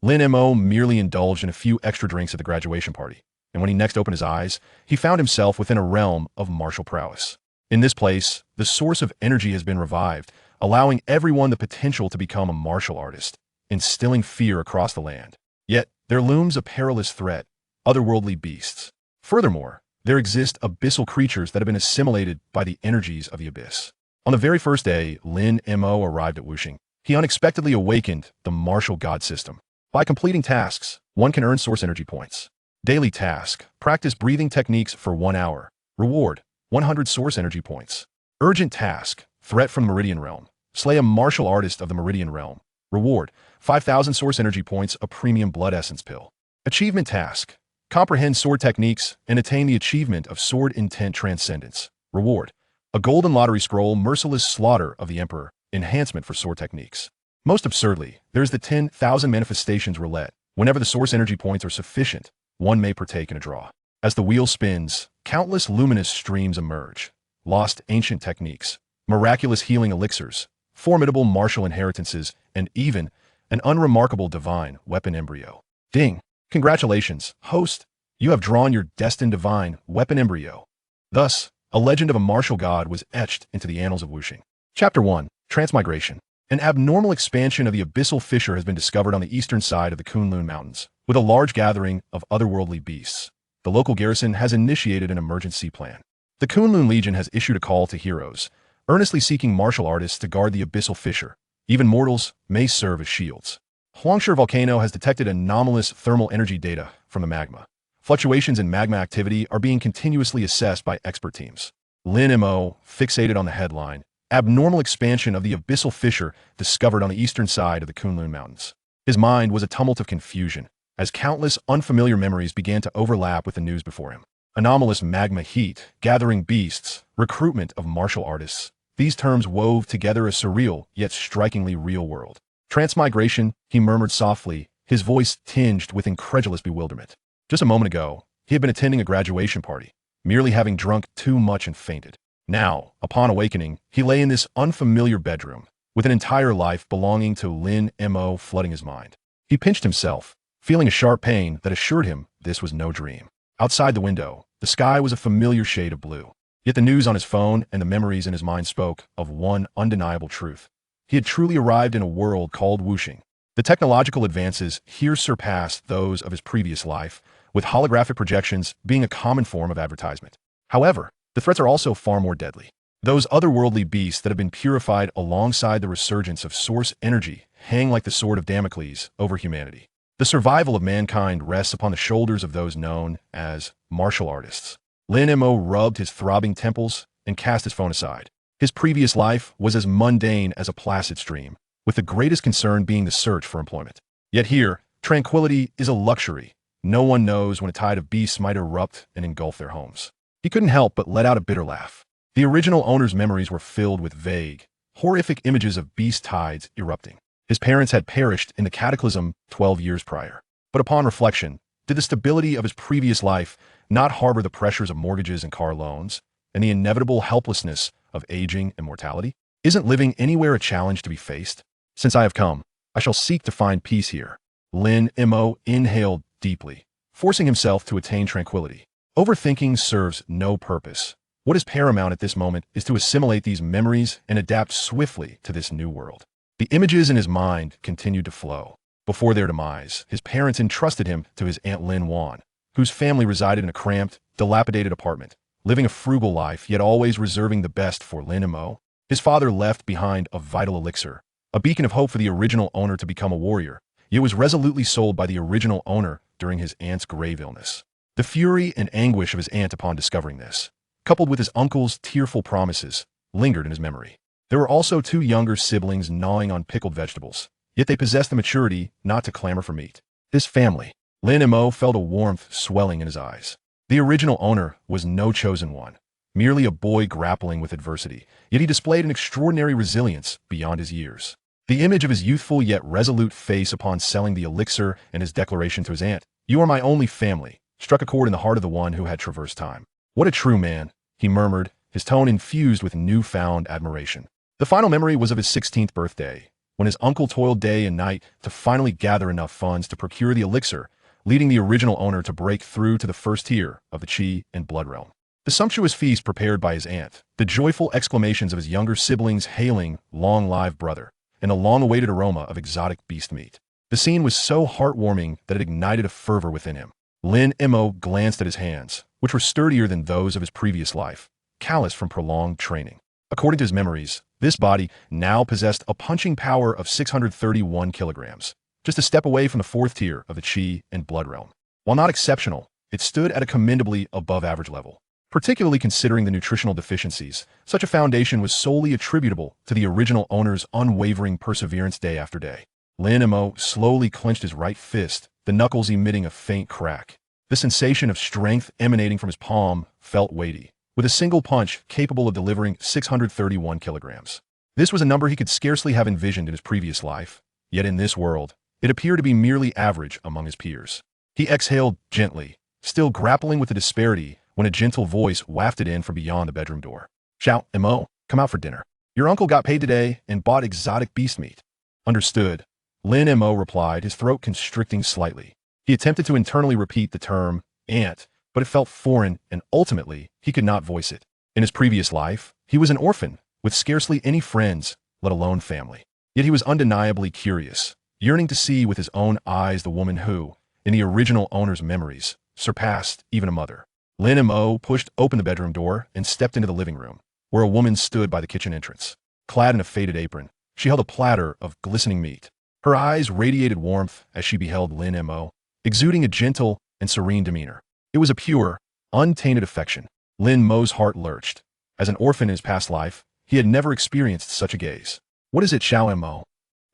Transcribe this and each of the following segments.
Lin Mo merely indulged in a few extra drinks at the graduation party, and when he next opened his eyes, he found himself within a realm of martial prowess. In this place, the source of energy has been revived, allowing everyone the potential to become a martial artist, instilling fear across the land. Yet, there looms a perilous threat: otherworldly beasts. Furthermore, there exist abyssal creatures that have been assimilated by the energies of the abyss. On the very first day Lin Mo arrived at Wuxing, he unexpectedly awakened the martial god system. By completing tasks, one can earn source energy points. Daily task: practice breathing techniques for 1 hour. Reward: 100 source energy points. Urgent task: threat from the Meridian Realm. Slay a martial artist of the Meridian Realm. Reward: 5,000 source energy points, a premium blood essence pill. Achievement task: comprehend sword techniques and attain the achievement of sword intent transcendence. Reward: a golden lottery scroll, merciless slaughter of the Emperor, enhancement for sword techniques. Most absurdly, there is the 10,000 manifestations roulette. Whenever the source energy points are sufficient, one may partake in a draw. As the wheel spins, countless luminous streams emerge: lost ancient techniques, miraculous healing elixirs, formidable martial inheritances, and even an unremarkable divine weapon embryo. Ding! Congratulations, host! You have drawn your destined divine weapon embryo. Thus, a legend of a martial god was etched into the annals of Wuxing. Chapter 1. Transmigration. An abnormal expansion of the abyssal fissure has been discovered on the eastern side of the Kunlun Mountains, with a large gathering of otherworldly beasts. The local garrison has initiated an emergency plan. The Kunlun Legion has issued a call to heroes, earnestly seeking martial artists to guard the abyssal fissure. Even mortals may serve as shields. Huangshe volcano has detected anomalous thermal energy data from the magma. Fluctuations in magma activity are being continuously assessed by expert teams. Lin Mo fixated on the headline: abnormal expansion of the abyssal fissure discovered on the eastern side of the Kunlun Mountains. His mind was a tumult of confusion, as countless unfamiliar memories began to overlap with the news before him. Anomalous magma heat, gathering beasts, recruitment of martial artists. These terms wove together a surreal, yet strikingly real world. Transmigration, he murmured softly, his voice tinged with incredulous bewilderment. Just a moment ago, he had been attending a graduation party, merely having drunk too much and fainted. Now, upon awakening, he lay in this unfamiliar bedroom, with an entire life belonging to Lin Mo flooding his mind. He pinched himself, feeling a sharp pain that assured him this was no dream. Outside the window, the sky was a familiar shade of blue. Yet the news on his phone and the memories in his mind spoke of one undeniable truth. He had truly arrived in a world called Wuxing. The technological advances here surpassed those of his previous life, with holographic projections being a common form of advertisement. However, the threats are also far more deadly. Those otherworldly beasts that have been purified alongside the resurgence of source energy hang like the sword of Damocles over humanity. The survival of mankind rests upon the shoulders of those known as martial artists. Lin Mo rubbed his throbbing temples and cast his phone aside. His previous life was as mundane as a placid stream, with the greatest concern being the search for employment. Yet here, tranquility is a luxury. No one knows when a tide of beasts might erupt and engulf their homes. He couldn't help but let out a bitter laugh. The original owner's memories were filled with vague, horrific images of beast tides erupting. His parents had perished in the cataclysm 12 years prior. But upon reflection, did the stability of his previous life not harbor the pressures of mortgages and car loans, and the inevitable helplessness of aging and mortality? Isn't living anywhere a challenge to be faced? Since I have come, I shall seek to find peace here. Lin Mo inhaled deeply, forcing himself to attain tranquility. Overthinking serves no purpose. What is paramount at this moment is to assimilate these memories and adapt swiftly to this new world. The images in his mind continued to flow. Before their demise, his parents entrusted him to his Aunt Lin Wan, whose family resided in a cramped, dilapidated apartment, living a frugal life yet always reserving the best for Lin Mo. His father left behind a vital elixir, a beacon of hope for the original owner to become a warrior, yet was resolutely sold by the original owner during his aunt's grave illness. The fury and anguish of his aunt upon discovering this, coupled with his uncle's tearful promises, lingered in his memory. There were also 2 younger siblings gnawing on pickled vegetables, yet they possessed the maturity not to clamor for meat. His family. Lin Mo felt a warmth swelling in his eyes. The original owner was no chosen one, merely a boy grappling with adversity, yet he displayed an extraordinary resilience beyond his years. The image of his youthful yet resolute face upon selling the elixir and his declaration to his aunt, "You are my only family," struck a chord in the heart of the one who had traversed time. What a true man, he murmured, his tone infused with newfound admiration. The final memory was of his 16th birthday, when his uncle toiled day and night to finally gather enough funds to procure the elixir, leading the original owner to break through to the first tier of the Chi and Blood realm. The sumptuous feast prepared by his aunt, the joyful exclamations of his younger siblings hailing long-live brother, and the long-awaited aroma of exotic beast meat. The scene was so heartwarming that it ignited a fervor within him. Lin Mo glanced at his hands, which were sturdier than those of his previous life, callous from prolonged training. According to his memories, this body now possessed a punching power of 631 kilograms, just a step away from the fourth tier of the Chi and Blood realm. While not exceptional, it stood at a commendably above-average level. Particularly considering the nutritional deficiencies, such a foundation was solely attributable to the original owner's unwavering perseverance day after day. Lin Mo slowly clenched his right fist, the knuckles emitting a faint crack. The sensation of strength emanating from his palm felt weighty, with a single punch capable of delivering 631 kilograms. This was a number he could scarcely have envisioned in his previous life, yet in this world, it appeared to be merely average among his peers. He exhaled gently, still grappling with the disparity when a gentle voice wafted in from beyond the bedroom door. "Xiao Mo, come out for dinner. Your uncle got paid today and bought exotic beast meat." "Understood," Lin Mo replied, his throat constricting slightly. He attempted to internally repeat the term aunt, but it felt foreign and ultimately he could not voice it. In his previous life, he was an orphan with scarcely any friends, let alone family. Yet he was undeniably curious, yearning to see with his own eyes the woman who, in the original owner's memories, surpassed even a mother. Lin Mo pushed open the bedroom door and stepped into the living room, where a woman stood by the kitchen entrance. Clad in a faded apron, she held a platter of glistening meat. Her eyes radiated warmth as she beheld Lin Mo, exuding a gentle and serene demeanor. It was a pure, untainted affection. Lin Mo's heart lurched. As an orphan in his past life, he had never experienced such a gaze. "What is it, Xiao Mo?"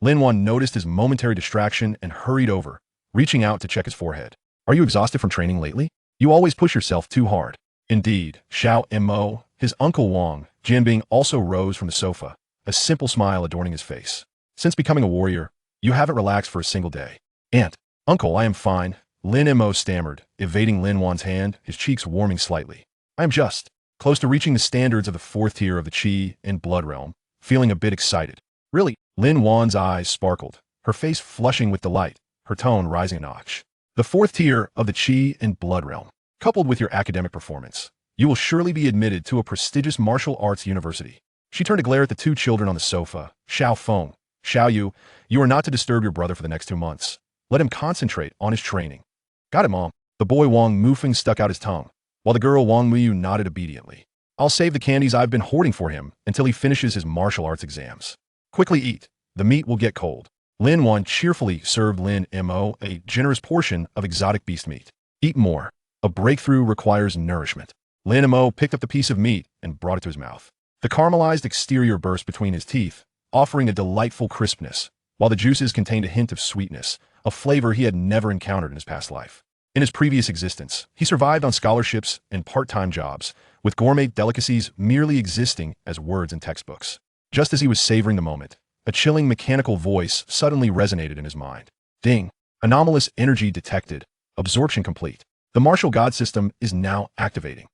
Lin Wan noticed his momentary distraction and hurried over, reaching out to check his forehead. "Are you exhausted from training lately? You always push yourself too hard." "Indeed, Xiao Mo." His uncle Wang, Jianbing, also rose from the sofa, a simple smile adorning his face. "Since becoming a warrior, you haven't relaxed for a single day." "Aunt, uncle, I am fine," Lin Mo stammered, evading Lin Wan's hand, his cheeks warming slightly. "I am just close to reaching the standards of the fourth tier of the Chi and Blood realm, feeling a bit excited." "Really?" Lin Wan's eyes sparkled, her face flushing with delight, her tone rising a notch. "The fourth tier of the Chi and Blood realm. Coupled with your academic performance, you will surely be admitted to a prestigious martial arts university." She turned to glare at the two children on the sofa. "Xiao Feng, Xiao Yu, you are not to disturb your brother for the next 2 months. Let him concentrate on his training." "Got it, Mom." The boy Wang Mufeng stuck out his tongue, while the girl Wang Muyu nodded obediently. "I'll save the candies I've been hoarding for him until he finishes his martial arts exams. Quickly eat. The meat will get cold." Lin Wan cheerfully served Lin Mo a generous portion of exotic beast meat. "Eat more. A breakthrough requires nourishment." Lin Mo picked up the piece of meat and brought it to his mouth. The caramelized exterior burst between his teeth, offering a delightful crispness, while the juices contained a hint of sweetness, a flavor he had never encountered in his past life. In his previous existence, he survived on scholarships and part-time jobs, with gourmet delicacies merely existing as words in textbooks. Just as he was savoring the moment, a chilling mechanical voice suddenly resonated in his mind. "Ding! Anomalous energy detected. Absorption complete. The martial god system is now activating."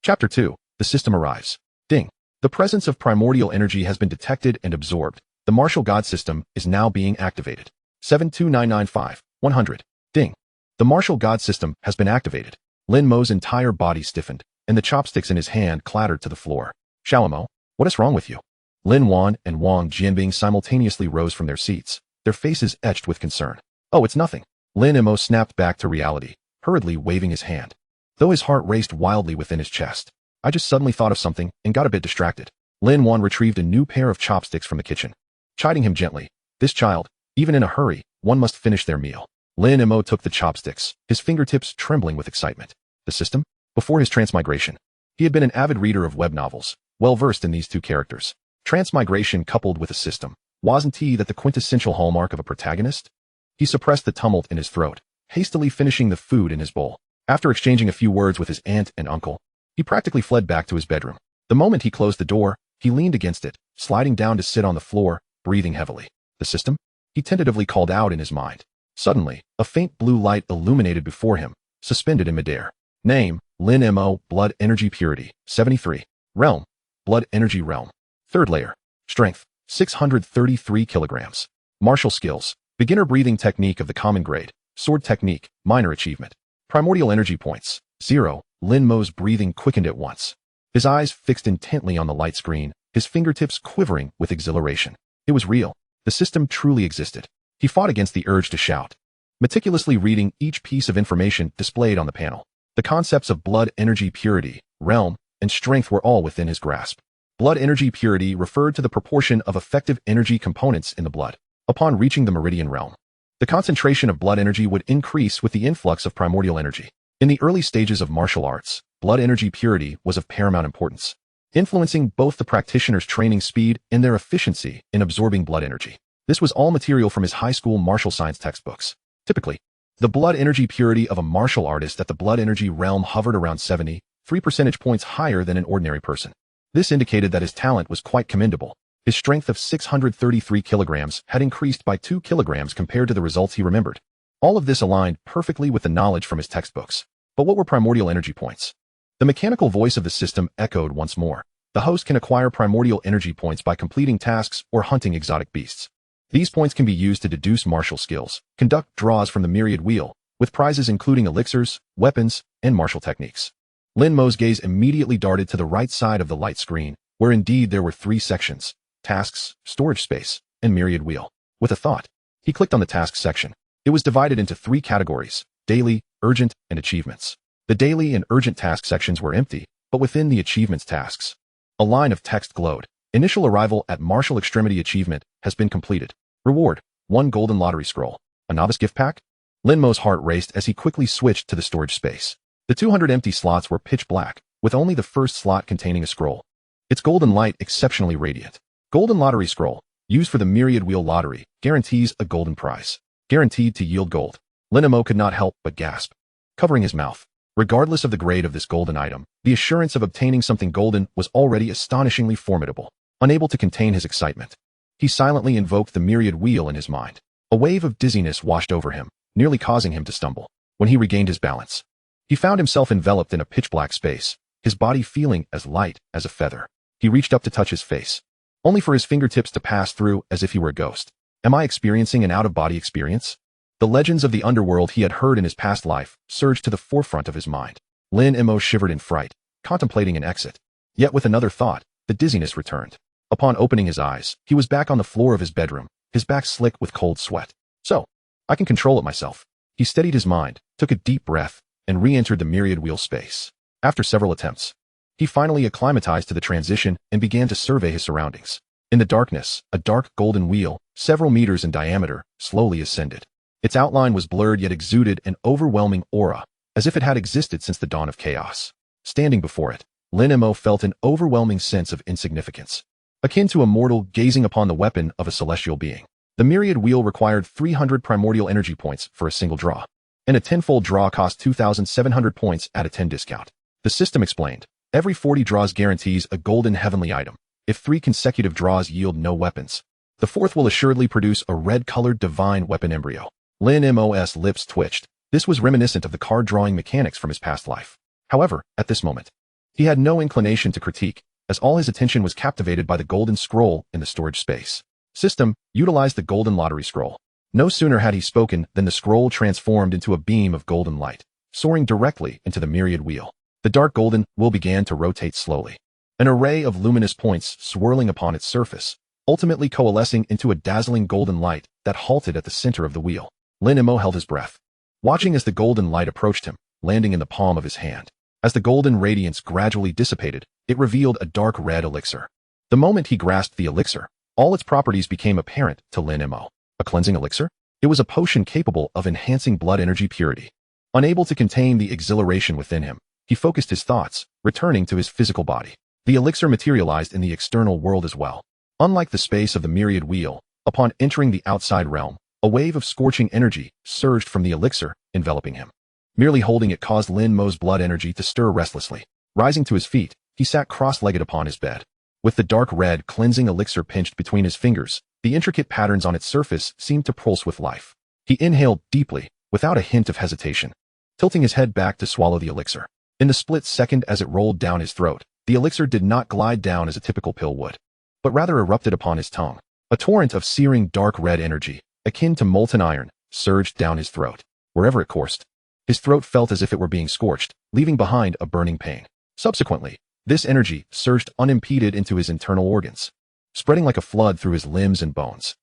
Chapter 2. The system arrives. Ding! The presence of primordial energy has been detected and absorbed. The martial god system is now being activated. 72995, 100. Ding! The martial god system has been activated. Lin Mo's entire body stiffened, and the chopsticks in his hand clattered to the floor. "Xiao Mo, what is wrong with you?" Lin Wan and Wang Jianbing simultaneously rose from their seats, their faces etched with concern. "Oh, it's nothing." Lin Mo snapped back to reality, hurriedly waving his hand, though his heart raced wildly within his chest. "I just suddenly thought of something and got a bit distracted." Lin Wan retrieved a new pair of chopsticks from the kitchen, chiding him gently. "This child, even in a hurry, one must finish their meal." Lin Mo took the chopsticks, his fingertips trembling with excitement. The system? Before his transmigration, he had been an avid reader of web novels, well versed in these two characters. Transmigration coupled with a system. Wasn't he that the quintessential hallmark of a protagonist? He suppressed the tumult in his throat, hastily finishing the food in his bowl. After exchanging a few words with his aunt and uncle, he practically fled back to his bedroom. The moment he closed the door, he leaned against it, sliding down to sit on the floor, breathing heavily. "The system?" he tentatively called out in his mind. Suddenly, a faint blue light illuminated before him, suspended in midair. Name, Lin Mo, Blood Energy Purity, 73. Realm, Blood Energy Realm. Third layer. Strength, 633 kilograms. Martial skills. Beginner breathing technique of the common grade. Sword technique, minor achievement. Primordial energy points, 0. Lin Mo's breathing quickened at once. His eyes fixed intently on the light screen, his fingertips quivering with exhilaration. It was real. The system truly existed. He fought against the urge to shout, meticulously reading each piece of information displayed on the panel. The concepts of blood energy purity, realm, and strength were all within his grasp. Blood energy purity referred to the proportion of effective energy components in the blood. Upon reaching the meridian realm, the concentration of blood energy would increase with the influx of primordial energy. In the early stages of martial arts, blood energy purity was of paramount importance, influencing both the practitioner's training speed and their efficiency in absorbing blood energy. This was all material from his high school martial science textbooks. Typically, the blood energy purity of a martial artist at the blood energy realm hovered around 73 percentage points higher than an ordinary person. This indicated that his talent was quite commendable. His strength of 633 kilograms had increased by 2 kilograms compared to the results he remembered. All of this aligned perfectly with the knowledge from his textbooks. But what were primordial energy points? The mechanical voice of the system echoed once more. The host can acquire primordial energy points by completing tasks or hunting exotic beasts. These points can be used to deduce martial skills, conduct draws from the myriad wheel, with prizes including elixirs, weapons, and martial techniques. Lin Mo's gaze immediately darted to the right side of the light screen, where indeed there were 3 sections: tasks, storage space, and myriad wheel. With a thought, he clicked on the tasks section. It was divided into 3 categories: daily, urgent, and achievements. The daily and urgent task sections were empty, but within the achievements tasks, a line of text glowed. Initial arrival at martial extremity achievement has been completed. Reward: 1 golden lottery scroll. A novice gift pack? Lin Mo's heart raced as he quickly switched to the storage space. The 200 empty slots were pitch black, with only the first slot containing a scroll. Its golden light exceptionally radiant. Golden lottery scroll, used for the myriad wheel lottery, guarantees a golden prize. Guaranteed to yield gold. Lin Mo could not help but gasp, covering his mouth. Regardless of the grade of this golden item, the assurance of obtaining something golden was already astonishingly formidable. Unable to contain his excitement, he silently invoked the myriad wheel in his mind. A wave of dizziness washed over him, nearly causing him to stumble. When he regained his balance, he found himself enveloped in a pitch-black space, his body feeling as light as a feather. He reached up to touch his face, only for his fingertips to pass through as if he were a ghost. Am I experiencing an out-of-body experience? The legends of the underworld he had heard in his past life surged to the forefront of his mind. Lin Mo shivered in fright, contemplating an exit. Yet with another thought, the dizziness returned. Upon opening his eyes, he was back on the floor of his bedroom, his back slick with cold sweat. So, I can control it myself. He steadied his mind, took a deep breath, and re-entered the myriad wheel space. After several attempts, he finally acclimatized to the transition and began to survey his surroundings. In the darkness, a dark golden wheel, several meters in diameter, slowly ascended. Its outline was blurred yet exuded an overwhelming aura, as if it had existed since the dawn of chaos. Standing before it, Lin Mo felt an overwhelming sense of insignificance, akin to a mortal gazing upon the weapon of a celestial being. The myriad wheel required 300 primordial energy points for a single draw, and a 10-fold draw cost 2,700 points at a 10 discount. The system explained, every 40 draws guarantees a golden heavenly item. If 3 consecutive draws yield no weapons, the 4th will assuredly produce a red-colored Divine Weapon Embryo. Lin Mo's lips twitched. This was reminiscent of the card-drawing mechanics from his past life. However, at this moment, he had no inclination to critique, as all his attention was captivated by the golden scroll in the storage space. System, utilize the golden lottery scroll. No sooner had he spoken than the scroll transformed into a beam of golden light, soaring directly into the myriad wheel. The dark golden wheel began to rotate slowly. An array of luminous points swirling upon its surface, ultimately coalescing into a dazzling golden light that halted at the center of the wheel. Lin Mo held his breath, watching as the golden light approached him, landing in the palm of his hand. As the golden radiance gradually dissipated, it revealed a dark red elixir. The moment he grasped the elixir, all its properties became apparent to Lin Mo. A cleansing elixir? It was a potion capable of enhancing blood energy purity. Unable to contain the exhilaration within him, he focused his thoughts, returning to his physical body. The elixir materialized in the external world as well. Unlike the space of the myriad wheel, upon entering the outside realm, a wave of scorching energy surged from the elixir, enveloping him. Merely holding it caused Lin Mo's blood energy to stir restlessly. Rising to his feet, he sat cross-legged upon his bed. With the dark red cleansing elixir pinched between his fingers, the intricate patterns on its surface seemed to pulse with life. He inhaled deeply, without a hint of hesitation, tilting his head back to swallow the elixir. In the split second as it rolled down his throat, the elixir did not glide down as a typical pill would. but rather erupted upon his tongue. A torrent of searing dark red energy, akin to molten iron, surged down his throat. Wherever it coursed, his throat felt as if it were being scorched, leaving behind a burning pain. Subsequently, this energy surged unimpeded into his internal organs, spreading like a flood through his limbs and bones.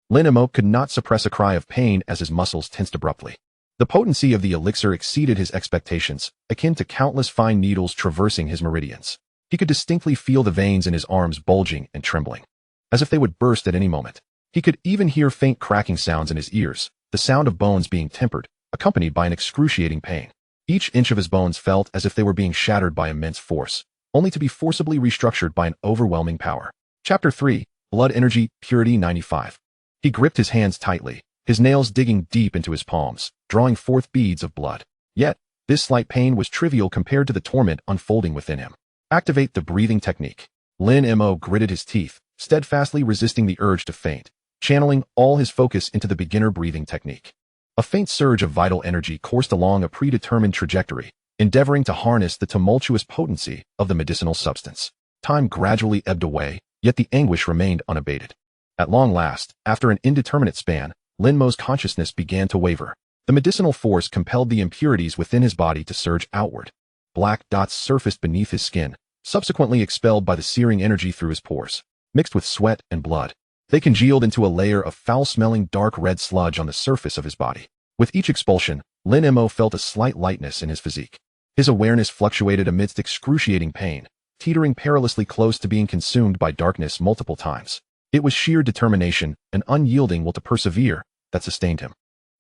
Lin Mo could not suppress a cry of pain as his muscles tensed abruptly. The potency of the elixir exceeded his expectations, akin to countless fine needles traversing his meridians. He could distinctly feel the veins in his arms bulging and trembling, as if they would burst at any moment. He could even hear faint cracking sounds in his ears, the sound of bones being tempered, accompanied by an excruciating pain. Each inch of his bones felt as if they were being shattered by immense force, only to be forcibly restructured by an overwhelming power. Chapter 3, Blood Energy, Purity 95. He gripped his hands tightly, his nails digging deep into his palms, drawing forth beads of blood. Yet, this slight pain was trivial compared to the torment unfolding within him. Activate the breathing technique. Lin Mo gritted his teeth, steadfastly resisting the urge to faint, channeling all his focus into the beginner breathing technique. A faint surge of vital energy coursed along a predetermined trajectory, endeavoring to harness the tumultuous potency of the medicinal substance. Time gradually ebbed away, yet the anguish remained unabated. At long last, after an indeterminate span, Lin Mo's consciousness began to waver. The medicinal force compelled the impurities within his body to surge outward. Black dots surfaced beneath his skin, subsequently expelled by the searing energy through his pores. Mixed with sweat and blood, they congealed into a layer of foul-smelling dark red sludge on the surface of his body. With each expulsion, Lin Mo felt a slight lightness in his physique. His awareness fluctuated amidst excruciating pain, teetering perilously close to being consumed by darkness multiple times. It was sheer determination, an unyielding will to persevere, that sustained him.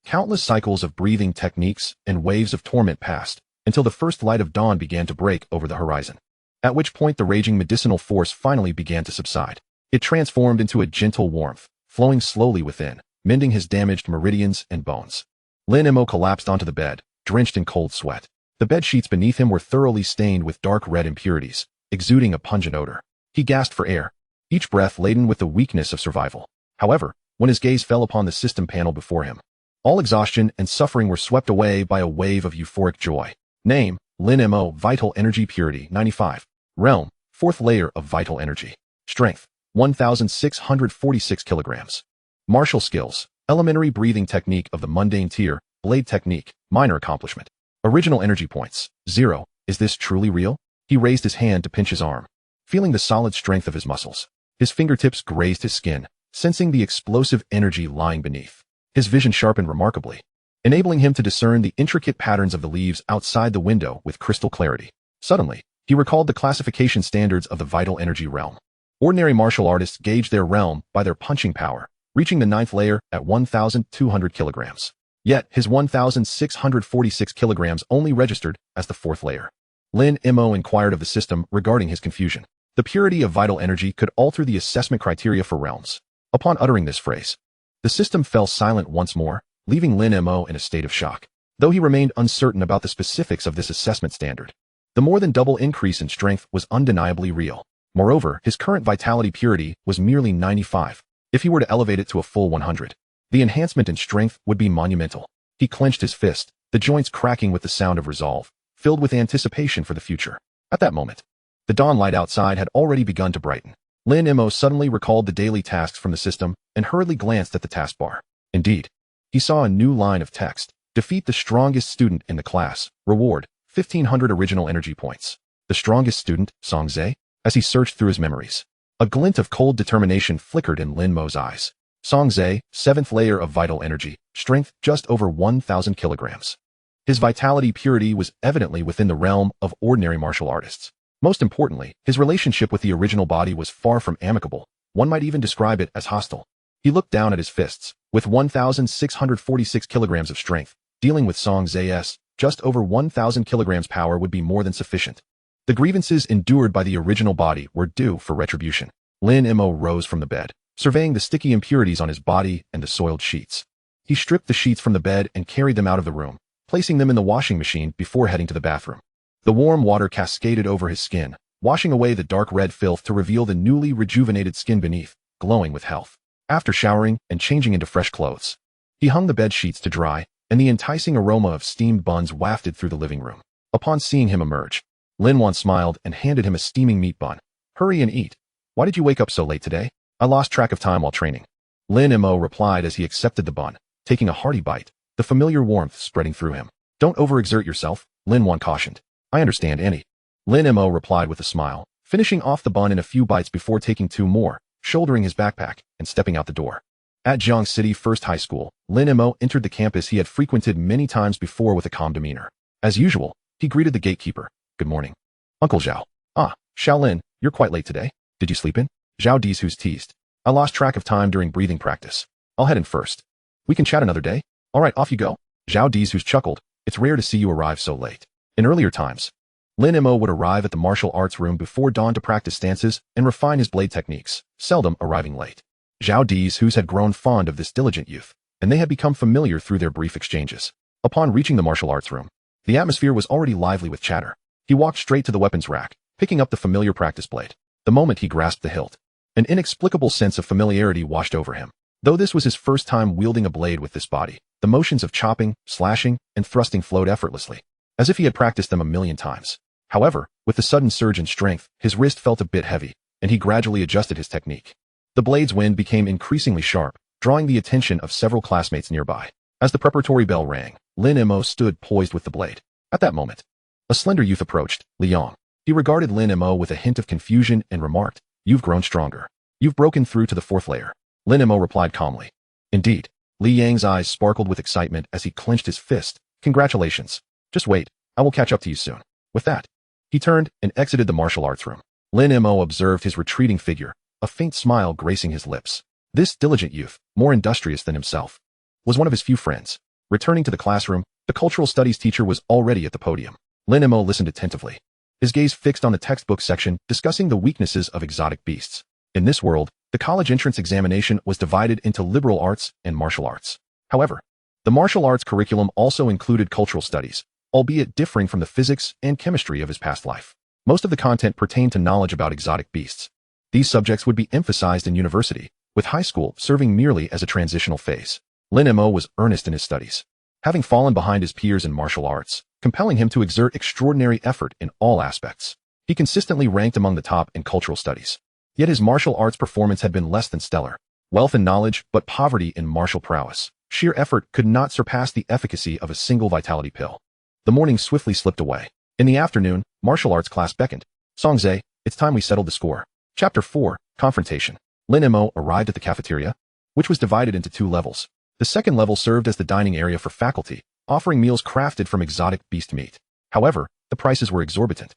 Countless cycles of breathing techniques and waves of torment passed, until the first light of dawn began to break over the horizon. At which point the raging medicinal force finally began to subside. It transformed into a gentle warmth, flowing slowly within, mending his damaged meridians and bones. Lin Mo collapsed onto the bed, drenched in cold sweat. The bed sheets beneath him were thoroughly stained with dark red impurities, exuding a pungent odor. He gasped for air, each breath laden with the weakness of survival. However, when his gaze fell upon the system panel before him, all exhaustion and suffering were swept away by a wave of euphoric joy. Name, Lin Mo, Vital Energy Purity 95. Realm, 4th layer of Vital Energy. Strength, 1,646 kilograms. Martial skills, Elementary Breathing Technique of the Mundane Tier, Blade Technique, Minor Accomplishment. Original Energy Points, 0. Is this truly real? He raised his hand to pinch his arm, feeling the solid strength of his muscles. His fingertips grazed his skin, sensing the explosive energy lying beneath. His vision sharpened remarkably, enabling him to discern the intricate patterns of the leaves outside the window with crystal clarity. Suddenly, he recalled the classification standards of the vital energy realm. Ordinary martial artists gauge their realm by their punching power, reaching the 9th layer at 1,200 kilograms. Yet, his 1,646 kilograms only registered as the 4th layer. Lin Mo inquired of the system regarding his confusion. The purity of vital energy could alter the assessment criteria for realms. Upon uttering this phrase, the system fell silent once more, leaving Lin Mo in a state of shock. Though he remained uncertain about the specifics of this assessment standard, the more than double increase in strength was undeniably real. Moreover, his current vitality purity was merely 95. If he were to elevate it to a full 100, the enhancement in strength would be monumental. He clenched his fist, the joints cracking with the sound of resolve, filled with anticipation for the future. At that moment, the dawn light outside had already begun to brighten. Lin Mo suddenly recalled the daily tasks from the system and hurriedly glanced at the taskbar. Indeed, he saw a new line of text. Defeat the strongest student in the class. Reward, 1,500 original energy points. The strongest student, Song Zhe? As he searched through his memories, a glint of cold determination flickered in Lin Mo's eyes. Song Zhe, 7th layer of vital energy, strength just over 1,000 kilograms. His vitality purity was evidently within the realm of ordinary martial artists. Most importantly, his relationship with the original body was far from amicable. One might even describe it as hostile. He looked down at his fists. With 1,646 kilograms of strength, dealing with Song Zhe's just over 1,000 kilograms power would be more than sufficient. The grievances endured by the original body were due for retribution. Lin Mo rose from the bed, surveying the sticky impurities on his body and the soiled sheets. He stripped the sheets from the bed and carried them out of the room, placing them in the washing machine before heading to the bathroom. The warm water cascaded over his skin, washing away the dark red filth to reveal the newly rejuvenated skin beneath, glowing with health. After showering and changing into fresh clothes, he hung the bed sheets to dry, and the enticing aroma of steamed buns wafted through the living room. Upon seeing him emerge, Lin Mo smiled and handed him a steaming meat bun. Hurry and eat. Why did you wake up so late today? I lost track of time while training. Lin Mo replied as he accepted the bun, taking a hearty bite, the familiar warmth spreading through him. Don't overexert yourself, Lin Wan cautioned. I understand, Annie. Lin Mo replied with a smile, finishing off the bun in a few bites before taking 2 more, shouldering his backpack, and stepping out the door. At Jiang City First High School, Lin Mo entered the campus he had frequented many times before with a calm demeanor. As usual, he greeted the gatekeeper. Good morning. Uncle Zhao. Ah, Shaolin, you're quite late today. Did you sleep in? Zhao Dizhu's teased. I lost track of time during breathing practice. I'll head in first. We can chat another day? All right, off you go. Zhao Dizhu's chuckled. It's rare to see you arrive so late. In earlier times, Lin Mo would arrive at the martial arts room before dawn to practice stances and refine his blade techniques, seldom arriving late. Zhao Dizhu's had grown fond of this diligent youth, and they had become familiar through their brief exchanges. Upon reaching the martial arts room, the atmosphere was already lively with chatter. He walked straight to the weapons rack, picking up the familiar practice blade. The moment he grasped the hilt, an inexplicable sense of familiarity washed over him. Though this was his first time wielding a blade with this body, the motions of chopping, slashing, and thrusting flowed effortlessly, as if he had practiced them a million times. However, with the sudden surge in strength, his wrist felt a bit heavy, and he gradually adjusted his technique. The blade's wind became increasingly sharp, drawing the attention of several classmates nearby. As the preparatory bell rang, Lin Mo stood poised with the blade. At that moment, a slender youth approached, Liang. He regarded Lin Mo with a hint of confusion and remarked, You've grown stronger. You've broken through to the 4th layer. Lin Mo replied calmly. Indeed. Li Yang's eyes sparkled with excitement as he clenched his fist. Congratulations. Just wait, I will catch up to you soon. With that, he turned and exited the martial arts room. Lin Mo observed his retreating figure, a faint smile gracing his lips. This diligent youth, more industrious than himself, was one of his few friends. Returning to the classroom, the cultural studies teacher was already at the podium. Lin Mo listened attentively, his gaze fixed on the textbook section discussing the weaknesses of exotic beasts. In this world, the college entrance examination was divided into liberal arts and martial arts. However, the martial arts curriculum also included cultural studies, albeit differing from the physics and chemistry of his past life. Most of the content pertained to knowledge about exotic beasts. These subjects would be emphasized in university, with high school serving merely as a transitional phase. Lin Mo was earnest in his studies, having fallen behind his peers in martial arts, compelling him to exert extraordinary effort in all aspects. He consistently ranked among the top in cultural studies. Yet his martial arts performance had been less than stellar. Wealth and knowledge, but poverty in martial prowess. Sheer effort could not surpass the efficacy of a single vitality pill. The morning swiftly slipped away. In the afternoon, martial arts class beckoned. Songzae, it's time we settled the score. Chapter 4, Confrontation. Lin Mo arrived at the cafeteria, which was divided into 2 levels. The second level served as the dining area for faculty, offering meals crafted from exotic beast meat. However, the prices were exorbitant,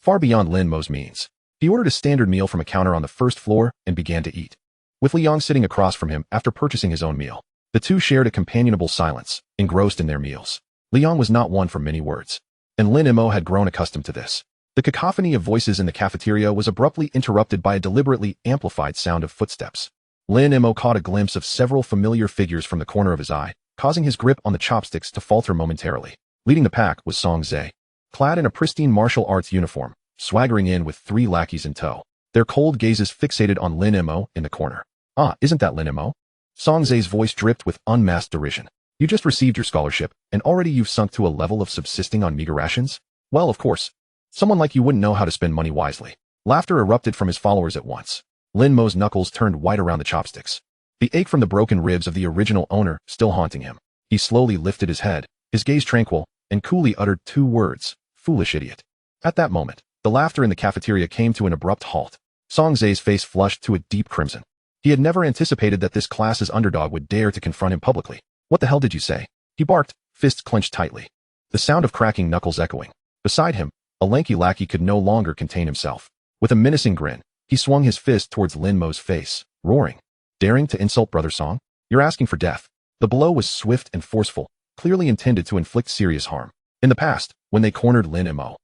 far beyond Lin Mo's means. He ordered a standard meal from a counter on the 1st floor and began to eat, with Liang sitting across from him after purchasing his own meal. The two shared a companionable silence, engrossed in their meals. Liang was not one for many words, and Lin Mo had grown accustomed to this. The cacophony of voices in the cafeteria was abruptly interrupted by a deliberately amplified sound of footsteps. Lin Mo caught a glimpse of several familiar figures from the corner of his eye, causing his grip on the chopsticks to falter momentarily. Leading the pack was Songzae, clad in a pristine martial arts uniform, swaggering in with 3 lackeys in tow, their cold gazes fixated on Lin Mo in the corner. Ah, isn't that Lin Mo? Songzae's voice dripped with unmasked derision. You just received your scholarship, and already you've sunk to a level of subsisting on meager rations? Well, of course. Someone like you wouldn't know how to spend money wisely. Laughter erupted from his followers at once. Lin Mo's knuckles turned white around the chopsticks, the ache from the broken ribs of the original owner still haunting him. He slowly lifted his head, his gaze tranquil, and coolly uttered 2 words, foolish idiot. At that moment, the laughter in the cafeteria came to an abrupt halt. Songzae's face flushed to a deep crimson. He had never anticipated that this class's underdog would dare to confront him publicly. What the hell did you say? He barked, fists clenched tightly, the sound of cracking knuckles echoing. Beside him, a lanky lackey could no longer contain himself. With a menacing grin, he swung his fist towards Lin Mo's face, roaring. Daring to insult Brother Song? You're asking for death. The blow was swift and forceful, clearly intended to inflict serious harm. In the past, when they cornered Lin Mo,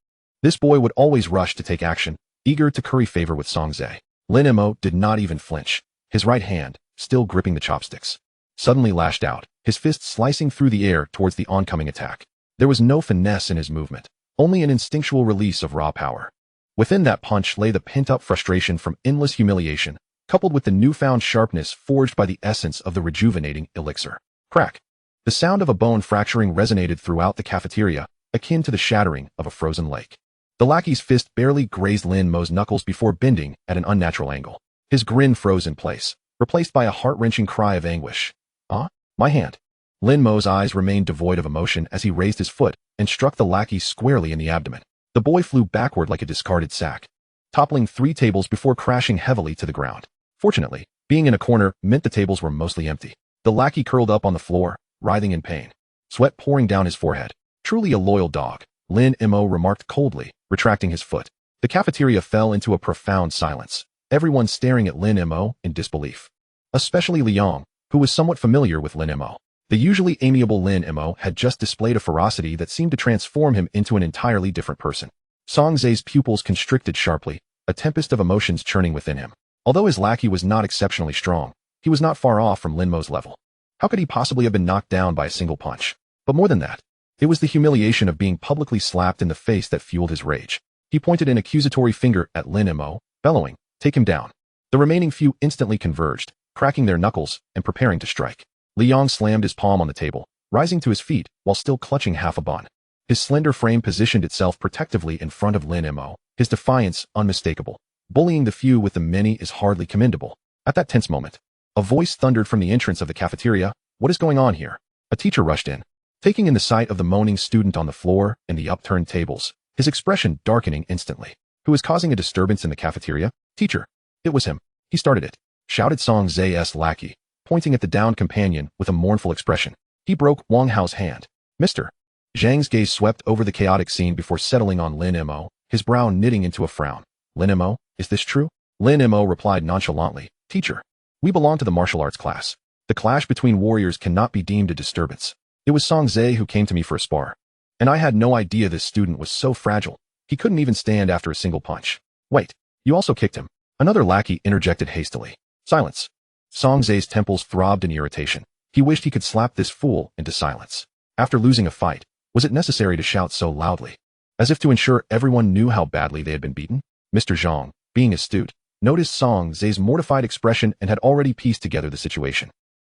this boy would always rush to take action, eager to curry favor with Songzae. Lin Mo did not even flinch. His right hand, still gripping the chopsticks, suddenly lashed out, his fist slicing through the air towards the oncoming attack. There was no finesse in his movement, only an instinctual release of raw power. Within that punch lay the pent-up frustration from endless humiliation, coupled with the newfound sharpness forged by the essence of the rejuvenating elixir. Crack! The sound of a bone fracturing resonated throughout the cafeteria, akin to the shattering of a frozen lake. The lackey's fist barely grazed Lin Mo's knuckles before bending at an unnatural angle. His grin froze in place, replaced by a heart-wrenching cry of anguish. "Ah, my hand." Lin Mo's eyes remained devoid of emotion as he raised his foot and struck the lackey squarely in the abdomen. The boy flew backward like a discarded sack, toppling 3 tables before crashing heavily to the ground. Fortunately, being in a corner meant the tables were mostly empty. The lackey curled up on the floor, writhing in pain, sweat pouring down his forehead. "Truly a loyal dog," Lin Mo remarked coldly, retracting his foot. The cafeteria fell into a profound silence, everyone staring at Lin Mo in disbelief. Especially Liang, who was somewhat familiar with Lin Mo. The usually amiable Lin Mo had just displayed a ferocity that seemed to transform him into an entirely different person. Song Zhe's pupils constricted sharply, a tempest of emotions churning within him. Although his lackey was not exceptionally strong, he was not far off from Lin Mo's level. How could he possibly have been knocked down by a single punch? But more than that, it was the humiliation of being publicly slapped in the face that fueled his rage. He pointed an accusatory finger at Lin Mo, bellowing, "Take him down." The remaining few instantly converged, cracking their knuckles and preparing to strike. Liang slammed his palm on the table, rising to his feet while still clutching half a bun. His slender frame positioned itself protectively in front of Lin Mo, his defiance unmistakable. Bullying the few with the many is hardly commendable. At that tense moment, a voice thundered from the entrance of the cafeteria. "What is going on here?" A teacher rushed in, taking in the sight of the moaning student on the floor and the upturned tables, his expression darkening instantly. "Who is causing a disturbance in the cafeteria?" "Teacher." "It was him. He started it," shouted Song Zhe's lackey, pointing at the downed companion with a mournful expression. "He broke Wang Hao's hand." "Mr." Zhang's gaze swept over the chaotic scene before settling on Lin Mo, his brow knitting into a frown. "Lin Mo, is this true?" Lin Mo replied nonchalantly. "Teacher, we belong to the martial arts class. The clash between warriors cannot be deemed a disturbance. It was Song Zhe who came to me for a spar, and I had no idea this student was so fragile. He couldn't even stand after a single punch." "Wait, you also kicked him?" Another lackey interjected hastily. "Silence." Song Zhe's temples throbbed in irritation. He wished he could slap this fool into silence. After losing a fight, was it necessary to shout so loudly? As if to ensure everyone knew how badly they had been beaten? Mr. Zhang, being astute, noticed Song Zhe's mortified expression and had already pieced together the situation.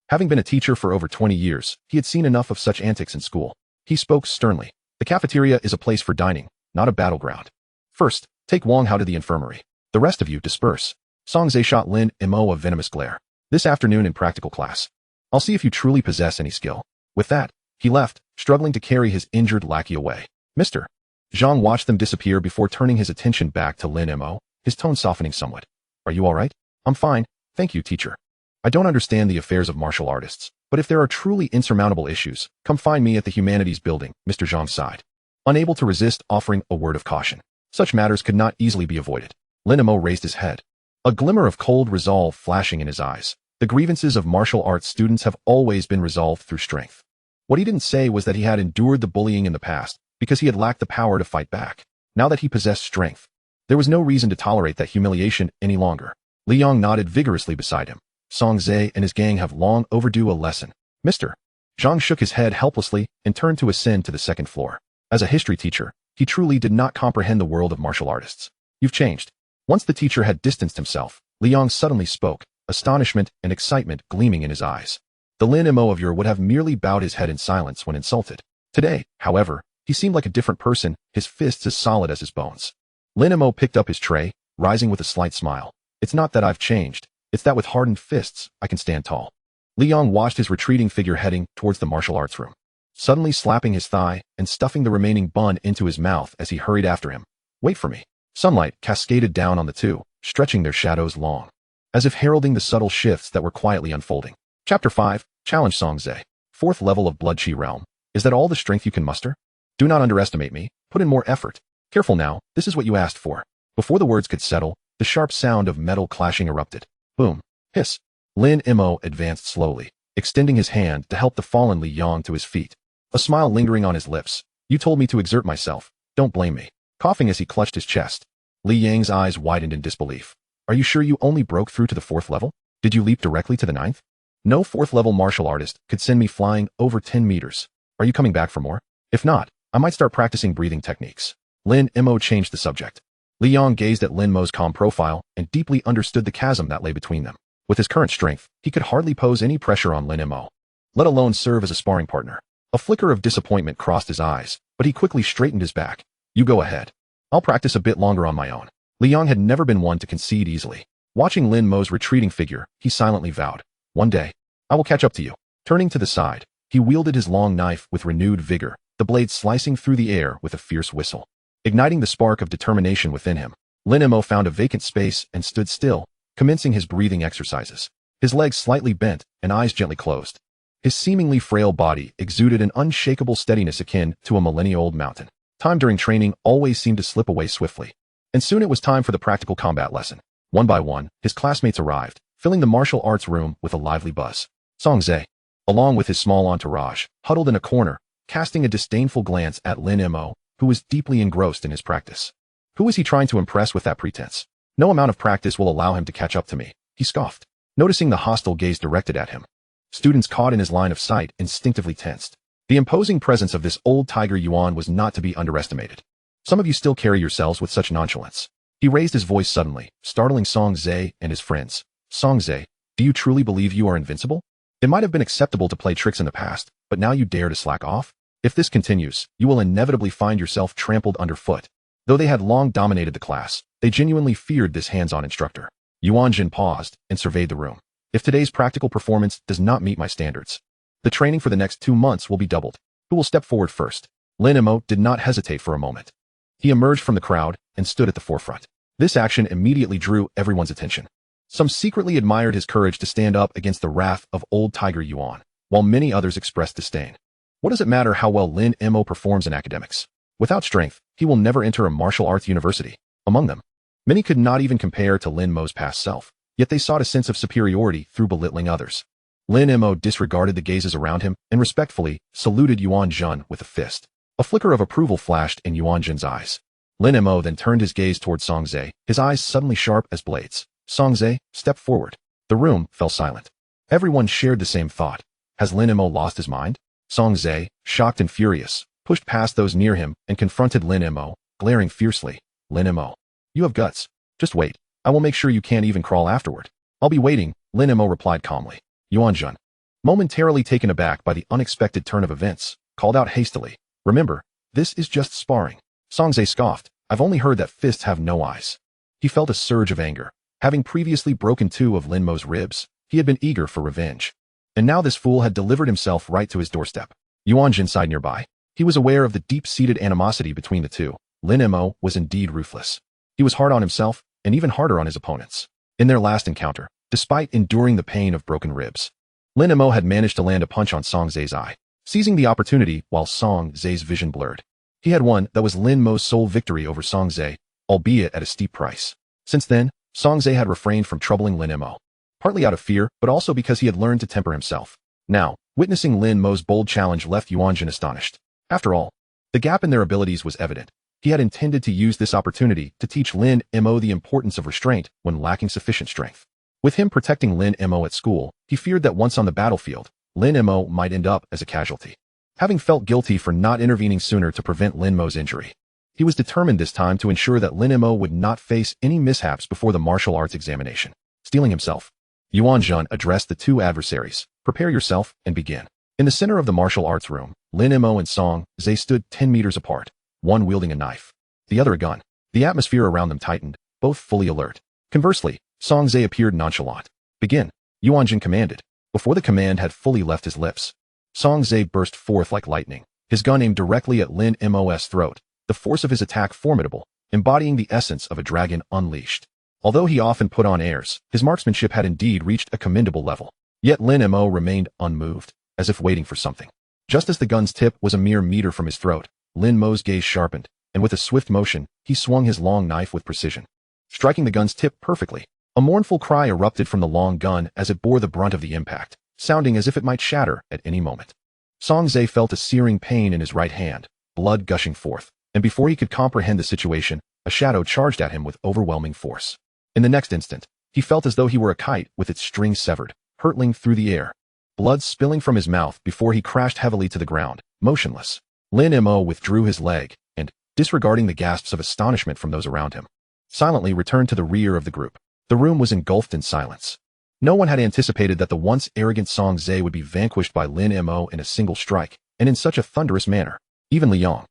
Having been a teacher for over 20 years, he had seen enough of such antics in school. He spoke sternly. "The cafeteria is a place for dining, not a battleground. First, take Wang Hao to the infirmary. The rest of you disperse." Song Zhe shot Lin Mo a venomous glare. "This afternoon in practical class, I'll see if you truly possess any skill." With that, he left, struggling to carry his injured lackey away. "Mr." Zhang watched them disappear before turning his attention back to Lin Mo, his tone softening somewhat. "Are you all right?" "I'm fine, thank you, teacher. I don't understand the affairs of martial artists, but if there are truly insurmountable issues, come find me at the Humanities Building." Mr. Zhang sighed, unable to resist offering a word of caution. Such matters could not easily be avoided. Lin Mo raised his head, a glimmer of cold resolve flashing in his eyes. The grievances of martial arts students have always been resolved through strength. What he didn't say was that he had endured the bullying in the past because he had lacked the power to fight back. Now that he possessed strength, there was no reason to tolerate that humiliation any longer. Liang nodded vigorously beside him. "Song Zhe and his gang have long overdue a lesson." "Mr." Zhang shook his head helplessly and turned to ascend to the second floor. As a history teacher, he truly did not comprehend the world of martial artists. "You've changed." Once the teacher had distanced himself, Liang suddenly spoke, astonishment and excitement gleaming in his eyes. The Lin Mo of yore would have merely bowed his head in silence when insulted. Today, however, he seemed like a different person, his fists as solid as his bones. Lin Mo picked up his tray, rising with a slight smile. "It's not that I've changed, it's that with hardened fists, I can stand tall." Liang watched his retreating figure heading towards the martial arts room, suddenly slapping his thigh and stuffing the remaining bun into his mouth as he hurried after him. "Wait for me." Sunlight cascaded down on the two, stretching their shadows long, as if heralding the subtle shifts that were quietly unfolding. Chapter 5, Challenge Song Zhe. 4th level of Blood Chi Realm. Is that all the strength you can muster? Do not underestimate me, put in more effort. Careful now, this is what you asked for. Before the words could settle, the sharp sound of metal clashing erupted. Boom. Hiss. Lin Mo advanced slowly, extending his hand to help the fallen Liang to his feet, a smile lingering on his lips. "You told me to exert myself, don't blame me." Coughing as he clutched his chest, Li Yang's eyes widened in disbelief. "Are you sure you only broke through to the 4th level? Did you leap directly to the 9th? No 4th level martial artist could send me flying over 10 meters. Are you coming back for more? If not, I might start practicing breathing techniques." Lin Mo changed the subject. Liang gazed at Lin Mo's calm profile and deeply understood the chasm that lay between them. With his current strength, he could hardly pose any pressure on Lin Mo, let alone serve as a sparring partner. A flicker of disappointment crossed his eyes, but he quickly straightened his back. "You go ahead." I'll practice a bit longer on my own. Liang had never been one to concede easily. Watching Lin Mo's retreating figure, he silently vowed, "One day, I will catch up to you." Turning to the side, he wielded his long knife with renewed vigor, the blade slicing through the air with a fierce whistle. Igniting the spark of determination within him, Lin Mo found a vacant space and stood still, commencing his breathing exercises. His legs slightly bent and eyes gently closed. His seemingly frail body exuded an unshakable steadiness akin to a millennia-old mountain. Time during training always seemed to slip away swiftly. And soon it was time for the practical combat lesson. One by one, his classmates arrived, filling the martial arts room with a lively buzz. Song Zhe, along with his small entourage, huddled in a corner, casting a disdainful glance at Lin Mo, who was deeply engrossed in his practice. Who is he trying to impress with that pretense? No amount of practice will allow him to catch up to me, he scoffed, noticing the hostile gaze directed at him. Students caught in his line of sight instinctively tensed. The imposing presence of this old tiger Yuan was not to be underestimated. Some of you still carry yourselves with such nonchalance. He raised his voice suddenly, startling Song Zhe and his friends. Song Zhe, do you truly believe you are invincible? It might have been acceptable to play tricks in the past, but now you dare to slack off? If this continues, you will inevitably find yourself trampled underfoot. Though they had long dominated the class, they genuinely feared this hands-on instructor. Yuan Jin paused and surveyed the room. If today's practical performance does not meet my standards, the training for the next 2 months will be doubled. Who will step forward first? Lin Mo did not hesitate for a moment. He emerged from the crowd and stood at the forefront. This action immediately drew everyone's attention. Some secretly admired his courage to stand up against the wrath of old Tiger Yuan, while many others expressed disdain. What does it matter how well Lin Mo performs in academics? Without strength, he will never enter a martial arts university. Among them, many could not even compare to Lin Mo's past self, yet they sought a sense of superiority through belittling others. Lin Mo disregarded the gazes around him and respectfully saluted Yuan Jun with a fist. A flicker of approval flashed in Yuan Jun's eyes. Lin Mo then turned his gaze toward Song Zhe, his eyes suddenly sharp as blades. Song Zhe, step forward. The room fell silent. Everyone shared the same thought. Has Lin Mo lost his mind? Song Zhe, shocked and furious, pushed past those near him and confronted Lin Mo, glaring fiercely. Lin Mo, you have guts. Just wait. I will make sure you can't even crawl afterward. I'll be waiting, Lin Mo replied calmly. Yuan Jun, momentarily taken aback by the unexpected turn of events, called out hastily. Remember, this is just sparring. Song Zhe scoffed. I've only heard that fists have no eyes. He felt a surge of anger. Having previously broken 2 of Lin Mo's ribs, he had been eager for revenge. And now this fool had delivered himself right to his doorstep. Yuan Jin sighed nearby. He was aware of the deep-seated animosity between the two. Lin Mo was indeed ruthless. He was hard on himself, and even harder on his opponents. In their last encounter, despite enduring the pain of broken ribs, Lin Mo had managed to land a punch on Song Zhe's eye, seizing the opportunity while Song Zhe's vision blurred. He had won that was Lin Mo's sole victory over Song Zhe, albeit at a steep price. Since then, Song Zhe had refrained from troubling Lin Mo, partly out of fear, but also because he had learned to temper himself. Now, witnessing Lin Mo's bold challenge left Yuan Jin astonished. After all, the gap in their abilities was evident. He had intended to use this opportunity to teach Lin Mo the importance of restraint when lacking sufficient strength. With him protecting Lin Mo at school, he feared that once on the battlefield, Lin Mo might end up as a casualty. Having felt guilty for not intervening sooner to prevent Lin Mo's injury, he was determined this time to ensure that Lin Mo would not face any mishaps before the martial arts examination. Steeling himself, Yuan Jun addressed the 2 adversaries. Prepare yourself and begin. In the center of the martial arts room, Lin Mo and Song Zhe stood 10 meters apart, one wielding a knife, the other a gun. The atmosphere around them tightened, both fully alert. Conversely, Song Zhe appeared nonchalant. Begin, Yuan Jin commanded. Before the command had fully left his lips, Song Zhe burst forth like lightning, his gun aimed directly at Lin Mo's throat, the force of his attack formidable, embodying the essence of a dragon unleashed. Although he often put on airs, his marksmanship had indeed reached a commendable level. Yet Lin Mo remained unmoved, as if waiting for something. Just as the gun's tip was a mere meter from his throat, Lin Mo's gaze sharpened, and with a swift motion, he swung his long knife with precision, striking the gun's tip perfectly. A mournful cry erupted from the long gun as it bore the brunt of the impact, sounding as if it might shatter at any moment. Song Zhe felt a searing pain in his right hand, blood gushing forth, and before he could comprehend the situation, a shadow charged at him with overwhelming force. In the next instant, he felt as though he were a kite with its string severed, hurtling through the air, blood spilling from his mouth before he crashed heavily to the ground, motionless. Lin Mo withdrew his leg, and, disregarding the gasps of astonishment from those around him, silently returned to the rear of the group. The room was engulfed in silence. No one had anticipated that the once arrogant Song Zhe would be vanquished by Lin Mo in a single strike, and in such a thunderous manner. Even Liang,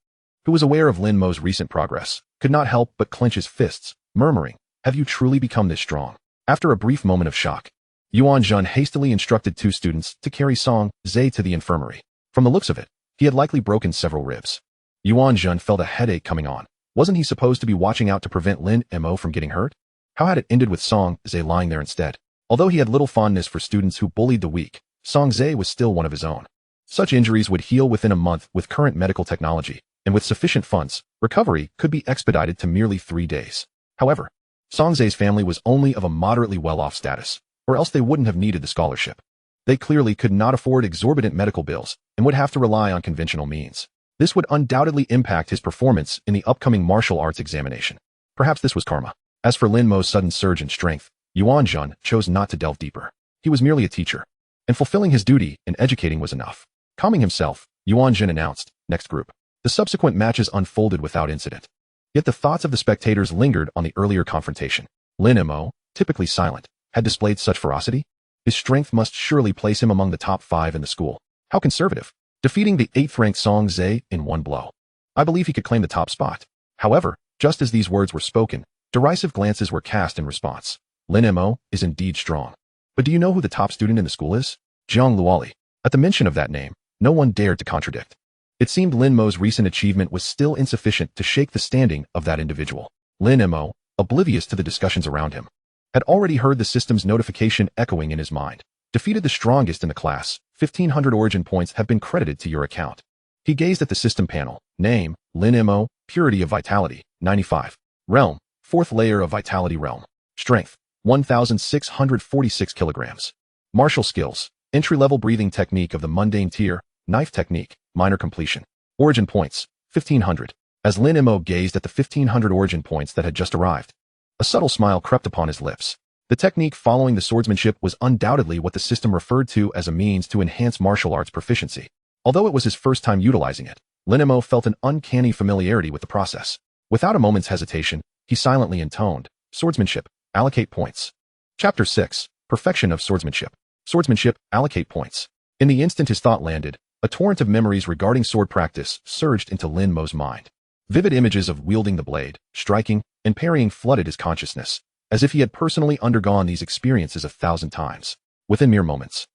who was aware of Lin Mo's recent progress, could not help but clench his fists, murmuring, "Have you truly become this strong?" After a brief moment of shock, Yuan Jun hastily instructed 2 students to carry Song Zhe to the infirmary. From the looks of it, he had likely broken several ribs. Yuan Jun felt a headache coming on. Wasn't he supposed to be watching out to prevent Lin Mo from getting hurt? How had it ended with Song Zhe lying there instead? Although he had little fondness for students who bullied the weak, Song Zhe was still one of his own. Such injuries would heal within a month with current medical technology, and with sufficient funds, recovery could be expedited to merely 3 days. However, Song Zhe's family was only of a moderately well-off status, or else they wouldn't have needed the scholarship. They clearly could not afford exorbitant medical bills and would have to rely on conventional means. This would undoubtedly impact his performance in the upcoming martial arts examination. Perhaps this was karma. As for Lin Mo's sudden surge in strength, Yuan Jun chose not to delve deeper. He was merely a teacher, and fulfilling his duty in educating was enough. Calming himself, Yuan Jun announced, "Next group." The subsequent matches unfolded without incident. Yet the thoughts of the spectators lingered on the earlier confrontation. Lin Mo, typically silent, had displayed such ferocity? His strength must surely place him among the top 5 in the school. How conservative, defeating the 8th-ranked Song Zhe in one blow. I believe he could claim the top spot. However, just as these words were spoken, derisive glances were cast in response. Lin Mo is indeed strong. But do you know who the top student in the school is? Jiang Luoli. At the mention of that name, no one dared to contradict. It seemed Lin Mo's recent achievement was still insufficient to shake the standing of that individual. Lin Mo, oblivious to the discussions around him, had already heard the system's notification echoing in his mind. Defeated the strongest in the class, 1,500 origin points have been credited to your account. He gazed at the system panel. Name, Lin Mo, Purity of Vitality, 95. Realm, 4th layer of Vitality Realm. Strength, 1,646 kilograms. Martial skills, entry-level breathing technique of the mundane tier, knife technique, minor completion. Origin points, 1,500. As Lin Mo gazed at the 1,500 origin points that had just arrived, a subtle smile crept upon his lips. The technique following the swordsmanship was undoubtedly what the system referred to as a means to enhance martial arts proficiency. Although it was his first time utilizing it, Lin Mo felt an uncanny familiarity with the process. Without a moment's hesitation, he silently intoned, "Swordsmanship, allocate points." Chapter 6, Perfection of Swordsmanship. Swordsmanship, allocate points. In the instant his thought landed, a torrent of memories regarding sword practice surged into Lin Mo's mind. Vivid images of wielding the blade, striking, and parrying flooded his consciousness, as if he had personally undergone these experiences 1,000 times. Within mere moments,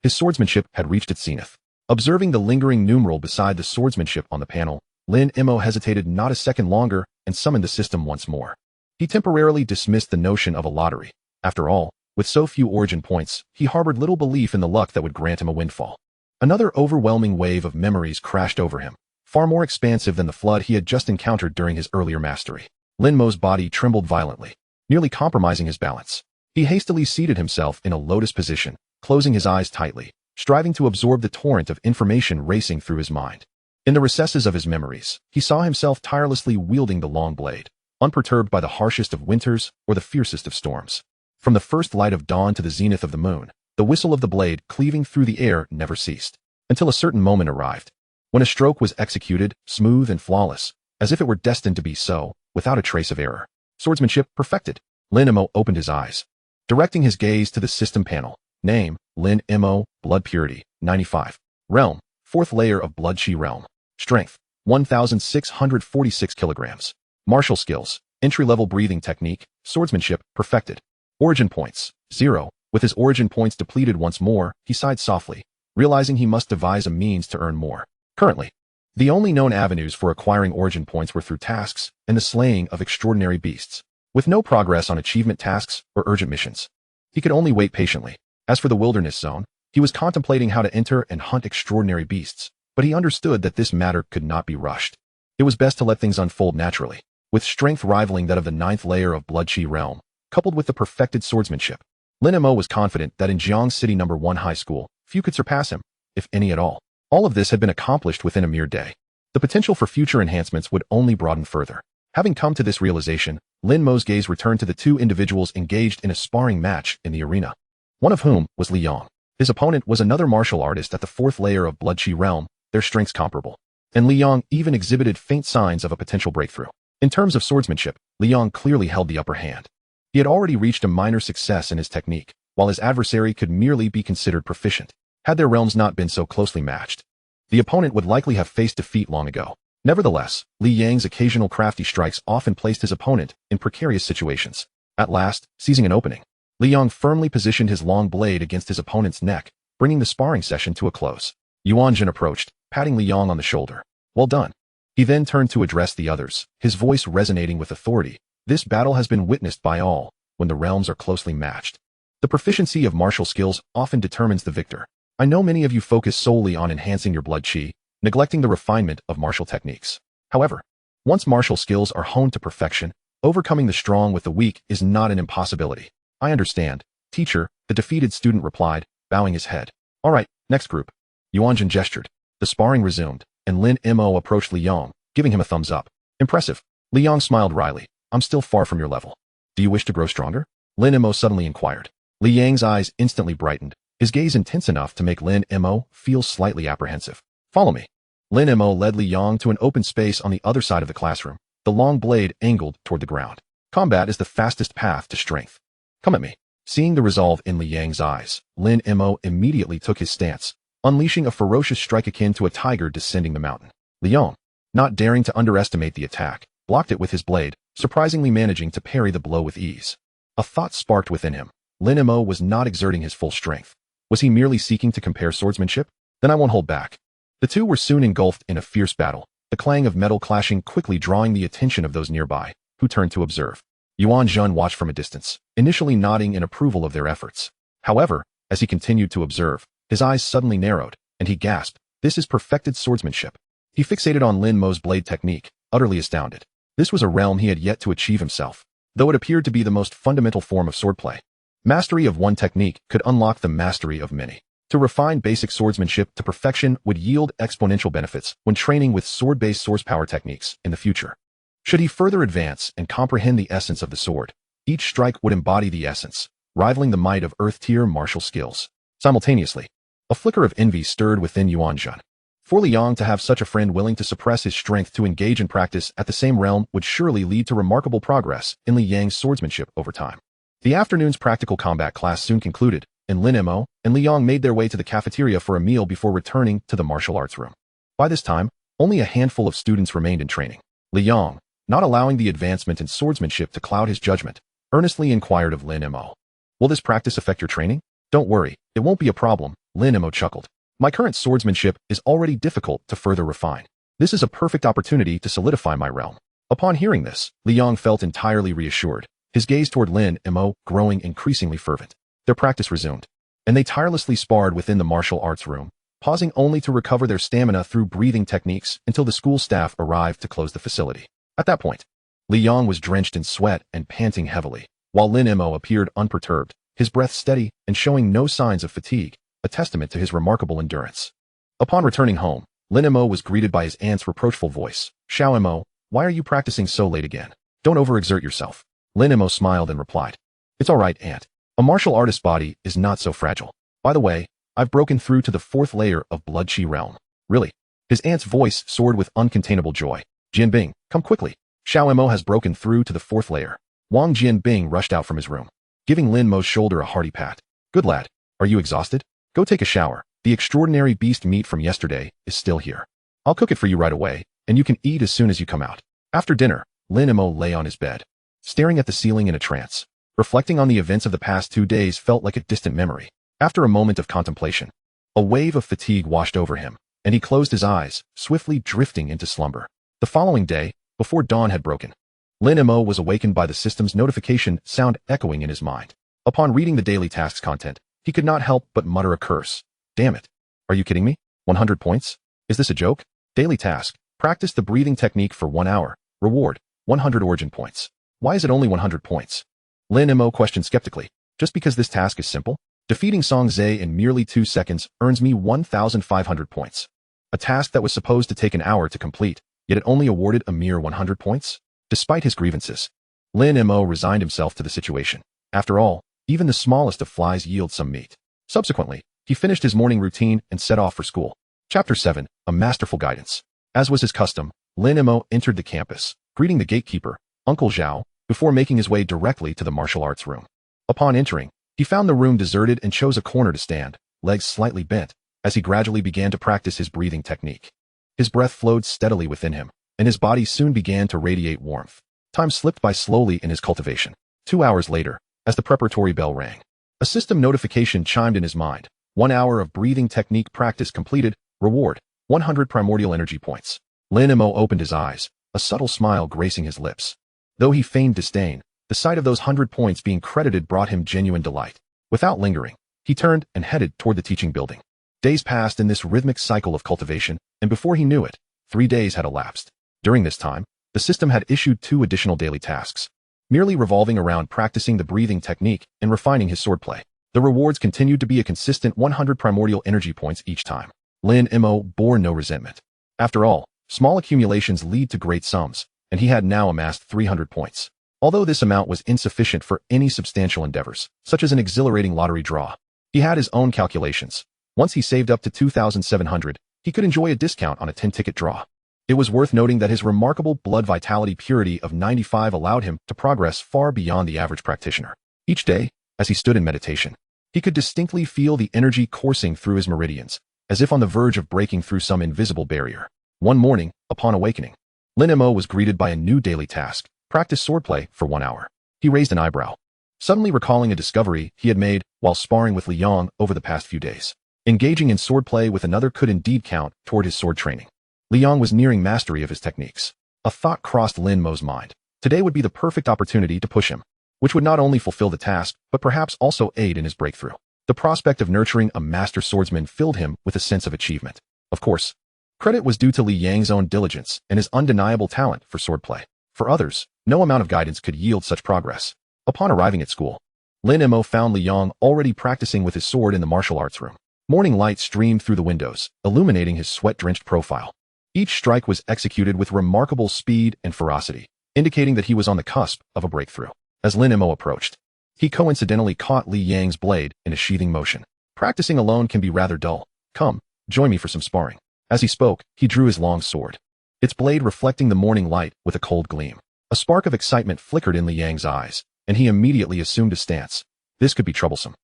his swordsmanship had reached its zenith. Observing the lingering numeral beside the swordsmanship on the panel, Lin Mo hesitated not a second longer and summoned the system once more. He temporarily dismissed the notion of a lottery. After all, with so few origin points, he harbored little belief in the luck that would grant him a windfall. Another overwhelming wave of memories crashed over him, far more expansive than the flood he had just encountered during his earlier mastery. Lin Mo's body trembled violently, nearly compromising his balance. He hastily seated himself in a lotus position, closing his eyes tightly, striving to absorb the torrent of information racing through his mind. In the recesses of his memories, he saw himself tirelessly wielding the long blade, unperturbed by the harshest of winters or the fiercest of storms. From the first light of dawn to the zenith of the moon, the whistle of the blade cleaving through the air never ceased, until a certain moment arrived, when a stroke was executed, smooth and flawless, as if it were destined to be so, without a trace of error. Swordsmanship perfected. Lin Mo opened his eyes, directing his gaze to the system panel. Name, Lin Mo, Blood Purity, 95. Realm, 4th layer of Blood Chi Realm. Strength, 1,646 kilograms. Martial skills, entry-level breathing technique, swordsmanship perfected. Origin points, 0. With his origin points depleted once more, he sighed softly, realizing he must devise a means to earn more. Currently, the only known avenues for acquiring origin points were through tasks and the slaying of extraordinary beasts. With no progress on achievement tasks or urgent missions, he could only wait patiently. As for the wilderness zone, he was contemplating how to enter and hunt extraordinary beasts, but he understood that this matter could not be rushed. It was best to let things unfold naturally. With strength rivaling that of the 9th layer of Blood Chi Realm, coupled with the perfected swordsmanship, Lin Mo was confident that in Jiang City No. 1 High School, few could surpass him, if any at all. All of this had been accomplished within a mere day. The potential for future enhancements would only broaden further. Having come to this realization, Lin Mo's gaze returned to the 2 individuals engaged in a sparring match in the arena, one of whom was Li Yang. His opponent was another martial artist at the 4th layer of Blood Chi Realm, their strengths comparable, and Li Yang even exhibited faint signs of a potential breakthrough. In terms of swordsmanship, Li Yang clearly held the upper hand. He had already reached a minor success in his technique, while his adversary could merely be considered proficient. Had their realms not been so closely matched, the opponent would likely have faced defeat long ago. Nevertheless, Li Yang's occasional crafty strikes often placed his opponent in precarious situations. At last, seizing an opening, Li Yang firmly positioned his long blade against his opponent's neck, bringing the sparring session to a close. Yuanjun approached, patting Li Yang on the shoulder. Well done. He then turned to address the others, his voice resonating with authority. This battle has been witnessed by all, when the realms are closely matched. The proficiency of martial skills often determines the victor. I know many of you focus solely on enhancing your blood chi, neglecting the refinement of martial techniques. However, once martial skills are honed to perfection, overcoming the strong with the weak is not an impossibility. I understand, teacher, the defeated student replied, bowing his head. All right, next group. Yuanjun gestured. The sparring resumed, and Lin Mo approached Li Yang, giving him a thumbs up. Impressive. Li Yang smiled wryly. I'm still far from your level. Do you wish to grow stronger? Lin Mo suddenly inquired. Li Yang's eyes instantly brightened, his gaze intense enough to make Lin Mo feel slightly apprehensive. Follow me. Lin Mo led Li Yang to an open space on the other side of the classroom, the long blade angled toward the ground. Combat is the fastest path to strength. Come at me. Seeing the resolve in Li Yang's eyes, Lin Mo immediately took his stance, unleashing a ferocious strike akin to a tiger descending the mountain. Li Yang, not daring to underestimate the attack, blocked it with his blade, surprisingly managing to parry the blow with ease. A thought sparked within him. Lin Mo was not exerting his full strength. Was he merely seeking to compare swordsmanship? Then I won't hold back. The two were soon engulfed in a fierce battle, the clang of metal clashing quickly drawing the attention of those nearby, who turned to observe. Yuanjun watched from a distance, initially nodding in approval of their efforts. However, as he continued to observe, his eyes suddenly narrowed, and he gasped, "This is perfected swordsmanship." He fixated on Lin Mo's blade technique, utterly astounded. This was a realm he had yet to achieve himself, though it appeared to be the most fundamental form of swordplay. Mastery of one technique could unlock the mastery of many. To refine basic swordsmanship to perfection would yield exponential benefits when training with sword-based source power techniques in the future. Should he further advance and comprehend the essence of the sword, each strike would embody the essence, rivaling the might of earth-tier martial skills. Simultaneously, a flicker of envy stirred within Yuanjun. For Li Yang to have such a friend willing to suppress his strength to engage in practice at the same realm would surely lead to remarkable progress in Li Yang's swordsmanship over time. The afternoon's practical combat class soon concluded, and Lin Mo and Li Yang made their way to the cafeteria for a meal before returning to the martial arts room. By this time, only a handful of students remained in training. Li Yang, not allowing the advancement in swordsmanship to cloud his judgment, earnestly inquired of Lin Mo. Will this practice affect your training? Don't worry, it won't be a problem, Lin Mo chuckled. My current swordsmanship is already difficult to further refine. This is a perfect opportunity to solidify my realm. Upon hearing this, Li Yang felt entirely reassured, his gaze toward Lin Mo growing increasingly fervent. Their practice resumed, and they tirelessly sparred within the martial arts room, pausing only to recover their stamina through breathing techniques until the school staff arrived to close the facility. At that point, Li Yang was drenched in sweat and panting heavily, while Lin Mo appeared unperturbed, his breath steady and showing no signs of fatigue, a testament to his remarkable endurance. Upon returning home, Lin Mo was greeted by his aunt's reproachful voice. "Xiao Mo, why are you practicing so late again? Don't overexert yourself." Lin Mo smiled and replied, "It's all right, aunt. A martial artist's body is not so fragile. By the way, I've broken through to the 4th layer of Blood Chi realm." Really? His aunt's voice soared with uncontainable joy. "Jianbing, come quickly. Xiao Mo has broken through to the 4th layer." Wang Jianbing rushed out from his room, giving Lin Mo's shoulder a hearty pat. "Good lad. Are you exhausted? Go take a shower. The extraordinary beast meat from yesterday is still here. I'll cook it for you right away, and you can eat as soon as you come out." After dinner, Lin Mo lay on his bed, staring at the ceiling in a trance. Reflecting on the events of the past 2 days felt like a distant memory. After a moment of contemplation, a wave of fatigue washed over him, and he closed his eyes, swiftly drifting into slumber. The following day, before dawn had broken, Lin Mo was awakened by the system's notification sound echoing in his mind. Upon reading the daily tasks content, he could not help but mutter a curse. "Damn it. Are you kidding me? 100 points? Is this a joke? Daily task. Practice the breathing technique for 1 hour. Reward, 100 origin points. Why is it only 100 points?" Lin Mo questioned skeptically. "Just because this task is simple? Defeating Song Zhe in merely 2 seconds earns me 1,500 points. A task that was supposed to take an hour to complete, yet it only awarded a mere 100 points? Despite his grievances, Lin Mo resigned himself to the situation. After all, even the smallest of flies yield some meat. Subsequently, he finished his morning routine and set off for school. Chapter 7, A Masterful Guidance. As was his custom, Lin Mo entered the campus, greeting the gatekeeper, Uncle Zhao, before making his way directly to the martial arts room. Upon entering, he found the room deserted and chose a corner to stand, legs slightly bent, as he gradually began to practice his breathing technique. His breath flowed steadily within him, and his body soon began to radiate warmth. Time slipped by slowly in his cultivation. 2 hours later, as the preparatory bell rang, a system notification chimed in his mind. 1 hour of breathing technique practice completed. Reward, 100 primordial energy points. Lin Mo opened his eyes, a subtle smile gracing his lips. Though he feigned disdain, the sight of those 100 points being credited brought him genuine delight. Without lingering, he turned and headed toward the teaching building. Days passed in this rhythmic cycle of cultivation, and before he knew it, 3 days had elapsed. During this time, the system had issued 2 additional daily tasks, merely revolving around practicing the breathing technique and refining his swordplay. The rewards continued to be a consistent 100 primordial energy points each time. Lin Mo bore no resentment. After all, small accumulations lead to great sums, and he had now amassed 300 points. Although this amount was insufficient for any substantial endeavors, such as an exhilarating lottery draw, he had his own calculations. Once he saved up to 2,700, he could enjoy a discount on a 10-ticket draw. It was worth noting that his remarkable blood vitality purity of 95 allowed him to progress far beyond the average practitioner. Each day, as he stood in meditation, he could distinctly feel the energy coursing through his meridians, as if on the verge of breaking through some invisible barrier. One morning, upon awakening, Lin Mo was greeted by a new daily task: practice swordplay for 1 hour. He raised an eyebrow, suddenly recalling a discovery he had made while sparring with Li Yang over the past few days. Engaging in swordplay with another could indeed count toward his sword training. Li Yang was nearing mastery of his techniques. A thought crossed Lin Mo's mind. Today would be the perfect opportunity to push him, which would not only fulfill the task, but perhaps also aid in his breakthrough. The prospect of nurturing a master swordsman filled him with a sense of achievement. Of course, credit was due to Li Yang's own diligence and his undeniable talent for swordplay. For others, no amount of guidance could yield such progress. Upon arriving at school, Lin Mo found Li Yang already practicing with his sword in the martial arts room. Morning light streamed through the windows, illuminating his sweat-drenched profile. Each strike was executed with remarkable speed and ferocity, indicating that he was on the cusp of a breakthrough. As Lin Mo approached, he coincidentally caught Li Yang's blade in a sheathing motion. Practicing alone can be rather dull. Come, join me for some sparring. As he spoke, he drew his long sword, its blade reflecting the morning light with a cold gleam. A spark of excitement flickered in Li Yang's eyes, and he immediately assumed a stance. This could be troublesome.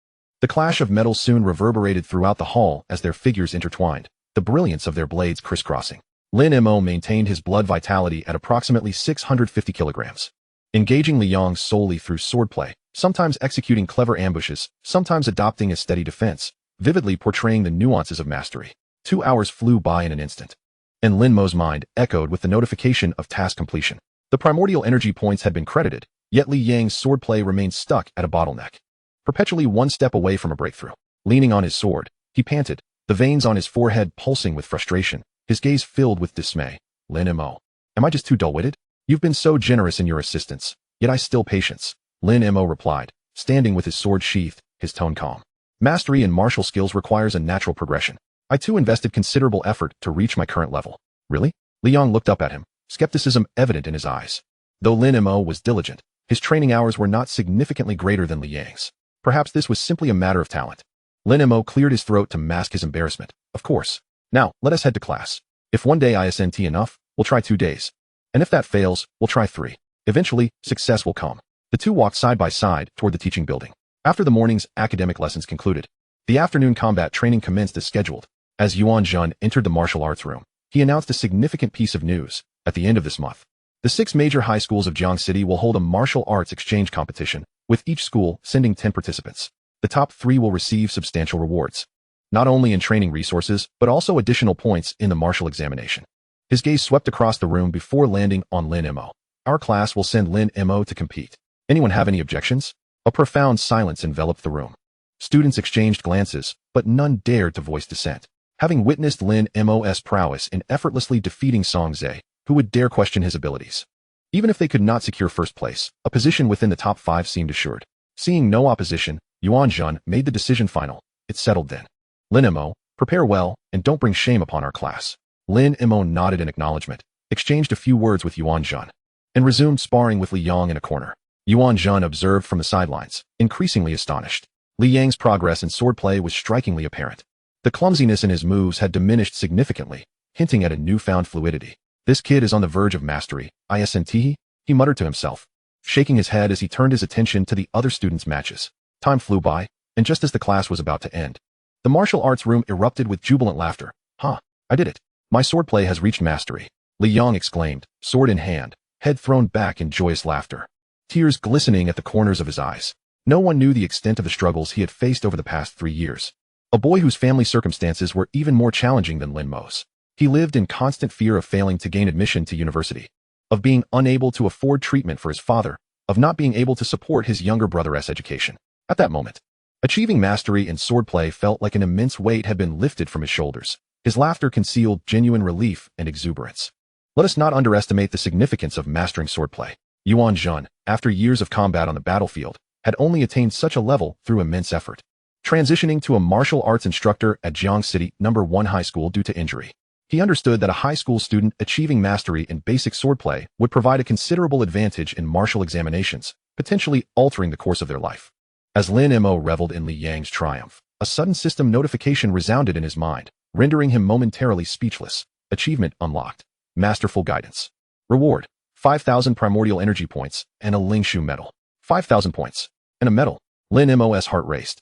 The clash of metals soon reverberated throughout the hall as their figures intertwined, the brilliance of their blades crisscrossing. Lin Mo maintained his blood vitality at approximately 650 kilograms. Engaging Li Yang solely through swordplay, sometimes executing clever ambushes, sometimes adopting a steady defense, vividly portraying the nuances of mastery. 2 hours flew by in an instant, and Lin Mo's mind echoed with the notification of task completion. The primordial energy points had been credited, yet Li Yang's swordplay remained stuck at a bottleneck, perpetually one step away from a breakthrough. Leaning on his sword, he panted, the veins on his forehead pulsing with frustration, his gaze filled with dismay. Lin Mo, am I just too dull-witted? You've been so generous in your assistance, yet I still patience. Lin Mo replied, standing with his sword sheathed, his tone calm. Mastery in martial skills requires a natural progression. I too invested considerable effort to reach my current level. Really? Li Yang looked up at him, skepticism evident in his eyes. Though Lin Mo was diligent, his training hours were not significantly greater than Li Yang's. Perhaps this was simply a matter of talent. Lin Mo cleared his throat to mask his embarrassment. Of course. Now, let us head to class. If one day isn't enough, we'll try 2 days. And if that fails, we'll try 3. Eventually, success will come. The two walked side by side toward the teaching building. After the morning's academic lessons concluded, the afternoon combat training commenced as scheduled. As Yuan Jun entered the martial arts room, he announced a significant piece of news. At the end of this month, the 6 major high schools of Jiang City will hold a martial arts exchange competition, with each school sending 10 participants. The top 3 will receive substantial rewards, not only in training resources, but also additional points in the martial examination. His gaze swept across the room before landing on Lin Mo. Our class will send Lin Mo to compete. Anyone have any objections? A profound silence enveloped the room. Students exchanged glances, but none dared to voice dissent. Having witnessed Lin Mo's prowess in effortlessly defeating Song Zhe, who would dare question his abilities? Even if they could not secure first place, a position within the top 5 seemed assured. Seeing no opposition, Yuan Jun made the decision final. It's settled then. Lin Mo, prepare well, and don't bring shame upon our class. Lin Mo nodded in acknowledgement, exchanged a few words with Yuan Jun, and resumed sparring with Li Yang in a corner. Yuan Jun observed from the sidelines, increasingly astonished. Li Yang's progress in swordplay was strikingly apparent. The clumsiness in his moves had diminished significantly, hinting at a newfound fluidity. This kid is on the verge of mastery, isn't he? He muttered to himself, shaking his head as he turned his attention to the other students' matches. Time flew by, and just as the class was about to end, the martial arts room erupted with jubilant laughter. I did it. My swordplay has reached mastery, Li Yang exclaimed, sword in hand, head thrown back in joyous laughter, tears glistening at the corners of his eyes. No one knew the extent of the struggles he had faced over the past 3 years. A boy whose family circumstances were even more challenging than Lin Mo's. He lived in constant fear of failing to gain admission to university, of being unable to afford treatment for his father, of not being able to support his younger brother's education. At that moment, achieving mastery in swordplay felt like an immense weight had been lifted from his shoulders. His laughter concealed genuine relief and exuberance. Let us not underestimate the significance of mastering swordplay. Yuan Jun, after years of combat on the battlefield, had only attained such a level through immense effort, transitioning to a martial arts instructor at Jiang City No. 1 High School due to injury. He understood that a high school student achieving mastery in basic swordplay would provide a considerable advantage in martial examinations, potentially altering the course of their life. As Lin Mo reveled in Li Yang's triumph, a sudden system notification resounded in his mind, rendering him momentarily speechless. Achievement unlocked. Masterful guidance. Reward: 5,000 primordial energy points and a Lingshu medal. 5,000 points and a medal. Lin Mo's heart raced.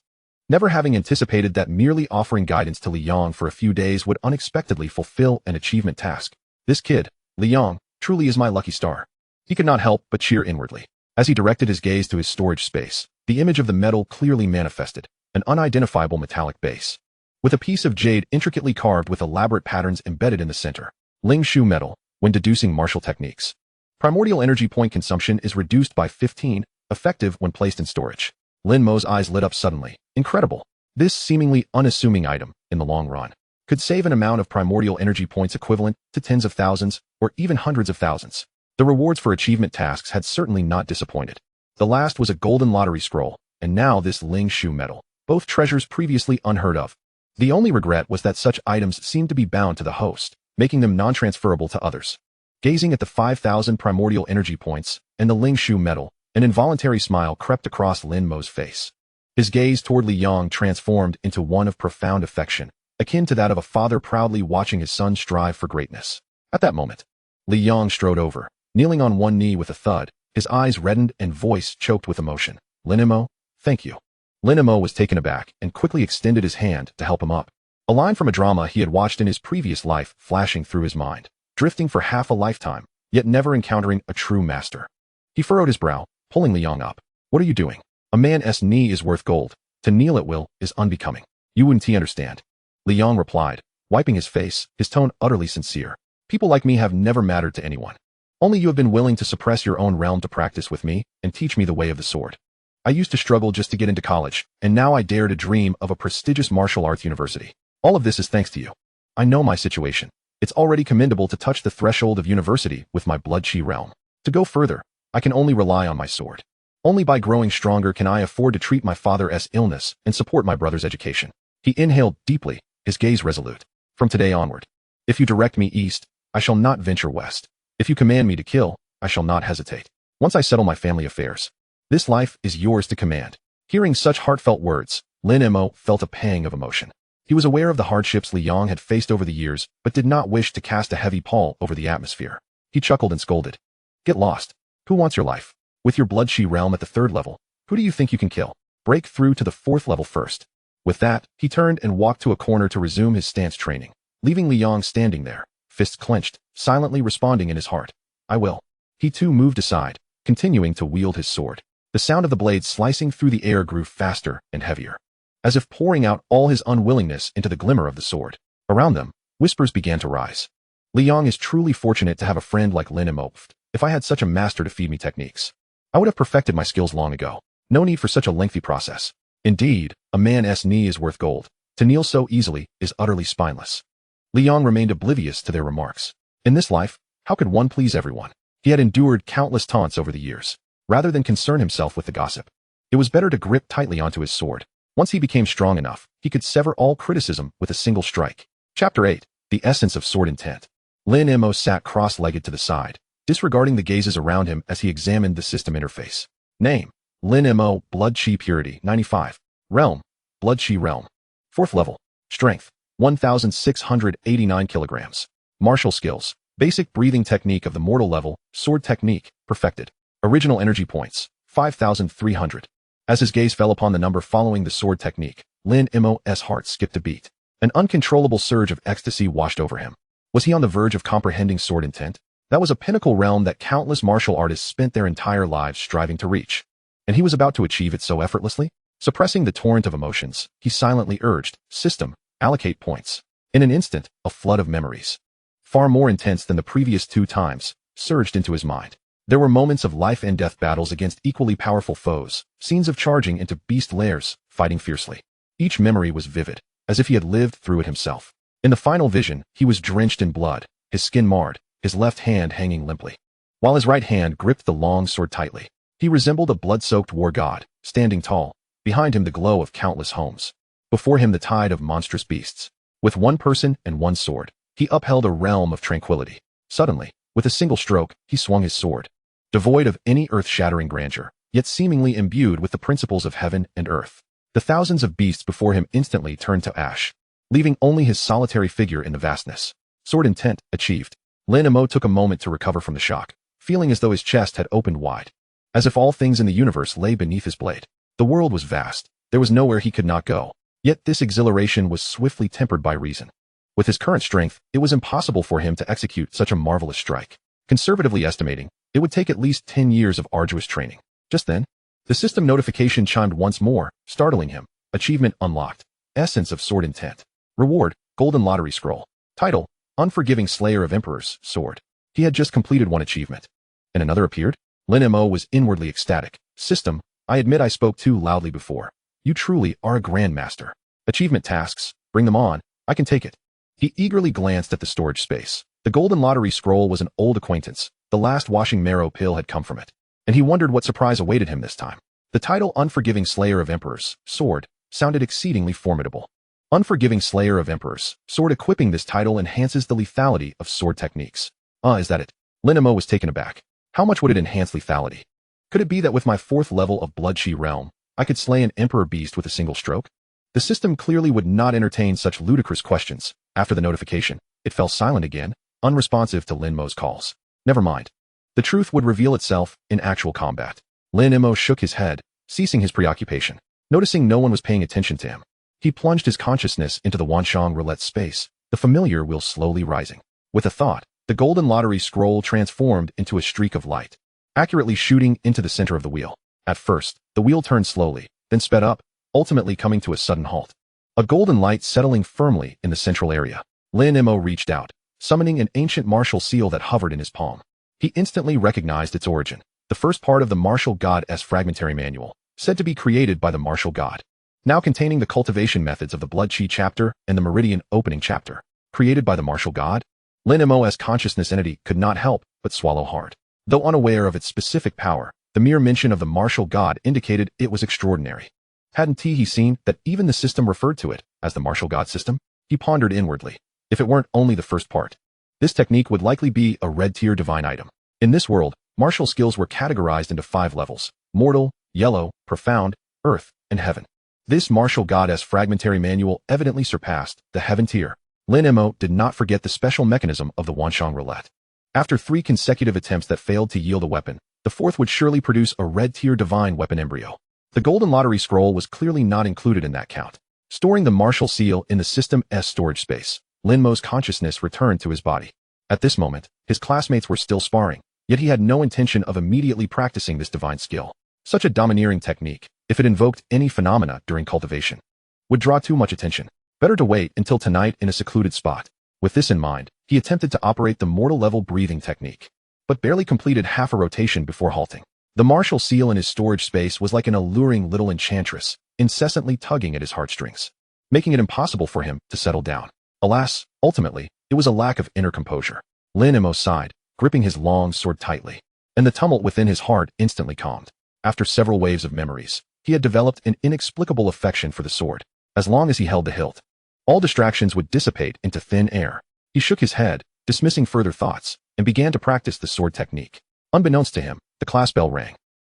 Never having anticipated that merely offering guidance to Li Yang for a few days would unexpectedly fulfill an achievement task. This kid, Li Yang, truly is my lucky star. He could not help but cheer inwardly. As he directed his gaze to his storage space, the image of the medal clearly manifested, an unidentifiable metallic base, with a piece of jade intricately carved with elaborate patterns embedded in the center. Lingshu medal, when deducing martial techniques. Primordial energy point consumption is reduced by 15, effective when placed in storage. Lin Mo's eyes lit up suddenly. Incredible. This seemingly unassuming item, in the long run, could save an amount of primordial energy points equivalent to tens of thousands, or even hundreds of thousands. The rewards for achievement tasks had certainly not disappointed. The last was a golden lottery scroll, and now this Lingshu medal, both treasures previously unheard of. The only regret was that such items seemed to be bound to the host, making them non-transferable to others. Gazing at the 5,000 primordial energy points and the Lingshu medal, an involuntary smile crept across Lin Mo's face. His gaze toward Li Yang transformed into one of profound affection, akin to that of a father proudly watching his son strive for greatness. At that moment, Li Yang strode over, kneeling on one knee with a thud, his eyes reddened and voice choked with emotion. Lin Mo, thank you. Lin Mo was taken aback and quickly extended his hand to help him up. A line from a drama he had watched in his previous life flashing through his mind, drifting for half a lifetime, yet never encountering a true master. He furrowed his brow, pulling Li Yang up. What are you doing? A man's knee is worth gold. To kneel at will is unbecoming. You wouldn't understand. Li Yang replied, wiping his face, his tone utterly sincere. People like me have never mattered to anyone. Only you have been willing to suppress your own realm to practice with me and teach me the way of the sword. I used to struggle just to get into college, and now I dare to dream of a prestigious martial arts university. All of this is thanks to you. I know my situation. It's already commendable to touch the threshold of university with my blood chi realm. To go further, I can only rely on my sword. Only by growing stronger can I afford to treat my father's illness and support my brother's education. He inhaled deeply, his gaze resolute. From today onward, if you direct me east, I shall not venture west. If you command me to kill, I shall not hesitate. Once I settle my family affairs, this life is yours to command. Hearing such heartfelt words, Lin Mo felt a pang of emotion. He was aware of the hardships Li Yang had faced over the years, but did not wish to cast a heavy pall over the atmosphere. He chuckled and scolded. Get lost. Who wants your life? With your blood chi realm at the 3rd level, who do you think you can kill? Break through to the 4th level first. With that, he turned and walked to a corner to resume his stance training, leaving Li Yang standing there, fists clenched, silently responding in his heart. I will. He too moved aside, continuing to wield his sword. The sound of the blade slicing through the air grew faster and heavier, as if pouring out all his unwillingness into the glimmer of the sword. Around them, whispers began to rise. Li Yang is truly fortunate to have a friend like Lin Mo. If I had such a master to feed me techniques, I would have perfected my skills long ago. No need for such a lengthy process. Indeed, a man's knee is worth gold. To kneel so easily is utterly spineless. Li Yang remained oblivious to their remarks. In this life, how could one please everyone? He had endured countless taunts over the years. Rather than concern himself with the gossip, it was better to grip tightly onto his sword. Once he became strong enough, he could sever all criticism with a single strike. Chapter 8. The Essence of Sword Intent. Lin Mo sat cross-legged to the side, disregarding the gazes around him as he examined the system interface. Name: Lin Mo, Blood Chi Purity, 95. Realm: Blood Chi Realm. 4th level. Strength: 1,689 kilograms. Martial skills: Basic breathing technique of the mortal level, sword technique, perfected. Original energy points: 5,300. As his gaze fell upon the number following the sword technique, Lin Mo's heart skipped a beat. An uncontrollable surge of ecstasy washed over him. Was he on the verge of comprehending sword intent? That was a pinnacle realm that countless martial artists spent their entire lives striving to reach. And he was about to achieve it so effortlessly? Suppressing the torrent of emotions, he silently urged, "System, allocate points." In an instant, a flood of memories, far more intense than the previous 2 times, surged into his mind. There were moments of life and death battles against equally powerful foes, scenes of charging into beast lairs, fighting fiercely. Each memory was vivid, as if he had lived through it himself. In the final vision, he was drenched in blood, his skin marred, his left hand hanging limply, while his right hand gripped the long sword tightly. He resembled a blood-soaked war god, standing tall, behind him the glow of countless homes, before him the tide of monstrous beasts. With one person and one sword, he upheld a realm of tranquility. Suddenly, with a single stroke, he swung his sword, devoid of any earth-shattering grandeur, yet seemingly imbued with the principles of heaven and earth. The thousands of beasts before him instantly turned to ash, leaving only his solitary figure in the vastness. Sword intent achieved. Lin Mo took a moment to recover from the shock, feeling as though his chest had opened wide, as if all things in the universe lay beneath his blade. The world was vast. There was nowhere he could not go. Yet this exhilaration was swiftly tempered by reason. With his current strength, it was impossible for him to execute such a marvelous strike. Conservatively estimating, it would take at least 10 years of arduous training. Just then, the system notification chimed once more, startling him. Achievement unlocked. Essence of sword intent. Reward, golden lottery scroll. Title, Unforgiving Slayer of Emperors, Sword. He had just completed one achievement. And another appeared? Lin Mo was inwardly ecstatic. System, I admit I spoke too loudly before. You truly are a grandmaster. Achievement tasks, bring them on, I can take it. He eagerly glanced at the storage space. The golden lottery scroll was an old acquaintance. The last washing marrow pill had come from it. And he wondered what surprise awaited him this time. The title Unforgiving Slayer of Emperors, Sword, sounded exceedingly formidable. Unforgiving Slayer of Emperors, Sword. Equipping this title enhances the lethality of sword techniques. Is that it? Lin Mo was taken aback. How much would it enhance lethality? Could it be that with my 4th level of Blood-Chi realm, I could slay an emperor beast with a single stroke? The system clearly would not entertain such ludicrous questions. After the notification, it fell silent again, unresponsive to Lin Mo's calls. Never mind. The truth would reveal itself in actual combat. Lin Mo shook his head, ceasing his preoccupation. Noticing no one was paying attention to him, he plunged his consciousness into the Wanshang roulette space, the familiar wheel slowly rising. With a thought, the golden lottery scroll transformed into a streak of light, accurately shooting into the center of the wheel. At first, the wheel turned slowly, then sped up, ultimately coming to a sudden halt. A golden light settling firmly in the central area. Lin Mo reached out, summoning an ancient martial seal that hovered in his palm. He instantly recognized its origin, the first part of the martial god's fragmentary manual, said to be created by the martial god, now containing the cultivation methods of the Blood-Chi chapter and the Meridian opening chapter. Created by the martial god? Lin Mo's consciousness entity could not help but swallow hard. Though unaware of its specific power, the mere mention of the martial god indicated it was extraordinary. Hadn't he seen that even the system referred to it as the martial god system? He pondered inwardly. If it weren't only the first part, this technique would likely be a red-tier divine item. In this world, martial skills were categorized into 5 levels: mortal, yellow, profound, earth, and heaven. This martial god's fragmentary manual evidently surpassed the heaven tier. Lin Mo did not forget the special mechanism of the Wanshang roulette. After 3 consecutive attempts that failed to yield a weapon, the 4th would surely produce a red-tier Divine Weapon Embryo. The golden lottery scroll was clearly not included in that count. Storing the martial seal in the system's storage space, Lin Mo's consciousness returned to his body. At this moment, his classmates were still sparring, yet he had no intention of immediately practicing this divine skill. Such a domineering technique, if it invoked any phenomena during cultivation, would draw too much attention. Better to wait until tonight in a secluded spot. With this in mind, he attempted to operate the mortal-level breathing technique, but barely completed half a rotation before halting. The martial seal in his storage space was like an alluring little enchantress, incessantly tugging at his heartstrings, making it impossible for him to settle down. Alas, ultimately, it was a lack of inner composure. Lin Mo sighed, gripping his long sword tightly, and the tumult within his heart instantly calmed. After several waves of memories, he had developed an inexplicable affection for the sword. As long as he held the hilt, all distractions would dissipate into thin air. He shook his head, dismissing further thoughts, and began to practice the sword technique. Unbeknownst to him, the class bell rang.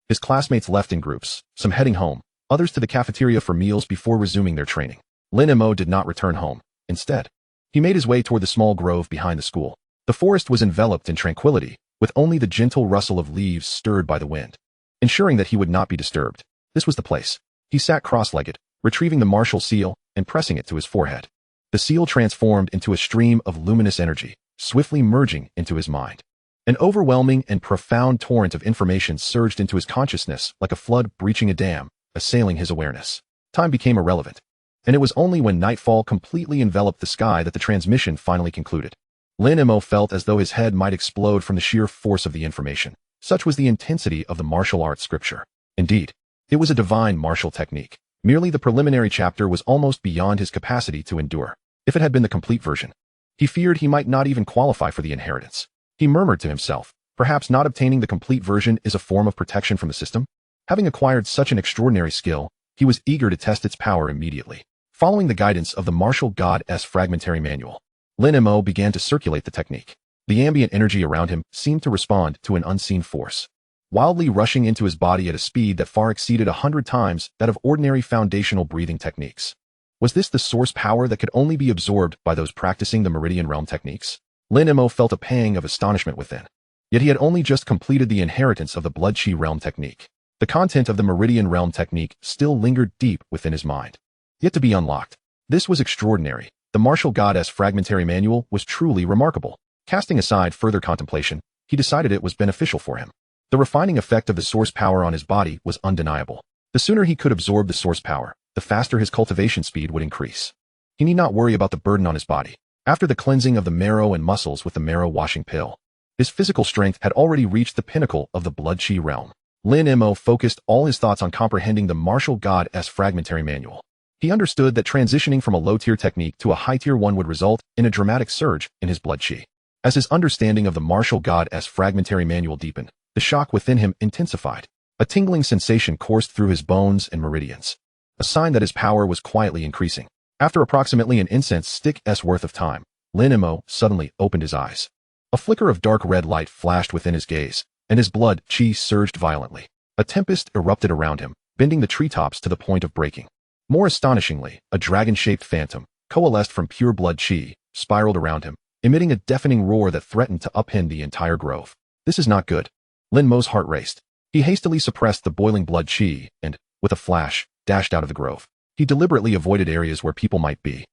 His classmates left in groups, some heading home, others to the cafeteria for meals before resuming their training. Lin Mo did not return home. Instead, he made his way toward the small grove behind the school. The forest was enveloped in tranquility, with only the gentle rustle of leaves stirred by the wind, ensuring that he would not be disturbed. This was the place. He sat cross-legged, retrieving the martial seal and pressing it to his forehead. The seal transformed into a stream of luminous energy, swiftly merging into his mind. An overwhelming and profound torrent of information surged into his consciousness like a flood breaching a dam, assailing his awareness. Time became irrelevant, and it was only when nightfall completely enveloped the sky that the transmission finally concluded. Lin Mo felt as though his head might explode from the sheer force of the information. Such was the intensity of the martial arts scripture. Indeed, it was a divine martial technique. Merely the preliminary chapter was almost beyond his capacity to endure. If it had been the complete version, he feared he might not even qualify for the inheritance. He murmured to himself, perhaps not obtaining the complete version is a form of protection from the system? Having acquired such an extraordinary skill, he was eager to test its power immediately. Following the guidance of the martial god's fragmentary manual, Lin Mo began to circulate the technique. The ambient energy around him seemed to respond to an unseen force, wildly rushing into his body at a speed that far exceeded 100 times that of ordinary foundational breathing techniques. Was this the source power that could only be absorbed by those practicing the Meridian Realm techniques? Lin Mo felt a pang of astonishment within. Yet he had only just completed the inheritance of the Blood Chi Realm technique. The content of the Meridian Realm technique still lingered deep within his mind, yet to be unlocked. This was extraordinary. The martial god's fragmentary manual was truly remarkable. Casting aside further contemplation, he decided it was beneficial for him. The refining effect of the source power on his body was undeniable. The sooner he could absorb the source power, the faster his cultivation speed would increase. He need not worry about the burden on his body. After the cleansing of the marrow and muscles with the marrow washing pill, his physical strength had already reached the pinnacle of the Blood Chi realm. Lin Mo focused all his thoughts on comprehending the martial god's fragmentary manual. He understood that transitioning from a low-tier technique to a high-tier one would result in a dramatic surge in his blood chi. As his understanding of the martial god's fragmentary manual deepened, the shock within him intensified. A tingling sensation coursed through his bones and meridians, a sign that his power was quietly increasing. After approximately an incense stick's worth of time, Lin Mo suddenly opened his eyes. A flicker of dark red light flashed within his gaze, and his blood chi surged violently. A tempest erupted around him, bending the treetops to the point of breaking. More astonishingly, a dragon-shaped phantom, coalesced from pure blood chi, spiraled around him, emitting a deafening roar that threatened to upend the entire grove. This is not good. Lin Mo's heart raced. He hastily suppressed the boiling blood chi and, with a flash, dashed out of the grove. He deliberately avoided areas where people might be.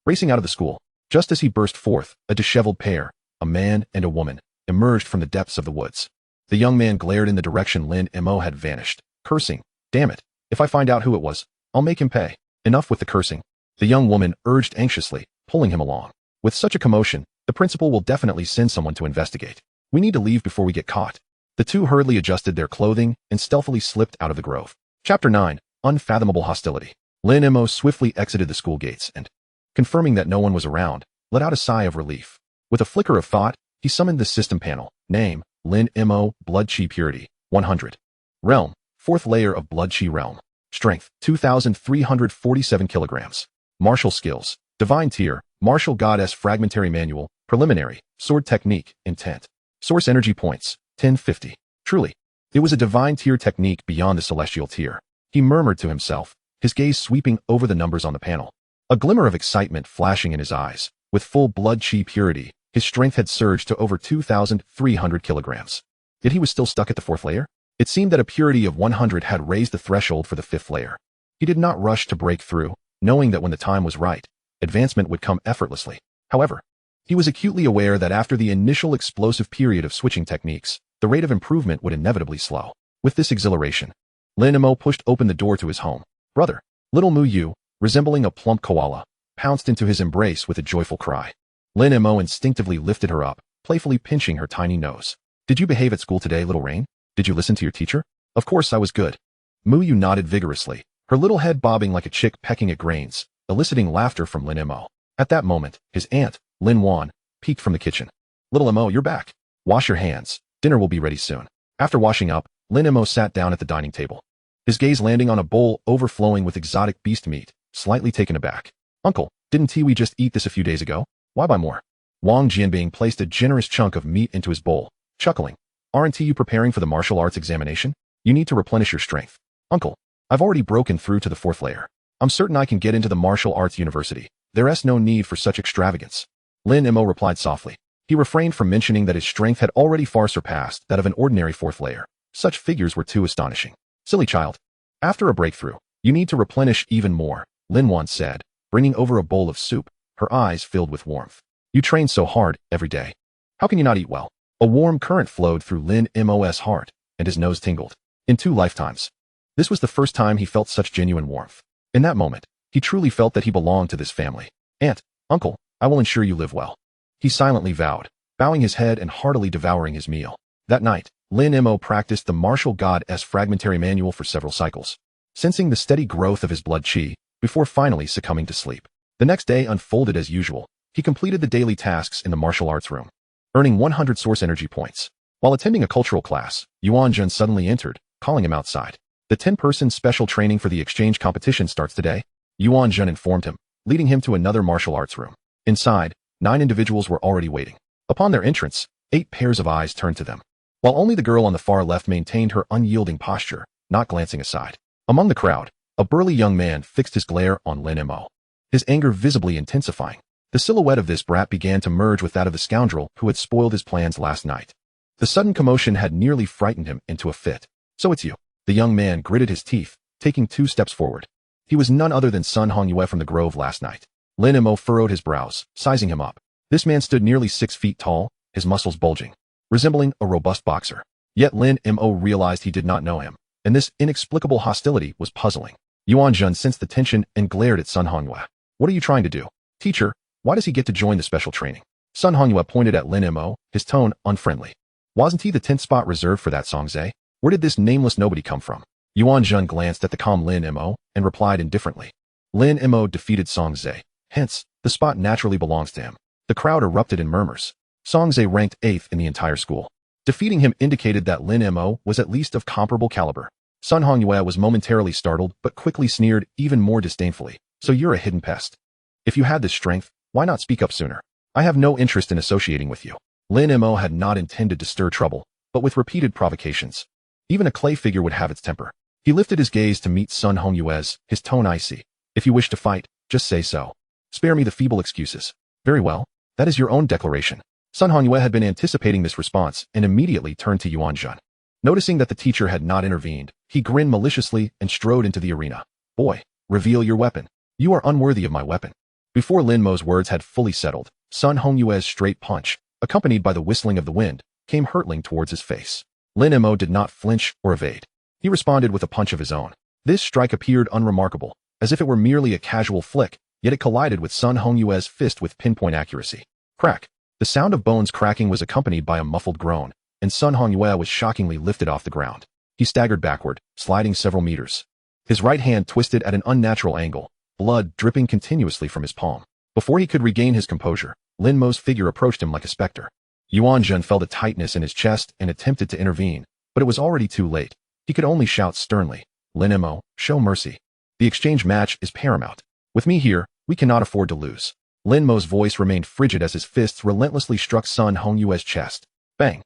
Racing out of the school, just as he burst forth, a disheveled pair, a man and a woman, emerged from the depths of the woods. The young man glared in the direction Lin Mo had vanished, cursing, "Damn it, if I find out who it was, I'll make him pay." Enough with the cursing, the young woman urged anxiously, pulling him along. With such a commotion, the principal will definitely send someone to investigate. We need to leave before we get caught. The two hurriedly adjusted their clothing and stealthily slipped out of the grove. Chapter 9. Unfathomable Hostility. Lin Mo swiftly exited the school gates and, confirming that no one was around, let out a sigh of relief. With a flicker of thought, he summoned the system panel. Name, Lin Mo, Blood Chi Purity, 100. Realm, 4th layer of Blood Chi Realm. Strength, 2,347 kilograms. Martial skills, Divine Tier, Martial God's Fragmentary Manual, Preliminary, Sword Technique, Intent. Source Energy Points, 1050. Truly, it was a Divine Tier technique beyond the Celestial Tier. He murmured to himself, his gaze sweeping over the numbers on the panel. A glimmer of excitement flashing in his eyes. With full blood chi purity, his strength had surged to over 2,300 kilograms. Yet he was still stuck at the 4th layer? It seemed that a purity of 100 had raised the threshold for the 5th layer. He did not rush to break through, knowing that when the time was right, advancement would come effortlessly. However, he was acutely aware that after the initial explosive period of switching techniques, the rate of improvement would inevitably slow. With this exhilaration, Lin Mo pushed open the door to his home. Brother, little Mu Yu, resembling a plump koala, pounced into his embrace with a joyful cry. Lin Mo instinctively lifted her up, playfully pinching her tiny nose. Did you behave at school today, little Rain? Did you listen to your teacher? Of course I was good. Mu Yu nodded vigorously, her little head bobbing like a chick pecking at grains, eliciting laughter from Lin Mo. At that moment, his aunt, Lin Wan, peeked from the kitchen. Little Mo, you're back. Wash your hands. Dinner will be ready soon. After washing up, Lin Mo sat down at the dining table, his gaze landing on a bowl overflowing with exotic beast meat, slightly taken aback. Uncle, didn't Tiwi just eat this a few days ago? Why buy more? Wang Jianbing placed a generous chunk of meat into his bowl, chuckling. Aren't you preparing for the martial arts examination? You need to replenish your strength. Uncle, I've already broken through to the 4th layer. I'm certain I can get into the martial arts university. There's no need for such extravagance. Lin Mo replied softly. He refrained from mentioning that his strength had already far surpassed that of an ordinary 4th layer. Such figures were too astonishing. Silly child. After a breakthrough, you need to replenish even more, Lin Wan said, bringing over a bowl of soup, her eyes filled with warmth. You train so hard every day. How can you not eat well? A warm current flowed through Lin Mo's heart, and his nose tingled. In 2 lifetimes. This was the first time he felt such genuine warmth. In that moment, he truly felt that he belonged to this family. Aunt, uncle, I will ensure you live well. He silently vowed, bowing his head and heartily devouring his meal. That night, Lin Mo practiced the martial god's fragmentary manual for several cycles, sensing the steady growth of his blood chi, before finally succumbing to sleep. The next day unfolded as usual. He completed the daily tasks in the martial arts room, earning 100 source energy points. While attending a cultural class, Yuan Jun suddenly entered, calling him outside. The 10-person special training for the exchange competition starts today, Yuan Jun informed him, leading him to another martial arts room. Inside, 9 individuals were already waiting. Upon their entrance, 8 pairs of eyes turned to them, while only the girl on the far left maintained her unyielding posture, not glancing aside. Among the crowd, a burly young man fixed his glare on Lin Mo, his anger visibly intensifying. The silhouette of this brat began to merge with that of the scoundrel who had spoiled his plans last night. The sudden commotion had nearly frightened him into a fit. So it's you. The young man gritted his teeth, taking 2 steps forward. He was none other than Sun Hongyue from the Grove last night. Lin Mo furrowed his brows, sizing him up. This man stood nearly 6 feet tall, his muscles bulging, resembling a robust boxer. Yet Lin Mo realized he did not know him, and this inexplicable hostility was puzzling. Yuan Jun sensed the tension and glared at Sun Hongyue. What are you trying to do? Teacher, why does he get to join the special training? Sun Hongyue pointed at Lin Mo, his tone unfriendly. Wasn't he the 10th spot reserved for that Songzae? Where did this nameless nobody come from? Yuan Jun glanced at the calm Lin Mo and replied indifferently. Lin Mo defeated Songzae, hence, the spot naturally belongs to him. The crowd erupted in murmurs. Songzae ranked 8th in the entire school. Defeating him indicated that Lin Mo was at least of comparable caliber. Sun Hongyue was momentarily startled but quickly sneered even more disdainfully. So you're a hidden pest. If you had this strength, why not speak up sooner? I have no interest in associating with you. Lin Mo had not intended to stir trouble, but with repeated provocations, even a clay figure would have its temper. He lifted his gaze to meet Sun Hongyue's, his tone icy. If you wish to fight, just say so. Spare me the feeble excuses. Very well, that is your own declaration. Sun Hongyue had been anticipating this response and immediately turned to Yuan Jun. Noticing that the teacher had not intervened, he grinned maliciously and strode into the arena. Boy, reveal your weapon. You are unworthy of my weapon. Before Lin Mo's words had fully settled, Sun Hongyue's straight punch, accompanied by the whistling of the wind, came hurtling towards his face. Lin Mo did not flinch or evade. He responded with a punch of his own. This strike appeared unremarkable, as if it were merely a casual flick, yet it collided with Sun Hongyue's fist with pinpoint accuracy. Crack! The sound of bones cracking was accompanied by a muffled groan, and Sun Hongyue was shockingly lifted off the ground. He staggered backward, sliding several meters. His right hand twisted at an unnatural angle, blood dripping continuously from his palm. Before he could regain his composure, Lin Mo's figure approached him like a specter. Yuan Jun felt a tightness in his chest and attempted to intervene, but it was already too late. He could only shout sternly, Lin Mo, show mercy. The exchange match is paramount. With me here, we cannot afford to lose. Lin Mo's voice remained frigid as his fists relentlessly struck Sun Hongyue's chest. Bang!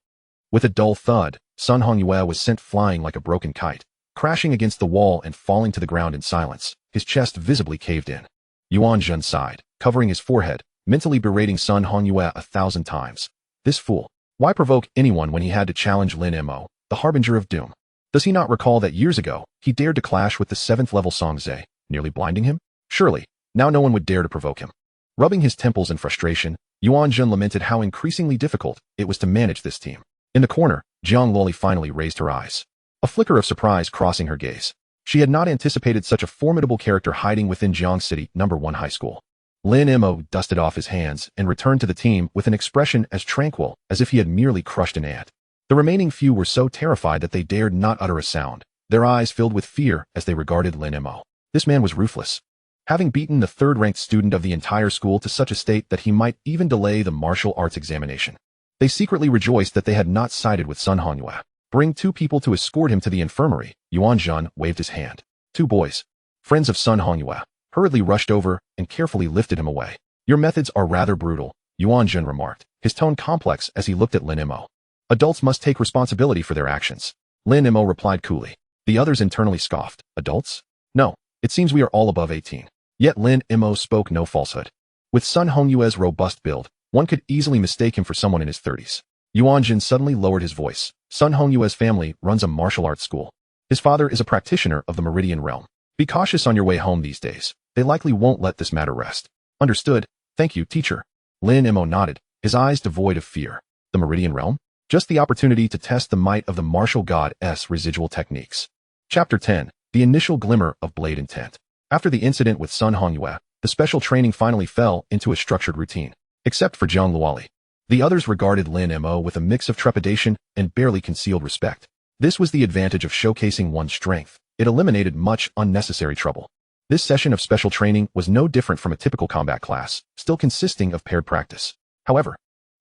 With a dull thud, Sun Hongyue was sent flying like a broken kite, crashing against the wall and falling to the ground in silence, his chest visibly caved in. Yuan Jun sighed, covering his forehead, mentally berating Sun Hongyue 1,000 times. This fool. Why provoke anyone when he had to challenge Lin Mo, the harbinger of doom? Does he not recall that years ago, he dared to clash with the 7th level Songzae, nearly blinding him? Surely, now no one would dare to provoke him. Rubbing his temples in frustration, Yuan Jun lamented how increasingly difficult it was to manage this team. In the corner, Jiang Loli finally raised her eyes, a flicker of surprise crossing her gaze. She had not anticipated such a formidable character hiding within Jiang City No. 1 High School. Lin Mo dusted off his hands and returned to the team with an expression as tranquil as if he had merely crushed an ant. The remaining few were so terrified that they dared not utter a sound, their eyes filled with fear as they regarded Lin Mo. This man was ruthless. Having beaten the 3rd-ranked student of the entire school to such a state that he might even delay the martial arts examination. They secretly rejoiced that they had not sided with Sun Hongyue. Bring 2 people to escort him to the infirmary. Yuan Jun waved his hand. 2 boys, friends of Sun Hongyue, hurriedly rushed over and carefully lifted him away. Your methods are rather brutal, Yuan Jun remarked, his tone complex as he looked at Lin Mo. Adults must take responsibility for their actions. Lin Mo replied coolly. The others internally scoffed. Adults? No, it seems we are all above 18. Yet Lin Mo spoke no falsehood. With Sun Hongyue's robust build, one could easily mistake him for someone in his 30s. Yuan Jun suddenly lowered his voice. Sun Hongyue's family runs a martial arts school. His father is a practitioner of the Meridian realm. Be cautious on your way home these days. They likely won't let this matter rest. Understood. Thank you, teacher. Lin Mo nodded, his eyes devoid of fear. the Meridian Realm? Just the opportunity to test the might of the martial god's residual techniques. Chapter 10. The initial glimmer of blade intent. After the incident with Sun Hongyue, the special training finally fell into a structured routine, except for Zhang Luoli. The others regarded Lin Mo with a mix of trepidation and barely concealed respect. This was the advantage of showcasing one's strength. It eliminated much unnecessary trouble. This session of special training was no different from a typical combat class, still consisting of paired practice. However,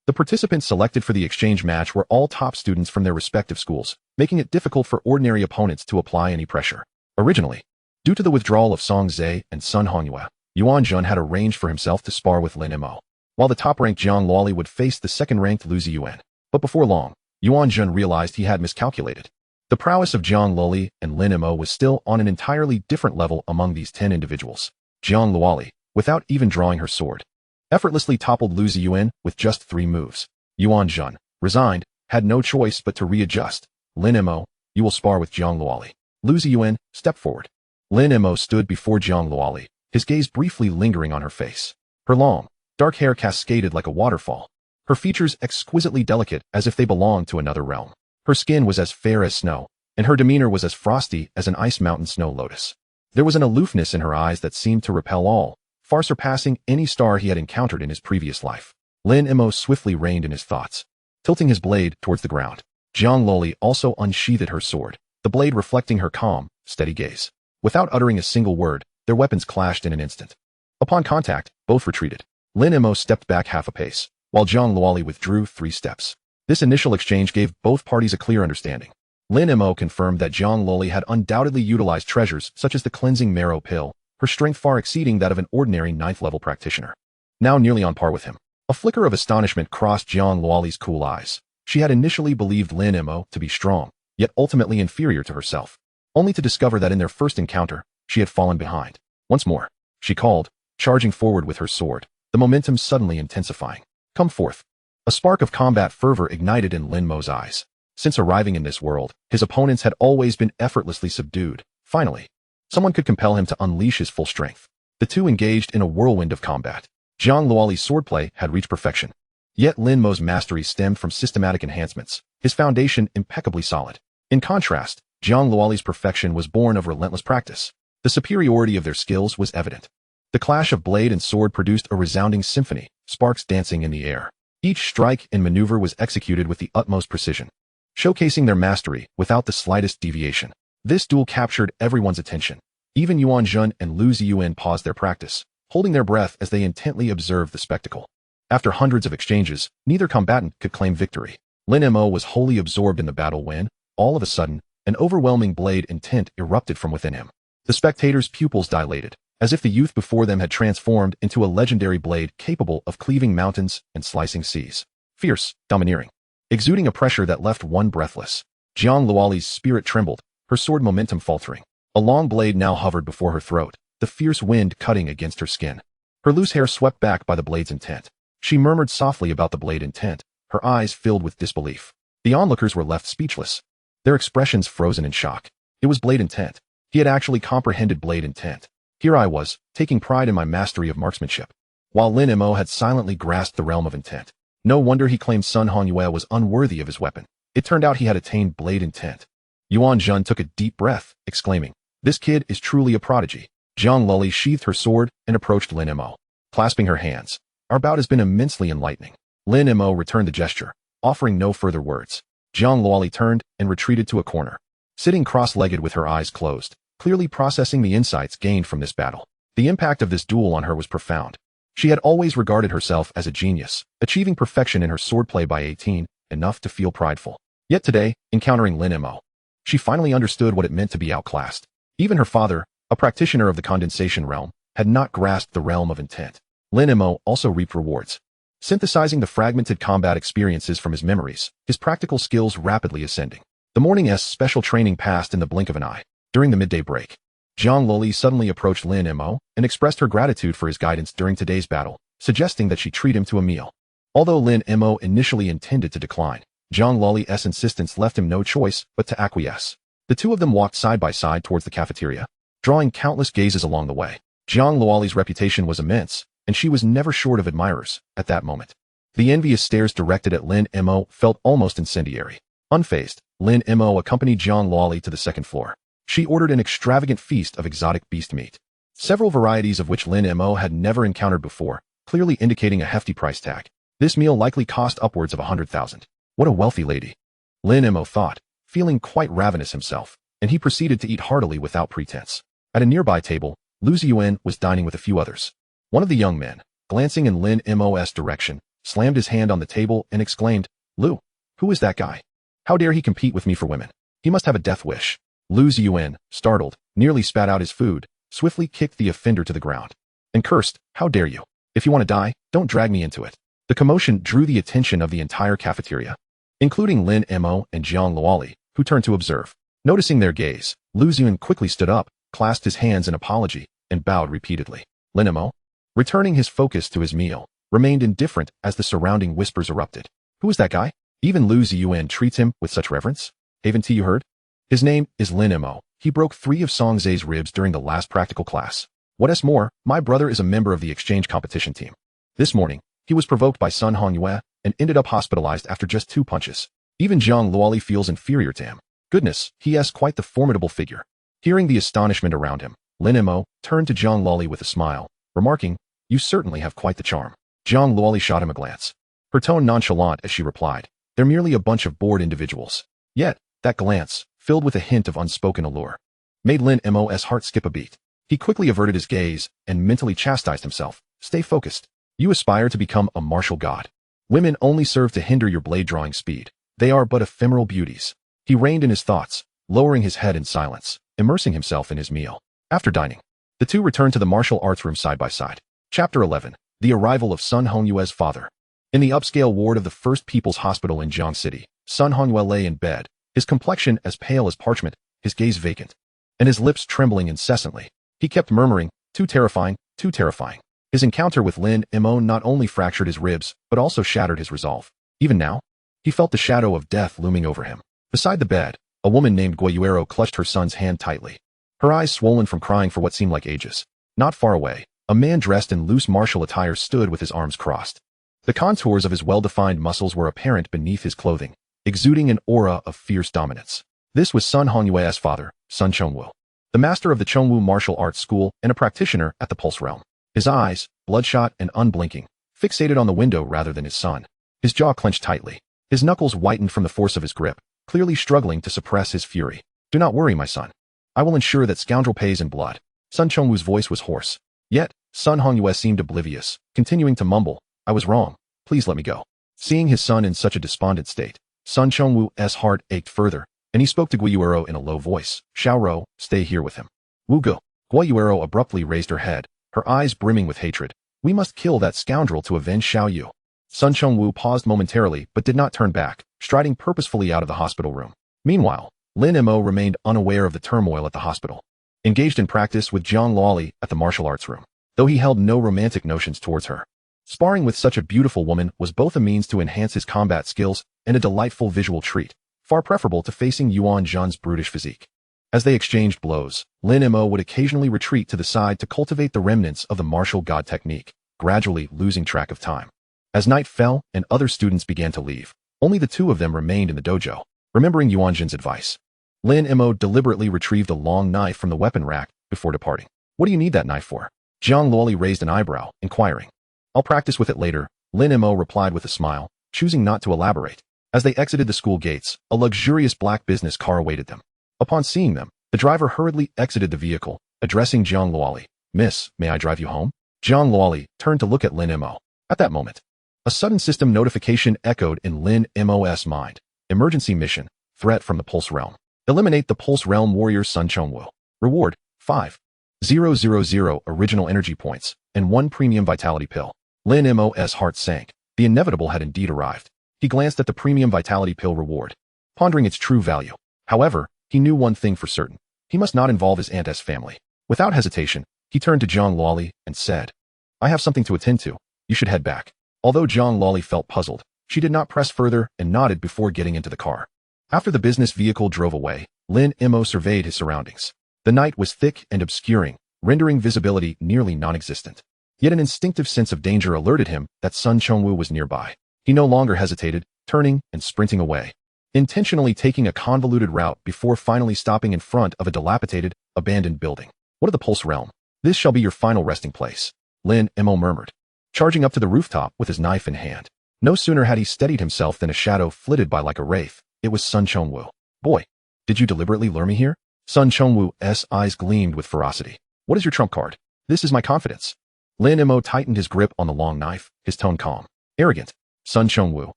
the participants selected for the exchange match were all top students from their respective schools, making it difficult for ordinary opponents to apply any pressure. Originally, due to the withdrawal of Song Zhe and Sun Hongyue, Yuan Jun had arranged for himself to spar with Lin Mo, while the top-ranked Zhang Luoli would face the second-ranked Lu Ziyuan. But before long, Yuan Jun realized he had miscalculated. The prowess of Zhang Luoli and Lin Mo was still on an entirely different level among these 10 individuals. Zhang Luoli, without even drawing her sword, effortlessly toppled Lu Ziyuan with just 3 moves. Yuan Jun, resigned, had no choice but to readjust. Lin Mo, you will spar with Zhang Luoli. Lu Ziyuan, step forward. Lin Mo stood before Zhang Luoli, his gaze briefly lingering on her face. Her long, dark hair cascaded like a waterfall, her features exquisitely delicate as if they belonged to another realm. Her skin was as fair as snow, and her demeanor was as frosty as an ice mountain snow lotus. There was an aloofness in her eyes that seemed to repel all, far surpassing any star he had encountered in his previous life. Lin Mo swiftly reined in his thoughts, tilting his blade towards the ground. Zhang Luoli also unsheathed her sword, the blade reflecting her calm, steady gaze. Without uttering a single word, their weapons clashed in an instant. Upon contact, both retreated. Lin Mo stepped back half a pace, while Zhang Luoli withdrew 3 steps. This initial exchange gave both parties a clear understanding. Lin Mo confirmed that Zhang Luoli had undoubtedly utilized treasures such as the cleansing marrow pill, her strength far exceeding that of an ordinary 9th-level practitioner. Now nearly on par with him. A flicker of astonishment crossed Zhang Luoli's cool eyes. She had initially believed Lin Mo to be strong, yet ultimately inferior to herself, only to discover that in their first encounter, she had fallen behind. Once more, she called, charging forward with her sword, the momentum suddenly intensifying. Come forth. A spark of combat fervor ignited in Lin Mo's eyes. Since arriving in this world, his opponents had always been effortlessly subdued. Finally, someone could compel him to unleash his full strength. The two engaged in a whirlwind of combat. Zhang Luoli's swordplay had reached perfection. Yet Lin Mo's mastery stemmed from systematic enhancements, his foundation impeccably solid. In contrast, Zhang Luoli's perfection was born of relentless practice. The superiority of their skills was evident. The clash of blade and sword produced a resounding symphony, sparks dancing in the air. Each strike and maneuver was executed with the utmost precision, showcasing their mastery without the slightest deviation. This duel captured everyone's attention. Even Yuan Jun and Lu Ziyuan paused their practice, holding their breath as they intently observed the spectacle. After hundreds of exchanges, neither combatant could claim victory. Lin Mo was wholly absorbed in the battle when, all of a sudden, an overwhelming blade intent erupted from within him. The spectators' pupils dilated, as if the youth before them had transformed into a legendary blade capable of cleaving mountains and slicing seas. Fierce, domineering, exuding a pressure that left one breathless. Zhang Luoli's spirit trembled, her sword momentum faltering. A long blade now hovered before her throat, the fierce wind cutting against her skin. Her loose hair swept back by the blade's intent. She murmured softly about the blade intent, her eyes filled with disbelief. The onlookers were left speechless, their expressions frozen in shock. It was blade intent. He had actually comprehended blade intent. Here I was, taking pride in my mastery of marksmanship, while Lin Mo had silently grasped the realm of intent. No wonder he claimed Sun Hongyue was unworthy of his weapon. It turned out he had attained blade intent. Yuan Jun took a deep breath, exclaiming, "This kid is truly a prodigy." Zhang Luoli sheathed her sword and approached Lin Mo, clasping her hands. "Our bout has been immensely enlightening." Lin Mo returned the gesture, offering no further words. Zhang Luoli turned and retreated to a corner, sitting cross-legged with her eyes closed, clearly processing the insights gained from this battle. The impact of this duel on her was profound. She had always regarded herself as a genius, achieving perfection in her swordplay by 18, enough to feel prideful. Yet today, encountering Lin Mo, she finally understood what it meant to be outclassed. Even her father, a practitioner of the condensation realm, had not grasped the realm of intent. Lin Mo also reaped rewards. Synthesizing the fragmented combat experiences from his memories, his practical skills rapidly ascending. The morning's special training passed in the blink of an eye. During the midday break, Zhang Luoli suddenly approached Lin Mo and expressed her gratitude for his guidance during today's battle, suggesting that she treat him to a meal. Although Lin Mo initially intended to decline, Zhang Luoli's insistence left him no choice but to acquiesce. The two of them walked side by side towards the cafeteria, drawing countless gazes along the way. Zhang Luoli's reputation was immense, and she was never short of admirers at that moment. The envious stares directed at Lin Mo felt almost incendiary. Unfazed, Lin Mo accompanied Jiang Luoli to the second floor. She ordered an extravagant feast of exotic beast meat, several varieties of which Lin Mo had never encountered before, clearly indicating a hefty price tag. This meal likely cost upwards of 100,000. What a wealthy lady, Lin Mo thought, feeling quite ravenous himself, and he proceeded to eat heartily without pretense. At a nearby table, Lu Ziyuan was dining with a few others. One of the young men, glancing in Lin Mo's direction, slammed his hand on the table and exclaimed, "Lu, who is that guy? How dare he compete with me for women? He must have a death wish." Lu Ziyuan, startled, nearly spat out his food, swiftly kicked the offender to the ground, and cursed, "How dare you? If you want to die, don't drag me into it." The commotion drew the attention of the entire cafeteria, including Lin Mo and Jiang Luoli, who turned to observe. Noticing their gaze, Lu Ziyuan quickly stood up, clasped his hands in apology, and bowed repeatedly. Lin Mo, returning his focus to his meal, remained indifferent as the surrounding whispers erupted. "Who is that guy? Even Lu Ziyuan treats him with such reverence? Haven't you heard? His name is Lin Mo. He broke 3 of Song Zhe's ribs during the last practical class. What's more, my brother is a member of the exchange competition team. This morning, he was provoked by Sun Hongyue and ended up hospitalized after just 2 punches. Even Jiang Luoli feels inferior to him. Goodness, he is quite the formidable figure." Hearing the astonishment around him, Lin Mo turned to Jiang Luoli with a smile, remarking, "You certainly have quite the charm." Jiang Luoli shot him a glance, her tone nonchalant as she replied, "They're merely a bunch of bored individuals." Yet, that glance, filled with a hint of unspoken allure, made Lin Mo's heart skip a beat. He quickly averted his gaze and mentally chastised himself. "Stay focused. You aspire to become a martial god. Women only serve to hinder your blade-drawing speed. They are but ephemeral beauties." He reined in his thoughts, lowering his head in silence, immersing himself in his meal. After dining, the two returned to the martial arts room side by side. Chapter 11. The Arrival of Sun Hongyue's Father. In the upscale ward of the First People's Hospital in Jiang City, Sun Hongyue lay in bed, his complexion as pale as parchment, his gaze vacant, and his lips trembling incessantly. He kept murmuring, "Too terrifying, too terrifying." His encounter with Lin Mo not only fractured his ribs, but also shattered his resolve. Even now, he felt the shadow of death looming over him. Beside the bed, a woman named Guiyuero clutched her son's hand tightly, her eyes swollen from crying for what seemed like ages. Not far away, a man dressed in loose martial attire stood with his arms crossed. The contours of his well-defined muscles were apparent beneath his clothing, exuding an aura of fierce dominance. This was Sun Hongyue's father, Sun Chongwu, the master of the Chongwu Martial Arts School and a practitioner at the Pulse Realm. His eyes, bloodshot and unblinking, fixated on the window rather than his son. His jaw clenched tightly. His knuckles whitened from the force of his grip, clearly struggling to suppress his fury. "Do not worry, my son. I will ensure that scoundrel pays in blood." Sun Chongwu's voice was hoarse. Yet, Sun Hongyue seemed oblivious, continuing to mumble, "I was wrong. Please let me go." Seeing his son in such a despondent state, Sun Chongwu's heart ached further, and he spoke to Guiyuero in a low voice. "Xiaoro, stay here with him." "Wu Go." Guiyuero abruptly raised her head, her eyes brimming with hatred. "We must kill that scoundrel to avenge Xiao Yu." Sun Chongwu paused momentarily but did not turn back, striding purposefully out of the hospital room. Meanwhile, Lin Mo remained unaware of the turmoil at the hospital, engaged in practice with Jiang Luoli at the martial arts room, though he held no romantic notions towards her. Sparring with such a beautiful woman was both a means to enhance his combat skills and a delightful visual treat, far preferable to facing Yuan Zhan's brutish physique. As they exchanged blows, Lin Mo would occasionally retreat to the side to cultivate the remnants of the martial god technique, gradually losing track of time. As night fell and other students began to leave, only the two of them remained in the dojo. Remembering Yuan Zhan's advice, Lin Mo deliberately retrieved a long knife from the weapon rack before departing. "What do you need that knife for?" Jiang Luoli raised an eyebrow, inquiring. "I'll practice with it later," Lin Mo replied with a smile, choosing not to elaborate. As they exited the school gates, a luxurious black business car awaited them. Upon seeing them, the driver hurriedly exited the vehicle, addressing Jiang Luoli. "Miss, may I drive you home?" Jiang Luoli turned to look at Lin Mo. At that moment, a sudden system notification echoed in Lin Mo's mind. Emergency mission, threat from the Pulse Realm. Eliminate the Pulse Realm warrior Sun Chongwu. Reward, 5,000 original energy points, and 1 premium vitality pill. Lin Mo's heart sank. The inevitable had indeed arrived. He glanced at the premium vitality pill reward, pondering its true value. However, he knew one thing for certain. He must not involve his aunt's family. Without hesitation, he turned to Jiang Luoli and said, "I have something to attend to. You should head back." Although Jiang Luoli felt puzzled, she did not press further and nodded before getting into the car. After the business vehicle drove away, Lin Mo surveyed his surroundings. The night was thick and obscuring, rendering visibility nearly non-existent. Yet an instinctive sense of danger alerted him that Sun Chongwu was nearby. He no longer hesitated, turning and sprinting away, intentionally taking a convoluted route before finally stopping in front of a dilapidated, abandoned building. What of the Pulse Realm? This shall be your final resting place, Lin Mo murmured, charging up to the rooftop with his knife in hand. No sooner had he steadied himself than a shadow flitted by like a wraith. It was Sun Chongwu. Boy, did you deliberately lure me here? Sun Chongwu's eyes gleamed with ferocity. What is your trump card? This is my confidence. Lin Mo tightened his grip on the long knife, his tone calm. Arrogant. Sun Chongwu,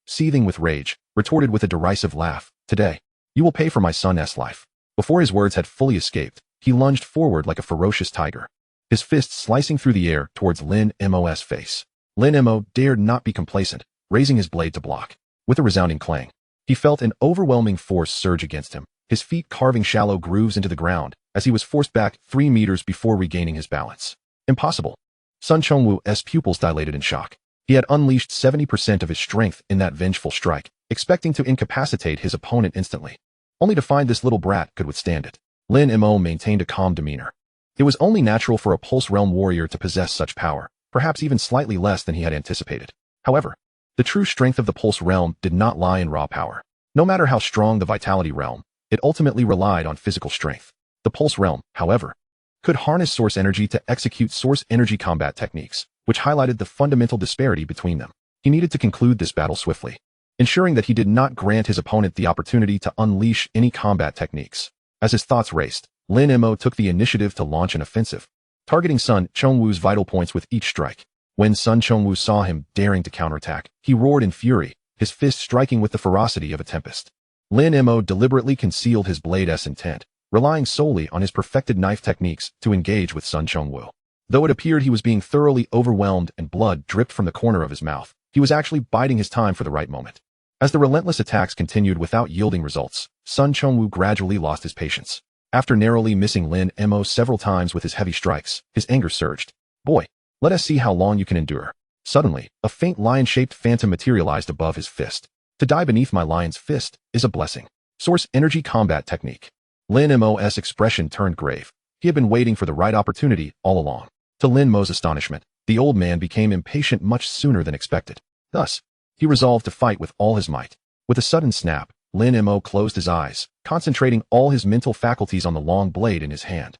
seething with rage, retorted with a derisive laugh. Today, you will pay for my son's life. Before his words had fully escaped, he lunged forward like a ferocious tiger, his fists slicing through the air towards Lin Mo's face. Lin Mo dared not be complacent, raising his blade to block. With a resounding clang, he felt an overwhelming force surge against him, his feet carving shallow grooves into the ground as he was forced back 3 meters before regaining his balance. Impossible. Sun Chongwu's pupils dilated in shock. He had unleashed 70% of his strength in that vengeful strike, expecting to incapacitate his opponent instantly, only to find this little brat could withstand it. Lin Mo maintained a calm demeanor. It was only natural for a Pulse Realm warrior to possess such power, perhaps even slightly less than he had anticipated. However, the true strength of the Pulse Realm did not lie in raw power. No matter how strong the Vitality Realm, it ultimately relied on physical strength. The Pulse Realm, however, could harness source energy to execute source energy combat techniques, which highlighted the fundamental disparity between them. He needed to conclude this battle swiftly, ensuring that he did not grant his opponent the opportunity to unleash any combat techniques. As his thoughts raced, Lin Mo took the initiative to launch an offensive, targeting Sun Chongwu's vital points with each strike. When Sun Chongwu saw him daring to counterattack, he roared in fury, his fist striking with the ferocity of a tempest. Lin Mo deliberately concealed his blade's intent, relying solely on his perfected knife techniques to engage with Sun Chongwu. Though it appeared he was being thoroughly overwhelmed and blood dripped from the corner of his mouth, he was actually biding his time for the right moment. As the relentless attacks continued without yielding results, Sun Chongwu gradually lost his patience. After narrowly missing Lin Mo several times with his heavy strikes, his anger surged. Boy, let us see how long you can endure. Suddenly, a faint lion-shaped phantom materialized above his fist. To die beneath my lion's fist is a blessing. Source Energy Combat Technique. Lin Mo's expression turned grave. He had been waiting for the right opportunity all along. To Lin Mo's astonishment, the old man became impatient much sooner than expected. Thus, he resolved to fight with all his might. With a sudden snap, Lin Mo closed his eyes, concentrating all his mental faculties on the long blade in his hand.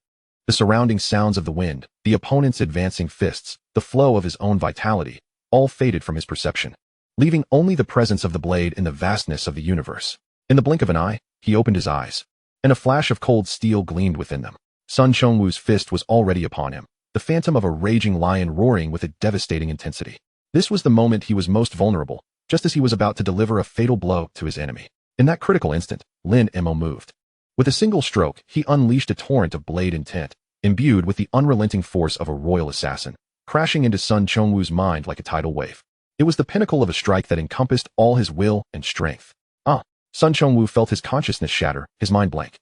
The surrounding sounds of the wind, the opponent's advancing fists, the flow of his own vitality, all faded from his perception, leaving only the presence of the blade in the vastness of the universe. In the blink of an eye, he opened his eyes, and a flash of cold steel gleamed within them. Sun Chongwu's fist was already upon him, the phantom of a raging lion roaring with a devastating intensity. This was the moment he was most vulnerable, just as he was about to deliver a fatal blow to his enemy. In that critical instant, Lin Mo moved. With a single stroke, he unleashed a torrent of blade intent, imbued with the unrelenting force of a royal assassin, crashing into Sun Chongwu's mind like a tidal wave. It was the pinnacle of a strike that encompassed all his will and strength. Sun Chongwu felt his consciousness shatter, his mind blank.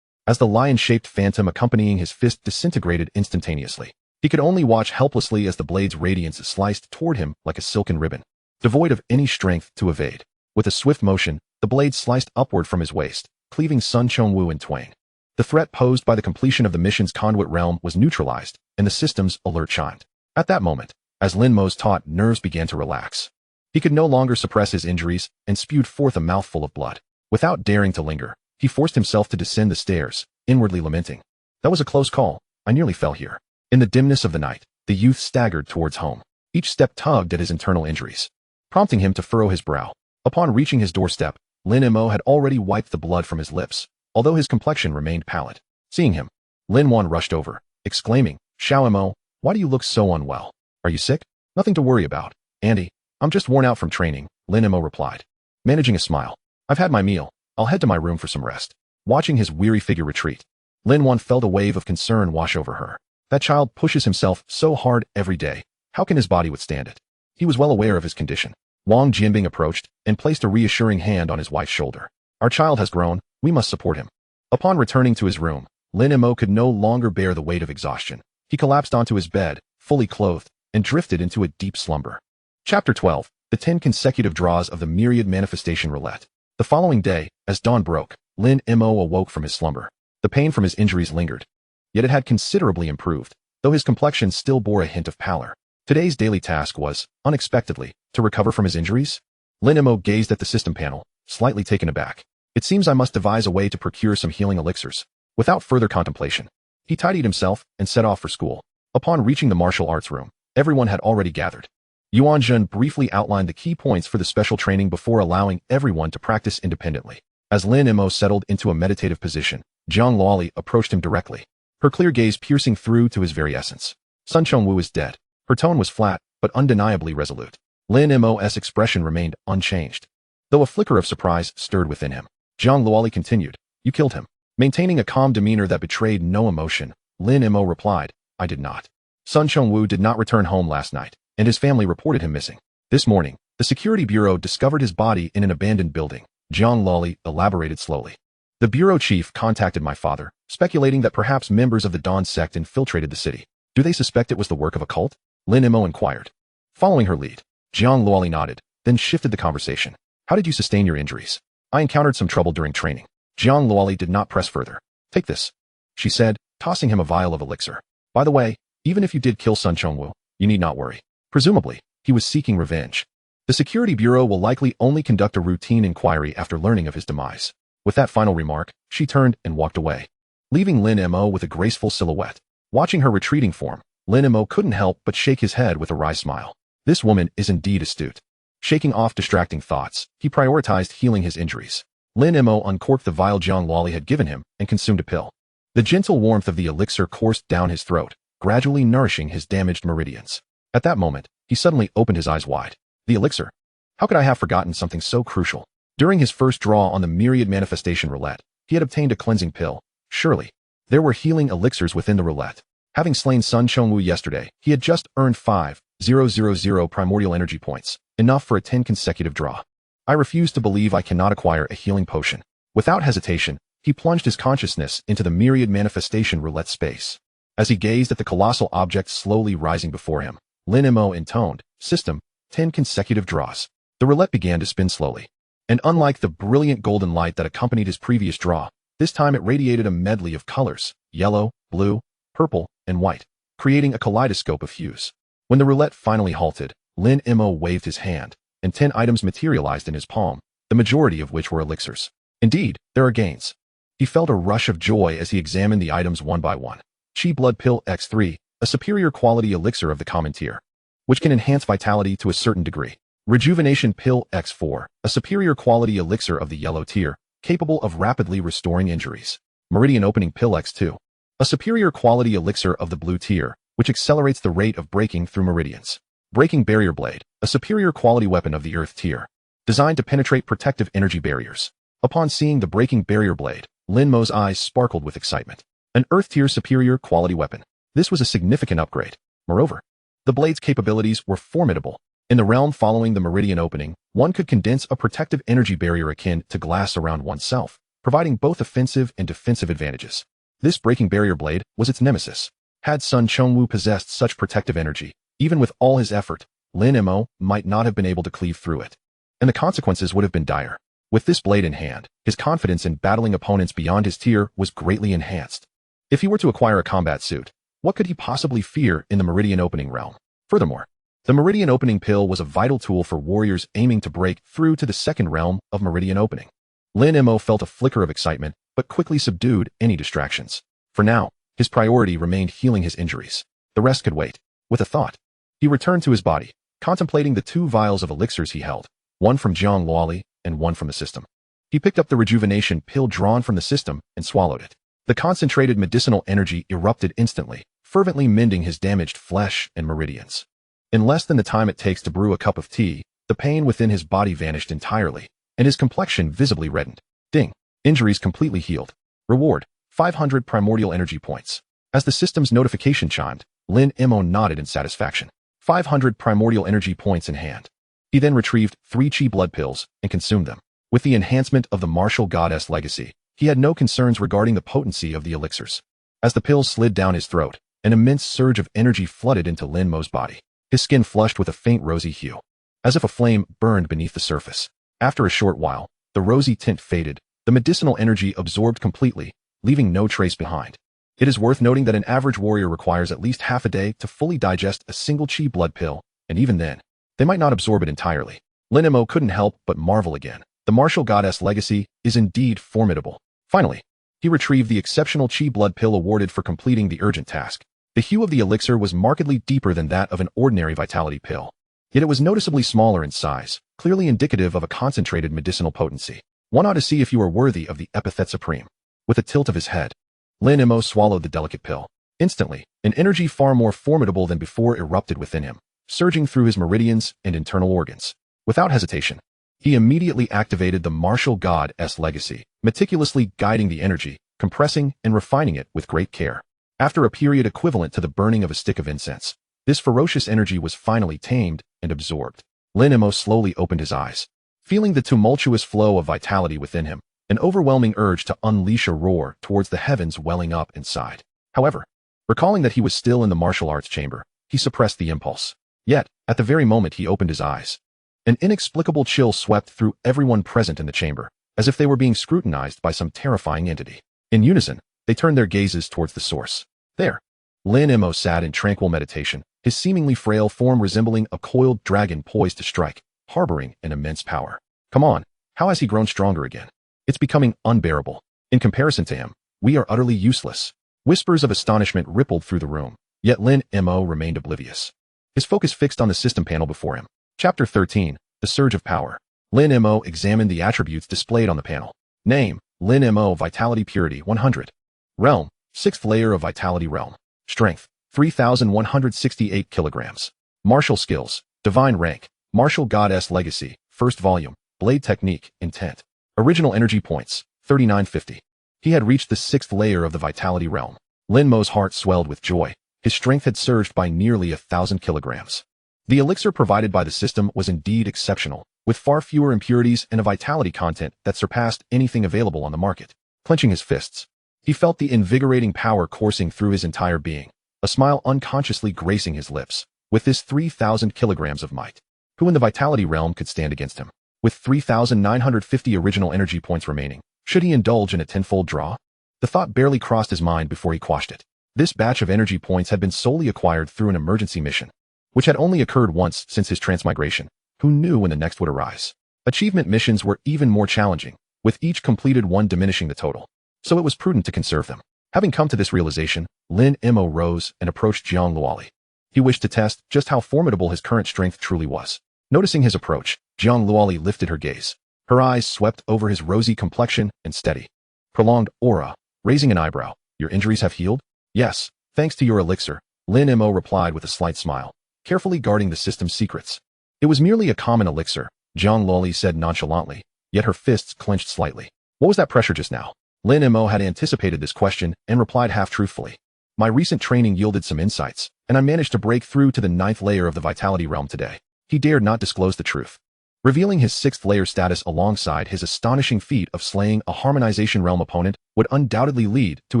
As the lion-shaped phantom accompanying his fist disintegrated instantaneously, he could only watch helplessly as the blade's radiance sliced toward him like a silken ribbon, devoid of any strength to evade. With a swift motion, the blade sliced upward from his waist, cleaving Sun Chongwu in twain. The threat posed by the completion of the mission's conduit realm was neutralized, and the system's alert chimed. At that moment, as Lin Mo's taut nerves began to relax, he could no longer suppress his injuries and spewed forth a mouthful of blood. Without daring to linger, he forced himself to descend the stairs, inwardly lamenting. That was a close call. I nearly fell here. In the dimness of the night, the youth staggered towards home. Each step tugged at his internal injuries, prompting him to furrow his brow. Upon reaching his doorstep, Lin Mo had already wiped the blood from his lips, although his complexion remained pallid. Seeing him, Lin Wan rushed over, exclaiming, Xiao Mo, why do you look so unwell? Are you sick? Nothing to worry about, Andy. I'm just worn out from training, Lin Mo replied, managing a smile. I've had my meal. I'll head to my room for some rest. Watching his weary figure retreat, Lin Wan felt a wave of concern wash over her. That child pushes himself so hard every day. How can his body withstand it? He was well aware of his condition. Wang Jinbing approached and placed a reassuring hand on his wife's shoulder. Our child has grown. We must support him. Upon returning to his room, Lin Mo could no longer bear the weight of exhaustion. He collapsed onto his bed, fully clothed, and drifted into a deep slumber. Chapter 12. The 10 consecutive draws of the myriad manifestation roulette. The following day, as dawn broke, Lin Mo awoke from his slumber. The pain from his injuries lingered, yet it had considerably improved, though his complexion still bore a hint of pallor. Today's daily task was, unexpectedly, to recover from his injuries. Lin Mo gazed at the system panel, slightly taken aback. It seems I must devise a way to procure some healing elixirs. Without further contemplation, he tidied himself and set off for school. Upon reaching the martial arts room, everyone had already gathered. Yuan Jun briefly outlined the key points for the special training before allowing everyone to practice independently. As Lin Mo settled into a meditative position, Jiang Luoli approached him directly, her clear gaze piercing through to his very essence. Sun Chongwu is dead. Her tone was flat, but undeniably resolute. Lin Mo's expression remained unchanged, though a flicker of surprise stirred within him. Jiang Luoli continued, "You killed him." Maintaining a calm demeanor that betrayed no emotion, Lin Mo replied, "I did not." Sun Chongwu did not return home last night, and his family reported him missing. This morning, the security bureau discovered his body in an abandoned building. Jiang Luoli elaborated slowly. The bureau chief contacted my father, speculating that perhaps members of the Dawn sect infiltrated the city. Do they suspect it was the work of a cult? Lin Mo inquired. Following her lead, Jiang Luoli nodded, then shifted the conversation. How did you sustain your injuries? I encountered some trouble during training. Jiang Luoli did not press further. Take this, she said, tossing him a vial of elixir. By the way, even if you did kill Sun Chongwu, you need not worry. Presumably, he was seeking revenge. The security bureau will likely only conduct a routine inquiry after learning of his demise. With that final remark, she turned and walked away, leaving Lin Mo with a graceful silhouette. Watching her retreating form, Lin Mo couldn't help but shake his head with a wry smile. This woman is indeed astute. Shaking off distracting thoughts, he prioritized healing his injuries. Lin Mo uncorked the vial Jiang Luoli had given him and consumed a pill. The gentle warmth of the elixir coursed down his throat, gradually nourishing his damaged meridians. At that moment, he suddenly opened his eyes wide. The elixir. How could I have forgotten something so crucial? During his first draw on the myriad manifestation roulette, he had obtained a cleansing pill. Surely, there were healing elixirs within the roulette. Having slain Sun Chongwu yesterday, he had just earned 5,000 primordial energy points, enough for a 10 consecutive draw. I refuse to believe I cannot acquire a healing potion. Without hesitation, he plunged his consciousness into the myriad manifestation roulette space. As he gazed at the colossal object slowly rising before him, Lin Mo intoned, "System, 10 consecutive draws." The roulette began to spin slowly. And unlike the brilliant golden light that accompanied his previous draw, this time it radiated a medley of colors, yellow, blue, purple, and white, creating a kaleidoscope of hues. When the roulette finally halted, Lin Mo waved his hand, and 10 items materialized in his palm, the majority of which were elixirs. Indeed, there are gains. He felt a rush of joy as he examined the items one by one. Chi Blood Pill X3, a superior quality elixir of the common tier, which can enhance vitality to a certain degree. Rejuvenation Pill X4, a superior quality elixir of the yellow tier, capable of rapidly restoring injuries. Meridian Opening Pill X2, a superior quality elixir of the blue tier, which accelerates the rate of breaking through meridians. Breaking Barrier Blade, a superior quality weapon of the earth tier, designed to penetrate protective energy barriers. Upon seeing the Breaking Barrier Blade, Lin Mo's eyes sparkled with excitement. An earth tier superior quality weapon. This was a significant upgrade. Moreover, the blade's capabilities were formidable. In the realm following the meridian opening, one could condense a protective energy barrier akin to glass around oneself, providing both offensive and defensive advantages. This Breaking Barrier Blade was its nemesis. Had Sun Chongwu possessed such protective energy, even with all his effort, Lin Mo might not have been able to cleave through it, and the consequences would have been dire. With this blade in hand, his confidence in battling opponents beyond his tier was greatly enhanced. If he were to acquire a combat suit, what could he possibly fear in the meridian opening realm? Furthermore, the meridian opening pill was a vital tool for warriors aiming to break through to the second realm of meridian opening. Lin Mo felt a flicker of excitement, but quickly subdued any distractions. For now, his priority remained healing his injuries. The rest could wait. With a thought, he returned to his body, contemplating the 2 vials of elixirs he held, one from Jiang Luoli and one from the system. He picked up the rejuvenation pill drawn from the system and swallowed it. The concentrated medicinal energy erupted instantly, fervently mending his damaged flesh and meridians. In less than the time it takes to brew a cup of tea, the pain within his body vanished entirely, and his complexion visibly reddened. Ding. Injuries completely healed. Reward, 500 primordial energy points. As the system's notification chimed, Lin Mo nodded in satisfaction. 500 primordial energy points in hand. He then retrieved 3 Chi Blood Pills and consumed them. With the enhancement of the martial goddess legacy, he had no concerns regarding the potency of the elixirs. As the pills slid down his throat, an immense surge of energy flooded into Lin Mo's body. His skin flushed with a faint rosy hue, as if a flame burned beneath the surface. After a short while, the rosy tint faded, the medicinal energy absorbed completely, leaving no trace behind. It is worth noting that an average warrior requires at least half a day to fully digest a single Chi Blood Pill, and even then, they might not absorb it entirely. Lin Mo couldn't help but marvel again. The martial goddess legacy is indeed formidable. Finally, he retrieved the exceptional Chi blood pill awarded for completing the urgent task. The hue of the elixir was markedly deeper than that of an ordinary vitality pill. Yet it was noticeably smaller in size, clearly indicative of a concentrated medicinal potency. One ought to see if you are worthy of the epithet supreme. With a tilt of his head, Lin Mo swallowed the delicate pill. Instantly, an energy far more formidable than before erupted within him, surging through his meridians and internal organs. Without hesitation, he immediately activated the martial goddess legacy, meticulously guiding the energy, compressing and refining it with great care. After a period equivalent to the burning of a stick of incense, this ferocious energy was finally tamed and absorbed. Lin Mo slowly opened his eyes, feeling the tumultuous flow of vitality within him, an overwhelming urge to unleash a roar towards the heavens welling up inside. However, recalling that he was still in the martial arts chamber, he suppressed the impulse. Yet, at the very moment he opened his eyes, an inexplicable chill swept through everyone present in the chamber, as if they were being scrutinized by some terrifying entity. In unison, they turned their gazes towards the source. There, Lin Mo sat in tranquil meditation, his seemingly frail form resembling a coiled dragon poised to strike, harboring an immense power. Come on, how has he grown stronger again? It's becoming unbearable. In comparison to him, we are utterly useless. Whispers of astonishment rippled through the room, yet Lin Mo remained oblivious. His focus fixed on the system panel before him. Chapter 13, The Surge of Power. Lin Mo examined the attributes displayed on the panel. Name, Lin Mo Vitality Purity 100. Realm, 6th layer of Vitality Realm. Strength, 3,168 kilograms. Martial skills, Divine Rank, Martial Goddess Legacy, 1st Volume, Blade Technique, Intent. Original Energy Points, 3950. He had reached the 6th layer of the Vitality Realm. Lin Mo's heart swelled with joy. His strength had surged by nearly 1,000 kilograms. The elixir provided by the system was indeed exceptional, with far fewer impurities and a vitality content that surpassed anything available on the market. Clenching his fists, he felt the invigorating power coursing through his entire being, a smile unconsciously gracing his lips. With this 3,000 kilograms of might, who in the vitality realm could stand against him? With 3,950 original energy points remaining, should he indulge in a tenfold draw? The thought barely crossed his mind before he quashed it. This batch of energy points had been solely acquired through an emergency mission, which had only occurred once since his transmigration. Who knew when the next would arise? Achievement missions were even more challenging, with each completed one diminishing the total, so it was prudent to conserve them. Having come to this realization, Lin Mo rose and approached Jiang Luoli. He wished to test just how formidable his current strength truly was. Noticing his approach, Jiang Luoli lifted her gaze. Her eyes swept over his rosy complexion and steady, prolonged aura, raising an eyebrow. Your injuries have healed? Yes, thanks to your elixir, Lin Mo replied with a slight smile, carefully guarding the system's secrets. It was merely a common elixir, Jiang Luoli said nonchalantly, yet her fists clenched slightly. What was that pressure just now? Lin Mo had anticipated this question and replied half-truthfully. My recent training yielded some insights, and I managed to break through to the 9th layer of the Vitality Realm today. He dared not disclose the truth, revealing his 6th layer status alongside his astonishing feat of slaying a Harmonization Realm opponent would undoubtedly lead to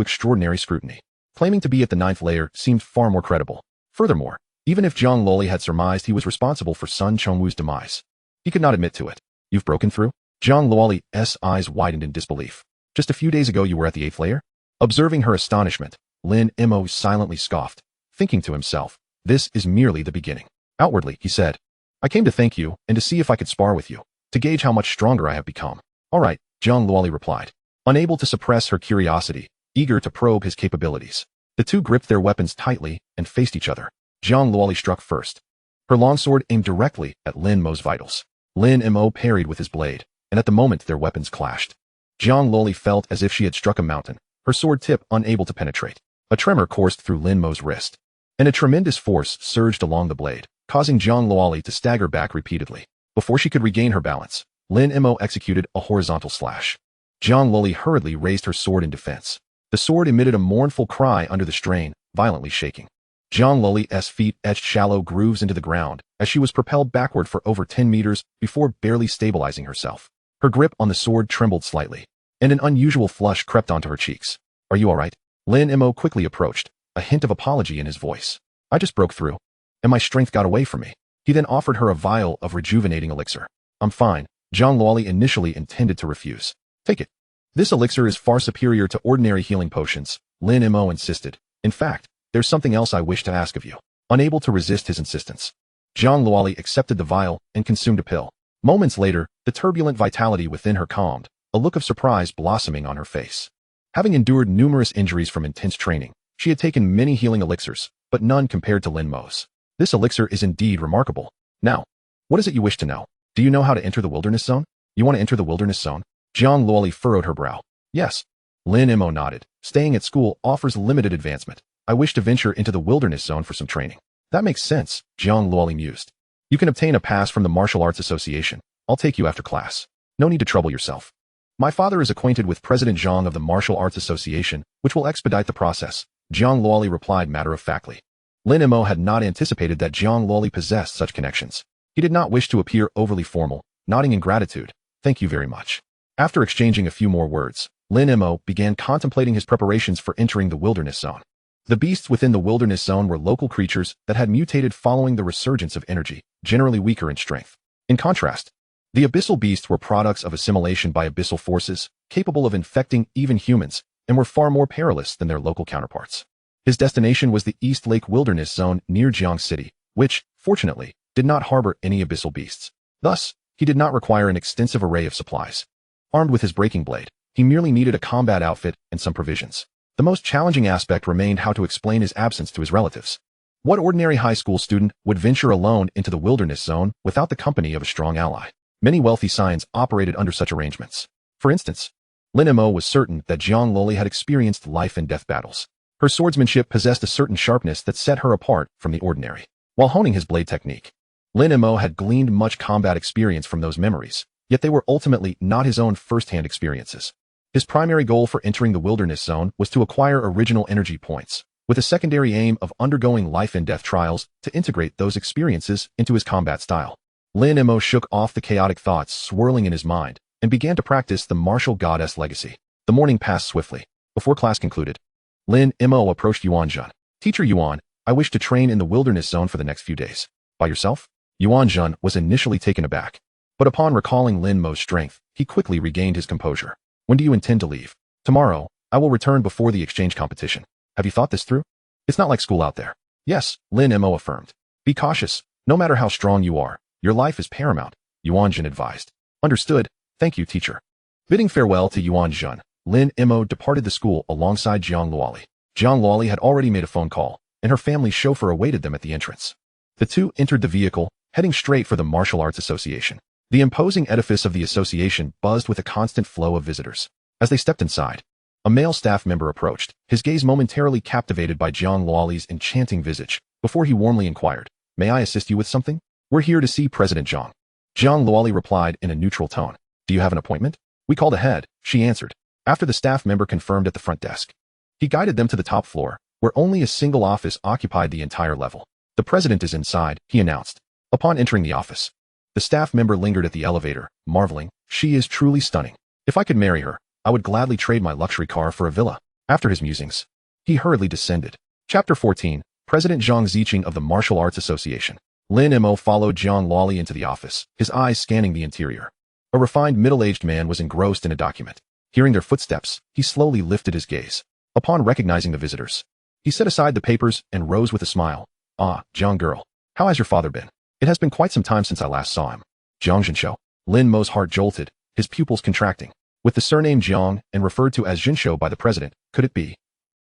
extraordinary scrutiny. Claiming to be at the 9th layer seemed far more credible. Furthermore, even if Jiang Luoli had surmised he was responsible for Sun Chongwu's demise, he could not admit to it. You've broken through? Jiang Luoli's eyes widened in disbelief. Just a few days ago you were at the 8th layer? Observing her astonishment, Lin Mo silently scoffed, thinking to himself, this is merely the beginning. Outwardly, he said, I came to thank you and to see if I could spar with you, to gauge how much stronger I have become. All right, Jiang Luoli replied, unable to suppress her curiosity, eager to probe his capabilities. The two gripped their weapons tightly and faced each other. Jiang Luoli struck first. Her longsword aimed directly at Lin Mo's vitals. Lin Mo parried with his blade, and at the moment their weapons clashed. Jiang Luoli felt as if she had struck a mountain, her sword tip unable to penetrate. A tremor coursed through Lin Mo's wrist, and a tremendous force surged along the blade, causing Jiang Luoli to stagger back repeatedly. Before she could regain her balance, Lin Mo executed a horizontal slash. Jiang Luoli hurriedly raised her sword in defense. The sword emitted a mournful cry under the strain, violently shaking. Jiang Luoli's feet etched shallow grooves into the ground as she was propelled backward for over 10 meters before barely stabilizing herself. Her grip on the sword trembled slightly, and an unusual flush crept onto her cheeks. Are you all right? Lin Mo quickly approached, a hint of apology in his voice. I just broke through, and my strength got away from me. He then offered her a vial of rejuvenating elixir. I'm fine. Jiang Luoli initially intended to refuse. Take it. This elixir is far superior to ordinary healing potions, Lin Mo insisted. In fact, there's something else I wish to ask of you. Unable to resist his insistence, Jiang Luoli accepted the vial and consumed a pill. Moments later, the turbulent vitality within her calmed, a look of surprise blossoming on her face. Having endured numerous injuries from intense training, she had taken many healing elixirs, but none compared to Lin Mo's. This elixir is indeed remarkable. Now, what is it you wish to know? Do you know how to enter the wilderness zone? You want to enter the wilderness zone? Jiang Luoli furrowed her brow. Yes. Lin Mo nodded. Staying at school offers limited advancement. I wish to venture into the wilderness zone for some training. That makes sense, Jiang Luoli mused. You can obtain a pass from the Martial Arts Association. I'll take you after class. No need to trouble yourself. My father is acquainted with President Zhang of the Martial Arts Association, which will expedite the process, Jiang Luoli replied matter-of-factly. Lin Mo had not anticipated that Jiang Luoli possessed such connections. He did not wish to appear overly formal, nodding in gratitude. Thank you very much. After exchanging a few more words, Lin Mo began contemplating his preparations for entering the wilderness zone. The beasts within the wilderness zone were local creatures that had mutated following the resurgence of energy, generally weaker in strength. In contrast, the abyssal beasts were products of assimilation by abyssal forces, capable of infecting even humans, and were far more perilous than their local counterparts. His destination was the East Lake Wilderness Zone near Jiang City, which, fortunately, did not harbor any abyssal beasts. Thus, he did not require an extensive array of supplies. Armed with his breaking blade, he merely needed a combat outfit and some provisions. The most challenging aspect remained how to explain his absence to his relatives. What ordinary high school student would venture alone into the wilderness zone without the company of a strong ally? Many wealthy scions operated under such arrangements. For instance, Lin Mo was certain that Jiang Luoli had experienced life and death battles. Her swordsmanship possessed a certain sharpness that set her apart from the ordinary. While honing his blade technique, Lin Mo had gleaned much combat experience from those memories, yet they were ultimately not his own first-hand experiences. His primary goal for entering the wilderness zone was to acquire original energy points, with a secondary aim of undergoing life and death trials to integrate those experiences into his combat style. Lin Mo shook off the chaotic thoughts swirling in his mind and began to practice the martial goddess legacy. The morning passed swiftly. Before class concluded, Lin Mo approached Yuan Zhen. Teacher Yuan, I wish to train in the wilderness zone for the next few days. By yourself? Yuan Zhen was initially taken aback, but upon recalling Lin Mo's strength, he quickly regained his composure. When do you intend to leave? Tomorrow. I will return before the exchange competition. Have you thought this through? It's not like school out there. Yes, Lin Mo affirmed. Be cautious. No matter how strong you are, your life is paramount, Yuan Zhen advised. Understood. Thank you, teacher. Bidding farewell to Yuan Zhen, Lin Mo departed the school alongside Jiang Luoli. Jiang Luoli had already made a phone call, and her family's chauffeur awaited them at the entrance. The two entered the vehicle, heading straight for the Martial Arts Association. The imposing edifice of the association buzzed with a constant flow of visitors. As they stepped inside, a male staff member approached, his gaze momentarily captivated by Jiang Luoli's enchanting visage, before he warmly inquired, May I assist you with something? We're here to see President Zhang. Jiang Luoli replied in a neutral tone. Do you have an appointment? We called ahead, she answered, after the staff member confirmed at the front desk. He guided them to the top floor, where only a single office occupied the entire level. The president is inside, he announced. Upon entering the office, the staff member lingered at the elevator, marveling, she is truly stunning. If I could marry her, I would gladly trade my luxury car for a villa. After his musings, he hurriedly descended. Chapter 14, President Zhang Ziqing of the Martial Arts Association. Lin Mo followed Jiang Luoli into the office, his eyes scanning the interior. A refined middle-aged man was engrossed in a document. Hearing their footsteps, he slowly lifted his gaze. Upon recognizing the visitors, he set aside the papers and rose with a smile. Ah, Jiang girl, how has your father been? It has been quite some time since I last saw him. Jiang Zhenshou. Lin Mo's heart jolted, his pupils contracting. With the surname Jiang and referred to as Zhenshou by the president, could it be?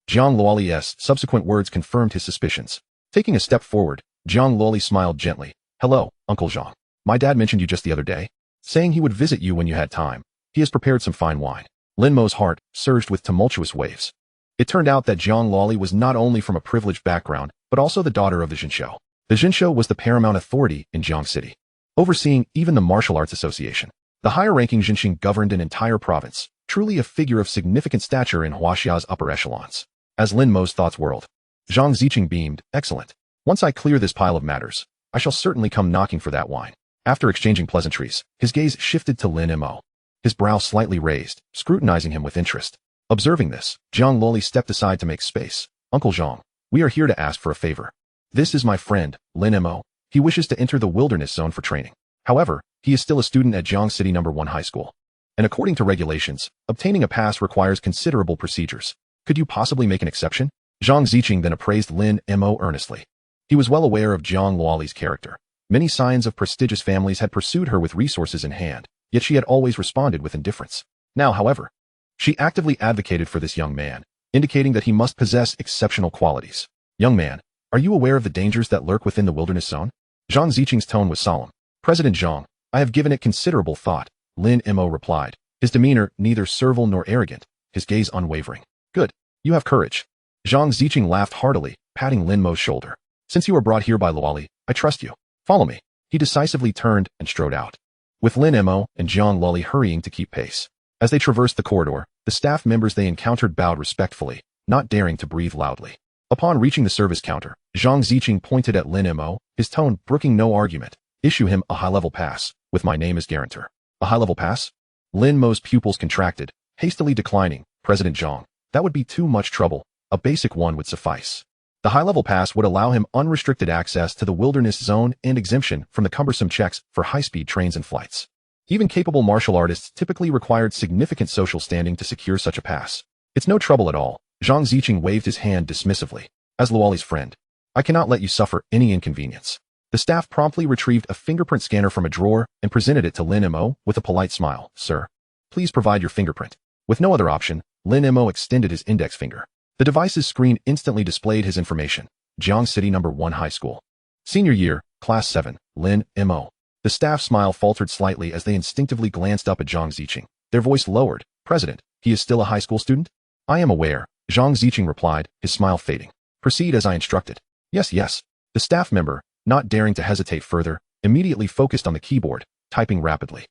Jiang Luoli's subsequent words confirmed his suspicions. Taking a step forward, Jiang Luoli smiled gently. Hello, Uncle Zhang. My dad mentioned you just the other day, saying he would visit you when you had time. He has prepared some fine wine. Lin Mo's heart surged with tumultuous waves. It turned out that Jiang Luoli was not only from a privileged background, but also the daughter of the Zhenshou. The Zhenshou was the paramount authority in Jiang City, overseeing even the Martial Arts Association. The higher-ranking Zhenxing governed an entire province, truly a figure of significant stature in Huaxia's upper echelons. As Lin Mo's thoughts whirled, Zhang Ziqing beamed, excellent. Once I clear this pile of matters, I shall certainly come knocking for that wine. After exchanging pleasantries, his gaze shifted to Lin Mo. His brow slightly raised, scrutinizing him with interest. Observing this, Jiang Luoli stepped aside to make space. Uncle Zhang, we are here to ask for a favor. This is my friend, Lin Mo. He wishes to enter the wilderness zone for training. However, he is still a student at Jiang City No. 1 High School. And according to regulations, obtaining a pass requires considerable procedures. Could you possibly make an exception? Zhang Ziqing then appraised Lin Mo earnestly. He was well aware of Jiang Luoli's character. Many scions of prestigious families had pursued her with resources in hand, yet she had always responded with indifference. Now, however, she actively advocated for this young man, indicating that he must possess exceptional qualities. Young man, are you aware of the dangers that lurk within the wilderness zone? Zhang Ziqing's tone was solemn. President Zhang, I have given it considerable thought, Lin Mo replied, his demeanor neither servile nor arrogant, his gaze unwavering. Good. You have courage. Zhang Ziqing laughed heartily, patting Lin Mo's shoulder. Since you were brought here by Luoli, I trust you. Follow me. He decisively turned and strode out, with Lin Mo and Zhang Luoli hurrying to keep pace. As they traversed the corridor, the staff members they encountered bowed respectfully, not daring to breathe loudly. Upon reaching the service counter, Zhang Ziqing pointed at Lin Mo, his tone brooking no argument. Issue him a high-level pass, with my name as guarantor. A high-level pass? Lin Mo's pupils contracted, hastily declining. President Zhang, that would be too much trouble. A basic one would suffice. The high-level pass would allow him unrestricted access to the wilderness zone and exemption from the cumbersome checks for high-speed trains and flights. Even capable martial artists typically required significant social standing to secure such a pass. It's no trouble at all. Zhang Ziqing waved his hand dismissively. As Luoli's friend, I cannot let you suffer any inconvenience. The staff promptly retrieved a fingerprint scanner from a drawer and presented it to Lin Mo with a polite smile. Sir, please provide your fingerprint. With no other option, Lin Mo extended his index finger. The device's screen instantly displayed his information. Jiang City No. 1 High School. Senior year, Class 7, Lin Mo. The staff smile faltered slightly as they instinctively glanced up at Zhang Ziqing. Their voice lowered. President, he is still a high school student? I am aware, Zhang Ziqing replied, his smile fading. Proceed as I instructed. Yes, yes. The staff member, not daring to hesitate further, immediately focused on the keyboard, typing rapidly.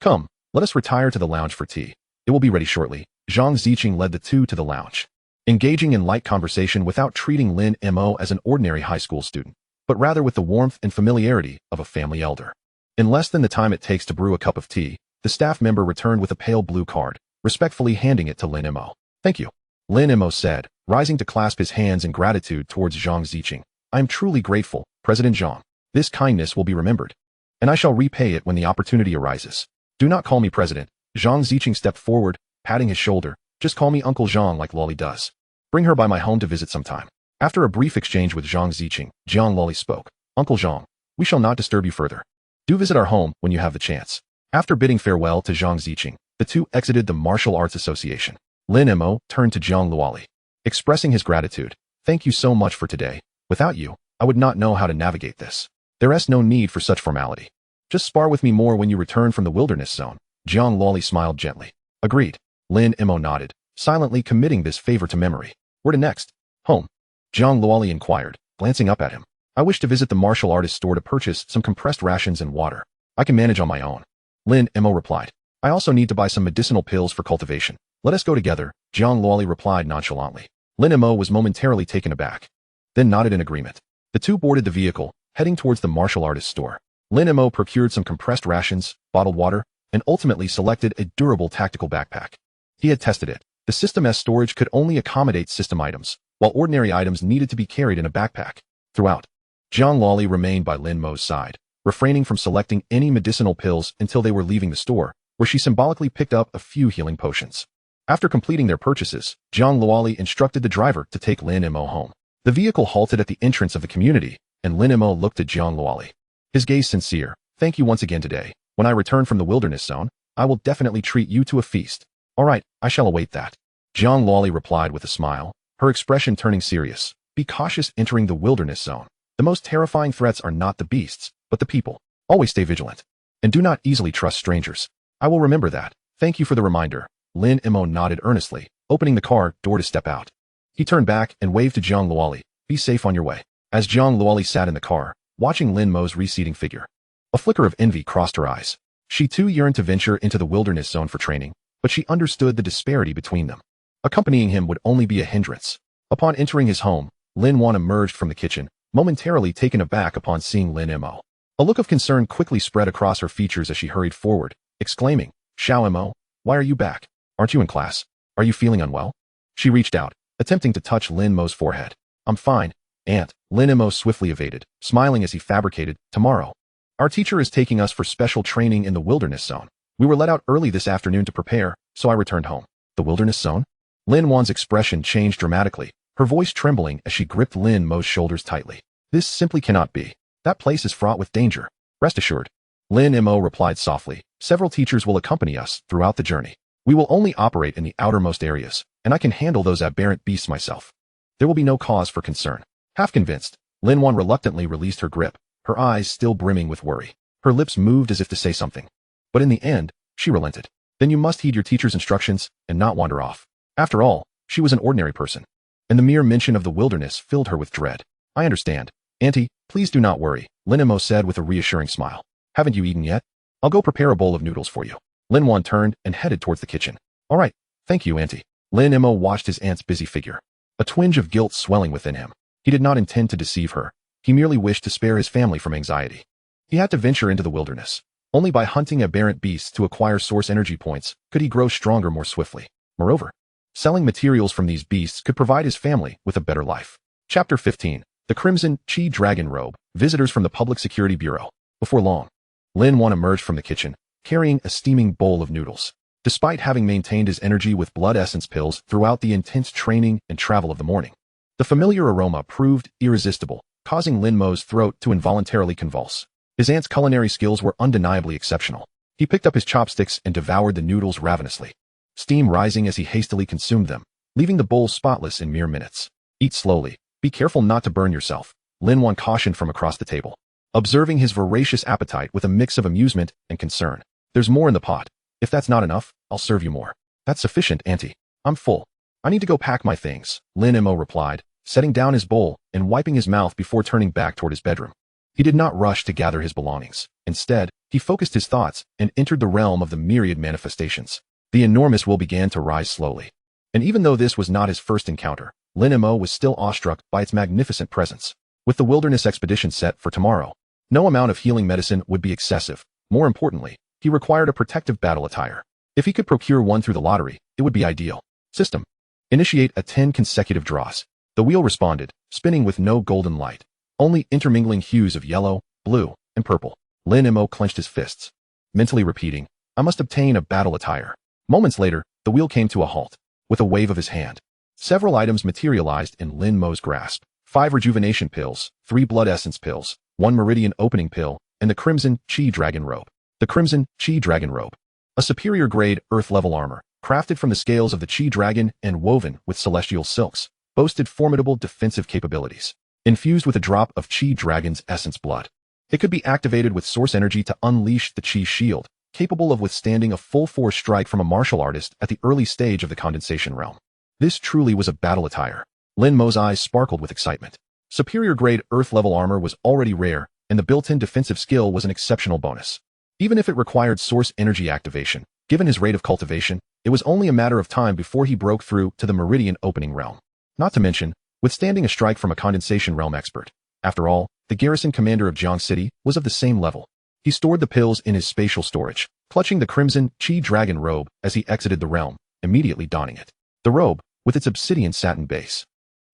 Come, let us retire to the lounge for tea. It will be ready shortly. Zhang Ziqing led the two to the lounge, engaging in light conversation without treating Lin Mo as an ordinary high school student, but rather with the warmth and familiarity of a family elder. In less than the time it takes to brew a cup of tea, the staff member returned with a pale blue card, respectfully handing it to Lin Mo. Thank you, Lin Mo said, rising to clasp his hands in gratitude towards Zhang Ziqing. I am truly grateful, President Zhang. This kindness will be remembered, and I shall repay it when the opportunity arises. Do not call me President. Zhang Ziqing stepped forward, patting his shoulder. Just call me Uncle Zhang like Luoli does. Bring her by my home to visit sometime. After a brief exchange with Zhang Ziqing, Jiang Luoli spoke. Uncle Zhang, we shall not disturb you further. Do visit our home when you have the chance. After bidding farewell to Zhang Ziqing, the two exited the Martial Arts Association. Lin Mo turned to Jiang Luoli, expressing his gratitude. Thank you so much for today. Without you, I would not know how to navigate this. There is no need for such formality. Just spar with me more when you return from the wilderness zone. Jiang Luoli smiled gently. Agreed. Lin Mo nodded, silently committing this favor to memory. Where to next? Home. Jiang Luoli inquired, glancing up at him. I wish to visit the martial artist store to purchase some compressed rations and water. I can manage on my own. Lin Mo replied. I also need to buy some medicinal pills for cultivation. Let us go together, Jiang Luoli replied nonchalantly. Lin Mo was momentarily taken aback, then nodded in agreement. The two boarded the vehicle, heading towards the martial artist store. Lin Mo procured some compressed rations, bottled water, and ultimately selected a durable tactical backpack. He had tested it. The System S storage could only accommodate system items, while ordinary items needed to be carried in a backpack. Throughout, Jiang Luoli remained by Lin Mo's side, refraining from selecting any medicinal pills until they were leaving the store, where she symbolically picked up a few healing potions. After completing their purchases, Jiang Luoli instructed the driver to take Lin Mo home. The vehicle halted at the entrance of the community, and Lin Mo looked at Jiang Luoli, his gaze sincere. Thank you once again today. When I return from the wilderness zone, I will definitely treat you to a feast. All right, I shall await that. Jiang Luoli replied with a smile, her expression turning serious. Be cautious entering the wilderness zone. The most terrifying threats are not the beasts, but the people. Always stay vigilant. And do not easily trust strangers. I will remember that. Thank you for the reminder. Lin Mo nodded earnestly, opening the car door to step out. He turned back and waved to Jiang Luoli. Be safe on your way. As Jiang Luoli sat in the car, watching Lin Mo's receding figure, a flicker of envy crossed her eyes. She too yearned to venture into the wilderness zone for training, but she understood the disparity between them. Accompanying him would only be a hindrance. Upon entering his home, Lin Wan emerged from the kitchen, momentarily taken aback upon seeing Lin Mo. A look of concern quickly spread across her features as she hurried forward, exclaiming, Xiao Mo, why are you back? Aren't you in class? Are you feeling unwell? She reached out, attempting to touch Lin Mo's forehead. I'm fine, Aunt. Lin Mo swiftly evaded, smiling as he fabricated, tomorrow. Our teacher is taking us for special training in the wilderness zone. We were let out early this afternoon to prepare, so I returned home. The wilderness zone? Lin Wan's expression changed dramatically, her voice trembling as she gripped Lin Mo's shoulders tightly. This simply cannot be. That place is fraught with danger. Rest assured. Lin Mo replied softly. Several teachers will accompany us throughout the journey. We will only operate in the outermost areas, and I can handle those aberrant beasts myself. There will be no cause for concern. Half convinced, Lin Wan reluctantly released her grip, her eyes still brimming with worry. Her lips moved as if to say something. But in the end, she relented. Then you must heed your teacher's instructions and not wander off. After all, she was an ordinary person, and the mere mention of the wilderness filled her with dread. I understand. Auntie, please do not worry, Lin Mo said with a reassuring smile. Haven't you eaten yet? I'll go prepare a bowl of noodles for you. Lin Wan turned and headed towards the kitchen. All right, thank you, Auntie. Lin Mo watched his aunt's busy figure, a twinge of guilt swelling within him. He did not intend to deceive her. He merely wished to spare his family from anxiety. He had to venture into the wilderness. Only by hunting aberrant beasts to acquire source energy points could he grow stronger more swiftly. Moreover, selling materials from these beasts could provide his family with a better life. Chapter 15. The Crimson Chi Dragon Robe. Visitors from the Public Security Bureau. Before long, Lin Wan emerged from the kitchen, carrying a steaming bowl of noodles. Despite having maintained his energy with blood essence pills throughout the intense training and travel of the morning, the familiar aroma proved irresistible, causing Lin Mo's throat to involuntarily convulse. His aunt's culinary skills were undeniably exceptional. He picked up his chopsticks and devoured the noodles ravenously, steam rising as he hastily consumed them, leaving the bowl spotless in mere minutes. Eat slowly. Be careful not to burn yourself, Lin Wan cautioned from across the table, observing his voracious appetite with a mix of amusement and concern. There's more in the pot. If that's not enough, I'll serve you more. That's sufficient, Auntie. I'm full. I need to go pack my things, Lin Mo replied, setting down his bowl and wiping his mouth before turning back toward his bedroom. He did not rush to gather his belongings. Instead, he focused his thoughts and entered the realm of the myriad manifestations. The enormous will began to rise slowly. And even though this was not his first encounter, Lin Mo was still awestruck by its magnificent presence. With the wilderness expedition set for tomorrow, no amount of healing medicine would be excessive. More importantly, he required a protective battle attire. If he could procure one through the lottery, it would be ideal. System. Initiate a 10 consecutive draws. The wheel responded, spinning with no golden light, only intermingling hues of yellow, blue, and purple. Lin Mo clenched his fists, mentally repeating, I must obtain a battle attire. Moments later, the wheel came to a halt. With a wave of his hand, several items materialized in Lin Mo's grasp. 5 rejuvenation pills, 3 blood essence pills, 1 meridian opening pill, and the Crimson Chi Dragon Robe. The Crimson Chi Dragon Robe. A superior grade earth-level armor, crafted from the scales of the Chi Dragon and woven with celestial silks, boasted formidable defensive capabilities. Infused with a drop of Chi Dragon's essence blood, it could be activated with source energy to unleash the Chi Shield, capable of withstanding a full-force strike from a martial artist at the early stage of the condensation realm. This truly was a battle attire. Lin Mo's eyes sparkled with excitement. Superior-grade earth-level armor was already rare, and the built-in defensive skill was an exceptional bonus. Even if it required source energy activation, given his rate of cultivation, it was only a matter of time before he broke through to the meridian opening realm. Not to mention, withstanding a strike from a condensation realm expert. After all, the garrison commander of Jiang City was of the same level. He stored the pills in his spatial storage, clutching the Crimson Chi Dragon Robe as he exited the realm, immediately donning it. The robe, with its obsidian satin base,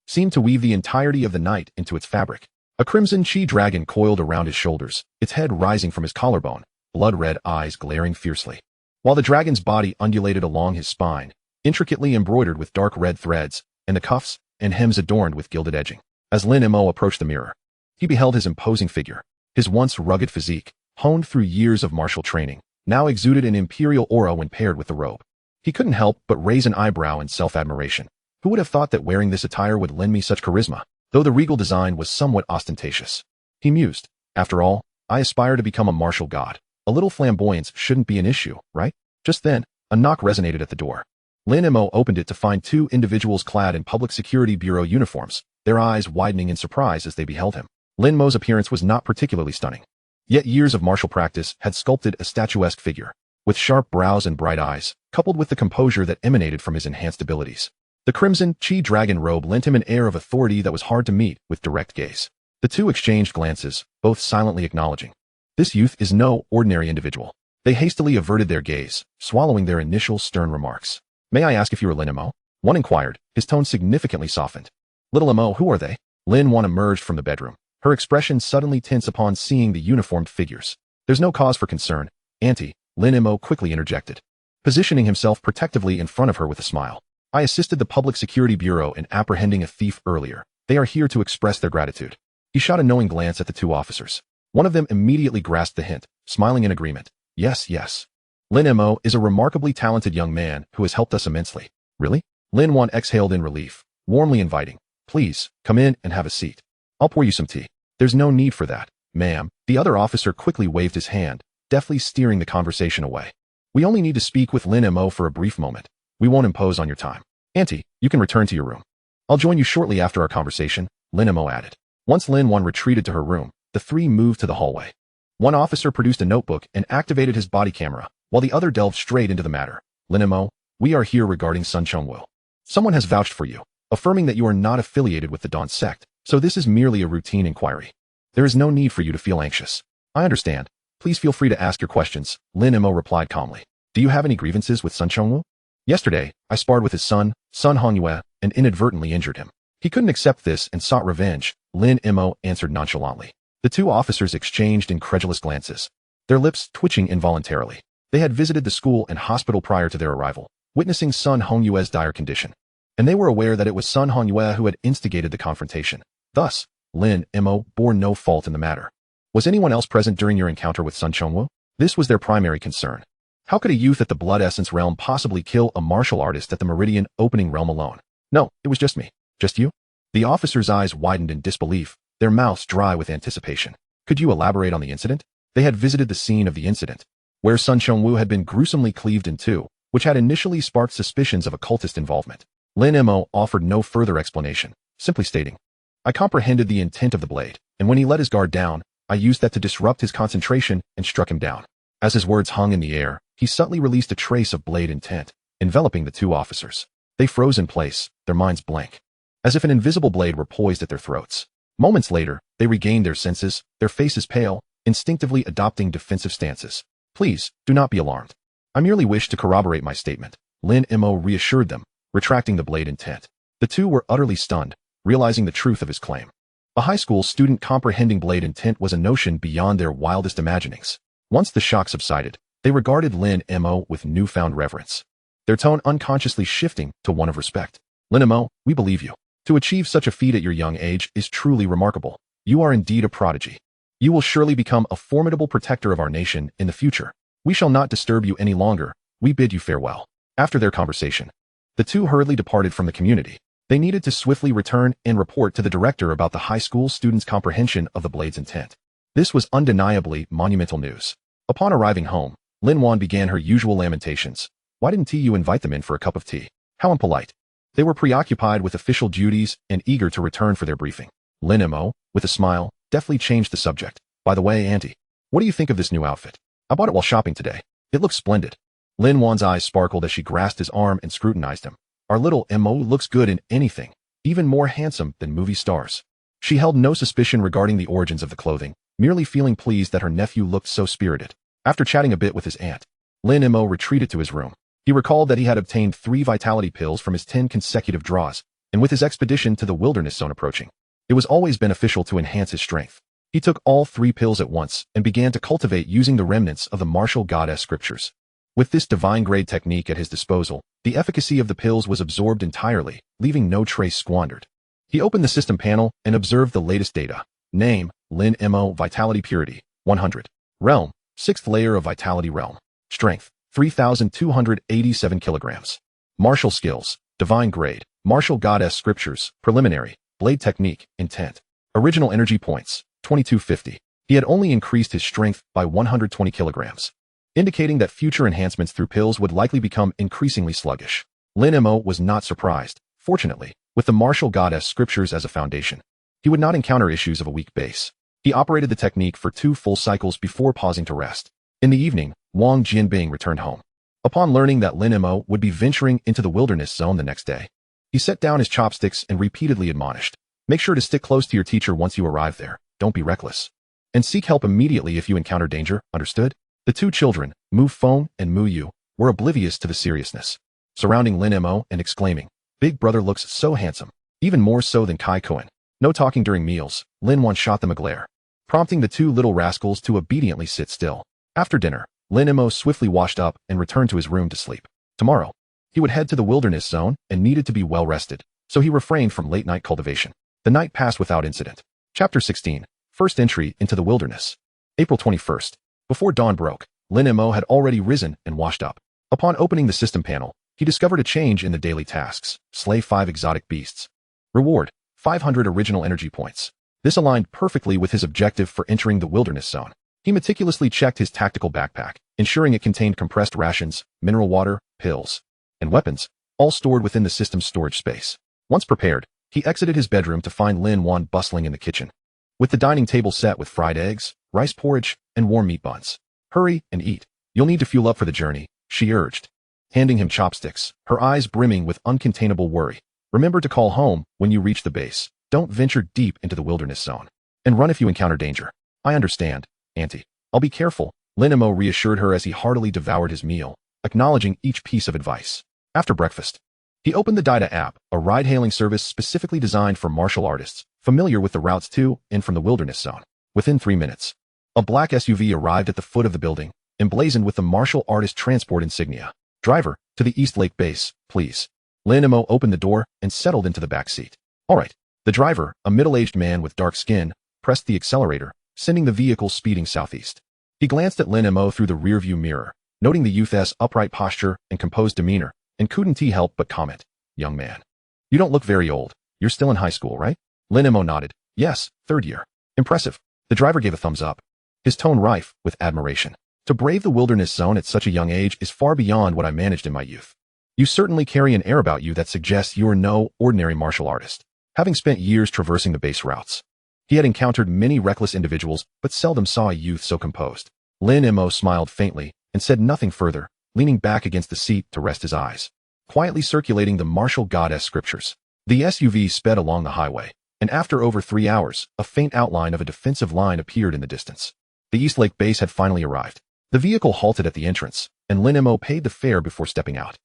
seemed to weave the entirety of the night into its fabric. A crimson Chi Dragon coiled around his shoulders, its head rising from his collarbone, blood-red eyes glaring fiercely, while the dragon's body undulated along his spine, intricately embroidered with dark red threads, and the cuffs and hems adorned with gilded edging. As Lin Mo approached the mirror, he beheld his imposing figure. His once rugged physique, honed through years of martial training, now exuded an imperial aura when paired with the robe. He couldn't help but raise an eyebrow in self-admiration. Who would have thought that wearing this attire would lend me such charisma? Though the regal design was somewhat ostentatious, he mused. After all, I aspire to become a martial god. A little flamboyance shouldn't be an issue, right? Just then, a knock resonated at the door. Lin Mo opened it to find 2 individuals clad in Public Security Bureau uniforms, their eyes widening in surprise as they beheld him. Lin Mo's appearance was not particularly stunning. Yet years of martial practice had sculpted a statuesque figure, with sharp brows and bright eyes, coupled with the composure that emanated from his enhanced abilities. The Crimson Chi Dragon Robe lent him an air of authority that was hard to meet with direct gaze. The 2 exchanged glances, both silently acknowledging, this youth is no ordinary individual. They hastily averted their gaze, swallowing their initial stern remarks. May I ask if you are Lin Mo? One inquired, his tone significantly softened. Little Mo, who are they? Lin Wan emerged from the bedroom, her expression suddenly tense upon seeing the uniformed figures. There's no cause for concern, Auntie, Lin Mo quickly interjected, positioning himself protectively in front of her with a smile. I assisted the Public Security Bureau in apprehending a thief earlier. They are here to express their gratitude. He shot a knowing glance at the two officers. One of them immediately grasped the hint, smiling in agreement. Yes, yes. Lin Mo is a remarkably talented young man who has helped us immensely. Really? Lin Wan exhaled in relief, warmly inviting. Please, come in and have a seat. I'll pour you some tea. There's no need for that, ma'am. The other officer quickly waved his hand, deftly steering the conversation away. We only need to speak with Lin Mo for a brief moment. We won't impose on your time. Auntie, you can return to your room. I'll join you shortly after our conversation, Lin Mo added. Once Lin Wan retreated to her room, the three moved to the hallway. One officer produced a notebook and activated his body camera, while the other delved straight into the matter. Lin Mo, we are here regarding Sun Chongwu. Someone has vouched for you, affirming that you are not affiliated with the Dawn sect, so this is merely a routine inquiry. There is no need for you to feel anxious. I understand. Please feel free to ask your questions, Lin Mo replied calmly. Do you have any grievances with Sun Chongwu? Yesterday, I sparred with his son, Sun Hongyue, and inadvertently injured him. He couldn't accept this and sought revenge, Lin Mo answered nonchalantly. The two officers exchanged incredulous glances, their lips twitching involuntarily. They had visited the school and hospital prior to their arrival, witnessing Sun Hongyue's dire condition. And they were aware that it was Sun Hongyue who had instigated the confrontation. Thus, Lin Mo bore no fault in the matter. Was anyone else present during your encounter with Sun Chongwu? This was their primary concern. How could a youth at the Blood Essence realm possibly kill a martial artist at the Meridian opening realm alone? No, it was just me. Just you? The officer's eyes widened in disbelief, their mouths dry with anticipation. Could you elaborate on the incident? They had visited the scene of the incident, where Sun Chongwu had been gruesomely cleaved in two, which had initially sparked suspicions of occultist involvement. Lin Mo offered no further explanation, simply stating, I comprehended the intent of the blade, and when he let his guard down, I used that to disrupt his concentration and struck him down. As his words hung in the air, he subtly released a trace of blade intent, enveloping the two officers. They froze in place, their minds blank, as if an invisible blade were poised at their throats. Moments later, they regained their senses, their faces pale, instinctively adopting defensive stances. Please, do not be alarmed. I merely wish to corroborate my statement, Lin Mo reassured them, retracting the blade intent. The two were utterly stunned, realizing the truth of his claim. A high school student comprehending blade intent was a notion beyond their wildest imaginings. Once the shock subsided, they regarded Lin Mo with newfound reverence, their tone unconsciously shifting to one of respect. Lin Mo, we believe you. To achieve such a feat at your young age is truly remarkable. You are indeed a prodigy. You will surely become a formidable protector of our nation in the future. We shall not disturb you any longer. We bid you farewell. After their conversation, the two hurriedly departed from the community. They needed to swiftly return and report to the director about the high school students' comprehension of the blade's intent. This was undeniably monumental news. Upon arriving home, Lin Wan began her usual lamentations. Why didn't you invite them in for a cup of tea? How impolite. They were preoccupied with official duties and eager to return for their briefing. Lin Mo, with a smile, deftly changed the subject. By the way, Auntie, what do you think of this new outfit? I bought it while shopping today. It looks splendid. Lin Wan's eyes sparkled as she grasped his arm and scrutinized him. Our little Mo looks good in anything, even more handsome than movie stars. She held no suspicion regarding the origins of the clothing, merely feeling pleased that her nephew looked so spirited. After chatting a bit with his aunt, Lin Mo retreated to his room. He recalled that he had obtained 3 vitality pills from his 10 consecutive draws, and with his expedition to the wilderness zone approaching, it was always beneficial to enhance his strength. He took all 3 pills at once and began to cultivate using the remnants of the martial goddess scriptures. With this divine-grade technique at his disposal, the efficacy of the pills was absorbed entirely, leaving no trace squandered. He opened the system panel and observed the latest data. Name, Lin Mo, Vitality Purity, 100. Realm, 6th layer of Vitality Realm. Strength, 3,287 kilograms. Martial skills, Divine Grade, Martial Goddess Scriptures, Preliminary, Blade Technique, Intent. Original energy points, 2250. He had only increased his strength by 120 kilograms, indicating that future enhancements through pills would likely become increasingly sluggish. Lin Mo was not surprised. Fortunately, with the Martial Goddess Scriptures as a foundation, he would not encounter issues of a weak base. He operated the technique for 2 full cycles before pausing to rest. In the evening, Wang Jinbing returned home. Upon learning that Lin Mo would be venturing into the wilderness zone the next day, he set down his chopsticks and repeatedly admonished, make sure to stick close to your teacher once you arrive there, don't be reckless, and seek help immediately if you encounter danger, understood? The 2 children, Mu Feng and Mu Yu, were oblivious to the seriousness, surrounding Lin Mo and exclaiming, Big brother looks so handsome, even more so than Kai Cohen. No talking during meals. Lin Wan shot them a glare, prompting the 2 little rascals to obediently sit still. After dinner, Lin Mo swiftly washed up and returned to his room to sleep. Tomorrow, he would head to the wilderness zone and needed to be well rested, so he refrained from late-night cultivation. The night passed without incident. Chapter 16. First Entry into the Wilderness. April 21st. Before dawn broke, Lin Mo had already risen and washed up. Upon opening the system panel, he discovered a change in the daily tasks. Slay 5 exotic beasts. Reward, 500 original energy points. This aligned perfectly with his objective for entering the wilderness zone. He meticulously checked his tactical backpack, ensuring it contained compressed rations, mineral water, pills, and weapons, all stored within the system's storage space. Once prepared, he exited his bedroom to find Lin Mo bustling in the kitchen, with the dining table set with fried eggs, rice porridge, and warm meat buns. Hurry and eat. You'll need to fuel up for the journey, she urged, handing him chopsticks, her eyes brimming with uncontainable worry. Remember to call home when you reach the base. Don't venture deep into the wilderness zone. And run if you encounter danger. I understand, Auntie. I'll be careful, Lin Mo reassured her as he heartily devoured his meal, acknowledging each piece of advice. After breakfast, he opened the Dida app, a ride-hailing service specifically designed for martial artists, familiar with the routes to and from the wilderness zone. Within 3 minutes, a black SUV arrived at the foot of the building, emblazoned with the martial artist transport insignia. Driver, to the East Lake base, please. Lin Mo opened the door and settled into the back seat. All right. The driver, a middle-aged man with dark skin, pressed the accelerator, sending the vehicle speeding southeast. He glanced at Lin Mo through the rearview mirror, noting the youth's upright posture and composed demeanor, and couldn't he help but comment, "Young man, you don't look very old. You're still in high school, right?" Lin Mo nodded. "Yes, 3rd year." "Impressive." The driver gave a thumbs up, his tone rife with admiration. "To brave the wilderness zone at such a young age is far beyond what I managed in my youth. You certainly carry an air about you that suggests you are no ordinary martial artist." Having spent years traversing the base routes, he had encountered many reckless individuals but seldom saw a youth so composed. Lin Mo smiled faintly and said nothing further, leaning back against the seat to rest his eyes, quietly circulating the martial goddess scriptures. The SUV sped along the highway, and after over 3 hours, a faint outline of a defensive line appeared in the distance. The East Lake base had finally arrived. The vehicle halted at the entrance, and Lin Mo paid the fare before stepping out.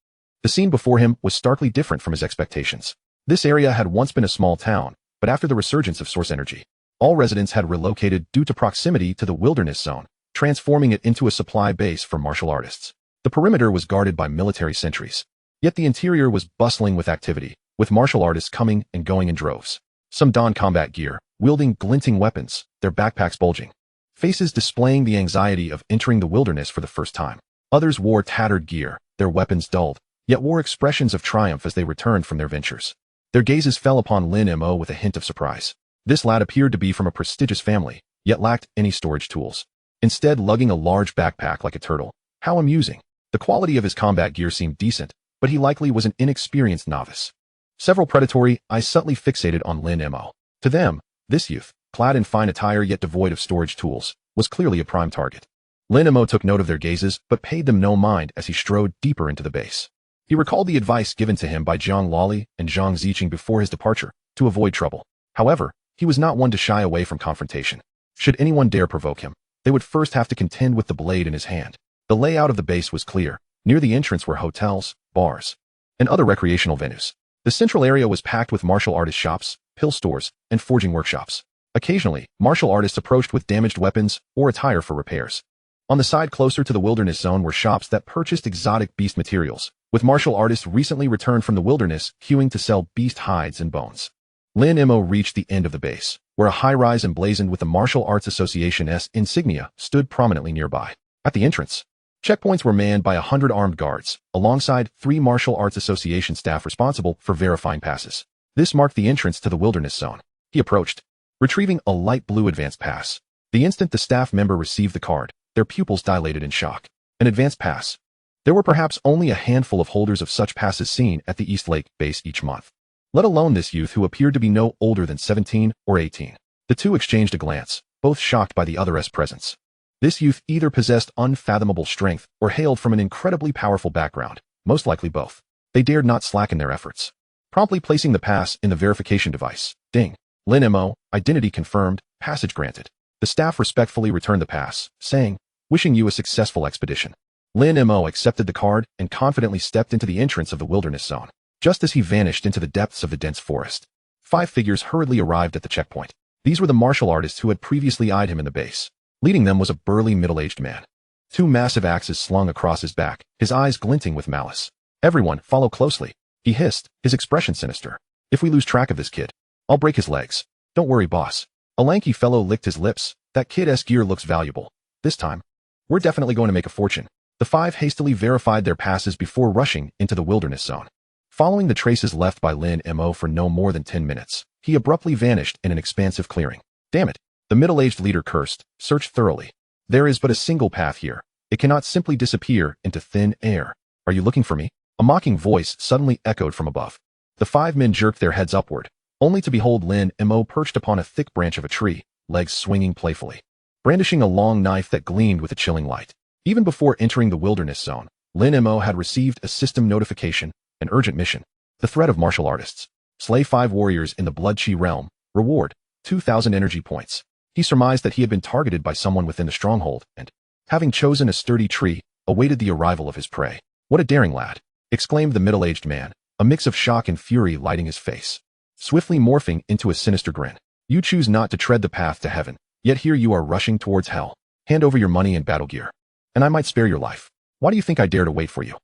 The scene before him was starkly different from his expectations. This area had once been a small town, but after the resurgence of source energy, all residents had relocated due to proximity to the wilderness zone, transforming it into a supply base for martial artists. The perimeter was guarded by military sentries, yet the interior was bustling with activity, with martial artists coming and going in droves. Some donned combat gear, wielding glinting weapons, their backpacks bulging, faces displaying the anxiety of entering the wilderness for the first time. Others wore tattered gear, their weapons dulled, yet wore expressions of triumph as they returned from their ventures. Their gazes fell upon Lin Mo with a hint of surprise. This lad appeared to be from a prestigious family, yet lacked any storage tools, instead lugging a large backpack like a turtle. How amusing. The quality of his combat gear seemed decent, but he likely was an inexperienced novice. Several predatory eyes subtly fixated on Lin Mo. To them, this youth, clad in fine attire yet devoid of storage tools, was clearly a prime target. Lin Mo took note of their gazes, but paid them no mind as he strode deeper into the base. He recalled the advice given to him by Zhang Lali and Zhang Ziqing before his departure, to avoid trouble. However, he was not one to shy away from confrontation. Should anyone dare provoke him, they would first have to contend with the blade in his hand. The layout of the base was clear. Near the entrance were hotels, bars, and other recreational venues. The central area was packed with martial artist shops, pill stores, and forging workshops. Occasionally, martial artists approached with damaged weapons or attire for repairs. On the side closer to the wilderness zone were shops that purchased exotic beast materials, with martial artists recently returned from the wilderness queuing to sell beast hides and bones. Lin Mo reached the end of the base, where a high-rise emblazoned with the Martial Arts Association's insignia stood prominently nearby. At the entrance, checkpoints were manned by 100 armed guards, alongside 3 Martial Arts Association staff responsible for verifying passes. This marked the entrance to the wilderness zone. He approached, retrieving a light blue advance pass. The instant the staff member received the card, their pupils dilated in shock. An advance pass. There were perhaps only a handful of holders of such passes seen at the East Lake base each month, let alone this youth who appeared to be no older than 17 or 18. The two exchanged a glance, both shocked by the other's presence. This youth either possessed unfathomable strength or hailed from an incredibly powerful background, most likely both. They dared not slacken their efforts. Promptly placing the pass in the verification device. Ding. Lin Mo, identity confirmed, passage granted. The staff respectfully returned the pass, saying, "Wishing you a successful expedition." Lin Mo accepted the card and confidently stepped into the entrance of the wilderness zone. Just as he vanished into the depths of the dense forest, 5 figures hurriedly arrived at the checkpoint. These were the martial artists who had previously eyed him in the base. Leading them was a burly middle-aged man. 2 massive axes slung across his back, his eyes glinting with malice. "Everyone, follow closely," he hissed, his expression sinister. "If we lose track of this kid, I'll break his legs." "Don't worry, boss. A lanky fellow licked his lips. That kid-esque gear looks valuable. This time, we're definitely going to make a fortune. The five hastily verified their passes before rushing into the wilderness zone. Following the traces left by Lin Mo for no more than 10 minutes, he abruptly vanished in an expansive clearing. Damn it! The middle-aged leader cursed. Search thoroughly. There is but a single path here. It cannot simply disappear into thin air. Are you looking for me? A mocking voice suddenly echoed from above. The five men jerked their heads upward, only to behold Lin Mo perched upon a thick branch of a tree, legs swinging playfully, brandishing a long knife that gleamed with a chilling light. Even before entering the wilderness zone, Lin Mo had received a system notification, an urgent mission. The threat of martial artists. Slay 5 warriors in the Blood Chi realm. Reward, 2,000 energy points. He surmised that he had been targeted by someone within the stronghold, and, having chosen a sturdy tree, awaited the arrival of his prey. What a daring lad! Exclaimed the middle-aged man, a mix of shock and fury lighting his face, swiftly morphing into a sinister grin. You choose not to tread the path to heaven, yet here you are rushing towards hell. Hand over your money and battle gear, and I might spare your life. Why do you think I dare to wait for you?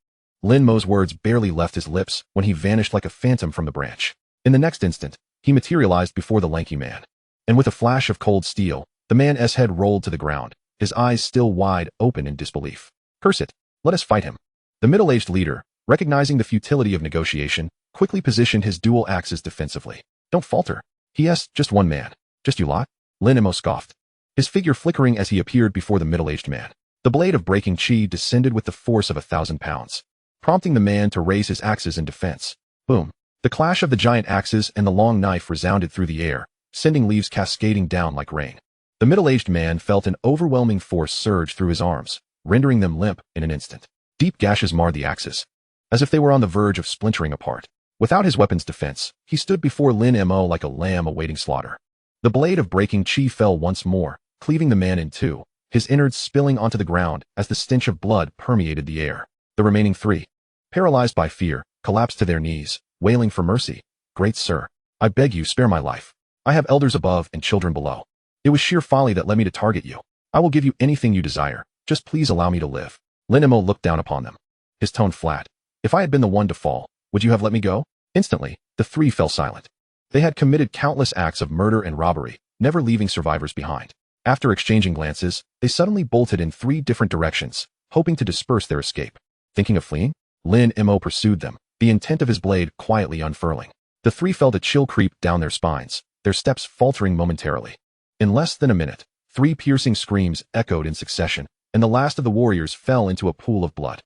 Lin Mo's words barely left his lips when he vanished like a phantom from the branch. In the next instant, he materialized before the lanky man. And with a flash of cold steel, the man's head rolled to the ground, his eyes still wide open in disbelief. Curse it! Let us fight him. The middle-aged leader, recognizing the futility of negotiation, quickly positioned his dual axes defensively. Don't falter. P.S. Just one man. Just you lot? Lin Mo scoffed, his figure flickering as he appeared before the middle-aged man. The blade of breaking chi descended with the force of 1,000 pounds, prompting the man to raise his axes in defense. Boom! The clash of the giant axes and the long knife resounded through the air, sending leaves cascading down like rain. The middle-aged man felt an overwhelming force surge through his arms, rendering them limp in an instant. Deep gashes marred the axes, as if they were on the verge of splintering apart. Without his weapon's defense, he stood before Lin Mo like a lamb awaiting slaughter. The blade of breaking chi fell once more, cleaving the man in two, his innards spilling onto the ground as the stench of blood permeated the air. The remaining 3, paralyzed by fear, collapsed to their knees, wailing for mercy. Great sir, I beg you spare my life. I have elders above and children below. It was sheer folly that led me to target you. I will give you anything you desire. Just please allow me to live. Lin Mo looked down upon them, his tone flat. If I had been the one to fall, would you have let me go? Instantly, the 3 fell silent. They had committed countless acts of murder and robbery, never leaving survivors behind. After exchanging glances, they suddenly bolted in 3 different directions, hoping to disperse their escape. Thinking of fleeing? Lin Mo pursued them, the intent of his blade quietly unfurling. The 3 felt a chill creep down their spines, their steps faltering momentarily. In less than a minute, 3 piercing screams echoed in succession, and the last of the warriors fell into a pool of blood.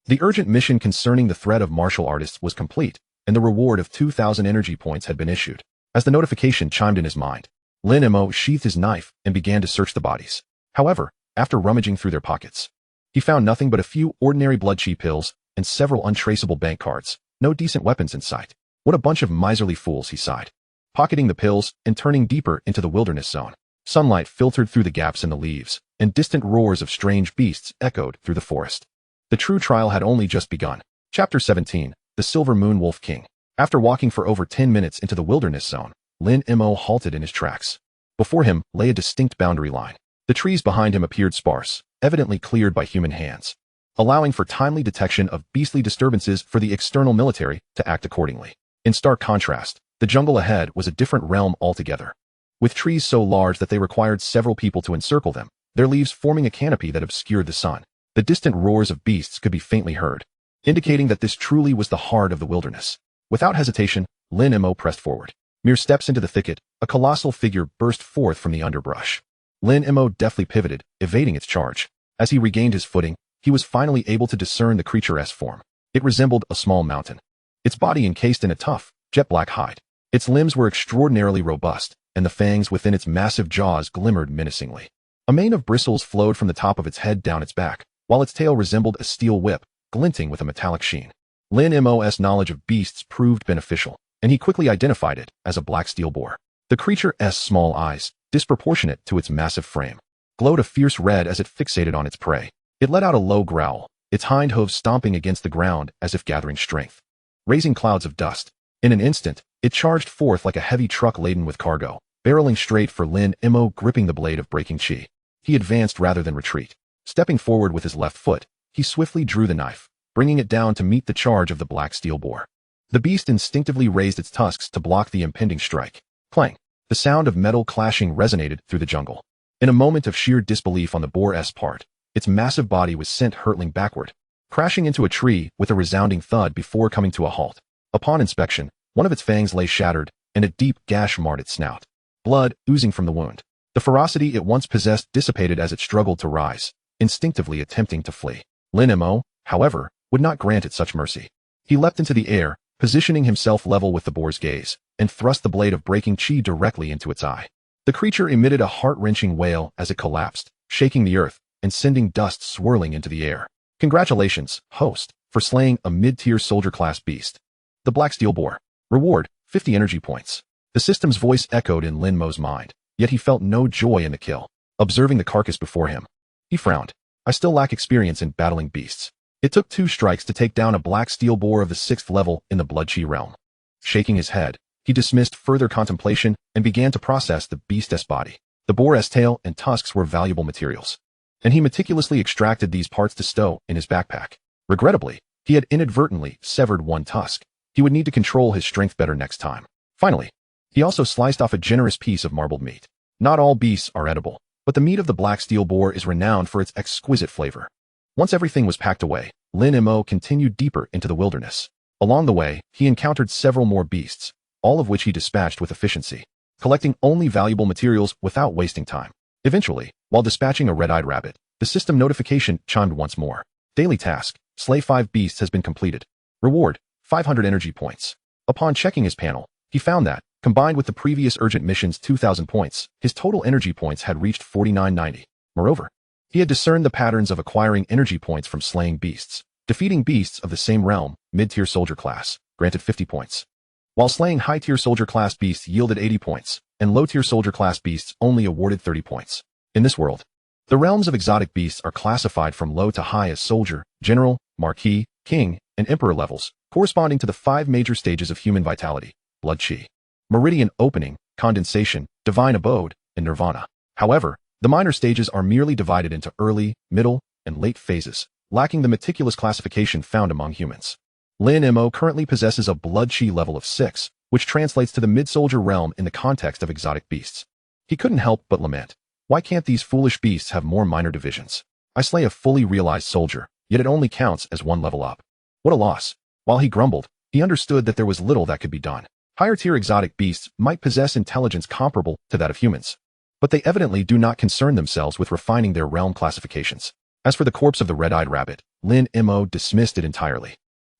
The urgent mission concerning the threat of martial artists was complete, and the reward of 2,000 energy points had been issued. As the notification chimed in his mind, Lin Mo sheathed his knife and began to search the bodies. However, after rummaging through their pockets, he found nothing but a few ordinary blood chi pills and several untraceable bank cards. No decent weapons in sight. What a bunch of miserly fools, he sighed, pocketing the pills and turning deeper into the wilderness zone. Sunlight filtered through the gaps in the leaves, and distant roars of strange beasts echoed through the forest. The true trial had only just begun. Chapter 17, The Silver Moon Wolf King. After walking for over 10 minutes into the wilderness zone, Lin Mo halted in his tracks. Before him lay a distinct boundary line. The trees behind him appeared sparse, evidently cleared by human hands, allowing for timely detection of beastly disturbances for the external military to act accordingly. In stark contrast, the jungle ahead was a different realm altogether, with trees so large that they required several people to encircle them, their leaves forming a canopy that obscured the sun. The distant roars of beasts could be faintly heard, indicating that this truly was the heart of the wilderness. Without hesitation, Lin Mo pressed forward. Mere steps into the thicket, a colossal figure burst forth from the underbrush. Lin Mo deftly pivoted, evading its charge. As he regained his footing, he was finally able to discern the creature's form. It resembled a small mountain, its body encased in a tough, jet-black hide. Its limbs were extraordinarily robust, and the fangs within its massive jaws glimmered menacingly. A mane of bristles flowed from the top of its head down its back, while its tail resembled a steel whip, glinting with a metallic sheen. Lin Mo's knowledge of beasts proved beneficial, and he quickly identified it as a black steel boar. The creature's small eyes, disproportionate to its massive frame, glowed a fierce red as it fixated on its prey. It let out a low growl, its hind hooves stomping against the ground as if gathering strength, raising clouds of dust. In an instant, it charged forth like a heavy truck laden with cargo, barreling straight for Lin Mo, gripping the blade of breaking chi. He advanced rather than retreat. Stepping forward with his left foot, he swiftly drew the knife, bringing it down to meet the charge of the black steel boar. The beast instinctively raised its tusks to block the impending strike. Clang! The sound of metal clashing resonated through the jungle. In a moment of sheer disbelief on the boar's part, its massive body was sent hurtling backward, crashing into a tree with a resounding thud before coming to a halt. Upon inspection, one of its fangs lay shattered, and a deep gash marred its snout, blood oozing from the wound. The ferocity it once possessed dissipated as it struggled to rise, instinctively attempting to flee. Lin Mo, however, would not grant it such mercy. He leapt into the air, positioning himself level with the boar's gaze, and thrust the blade of breaking chi directly into its eye. The creature emitted a heart-wrenching wail as it collapsed, shaking the earth and sending dust swirling into the air. Congratulations, host, for slaying a mid-tier soldier-class beast. The Black Steel Boar. Reward, 50 energy points. The system's voice echoed in Lin Mo's mind, yet he felt no joy in the kill. Observing the carcass before him, he frowned. I still lack experience in battling beasts. It took 2 strikes to take down a Black Steel Boar of the 6th level in the Blood Chi realm. Shaking his head, he dismissed further contemplation and began to process the beast's body. The boar's tail and tusks were valuable materials, and he meticulously extracted these parts to stow in his backpack. Regrettably, he had inadvertently severed one tusk. He would need to control his strength better next time. Finally, he also sliced off a generous piece of marbled meat. Not all beasts are edible, but the meat of the Black Steel Boar is renowned for its exquisite flavor. Once everything was packed away, Lin Mo continued deeper into the wilderness. Along the way, he encountered several more beasts, all of which he dispatched with efficiency, collecting only valuable materials without wasting time. Eventually, while dispatching a red-eyed rabbit, the system notification chimed once more. Daily task, slay 5 beasts has been completed. Reward, 500 energy points. Upon checking his panel, he found that, combined with the previous urgent mission's 2,000 points, his total energy points had reached 4990. Moreover, he had discerned the patterns of acquiring energy points from slaying beasts. Defeating beasts of the same realm, mid-tier soldier class, granted 50 points, while slaying high-tier soldier class beasts yielded 80 points, and low-tier soldier class beasts only awarded 30 points. In this world, the realms of exotic beasts are classified from low to high as soldier, general, marquis, king, and emperor levels, corresponding to the 5 major stages of human vitality: blood chi, meridian opening, condensation, divine abode, and nirvana. However, the minor stages are merely divided into early, middle, and late phases, lacking the meticulous classification found among humans. Lin Mo currently possesses a blood chi level of 6, which translates to the mid-soldier realm in the context of exotic beasts. He couldn't help but lament, why can't these foolish beasts have more minor divisions? I slay a fully realized soldier, yet it only counts as 1 level up. What a loss. While he grumbled, he understood that there was little that could be done. Higher-tier exotic beasts might possess intelligence comparable to that of humans, but they evidently do not concern themselves with refining their realm classifications. As for the corpse of the red-eyed rabbit, Lin Mo dismissed it entirely.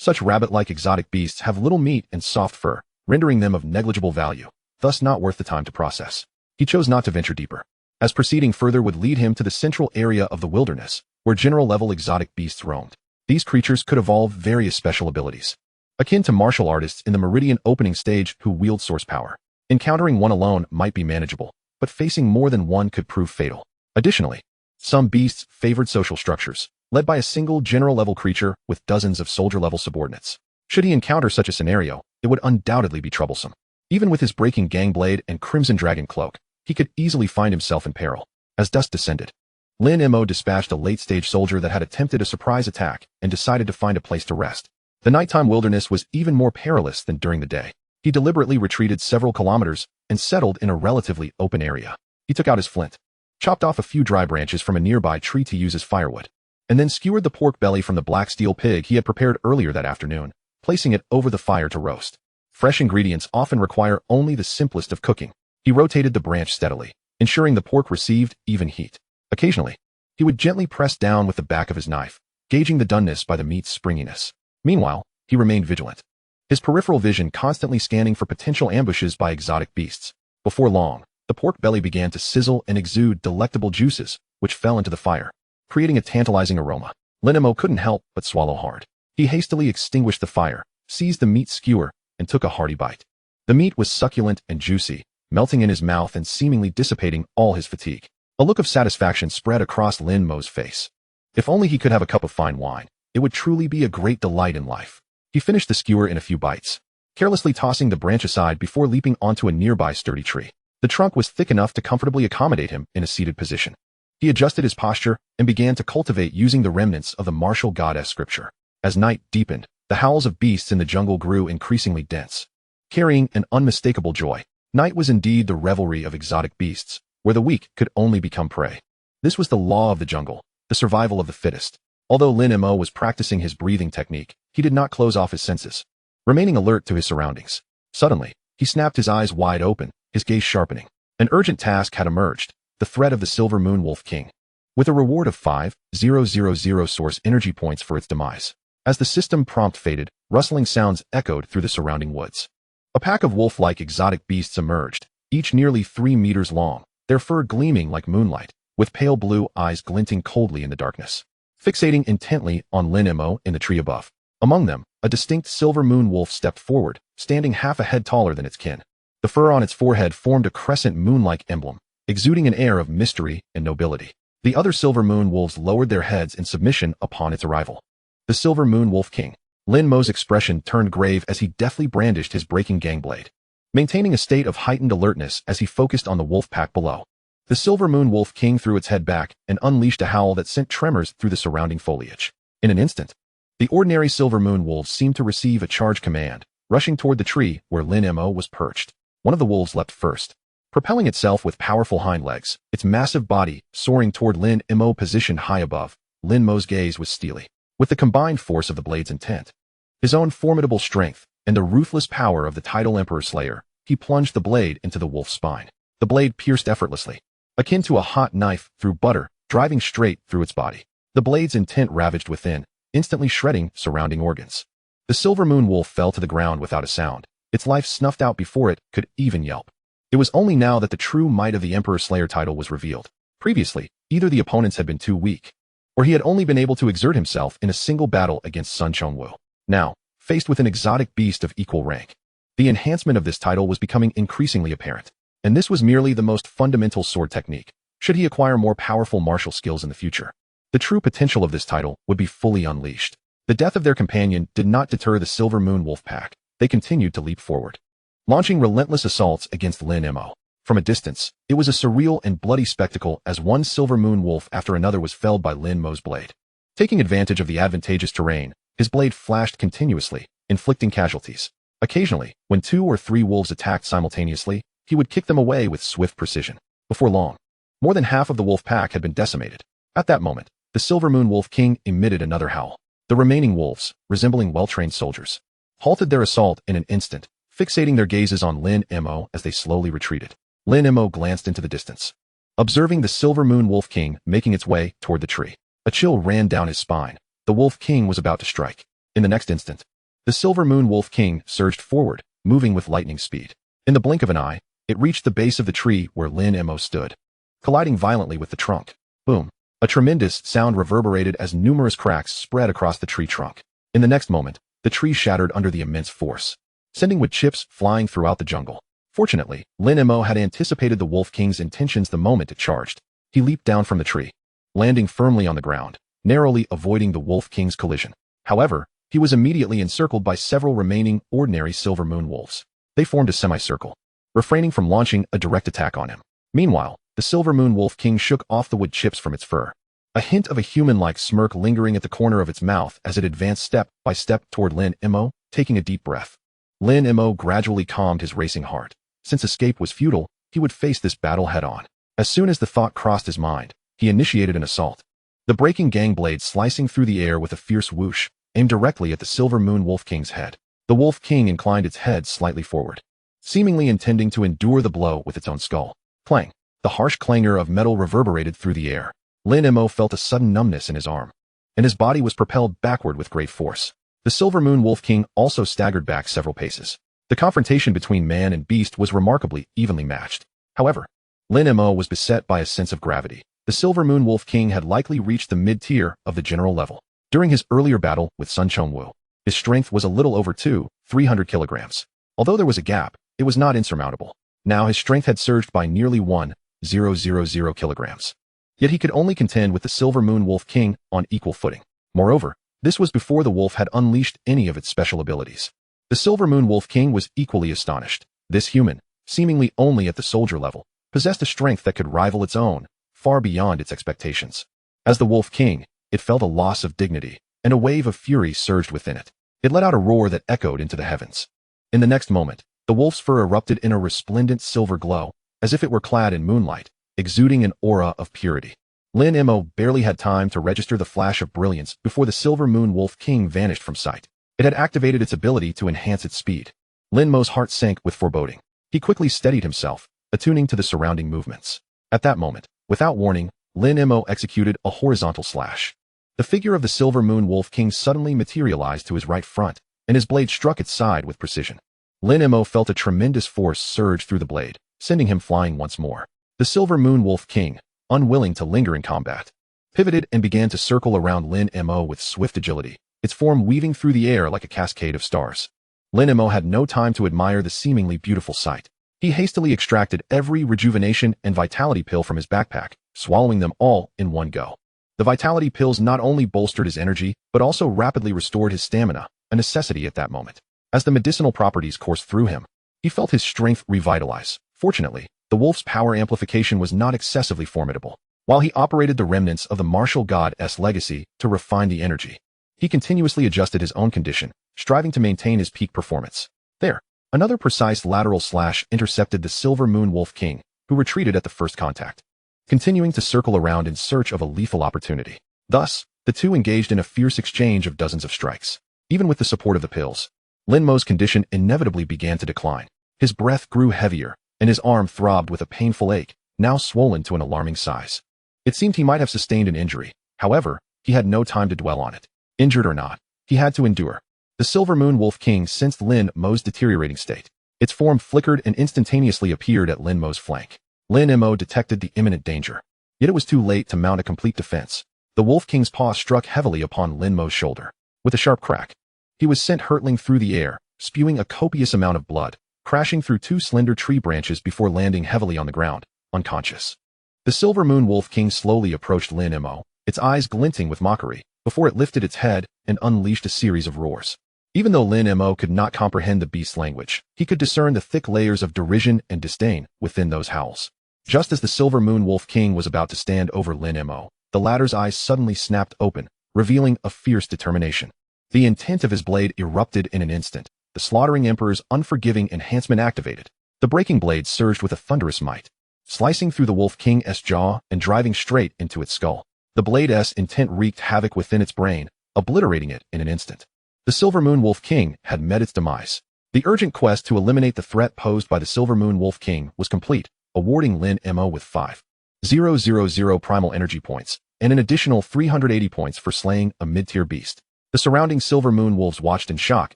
Such rabbit-like exotic beasts have little meat and soft fur, rendering them of negligible value, thus not worth the time to process. He chose not to venture deeper, as proceeding further would lead him to the central area of the wilderness, where general-level exotic beasts roamed. These creatures could evolve various special abilities, akin to martial artists in the meridian opening stage who wield source power. Encountering one alone might be manageable, but facing more than one could prove fatal. Additionally, some beasts favored social structures, led by a single general-level creature with dozens of soldier-level subordinates. Should he encounter such a scenario, it would undoubtedly be troublesome. Even with his breaking gang blade and crimson dragon cloak, he could easily find himself in peril. As dusk descended, Lin Mo dispatched a late-stage soldier that had attempted a surprise attack and decided to find a place to rest. The nighttime wilderness was even more perilous than during the day. He deliberately retreated several kilometers and settled in a relatively open area. He took out his flint, chopped off a few dry branches from a nearby tree to use as firewood, and then skewered the pork belly from the black steel pig he had prepared earlier that afternoon, placing it over the fire to roast. Fresh ingredients often require only the simplest of cooking. He rotated the branch steadily, ensuring the pork received even heat. Occasionally, he would gently press down with the back of his knife, gauging the doneness by the meat's springiness. Meanwhile, he remained vigilant, his peripheral vision constantly scanning for potential ambushes by exotic beasts. Before long, the pork belly began to sizzle and exude delectable juices, which fell into the fire, creating a tantalizing aroma. Lin Mo couldn't help but swallow hard. He hastily extinguished the fire, seized the meat skewer, and took a hearty bite. The meat was succulent and juicy, melting in his mouth and seemingly dissipating all his fatigue. A look of satisfaction spread across Lin Mo's face. If only he could have a cup of fine wine, it would truly be a great delight in life. He finished the skewer in a few bites, carelessly tossing the branch aside before leaping onto a nearby sturdy tree. The trunk was thick enough to comfortably accommodate him in a seated position. He adjusted his posture and began to cultivate using the remnants of the martial goddess scripture. As night deepened, the howls of beasts in the jungle grew increasingly dense, carrying an unmistakable joy. Night was indeed the revelry of exotic beasts, where the weak could only become prey. This was the law of the jungle, the survival of the fittest. Although Lin Mo was practicing his breathing technique, he did not close off his senses, remaining alert to his surroundings. Suddenly, he snapped his eyes wide open, his gaze sharpening. An urgent task had emerged, the threat of the Silver Moon Wolf King, with a reward of 5,000 source energy points for its demise. As the system prompt faded, rustling sounds echoed through the surrounding woods. A pack of wolf-like exotic beasts emerged, each nearly 3 meters long, their fur gleaming like moonlight, with pale blue eyes glinting coldly in the darkness, fixating intently on Lin Mo in the tree above. Among them, a distinct silver moon wolf stepped forward, standing half a head taller than its kin. The fur on its forehead formed a crescent moon-like emblem, exuding an air of mystery and nobility. The other silver moon wolves lowered their heads in submission upon its arrival. The Silver Moon Wolf King. Lin Mo's expression turned grave as he deftly brandished his breaking gang blade, maintaining a state of heightened alertness as he focused on the wolf pack below. The Silver Moon Wolf King threw its head back and unleashed a howl that sent tremors through the surrounding foliage. In an instant, the ordinary Silver Moon wolves seemed to receive a charge command, rushing toward the tree where Lin Mo was perched. One of the wolves leapt first, propelling itself with powerful hind legs, its massive body soaring toward Lin Mo positioned high above. Lin Mo's gaze was steely, with the combined force of the blade's intent, his own formidable strength, and the ruthless power of the tidal Emperor Slayer. He plunged the blade into the wolf's spine. The blade pierced effortlessly, akin to a hot knife through butter, driving straight through its body. The blade's intent ravaged within, instantly shredding surrounding organs. The Silver Moon Wolf fell to the ground without a sound, its life snuffed out before it could even yelp. It was only now that the true might of the Emperor Slayer title was revealed. Previously, either the opponents had been too weak, or he had only been able to exert himself in a single battle against Sun Chongwu. Now, faced with an exotic beast of equal rank, the enhancement of this title was becoming increasingly apparent. And this was merely the most fundamental sword technique, should he acquire more powerful martial skills in the future. The true potential of this title would be fully unleashed. The death of their companion did not deter the Silver Moon Wolf Pack. They continued to leap forward, launching relentless assaults against Lin Mo. From a distance, it was a surreal and bloody spectacle as one Silver Moon Wolf after another was felled by Lin Mo's blade. Taking advantage of the advantageous terrain, his blade flashed continuously, inflicting casualties. Occasionally, when 2 or 3 wolves attacked simultaneously, he would kick them away with swift precision. Before long, more than half of the wolf pack had been decimated. At that moment, the Silver Moon Wolf King emitted another howl. The remaining wolves, resembling well-trained soldiers, halted their assault in an instant, fixating their gazes on Lin Mo as they slowly retreated. Lin Mo glanced into the distance, observing the Silver Moon Wolf King making its way toward the tree. A chill ran down his spine. The Wolf King was about to strike. In the next instant, the Silver Moon Wolf King surged forward, moving with lightning speed. In the blink of an eye, it reached the base of the tree where Lin Mo stood, colliding violently with the trunk. Boom! A tremendous sound reverberated as numerous cracks spread across the tree trunk. In the next moment, the tree shattered under the immense force, sending wood chips flying throughout the jungle. Fortunately, Lin Mo had anticipated the Wolf King's intentions the moment it charged. He leaped down from the tree, landing firmly on the ground, narrowly avoiding the Wolf King's collision. However, he was immediately encircled by several remaining ordinary Silver Moon Wolves. They formed a semicircle, refraining from launching a direct attack on him. Meanwhile, the Silver Moon Wolf King shook off the wood chips from its fur, a hint of a human-like smirk lingering at the corner of its mouth as it advanced step by step toward Lin Mo, taking a deep breath. Lin Mo gradually calmed his racing heart. Since escape was futile, he would face this battle head-on. As soon as the thought crossed his mind, he initiated an assault. The breaking gang blade slicing through the air with a fierce whoosh, aimed directly at the Silver Moon Wolf King's head. The Wolf King inclined its head slightly forward, seemingly intending to endure the blow with its own skull. Clang! The harsh clangor of metal reverberated through the air. Lin Mo felt a sudden numbness in his arm, and his body was propelled backward with great force. The Silver Moon Wolf King also staggered back several paces. The confrontation between man and beast was remarkably evenly matched. However, Lin Mo was beset by a sense of gravity. The Silver Moon Wolf King had likely reached the mid-tier of the general level. During his earlier battle with Sun Chongwu, his strength was a little over 300 kilograms. Although there was a gap, it was not insurmountable. Now his strength had surged by nearly 1,000 kilograms. Yet he could only contend with the Silver Moon Wolf King on equal footing. Moreover, this was before the wolf had unleashed any of its special abilities. The Silver Moon Wolf King was equally astonished. This human, seemingly only at the soldier level, possessed a strength that could rival its own, far beyond its expectations. As the Wolf King, it felt a loss of dignity, and a wave of fury surged within it. It let out a roar that echoed into the heavens. In the next moment, The wolf's fur erupted in a resplendent silver glow, as if it were clad in moonlight, exuding an aura of purity. Lin Mo barely had time to register the flash of brilliance before the silver moon wolf king vanished from sight. It had activated its ability to enhance its speed. Lin Mo's heart sank with foreboding. He quickly steadied himself, attuning to the surrounding movements. At that moment, without warning, Lin Mo executed a horizontal slash. The figure of the silver moon wolf king suddenly materialized to his right front, and his blade struck its side with precision. Lin Mo felt a tremendous force surge through the blade, sending him flying once more. The silver moon wolf king, unwilling to linger in combat, pivoted and began to circle around Lin Mo with swift agility, its form weaving through the air like a cascade of stars. Lin Mo had no time to admire the seemingly beautiful sight. He hastily extracted every rejuvenation and vitality pill from his backpack, swallowing them all in one go. The vitality pills not only bolstered his energy, but also rapidly restored his stamina, a necessity at that moment. As the medicinal properties coursed through him, he felt his strength revitalize. Fortunately, the wolf's power amplification was not excessively formidable. While he operated the remnants of the martial god's legacy to refine the energy, he continuously adjusted his own condition, striving to maintain his peak performance. There, another precise lateral slash intercepted the silver moon wolf king, who retreated at the first contact, continuing to circle around in search of a lethal opportunity. Thus, the two engaged in a fierce exchange of dozens of strikes. Even with the support of the pills, Lin Mo's condition inevitably began to decline. His breath grew heavier, and his arm throbbed with a painful ache, now swollen to an alarming size. It seemed he might have sustained an injury. However, he had no time to dwell on it. Injured or not, he had to endure. The silver moon wolf king sensed Lin Mo's deteriorating state. Its form flickered and instantaneously appeared at Lin Mo's flank. Lin Mo detected the imminent danger. Yet it was too late to mount a complete defense. The wolf king's paw struck heavily upon Lin Mo's shoulder. With a sharp crack, he was sent hurtling through the air, spewing a copious amount of blood, crashing through two slender tree branches before landing heavily on the ground, unconscious. The silver moon wolf king slowly approached Lin Mo, its eyes glinting with mockery, before it lifted its head and unleashed a series of roars. Even though Lin Mo could not comprehend the beast's language, he could discern the thick layers of derision and disdain within those howls. Just as the silver moon wolf king was about to stand over Lin Mo, the latter's eyes suddenly snapped open, revealing a fierce determination. The intent of his blade erupted in an instant. The slaughtering emperor's unforgiving enhancement activated. The breaking blade surged with a thunderous might, slicing through the wolf king's jaw and driving straight into its skull. The blade's intent wreaked havoc within its brain, obliterating it in an instant. The silver moon wolf king had met its demise. The urgent quest to eliminate the threat posed by the silver moon wolf king was complete, awarding Lin Mo with 5,000 primal energy points and an additional 380 points for slaying a mid-tier beast. The surrounding silver moon wolves watched in shock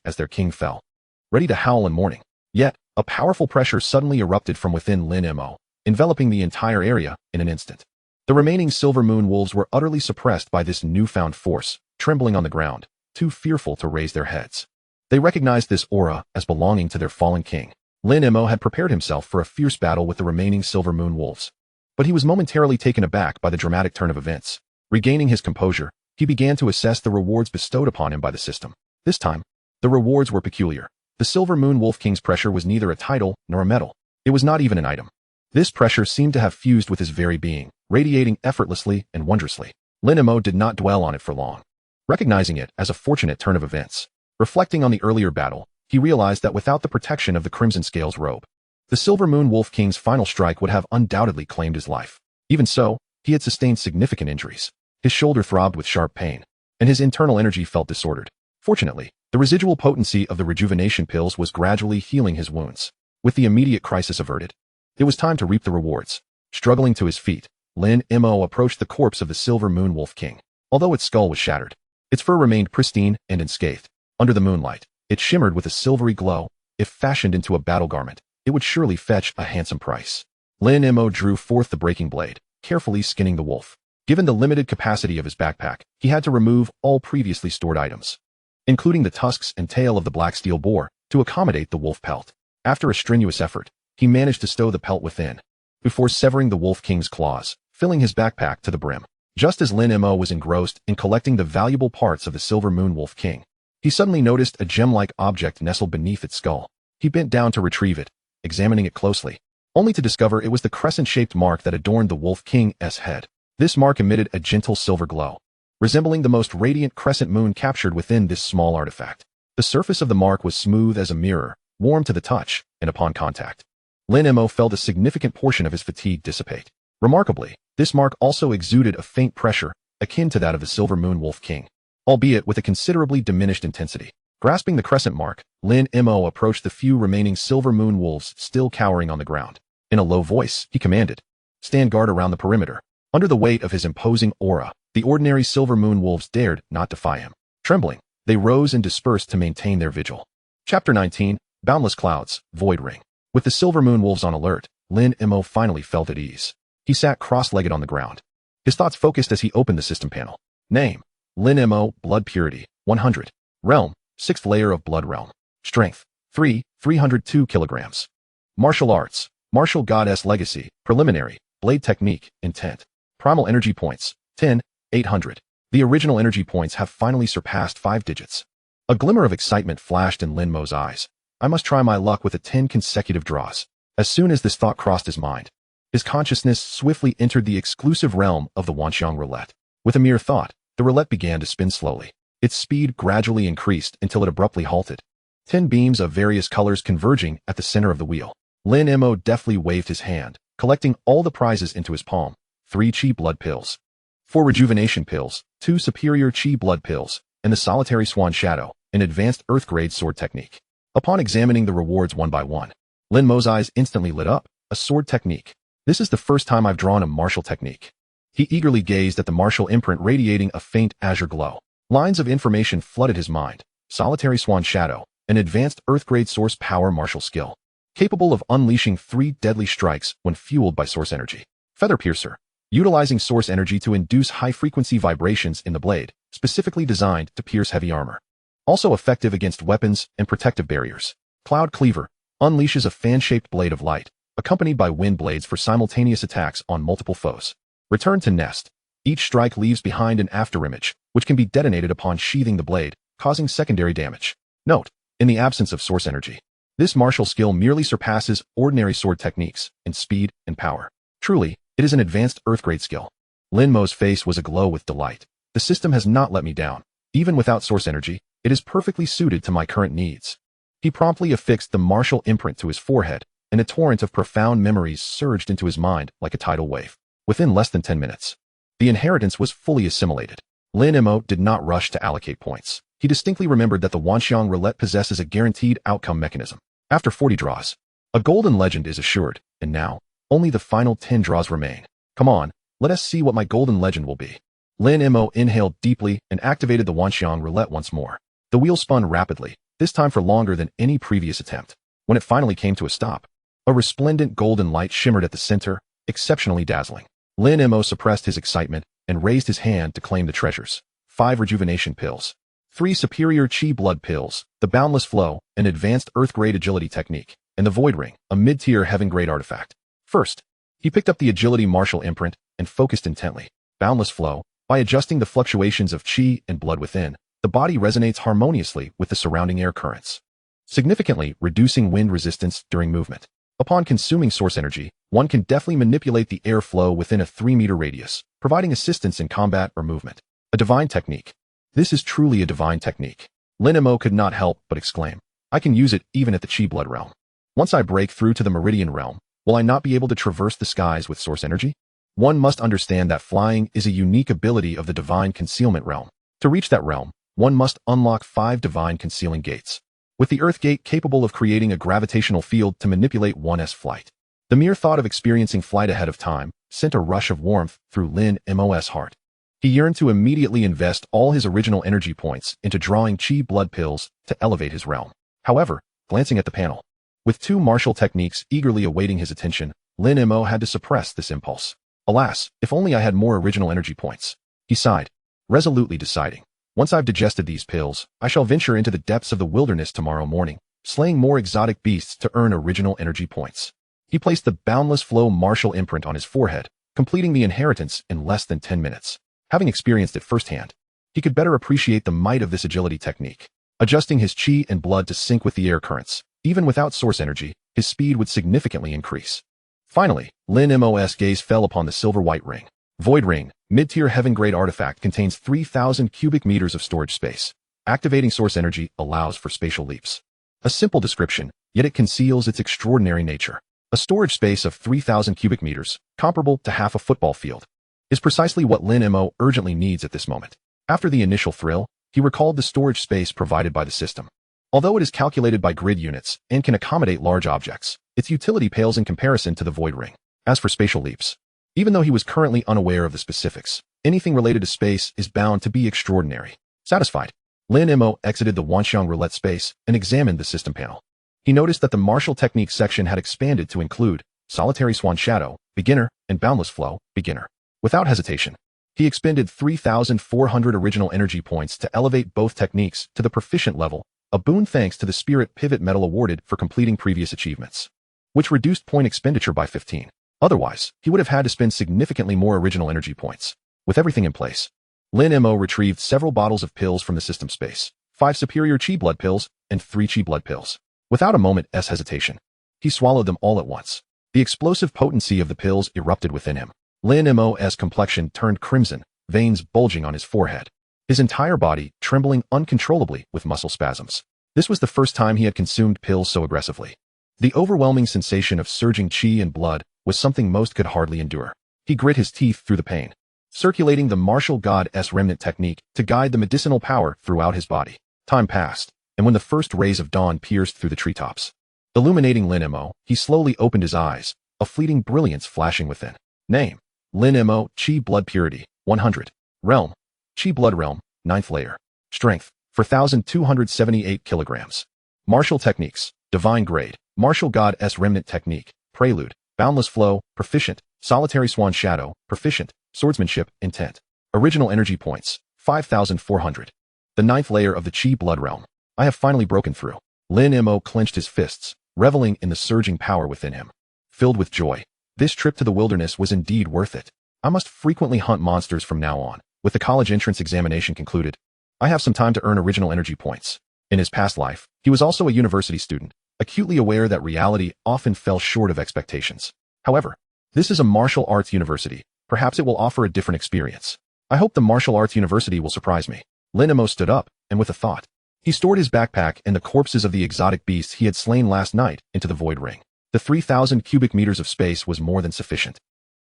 as their king fell, ready to howl in mourning. Yet, a powerful pressure suddenly erupted from within Lin Mo, enveloping the entire area in an instant. The remaining silver moon wolves were utterly suppressed by this newfound force, trembling on the ground, too fearful to raise their heads. They recognized this aura as belonging to their fallen king. Lin Mo had prepared himself for a fierce battle with the remaining silver moon wolves, but he was momentarily taken aback by the dramatic turn of events. Regaining his composure, he began to assess the rewards bestowed upon him by the system. This time, the rewards were peculiar. The silver moon wolf king's pressure was neither a title nor a medal. It was not even an item. This pressure seemed to have fused with his very being, radiating effortlessly and wondrously. Lin Mo did not dwell on it for long, recognizing it as a fortunate turn of events. Reflecting on the earlier battle, he realized that without the protection of the Crimson Scales robe, the silver moon wolf king's final strike would have undoubtedly claimed his life. Even so, he had sustained significant injuries. His shoulder throbbed with sharp pain, and his internal energy felt disordered. Fortunately, the residual potency of the rejuvenation pills was gradually healing his wounds. With the immediate crisis averted, it was time to reap the rewards. Struggling to his feet, Lin Mo approached the corpse of the silver moon wolf king. Although its skull was shattered, its fur remained pristine and unscathed. Under the moonlight, it shimmered with a silvery glow. If fashioned into a battle garment, it would surely fetch a handsome price. Lin Mo drew forth the breaking blade, carefully skinning the wolf. Given the limited capacity of his backpack, he had to remove all previously stored items, including the tusks and tail of the black steel boar, to accommodate the wolf pelt. After a strenuous effort, he managed to stow the pelt within, before severing the wolf king's claws, filling his backpack to the brim. Just as Lin Mo was engrossed in collecting the valuable parts of the silver moon wolf king, he suddenly noticed a gem-like object nestled beneath its skull. He bent down to retrieve it, examining it closely, only to discover it was the crescent-shaped mark that adorned the wolf king's head. This mark emitted a gentle silver glow, resembling the most radiant crescent moon captured within this small artifact. The surface of the mark was smooth as a mirror, warm to the touch, and upon contact, Lin Mo felt a significant portion of his fatigue dissipate. Remarkably, this mark also exuded a faint pressure, akin to that of the Silver Moon Wolf King, albeit with a considerably diminished intensity. Grasping the crescent mark, Lin Mo approached the few remaining Silver Moon Wolves still cowering on the ground. In a low voice, he commanded, "Stand guard around the perimeter." Under the weight of his imposing aura, the ordinary Silver Moon Wolves dared not defy him. Trembling, they rose and dispersed to maintain their vigil. Chapter 19, Boundless Clouds, Void Ring. With the Silver Moon Wolves on alert, Lin Mo finally felt at ease. He sat cross-legged on the ground. His thoughts focused as he opened the system panel. Name: Lin Mo, Blood Purity, 100. Realm: 6th layer of Blood Realm. Strength: 302 kilograms. Martial Arts: Martial Goddess Legacy, Preliminary, Blade Technique, Intent. Primal Energy Points: 10, 800. The original energy points have finally surpassed 5 digits. A glimmer of excitement flashed in Lin Mo's eyes. I must try my luck with the 10 consecutive draws. As soon as this thought crossed his mind, his consciousness swiftly entered the exclusive realm of the wuxian roulette. With a mere thought, the roulette began to spin slowly. Its speed gradually increased until it abruptly halted. 10 beams of various colors converging at the center of the wheel. Lin Mo deftly waved his hand, collecting all the prizes into his palm. 3 Chi Blood Pills, 4 Rejuvenation Pills, 2 Superior Chi Blood Pills, and the Solitary Swan Shadow, an advanced Earth-grade sword technique. Upon examining the rewards one by one, Lin Mo's eyes instantly lit up. A sword technique. This is the first time I've drawn a martial technique. He eagerly gazed at the martial imprint radiating a faint azure glow. Lines of information flooded his mind. Solitary Swan Shadow, an advanced Earth-grade source power martial skill, capable of unleashing 3 deadly strikes when fueled by source energy. Feather Piercer, utilizing source energy to induce high-frequency vibrations in the blade, specifically designed to pierce heavy armor. Also effective against weapons and protective barriers. Cloud Cleaver, unleashes a fan-shaped blade of light, accompanied by wind blades for simultaneous attacks on multiple foes. Return to Nest. Each strike leaves behind an afterimage, which can be detonated upon sheathing the blade, causing secondary damage. Note: in the absence of source energy, this martial skill merely surpasses ordinary sword techniques in speed and power. Truly, it is an advanced Earth-grade skill. Lin Mo's face was aglow with delight. The system has not let me down. Even without source energy, it is perfectly suited to my current needs. He promptly affixed the martial imprint to his forehead, and a torrent of profound memories surged into his mind like a tidal wave. Within less than 10 minutes, the inheritance was fully assimilated. Lin Mo did not rush to allocate points. He distinctly remembered that the wuxian roulette possesses a guaranteed outcome mechanism. After 40 draws, a golden legend is assured, and now, only the final 10 draws remain. Come on, let us see what my golden legend will be. Lin Mo inhaled deeply and activated the wuxian roulette once more. The wheel spun rapidly, this time for longer than any previous attempt. When it finally came to a stop, a resplendent golden light shimmered at the center, exceptionally dazzling. Lin Mo suppressed his excitement and raised his hand to claim the treasures. 5 Rejuvenation Pills, 3 Superior Chi Blood Pills, the Boundless Flow, an advanced Earth-grade agility technique, and the Void Ring, a mid-tier Heaven-grade artifact. First, he picked up the agility martial imprint and focused intently. Boundless Flow. By adjusting the fluctuations of chi and blood within, the body resonates harmoniously with the surrounding air currents, significantly reducing wind resistance during movement. Upon consuming source energy, one can deftly manipulate the air flow within a 3-meter radius, providing assistance in combat or movement. A divine technique. This is truly a divine technique. Lin Mo could not help but exclaim, I can use it even at the Chi Blood realm. Once I break through to the Meridian realm, will I not be able to traverse the skies with source energy? One must understand that flying is a unique ability of the Divine Concealment realm. To reach that realm, one must unlock 5 Divine Concealing Gates, with the Earth Gate capable of creating a gravitational field to manipulate one's flight. The mere thought of experiencing flight ahead of time sent a rush of warmth through Lin Mo's heart. He yearned to immediately invest all his original energy points into drawing Chi Blood Pills to elevate his realm. However, glancing at the panel, with 2 martial techniques eagerly awaiting his attention, Lin Mo had to suppress this impulse. Alas, if only I had more original energy points. He sighed, resolutely deciding, once I've digested these pills, I shall venture into the depths of the wilderness tomorrow morning, slaying more exotic beasts to earn original energy points. He placed the Boundless Flow martial imprint on his forehead, completing the inheritance in less than 10 minutes. Having experienced it firsthand, he could better appreciate the might of this agility technique. Adjusting his chi and blood to sync with the air currents, even without source energy, his speed would significantly increase. Finally, Lin Mo's gaze fell upon the silver-white ring. Void Ring, mid-tier Heaven-grade artifact, contains 3,000 cubic meters of storage space. Activating source energy allows for spatial leaps. A simple description, yet it conceals its extraordinary nature. A storage space of 3,000 cubic meters, comparable to half a football field, is precisely what Lin Mo urgently needs at this moment. After the initial thrill, he recalled the storage space provided by the system. Although it is calculated by grid units and can accommodate large objects, its utility pales in comparison to the Void Ring. As for spatial leaps, even though he was currently unaware of the specifics, anything related to space is bound to be extraordinary. Satisfied, Lin Mo exited the Wanxiang roulette space and examined the system panel. He noticed that the martial technique section had expanded to include Solitary Swan Shadow, Beginner, and Boundless Flow, Beginner. Without hesitation, he expended 3,400 original energy points to elevate both techniques to the proficient level, a boon thanks to the Spirit Pivot Medal awarded for completing previous achievements, which reduced point expenditure by 15. Otherwise, he would have had to spend significantly more original energy points. With everything in place, Lin Mo retrieved several bottles of pills from the system space, 5 superior Qi blood pills, and 3 Qi blood pills. Without a moment's hesitation, he swallowed them all at once. The explosive potency of the pills erupted within him. Lin Mo's complexion turned crimson, veins bulging on his forehead, his entire body trembling uncontrollably with muscle spasms. This was the first time he had consumed pills so aggressively. The overwhelming sensation of surging qi and blood was something most could hardly endure. He grit his teeth through the pain, circulating the martial god's remnant technique to guide the medicinal power throughout his body. Time passed, and when the first rays of dawn pierced through the treetops, illuminating Lin Mo, he slowly opened his eyes, a fleeting brilliance flashing within. Name: Lin Mo, Qi Blood Purity, 100. Realm: Qi Blood Realm, 9th layer. Strength: 4,278 kilograms. Martial techniques: Divine Grade, Martial God's Remnant Technique, Prelude, Boundless Flow, Proficient, Solitary Swan Shadow, Proficient, Swordsmanship, Intent. Original energy points: 5,400. The 9th layer of the Qi Blood Realm. I have finally broken through. Lin Mo clenched his fists, reveling in the surging power within him. Filled with joy, this trip to the wilderness was indeed worth it. I must frequently hunt monsters from now on. With the college entrance examination concluded, I have some time to earn original energy points. In his past life, he was also a university student, acutely aware that reality often fell short of expectations. However, this is a martial arts university. Perhaps it will offer a different experience. I hope the martial arts university will surprise me. Lin Mo stood up, and with a thought, he stored his backpack and the corpses of the exotic beasts he had slain last night into the Void Ring. The 3,000 cubic meters of space was more than sufficient.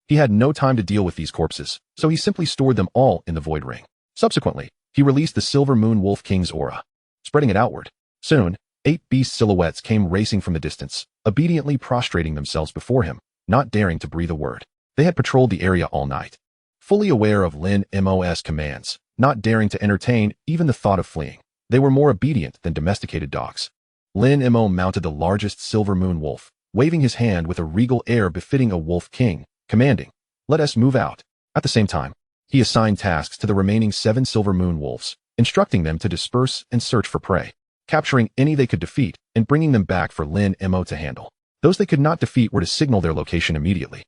He had no time to deal with these corpses, so he simply stored them all in the Void Ring. Subsequently, he released the Silver Moon Wolf King's aura, spreading it outward. Soon, 8 beast silhouettes came racing from the distance, obediently prostrating themselves before him, not daring to breathe a word. They had patrolled the area all night, fully aware of Lin Mo's commands, not daring to entertain even the thought of fleeing. They were more obedient than domesticated dogs. Lin Mo mounted the largest Silver Moon Wolf, waving his hand with a regal air befitting a wolf king, commanding, "Let us move out." At the same time, he assigned tasks to the remaining 7 Silver Moon Wolves, instructing them to disperse and search for prey, capturing any they could defeat and bringing them back for Lin Mo to handle. Those they could not defeat were to signal their location immediately.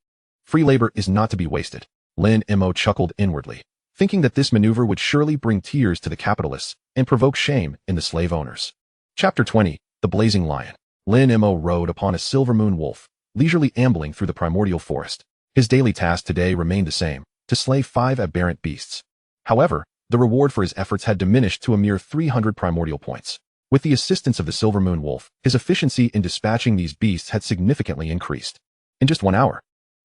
Free labor is not to be wasted. Lin Mo chuckled inwardly, thinking that this maneuver would surely bring tears to the capitalists and provoke shame in the slave owners. Chapter 20, The Blazing Lion. Lin Mo rode upon a Silver Moon Wolf, leisurely ambling through the primordial forest. His daily task today remained the same, to slay 5 aberrant beasts. However, the reward for his efforts had diminished to a mere 300 primordial points. With the assistance of the Silver Moon Wolf, his efficiency in dispatching these beasts had significantly increased. In just 1 hour,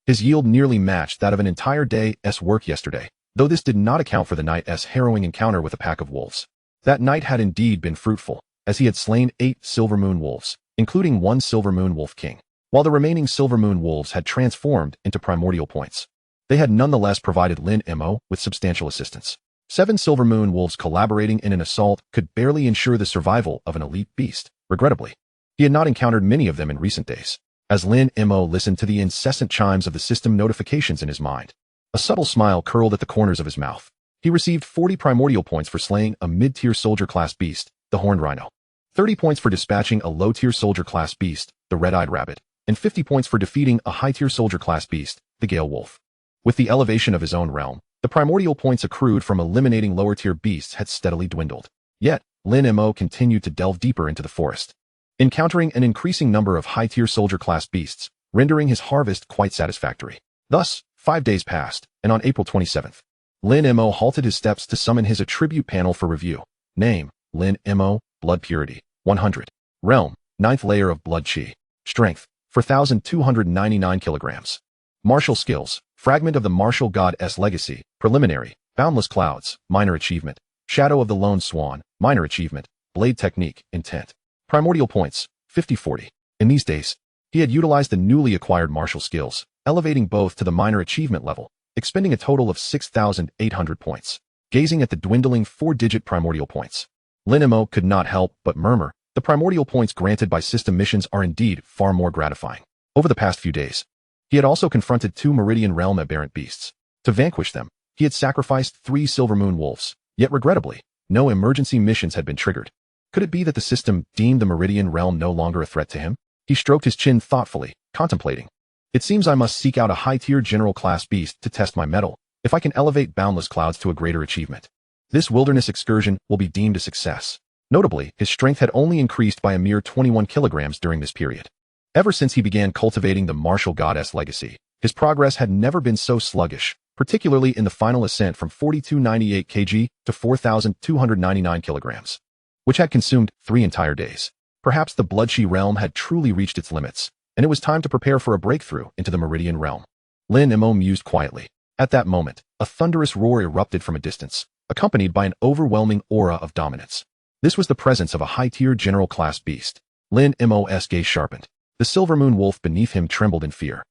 his yield nearly matched that of an entire day's work yesterday, though this did not account for the night's harrowing encounter with a pack of wolves. That night had indeed been fruitful, as he had slain 8 Silver Moon Wolves, including 1 Silver Moon Wolf King, while the remaining Silver Moon Wolves had transformed into primordial points. They had nonetheless provided Lin Mo with substantial assistance. 7 Silver Moon Wolves collaborating in an assault could barely ensure the survival of an elite beast. Regrettably, he had not encountered many of them in recent days. As Lin Mo listened to the incessant chimes of the system notifications in his mind, a subtle smile curled at the corners of his mouth. He received 40 primordial points for slaying a mid-tier soldier class beast, the Horned Rhino, 30 points for dispatching a low-tier soldier class beast, the Red-Eyed Rabbit, and 50 points for defeating a high-tier soldier class beast, the Gale Wolf. With the elevation of his own realm, the primordial points accrued from eliminating lower-tier beasts had steadily dwindled. Yet, Lin Mo continued to delve deeper into the forest, encountering an increasing number of high-tier soldier class beasts, rendering his harvest quite satisfactory. Thus, 5 days passed, and on April 27th, Lin Mo halted his steps to summon his attribute panel for review. Name: Lin Mo, Blood Purity, 100. Realm: Ninth layer of blood chi. Strength, 4,299 kilograms. Martial skills, fragment of the martial god-s legacy, preliminary, boundless clouds, minor achievement, shadow of the lone swan, minor achievement, blade technique, intent. Primordial points, 50-40. In these days, he had utilized the newly acquired martial skills, elevating both to the minor achievement level, expending a total of 6,800 points. Gazing at the dwindling 4-digit primordial points, Lin Mo could not help but murmur, the primordial points granted by system missions are indeed far more gratifying. Over the past few days, he had also confronted 2 Meridian Realm aberrant beasts. To vanquish them, he had sacrificed 3 Silver Moon Wolves, yet regrettably, no emergency missions had been triggered. Could it be that the system deemed the Meridian Realm no longer a threat to him? He stroked his chin thoughtfully, contemplating. It seems I must seek out a high-tier general class beast to test my mettle, if I can elevate boundless clouds to a greater achievement. This wilderness excursion will be deemed a success. Notably, his strength had only increased by a mere 21 kilograms during this period. Ever since he began cultivating the martial goddess legacy, his progress had never been so sluggish, particularly in the final ascent from 4,298 kg to 4,299 kilograms, which had consumed 3 entire days. Perhaps the blood chi realm had truly reached its limits, and it was time to prepare for a breakthrough into the Meridian realm. Lin Mo mused quietly. At that moment, a thunderous roar erupted from a distance, accompanied by an overwhelming aura of dominance. This was the presence of a high-tier general class beast. Lin Mo's gaze sharpened. The Silver Moon Wolf beneath him trembled in fear.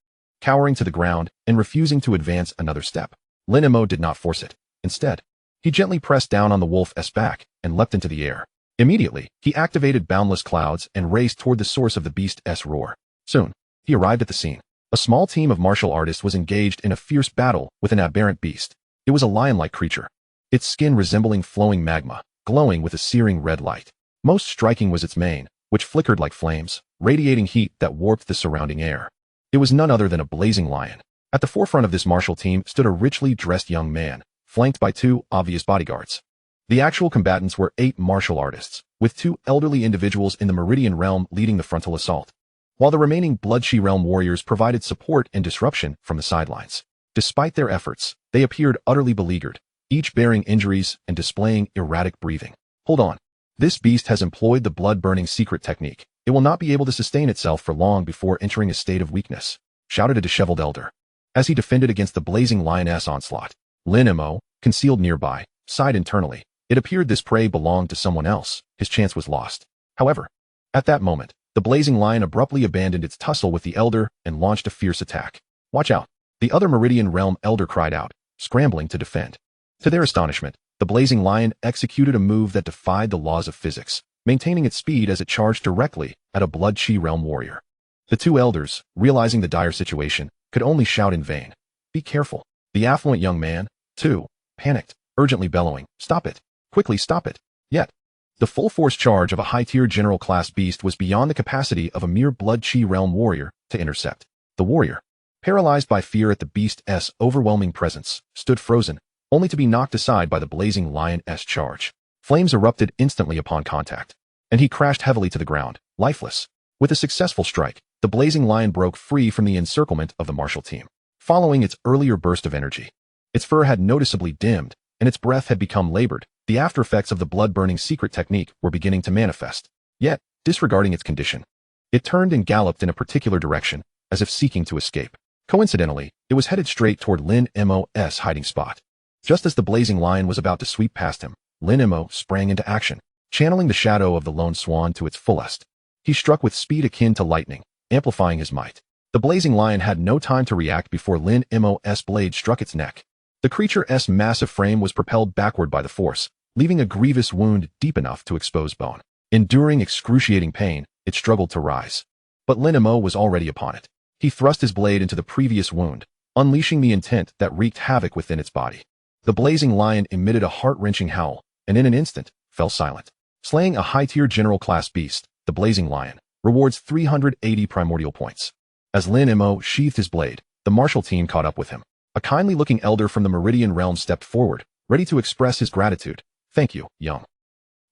Cowering to the ground and refusing to advance another step, Lin Mo did not force it. Instead, he gently pressed down on the wolf's back and leapt into the air. Immediately, he activated boundless clouds and raced toward the source of the beast's roar. Soon, he arrived at the scene. A small team of martial artists was engaged in a fierce battle with an aberrant beast. It was a lion-like creature, its skin resembling flowing magma, glowing with a searing red light. Most striking was its mane, which flickered like flames, radiating heat that warped the surrounding air. It was none other than a blazing lion. At the forefront of this martial team stood a richly dressed young man, flanked by 2 obvious bodyguards. The actual combatants were 8 martial artists, with 2 elderly individuals in the Meridian realm leading the frontal assault, while the remaining Blood Chi realm warriors provided support and disruption from the sidelines. Despite their efforts, they appeared utterly beleaguered, each bearing injuries and displaying erratic breathing. Hold on. This beast has employed the blood-burning secret technique. It will not be able to sustain itself for long before entering a state of weakness, shouted a disheveled elder. As he defended against the blazing lioness onslaught, Lin Mo, concealed nearby, sighed internally. It appeared this prey belonged to someone else. His chance was lost. However, at that moment, the blazing lion abruptly abandoned its tussle with the elder and launched a fierce attack. Watch out! The other Meridian realm elder cried out, scrambling to defend. To their astonishment, the blazing lion executed a move that defied the laws of physics, maintaining its speed as it charged directly at a Blood Chi realm warrior. The 2 elders, realizing the dire situation, could only shout in vain. Be careful. The affluent young man, too, panicked, urgently bellowing, stop it! Quickly stop it! Yet, the full-force charge of a high-tier general class beast was beyond the capacity of a mere Blood Chi realm warrior to intercept. The warrior, paralyzed by fear at the beast's overwhelming presence, stood frozen, only to be knocked aside by the blazing lion's charge. Flames erupted instantly upon contact, and he crashed heavily to the ground, lifeless. With a successful strike, the blazing lion broke free from the encirclement of the martial team. Following its earlier burst of energy, its fur had noticeably dimmed, and its breath had become labored. The after-effects of the blood-burning secret technique were beginning to manifest. Yet, disregarding its condition, it turned and galloped in a particular direction, as if seeking to escape. Coincidentally, it was headed straight toward Lin Mo's hiding spot. Just as the blazing lion was about to sweep past him, Lin Mo sprang into action, channeling the shadow of the lone swan to its fullest. He struck with speed akin to lightning, amplifying his might. The blazing lion had no time to react before Lin Mo's blade struck its neck. The creature's massive frame was propelled backward by the force, leaving a grievous wound deep enough to expose bone. Enduring excruciating pain, it struggled to rise. But Lin Mo was already upon it. He thrust his blade into the previous wound, unleashing the intent that wreaked havoc within its body. The blazing lion emitted a heart-wrenching howl, and in an instant, fell silent. Slaying a high-tier general class beast, the blazing lion, rewards 380 primordial points. As Lin Mo sheathed his blade, the martial team caught up with him. A kindly-looking elder from the Meridian realm stepped forward, ready to express his gratitude. Thank you, young.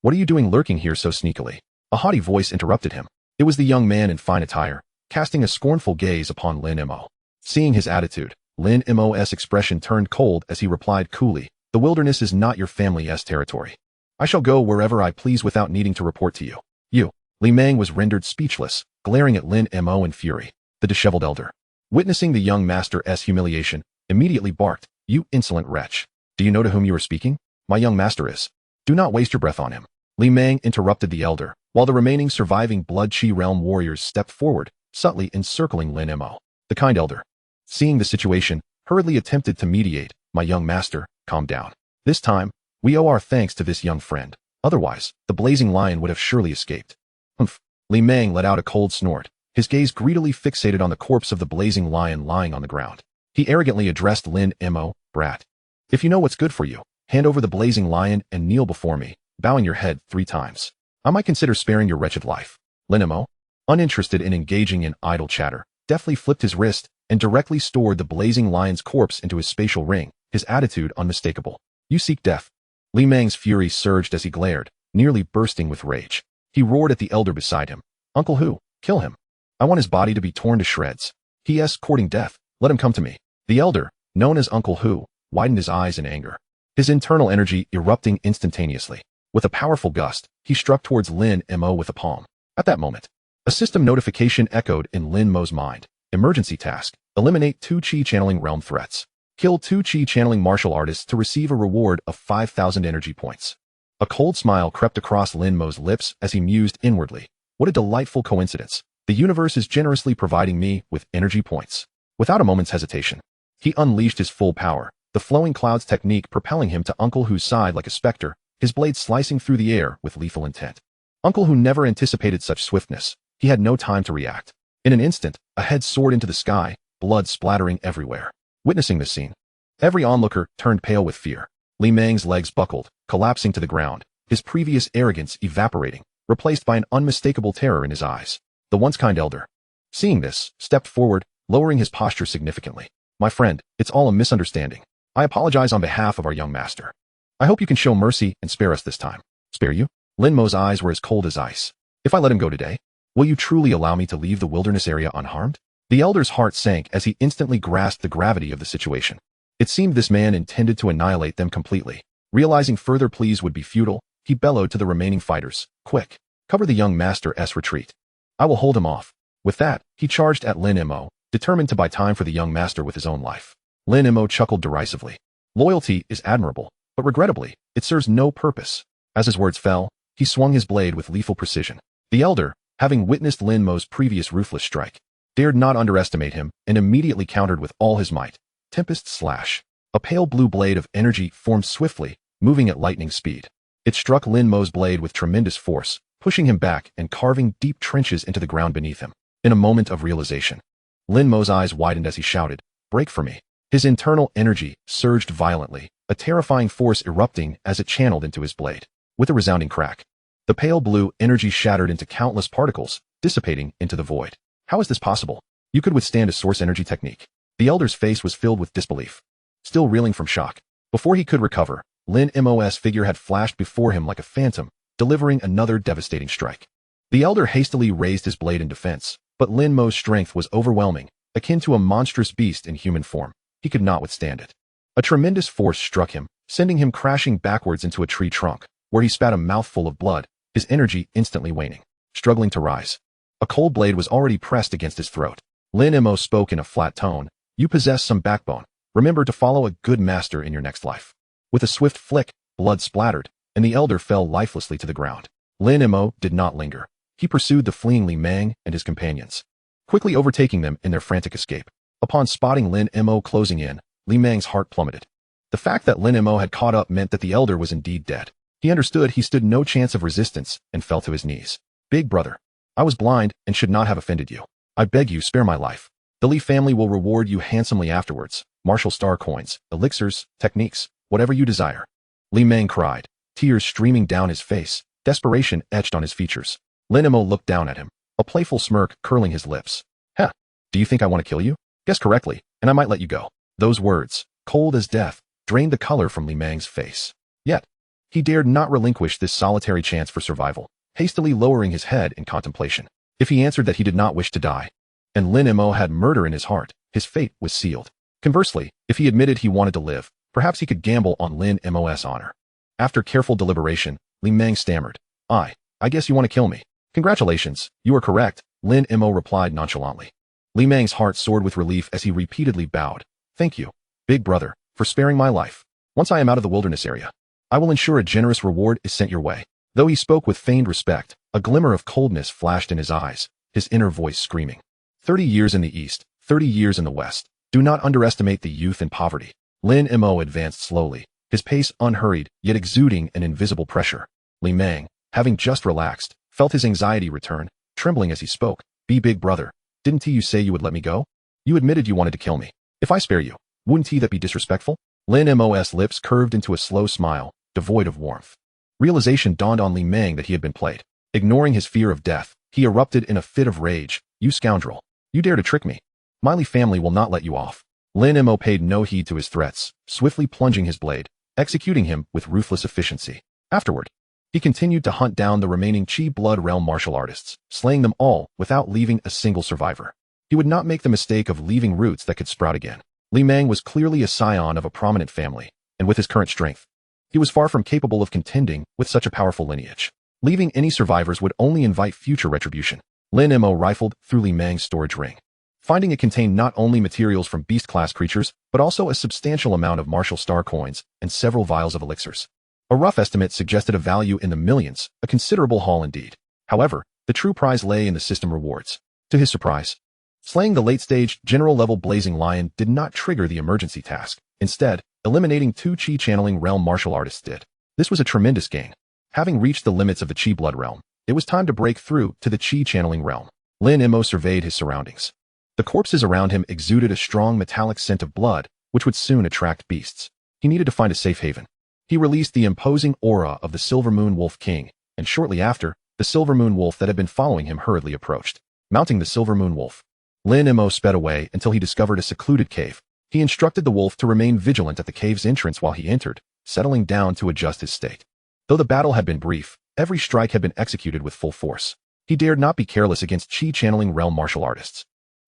What are you doing lurking here so sneakily? A haughty voice interrupted him. It was the young man in fine attire, casting a scornful gaze upon Lin Mo. Seeing his attitude, Lin Mo's expression turned cold as he replied coolly, the wilderness is not your family's territory. I shall go wherever I please without needing to report to you. You, Li Meng was rendered speechless, glaring at Lin Mo in fury. The disheveled elder, witnessing the young master's humiliation, immediately barked, "You insolent wretch! Do you know to whom you are speaking? My young master is. Do not waste your breath on him." Li Meng interrupted the elder, while the remaining surviving Blood Chi realm warriors stepped forward, subtly encircling Lin Mo. The kind elder, seeing the situation, hurriedly attempted to mediate. "My young master, calm down. This time, we owe our thanks to this young friend. Otherwise, the blazing lion would have surely escaped." Humph. Li Meng let out a cold snort, his gaze greedily fixated on the corpse of the blazing lion lying on the ground. He arrogantly addressed Lin Mo, "Brat. If you know what's good for you, hand over the blazing lion and kneel before me, bowing your head 3 times. I might consider sparing your wretched life." Lin Mo, uninterested in engaging in idle chatter, deftly flipped his wrist and directly stored the blazing lion's corpse into his spatial ring, his attitude unmistakable. "You seek death." Li Meng's fury surged as he glared, nearly bursting with rage. He roared at the elder beside him. "Uncle Hu, kill him. I want his body to be torn to shreds. He is courting death. Let him come to me." The elder, known as Uncle Hu, widened his eyes in anger, his internal energy erupting instantaneously. With a powerful gust, he struck towards Lin Mo with a palm. At that moment, a system notification echoed in Lin Mo's mind. Emergency task: eliminate 2 Chi channeling realm threats. Kill 2 Chi channeling martial artists to receive a reward of 5,000 energy points. A cold smile crept across Lin Mo's lips as he mused inwardly. What a delightful coincidence. The universe is generously providing me with energy points. Without a moment's hesitation, he unleashed his full power, the flowing clouds technique propelling him to Uncle Hu's side like a specter, his blade slicing through the air with lethal intent. Uncle Hu never anticipated such swiftness. He had no time to react. In an instant, a head soared into the sky, blood splattering everywhere. Witnessing this scene, every onlooker turned pale with fear. Li Meng's legs buckled, collapsing to the ground, his previous arrogance evaporating, replaced by an unmistakable terror in his eyes. The once kind elder, seeing this, stepped forward, lowering his posture significantly. "My friend, it's all a misunderstanding. I apologize on behalf of our young master. I hope you can show mercy and spare us this time." "Spare you?" Lin Mo's eyes were as cold as ice. "If I let him go today, will you truly allow me to leave the wilderness area unharmed?" The elder's heart sank as he instantly grasped the gravity of the situation. It seemed this man intended to annihilate them completely. Realizing further pleas would be futile, he bellowed to the remaining fighters, "Quick, cover the young master's retreat. I will hold him off." With that, he charged at Lin Mo, determined to buy time for the young master with his own life. Lin Mo chuckled derisively. Loyalty is admirable, but regrettably, it serves no purpose. As his words fell, he swung his blade with lethal precision. The elder, having witnessed Lin Mo's previous ruthless strike, dared not underestimate him and immediately countered with all his might. Tempest Slash. A pale blue blade of energy formed swiftly, moving at lightning speed. It struck Lin Mo's blade with tremendous force, pushing him back and carving deep trenches into the ground beneath him. In a moment of realization, Lin Mo's eyes widened as he shouted, "Break for me." His internal energy surged violently, a terrifying force erupting as it channeled into his blade. With a resounding crack, the pale blue energy shattered into countless particles, dissipating into the void. "How is this possible? You could withstand a source energy technique." The elder's face was filled with disbelief. Still reeling from shock, before he could recover, Lin Mo's figure had flashed before him like a phantom, delivering another devastating strike. The elder hastily raised his blade in defense, but Lin Mo's strength was overwhelming, akin to a monstrous beast in human form. He could not withstand it. A tremendous force struck him, sending him crashing backwards into a tree trunk, where he spat a mouthful of blood, his energy instantly waning. Struggling to rise, a cold blade was already pressed against his throat. Lin Mo spoke in a flat tone, "You possess some backbone. Remember to follow a good master in your next life." With a swift flick, blood splattered, and the elder fell lifelessly to the ground. Lin Mo did not linger. He pursued the fleeing Li Meng and his companions, quickly overtaking them in their frantic escape. Upon spotting Lin Mo closing in, Li Meng's heart plummeted. The fact that Lin Mo had caught up meant that the elder was indeed dead. He understood he stood no chance of resistance and fell to his knees. "Big brother, I was blind and should not have offended you. I beg you, spare my life. The Li family will reward you handsomely afterwards. Martial star coins, elixirs, techniques, whatever you desire." Li Meng cried, tears streaming down his face, desperation etched on his features. Lin Mo looked down at him, a playful smirk curling his lips. "Heh, do you think I want to kill you? Guess correctly, and I might let you go." Those words, cold as death, drained the color from Li Meng's face. Yet, he dared not relinquish this solitary chance for survival, hastily lowering his head in contemplation. If he answered that he did not wish to die, and Lin Mo had murder in his heart, his fate was sealed. Conversely, if he admitted he wanted to live, perhaps he could gamble on Lin Mo's honor. After careful deliberation, Li Meng stammered, I guess you want to kill me." Congratulations, you are correct, Lin Mo replied nonchalantly. Li Mang's heart soared with relief as he repeatedly bowed. Thank you, big brother, for sparing my life. Once I am out of the wilderness area, I will ensure a generous reward is sent your way. Though he spoke with feigned respect, a glimmer of coldness flashed in his eyes, his inner voice screaming. 30 years in the east, 30 years in the west. Do not underestimate the youth and poverty. Lin Mo advanced slowly, his pace unhurried, yet exuding an invisible pressure. Li Mang, having just relaxed, felt his anxiety return, trembling as he spoke. Big brother, didn't you say you would let me go? You admitted you wanted to kill me. If I spare you, wouldn't that be disrespectful? Lin Mo's lips curved into a slow smile, devoid of warmth. Realization dawned on Li Mang that he had been played. Ignoring his fear of death, he erupted in a fit of rage. You scoundrel. You dare to trick me. My Li family will not let you off. Lin Mo paid no heed to his threats, swiftly plunging his blade, executing him with ruthless efficiency. Afterward, he continued to hunt down the remaining Qi Blood Realm martial artists, slaying them all without leaving a single survivor. He would not make the mistake of leaving roots that could sprout again. Li Mang was clearly a scion of a prominent family, and with his current strength, he was far from capable of contending with such a powerful lineage. Leaving any survivors would only invite future retribution. Lin Mo rifled through Li Mang's storage ring, finding it contained not only materials from beast-class creatures, but also a substantial amount of martial star coins and several vials of elixirs. A rough estimate suggested a value in the millions, a considerable haul indeed. However, the true prize lay in the system rewards. To his surprise, slaying the late-stage, general-level Blazing Lion did not trigger the emergency task. Instead, eliminating 2 Qi channeling realm martial artists did. This was a tremendous gain. Having reached the limits of the Qi Blood Realm, it was time to break through to the Qi channeling realm. Lin Mo surveyed his surroundings. The corpses around him exuded a strong metallic scent of blood, which would soon attract beasts. He needed to find a safe haven. He released the imposing aura of the Silver Moon Wolf King, and shortly after, the Silver Moon Wolf that had been following him hurriedly approached. Mounting the Silver Moon Wolf, Lin Mo sped away until he discovered a secluded cave. He instructed the wolf to remain vigilant at the cave's entrance while he entered, settling down to adjust his state. Though the battle had been brief, every strike had been executed with full force. He dared not be careless against Qi channeling realm martial artists.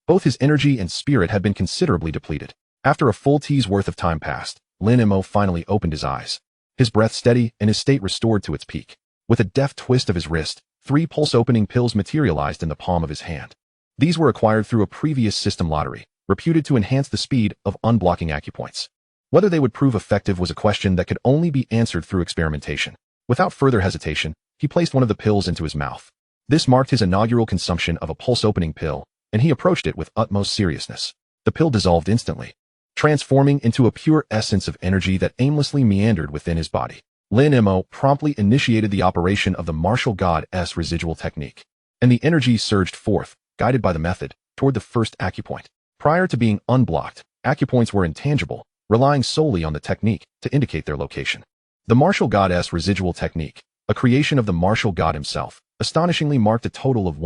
Both his energy and spirit had been considerably depleted. After a full tea's worth of time passed, Lin Mo finally opened his eyes. His breath steady and his state restored to its peak. With a deft twist of his wrist, 3 pulse-opening pills materialized in the palm of his hand. These were acquired through a previous system lottery, reputed to enhance the speed of unblocking acupoints. Whether they would prove effective was a question that could only be answered through experimentation. Without further hesitation, he placed one of the pills into his mouth. This marked his inaugural consumption of a pulse-opening pill, and he approached it with utmost seriousness. The pill dissolved instantly, transforming into a pure essence of energy that aimlessly meandered within his body. Lin Mo promptly initiated the operation of the martial god's residual technique, and the energy surged forth, guided by the method, toward the first acupoint. Prior to being unblocked, acupoints were intangible, relying solely on the technique to indicate their location. The martial god's residual technique, a creation of the martial god himself, astonishingly marked a total of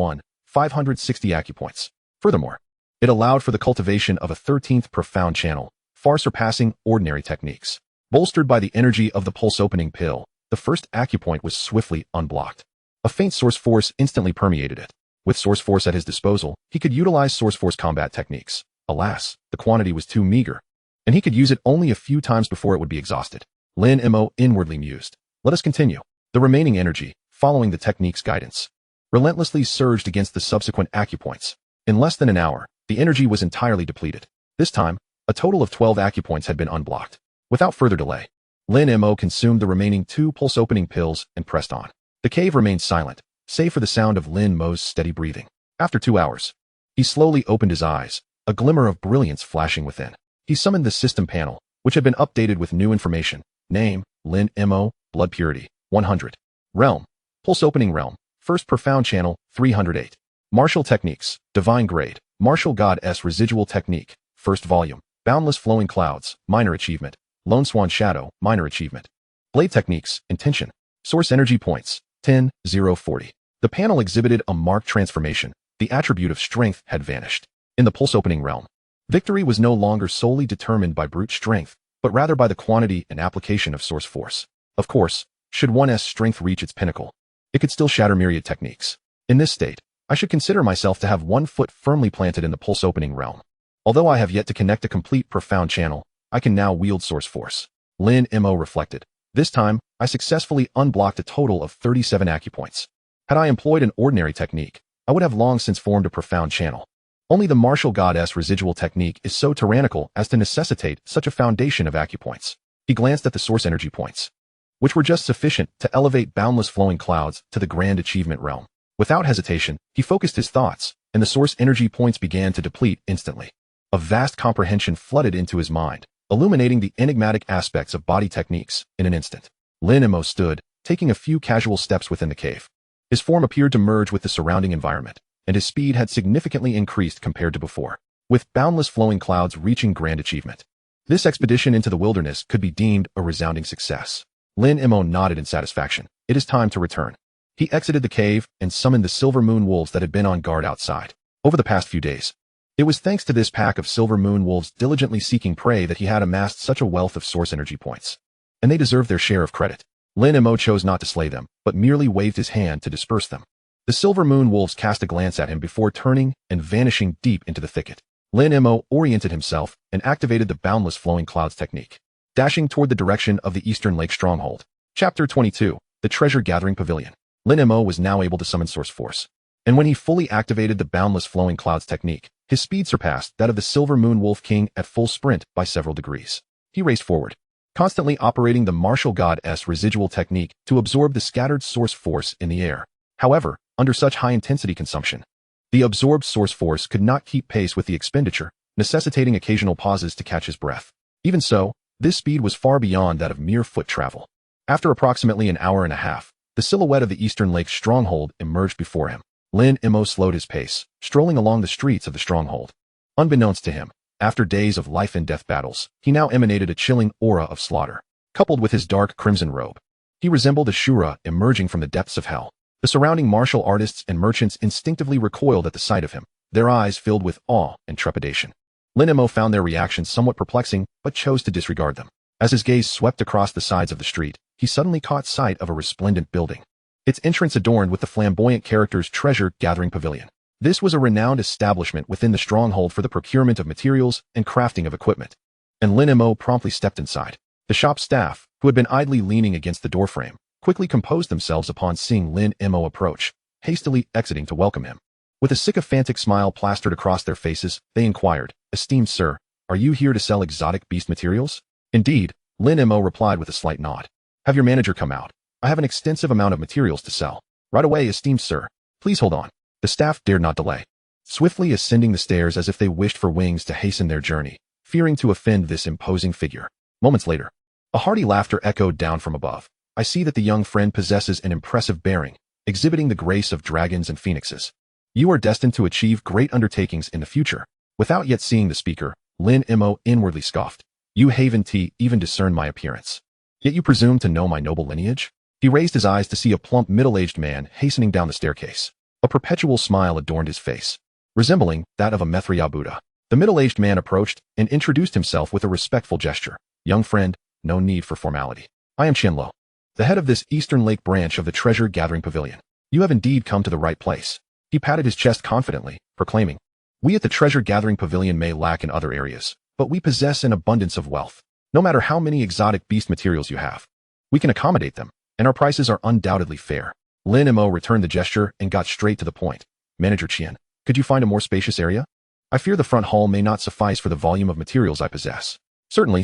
560 acupoints. Furthermore, it allowed for the cultivation of a 13th profound channel, far surpassing ordinary techniques. Bolstered by the energy of the pulse-opening pill, the first acupoint was swiftly unblocked. A faint source force instantly permeated it. With source force at his disposal, he could utilize source force combat techniques. Alas, the quantity was too meager, and he could use it only a few times before it would be exhausted. Lin Mo inwardly mused. Let us continue. The remaining energy, following the technique's guidance, relentlessly surged against the subsequent acupoints. In less than an hour, the energy was entirely depleted. This time, a total of 12 acupoints had been unblocked. Without further delay, Lin Mo consumed the remaining 2 pulse-opening pills and pressed on. The cave remained silent, save for the sound of Lin Mo's steady breathing. After 2 hours, he slowly opened his eyes, a glimmer of brilliance flashing within. He summoned the system panel, which had been updated with new information. Name, Lin Mo, blood purity, 100. Realm, pulse-opening realm, first profound channel, 308. Martial techniques, divine grade, martial god's residual technique, first volume, boundless flowing clouds, minor achievement, lone swan shadow, minor achievement. Blade techniques, intention, source energy points, 10,040. The panel exhibited a marked transformation. The attribute of strength had vanished. In the pulse-opening realm, victory was no longer solely determined by brute strength, but rather by the quantity and application of source force. Of course, should one's strength reach its pinnacle, it could still shatter myriad techniques. In this state, I should consider myself to have one foot firmly planted in the pulse-opening realm. Although I have yet to connect a complete profound channel, I can now wield source force. Lin Mo reflected. This time, I successfully unblocked a total of 37 acupoints. Had I employed an ordinary technique, I would have long since formed a profound channel. Only the martial goddess residual technique is so tyrannical as to necessitate such a foundation of acupoints. He glanced at the source energy points, which were just sufficient to elevate boundless flowing clouds to the grand achievement realm. Without hesitation, he focused his thoughts, and the source energy points began to deplete instantly. A vast comprehension flooded into his mind, illuminating the enigmatic aspects of body techniques in an instant. Lin Mo stood, taking a few casual steps within the cave. His form appeared to merge with the surrounding environment, and his speed had significantly increased compared to before, with boundless flowing clouds reaching grand achievement. This expedition into the wilderness could be deemed a resounding success. Lin Mo nodded in satisfaction. It is time to return. He exited the cave and summoned the silver moon wolves that had been on guard outside. Over the past few days, it was thanks to this pack of silver moon wolves diligently seeking prey that he had amassed such a wealth of source energy points. And they deserved their share of credit. Lin Mo chose not to slay them, but merely waved his hand to disperse them. The silver moon wolves cast a glance at him before turning and vanishing deep into the thicket. Lin Mo oriented himself and activated the boundless flowing clouds technique, dashing toward the direction of the Eastern Lake stronghold. Chapter 22, The Treasure Gathering Pavilion. Lin Mo was now able to summon source force, and when he fully activated the boundless flowing clouds technique, his speed surpassed that of the silver moon wolf king at full sprint by several degrees. He raced forward, constantly operating the martial goddess residual technique to absorb the scattered source force in the air. However, under such high-intensity consumption, the absorbed source force could not keep pace with the expenditure, necessitating occasional pauses to catch his breath. Even so, this speed was far beyond that of mere foot travel. After approximately an hour and a half, the silhouette of the Eastern Lake stronghold emerged before him. Lin Mo slowed his pace, strolling along the streets of the stronghold. Unbeknownst to him, after days of life-and-death battles, he now emanated a chilling aura of slaughter. Coupled with his dark crimson robe, he resembled a Shura emerging from the depths of hell. The surrounding martial artists and merchants instinctively recoiled at the sight of him, their eyes filled with awe and trepidation. Lin Mo found their reactions somewhat perplexing, but chose to disregard them. As his gaze swept across the sides of the street, he suddenly caught sight of a resplendent building, its entrance adorned with the flamboyant character's treasure gathering pavilion. This was a renowned establishment within the stronghold for the procurement of materials and crafting of equipment, and Lin Mo promptly stepped inside. The shop staff, who had been idly leaning against the doorframe, quickly composed themselves upon seeing Lin Mo approach, hastily exiting to welcome him. With a sycophantic smile plastered across their faces, they inquired, "Esteemed sir, are you here to sell exotic beast materials?" "Indeed," Lin Mo replied with a slight nod. "Have your manager come out. I have an extensive amount of materials to sell." "Right away, esteemed sir. Please hold on." The staff dared not delay, swiftly ascending the stairs as if they wished for wings to hasten their journey, fearing to offend this imposing figure. Moments later, a hearty laughter echoed down from above. "I see that the young friend possesses an impressive bearing, exhibiting the grace of dragons and phoenixes. You are destined to achieve great undertakings in the future." Without yet seeing the speaker, Lin Mo inwardly scoffed. "You haven't even discerned my appearance. Yet you presume to know my noble lineage?" He raised his eyes to see a plump middle-aged man hastening down the staircase. A perpetual smile adorned his face, resembling that of a Mithriya Buddha. The middle-aged man approached and introduced himself with a respectful gesture. "Young friend, no need for formality. I am Qianlo, the head of this Eastern Lake branch of the Treasure Gathering Pavilion. You have indeed come to the right place." He patted his chest confidently, proclaiming, "We at the Treasure Gathering Pavilion may lack in other areas, but we possess an abundance of wealth. No matter how many exotic beast materials you have, we can accommodate them, and our prices are undoubtedly fair." Lin Mo returned the gesture and got straight to the point. "Manager Qian, could you find a more spacious area? I fear the front hall may not suffice for the volume of materials I possess." Certainly.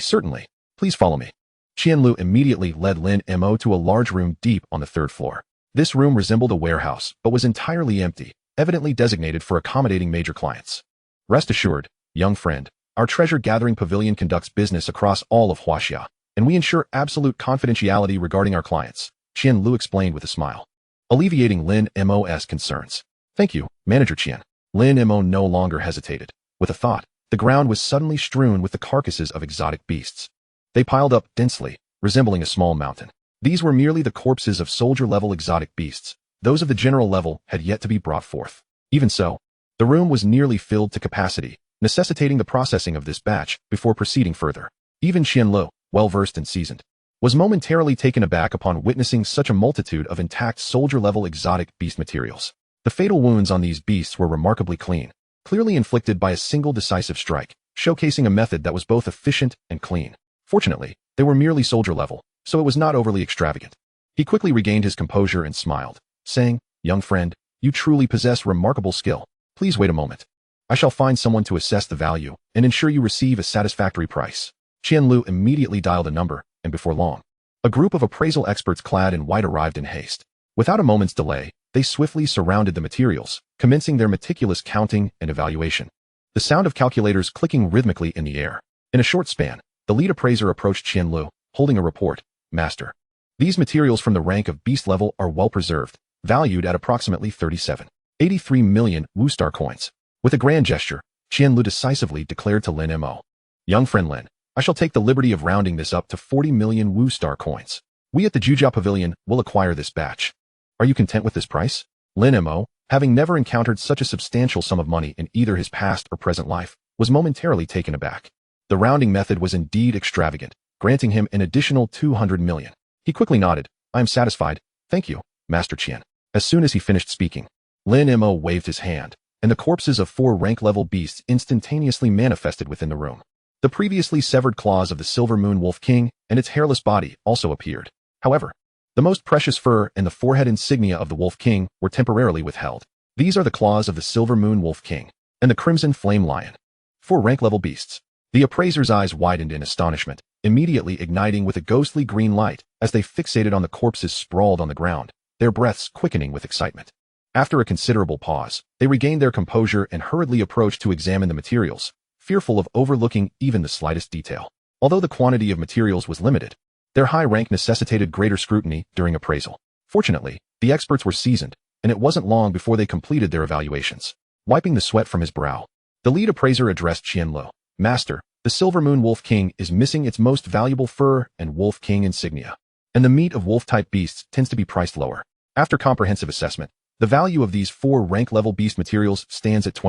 Please follow me." Qianlu immediately led Lin Mo to a large room deep on the third floor. This room resembled a warehouse, but was entirely empty, evidently designated for accommodating major clients. "Rest assured, young friend, our treasure gathering pavilion conducts business across all of Huaxia, and we ensure absolute confidentiality regarding our clients," Qianlu explained with a smile, alleviating Lin Mo's concerns. "Thank you, Manager Qian." Lin Mo no longer hesitated. With a thought, the ground was suddenly strewn with the carcasses of exotic beasts. They piled up densely, resembling a small mountain. These were merely the corpses of soldier-level exotic beasts. Those of the general level had yet to be brought forth. Even so, the room was nearly filled to capacity, necessitating the processing of this batch before proceeding further. Even Qianlu, well-versed and seasoned, was momentarily taken aback upon witnessing such a multitude of intact soldier-level exotic beast materials. The fatal wounds on these beasts were remarkably clean, clearly inflicted by a single decisive strike, showcasing a method that was both efficient and clean. Fortunately, they were merely soldier level, so it was not overly extravagant. He quickly regained his composure and smiled, saying, Young friend, you truly possess remarkable skill. Please wait a moment. I shall find someone to assess the value and ensure you receive a satisfactory price. Qianlu immediately dialed a number, and before long, a group of appraisal experts clad in white arrived in haste. Without a moment's delay, they swiftly surrounded the materials, commencing their meticulous counting and evaluation. The sound of calculators clicking rhythmically in the air. In a short span, the lead appraiser approached Qianlu, holding a report. Master, these materials from the rank of beast level are well preserved, valued at approximately 83 million Wu-star coins. With a grand gesture, Qianlu decisively declared to Lin Mo. Young friend Lin, I shall take the liberty of rounding this up to 40 million Wu-star coins. We at the Jujia Pavilion will acquire this batch. Are you content with this price? Lin Mo, having never encountered such a substantial sum of money in either his past or present life, was momentarily taken aback. The rounding method was indeed extravagant, granting him an additional 200 million. He quickly nodded. I am satisfied. Thank you, Master Qian. As soon as he finished speaking, Lin Mo waved his hand, and the corpses of 4 rank-level beasts instantaneously manifested within the room. The previously severed claws of the Silver Moon Wolf King and its hairless body also appeared. However, the most precious fur and the forehead insignia of the Wolf King were temporarily withheld. These are the claws of the Silver Moon Wolf King and the Crimson Flame Lion. 4 rank-level beasts. The appraiser's eyes widened in astonishment, immediately igniting with a ghostly green light as they fixated on the corpses sprawled on the ground, their breaths quickening with excitement. After a considerable pause, they regained their composure and hurriedly approached to examine the materials, fearful of overlooking even the slightest detail. Although the quantity of materials was limited, their high rank necessitated greater scrutiny during appraisal. Fortunately, the experts were seasoned, and it wasn't long before they completed their evaluations. Wiping the sweat from his brow, the lead appraiser addressed Qianlu. Master, the Silver Moon Wolf King is missing its most valuable fur and Wolf King insignia, and the meat of wolf-type beasts tends to be priced lower. After comprehensive assessment, the value of these 4 rank-level beast materials stands at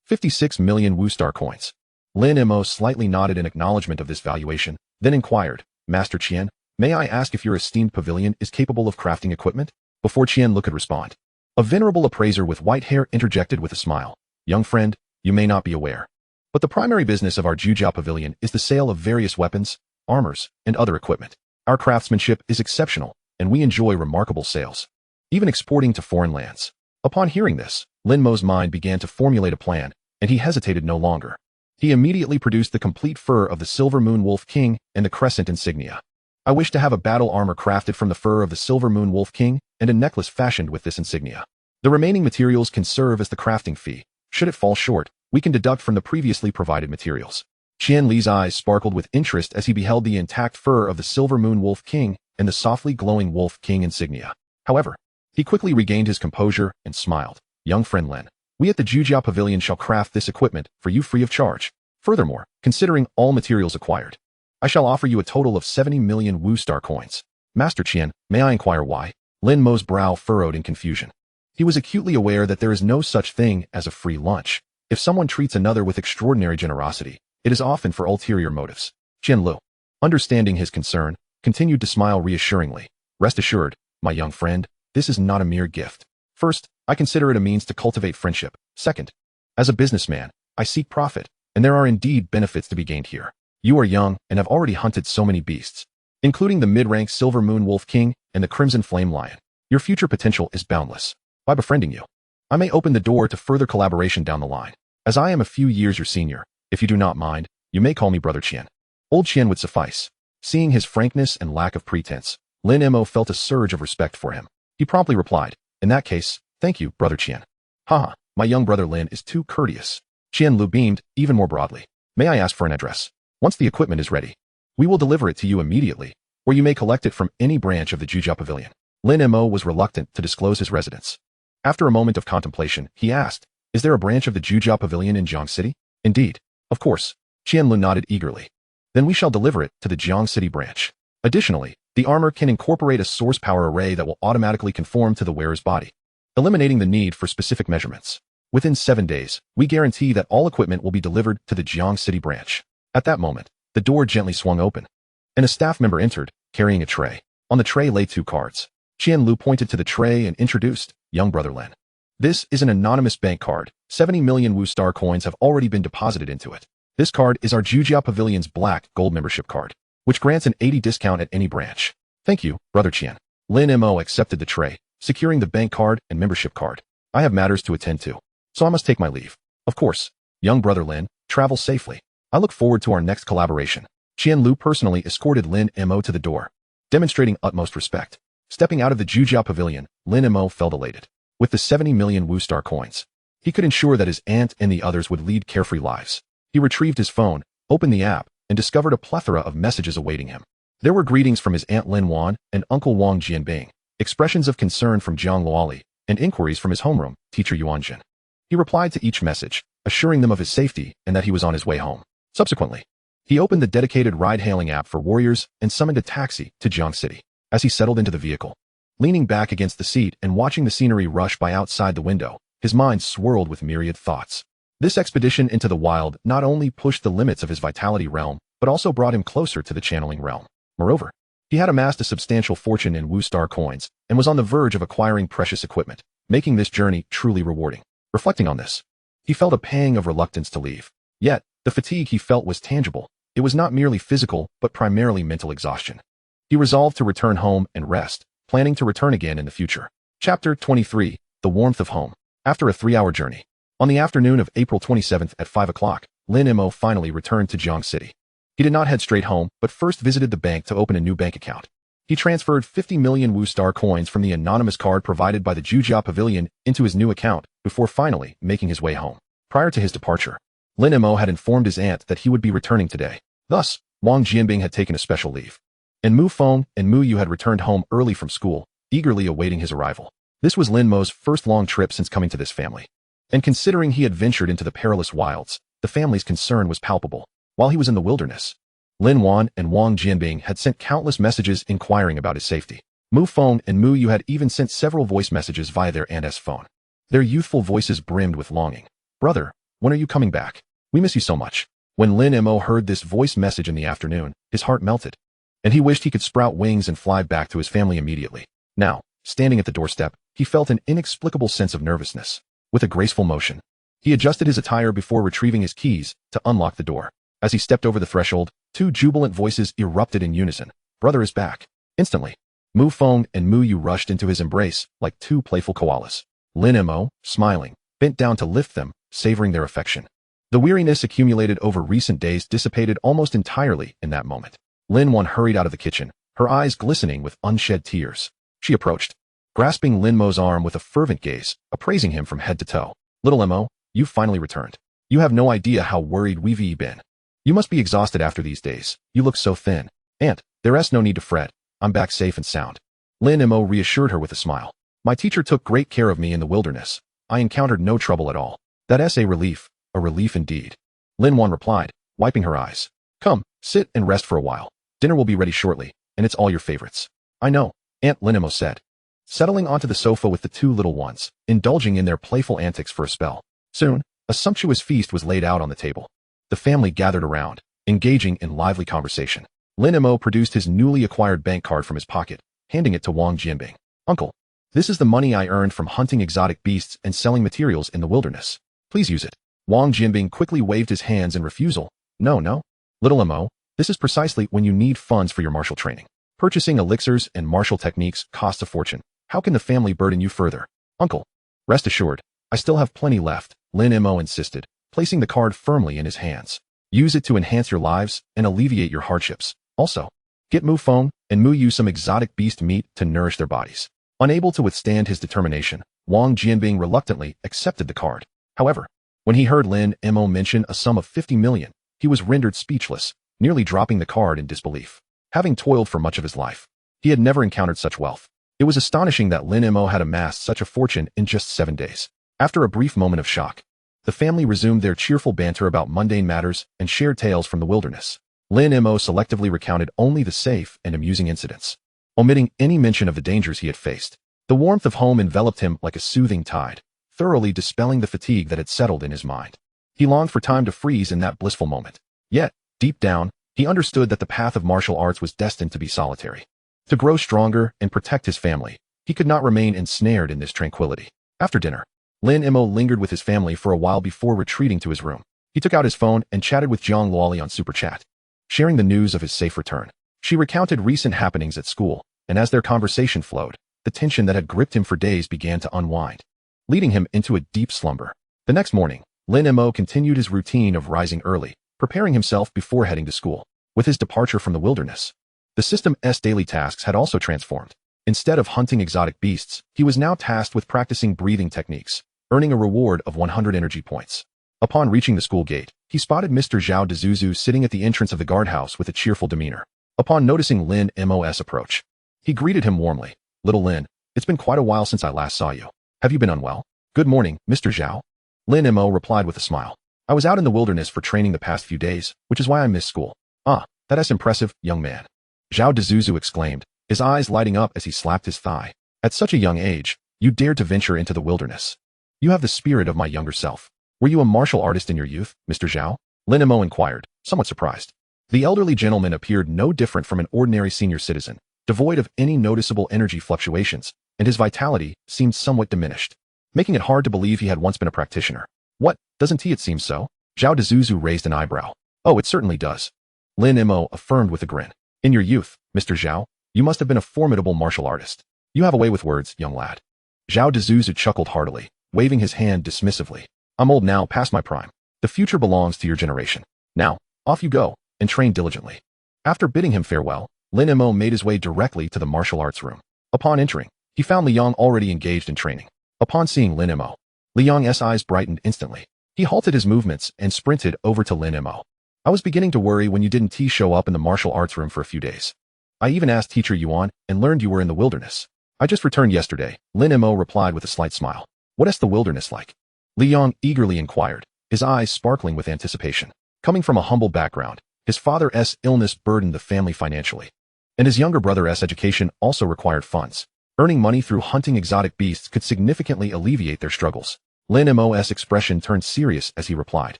56 million Wu-star coins. Lin Mo slightly nodded in acknowledgement of this valuation, then inquired, Master Qian, may I ask if your esteemed pavilion is capable of crafting equipment? Before Qianlu could respond, a venerable appraiser with white hair interjected with a smile. Young friend, you may not be aware, but the primary business of our Jujia Pavilion is the sale of various weapons, armors, and other equipment. Our craftsmanship is exceptional, and we enjoy remarkable sales, even exporting to foreign lands. Upon hearing this, Lin Mo's mind began to formulate a plan, and he hesitated no longer. He immediately produced the complete fur of the Silver Moon Wolf King and the crescent insignia. I wish to have a battle armor crafted from the fur of the Silver Moon Wolf King and a necklace fashioned with this insignia. The remaining materials can serve as the crafting fee. Should it fall short, we can deduct from the previously provided materials. Qian Li's eyes sparkled with interest as he beheld the intact fur of the Silver Moon Wolf King and the softly glowing Wolf King insignia. However, he quickly regained his composure and smiled. Young friend Lin, we at the Jujia Pavilion shall craft this equipment for you free of charge. Furthermore, considering all materials acquired, I shall offer you a total of 70 million Wu-star coins. Master Qian, may I inquire why? Lin Mo's brow furrowed in confusion. He was acutely aware that there is no such thing as a free lunch. If someone treats another with extraordinary generosity, it is often for ulterior motives. Qianlu, understanding his concern, continued to smile reassuringly. Rest assured, my young friend, this is not a mere gift. First, I consider it a means to cultivate friendship. Second, as a businessman, I seek profit, and there are indeed benefits to be gained here. You are young and have already hunted so many beasts, including the mid-rank Silver Moon Wolf King and the Crimson Flame Lion. Your future potential is boundless. By befriending you, I may open the door to further collaboration down the line. As I am a few years your senior, if you do not mind, you may call me Brother Qian. Old Qian would suffice. Seeing his frankness and lack of pretense, Lin Mo felt a surge of respect for him. He promptly replied, in that case, thank you, Brother Qian. Haha, my young brother Lin is too courteous. Qianlu beamed even more broadly. May I ask for an address? Once the equipment is ready, we will deliver it to you immediately, or you may collect it from any branch of the Jujia Pavilion. Lin Mo was reluctant to disclose his residence. After a moment of contemplation, he asked, is there a branch of the Jujia Pavilion in Jiang City? Indeed. Of course. Qianlu nodded eagerly. Then we shall deliver it to the Jiang City branch. Additionally, the armor can incorporate a source power array that will automatically conform to the wearer's body, eliminating the need for specific measurements. Within 7 days, we guarantee that all equipment will be delivered to the Jiang City branch. At that moment, the door gently swung open, and a staff member entered, carrying a tray. On the tray lay 2 cards. Qianlu pointed to the tray and introduced, young brother Lin. This is an anonymous bank card. 70 million Wu-star coins have already been deposited into it. This card is our Jujia Pavilion's Black Gold membership card, which grants an 80 discount at any branch. Thank you, Brother Qian. Lin Mo accepted the tray, securing the bank card and membership card. I have matters to attend to, so I must take my leave. Of course. Young brother Lin, travel safely. I look forward to our next collaboration. Qian Lu personally escorted Lin Mo to the door, demonstrating utmost respect. Stepping out of the Jujia Pavilion, Lin Mo felt elated. With the 70 million Wu Star coins, he could ensure that his aunt and the others would lead carefree lives. He retrieved his phone, opened the app, and discovered a plethora of messages awaiting him. There were greetings from his aunt Lin Wan and uncle Wang Jianbing, expressions of concern from Jiang Luoli, and inquiries from his homeroom, teacher Yuanjin. He replied to each message, assuring them of his safety and that he was on his way home. Subsequently, he opened the dedicated ride-hailing app for warriors and summoned a taxi to Jiang City. As he settled into the vehicle, leaning back against the seat and watching the scenery rush by outside the window, his mind swirled with myriad thoughts. This expedition into the wild not only pushed the limits of his vitality realm, but also brought him closer to the channeling realm. Moreover, he had amassed a substantial fortune in Wu Star coins and was on the verge of acquiring precious equipment, making this journey truly rewarding. Reflecting on this, he felt a pang of reluctance to leave. Yet, the fatigue he felt was tangible. It was not merely physical, but primarily mental exhaustion. He resolved to return home and rest, planning to return again in the future. Chapter 23, The Warmth of Home. After a 3-hour journey, on the afternoon of April 27th at 5 o'clock, Lin Mo finally returned to Jiang City. He did not head straight home, but first visited the bank to open a new bank account. He transferred 50 million Wu Star coins from the anonymous card provided by the Jujia Pavilion into his new account before finally making his way home. Prior to his departure, Lin Mo had informed his aunt that he would be returning today. Thus, Wang Jianbing had taken a special leave, and Mu Feng and Mu Yu had returned home early from school, eagerly awaiting his arrival. This was Lin Mo's first long trip since coming to this family. And considering he had ventured into the perilous wilds, the family's concern was palpable. While he was in the wilderness, Lin Wan and Wang Jianbing had sent countless messages inquiring about his safety. Mu Feng and Mu Yu had even sent several voice messages via their aunt's phone. Their youthful voices brimmed with longing. "Brother, when are you coming back? We miss you so much." When Lin Mo heard this voice message in the afternoon, his heart melted, and he wished he could sprout wings and fly back to his family immediately. Now, standing at the doorstep, he felt an inexplicable sense of nervousness. With a graceful motion, he adjusted his attire before retrieving his keys to unlock the door. As he stepped over the threshold, two jubilant voices erupted in unison. "Brother is back." Instantly, Mu Feng and Mu Yu rushed into his embrace like two playful koalas. Lin Mo, smiling, bent down to lift them, savoring their affection. The weariness accumulated over recent days dissipated almost entirely in that moment. Lin Wan hurried out of the kitchen, her eyes glistening with unshed tears. She approached, grasping Lin Mo's arm with a fervent gaze, appraising him from head to toe. "Little Mo, you've finally returned. You have no idea how worried we've been. You must be exhausted after these days. You look so thin. Aunt, there's no need to fret. I'm back safe and sound." Lin Mo reassured her with a smile. "My teacher took great care of me in the wilderness. I encountered no trouble at all. That's a relief indeed." Lin Wan replied, wiping her eyes. "Come, sit and rest for a while. Dinner will be ready shortly, and it's all your favorites." "I know," Aunt Lin Mo said, settling onto the sofa with the two little ones, indulging in their playful antics for a spell. Soon, a sumptuous feast was laid out on the table. The family gathered around, engaging in lively conversation. Lin Mo produced his newly acquired bank card from his pocket, handing it to Wang Jianbing. "Uncle, this is the money I earned from hunting exotic beasts and selling materials in the wilderness. Please use it." Wang Jianbing quickly waved his hands in refusal. No. Little Mo, this is precisely when you need funds for your martial training. Purchasing elixirs and martial techniques costs a fortune. How can the family burden you further? Uncle, rest assured, I still have plenty left," Lin Mo insisted, placing the card firmly in his hands. "Use it to enhance your lives and alleviate your hardships. Also, get Mu Feng and Mu Yu some exotic beast meat to nourish their bodies." Unable to withstand his determination, Wang Jianbing reluctantly accepted the card. However, when he heard Lin Mo mention a sum of 50 million, he was rendered speechless, nearly dropping the card in disbelief. Having toiled for much of his life, he had never encountered such wealth. It was astonishing that Lin Mo had amassed such a fortune in just 7 days. After a brief moment of shock, the family resumed their cheerful banter about mundane matters and shared tales from the wilderness. Lin Mo selectively recounted only the safe and amusing incidents, omitting any mention of the dangers he had faced. The warmth of home enveloped him like a soothing tide, thoroughly dispelling the fatigue that had settled in his mind. He longed for time to freeze in that blissful moment. Yet, deep down, he understood that the path of martial arts was destined to be solitary. To grow stronger and protect his family, he could not remain ensnared in this tranquility. After dinner, Lin Mo lingered with his family for a while before retreating to his room. He took out his phone and chatted with Jiang Luoli on Super Chat, sharing the news of his safe return. She recounted recent happenings at school, and as their conversation flowed, the tension that had gripped him for days began to unwind, leading him into a deep slumber. The next morning, Lin Mo continued his routine of rising early, preparing himself before heading to school. With his departure from the wilderness, the system's daily tasks had also transformed. Instead of hunting exotic beasts, he was now tasked with practicing breathing techniques, earning a reward of 100 energy points. Upon reaching the school gate, he spotted Mr. Zhao Dezuzu sitting at the entrance of the guardhouse with a cheerful demeanor. Upon noticing Lin Mo's approach, he greeted him warmly. "Little Lin, it's been quite a while since I last saw you. Have you been unwell?" "Good morning, Mr. Zhao." Lin Mo replied with a smile. "I was out in the wilderness for training the past few days, which is why I missed school." "Ah, that's impressive, young man," Zhao Dezuzu exclaimed, his eyes lighting up as he slapped his thigh. "At such a young age, you dared to venture into the wilderness. You have the spirit of my younger self. Were you a martial artist in your youth, Mr. Zhao?" Lin Mo inquired, somewhat surprised. The elderly gentleman appeared no different from an ordinary senior citizen, devoid of any noticeable energy fluctuations, and his vitality seemed somewhat diminished, making it hard to believe he had once been a practitioner. "What, doesn't it seem so?" Zhao Dezuzu raised an eyebrow. "Oh, it certainly does," Lin Mo affirmed with a grin. "In your youth, Mr. Zhao, you must have been a formidable martial artist. You have a way with words, young lad." Zhao Dezuzu chuckled heartily, waving his hand dismissively. "I'm old now, past my prime. The future belongs to your generation. Now, off you go, and train diligently." After bidding him farewell, Lin Mo made his way directly to the martial arts room. Upon entering, he found Liang already engaged in training. Upon seeing Lin Mo, Liang's eyes brightened instantly. He halted his movements and sprinted over to Lin Mo. "I was beginning to worry when you didn't show up in the martial arts room for a few days. I even asked Teacher Yuan and learned you were in the wilderness." "I just returned yesterday," Lin Mo replied with a slight smile. "What's the wilderness like?" Liang eagerly inquired, his eyes sparkling with anticipation. Coming from a humble background, his father's illness burdened the family financially, and his younger brother's education also required funds. Earning money through hunting exotic beasts could significantly alleviate their struggles. Lin Mo's expression turned serious as he replied.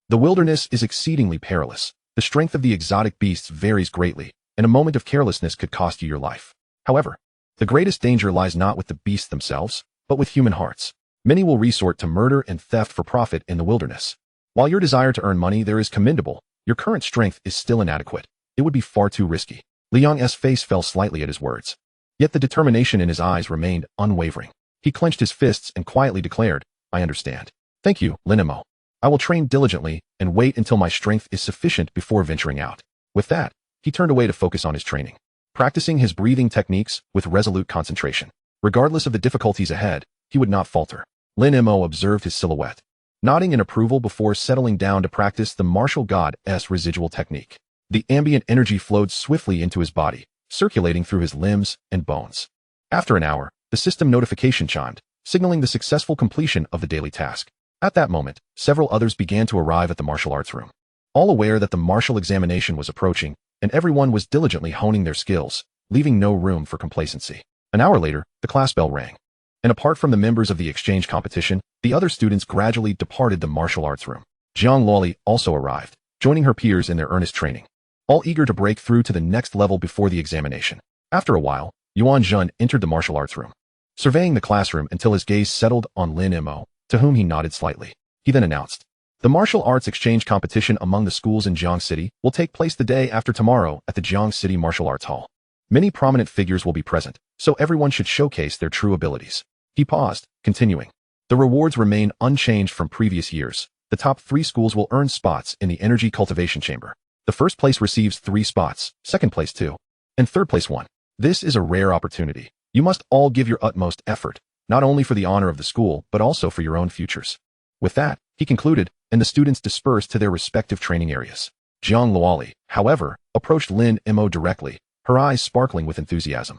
"The wilderness is exceedingly perilous. The strength of the exotic beasts varies greatly, and a moment of carelessness could cost you your life. However, the greatest danger lies not with the beasts themselves, but with human hearts. Many will resort to murder and theft for profit in the wilderness. While your desire to earn money there is commendable, your current strength is still inadequate. It would be far too risky." Liang's face fell slightly at his words. Yet the determination in his eyes remained unwavering. He clenched his fists and quietly declared, "I understand. Thank you, Lin Mo. I will train diligently and wait until my strength is sufficient before venturing out." With that, he turned away to focus on his training, practicing his breathing techniques with resolute concentration. Regardless of the difficulties ahead, he would not falter. Lin Mo observed his silhouette, nodding in approval before settling down to practice the martial god's residual technique. The ambient energy flowed swiftly into his body, circulating through his limbs and bones. After an hour, the system notification chimed, signaling the successful completion of the daily task. At that moment, several others began to arrive at the martial arts room, all aware that the martial examination was approaching, and everyone was diligently honing their skills, leaving no room for complacency. An hour later, the class bell rang, and apart from the members of the exchange competition, the other students gradually departed the martial arts room. Jiang Luoli also arrived, joining her peers in their earnest training, all eager to break through to the next level before the examination. After a while, Yuan Zhen entered the martial arts room, surveying the classroom until his gaze settled on Lin Mo, to whom he nodded slightly. He then announced, "The martial arts exchange competition among the schools in Jiang City will take place the day after tomorrow at the Jiang City Martial Arts Hall. Many prominent figures will be present, so everyone should showcase their true abilities." He paused, continuing, "The rewards remain unchanged from previous years. The top 3 schools will earn spots in the energy cultivation chamber. The first place receives 3 spots, second place 2, and third place 1. This is a rare opportunity. You must all give your utmost effort, not only for the honor of the school, but also for your own futures." With that, he concluded, and the students dispersed to their respective training areas. Jiang Luoli, however, approached Lin Mo directly, her eyes sparkling with enthusiasm.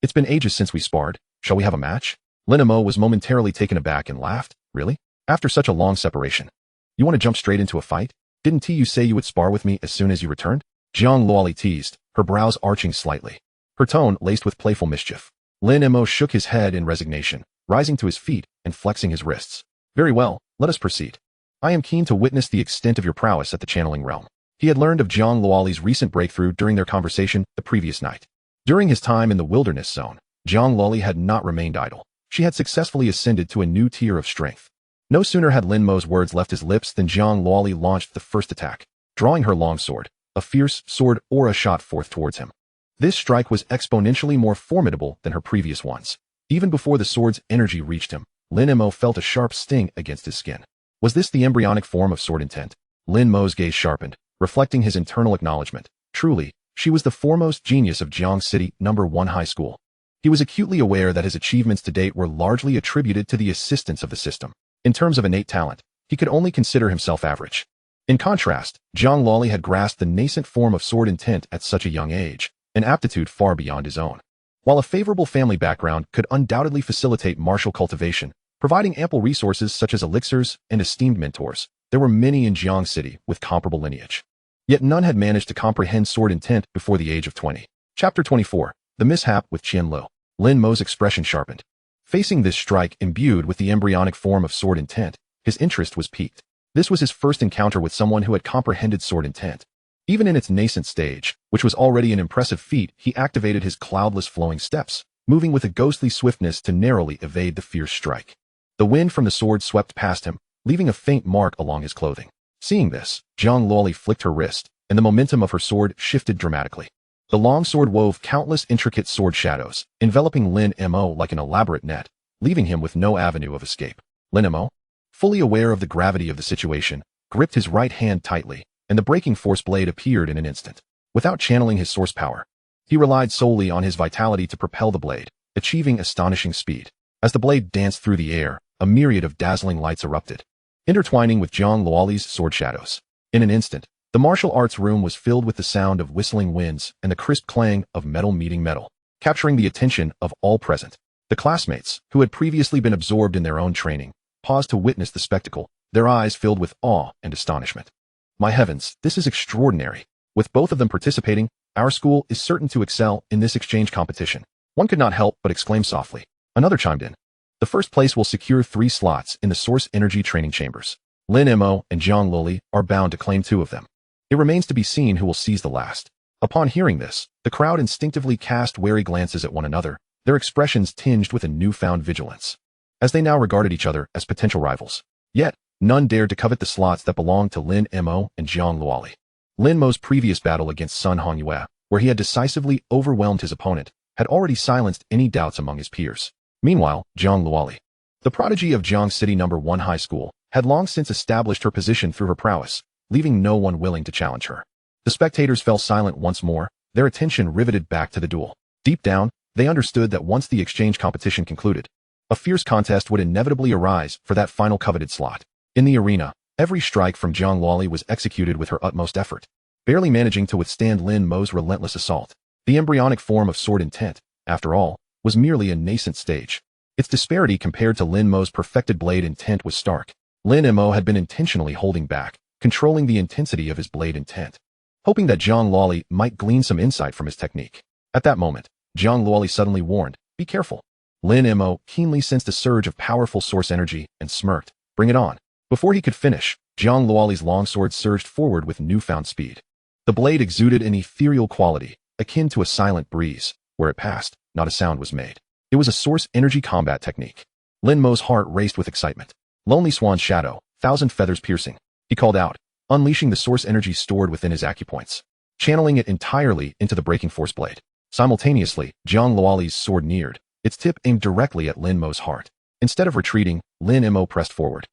"It's been ages since we sparred. Shall we have a match?" Lin Mo was momentarily taken aback and laughed. "Really? After such a long separation? You want to jump straight into a fight? Didn't you say you would spar with me as soon as you returned?" Jiang Luoli teased, her brows arching slightly, her tone laced with playful mischief. Lin Mo shook his head in resignation, rising to his feet and flexing his wrists. "Very well, let us proceed. I am keen to witness the extent of your prowess at the channeling realm." He had learned of Jiang Luoli's recent breakthrough during their conversation the previous night. During his time in the wilderness zone, Jiang Luoli had not remained idle. She had successfully ascended to a new tier of strength. No sooner had Lin Mo's words left his lips than Jiang Luoli launched the first attack, drawing her long sword. A fierce sword aura shot forth towards him. This strike was exponentially more formidable than her previous ones, Even before the sword's energy reached him, Lin Mo felt a sharp sting against his skin. Was this the embryonic form of sword intent? Lin Mo's gaze sharpened, reflecting his internal acknowledgement. Truly, she was the foremost genius of Jiang City No. 1 High School. He was acutely aware that his achievements to date were largely attributed to the assistance of the system. In terms of innate talent, he could only consider himself average. In contrast, Zhang Luoli had grasped the nascent form of sword intent at such a young age, an aptitude far beyond his own. While a favorable family background could undoubtedly facilitate martial cultivation, providing ample resources such as elixirs and esteemed mentors, there were many in Jiang City with comparable lineage. Yet none had managed to comprehend sword intent before the age of 20. Chapter 24. The Mishap with Qianlu. Lin Mo's expression sharpened. Facing this strike imbued with the embryonic form of sword intent, his interest was piqued. This was his first encounter with someone who had comprehended sword intent. Even in its nascent stage, which was already an impressive feat, he activated his cloudless flowing steps, moving with a ghostly swiftness to narrowly evade the fierce strike. The wind from the sword swept past him, leaving a faint mark along his clothing. Seeing this, Zhang Luoli flicked her wrist, and the momentum of her sword shifted dramatically. The long sword wove countless intricate sword shadows, enveloping Lin Mo like an elaborate net, leaving him with no avenue of escape. Lin Mo, fully aware of the gravity of the situation, gripped his right hand tightly, and the breaking force blade appeared in an instant. Without channeling his source power, he relied solely on his vitality to propel the blade, achieving astonishing speed. As the blade danced through the air, a myriad of dazzling lights erupted, intertwining with Zhang Luoli's sword shadows. In an instant, the martial arts room was filled with the sound of whistling winds and the crisp clang of metal meeting metal, capturing the attention of all present. The classmates, who had previously been absorbed in their own training, paused to witness the spectacle, their eyes filled with awe and astonishment. My heavens, this is extraordinary. With both of them participating, our school is certain to excel in this exchange competition. One could not help but exclaim softly. Another chimed in. The first place will secure 3 slots in the source energy training chambers. Lin Mo and Zhang Luoli are bound to claim 2 of them. It remains to be seen who will seize the last. Upon hearing this, the crowd instinctively cast wary glances at one another, their expressions tinged with a newfound vigilance, as they now regarded each other as potential rivals. Yet, none dared to covet the slots that belonged to Lin Mo and Zhang Luoli. Lin Mo's previous battle against Sun Hongyue, where he had decisively overwhelmed his opponent, had already silenced any doubts among his peers. Meanwhile, Zhang Luoli, the prodigy of Jiang City No. 1 High School, had long since established her position through her prowess, leaving no one willing to challenge her. The spectators fell silent once more, their attention riveted back to the duel. Deep down, they understood that once the exchange competition concluded, a fierce contest would inevitably arise for that final coveted slot. In the arena, every strike from Zhang Luoli was executed with her utmost effort, barely managing to withstand Lin Mo's relentless assault. The embryonic form of sword intent, after all, was merely a nascent stage. Its disparity compared to Lin Mo's perfected blade intent was stark. Lin Mo had been intentionally holding back, controlling the intensity of his blade intent, hoping that Zhang Luoli might glean some insight from his technique. At that moment, Zhang Luoli suddenly warned, "Be careful." Lin Mo keenly sensed a surge of powerful source energy and smirked, "Bring it on." Before he could finish, Zhang Luoli's longsword surged forward with newfound speed. The blade exuded an ethereal quality, akin to a silent breeze. Where it passed, not a sound was made. It was a source energy combat technique. Lin Mo's heart raced with excitement. "Lonely Swan's shadow, 1,000 feathers piercing," he called out, unleashing the source energy stored within his acupoints, channeling it entirely into the breaking force blade. Simultaneously, Zhang Luoli's sword neared, its tip aimed directly at Lin Mo's heart. Instead of retreating, Lin Mo pressed forward,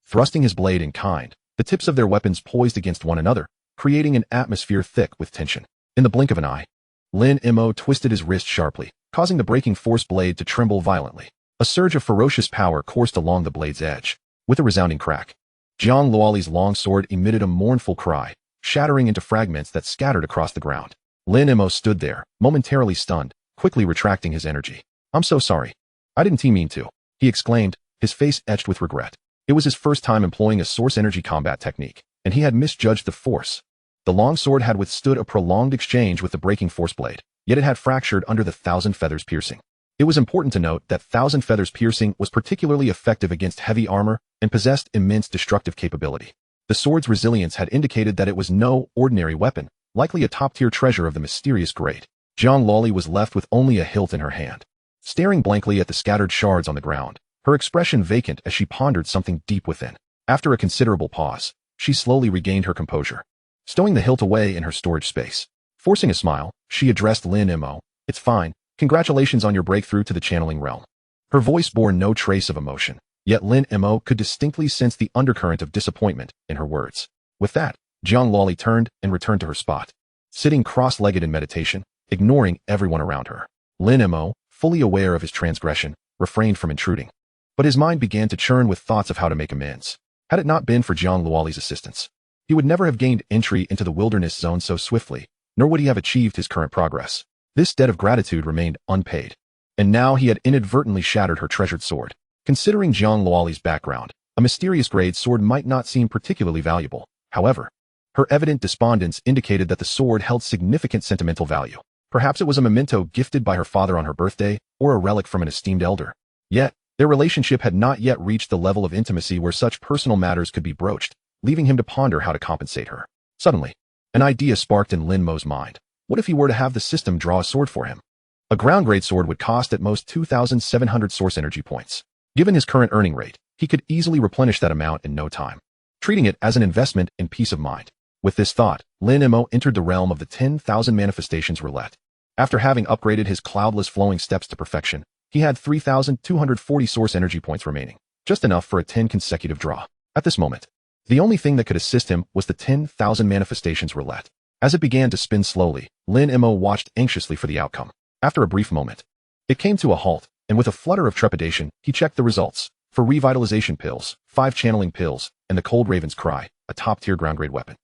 thrusting his blade in kind, the tips of their weapons poised against one another, creating an atmosphere thick with tension. In the blink of an eye, Lin Mo twisted his wrist sharply, causing the breaking force blade to tremble violently. A surge of ferocious power coursed along the blade's edge. With a resounding crack, Zhang Luoli's long sword emitted a mournful cry, shattering into fragments that scattered across the ground. Lin Mo stood there, momentarily stunned, quickly retracting his energy. "I'm so sorry. I didn't mean to," he exclaimed, his face etched with regret. It was his first time employing a source energy combat technique, and he had misjudged the force. The long sword had withstood a prolonged exchange with the breaking force blade, yet it had fractured under the 1,000 feathers piercing. It was important to note that 1,000 feathers piercing was particularly effective against heavy armor and possessed immense destructive capability. The sword's resilience had indicated that it was no ordinary weapon, likely a top-tier treasure of the mysterious grade. Zhang Luoli was left with only a hilt in her hand, staring blankly at the scattered shards on the ground, her expression vacant as she pondered something deep within. After a considerable pause, she slowly regained her composure, stowing the hilt away in her storage space. Forcing a smile, she addressed Lin Mo, "It's fine. Congratulations on your breakthrough to the channeling realm. Her voice bore no trace of emotion, yet Lin Mo could distinctly sense the undercurrent of disappointment in her words. With that, Jiang Luoli turned and returned to her spot, sitting cross-legged in meditation, ignoring everyone around her. Lin Mo, fully aware of his transgression, refrained from intruding. But his mind began to churn with thoughts of how to make amends. Had it not been for Jiang Luoli's assistance, he would never have gained entry into the wilderness zone so swiftly, nor would he have achieved his current progress. This debt of gratitude remained unpaid. And now he had inadvertently shattered her treasured sword. Considering Jiang Luoli's background, a mysterious grade sword might not seem particularly valuable. However, her evident despondence indicated that the sword held significant sentimental value. Perhaps it was a memento gifted by her father on her birthday, or a relic from an esteemed elder. Yet, their relationship had not yet reached the level of intimacy where such personal matters could be broached, leaving him to ponder how to compensate her. Suddenly, an idea sparked in Lin Mo's mind. What if he were to have the system draw a sword for him? A ground-grade sword would cost at most 2,700 source energy points. Given his current earning rate, he could easily replenish that amount in no time, treating it as an investment in peace of mind. With this thought, Lin Mo entered the realm of the 10,000 manifestations roulette. After having upgraded his cloudless flowing steps to perfection, he had 3,240 source energy points remaining, just enough for a 10 consecutive draw. At this moment, the only thing that could assist him was the 10,000 manifestations roulette. As it began to spin slowly, Lin Mo watched anxiously for the outcome. After a brief moment, it came to a halt, and with a flutter of trepidation, he checked the results. For revitalization pills, 5 channeling pills, and the Cold Raven's Cry, a top-tier ground-grade weapon.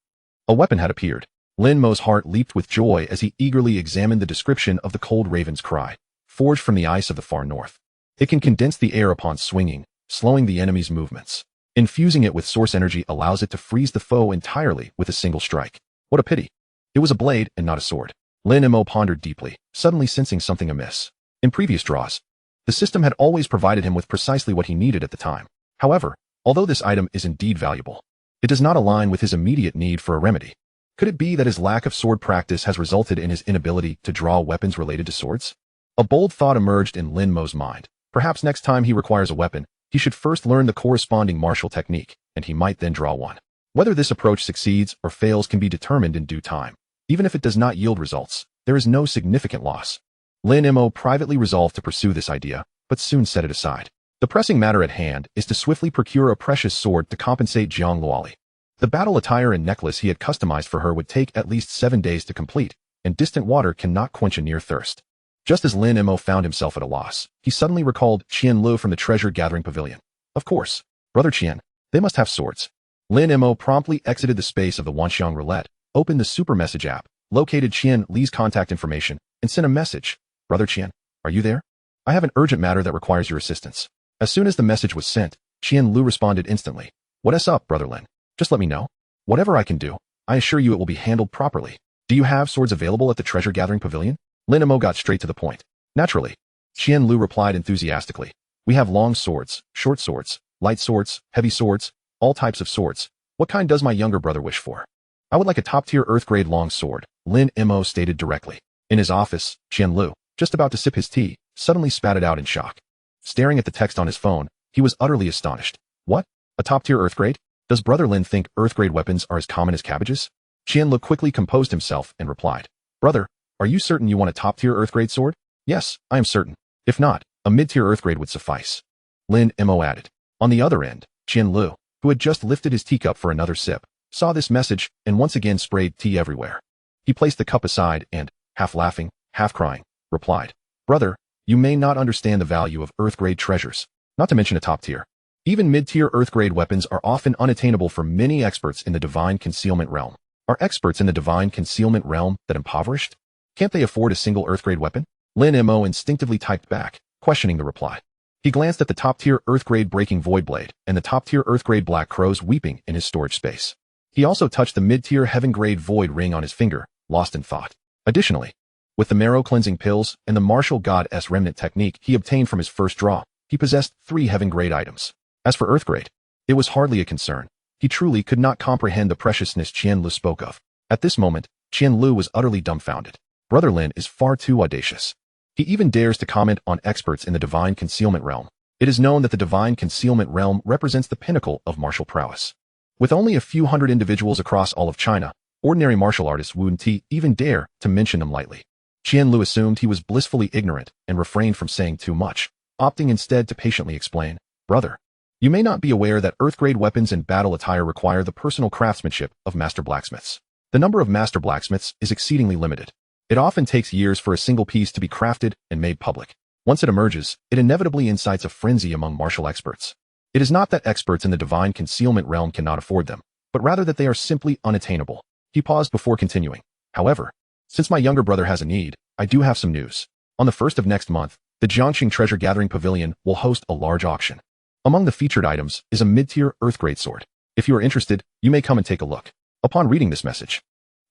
A weapon had appeared. Lin Mo's heart leaped with joy as he eagerly examined the description of the Cold Raven's Cry, forged from the ice of the far north. It can condense the air upon swinging, slowing the enemy's movements. Infusing it with source energy allows it to freeze the foe entirely with a single strike. What a pity. It was a blade and not a sword. Lin Mo pondered deeply, suddenly sensing something amiss. In previous draws, the system had always provided him with precisely what he needed at the time. However, although this item is indeed valuable, it does not align with his immediate need for a remedy. Could it be that his lack of sword practice has resulted in his inability to draw weapons related to swords? A bold thought emerged in Lin Mo's mind. Perhaps next time he requires a weapon, he should first learn the corresponding martial technique, and he might then draw one. Whether this approach succeeds or fails can be determined in due time. Even if it does not yield results, there is no significant loss. Lin Mo privately resolved to pursue this idea, but soon set it aside. The pressing matter at hand is to swiftly procure a precious sword to compensate Jiang Luoli. The battle attire and necklace he had customized for her would take at least 7 days to complete, and distant water cannot quench a near thirst. Just as Lin Mo found himself at a loss, he suddenly recalled Qian Lu from the treasure-gathering pavilion. Of course, Brother Qian, they must have swords. Lin Mo promptly exited the space of the Wanxiang roulette, opened the super message app, located Qian Li's contact information, and sent a message. Brother Qian, are you there? I have an urgent matter that requires your assistance. As soon as the message was sent, Qian Lu responded instantly. What's up, Brother Lin? Just let me know. Whatever I can do, I assure you it will be handled properly. Do you have swords available at the treasure-gathering pavilion? Lin Mo got straight to the point. Naturally. Qian Lu replied enthusiastically. We have long swords, short swords, light swords, heavy swords, all types of swords. What kind does my younger brother wish for? I would like a top-tier earth-grade long sword, Lin Mo stated directly. In his office, Qian Lu, just about to sip his tea, suddenly spat it out in shock. Staring at the text on his phone, he was utterly astonished. What? A top-tier earth-grade? Does Brother Lin think earth-grade weapons are as common as cabbages? Qian Lu quickly composed himself and replied. Brother, are you certain you want a top-tier earth-grade sword? Yes, I am certain. If not, a mid-tier earth-grade would suffice. Lin Mo added. On the other end, Qian Lu, who had just lifted his teacup for another sip, saw this message and once again sprayed tea everywhere. He placed the cup aside and, half laughing, half crying, replied. Brother, you may not understand the value of earth-grade treasures, not to mention a top tier. Even mid-tier earth-grade weapons are often unattainable for many experts in the divine concealment realm. Are experts in the divine concealment realm that impoverished? Can't they afford a single earth-grade weapon? Lin Mo instinctively typed back, questioning the reply. He glanced at the top-tier earth-grade breaking void blade and the top-tier earth-grade black crows weeping in his storage space. He also touched the mid-tier heaven-grade void ring on his finger, lost in thought. Additionally, with the marrow cleansing pills and the martial goddess remnant technique he obtained from his first draw, he possessed 3 heaven-grade items. As for earth-grade, it was hardly a concern. He truly could not comprehend the preciousness Qian Lu spoke of. At this moment, Qian Lu was utterly dumbfounded. Brother Lin is far too audacious. He even dares to comment on experts in the divine concealment realm. It is known that the divine concealment realm represents the pinnacle of martial prowess. With only a few hundred individuals across all of China, ordinary martial artists wouldn't even dare to mention them lightly. Qian Lu assumed he was blissfully ignorant and refrained from saying too much. opting instead to patiently explain, "Brother, you may not be aware that Earth-grade weapons and battle attire require the personal craftsmanship of master blacksmiths. The number of master blacksmiths is exceedingly limited. It often takes years for a single piece to be crafted and made public. Once it emerges, it inevitably incites a frenzy among martial experts. It is not that experts in the divine concealment realm cannot afford them, but rather that they are simply unattainable." He paused before continuing. "However, since my younger brother has a need, I do have some news. On the 1st of next month, the Jiangxing Treasure Gathering Pavilion will host a large auction. Among the featured items is a mid-tier Earth-grade sword. If you are interested, you may come and take a look." Upon reading this message,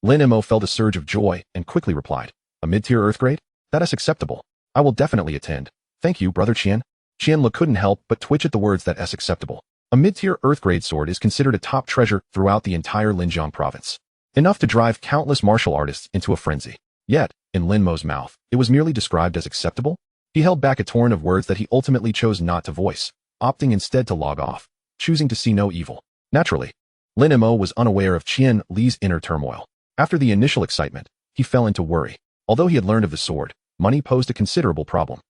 Lin Mo felt a surge of joy and quickly replied, "A mid-tier Earth-grade? That is acceptable. I will definitely attend. Thank you, Brother Qian." Qianlu couldn't help but twitch at the words that is acceptable. A mid-tier Earth-grade sword is considered a top treasure throughout the entire Linjiang province, enough to drive countless martial artists into a frenzy. Yet, in Lin Mo's mouth, it was merely described as acceptable. He held back a torrent of words that he ultimately chose not to voice, opting instead to log off, choosing to see no evil. Naturally, Lin Mo was unaware of Qian Li's inner turmoil. After the initial excitement, he fell into worry. Although he had learned of the sword, money posed a considerable problem.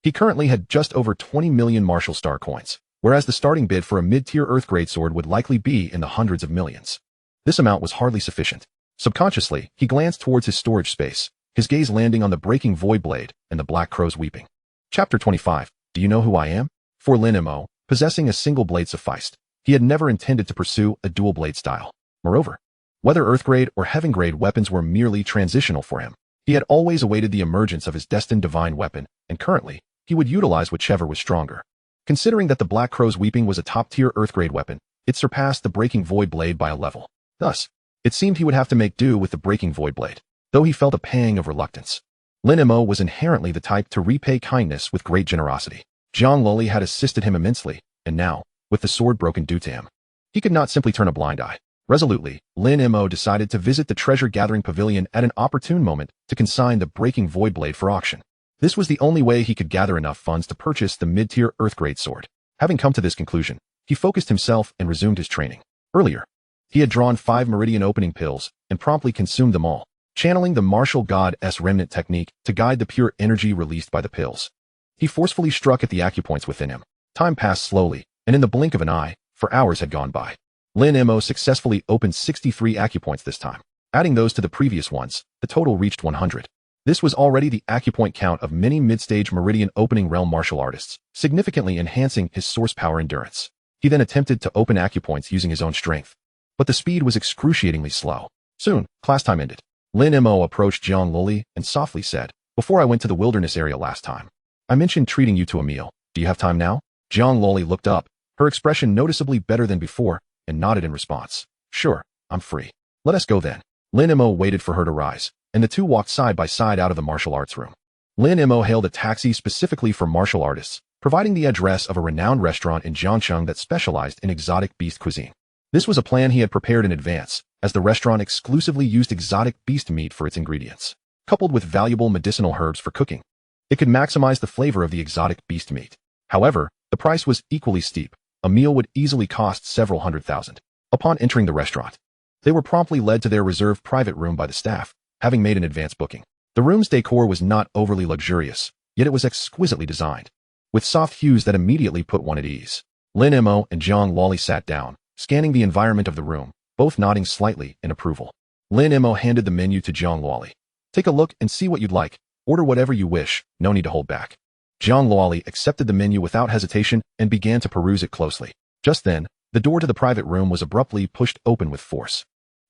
He currently had just over 20 million martial star coins, whereas the starting bid for a mid-tier Earth-grade sword would likely be in the hundreds of millions. This amount was hardly sufficient. Subconsciously, he glanced towards his storage space, his gaze landing on the breaking void blade and the black crows weeping. Chapter 25. Do you know who I am? For Lin Mo, possessing a single blade sufficed. He had never intended to pursue a dual blade style. Moreover, whether Earth-grade or Heaven-grade weapons were merely transitional for him, he had always awaited the emergence of his destined divine weapon, and currently, he would utilize whichever was stronger. Considering that the Black Crow's Weeping was a top-tier Earth-grade weapon, it surpassed the Breaking Void Blade by a level. Thus, it seemed he would have to make do with the Breaking Void Blade, though he felt a pang of reluctance. Lin Mo was inherently the type to repay kindness with great generosity. Zhang Loli had assisted him immensely, and now, with the sword broken due to him, he could not simply turn a blind eye. Resolutely, Lin Mo decided to visit the treasure gathering pavilion at an opportune moment to consign the Breaking Void Blade for auction. This was the only way he could gather enough funds to purchase the mid-tier Earth-grade sword. Having come to this conclusion, he focused himself and resumed his training. Earlier, he had drawn 5 meridian opening pills and promptly consumed them all, channeling the martial god's remnant technique to guide the pure energy released by the pills. He forcefully struck at the acupoints within him. Time passed slowly, and in the blink of an eye, for hours had gone by. Lin Mo successfully opened 63 acupoints this time. Adding those to the previous ones, the total reached 100. This was already the acupoint count of many mid-stage meridian opening realm martial artists, significantly enhancing his source power endurance. He then attempted to open acupoints using his own strength, but the speed was excruciatingly slow. Soon, class time ended. Lin Mo approached Zhang Loli and softly said, "Before I went to the wilderness area last time, I mentioned treating you to a meal. Do you have time now?" Zhang Loli looked up, her expression noticeably better than before, and nodded in response. "Sure, I'm free. Let us go then." Lin Mo waited for her to rise, and the two walked side by side out of the martial arts room. Lin Mo hailed a taxi specifically for martial artists, providing the address of a renowned restaurant in Jiangcheng that specialized in exotic beast cuisine. This was a plan he had prepared in advance, as the restaurant exclusively used exotic beast meat for its ingredients, coupled with valuable medicinal herbs for cooking. It could maximize the flavor of the exotic beast meat. However, the price was equally steep. A meal would easily cost several $100,000. Upon entering the restaurant, they were promptly led to their reserved private room by the staff, having made an advance booking. The room's decor was not overly luxurious, yet it was exquisitely designed, with soft hues that immediately put one at ease. Lin Mo and Zhang Loli sat down, scanning the environment of the room, both nodding slightly in approval. Lin Mo handed the menu to Zhang Loli. "Take a look and see what you'd like. Order whatever you wish, no need to hold back." Zhang Loli accepted the menu without hesitation and began to peruse it closely. Just then, the door to the private room was abruptly pushed open with force.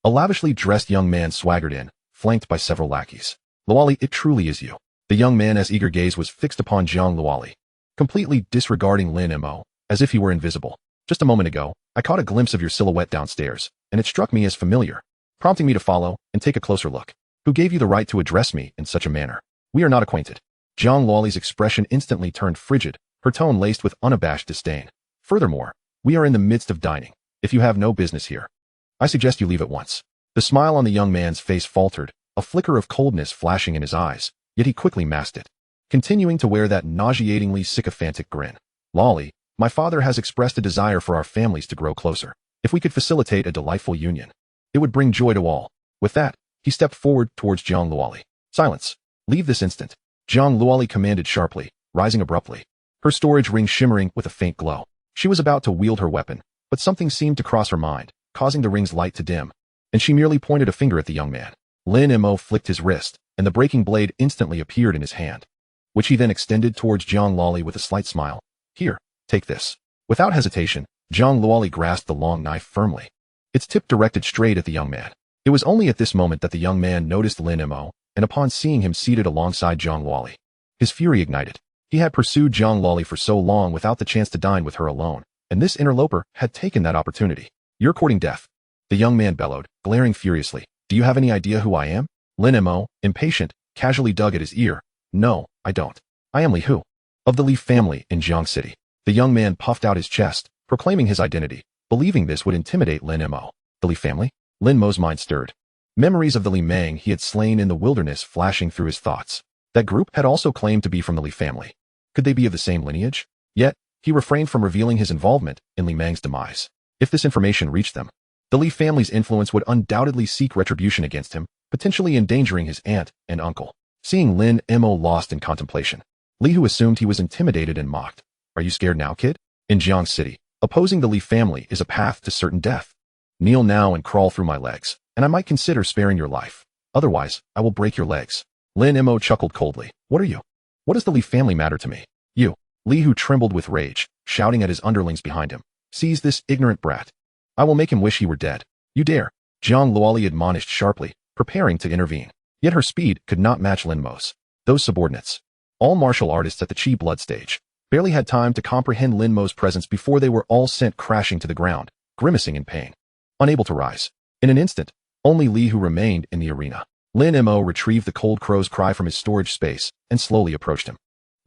A lavishly dressed young man swaggered in, flanked by several lackeys. "Luoli, it truly is you." The young man's eager gaze was fixed upon Zhang Luoli, completely disregarding Lin Mo, as if he were invisible. "Just a moment ago, I caught a glimpse of your silhouette downstairs, and it struck me as familiar, prompting me to follow and take a closer look. Who gave you the right to address me in such a manner? We are not acquainted." Zhang Luoli's expression instantly turned frigid, her tone laced with unabashed disdain. "Furthermore, we are in the midst of dining. If you have no business here, I suggest you leave at once." The smile on the young man's face faltered, a flicker of coldness flashing in his eyes, yet he quickly masked it, continuing to wear that nauseatingly sycophantic grin. "Loli, my father has expressed a desire for our families to grow closer. If we could facilitate a delightful union, it would bring joy to all." With that, he stepped forward towards Zhang Luoli. "Silence. Leave this instant." Zhang Luoli commanded sharply, rising abruptly. her storage ring shimmering with a faint glow. She was about to wield her weapon, but something seemed to cross her mind, causing the ring's light to dim, and she merely pointed a finger at the young man. Lin Mo flicked his wrist, and the breaking blade instantly appeared in his hand, which he then extended towards Zhang Luoli with a slight smile. Here, take this. Without hesitation, Zhang Luoli grasped the long knife firmly, its tip directed straight at the young man. It was only at this moment that the young man noticed Lin Mo, and upon seeing him seated alongside Zhang Luoli, his fury ignited. He had pursued Zhang Luoli for so long without the chance to dine with her alone, and this interloper had taken that opportunity. You're courting death, the young man bellowed, glaring furiously. Do you have any idea who I am? Lin Mo, impatient, casually dug at his ear. No, I don't. I am Li Hu, of the Li family in Jiang City. The young man puffed out his chest, proclaiming his identity, believing this would intimidate Lin Mo. The Li family? Lin Mo's mind stirred. Memories of the Li Mang he had slain in the wilderness flashing through his thoughts. That group had also claimed to be from the Li family. Could they be of the same lineage? Yet, he refrained from revealing his involvement in Li Mang's demise. If this information reached them, the Li family's influence would undoubtedly seek retribution against him, potentially endangering his aunt and uncle. Seeing Lin Mo lost in contemplation, Li Hu assumed he was intimidated and mocked. Are you scared now, kid? In Jiang City, opposing the Li family is a path to certain death. Kneel now and crawl through my legs, and I might consider sparing your life. Otherwise, I will break your legs. Lin Mo chuckled coldly. What are you? What does the Li family matter to me? You. Li Hu trembled with rage, shouting at his underlings behind him. Seize this ignorant brat. I will make him wish he were dead. You dare. Zhang Luoli admonished sharply, preparing to intervene. Yet her speed could not match Lin Mo's. Those subordinates, all martial artists at the Qi blood stage, barely had time to comprehend Lin Mo's presence before they were all sent crashing to the ground, grimacing in pain, unable to rise. In an instant, only Li Hu remained in the arena. Lin Mo retrieved the cold crow's cry from his storage space and slowly approached him.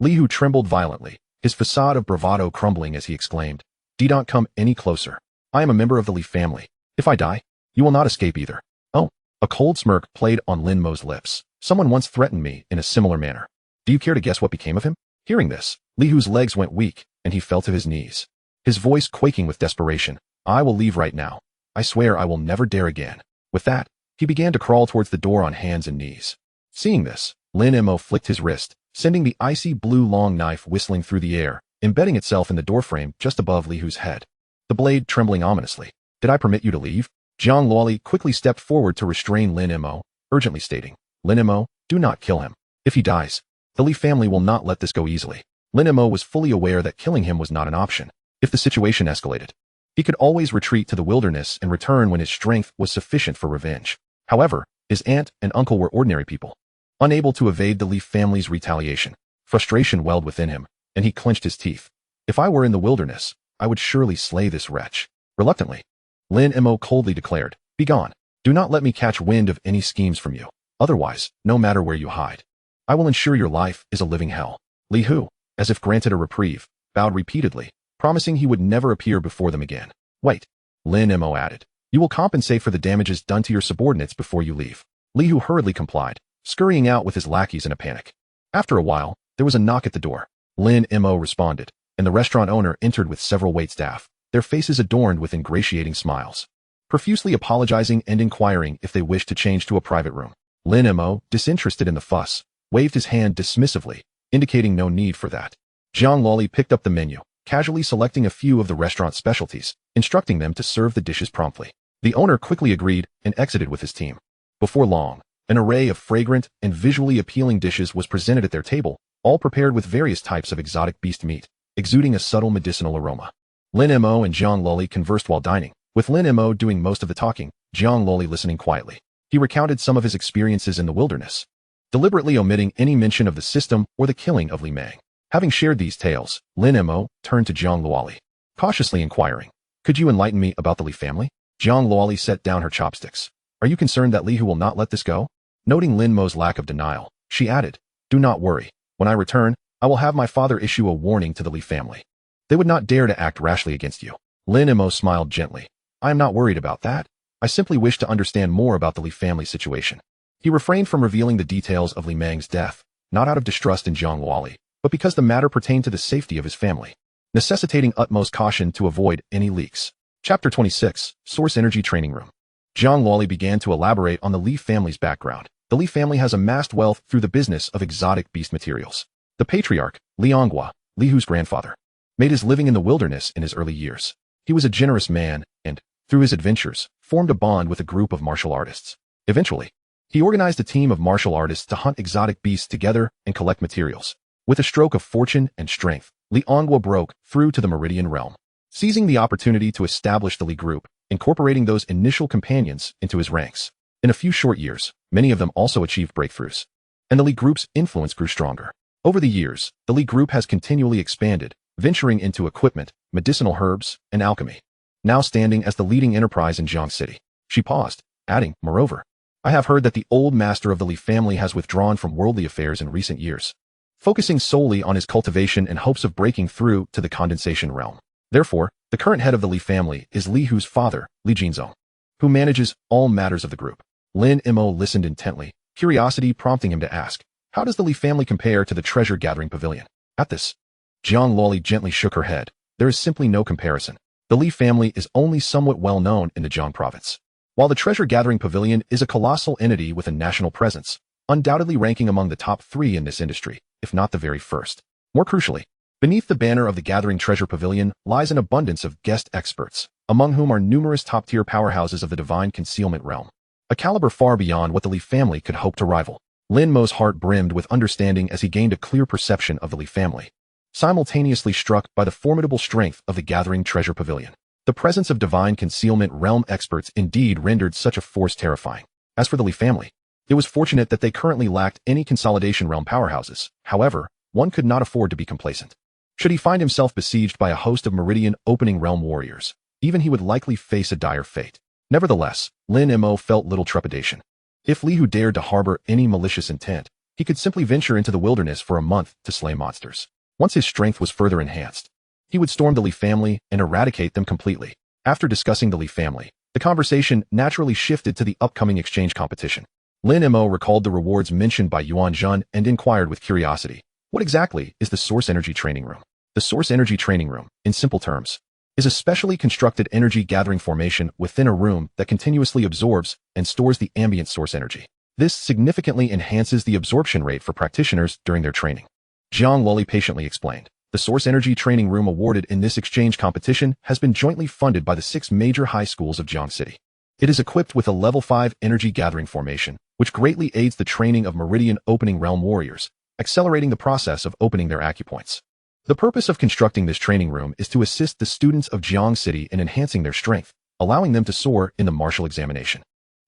Li Hu trembled violently, his facade of bravado crumbling as he exclaimed, "Do not come any closer. I am a member of the Li family. If I die, you will not escape either." Oh, a cold smirk played on Lin Mo's lips. Someone once threatened me in a similar manner. Do you care to guess what became of him? Hearing this, Li Hu's legs went weak, and he fell to his knees, his voice quaking with desperation. I will leave right now. I swear I will never dare again. With that, he began to crawl towards the door on hands and knees. Seeing this, Lin Mo flicked his wrist, sending the icy blue long knife whistling through the air, embedding itself in the doorframe just above Li Hu's head, the blade trembling ominously. Did I permit you to leave? Zhang Luoli quickly stepped forward to restrain Lin Mo, urgently stating, Lin Mo, do not kill him. If he dies, the Li family will not let this go easily. Lin Mo was fully aware that killing him was not an option. If the situation escalated, he could always retreat to the wilderness and return when his strength was sufficient for revenge. However, his aunt and uncle were ordinary people, unable to evade the Li family's retaliation. Frustration welled within him, and he clenched his teeth. If I were in the wilderness, I would surely slay this wretch. Reluctantly, Lin Mo coldly declared, Begone. Do not let me catch wind of any schemes from you. Otherwise, no matter where you hide, I will ensure your life is a living hell. Li Hu, as if granted a reprieve, bowed repeatedly, promising he would never appear before them again. Wait, Lin Mo added. You will compensate for the damages done to your subordinates before you leave. Li Hu hurriedly complied, scurrying out with his lackeys in a panic. After a while, there was a knock at the door. Lin Mo responded, and the restaurant owner entered with several waitstaff, their faces adorned with ingratiating smiles, profusely apologizing and inquiring if they wished to change to a private room. Lin Mo, disinterested in the fuss, waved his hand dismissively, indicating no need for that. Zhang Luoli picked up the menu, casually selecting a few of the restaurant's specialties, instructing them to serve the dishes promptly. The owner quickly agreed and exited with his team. Before long, an array of fragrant and visually appealing dishes was presented at their table, all prepared with various types of exotic beast meat, exuding a subtle medicinal aroma. Lin Mo and Zhang Luoli conversed while dining, with Lin Mo doing most of the talking, Zhang Luoli listening quietly. He recounted some of his experiences in the wilderness, deliberately omitting any mention of the system or the killing of Li Mang. Having shared these tales, Lin Mo turned to Zhang Luoli, cautiously inquiring, Could you enlighten me about the Li family? Zhang Luoli set down her chopsticks. Are you concerned that Li Hu will not let this go? Noting Lin Mo's lack of denial, she added, Do not worry. When I return, I will have my father issue a warning to the Li family. They would not dare to act rashly against you. Lin Mo smiled gently. I am not worried about that. I simply wish to understand more about the Li family situation. He refrained from revealing the details of Li Mang's death, not out of distrust in Zhang Luoli, but because the matter pertained to the safety of his family, necessitating utmost caution to avoid any leaks. Chapter 26, Source Energy Training Room. Zhang Luoli began to elaborate on the Li family's background. The Li family has amassed wealth through the business of exotic beast materials. The patriarch, Lianghua, Li Hu's grandfather, made his living in the wilderness in his early years. He was a generous man and, through his adventures, formed a bond with a group of martial artists. Eventually, he organized a team of martial artists to hunt exotic beasts together and collect materials. With a stroke of fortune and strength, Li broke through to the Meridian realm, seizing the opportunity to establish the Li group, incorporating those initial companions into his ranks. In a few short years, many of them also achieved breakthroughs, and the Li group's influence grew stronger. Over the years, the Li group has continually expanded, venturing into equipment, medicinal herbs, and alchemy, now standing as the leading enterprise in Jiang City. She paused, adding, moreover, I have heard that the old master of the Li family has withdrawn from worldly affairs in recent years, focusing solely on his cultivation in hopes of breaking through to the condensation realm. Therefore, the current head of the Li family is Li Hu's father, Li Jinzong, who manages all matters of the group. Lin Mo listened intently, curiosity prompting him to ask, how does the Li family compare to the treasure-gathering pavilion? At this, Jiang Loli gently shook her head. There is simply no comparison. The Li family is only somewhat well known in the Jiang province, while the treasure-gathering pavilion is a colossal entity with a national presence, undoubtedly ranking among the top 3 in this industry, if not the very first. More crucially, beneath the banner of the Gathering Treasure Pavilion lies an abundance of guest experts, among whom are numerous top-tier powerhouses of the divine concealment realm, a caliber far beyond what the Li family could hope to rival. Lin Mo's heart brimmed with understanding as he gained a clear perception of the Li family, simultaneously struck by the formidable strength of the Gathering Treasure Pavilion. The presence of divine concealment realm experts indeed rendered such a force terrifying. As for the Li family, it was fortunate that they currently lacked any consolidation realm powerhouses. However, one could not afford to be complacent. Should he find himself besieged by a host of Meridian opening realm warriors, even he would likely face a dire fate. Nevertheless, Lin Mo felt little trepidation. If Li Hu dared to harbor any malicious intent, he could simply venture into the wilderness for a month to slay monsters. Once his strength was further enhanced, he would storm the Li family and eradicate them completely. After discussing the Li family, the conversation naturally shifted to the upcoming exchange competition. Lin Mo recalled the rewards mentioned by Yuan Zhen and inquired with curiosity, what exactly is the Source Energy Training Room? The Source Energy Training Room, in simple terms, is a specially constructed energy gathering formation within a room that continuously absorbs and stores the ambient source energy. This significantly enhances the absorption rate for practitioners during their training. Jiang Loli patiently explained, the Source Energy Training Room awarded in this exchange competition has been jointly funded by the 6 major high schools of Jiang City. It is equipped with a level 5 energy gathering formation, which greatly aids the training of Meridian opening realm warriors, accelerating the process of opening their acupoints. The purpose of constructing this training room is to assist the students of Jiang City in enhancing their strength, allowing them to soar in the martial examination.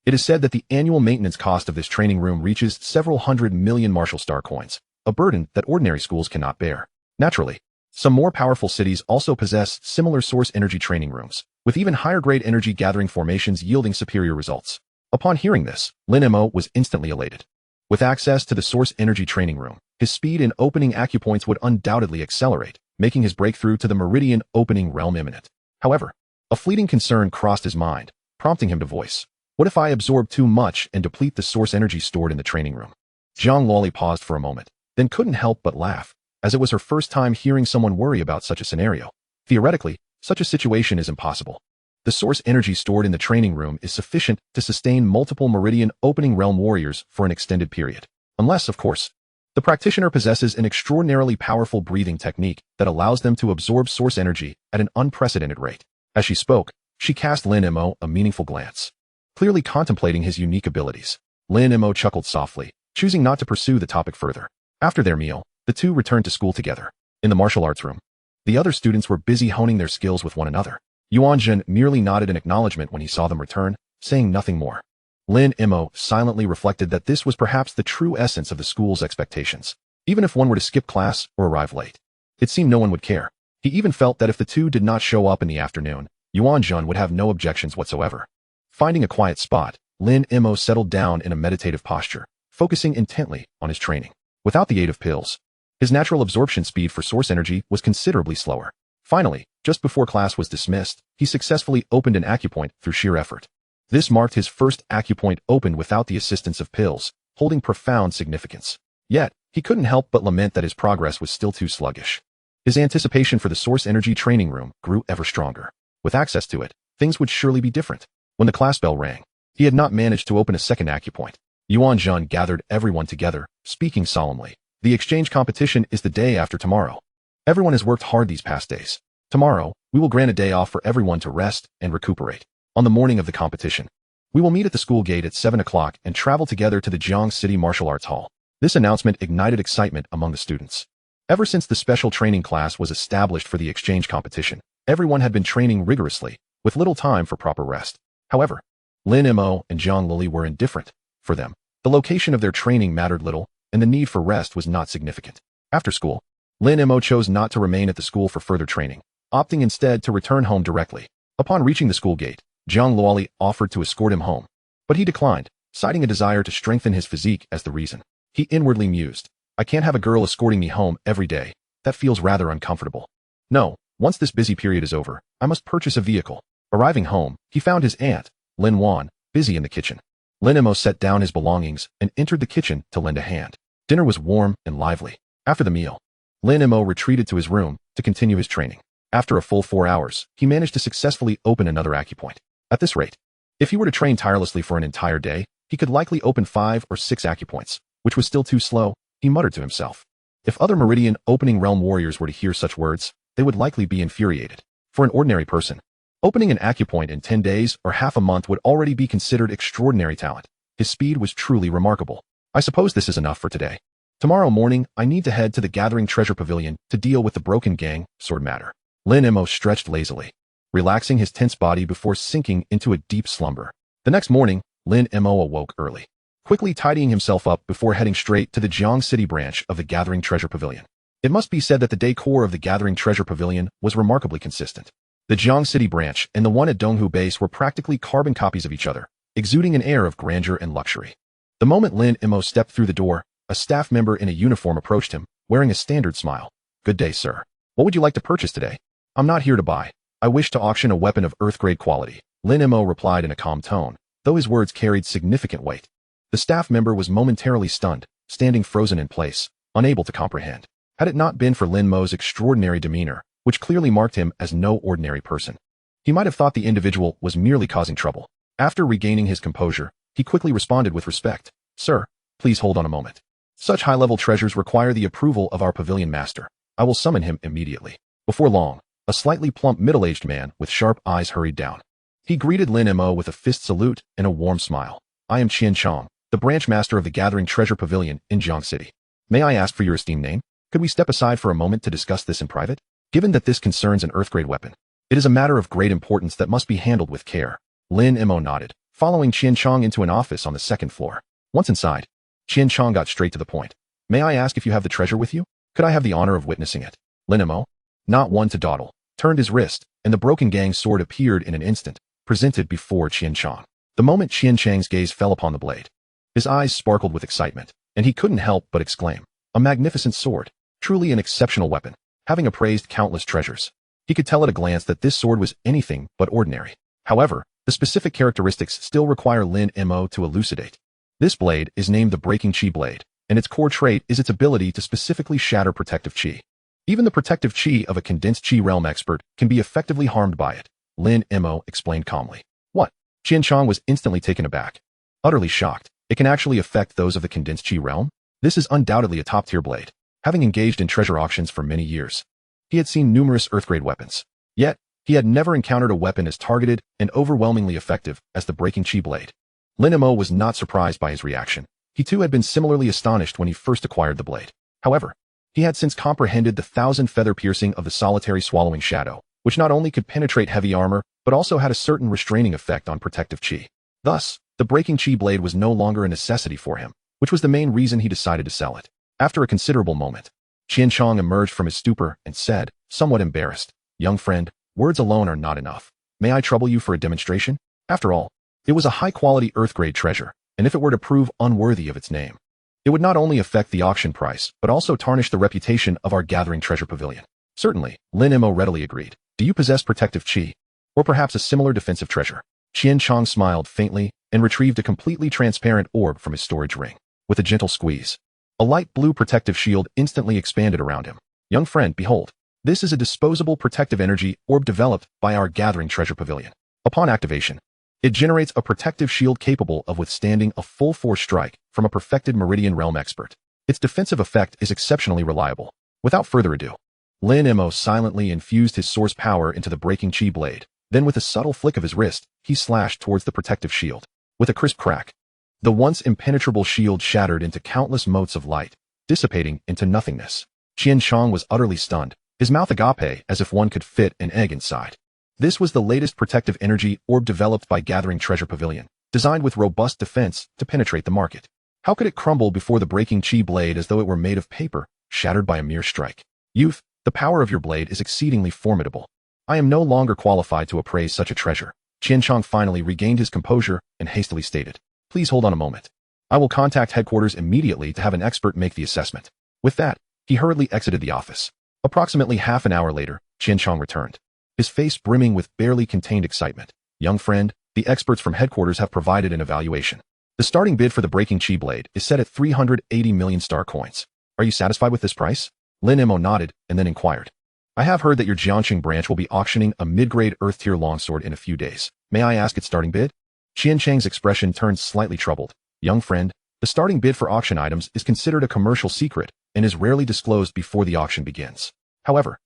It is said that the annual maintenance cost of this training room reaches several hundred million martial star coins, a burden that ordinary schools cannot bear. Naturally, some more powerful cities also possess similar source energy training rooms, with even higher grade energy gathering formations yielding superior results. Upon hearing this, Lin Mo was instantly elated. With access to the source energy training room, his speed in opening acupoints would undoubtedly accelerate, making his breakthrough to the Meridian opening realm imminent. However, a fleeting concern crossed his mind, prompting him to voice, what if I absorb too much and deplete the source energy stored in the training room? Jiang Loli paused for a moment, then couldn't help but laugh, as it was her first time hearing someone worry about such a scenario. Theoretically, such a situation is impossible. The source energy stored in the training room is sufficient to sustain multiple Meridian opening realm warriors for an extended period. Unless, of course, the practitioner possesses an extraordinarily powerful breathing technique that allows them to absorb source energy at an unprecedented rate. As she spoke, she cast Lin Mo a meaningful glance, clearly contemplating his unique abilities. Lin Mo chuckled softly, choosing not to pursue the topic further. After their meal, the two returned to school together. In the martial arts room, the other students were busy honing their skills with one another. Yuan Zhen merely nodded in acknowledgement when he saw them return, saying nothing more. Lin Mo silently reflected that this was perhaps the true essence of the school's expectations. Even if one were to skip class or arrive late, it seemed no one would care. He even felt that if the two did not show up in the afternoon, Yuan Zhen would have no objections whatsoever. Finding a quiet spot, Lin Mo settled down in a meditative posture, focusing intently on his training. Without the aid of pills, his natural absorption speed for source energy was considerably slower. Finally, just before class was dismissed, he successfully opened an acupoint through sheer effort. This marked his first acupoint opened without the assistance of pills, holding profound significance. Yet, he couldn't help but lament that his progress was still too sluggish. His anticipation for the source energy training room grew ever stronger. With access to it, things would surely be different. When the class bell rang, he had not managed to open a second acupoint. Yuan Zhen gathered everyone together, speaking solemnly. The exchange competition is the day after tomorrow. Everyone has worked hard these past days. Tomorrow, we will grant a day off for everyone to rest and recuperate. On the morning of the competition, we will meet at the school gate at 7 o'clock and travel together to the Jiang City Martial Arts Hall. This announcement ignited excitement among the students. Ever since the special training class was established for the exchange competition, everyone had been training rigorously, with little time for proper rest. However, Lin Mo and Jiang Lili were indifferent. For them, the location of their training mattered little, and the need for rest was not significant. After school, Lin Mo chose not to remain at the school for further training, opting instead to return home directly. Upon reaching the school gate, Jiang Luoli offered to escort him home, but he declined, citing a desire to strengthen his physique as the reason. He inwardly mused, I can't have a girl escorting me home every day. That feels rather uncomfortable. No, once this busy period is over, I must purchase a vehicle. Arriving home, he found his aunt, Lin Wan, busy in the kitchen. Lin Mo set down his belongings and entered the kitchen to lend a hand. Dinner was warm and lively. After the meal, Lin Mo retreated to his room to continue his training. After a full 4 hours, he managed to successfully open another acupoint. At this rate, if he were to train tirelessly for an entire day, he could likely open 5 or 6 acupoints, which was still too slow, he muttered to himself. If other Meridian opening realm warriors were to hear such words, they would likely be infuriated. For an ordinary person, opening an acupoint in 10 days or half a month would already be considered extraordinary talent. His speed was truly remarkable. I suppose this is enough for today. Tomorrow morning, I need to head to the Gathering Treasure Pavilion to deal with the Broken Gang sword matter. Lin Mo stretched lazily, relaxing his tense body before sinking into a deep slumber. The next morning, Lin Mo awoke early, quickly tidying himself up before heading straight to the Jiang City branch of the Gathering Treasure Pavilion. It must be said that the decor of the Gathering Treasure Pavilion was remarkably consistent. The Jiang City branch and the one at Donghu Base were practically carbon copies of each other, exuding an air of grandeur and luxury. The moment Lin Mo stepped through the door, a staff member in a uniform approached him, wearing a standard smile. Good day, sir. What would you like to purchase today? I'm not here to buy. I wish to auction a weapon of Earth-grade quality, Lin Mo replied in a calm tone, though his words carried significant weight. The staff member was momentarily stunned, standing frozen in place, unable to comprehend. Had it not been for Lin Mo's extraordinary demeanor, which clearly marked him as no ordinary person, he might have thought the individual was merely causing trouble. After regaining his composure, he quickly responded with respect. Sir, please hold on a moment. Such high-level treasures require the approval of our pavilion master. I will summon him immediately. Before long, a slightly plump middle-aged man with sharp eyes hurried down. He greeted Lin Mo with a fist salute and a warm smile. I am Qian Chong, the branch master of the Gathering Treasure Pavilion in Jiang City. May I ask for your esteemed name? Could we step aside for a moment to discuss this in private? Given that this concerns an Earth-grade weapon, it is a matter of great importance that must be handled with care. Lin Mo nodded, following Qian Chong into an office on the second floor. Once inside, Qian Chong got straight to the point. May I ask if you have the treasure with you? Could I have the honor of witnessing it? Lin Mo, not one to dawdle, turned his wrist, and the Broken Gang sword appeared in an instant, presented before Qian Chong. The moment Qian Chang's gaze fell upon the blade, his eyes sparkled with excitement, and he couldn't help but exclaim, a magnificent sword, truly an exceptional weapon. Having appraised countless treasures, he could tell at a glance that this sword was anything but ordinary. However, the specific characteristics still require Lin Mo to elucidate. This blade is named the Breaking Chi Blade, and its core trait is its ability to specifically shatter protective chi. Even the protective chi of a condensed chi realm expert can be effectively harmed by it, Lin Mo explained calmly. What? Qian Chong was instantly taken aback. Utterly shocked. It can actually affect those of the condensed chi realm? This is undoubtedly a top-tier blade. Having engaged in treasure auctions for many years, he had seen numerous Earth-grade weapons. Yet, he had never encountered a weapon as targeted and overwhelmingly effective as the Breaking Chi Blade. Lin Mo was not surprised by his reaction. He too had been similarly astonished when he first acquired the blade. However, he had since comprehended the 1,000-feather piercing of the solitary swallowing shadow, which not only could penetrate heavy armor, but also had a certain restraining effect on protective chi. Thus, the Breaking Chi Blade was no longer a necessity for him, which was the main reason he decided to sell it. After a considerable moment, Qian Chong emerged from his stupor and said, somewhat embarrassed, young friend, words alone are not enough. May I trouble you for a demonstration? After all, it was a high-quality Earth-grade treasure, and if it were to prove unworthy of its name, it would not only affect the auction price, but also tarnish the reputation of our Gathering Treasure Pavilion. Certainly, Lin Mo readily agreed. Do you possess protective chi? Or perhaps a similar defensive treasure? Qian Chong smiled faintly and retrieved a completely transparent orb from his storage ring. With a gentle squeeze, a light blue protective shield instantly expanded around him. Young friend, behold. This is a disposable protective energy orb developed by our Gathering Treasure Pavilion. Upon activation, it generates a protective shield capable of withstanding a full force strike from a perfected Meridian Realm expert. Its defensive effect is exceptionally reliable. Without further ado, Lin Mo silently infused his source power into the breaking chi blade. Then with a subtle flick of his wrist, he slashed towards the protective shield. With a crisp crack, the once impenetrable shield shattered into countless motes of light, dissipating into nothingness. Qianchong was utterly stunned, his mouth agape as if one could fit an egg inside. This was the latest protective energy orb developed by Gathering Treasure Pavilion, designed with robust defense to penetrate the market. How could it crumble before the breaking chi blade as though it were made of paper, shattered by a mere strike? Youth, the power of your blade is exceedingly formidable. I am no longer qualified to appraise such a treasure. Qianchong finally regained his composure and hastily stated, "Please hold on a moment. I will contact headquarters immediately to have an expert make the assessment." With that, he hurriedly exited the office. Approximately half an hour later, Qianchong returned, his face brimming with barely contained excitement. "Young friend, the experts from headquarters have provided an evaluation. The starting bid for the breaking chi blade is set at 380 million star coins. Are you satisfied with this price?" Lin Mo nodded and then inquired, "I have heard that your Jiangqing branch will be auctioning a mid-grade Earth-tier longsword in a few days. May I ask its starting bid?" Qiancheng's expression turned slightly troubled. "Young friend, the starting bid for auction items is considered a commercial secret and is rarely disclosed before the auction begins. However,"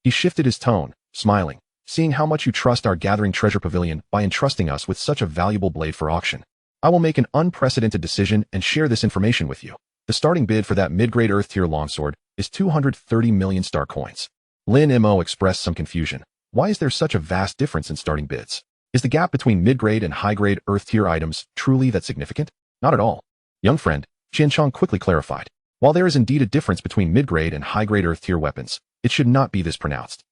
he shifted his tone, smiling, "seeing how much you trust our Gathering Treasure Pavilion by entrusting us with such a valuable blade for auction, I will make an unprecedented decision and share this information with you. The starting bid for that mid-grade Earth-tier longsword is 230 million star coins." Lin Mo expressed some confusion. Why is there such a vast difference in starting bids? Is the gap between mid-grade and high-grade Earth-tier items truly that significant? Not at all. Young friend, Qianchong quickly clarified. While there is indeed a difference between mid-grade and high-grade Earth-tier weapons, it should not be this pronounced.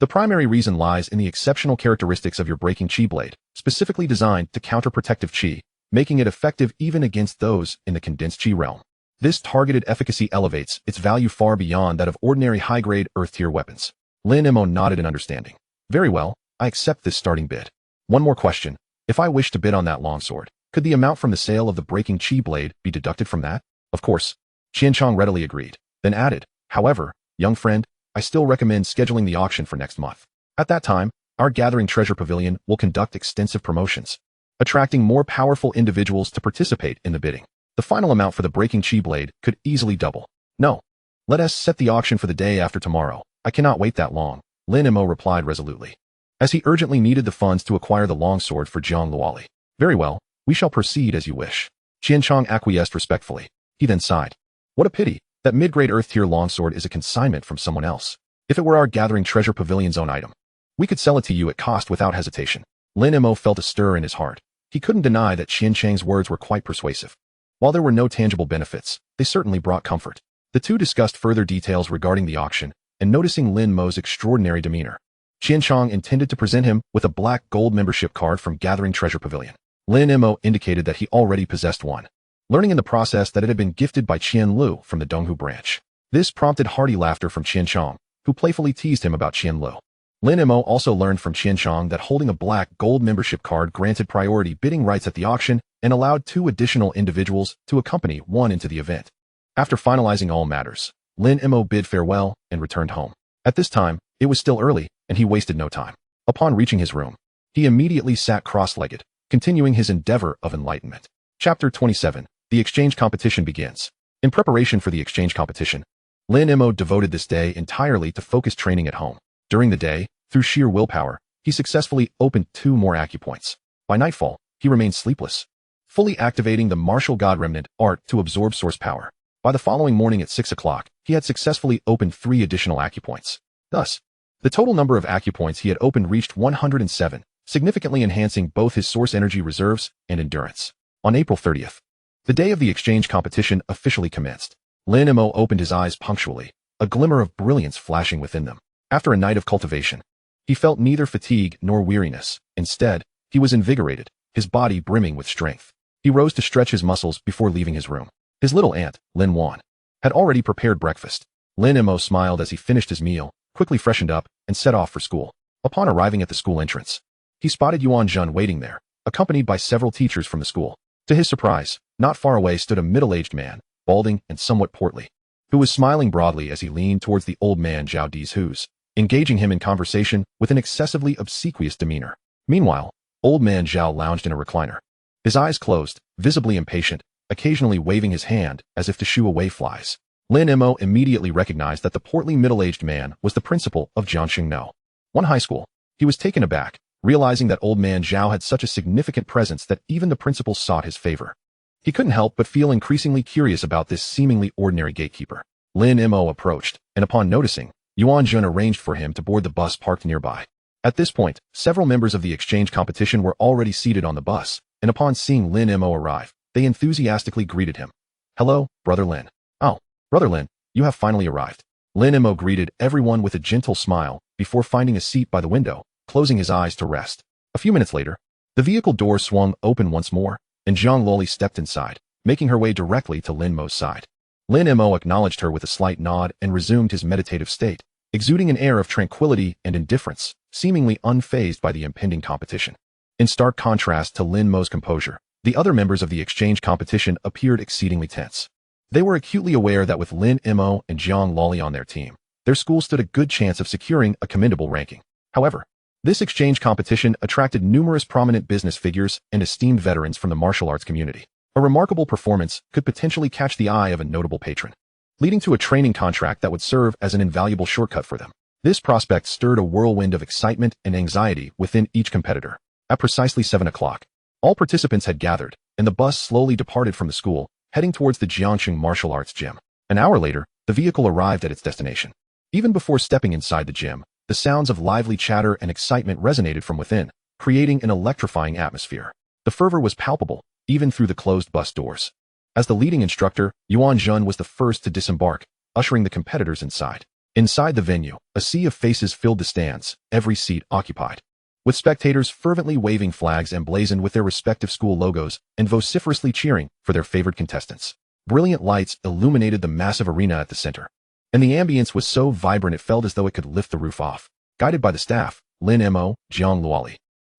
The primary reason lies in the exceptional characteristics of your breaking chi blade, specifically designed to counter protective chi, making it effective even against those in the condensed chi realm. This targeted efficacy elevates its value far beyond that of ordinary high-grade Earth-tier weapons. Lin Mo nodded in understanding. "Very well, I accept this starting bid. One more question. If I wish to bid on that longsword, could the amount from the sale of the breaking chi blade be deducted from that?" "Of course." Qianchong readily agreed, then added, "However, young friend, I still recommend scheduling the auction for next month. At that time, our Gathering Treasure Pavilion will conduct extensive promotions, attracting more powerful individuals to participate in the bidding. The final amount for the breaking chi blade could easily double." "No. Let us set the auction for the day after tomorrow. I cannot wait that long," Lin Mo replied resolutely, as he urgently needed the funds to acquire the longsword for Jiang Luoli. "Very well, we shall proceed as you wish." Qianchong acquiesced respectfully. He then sighed. "What a pity that mid-grade Earth-tier longsword is a consignment from someone else. If it were our Gathering Treasure Pavilion's own item, we could sell it to you at cost without hesitation." Lin Mo felt a stir in his heart. He couldn't deny that Qiancheng's words were quite persuasive. While there were no tangible benefits, they certainly brought comfort. The two discussed further details regarding the auction, and noticing Lin Mo's extraordinary demeanor, Qianchong intended to present him with a black gold membership card from Gathering Treasure Pavilion. Lin Mo indicated that he already possessed one, learning in the process that it had been gifted by Qian Lu from the Donghu branch. This prompted hearty laughter from Qianchong, who playfully teased him about Qian Lu. Lin Mo also learned from Qianchong that holding a black gold membership card granted priority bidding rights at the auction and allowed 2 additional individuals to accompany one into the event. After finalizing all matters, Lin Mo bid farewell and returned home. At this time, it was still early, and he wasted no time. Upon reaching his room, he immediately sat cross-legged, continuing his endeavor of enlightenment. Chapter 27. The exchange competition begins. In preparation for the exchange competition, Lin Mo devoted this day entirely to focused training at home. During the day, through sheer willpower, he successfully opened 2 more acupoints. By nightfall, he remained sleepless, fully activating the martial god remnant art to absorb source power. By the following morning at 6 o'clock, he had successfully opened 3 additional acupoints. Thus, the total number of acupoints he had opened reached 107, significantly enhancing both his source energy reserves and endurance. On April 30th, the day of the exchange competition officially commenced. Lin Mo opened his eyes punctually, a glimmer of brilliance flashing within them. After a night of cultivation, he felt neither fatigue nor weariness. Instead, he was invigorated, his body brimming with strength. He rose to stretch his muscles before leaving his room. His little aunt, Lin Wan, had already prepared breakfast. Lin Mo smiled as he finished his meal, quickly freshened up, and set off for school. Upon arriving at the school entrance, he spotted Yuan Jun waiting there, accompanied by several teachers from the school. To his surprise, not far away stood a middle-aged man, balding and somewhat portly, who was smiling broadly as he leaned towards the old man Zhao Di's who's, engaging him in conversation with an excessively obsequious demeanor. Meanwhile, old man Zhao lounged in a recliner, his eyes closed, visibly impatient, occasionally waving his hand as if to shoo away flies. Lin Mo immediately recognized that the portly middle-aged man was the principal of Jiangxing No. One high school. He was taken aback, realizing that old man Zhao had such a significant presence that even the principal sought his favor. He couldn't help but feel increasingly curious about this seemingly ordinary gatekeeper. Lin Mo approached, and upon noticing, Yuan Jun arranged for him to board the bus parked nearby. At this point, several members of the exchange competition were already seated on the bus, and upon seeing Lin Mo arrive, they enthusiastically greeted him. "Hello, Brother Lin." "Oh, Brother Lin, you have finally arrived." Lin Mo greeted everyone with a gentle smile before finding a seat by the window, closing his eyes to rest. A few minutes later, the vehicle door swung open once more, and Zhang Luoli stepped inside, making her way directly to Lin Mo's side. Lin Mo acknowledged her with a slight nod and resumed his meditative state, exuding an air of tranquility and indifference, seemingly unfazed by the impending competition. In stark contrast to Lin Mo's composure, the other members of the exchange competition appeared exceedingly tense. They were acutely aware that with Lin Mo and Zhang Luoli on their team, their school stood a good chance of securing a commendable ranking. However, this exchange competition attracted numerous prominent business figures and esteemed veterans from the martial arts community. A remarkable performance could potentially catch the eye of a notable patron, leading to a training contract that would serve as an invaluable shortcut for them. This prospect stirred a whirlwind of excitement and anxiety within each competitor. At precisely 7 o'clock, all participants had gathered, and the bus slowly departed from the school, heading towards the Jiangxing Martial Arts Gym. An hour later, the vehicle arrived at its destination. Even before stepping inside the gym, the sounds of lively chatter and excitement resonated from within, creating an electrifying atmosphere. The fervor was palpable, even through the closed bus doors. As the leading instructor, Yuan Jun was the first to disembark, ushering the competitors inside. Inside the venue, a sea of faces filled the stands, every seat occupied, with spectators fervently waving flags emblazoned with their respective school logos and vociferously cheering for their favored contestants. Brilliant lights illuminated the massive arena at the center, and the ambience was so vibrant it felt as though it could lift the roof off. Guided by the staff, Lin Mo, Zhang Luoli,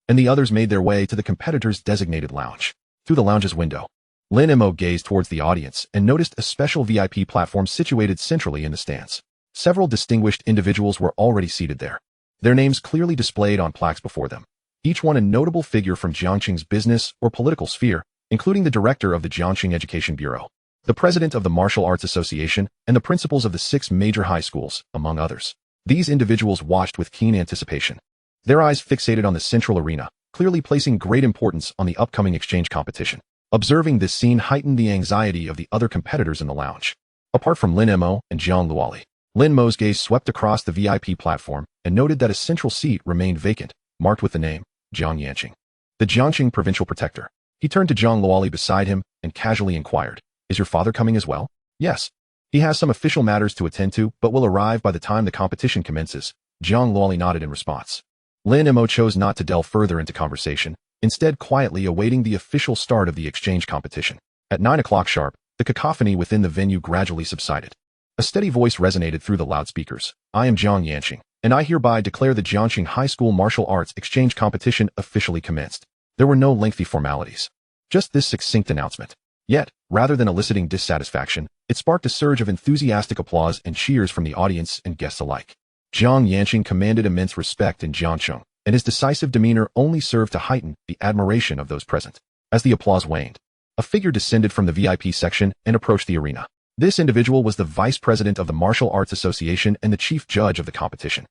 and the others made their way to the competitors' designated lounge. Through the lounge's window, Lin Mo gazed towards the audience and noticed a special VIP platform situated centrally in the stands. Several distinguished individuals were already seated there, their names clearly displayed on plaques before them, each one a notable figure from Jiangxing's business or political sphere, including the director of the Jiangxing Education Bureau, the president of the Martial Arts Association, and the principals of the 6 major high schools, among others. These individuals watched with keen anticipation, their eyes fixated on the central arena, clearly placing great importance on the upcoming exchange competition. Observing this scene heightened the anxiety of the other competitors in the lounge. Apart from Lin Mo and Zhang Luoli, Lin Mo's gaze swept across the VIP platform and noted that a central seat remained vacant, marked with the name, Jiang Yanqing, the Jiangxing provincial protector. He turned to Zhang Luoli beside him and casually inquired, "Is your father coming as well?" "Yes. He has some official matters to attend to, but will arrive by the time the competition commences." Zhang Luoli nodded in response. Lin Mo chose not to delve further into conversation, instead quietly awaiting the official start of the exchange competition. At 9 o'clock sharp, the cacophony within the venue gradually subsided. A steady voice resonated through the loudspeakers. "I am Jiang Yanqing, and I hereby declare the Jiangxing High School Martial Arts Exchange Competition officially commenced." There were no lengthy formalities, just this succinct announcement. Yet, rather than eliciting dissatisfaction, it sparked a surge of enthusiastic applause and cheers from the audience and guests alike. Jiang Yanqing commanded immense respect in Jiangxing, and his decisive demeanor only served to heighten the admiration of those present. As the applause waned, a figure descended from the VIP section and approached the arena. This individual was the vice president of the Martial Arts Association and the chief judge of the competition.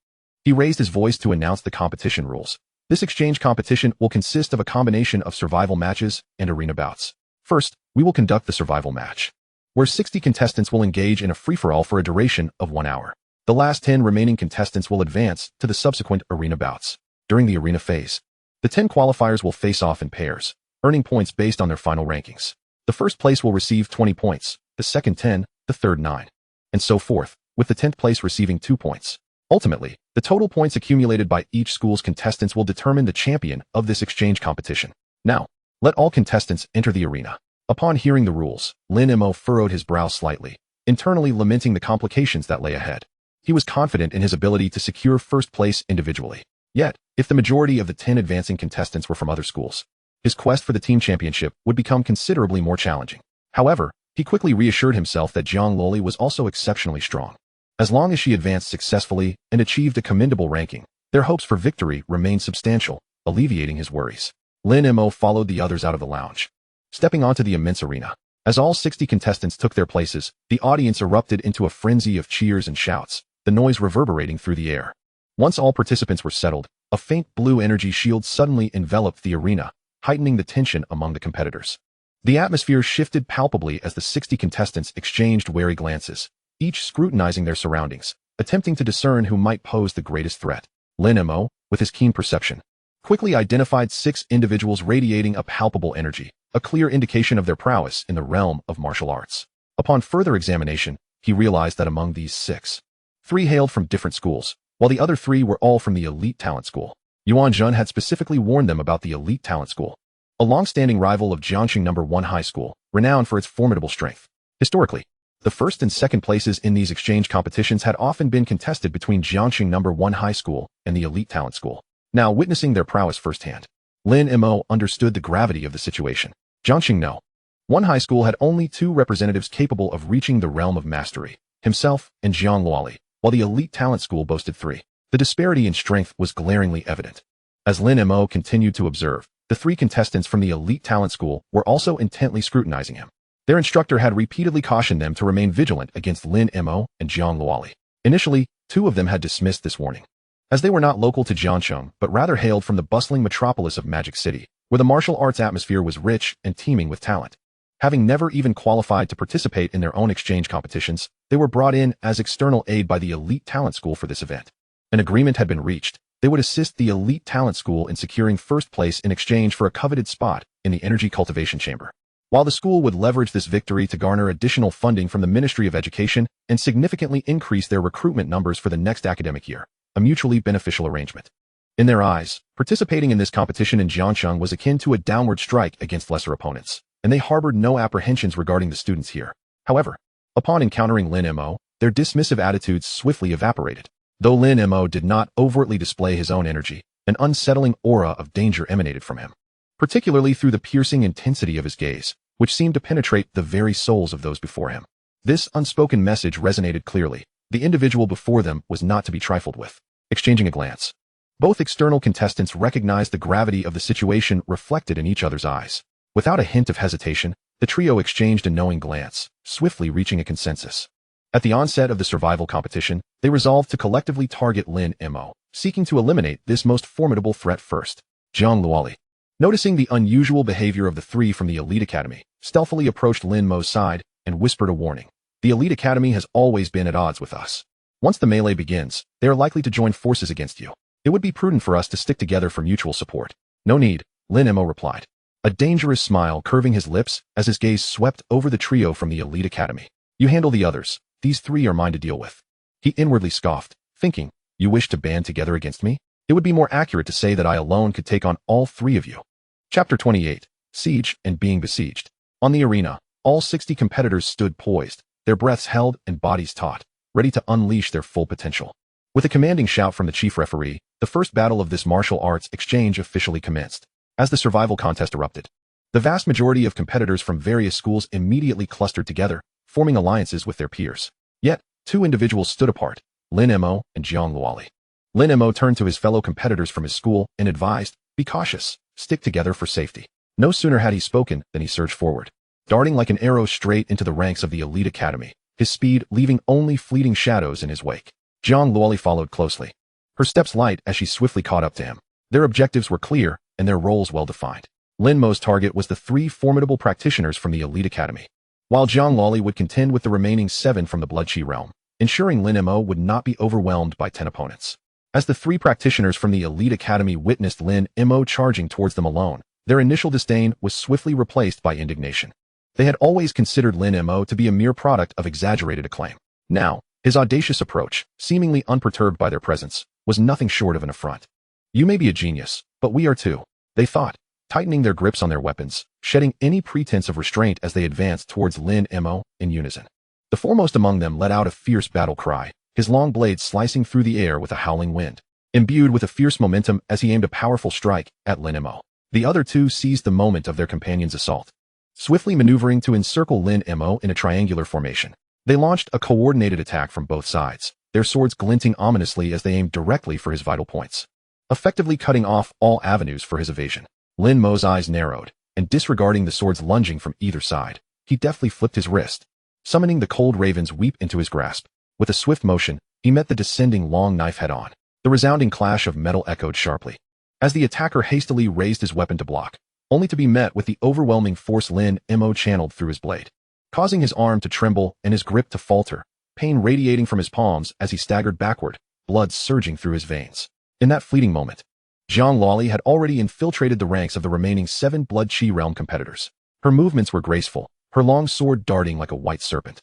He raised his voice to announce the competition rules. This exchange competition will consist of a combination of survival matches and arena bouts. First, we will conduct the survival match, where 60 contestants will engage in a free-for-all for a duration of 1 hour. The last 10 remaining contestants will advance to the subsequent arena bouts. During the arena phase, the 10 qualifiers will face off in pairs, earning points based on their final rankings. The first place will receive 20 points, the second 10, the third 9, and so forth, with the 10th place receiving 2 points. Ultimately, the total points accumulated by each school's contestants will determine the champion of this exchange competition. Now, let all contestants enter the arena. Upon hearing the rules, Lin Mo furrowed his brow slightly, internally lamenting the complications that lay ahead. He was confident in his ability to secure first place individually. Yet, if the majority of the 10 advancing contestants were from other schools, his quest for the team championship would become considerably more challenging. However, he quickly reassured himself that Zhang Luoli was also exceptionally strong. As long as she advanced successfully and achieved a commendable ranking, their hopes for victory remained substantial, alleviating his worries. Lin Mo followed the others out of the lounge. Stepping onto the immense arena, As all 60 contestants took their places, the audience erupted into a frenzy of cheers and shouts, the noise reverberating through the air. Once all participants were settled, a faint blue energy shield suddenly enveloped the arena, heightening the tension among the competitors. The atmosphere shifted palpably as the 60 contestants exchanged wary glances, each scrutinizing their surroundings, attempting to discern who might pose the greatest threat. Lin Mo, with his keen perception, quickly identified 6 individuals radiating a palpable energy, a clear indication of their prowess in the realm of martial arts. Upon further examination, he realized that among these 6, 3 hailed from different schools, while the other 3 were all from the elite talent school. Yuan Jun had specifically warned them about the elite talent school, a long-standing rival of Jiangxing No. 1 High School, renowned for its formidable strength. Historically, the first and second places in these exchange competitions had often been contested between Jiangxing No. 1 High School and the elite talent school. Now witnessing their prowess firsthand, Lin Mo understood the gravity of the situation. Jiangxing No. 1 High School had only 2 representatives capable of reaching the realm of mastery, himself and Jiang Luoli, while the elite talent school boasted 3. The disparity in strength was glaringly evident. As Lin Mo continued to observe, the 3 contestants from the elite talent school were also intently scrutinizing him. Their instructor had repeatedly cautioned them to remain vigilant against Lin Mo and Jiang Luoli. Initially, 2 of them had dismissed this warning, as they were not local to Jiangcheng but rather hailed from the bustling metropolis of Magic City, where the martial arts atmosphere was rich and teeming with talent. Having never even qualified to participate in their own exchange competitions, they were brought in as external aid by the elite talent school for this event. An agreement had been reached. They would assist the elite talent school in securing first place in exchange for a coveted spot in the energy cultivation chamber, while the school would leverage this victory to garner additional funding from the Ministry of Education and significantly increase their recruitment numbers for the next academic year, a mutually beneficial arrangement. In their eyes, participating in this competition in Jiangcheng was akin to a downward strike against lesser opponents, and they harbored no apprehensions regarding the students here. However, upon encountering Lin Mo, their dismissive attitudes swiftly evaporated. Though Lin Mo did not overtly display his own energy, an unsettling aura of danger emanated from him, particularly through the piercing intensity of his gaze, which seemed to penetrate the very souls of those before him. This unspoken message resonated clearly. The individual before them was not to be trifled with. Exchanging a glance, both external contestants recognized the gravity of the situation reflected in each other's eyes. Without a hint of hesitation, the trio exchanged a knowing glance, swiftly reaching a consensus. At the onset of the survival competition, they resolved to collectively target Lin Mo, seeking to eliminate this most formidable threat first. Jiang Luoli, noticing the unusual behavior of the 3 from the elite academy, stealthily approached Lin Mo's side and whispered a warning. The elite academy has always been at odds with us. Once the melee begins, they are likely to join forces against you. It would be prudent for us to stick together for mutual support. No need, Lin Mo replied, a dangerous smile curving his lips as his gaze swept over the trio from the elite academy. You handle the others. These 3 are mine to deal with. He inwardly scoffed, thinking, you wish to band together against me? It would be more accurate to say that I alone could take on all 3 of you. Chapter 28, Siege and Being Besieged. On the arena, all 60 competitors stood poised, their breaths held and bodies taut, ready to unleash their full potential. With a commanding shout from the chief referee, the first battle of this martial arts exchange officially commenced. As the survival contest erupted, the vast majority of competitors from various schools immediately clustered together, forming alliances with their peers. Yet, 2 individuals stood apart, Lin Mo and Jiang Luoli. Lin Mo turned to his fellow competitors from his school and advised, be cautious, stick together for safety. No sooner had he spoken than he surged forward, darting like an arrow straight into the ranks of the elite academy, his speed leaving only fleeting shadows in his wake. Jiang Luoli followed closely, her steps light as she swiftly caught up to him. Their objectives were clear and their roles well defined. Lin Mo's target was the 3 formidable practitioners from the elite academy, while Jiang Luoli would contend with the remaining 7 from the Blood Qi realm, ensuring Lin Mo would not be overwhelmed by 10 opponents. As the 3 practitioners from the elite academy witnessed Lin Mo charging towards them alone, their initial disdain was swiftly replaced by indignation. They had always considered Lin Mo to be a mere product of exaggerated acclaim. Now, his audacious approach, seemingly unperturbed by their presence, was nothing short of an affront. You may be a genius, but we are too, they thought, tightening their grips on their weapons, shedding any pretense of restraint as they advanced towards Lin Mo in unison. The foremost among them let out a fierce battle cry, his long blade slicing through the air with a howling wind, imbued with a fierce momentum as he aimed a powerful strike at Lin Mo. The other 2 seized the moment of their companion's assault, swiftly maneuvering to encircle Lin Mo in a triangular formation. They launched a coordinated attack from both sides, their swords glinting ominously as they aimed directly for his vital points, effectively cutting off all avenues for his evasion. Lin Mo's eyes narrowed, and disregarding the swords lunging from either side, he deftly flipped his wrist, summoning the cold raven's weep into his grasp. With a swift motion, he met the descending long knife head-on. The resounding clash of metal echoed sharply, as the attacker hastily raised his weapon to block, only to be met with the overwhelming force Lin Mo channeled through his blade, causing his arm to tremble and his grip to falter, pain radiating from his palms as he staggered backward, blood surging through his veins. In that fleeting moment, Zhang Loli had already infiltrated the ranks of the remaining 7 Blood Chi Realm competitors. Her movements were graceful, her long sword darting like a white serpent,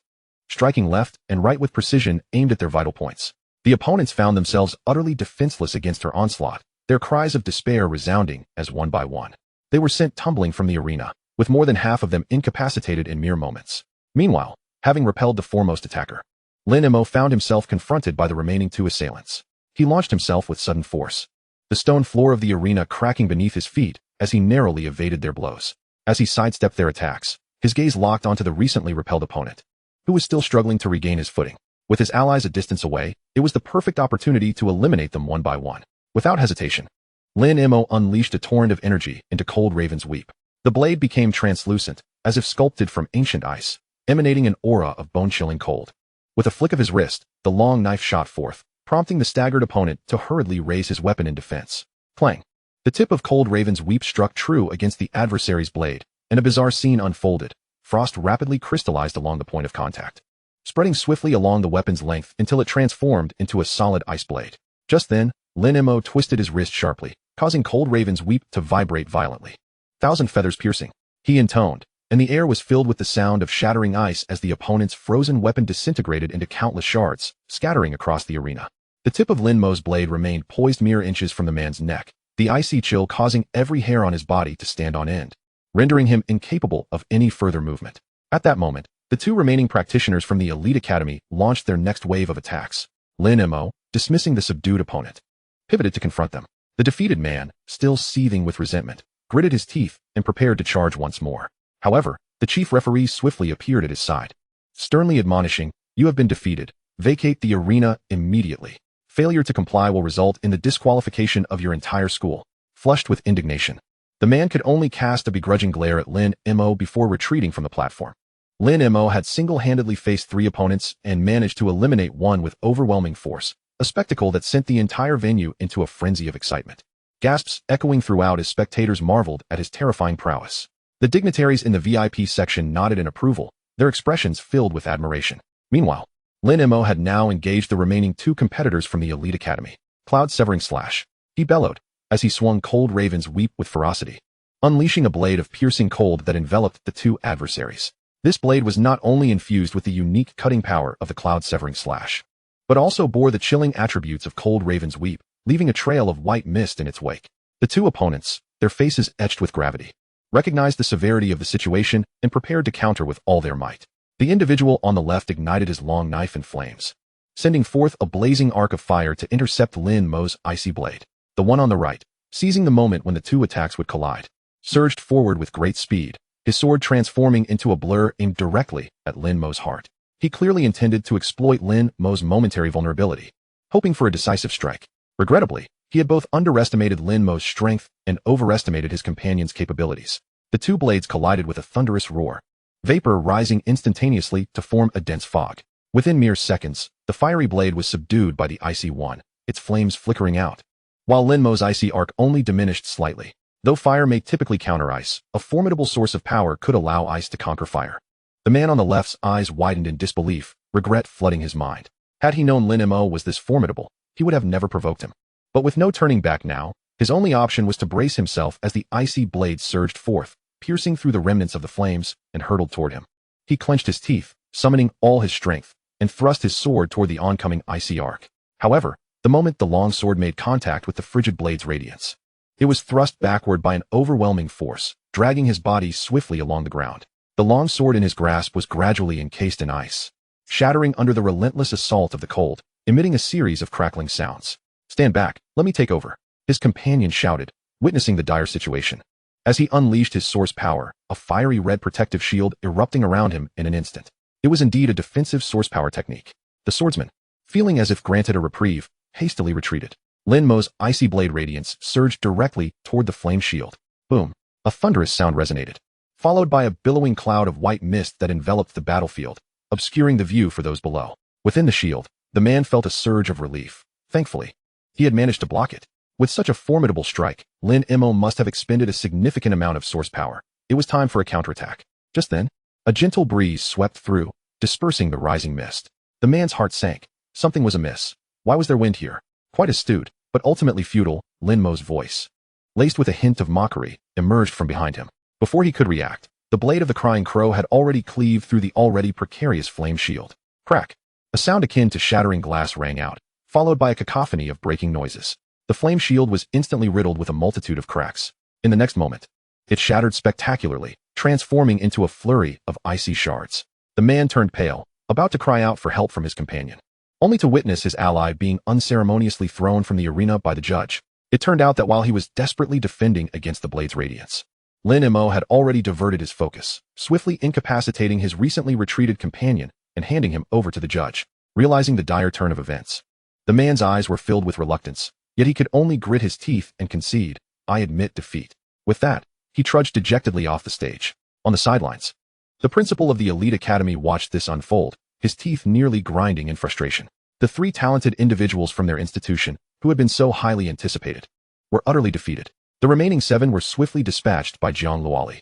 striking left and right with precision aimed at their vital points. The opponents found themselves utterly defenseless against her onslaught, their cries of despair resounding as one by one they were sent tumbling from the arena, with more than half of them incapacitated in mere moments. Meanwhile, having repelled the foremost attacker, Lin Mo found himself confronted by the remaining 2 assailants. He launched himself with sudden force, the stone floor of the arena cracking beneath his feet as he narrowly evaded their blows. As he sidestepped their attacks, his gaze locked onto the recently repelled opponent, who was still struggling to regain his footing. With his allies a distance away, it was the perfect opportunity to eliminate them one by one. Without hesitation, Lin Mo unleashed a torrent of energy into Cold Raven's weep. The blade became translucent, as if sculpted from ancient ice, emanating an aura of bone-chilling cold. With a flick of his wrist, the long knife shot forth, prompting the staggered opponent to hurriedly raise his weapon in defense. Clang! The tip of Cold Raven's weep struck true against the adversary's blade, and a bizarre scene unfolded. Frost rapidly crystallized along the point of contact, spreading swiftly along the weapon's length until it transformed into a solid ice blade. Just then, Lin Mo twisted his wrist sharply, causing Cold Raven's weep to vibrate violently. "1,000 feathers piercing," he intoned, and the air was filled with the sound of shattering ice as the opponent's frozen weapon disintegrated into countless shards, scattering across the arena. The tip of Lin Mo's blade remained poised mere inches from the man's neck, the icy chill causing every hair on his body to stand on end, rendering him incapable of any further movement. At that moment, the 2 remaining practitioners from the Elite Academy launched their next wave of attacks. Lin Mo, dismissing the subdued opponent, pivoted to confront them. The defeated man, still seething with resentment, gritted his teeth and prepared to charge once more. However, the chief referee swiftly appeared at his side, sternly admonishing, "You have been defeated. Vacate the arena immediately. Failure to comply will result in the disqualification of your entire school." Flushed with indignation, the man could only cast a begrudging glare at Lin Mo before retreating from the platform. Lin Mo had single-handedly faced 3 opponents and managed to eliminate one with overwhelming force, a spectacle that sent the entire venue into a frenzy of excitement. Gasps echoing throughout as spectators marveled at his terrifying prowess. The dignitaries in the VIP section nodded in approval, their expressions filled with admiration. Meanwhile, Lin Mo had now engaged the remaining 2 competitors from the Elite Academy. "Cloud-severing slash," he bellowed, as he swung Cold Raven's weep with ferocity, unleashing a blade of piercing cold that enveloped the 2 adversaries. This blade was not only infused with the unique cutting power of the Cloud-severing slash, but also bore the chilling attributes of Cold Raven's weep, leaving a trail of white mist in its wake. The 2 opponents, their faces etched with gravity, recognized the severity of the situation and prepared to counter with all their might. The individual on the left ignited his long knife in flames, sending forth a blazing arc of fire to intercept Lin Mo's icy blade. The one on the right, seizing the moment when the 2 attacks would collide, surged forward with great speed, his sword transforming into a blur aimed directly at Lin Mo's heart. He clearly intended to exploit Lin Mo's momentary vulnerability, hoping for a decisive strike. Regrettably, he had both underestimated Lin Mo's strength and overestimated his companion's capabilities. The 2 blades collided with a thunderous roar, vapor rising instantaneously to form a dense fog. Within mere seconds, the fiery blade was subdued by the icy one, its flames flickering out, while Lin Mo's icy arc only diminished slightly. Though fire may typically counter ice, a formidable source of power could allow ice to conquer fire. The man on the left's eyes widened in disbelief, regret flooding his mind. Had he known Lin Mo was this formidable, he would have never provoked him. But with no turning back now, his only option was to brace himself as the icy blade surged forth, piercing through the remnants of the flames, and hurtled toward him. He clenched his teeth, summoning all his strength, and thrust his sword toward the oncoming icy arc. However, the moment the long sword made contact with the frigid blade's radiance, it was thrust backward by an overwhelming force, dragging his body swiftly along the ground. The long sword in his grasp was gradually encased in ice, shattering under the relentless assault of the cold, emitting a series of crackling sounds. "Stand back, let me take over," his companion shouted, witnessing the dire situation. As he unleashed his source power, a fiery red protective shield erupting around him in an instant. It was indeed a defensive source power technique. The swordsman, feeling as if granted a reprieve, hastily retreated. Lin Mo's icy blade radiance surged directly toward the flame shield. Boom! A thunderous sound resonated, followed by a billowing cloud of white mist that enveloped the battlefield, obscuring the view for those below. Within the shield, the man felt a surge of relief. Thankfully, he had managed to block it. With such a formidable strike, Lin Mo must have expended a significant amount of source power. It was time for a counterattack. Just then, a gentle breeze swept through, dispersing the rising mist. The man's heart sank. Something was amiss. Why was there wind here? Quite astute, but ultimately futile, Lin Mo's voice, laced with a hint of mockery, emerged from behind him. Before he could react, the blade of the crying crow had already cleaved through the already precarious flame shield. Crack! A sound akin to shattering glass rang out, followed by a cacophony of breaking noises. The flame shield was instantly riddled with a multitude of cracks. In the next moment, it shattered spectacularly, transforming into a flurry of icy shards. The man turned pale, about to cry out for help from his companion, only to witness his ally being unceremoniously thrown from the arena by the judge. It turned out that while he was desperately defending against the blade's radiance, Lin Mo had already diverted his focus, swiftly incapacitating his recently retreated companion and handing him over to the judge. Realizing the dire turn of events, the man's eyes were filled with reluctance, yet he could only grit his teeth and concede, "I admit defeat." With that, he trudged dejectedly off the stage. On the sidelines, the principal of the elite academy watched this unfold, his teeth nearly grinding in frustration. The three talented individuals from their institution, who had been so highly anticipated, were utterly defeated. The remaining 7 were swiftly dispatched by Jiang Luoli,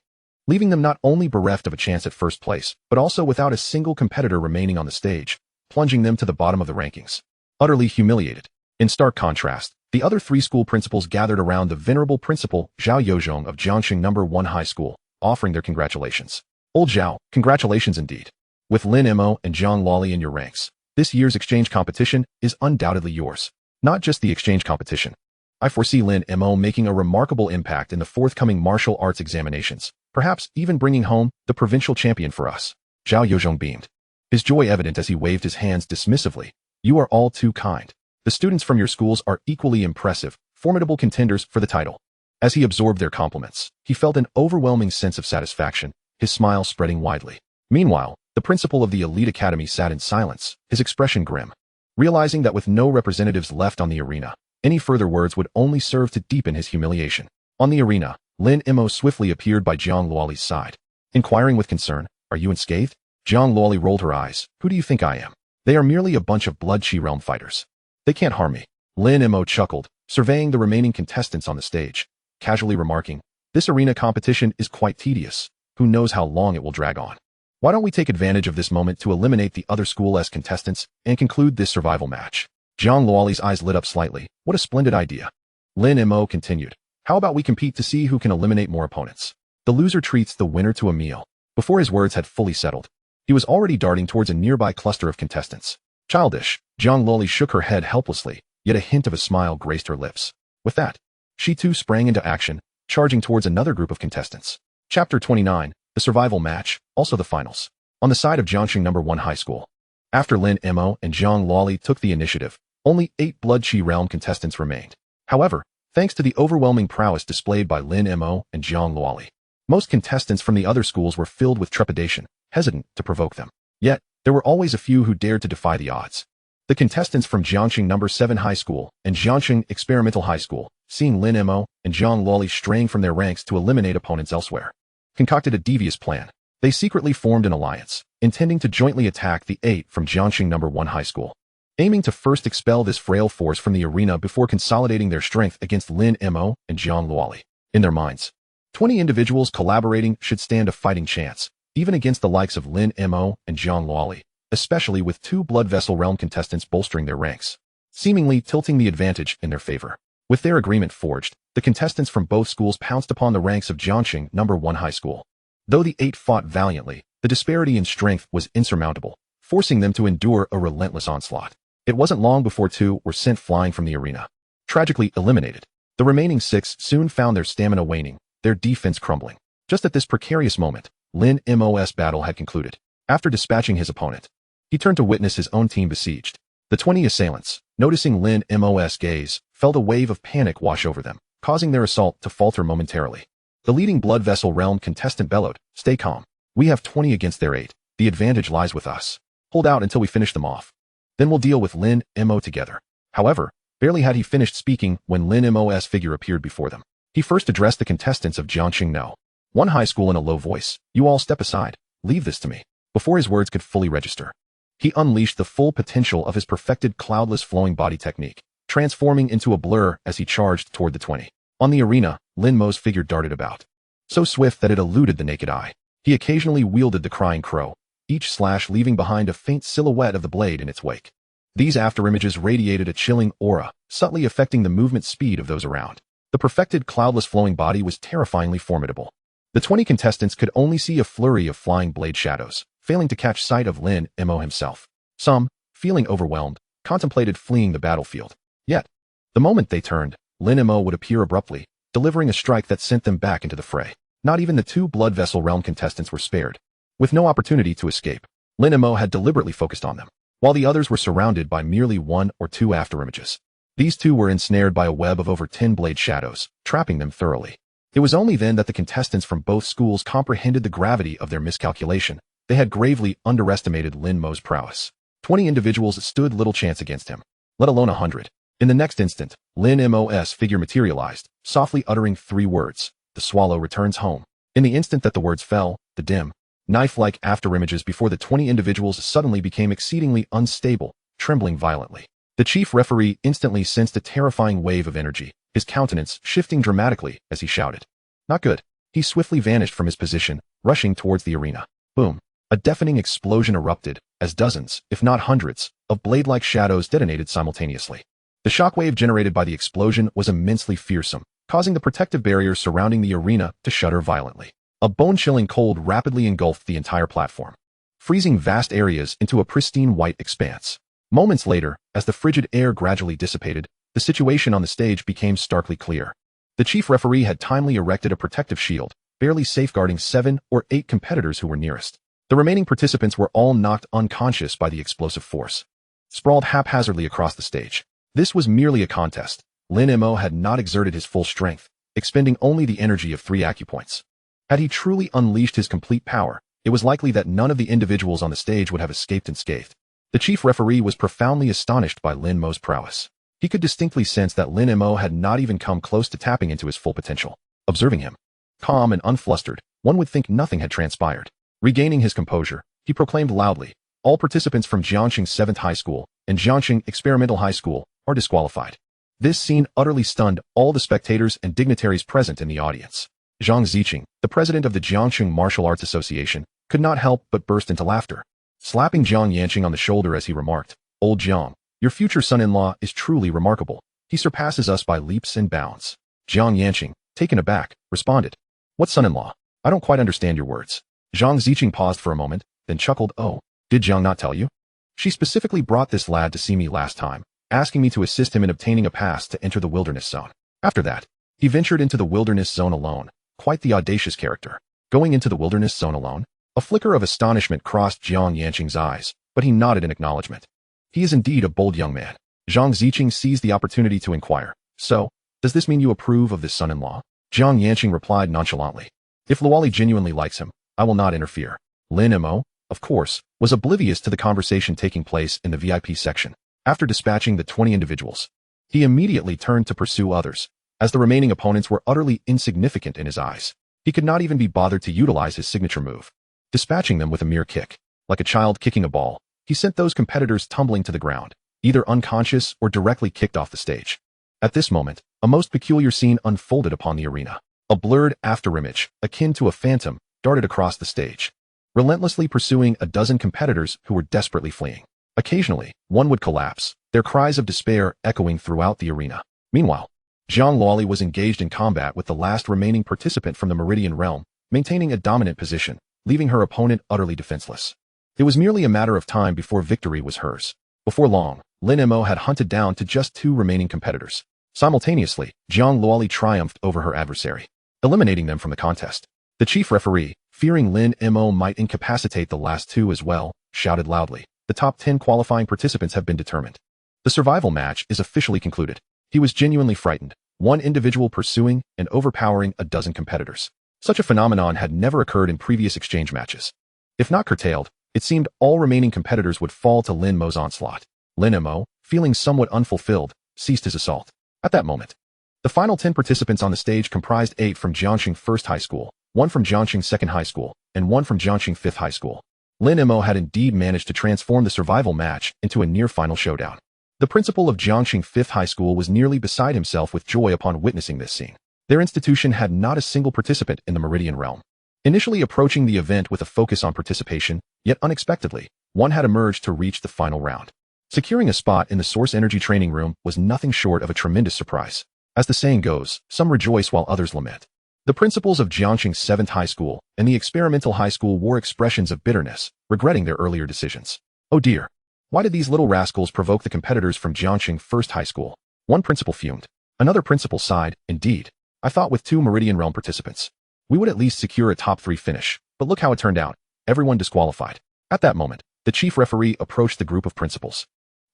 leaving them not only bereft of a chance at first place, but also without a single competitor remaining on the stage, plunging them to the bottom of the rankings. Utterly humiliated. In stark contrast, the other 3 school principals gathered around the venerable principal, Zhao Yozhong of Jiangxing No. 1 High School, offering their congratulations. "Old Zhao, congratulations indeed. With Lin Mo and Jiang Luoli in your ranks, this year's exchange competition is undoubtedly yours. Not just the exchange competition. I foresee Lin Mo making a remarkable impact in the forthcoming martial arts examinations, perhaps even bringing home the provincial champion for us." Zhao Yozhong beamed, his joy evident as he waved his hands dismissively. "You are all too kind. The students from your schools are equally impressive, formidable contenders for the title." As he absorbed their compliments, he felt an overwhelming sense of satisfaction, his smile spreading widely. Meanwhile, the principal of the elite academy sat in silence, his expression grim. Realizing that with no representatives left on the arena, any further words would only serve to deepen his humiliation. On the arena, Lin Mo swiftly appeared by Jiang Luoli's side. Inquiring with concern, "Are you unscathed?" Jiang Luoli rolled her eyes. "Who do you think I am? They are merely a bunch of Blood Chi realm fighters. They can't harm me." Lin Mo chuckled, surveying the remaining contestants on the stage, casually remarking, "This arena competition is quite tedious. Who knows how long it will drag on? Why don't we take advantage of this moment to eliminate the other school-esque contestants and conclude this survival match?" Jiang Luoli's eyes lit up slightly. "What a splendid idea." Lin Mo continued, "How about we compete to see who can eliminate more opponents? The loser treats the winner to a meal." Before his words had fully settled, he was already darting towards a nearby cluster of contestants. "Childish." Jiang Luoli shook her head helplessly, yet a hint of a smile graced her lips. With that, she too sprang into action, charging towards another group of contestants. Chapter 29, the survival match, also the finals. On the side of Jiangxing No. 1 High School. After Lin Mo and Jiang Luoli took the initiative, only 8 Blood Chi realm contestants remained. However, thanks to the overwhelming prowess displayed by Lin Mo and Jiang Luoli, most contestants from the other schools were filled with trepidation, hesitant to provoke them. Yet, there were always a few who dared to defy the odds. The contestants from Jiangxing No. 7 High School and Jiangxing Experimental High School, seeing Lin Mo and Jiang Luoli straying from their ranks to eliminate opponents elsewhere, concocted a devious plan. They secretly formed an alliance, intending to jointly attack the 8 from Jiangxing No. 1 High School, aiming to first expel this frail force from the arena before consolidating their strength against Lin Mo and Jiang Luoli. In their minds, 20 individuals collaborating should stand a fighting chance, even against the likes of Lin Mo and Jiang Luoli, especially with 2 Blood Vessel realm contestants bolstering their ranks, seemingly tilting the advantage in their favor. With their agreement forged, the contestants from both schools pounced upon the ranks of Jiangxing No. 1 High School. Though the 8 fought valiantly, the disparity in strength was insurmountable, forcing them to endure a relentless onslaught. It wasn't long before 2 were sent flying from the arena, tragically eliminated. The remaining 6 soon found their stamina waning, their defense crumbling. Just at this precarious moment, Lin Mo's battle had concluded. After dispatching his opponent, he turned to witness his own team besieged. The 20 assailants, noticing Lin Mo's gaze, felt a wave of panic wash over them, causing their assault to falter momentarily. The leading Blood Vessel realm contestant bellowed, "Stay calm. We have 20 against their 8. The advantage lies with us. Hold out until we finish them off. Then we'll deal with Lin Mo together." However, barely had he finished speaking when Lin Mo's figure appeared before them. He first addressed the contestants of Jiangxing No. One high school in a low voice, "You all step aside. Leave this to me." Before his words could fully register, he unleashed the full potential of his perfected cloudless flowing body technique, transforming into a blur as he charged toward the 20. On the arena, Lin Mo's figure darted about, so swift that it eluded the naked eye. He occasionally wielded the crying crow, each slash leaving behind a faint silhouette of the blade in its wake. These afterimages radiated a chilling aura, subtly affecting the movement speed of those around. The perfected cloudless flowing body was terrifyingly formidable. The 20 contestants could only see a flurry of flying blade shadows, failing to catch sight of Lin Mo himself. Some, feeling overwhelmed, contemplated fleeing the battlefield. Yet, the moment they turned, Lin Mo would appear abruptly, delivering a strike that sent them back into the fray. Not even the 2 Blood Vessel Realm contestants were spared. With no opportunity to escape, Lin Mo had deliberately focused on them, while the others were surrounded by merely 1 or 2 afterimages. These 2 were ensnared by a web of over 10 blade shadows, trapping them thoroughly. It was only then that the contestants from both schools comprehended the gravity of their miscalculation. They had gravely underestimated Lin Mo's prowess. 20 individuals stood little chance against him, let alone 100. In the next instant, Lin Mo's figure materialized, softly uttering 3 words: "The swallow returns home." In the instant that the words fell, the dim, knife-like afterimages before the 20 individuals suddenly became exceedingly unstable, trembling violently. The chief referee instantly sensed a terrifying wave of energy, his countenance shifting dramatically as he shouted, "Not good." He swiftly vanished from his position, rushing towards the arena. Boom! A deafening explosion erupted, as dozens, if not hundreds, of blade-like shadows detonated simultaneously. The shockwave generated by the explosion was immensely fearsome, causing the protective barrier surrounding the arena to shudder violently. A bone-chilling cold rapidly engulfed the entire platform, freezing vast areas into a pristine white expanse. Moments later, as the frigid air gradually dissipated, the situation on the stage became starkly clear. The chief referee had timely erected a protective shield, barely safeguarding 7 or 8 competitors who were nearest. The remaining participants were all knocked unconscious by the explosive force, sprawled haphazardly across the stage. This was merely a contest. Lin Mo had not exerted his full strength, expending only the energy of 3 acupoints. Had he truly unleashed his complete power, it was likely that none of the individuals on the stage would have escaped unscathed. The chief referee was profoundly astonished by Lin Mo's prowess. He could distinctly sense that Lin Mo had not even come close to tapping into his full potential. Observing him, calm and unflustered, one would think nothing had transpired. Regaining his composure, he proclaimed loudly, "All participants from Jiangxing 7th High School and Jiangxing Experimental High School are disqualified." This scene utterly stunned all the spectators and dignitaries present in the audience. Zhang Ziqing, the president of the Jiangxing Martial Arts Association, could not help but burst into laughter, slapping Jiang Yanqing on the shoulder as he remarked, "Old Jiang, your future son-in-law is truly remarkable. He surpasses us by leaps and bounds." Jiang Yanqing, taken aback, responded, "What son-in-law? I don't quite understand your words." Zhang Ziqing paused for a moment, then chuckled, "Oh, did Jiang not tell you? She specifically brought this lad to see me last time, asking me to assist him in obtaining a pass to enter the wilderness zone. After that, he ventured into the wilderness zone alone. Quite the audacious character. Going into the wilderness zone alone?" A flicker of astonishment crossed Jiang Yanqing's eyes, but he nodded in acknowledgement. "He is indeed a bold young man." Zhang Ziqing seized the opportunity to inquire, "So, does this mean you approve of this son-in-law?" Jiang Yanqing replied nonchalantly, "If Luoli genuinely likes him, I will not interfere." Lin Mo, of course, was oblivious to the conversation taking place in the VIP section. After dispatching the 20 individuals, he immediately turned to pursue others, as the remaining opponents were utterly insignificant in his eyes. He could not even be bothered to utilize his signature move, dispatching them with a mere kick. Like a child kicking a ball, he sent those competitors tumbling to the ground, either unconscious or directly kicked off the stage. At this moment, a most peculiar scene unfolded upon the arena. A blurred afterimage, akin to a phantom, darted across the stage, relentlessly pursuing a dozen competitors who were desperately fleeing. Occasionally, one would collapse, their cries of despair echoing throughout the arena. Meanwhile, Zhang Luoli was engaged in combat with the last remaining participant from the Meridian Realm, maintaining a dominant position, leaving her opponent utterly defenseless. It was merely a matter of time before victory was hers. Before long, Lin Mo had hunted down to just 2 remaining competitors. Simultaneously, Zhang Luoli triumphed over her adversary, eliminating them from the contest. The chief referee, fearing Lin Mo might incapacitate the last 2 as well, shouted loudly, "The top 10 qualifying participants have been determined. The survival match is officially concluded." He was genuinely frightened, one individual pursuing and overpowering a dozen competitors. Such a phenomenon had never occurred in previous exchange matches. If not curtailed, it seemed all remaining competitors would fall to Lin Mo's onslaught. Lin Mo, feeling somewhat unfulfilled, ceased his assault. At that moment, the final 10 participants on the stage comprised 8 from Jiangxing First High School, one from Jiangxing Second High School, and one from Jiangxing Fifth High School. Lin Mo had indeed managed to transform the survival match into a near-final showdown. The principal of Jiangxing Fifth High School was nearly beside himself with joy upon witnessing this scene. Their institution had not a single participant in the Meridian realm. Initially approaching the event with a focus on participation, yet unexpectedly, one had emerged to reach the final round. Securing a spot in the Source Energy training room was nothing short of a tremendous surprise. As the saying goes, some rejoice while others lament. The principals of Jiangxing Seventh High School and the Experimental High School wore expressions of bitterness, regretting their earlier decisions. Oh dear! Why did these little rascals provoke the competitors from Jiangxing First High School? One principal fumed. Another principal sighed. Indeed, I thought with 2 Meridian Realm participants, we would at least secure a top 3 finish, but look how it turned out. Everyone disqualified. At that moment, the chief referee approached the group of principals.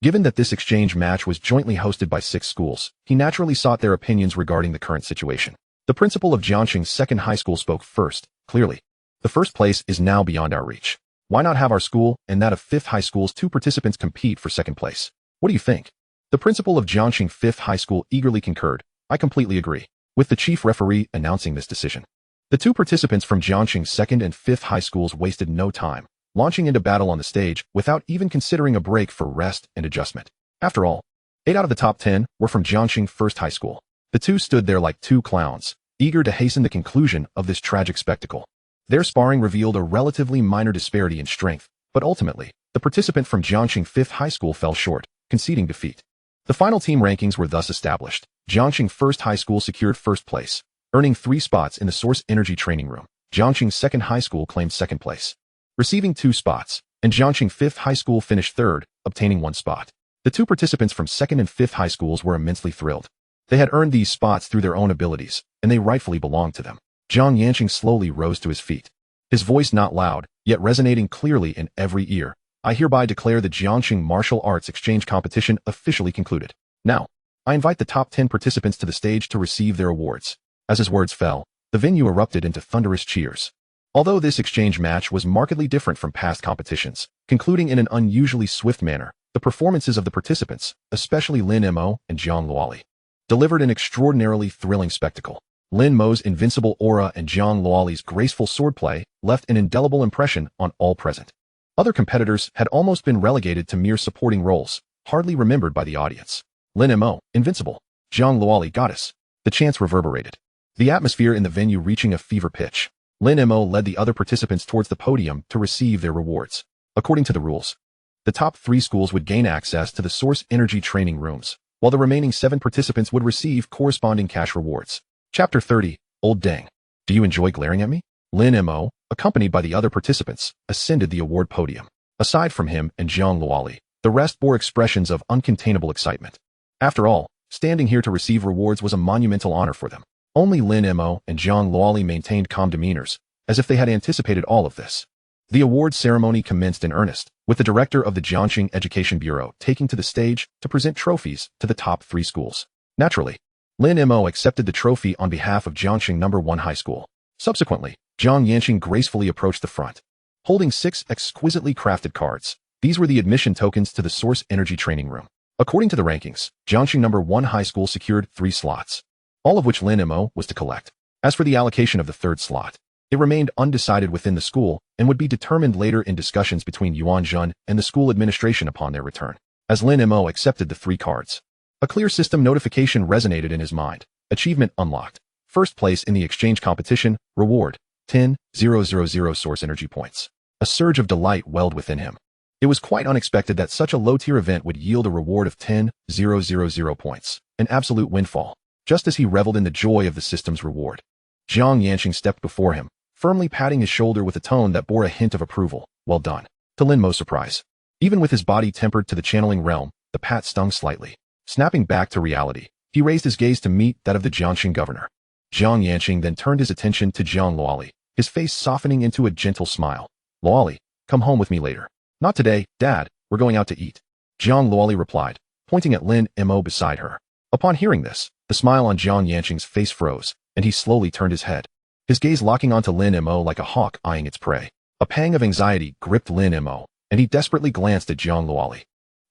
Given that this exchange match was jointly hosted by 6 schools, he naturally sought their opinions regarding the current situation. The principal of Jiangxing Second High School spoke first, clearly. The first place is now beyond our reach. Why not have our school and that of Fifth High School's 2 participants compete for second place? What do you think? The principal of Jiangxing Fifth High School eagerly concurred. I completely agree, with the chief referee announcing this decision. The 2 participants from Jiangxing Second and Fifth High Schools wasted no time, launching into battle on the stage without even considering a break for rest and adjustment. After all, 8 out of the top 10 were from Jiangxing First High School. The 2 stood there like 2 clowns, eager to hasten the conclusion of this tragic spectacle. Their sparring revealed a relatively minor disparity in strength, but ultimately, the participant from Jiangxing Fifth High School fell short, conceding defeat. The final team rankings were thus established. Jiangxing First High School secured first place, earning 3 spots in the Source Energy training room. Jiangxing Second High School claimed second place, receiving 2 spots, and Jiangxing Fifth High School finished third, obtaining 1 spot. The 2 participants from Second and Fifth High Schools were immensely thrilled. They had earned these spots through their own abilities, and they rightfully belonged to them. Jiang Yanqing slowly rose to his feet. His voice not loud, yet resonating clearly in every ear. I hereby declare the Jiangxing Martial Arts Exchange Competition officially concluded. Now, I invite the top 10 participants to the stage to receive their awards. As his words fell, the venue erupted into thunderous cheers. Although this exchange match was markedly different from past competitions, concluding in an unusually swift manner, the performances of the participants, especially Lin Mo and Zhang Luoli, delivered an extraordinarily thrilling spectacle. Lin Mo's invincible aura and Zhang Luoli's graceful swordplay left an indelible impression on all present. Other competitors had almost been relegated to mere supporting roles, hardly remembered by the audience. Lin Mo, invincible. Zhang Luoli, goddess. The chants reverberated, the atmosphere in the venue reaching a fever pitch. Lin Mo led the other participants towards the podium to receive their rewards. According to the rules, the top 3 schools would gain access to the Source Energy training rooms, while the remaining 7 participants would receive corresponding cash rewards. Chapter 30, Old Deng. Do you enjoy glaring at me? Lin Mo, accompanied by the other participants, ascended the award podium. Aside from him and Zhang Luoli, the rest bore expressions of uncontainable excitement. After all, standing here to receive rewards was a monumental honor for them. Only Lin Mo and Zhang Luoli maintained calm demeanors, as if they had anticipated all of this. The awards ceremony commenced in earnest, with the director of the Jiangxing Education Bureau taking to the stage to present trophies to the top 3 schools. Naturally, Lin Mo accepted the trophy on behalf of Jiangxing No. 1 High School. Subsequently, Jiang Yanqing gracefully approached the front, holding 6 exquisitely crafted cards. These were the admission tokens to the Source Energy training room. According to the rankings, Jiangxing No. 1 High School secured 3 slots, all of which Lin Mo was to collect. As for the allocation of the 3rd slot, it remained undecided within the school and would be determined later in discussions between Yuan Zhen and the school administration upon their return. As Lin Mo accepted the 3 cards, a clear system notification resonated in his mind. Achievement unlocked. First place in the exchange competition, reward, 10,000 Source Energy points. A surge of delight welled within him. It was quite unexpected that such a low-tier event would yield a reward of 10,000 points, an absolute windfall. Just as he reveled in the joy of the system's reward, Jiang Yanqing stepped before him, firmly patting his shoulder with a tone that bore a hint of approval. Well done. To Lin Mo's surprise, even with his body tempered to the channeling realm, the pat stung slightly. Snapping back to reality, he raised his gaze to meet that of the Jiangxing governor. Jiang Yanqing then turned his attention to Zhang Luoli, his face softening into a gentle smile. Luoli, come home with me later. Not today, Dad, we're going out to eat. Zhang Luoli replied, pointing at Lin Mo beside her. Upon hearing this, the smile on Jiang Yanqing's face froze, and he slowly turned his head, his gaze locking onto Lin Mo like a hawk eyeing its prey. A pang of anxiety gripped Lin Mo, and he desperately glanced at Zhang Luoli,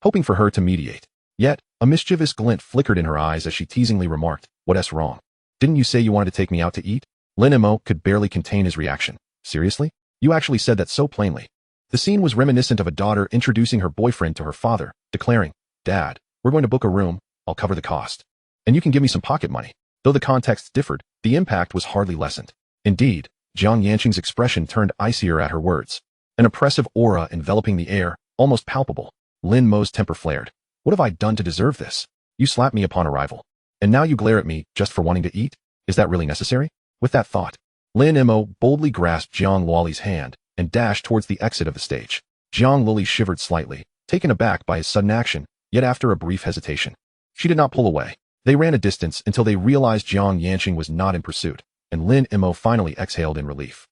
hoping for her to mediate. Yet, a mischievous glint flickered in her eyes as she teasingly remarked, "What's wrong? Didn't you say you wanted to take me out to eat?" Lin Mo could barely contain his reaction. Seriously? You actually said that so plainly. The scene was reminiscent of a daughter introducing her boyfriend to her father, declaring, "Dad, we're going to book a room, I'll cover the cost. And you can give me some pocket money." Though the context differed, the impact was hardly lessened. Indeed, Jiang Yanqing's expression turned icier at her words. An oppressive aura enveloping the air, almost palpable. Lin Mo's temper flared. "What have I done to deserve this? You slapped me upon arrival. And now you glare at me just for wanting to eat? Is that really necessary?" With that thought, Lin Mo boldly grasped Jiang Luoli's hand and dashed towards the exit of the stage. Jiang Luoli shivered slightly, taken aback by his sudden action, yet after a brief hesitation, she did not pull away. They ran a distance until they realized Jiang Yanqing was not in pursuit, and Lin Mo finally exhaled in relief.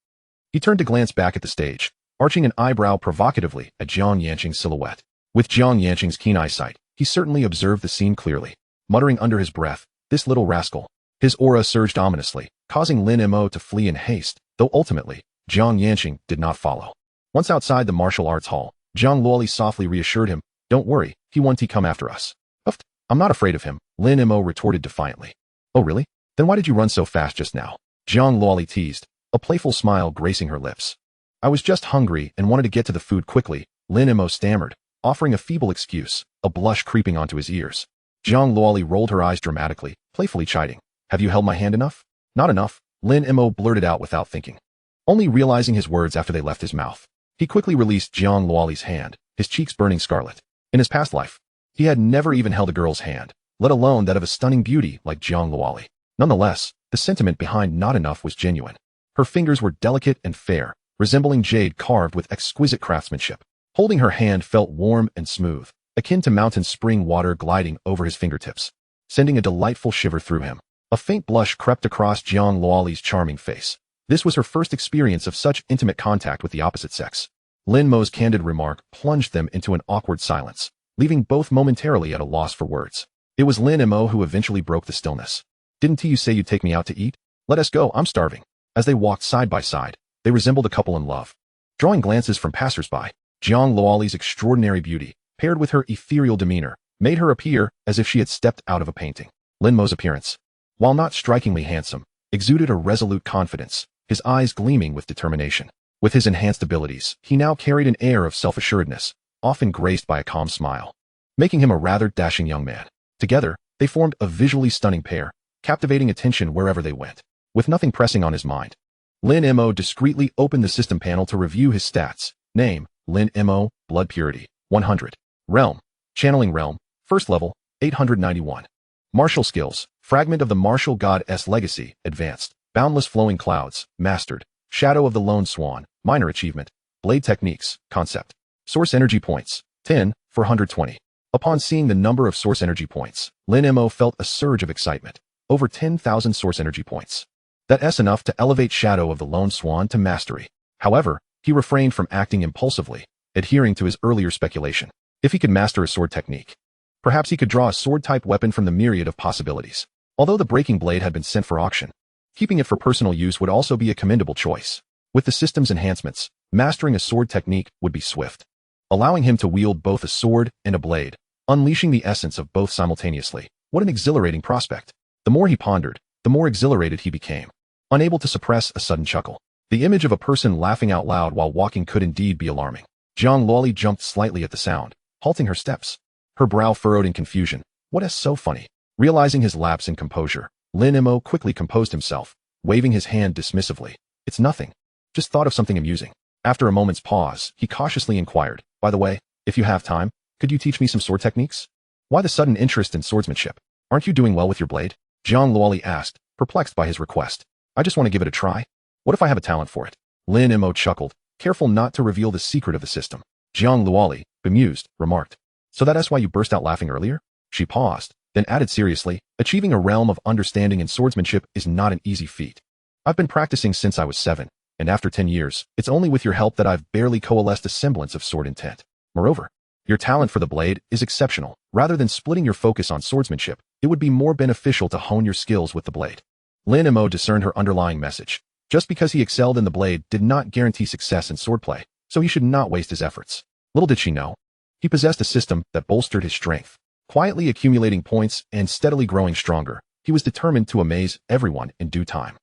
He turned to glance back at the stage, arching an eyebrow provocatively at Jiang Yanqing's silhouette. With Jiang Yanqing's keen eyesight, he certainly observed the scene clearly, muttering under his breath, "This little rascal." His aura surged ominously, causing Lin Mo to flee in haste, though ultimately, Jiang Yanqing did not follow. Once outside the martial arts hall, Jiang Luoli softly reassured him, "Don't worry, he won't come after us." "Uff, I'm not afraid of him," Lin Mo retorted defiantly. "Oh really? Then why did you run so fast just now?" Jiang Luoli teased, a playful smile gracing her lips. "I was just hungry and wanted to get to the food quickly," Lin Mo stammered, offering a feeble excuse, a blush creeping onto his ears. Jiang Luoli rolled her eyes dramatically, playfully chiding. "Have you held my hand enough?" "Not enough," Lin Mo blurted out without thinking. Only realizing his words after they left his mouth, he quickly released Jiang Luoli's hand, his cheeks burning scarlet. In his past life, he had never even held a girl's hand, let alone that of a stunning beauty like Jiang Luoli. Nonetheless, the sentiment behind "not enough" was genuine. Her fingers were delicate and fair, resembling jade carved with exquisite craftsmanship. Holding her hand felt warm and smooth, akin to mountain spring water gliding over his fingertips, sending a delightful shiver through him. A faint blush crept across Jiang Luoli's charming face. This was her first experience of such intimate contact with the opposite sex. Lin Mo's candid remark plunged them into an awkward silence, leaving both momentarily at a loss for words. It was Lin Mo who eventually broke the stillness. "Didn't you say you'd take me out to eat? Let us go, I'm starving." As they walked side by side, they resembled a couple in love. Drawing glances from passersby, Jiang Luoli's extraordinary beauty, paired with her ethereal demeanor, made her appear as if she had stepped out of a painting. Lin Mo's appearance, while not strikingly handsome, exuded a resolute confidence, his eyes gleaming with determination. With his enhanced abilities, he now carried an air of self-assuredness, often graced by a calm smile, making him a rather dashing young man. Together, they formed a visually stunning pair, captivating attention wherever they went. With nothing pressing on his mind, Lin Mo discreetly opened the system panel to review his stats. Name, Lin Mo, blood purity, 100. Realm, channeling realm, first level, 891. Martial skills, fragment of the martial god's legacy, advanced. Boundless flowing clouds, mastered. Shadow of the lone swan, minor achievement. Blade techniques, concept. Source energy points, 10, 420. Upon seeing the number of source energy points, Lin Mo felt a surge of excitement. Over 10,000 source energy points. That's enough to elevate Shadow of the Lone Swan to mastery. However, he refrained from acting impulsively, adhering to his earlier speculation. If he could master a sword technique, perhaps he could draw a sword-type weapon from the myriad of possibilities. Although the breaking blade had been sent for auction, keeping it for personal use would also be a commendable choice. With the system's enhancements, mastering a sword technique would be swift, allowing him to wield both a sword and a blade, unleashing the essence of both simultaneously. What an exhilarating prospect. The more he pondered, the more exhilarated he became, unable to suppress a sudden chuckle. The image of a person laughing out loud while walking could indeed be alarming. Jiang Luoli jumped slightly at the sound, halting her steps. Her brow furrowed in confusion. What is so funny? Realizing his lapse in composure, Lin Mo quickly composed himself, waving his hand dismissively. "It's nothing. Just thought of something amusing." After a moment's pause, he cautiously inquired, "By the way, if you have time, could you teach me some sword techniques?" "Why the sudden interest in swordsmanship? Aren't you doing well with your blade?" Jiang Luoli asked, perplexed by his request. "I just want to give it a try. What if I have a talent for it?" Lin Mo chuckled, careful not to reveal the secret of the system. Jiang Luoli, bemused, remarked, "So that's why you burst out laughing earlier?" She paused, then added seriously, "Achieving a realm of understanding in swordsmanship is not an easy feat. I've been practicing since I was 7, and after 10 years, it's only with your help that I've barely coalesced a semblance of sword intent. Moreover, your talent for the blade is exceptional. Rather than splitting your focus on swordsmanship, it would be more beneficial to hone your skills with the blade." Lin Mo discerned her underlying message. Just because he excelled in the blade did not guarantee success in swordplay, so he should not waste his efforts. Little did she know, he possessed a system that bolstered his strength. Quietly accumulating points and steadily growing stronger, he was determined to amaze everyone in due time.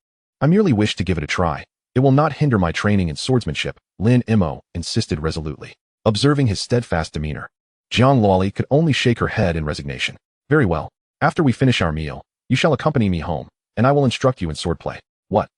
I merely wish to give it a try. It will not hinder my training in swordsmanship, Lin Mo insisted resolutely. Observing his steadfast demeanor, Jiang Luoli could only shake her head in resignation. Very well. After we finish our meal, you shall accompany me home, and I will instruct you in swordplay. What?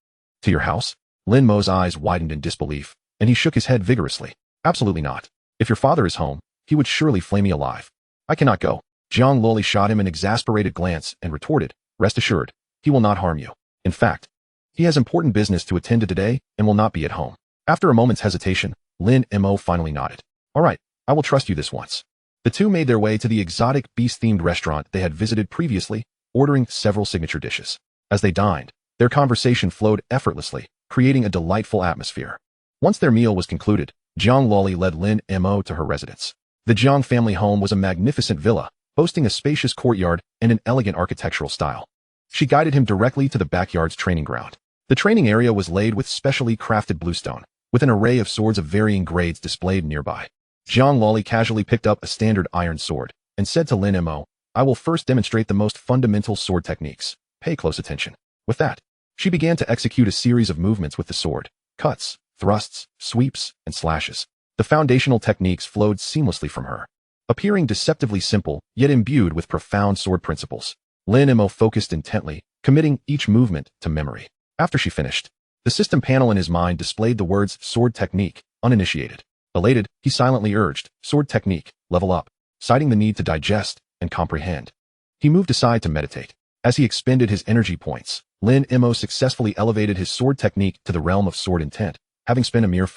To your house? Lin Mo's eyes widened in disbelief, and he shook his head vigorously. Absolutely not. If your father is home, he would surely flay me alive. I cannot go. Jiang Luoli shot him an exasperated glance and retorted, rest assured, he will not harm you. In fact, he has important business to attend to today and will not be at home. After a moment's hesitation, Lin Mo finally nodded. All right, I will trust you this once. The two made their way to the exotic beast-themed restaurant they had visited previously, ordering several signature dishes. As they dined, their conversation flowed effortlessly, creating a delightful atmosphere. Once their meal was concluded, Jiang Luoli led Lin Mo to her residence. The Jiang family home was a magnificent villa, boasting a spacious courtyard and an elegant architectural style. She guided him directly to the backyard's training ground. The training area was laid with specially crafted bluestone, with an array of swords of varying grades displayed nearby. Jiang Luoli casually picked up a standard iron sword and said to Lin Mo, I will first demonstrate the most fundamental sword techniques. Pay close attention. With that, she began to execute a series of movements with the sword, cuts, thrusts, sweeps, and slashes. The foundational techniques flowed seamlessly from her, appearing deceptively simple, yet imbued with profound sword principles. Lin Mo focused intently, committing each movement to memory. After she finished, the system panel in his mind displayed the words sword technique, uninitiated. Elated, he silently urged, sword technique, level up, citing the need to digest and comprehend. He moved aside to meditate. As he expended his energy points, Lin Mo successfully elevated his sword technique to the realm of sword intent, having spent a mere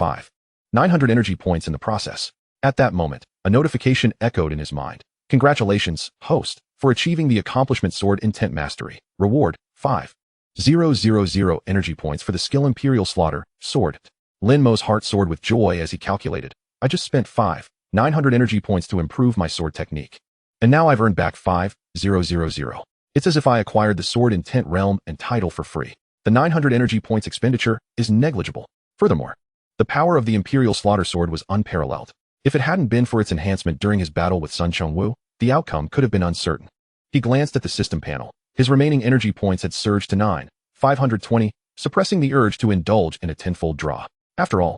900 energy points in the process. At that moment, a notification echoed in his mind. Congratulations, host, for achieving the accomplishment sword intent mastery. Reward, 5,000 energy points for the skill Imperial Slaughter, sword. Lin Mo's heart soared with joy as he calculated. I just spent 900 energy points to improve my sword technique. And now I've earned back 5,000. It's as if I acquired the sword intent realm and title for free. The 900 energy points expenditure is negligible. Furthermore, the power of the Imperial Slaughter Sword was unparalleled. If it hadn't been for its enhancement during his battle with Sun Chongwu, the outcome could have been uncertain. He glanced at the system panel. His remaining energy points had surged to 9,520, suppressing the urge to indulge in a tenfold draw. After all,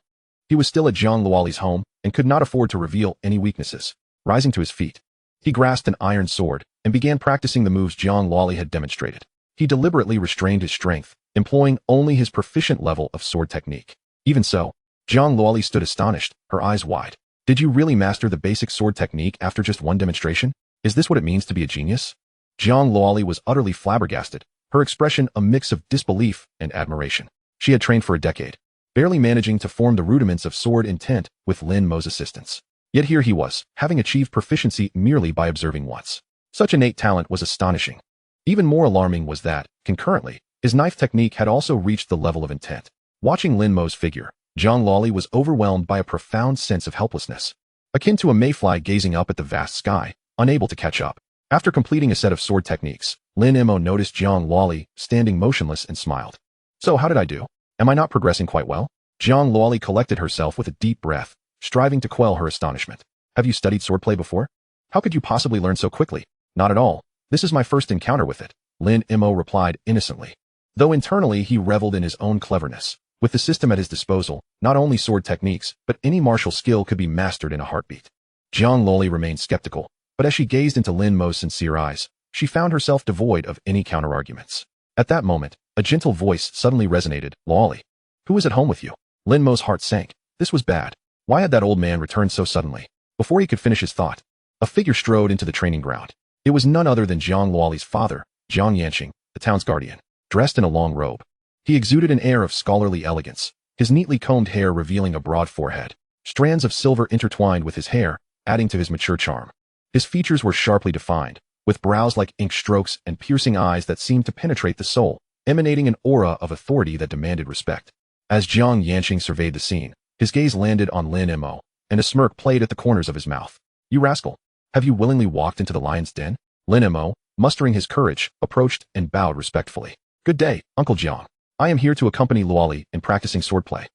he was still at Jiang Luoli's home and could not afford to reveal any weaknesses. Rising to his feet, he grasped an iron sword and began practicing the moves Jiang Luoli had demonstrated. He deliberately restrained his strength, employing only his proficient level of sword technique. Even so, Jiang Luoli stood astonished, her eyes wide. Did you really master the basic sword technique after just one demonstration? Is this what it means to be a genius? Jiang Luoli was utterly flabbergasted, her expression a mix of disbelief and admiration. She had trained for a decade, barely managing to form the rudiments of sword intent with Lin Mo's assistance. Yet here he was, having achieved proficiency merely by observing once. Such innate talent was astonishing. Even more alarming was that, concurrently, his knife technique had also reached the level of intent. Watching Lin Mo's figure, Jiang Luoli was overwhelmed by a profound sense of helplessness, akin to a mayfly gazing up at the vast sky, unable to catch up. After completing a set of sword techniques, Lin Mo noticed Jiang Luoli standing motionless and smiled. So how did I do? Am I not progressing quite well? Jiang Luoli collected herself with a deep breath, striving to quell her astonishment. Have you studied swordplay before? How could you possibly learn so quickly? Not at all. This is my first encounter with it, Lin Mo replied innocently. Though internally he reveled in his own cleverness. With the system at his disposal, not only sword techniques, but any martial skill could be mastered in a heartbeat. Jiang Luoli remained skeptical, but as she gazed into Lin Mo's sincere eyes, she found herself devoid of any counterarguments. At that moment, a gentle voice suddenly resonated. Luoli, who is at home with you? Lin Mo's heart sank. This was bad. Why had that old man returned so suddenly? Before he could finish his thought, a figure strode into the training ground. It was none other than Jiang Luoli's father, Jiang Yanqing, the town's guardian, dressed in a long robe. He exuded an air of scholarly elegance, his neatly combed hair revealing a broad forehead, strands of silver intertwined with his hair, adding to his mature charm. His features were sharply defined, with brows like ink strokes and piercing eyes that seemed to penetrate the soul, emanating an aura of authority that demanded respect. As Jiang Yanqing surveyed the scene, his gaze landed on Lin Mo, and a smirk played at the corners of his mouth. You rascal, have you willingly walked into the lion's den? Lin Mo, mustering his courage, approached and bowed respectfully. Good day, Uncle Jiang. I am here to accompany Luoli in practicing swordplay.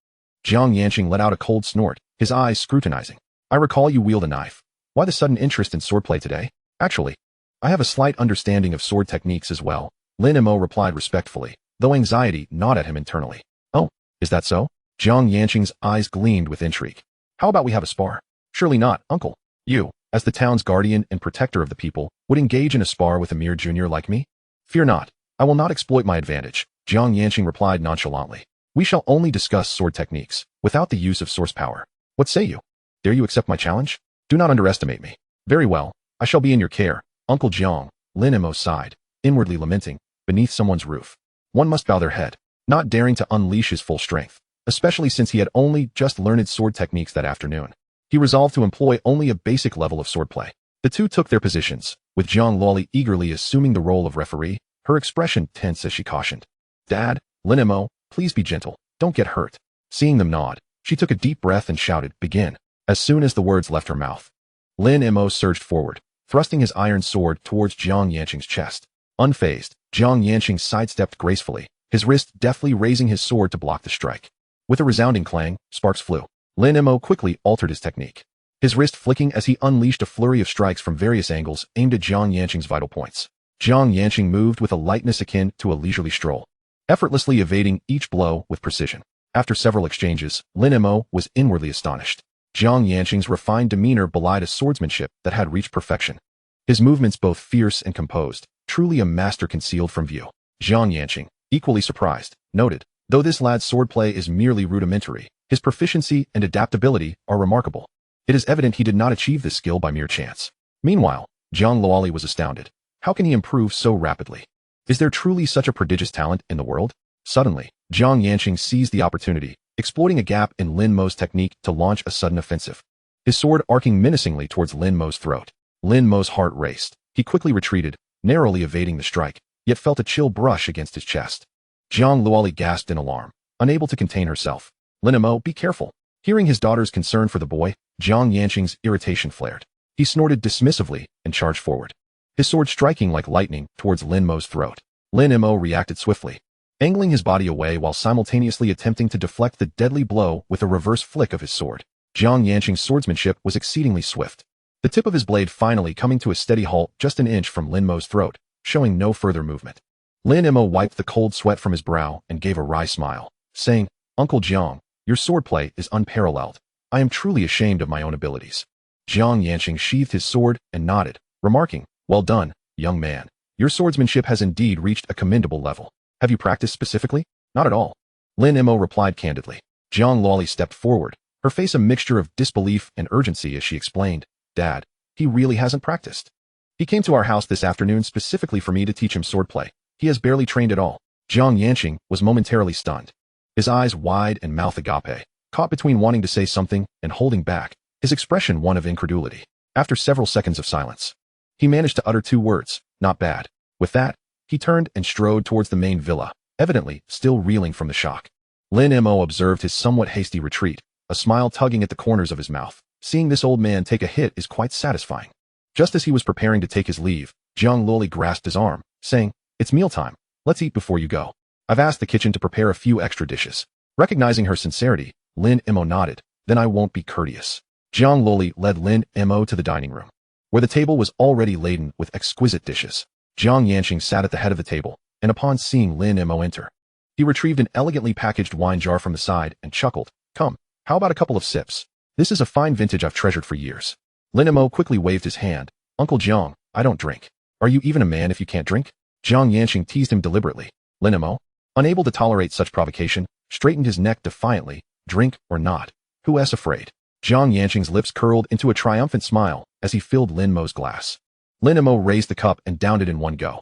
Jiang Yanqing let out a cold snort, his eyes scrutinizing. I recall you wield a knife. Why the sudden interest in swordplay today? Actually, I have a slight understanding of sword techniques as well, Lin Mo replied respectfully, though anxiety gnawed at him internally. Oh, is that so? Jiang Yanqing's eyes gleamed with intrigue. How about we have a spar? Surely not, uncle. You, as the town's guardian and protector of the people, would engage in a spar with a mere junior like me? Fear not. I will not exploit my advantage, Jiang Yanqing replied nonchalantly. We shall only discuss sword techniques, without the use of source power. What say you? Dare you accept my challenge? Do not underestimate me. Very well, I shall be in your care, Uncle Jiang, Lin Mo sighed, inwardly lamenting, beneath someone's roof. One must bow their head, not daring to unleash his full strength, especially since he had only just learned sword techniques that afternoon. He resolved to employ only a basic level of swordplay. The two took their positions, with Jiang Luoli eagerly assuming the role of referee, her expression tense as she cautioned. Dad, Lin Mo, please be gentle, don't get hurt. Seeing them nod, she took a deep breath and shouted, begin. As soon as the words left her mouth, Lin Mo surged forward, thrusting his iron sword towards Jiang Yanqing's chest. Unfazed, Jiang Yanqing sidestepped gracefully, his wrist deftly raising his sword to block the strike. With a resounding clang, sparks flew. Lin Mo quickly altered his technique, his wrist flicking as he unleashed a flurry of strikes from various angles aimed at Jiang Yanqing's vital points. Jiang Yanqing moved with a lightness akin to a leisurely stroll, effortlessly evading each blow with precision. After several exchanges, Lin Mo was inwardly astonished. Jiang Yanqing's refined demeanor belied a swordsmanship that had reached perfection. His movements both fierce and composed, truly a master concealed from view. Jiang Yanqing, equally surprised, noted, though this lad's swordplay is merely rudimentary, his proficiency and adaptability are remarkable. It is evident he did not achieve this skill by mere chance. Meanwhile, Jiang Luoli was astounded. How can he improve so rapidly? Is there truly such a prodigious talent in the world? Suddenly, Jiang Yanqing seized the opportunity, exploiting a gap in Lin Mo's technique to launch a sudden offensive. His sword arcing menacingly towards Lin Mo's throat. Lin Mo's heart raced. He quickly retreated, narrowly evading the strike, yet felt a chill brush against his chest. Jiang Luoli gasped in alarm, unable to contain herself. Lin Mo, be careful. Hearing his daughter's concern for the boy, Jiang Yanqing's irritation flared. He snorted dismissively and charged forward, his sword striking like lightning towards Lin Mo's throat. Lin Mo reacted swiftly, angling his body away while simultaneously attempting to deflect the deadly blow with a reverse flick of his sword. Jiang Yanqing's swordsmanship was exceedingly swift, the tip of his blade finally coming to a steady halt just an inch from Lin Mo's throat, showing no further movement. Lin Mo wiped the cold sweat from his brow and gave a wry smile, saying, Uncle Jiang, your swordplay is unparalleled. I am truly ashamed of my own abilities. Jiang Yanqing sheathed his sword and nodded, remarking, well done, young man. Your swordsmanship has indeed reached a commendable level. Have you practiced specifically? Not at all. Lin Mo replied candidly. Jiang Luoli stepped forward, her face a mixture of disbelief and urgency as she explained, Dad, he really hasn't practiced. He came to our house this afternoon specifically for me to teach him swordplay. He has barely trained at all. Jiang Yanqing was momentarily stunned, his eyes wide and mouth agape, caught between wanting to say something and holding back, his expression one of incredulity. After several seconds of silence, he managed to utter two words, not bad. With that, he turned and strode towards the main villa, evidently still reeling from the shock. Lin Mo observed his somewhat hasty retreat, a smile tugging at the corners of his mouth. Seeing this old man take a hit is quite satisfying. Just as he was preparing to take his leave, Jiang Luoli grasped his arm, saying, It's mealtime. Let's eat before you go. I've asked the kitchen to prepare a few extra dishes. Recognizing her sincerity, Lin Mo nodded. Then I won't be courteous. Jiang Luoli led Lin Mo to the dining room, where the table was already laden with exquisite dishes. Jiang Yanqing sat at the head of the table, and upon seeing Lin Mo enter, he retrieved an elegantly packaged wine jar from the side and chuckled. Come, how about a couple of sips? This is a fine vintage I've treasured for years. Lin Mo quickly waved his hand. Uncle Jiang, I don't drink. Are you even a man if you can't drink? Jiang Yanqing teased him deliberately. Lin Mo, unable to tolerate such provocation, straightened his neck defiantly. Drink or not, who is afraid? Jiang Yanqing's lips curled into a triumphant smile as he filled Lin Mo's glass. Lin Mo raised the cup and downed it in one go.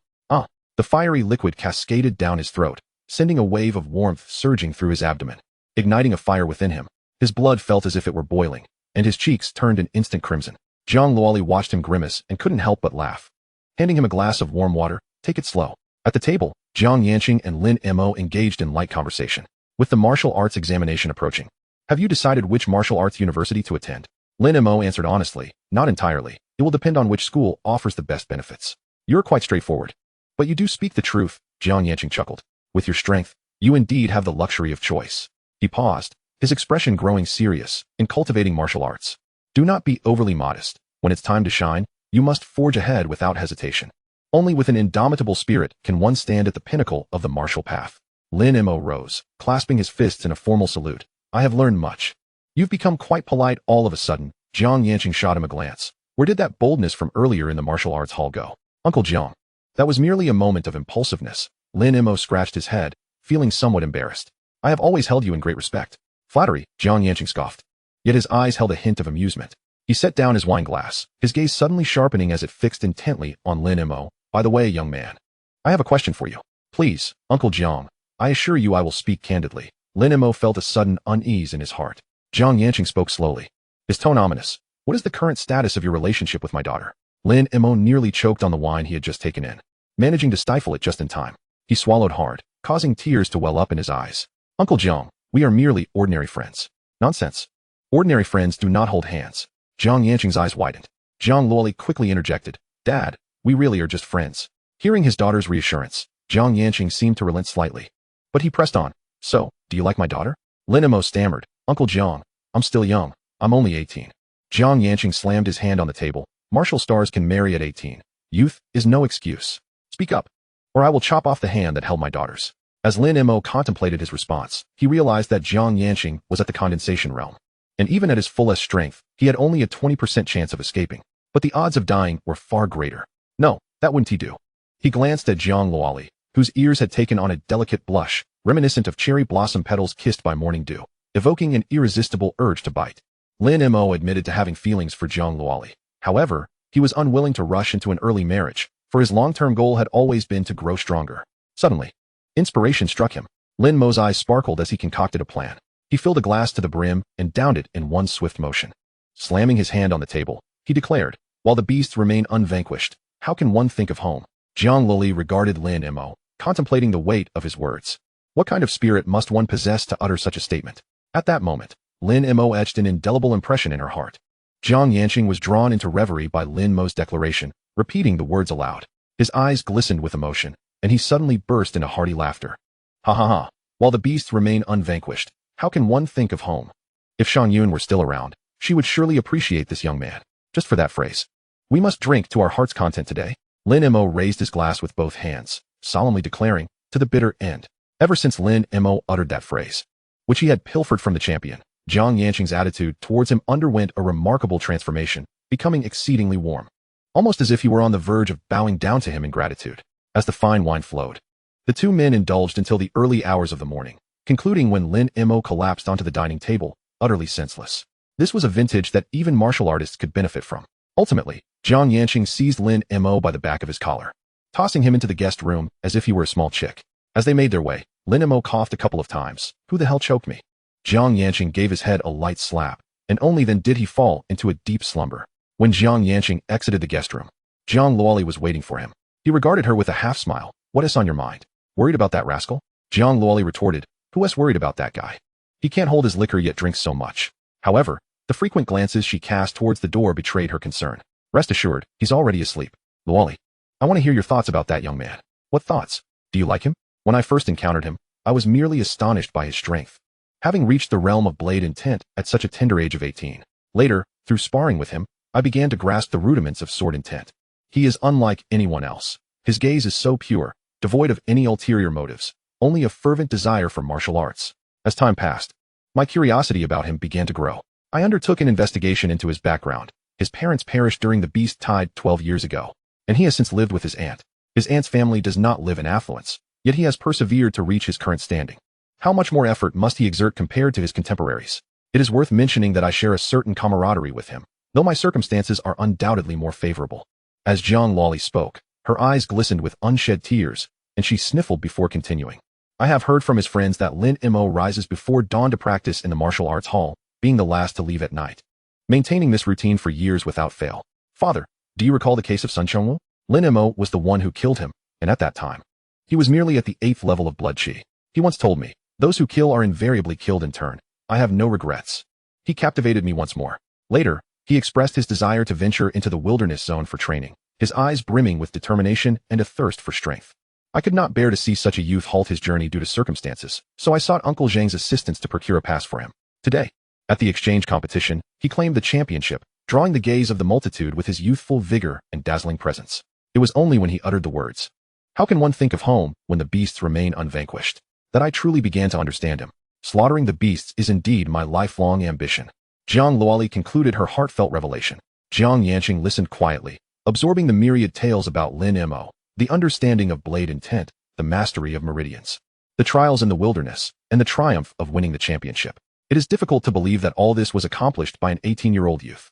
The fiery liquid cascaded down his throat, sending a wave of warmth surging through his abdomen, igniting a fire within him. His blood felt as if it were boiling, and his cheeks turned an instant crimson. Jiang Luoli watched him grimace and couldn't help but laugh. Handing him a glass of warm water, take it slow. At the table, Jiang Yanqing and Lin Mo engaged in light conversation. With the martial arts examination approaching, have you decided which martial arts university to attend? Lin Mo answered honestly, not entirely. It will depend on which school offers the best benefits. You're quite straightforward. But you do speak the truth, Jiang Yanqing chuckled. With your strength, you indeed have the luxury of choice. He paused, his expression growing serious. In cultivating martial arts, do not be overly modest. When it's time to shine, you must forge ahead without hesitation. Only with an indomitable spirit can one stand at the pinnacle of the martial path. Lin Mo rose, clasping his fists in a formal salute. I have learned much. You've become quite polite all of a sudden. Jiang Yanqing shot him a glance. Where did that boldness from earlier in the martial arts hall go? Uncle Jiang. That was merely a moment of impulsiveness. Lin Mo scratched his head, feeling somewhat embarrassed. I have always held you in great respect. Flattery, Jiang Yanqing scoffed. Yet his eyes held a hint of amusement. He set down his wine glass, his gaze suddenly sharpening as it fixed intently on Lin Mo. By the way, young man, I have a question for you. Please, Uncle Jiang. I assure you I will speak candidly. Lin Mo felt a sudden unease in his heart. Jiang Yanqing spoke slowly, his tone ominous. What is the current status of your relationship with my daughter? Lin Mo nearly choked on the wine he had just taken in, managing to stifle it just in time. He swallowed hard, causing tears to well up in his eyes. Uncle Jiang, we are merely ordinary friends. Nonsense. Ordinary friends do not hold hands. Jiang Yanqing's eyes widened. Jiang Luoli quickly interjected. Dad, we really are just friends. Hearing his daughter's reassurance, Jiang Yanqing seemed to relent slightly. But he pressed on. So, do you like my daughter? Lin Mo stammered. Uncle Jiang, I'm still young. I'm only 18. Jiang Yanqing slammed his hand on the table. Martial stars can marry at 18. Youth is no excuse. Speak up, or I will chop off the hand that held my daughters. As Lin Mo contemplated his response, he realized that Jiang Yanqing was at the condensation realm. And even at his fullest strength, he had only a 20% chance of escaping. But the odds of dying were far greater. No, that wouldn't he do. He glanced at Jiang Luoli, whose ears had taken on a delicate blush, reminiscent of cherry blossom petals kissed by morning dew, evoking an irresistible urge to bite. Lin Mo admitted to having feelings for Jiang Luoli. However, he was unwilling to rush into an early marriage, for his long-term goal had always been to grow stronger. Suddenly, inspiration struck him. Lin Mo's eyes sparkled as he concocted a plan. He filled a glass to the brim and downed it in one swift motion. Slamming his hand on the table, he declared, while the beasts remain unvanquished, how can one think of home? Jiang Luoli regarded Lin Mo, contemplating the weight of his words. What kind of spirit must one possess to utter such a statement? At that moment, Lin Mo etched an indelible impression in her heart. Jiang Yanqing was drawn into reverie by Lin Mo's declaration, repeating the words aloud. His eyes glistened with emotion, and he suddenly burst into hearty laughter. Ha ha ha, while the beasts remain unvanquished, how can one think of home? If Shang Yun were still around, she would surely appreciate this young man, just for that phrase. We must drink to our heart's content today. Lin Mo raised his glass with both hands, solemnly declaring, to the bitter end. Ever since Lin Mo uttered that phrase, which he had pilfered from the champion, Jiang Yanqing's attitude towards him underwent a remarkable transformation, becoming exceedingly warm, almost as if he were on the verge of bowing down to him in gratitude. As the fine wine flowed, the two men indulged until the early hours of the morning, concluding when Lin Mo collapsed onto the dining table, utterly senseless. This was a vintage that even martial artists could benefit from. Ultimately, Jiang Yanqing seized Lin Mo by the back of his collar, tossing him into the guest room as if he were a small chick. As they made their way, Lin Mo coughed a couple of times. Who the hell choked me? Jiang Yanqing gave his head a light slap, and only then did he fall into a deep slumber. When Jiang Yanqing exited the guest room, Jiang Luoli was waiting for him. He regarded her with a half smile. What is on your mind? Worried about that rascal? Jiang Luoli retorted. Who is worried about that guy? He can't hold his liquor yet drinks so much. However, the frequent glances she cast towards the door betrayed her concern. Rest assured, he's already asleep. Luoli, I want to hear your thoughts about that young man. What thoughts? Do you like him? When I first encountered him, I was merely astonished by his strength. Having reached the realm of blade intent at such a tender age of 18. Later, through sparring with him, I began to grasp the rudiments of sword intent. He is unlike anyone else. His gaze is so pure, devoid of any ulterior motives, only a fervent desire for martial arts. As time passed, my curiosity about him began to grow. I undertook an investigation into his background. His parents perished during the beast tide 12 years ago, and he has since lived with his aunt. His aunt's family does not live in affluence, yet he has persevered to reach his current standing. How much more effort must he exert compared to his contemporaries? It is worth mentioning that I share a certain camaraderie with him, though my circumstances are undoubtedly more favorable. As Jiang Luoli spoke, her eyes glistened with unshed tears, and she sniffled before continuing. I have heard from his friends that Lin Mo rises before dawn to practice in the martial arts hall, being the last to leave at night, maintaining this routine for years without fail. Father, do you recall the case of Sun Chongwu? Lin Mo was the one who killed him, and at that time, he was merely at the 8th level of blood chi. He once told me, those who kill are invariably killed in turn. I have no regrets. He captivated me once more. Later, he expressed his desire to venture into the wilderness zone for training, his eyes brimming with determination and a thirst for strength. I could not bear to see such a youth halt his journey due to circumstances, so I sought Uncle Zhang's assistance to procure a pass for him. Today, at the exchange competition, he claimed the championship, drawing the gaze of the multitude with his youthful vigor and dazzling presence. It was only when he uttered the words, "How can one think of home when the beasts remain unvanquished?" that I truly began to understand him. Slaughtering the beasts is indeed my lifelong ambition. Jiang Luoli concluded her heartfelt revelation. Jiang Yanqing listened quietly, absorbing the myriad tales about Lin Mo, the understanding of blade intent, the mastery of meridians, the trials in the wilderness, and the triumph of winning the championship. It is difficult to believe that all this was accomplished by an 18-year-old youth.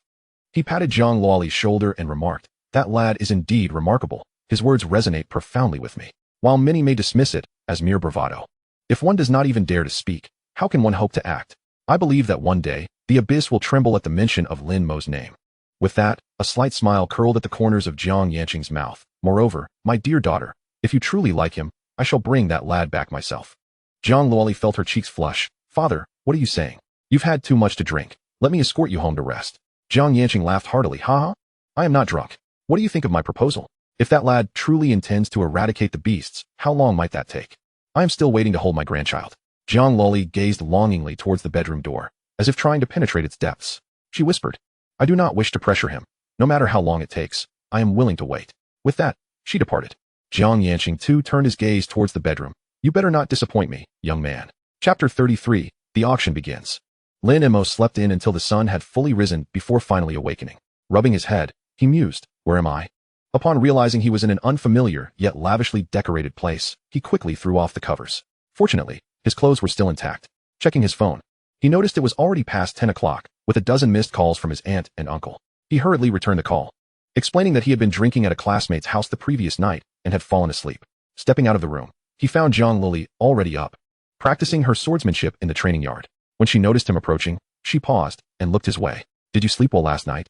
He patted Jiang Luoli's shoulder and remarked, "That lad is indeed remarkable. His words resonate profoundly with me. While many may dismiss it as mere bravado, if one does not even dare to speak, how can one hope to act? I believe that one day, the abyss will tremble at the mention of Lin Mo's name." With that, a slight smile curled at the corners of Jiang Yanqing's mouth. "Moreover, my dear daughter, if you truly like him, I shall bring that lad back myself." Jiang Luoli felt her cheeks flush. "Father, what are you saying? You've had too much to drink. Let me escort you home to rest." Jiang Yanqing laughed heartily. "Ha! I am not drunk. What do you think of my proposal? If that lad truly intends to eradicate the beasts, how long might that take? I am still waiting to hold my grandchild." Jiang Luoli gazed longingly towards the bedroom door, as if trying to penetrate its depths. She whispered, "I do not wish to pressure him. No matter how long it takes, I am willing to wait." With that, she departed. Jiang Yanqing too turned his gaze towards the bedroom. "You better not disappoint me, young man." Chapter 33, The Auction Begins. Lin Mo slept in until the sun had fully risen before finally awakening. Rubbing his head, he mused, "Where am I?" Upon realizing he was in an unfamiliar yet lavishly decorated place, he quickly threw off the covers. Fortunately, his clothes were still intact. Checking his phone, he noticed it was already past 10 o'clock, with a dozen missed calls from his aunt and uncle. He hurriedly returned the call, explaining that he had been drinking at a classmate's house the previous night and had fallen asleep. Stepping out of the room, he found Jiang Luoli already up, practicing her swordsmanship in the training yard. When she noticed him approaching, she paused and looked his way. "Did you sleep well last night?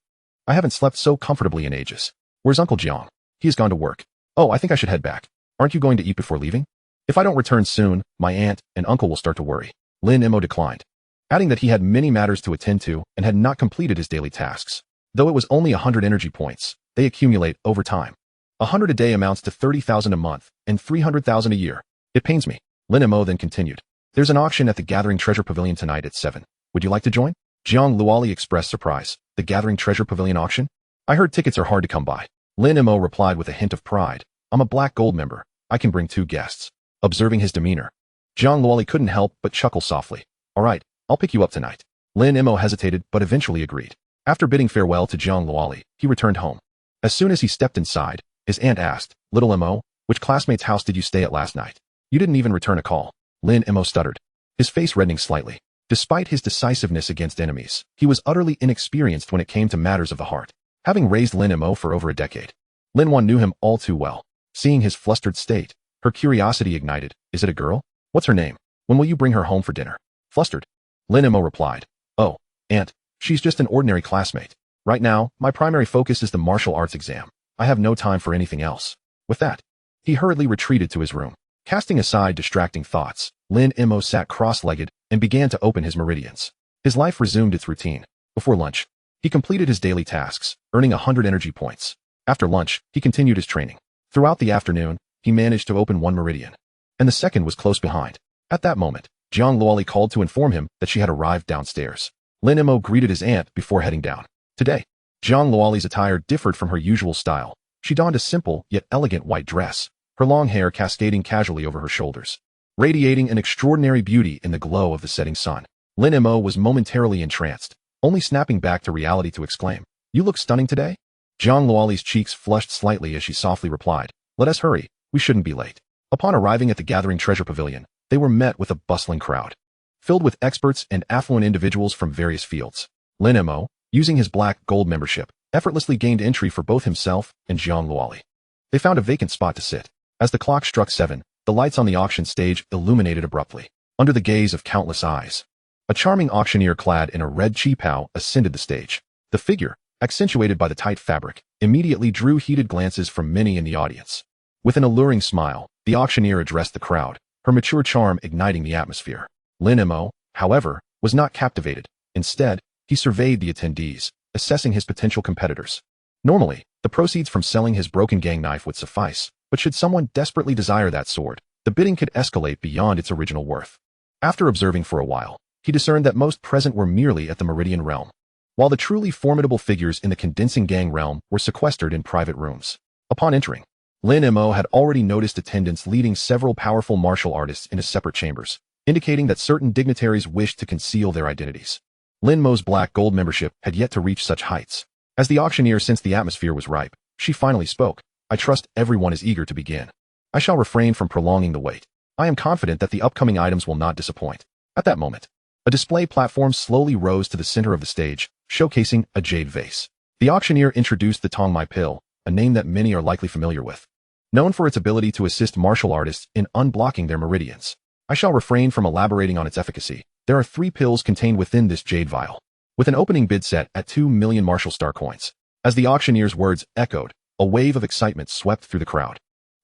I haven't slept so comfortably in ages. Where's Uncle Jiang?" "He has gone to work." "Oh, I think I should head back. Aren't you going to eat before leaving?" "If I don't return soon, my aunt and uncle will start to worry." Lin Mo declined, adding that he had many matters to attend to and had not completed his daily tasks. Though it was only 100 energy points, they accumulate over time. 100 a day amounts to 30,000 a month and 300,000 a year. "It pains me." Lin Mo then continued, "There's an auction at the Gathering Treasure Pavilion tonight at 7. Would you like to join?" Jiang Luoli expressed surprise. "The Gathering Treasure Pavilion auction? I heard tickets are hard to come by." Lin Mo replied with a hint of pride, "I'm a Black Gold member. I can bring 2 guests." Observing his demeanor, Jiang Luoli couldn't help but chuckle softly. "All right, I'll pick you up tonight." Lin Mo hesitated but eventually agreed. After bidding farewell to Jiang Luoli, he returned home. As soon as he stepped inside, his aunt asked, "Little Mo, which classmate's house did you stay at last night? You didn't even return a call." Lin Mo stuttered, his face reddening slightly. Despite his decisiveness against enemies, he was utterly inexperienced when it came to matters of the heart. Having raised Lin Mo for over a decade, Lin Wan knew him all too well. Seeing his flustered state, her curiosity ignited. "Is it a girl? What's her name? When will you bring her home for dinner?" Flustered, Lin Mo replied, "Oh, aunt, she's just an ordinary classmate. Right now, my primary focus is the martial arts exam. I have no time for anything else." With that, he hurriedly retreated to his room. Casting aside distracting thoughts, Lin Mo sat cross-legged and began to open his meridians. His life resumed its routine. Before lunch, he completed his daily tasks, earning 100 energy points. After lunch, he continued his training. Throughout the afternoon, he managed to open 1 meridian, and the second was close behind. At that moment, Jiang Luoli called to inform him that she had arrived downstairs. Lin Mo greeted his aunt before heading down. Today, Jiang Luoli's attire differed from her usual style. She donned a simple yet elegant white dress, her long hair cascading casually over her shoulders, radiating an extraordinary beauty in the glow of the setting sun. Lin Mo was momentarily entranced, only snapping back to reality to exclaim, "You look stunning today?" Jiang Luoli's cheeks flushed slightly as she softly replied, "Let us hurry, we shouldn't be late." Upon arriving at the Gathering Treasure Pavilion, they were met with a bustling crowd, filled with experts and affluent individuals from various fields. Lin Mo, using his Black Gold membership, effortlessly gained entry for both himself and Jiang Luoli. They found a vacant spot to sit. As the clock struck 7, the lights on the auction stage illuminated abruptly, under the gaze of countless eyes. A charming auctioneer clad in a red qipao ascended the stage. The figure, accentuated by the tight fabric, immediately drew heated glances from many in the audience. With an alluring smile, the auctioneer addressed the crowd, her mature charm igniting the atmosphere. Lin Mo, however, was not captivated. Instead, he surveyed the attendees, assessing his potential competitors. Normally, the proceeds from selling his broken gang knife would suffice, but should someone desperately desire that sword, the bidding could escalate beyond its original worth. After observing for a while, he discerned that most present were merely at the Meridian realm, while the truly formidable figures in the condensing gang realm were sequestered in private rooms. Upon entering, Lin Mo had already noticed attendants leading several powerful martial artists into separate chambers, indicating that certain dignitaries wished to conceal their identities. Lin Mo's black gold membership had yet to reach such heights. As the auctioneer sensed the atmosphere was ripe, she finally spoke. I trust everyone is eager to begin. I shall refrain from prolonging the wait. I am confident that the upcoming items will not disappoint. At that moment, a display platform slowly rose to the center of the stage, showcasing a jade vase. The auctioneer introduced the Tongmai pill, a name that many are likely familiar with. Known for its ability to assist martial artists in unblocking their meridians. I shall refrain from elaborating on its efficacy. There are 3 pills contained within this jade vial, with an opening bid set at 2 million martial star coins. As the auctioneer's words echoed, a wave of excitement swept through the crowd.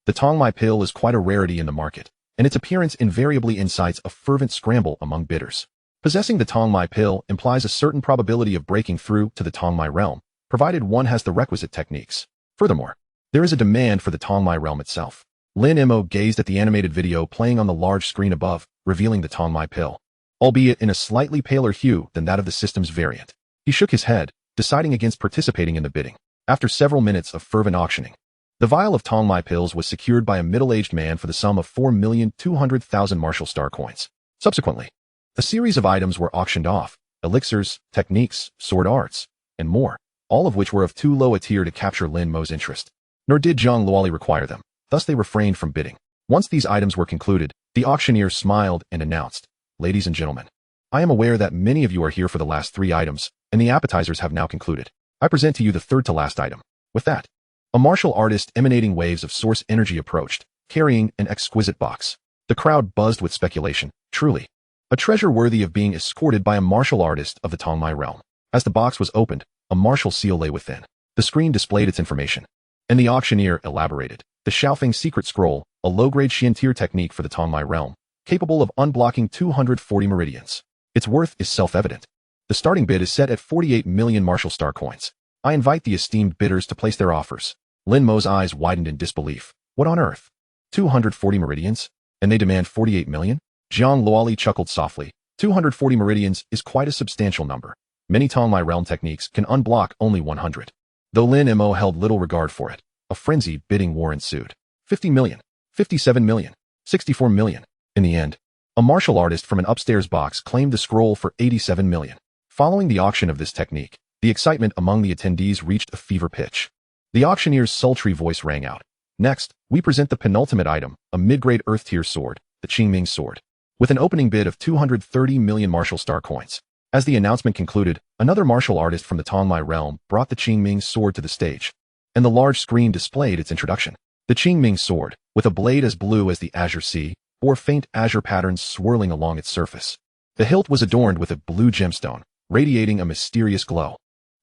The Tongmai pill is quite a rarity in the market, and its appearance invariably incites a fervent scramble among bidders. Possessing the Tongmai pill implies a certain probability of breaking through to the Tongmai realm, provided one has the requisite techniques. Furthermore, there is a demand for the Tongmai realm itself. Lin Mo gazed at the animated video playing on the large screen above, revealing the Tongmai pill, albeit in a slightly paler hue than that of the system's variant. He shook his head, deciding against participating in the bidding. After several minutes of fervent auctioning, the vial of Tongmai pills was secured by a middle-aged man for the sum of 4,200,000 martial star coins. Subsequently, a series of items were auctioned off, elixirs, techniques, sword arts, and more, all of which were of too low a tier to capture Lin Mo's interest. Nor did Zhang Luoli require them, thus they refrained from bidding. Once these items were concluded, the auctioneer smiled and announced, "Ladies and gentlemen, I am aware that many of you are here for the last 3 items, and the appetizers have now concluded. I present to you the third to last item." With that, a martial artist emanating waves of source energy approached, carrying an exquisite box. The crowd buzzed with speculation. Truly, a treasure worthy of being escorted by a martial artist of the Tongmai realm. As the box was opened, a martial seal lay within. The screen displayed its information, and the auctioneer elaborated. The Xiaofeng Secret Scroll, a low-grade Xian-tier technique for the Tongmai realm, capable of unblocking 240 meridians. Its worth is self-evident. The starting bid is set at 48 million martial star coins. I invite the esteemed bidders to place their offers. Lin Mo's eyes widened in disbelief. What on earth? 240 meridians? And they demand 48 million? Zhang Luoli chuckled softly. 240 meridians is quite a substantial number. Many Tongmai realm techniques can unblock only 100. Though Lin Mo held little regard for it, a frenzied bidding war ensued. 50 million, 57 million, 64 million. In the end, a martial artist from an upstairs box claimed the scroll for 87 million. Following the auction of this technique, the excitement among the attendees reached a fever pitch. The auctioneer's sultry voice rang out. Next, we present the penultimate item, a mid-grade earth-tier sword, the Qingming sword, with an opening bid of 230 million martial star coins. As the announcement concluded, another martial artist from the Tongmai realm brought the Qingming sword to the stage, and the large screen displayed its introduction. The Qingming sword, with a blade as blue as the azure sea, bore faint azure patterns swirling along its surface. The hilt was adorned with a blue gemstone, radiating a mysterious glow.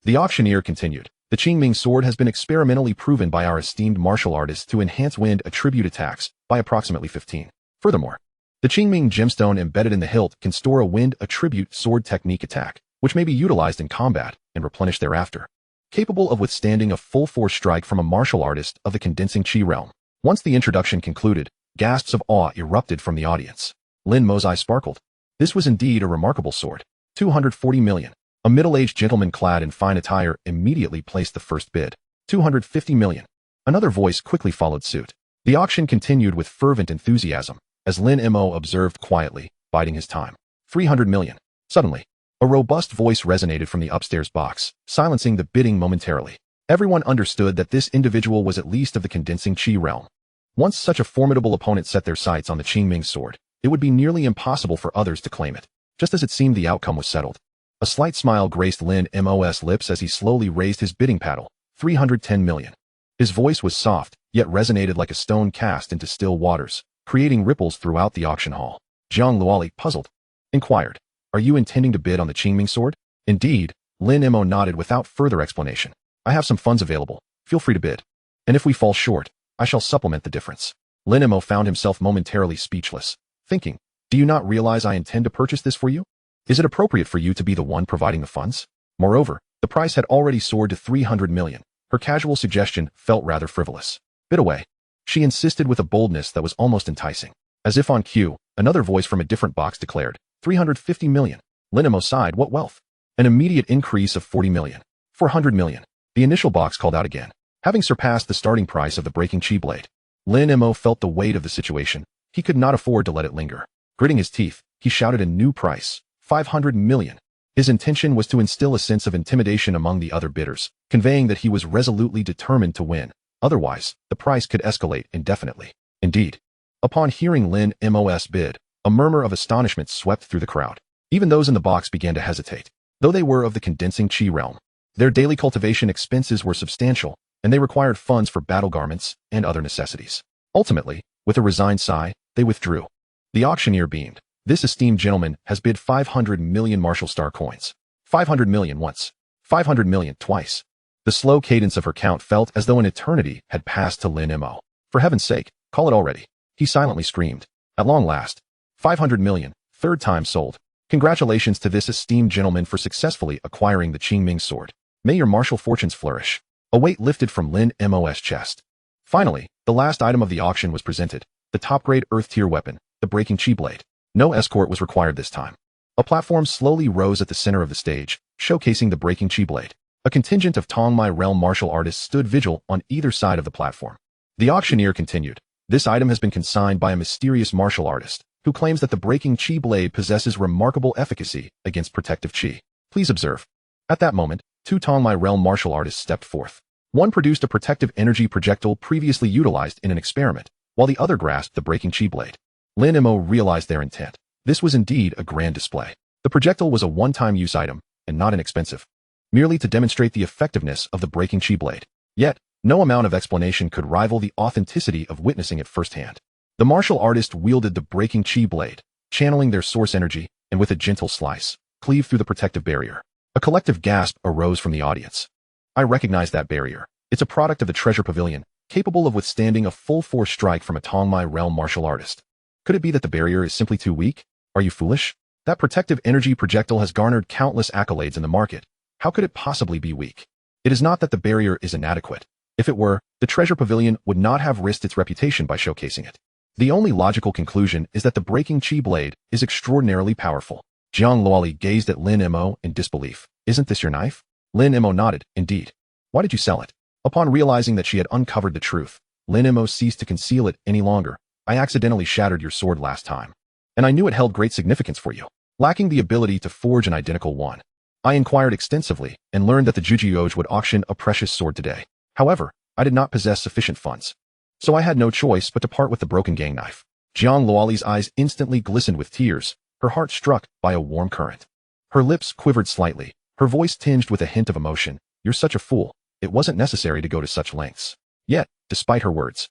The auctioneer continued. The Qingming sword has been experimentally proven by our esteemed martial artists to enhance wind attribute attacks by approximately 15. Furthermore, the Qingming gemstone embedded in the hilt can store a wind attribute sword technique attack, which may be utilized in combat and replenished thereafter, capable of withstanding a full-force strike from a martial artist of the condensing chi realm. Once the introduction concluded, gasps of awe erupted from the audience. Lin Mo's eyes sparkled. This was indeed a remarkable sword. 240 million. A middle-aged gentleman clad in fine attire immediately placed the first bid. 250 million. Another voice quickly followed suit. The auction continued with fervent enthusiasm, as Lin Mo observed quietly, biding his time. 300 million. Suddenly, a robust voice resonated from the upstairs box, silencing the bidding momentarily. Everyone understood that this individual was at least of the condensing chi realm. Once such a formidable opponent set their sights on the Qingming sword, it would be nearly impossible for others to claim it. Just as it seemed the outcome was settled, a slight smile graced Lin Mo's lips as he slowly raised his bidding paddle. 310 million. His voice was soft, yet resonated like a stone cast into still waters, creating ripples throughout the auction hall. Zhang Luoli, puzzled, inquired, "Are you intending to bid on the Qingming sword?" "Indeed," Lin Mo nodded without further explanation. "I have some funds available. Feel free to bid. And if we fall short, I shall supplement the difference." Lin Mo found himself momentarily speechless, thinking, "Do you not realize I intend to purchase this for you? Is it appropriate for you to be the one providing the funds?" Moreover, the price had already soared to 300 million. Her casual suggestion felt rather frivolous. "Bid away." She insisted with a boldness that was almost enticing. As if on cue, another voice from a different box declared, 350 million. Lin Mo sighed. What wealth? An immediate increase of 40 million. 400 million. The initial box called out again. Having surpassed the starting price of the breaking chi blade, Lin Mo felt the weight of the situation. He could not afford to let it linger. Gritting his teeth, he shouted a new price, 500 million. His intention was to instill a sense of intimidation among the other bidders, conveying that he was resolutely determined to win. Otherwise, the price could escalate indefinitely. Indeed, upon hearing Lin Mo's bid, a murmur of astonishment swept through the crowd. Even those in the box began to hesitate. Though they were of the condensing chi realm, their daily cultivation expenses were substantial, and they required funds for battle garments and other necessities. Ultimately, with a resigned sigh, they withdrew. The auctioneer beamed. This esteemed gentleman has bid 500 million martial star coins. 500 million once. 500 million twice. The slow cadence of her count felt as though an eternity had passed to Lin Mo. For heaven's sake, call it already. He silently screamed. At long last. 500 million, third time sold. Congratulations to this esteemed gentleman for successfully acquiring the Qingming sword. May your martial fortunes flourish. A weight lifted from Lin Mo's chest. Finally, the last item of the auction was presented. The top-grade Earth-tier weapon, the breaking chi blade. No escort was required this time. A platform slowly rose at the center of the stage, showcasing the breaking chi blade. A contingent of Tongmai realm martial artists stood vigil on either side of the platform. The auctioneer continued. This item has been consigned by a mysterious martial artist, who claims that the breaking chi blade possesses remarkable efficacy against protective chi. Please observe. At that moment, two Tongmai realm martial artists stepped forth. One produced a protective energy projectile previously utilized in an experiment, while the other grasped the breaking chi blade. Lin Mo realized their intent. This was indeed a grand display. The projectile was a one-time use item, and not inexpensive, merely to demonstrate the effectiveness of the breaking chi blade. Yet, no amount of explanation could rival the authenticity of witnessing it firsthand. The martial artist wielded the breaking chi blade, channeling their source energy, and with a gentle slice, cleave through the protective barrier. A collective gasp arose from the audience. I recognize that barrier. It's a product of the treasure pavilion, capable of withstanding a full-force strike from a Tongmai realm martial artist. Could it be that the barrier is simply too weak? Are you foolish? That protective energy projectile has garnered countless accolades in the market. How could it possibly be weak? It is not that the barrier is inadequate. If it were, the treasure pavilion would not have risked its reputation by showcasing it. The only logical conclusion is that the breaking chi blade is extraordinarily powerful. Jiang Luoli gazed at Lin Mo in disbelief. Isn't this your knife? Lin Mo nodded. Indeed. Why did you sell it? Upon realizing that she had uncovered the truth, Lin Mo ceased to conceal it any longer. I accidentally shattered your sword last time, and I knew it held great significance for you. Lacking the ability to forge an identical one, I inquired extensively and learned that the Jujioj would auction a precious sword today. However, I did not possess sufficient funds, so I had no choice but to part with the broken gang knife. Jiang Luoli's eyes instantly glistened with tears, her heart struck by a warm current. Her lips quivered slightly, her voice tinged with a hint of emotion. You're such a fool. It wasn't necessary to go to such lengths. Yet, despite her words,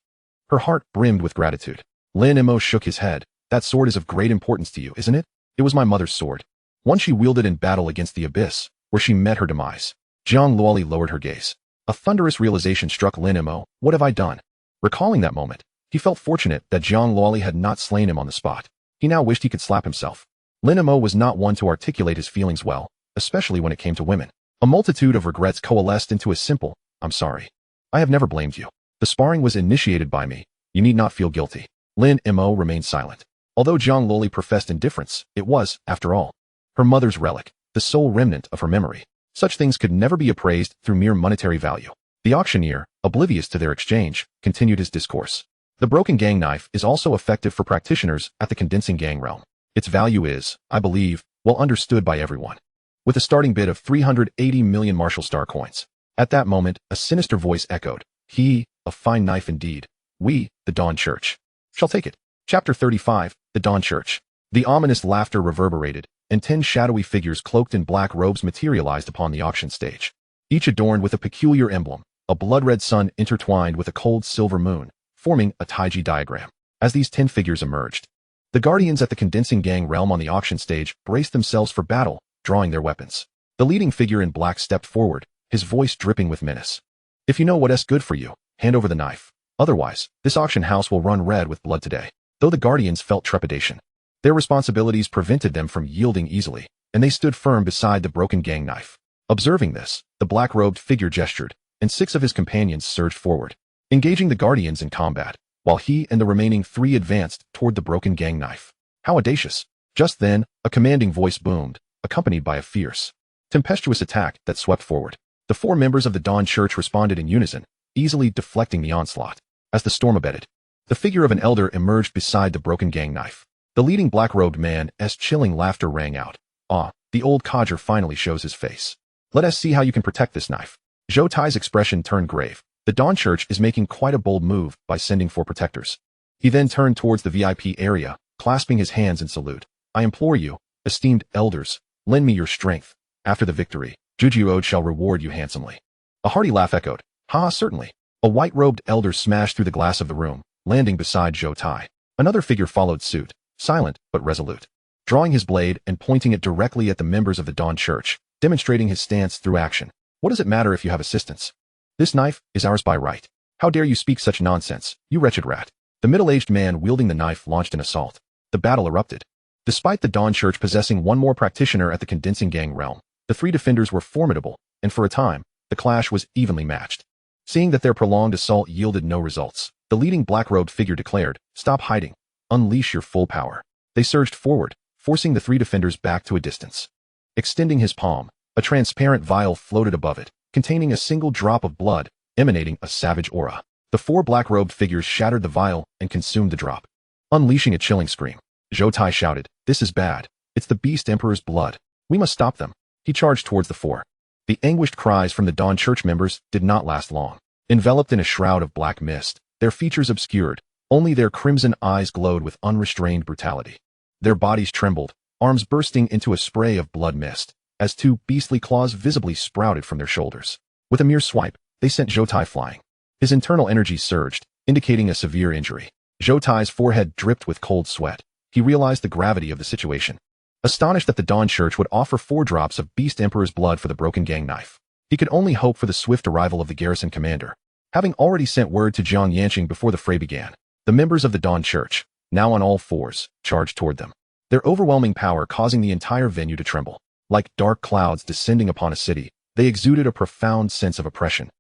her heart brimmed with gratitude. Lin Mo shook his head. That sword is of great importance to you, isn't it? It was my mother's sword. One she wielded in battle against the abyss, where she met her demise. Jiang Luoli lowered her gaze. A thunderous realization struck Lin Mo. What have I done? Recalling that moment, he felt fortunate that Jiang Luoli had not slain him on the spot. He now wished he could slap himself. Lin Mo was not one to articulate his feelings well, especially when it came to women. A multitude of regrets coalesced into a simple, I'm sorry. I have never blamed you. The sparring was initiated by me. You need not feel guilty. Lin Mo remained silent. Although Jiang Luoli professed indifference, it was, after all, her mother's relic, the sole remnant of her memory. Such things could never be appraised through mere monetary value. The auctioneer, oblivious to their exchange, continued his discourse. The broken gang knife is also effective for practitioners at the condensing gang realm. Its value is, I believe, well understood by everyone. With a starting bid of 380 million martial star coins. At that moment, a sinister voice echoed. He, a fine knife indeed. We, the Dawn Church, shall take it. Chapter 35, The Dawn Church. The ominous laughter reverberated, and 10 shadowy figures cloaked in black robes materialized upon the auction stage. Each adorned with a peculiar emblem, a blood-red sun intertwined with a cold silver moon, forming a Taiji diagram. As these 10 figures emerged, the guardians at the condensing gang realm on the auction stage braced themselves for battle, drawing their weapons. The leading figure in black stepped forward, his voice dripping with menace. If you know what's good for you, hand over the knife. Otherwise, this auction house will run red with blood today. Though the guardians felt trepidation, their responsibilities prevented them from yielding easily, and they stood firm beside the broken gang knife. Observing this, the black-robed figure gestured, and 6 of his companions surged forward, engaging the guardians in combat, while he and the remaining 3 advanced toward the broken gang knife. How audacious! Just then, a commanding voice boomed, accompanied by a fierce, tempestuous attack that swept forward. The 4 members of the Dawn Church responded in unison, easily deflecting the onslaught. As the storm abated, the figure of an elder emerged beside the broken gang knife. The leading black-robed man's chilling laughter rang out. Ah, the old codger finally shows his face. Let us see how you can protect this knife. Zhou Tai's expression turned grave. The Dawn Church is making quite a bold move by sending 4 protectors. He then turned towards the VIP area, clasping his hands in salute. I implore you, esteemed elders, lend me your strength. After the victory, Jujuode shall reward you handsomely. A hearty laugh echoed. Ha, certainly. A white-robed elder smashed through the glass of the room, landing beside Zhou Tai. Another figure followed suit, silent but resolute, drawing his blade and pointing it directly at the members of the Dawn Church, demonstrating his stance through action. What does it matter if you have assistance? This knife is ours by right. How dare you speak such nonsense, you wretched rat? The middle-aged man wielding the knife launched an assault. The battle erupted. Despite the Dawn Church possessing one more practitioner at the condensing gang realm, the 3 defenders were formidable, and for a time, the clash was evenly matched. Seeing that their prolonged assault yielded no results, the leading black-robed figure declared, Stop hiding. Unleash your full power. They surged forward, forcing the 3 defenders back to a distance. Extending his palm, a transparent vial floated above it, containing a single drop of blood, emanating a savage aura. The 4 black-robed figures shattered the vial and consumed the drop. Unleashing a chilling scream, Zhou Tai shouted, This is bad. It's the Beast Emperor's blood. We must stop them. He charged towards the 4. The anguished cries from the Dawn Church members did not last long. Enveloped in a shroud of black mist, their features obscured, only their crimson eyes glowed with unrestrained brutality. Their bodies trembled, arms bursting into a spray of blood mist, as 2 beastly claws visibly sprouted from their shoulders. With a mere swipe, they sent Zhou Tai flying. His internal energy surged, indicating a severe injury. Zhou Tai's forehead dripped with cold sweat. He realized the gravity of the situation. Astonished that the Dawn Church would offer 4 drops of Beast Emperor's blood for the broken gang knife, he could only hope for the swift arrival of the garrison commander. Having already sent word to Jiang Yanqing before the fray began, the members of the Dawn Church, now on all 4s, charged toward them. Their overwhelming power causing the entire venue to tremble. Like dark clouds descending upon a city, they exuded a profound sense of oppression.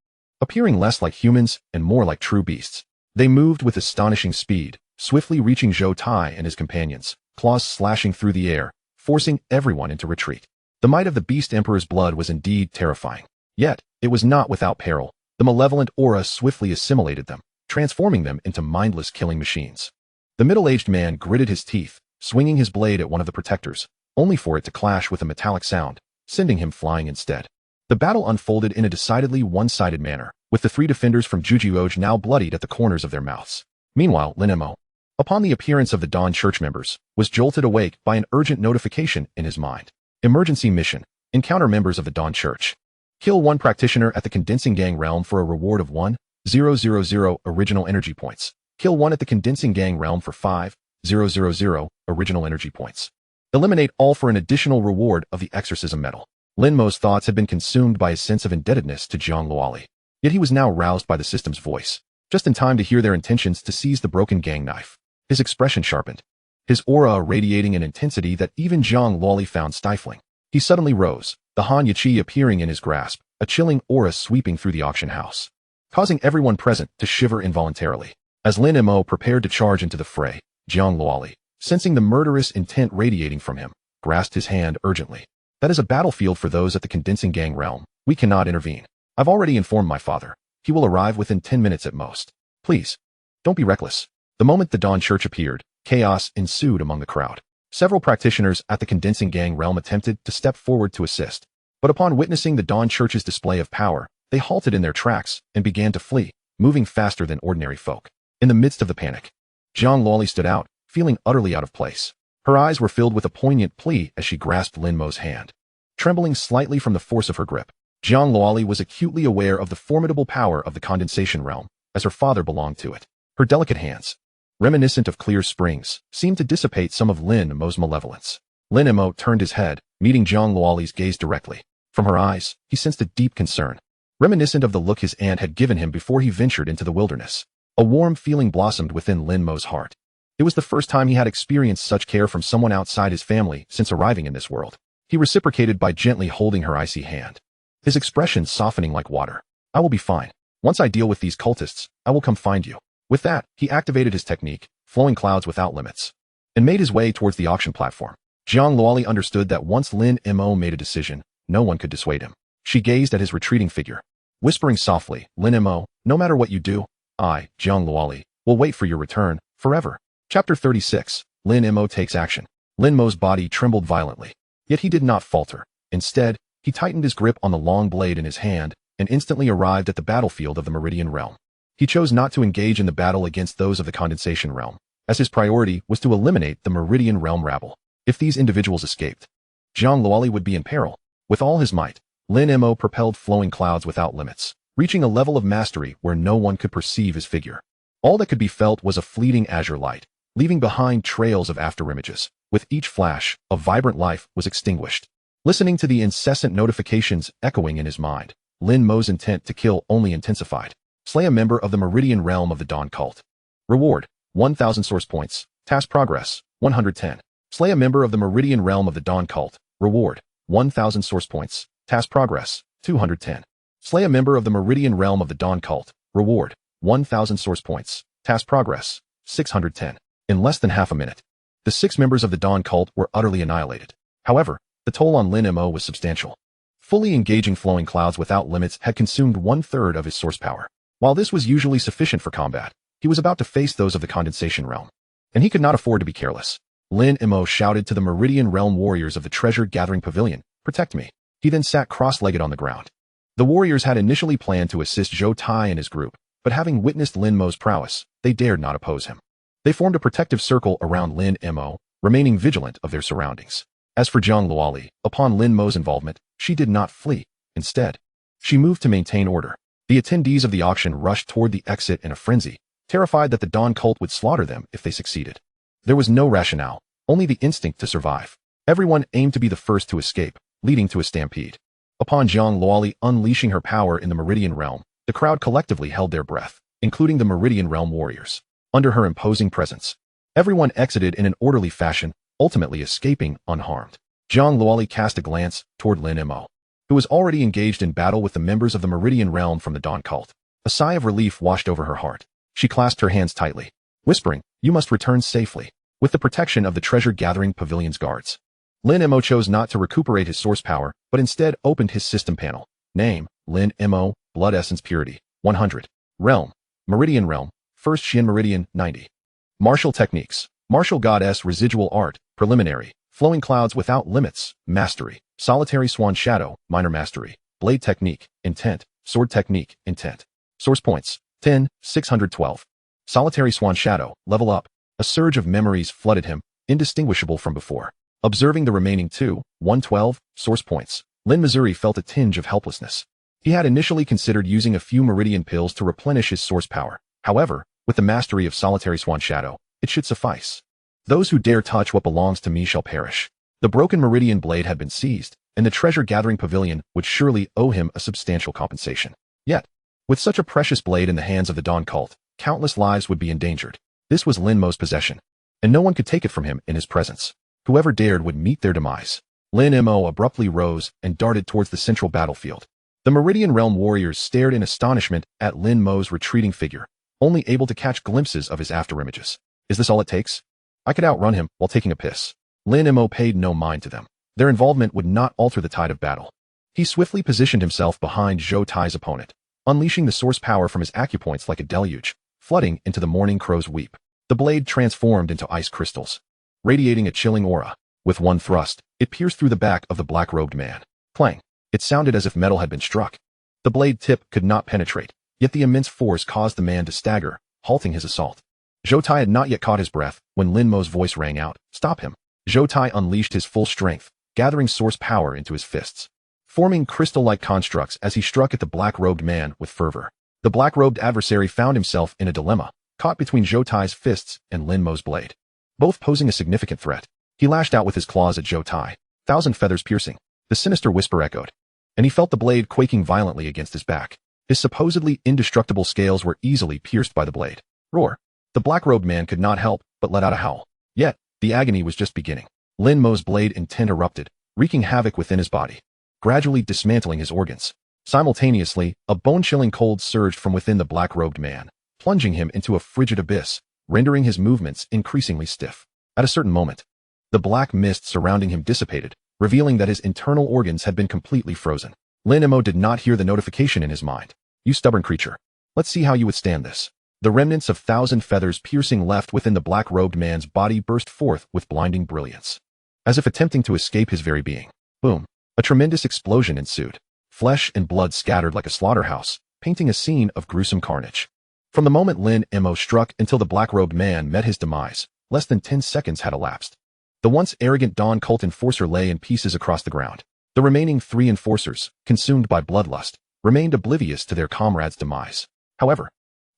Appearing less like humans and more like true beasts, they moved with astonishing speed, swiftly reaching Zhou Tai and his companions, claws slashing through the air, forcing everyone into retreat. The might of the Beast Emperor's blood was indeed terrifying. Yet, it was not without peril. The malevolent aura swiftly assimilated them, transforming them into mindless killing machines. The middle-aged man gritted his teeth, swinging his blade at one of the protectors, only for it to clash with a metallic sound, sending him flying instead. The battle unfolded in a decidedly one-sided manner, with the 3 defenders from Jujuode now bloodied at the corners of their mouths. Meanwhile, Lin Mo, upon the appearance of the Dawn Church members, was jolted awake by an urgent notification in his mind. Emergency mission. Encounter members of the Dawn Church. Kill 1 practitioner at the condensing gang realm for a reward of 1,000 original energy points. Kill 1 at the condensing gang realm for 5,000 original energy points. Eliminate all for an additional reward of the exorcism medal. Lin Mo's thoughts had been consumed by a sense of indebtedness to Jiang Luoli. Yet he was now roused by the system's voice, just in time to hear their intentions to seize the broken gang knife. His expression sharpened, his aura radiating an intensity that even Jiang Luoli found stifling. He suddenly rose, the Han Yiqi appearing in his grasp, a chilling aura sweeping through the auction house, causing everyone present to shiver involuntarily. As Lin Mo prepared to charge into the fray, Jiang Luoli, sensing the murderous intent radiating from him, grasped his hand urgently. That is a battlefield for those at the condensing gang realm. We cannot intervene. I've already informed my father. He will arrive within 10 minutes at most. Please, don't be reckless. The moment the Dawn Church appeared, chaos ensued among the crowd. Several practitioners at the condensing gang realm attempted to step forward to assist, but upon witnessing the Dawn Church's display of power, they halted in their tracks and began to flee, moving faster than ordinary folk. In the midst of the panic, Jiang Luoli stood out, feeling utterly out of place. Her eyes were filled with a poignant plea as she grasped Lin Mo's hand. Trembling slightly from the force of her grip, Jiang Luoli was acutely aware of the formidable power of the condensation realm, as her father belonged to it. Her delicate hands, reminiscent of clear springs, seemed to dissipate some of Lin Mo's malevolence. Lin Mo turned his head, meeting Jiang Luoli's gaze directly. From her eyes, he sensed a deep concern, reminiscent of the look his aunt had given him before he ventured into the wilderness. A warm feeling blossomed within Lin Mo's heart. It was the first time he had experienced such care from someone outside his family since arriving in this world. He reciprocated by gently holding her icy hand, his expression softening like water. I will be fine. Once I deal with these cultists, I will come find you. With that, he activated his technique, flowing clouds without limits, and made his way towards the auction platform. Jiang Luoli understood that once Lin Mo made a decision, no one could dissuade him. She gazed at his retreating figure, Whispering softly, Lin Mo, no matter what you do, I, Jiang Luoli, will wait for your return, forever. Chapter 36. Lin Mo takes action. Lin Mo's body trembled violently. Yet he did not falter. Instead, he tightened his grip on the long blade in his hand and instantly arrived at the battlefield of the Meridian Realm. He chose not to engage in the battle against those of the Condensation Realm, as his priority was to eliminate the Meridian Realm rabble. If these individuals escaped, Jiang Luoli would be in peril. With all his might, Lin Mo propelled flowing clouds without limits, reaching a level of mastery where no one could perceive his figure. All that could be felt was a fleeting azure light, leaving behind trails of afterimages. With each flash, a vibrant life was extinguished. Listening to the incessant notifications echoing in his mind, Lin Mo's intent to kill only intensified. Slay a member of the Meridian Realm of the Dawn Cult. Reward, 1,000 source points. Task progress, 110. Slay a member of the Meridian Realm of the Dawn Cult. Reward, 1,000 source points. Task progress, 210. Slay a member of the Meridian Realm of the Dawn Cult. Reward, 1,000 source points. Task progress, 610. In less than half a minute, the 6 members of the Dawn Cult were utterly annihilated. However, the toll on Lin Mo was substantial. Fully engaging flowing clouds without limits had consumed 1/3 of his source power. While this was usually sufficient for combat, he was about to face those of the Condensation Realm, and he could not afford to be careless. Lin Mo shouted to the Meridian Realm warriors of the treasure-gathering pavilion, "Protect me." He then sat cross-legged on the ground. The warriors had initially planned to assist Zhou Tai and his group, but having witnessed Lin Mo's prowess, they dared not oppose him. They formed a protective circle around Lin Mo, remaining vigilant of their surroundings. As for Jiang Luoli, upon Lin Mo's involvement, she did not flee. Instead, she moved to maintain order. The attendees of the auction rushed toward the exit in a frenzy, terrified that the Dawn Cult would slaughter them if they succeeded. There was no rationale, only the instinct to survive. Everyone aimed to be the first to escape, leading to a stampede. Upon Jiang Luoli unleashing her power in the Meridian Realm, the crowd collectively held their breath, including the Meridian Realm warriors. Under her imposing presence, everyone exited in an orderly fashion, ultimately escaping unharmed. Jiang Luoli cast a glance toward Lin Mo, who was already engaged in battle with the members of the Meridian Realm from the Dawn Cult. A sigh of relief washed over her heart. She clasped her hands tightly, whispering, "You must return safely, with the protection of the treasure-gathering pavilion's guards." Lin Mo chose not to recuperate his source power, but instead opened his system panel. Name, Lin Mo, Blood Essence Purity, 100. Realm, Meridian Realm, First Xian Meridian, 90. Martial Techniques, Martial Goddess Residual Art, Preliminary, Flowing Clouds Without Limits, Mastery, Solitary Swan Shadow, Minor Mastery, Blade Technique, Intent, Sword Technique, Intent. Source Points, 10, 612. Solitary Swan Shadow, Level Up. A surge of memories flooded him, indistinguishable from before. Observing the remaining 2, 112, source points, Lin Missouri felt a tinge of helplessness. He had initially considered using a few Meridian pills to replenish his source power. However, with the mastery of Solitary Swan Shadow, it should suffice. Those who dare touch what belongs to me shall perish. The broken Meridian blade had been seized, and the treasure-gathering pavilion would surely owe him a substantial compensation. Yet, with such a precious blade in the hands of the Dawn Cult, countless lives would be endangered. This was Lin Mo's possession, and no one could take it from him in his presence. Whoever dared would meet their demise. Lin Mo abruptly rose and darted towards the central battlefield. The Meridian Realm warriors stared in astonishment at Lin Mo's retreating figure, only able to catch glimpses of his afterimages. Is this all it takes? I could outrun him while taking a piss. Lin Mo paid no mind to them. Their involvement would not alter the tide of battle. He swiftly positioned himself behind Zhou Tai's opponent, unleashing the source power from his acupoints like a deluge, flooding into the morning crow's weep. The blade transformed into ice crystals, radiating a chilling aura. With one thrust, it pierced through the back of the black-robed man. Clang! It sounded as if metal had been struck. The blade tip could not penetrate, yet the immense force caused the man to stagger, halting his assault. Zhou Tai had not yet caught his breath when Lin Mo's voice rang out, "Stop him." Zhou Tai unleashed his full strength, gathering source power into his fists, forming crystal-like constructs as he struck at the black-robed man with fervor. The black-robed adversary found himself in a dilemma, caught between Zhou Tai's fists and Lin Mo's blade, both posing a significant threat. He lashed out with his claws at Zhou Tai, 1,000 feathers piercing. The sinister whisper echoed, and he felt the blade quaking violently against his back. His supposedly indestructible scales were easily pierced by the blade. Roar! The black-robed man could not help but let out a howl. Yet, the agony was just beginning. Lin Mo's blade intent erupted, wreaking havoc within his body, gradually dismantling his organs. Simultaneously, a bone-chilling cold surged from within the black-robed man, plunging him into a frigid abyss, rendering his movements increasingly stiff. At a certain moment, the black mist surrounding him dissipated, revealing that his internal organs had been completely frozen. Lin Mo did not hear the notification in his mind. You stubborn creature. Let's see how you withstand this. The remnants of 1,000 feathers piercing left within the black-robed man's body burst forth with blinding brilliance, as if attempting to escape his very being. Boom. A tremendous explosion ensued. Flesh and blood scattered like a slaughterhouse, painting a scene of gruesome carnage. From the moment Lin Mo struck until the black-robed man met his demise, less than 10 seconds had elapsed. The once arrogant Dawn cult enforcer lay in pieces across the ground. The remaining 3 enforcers, consumed by bloodlust, remained oblivious to their comrade's demise. However,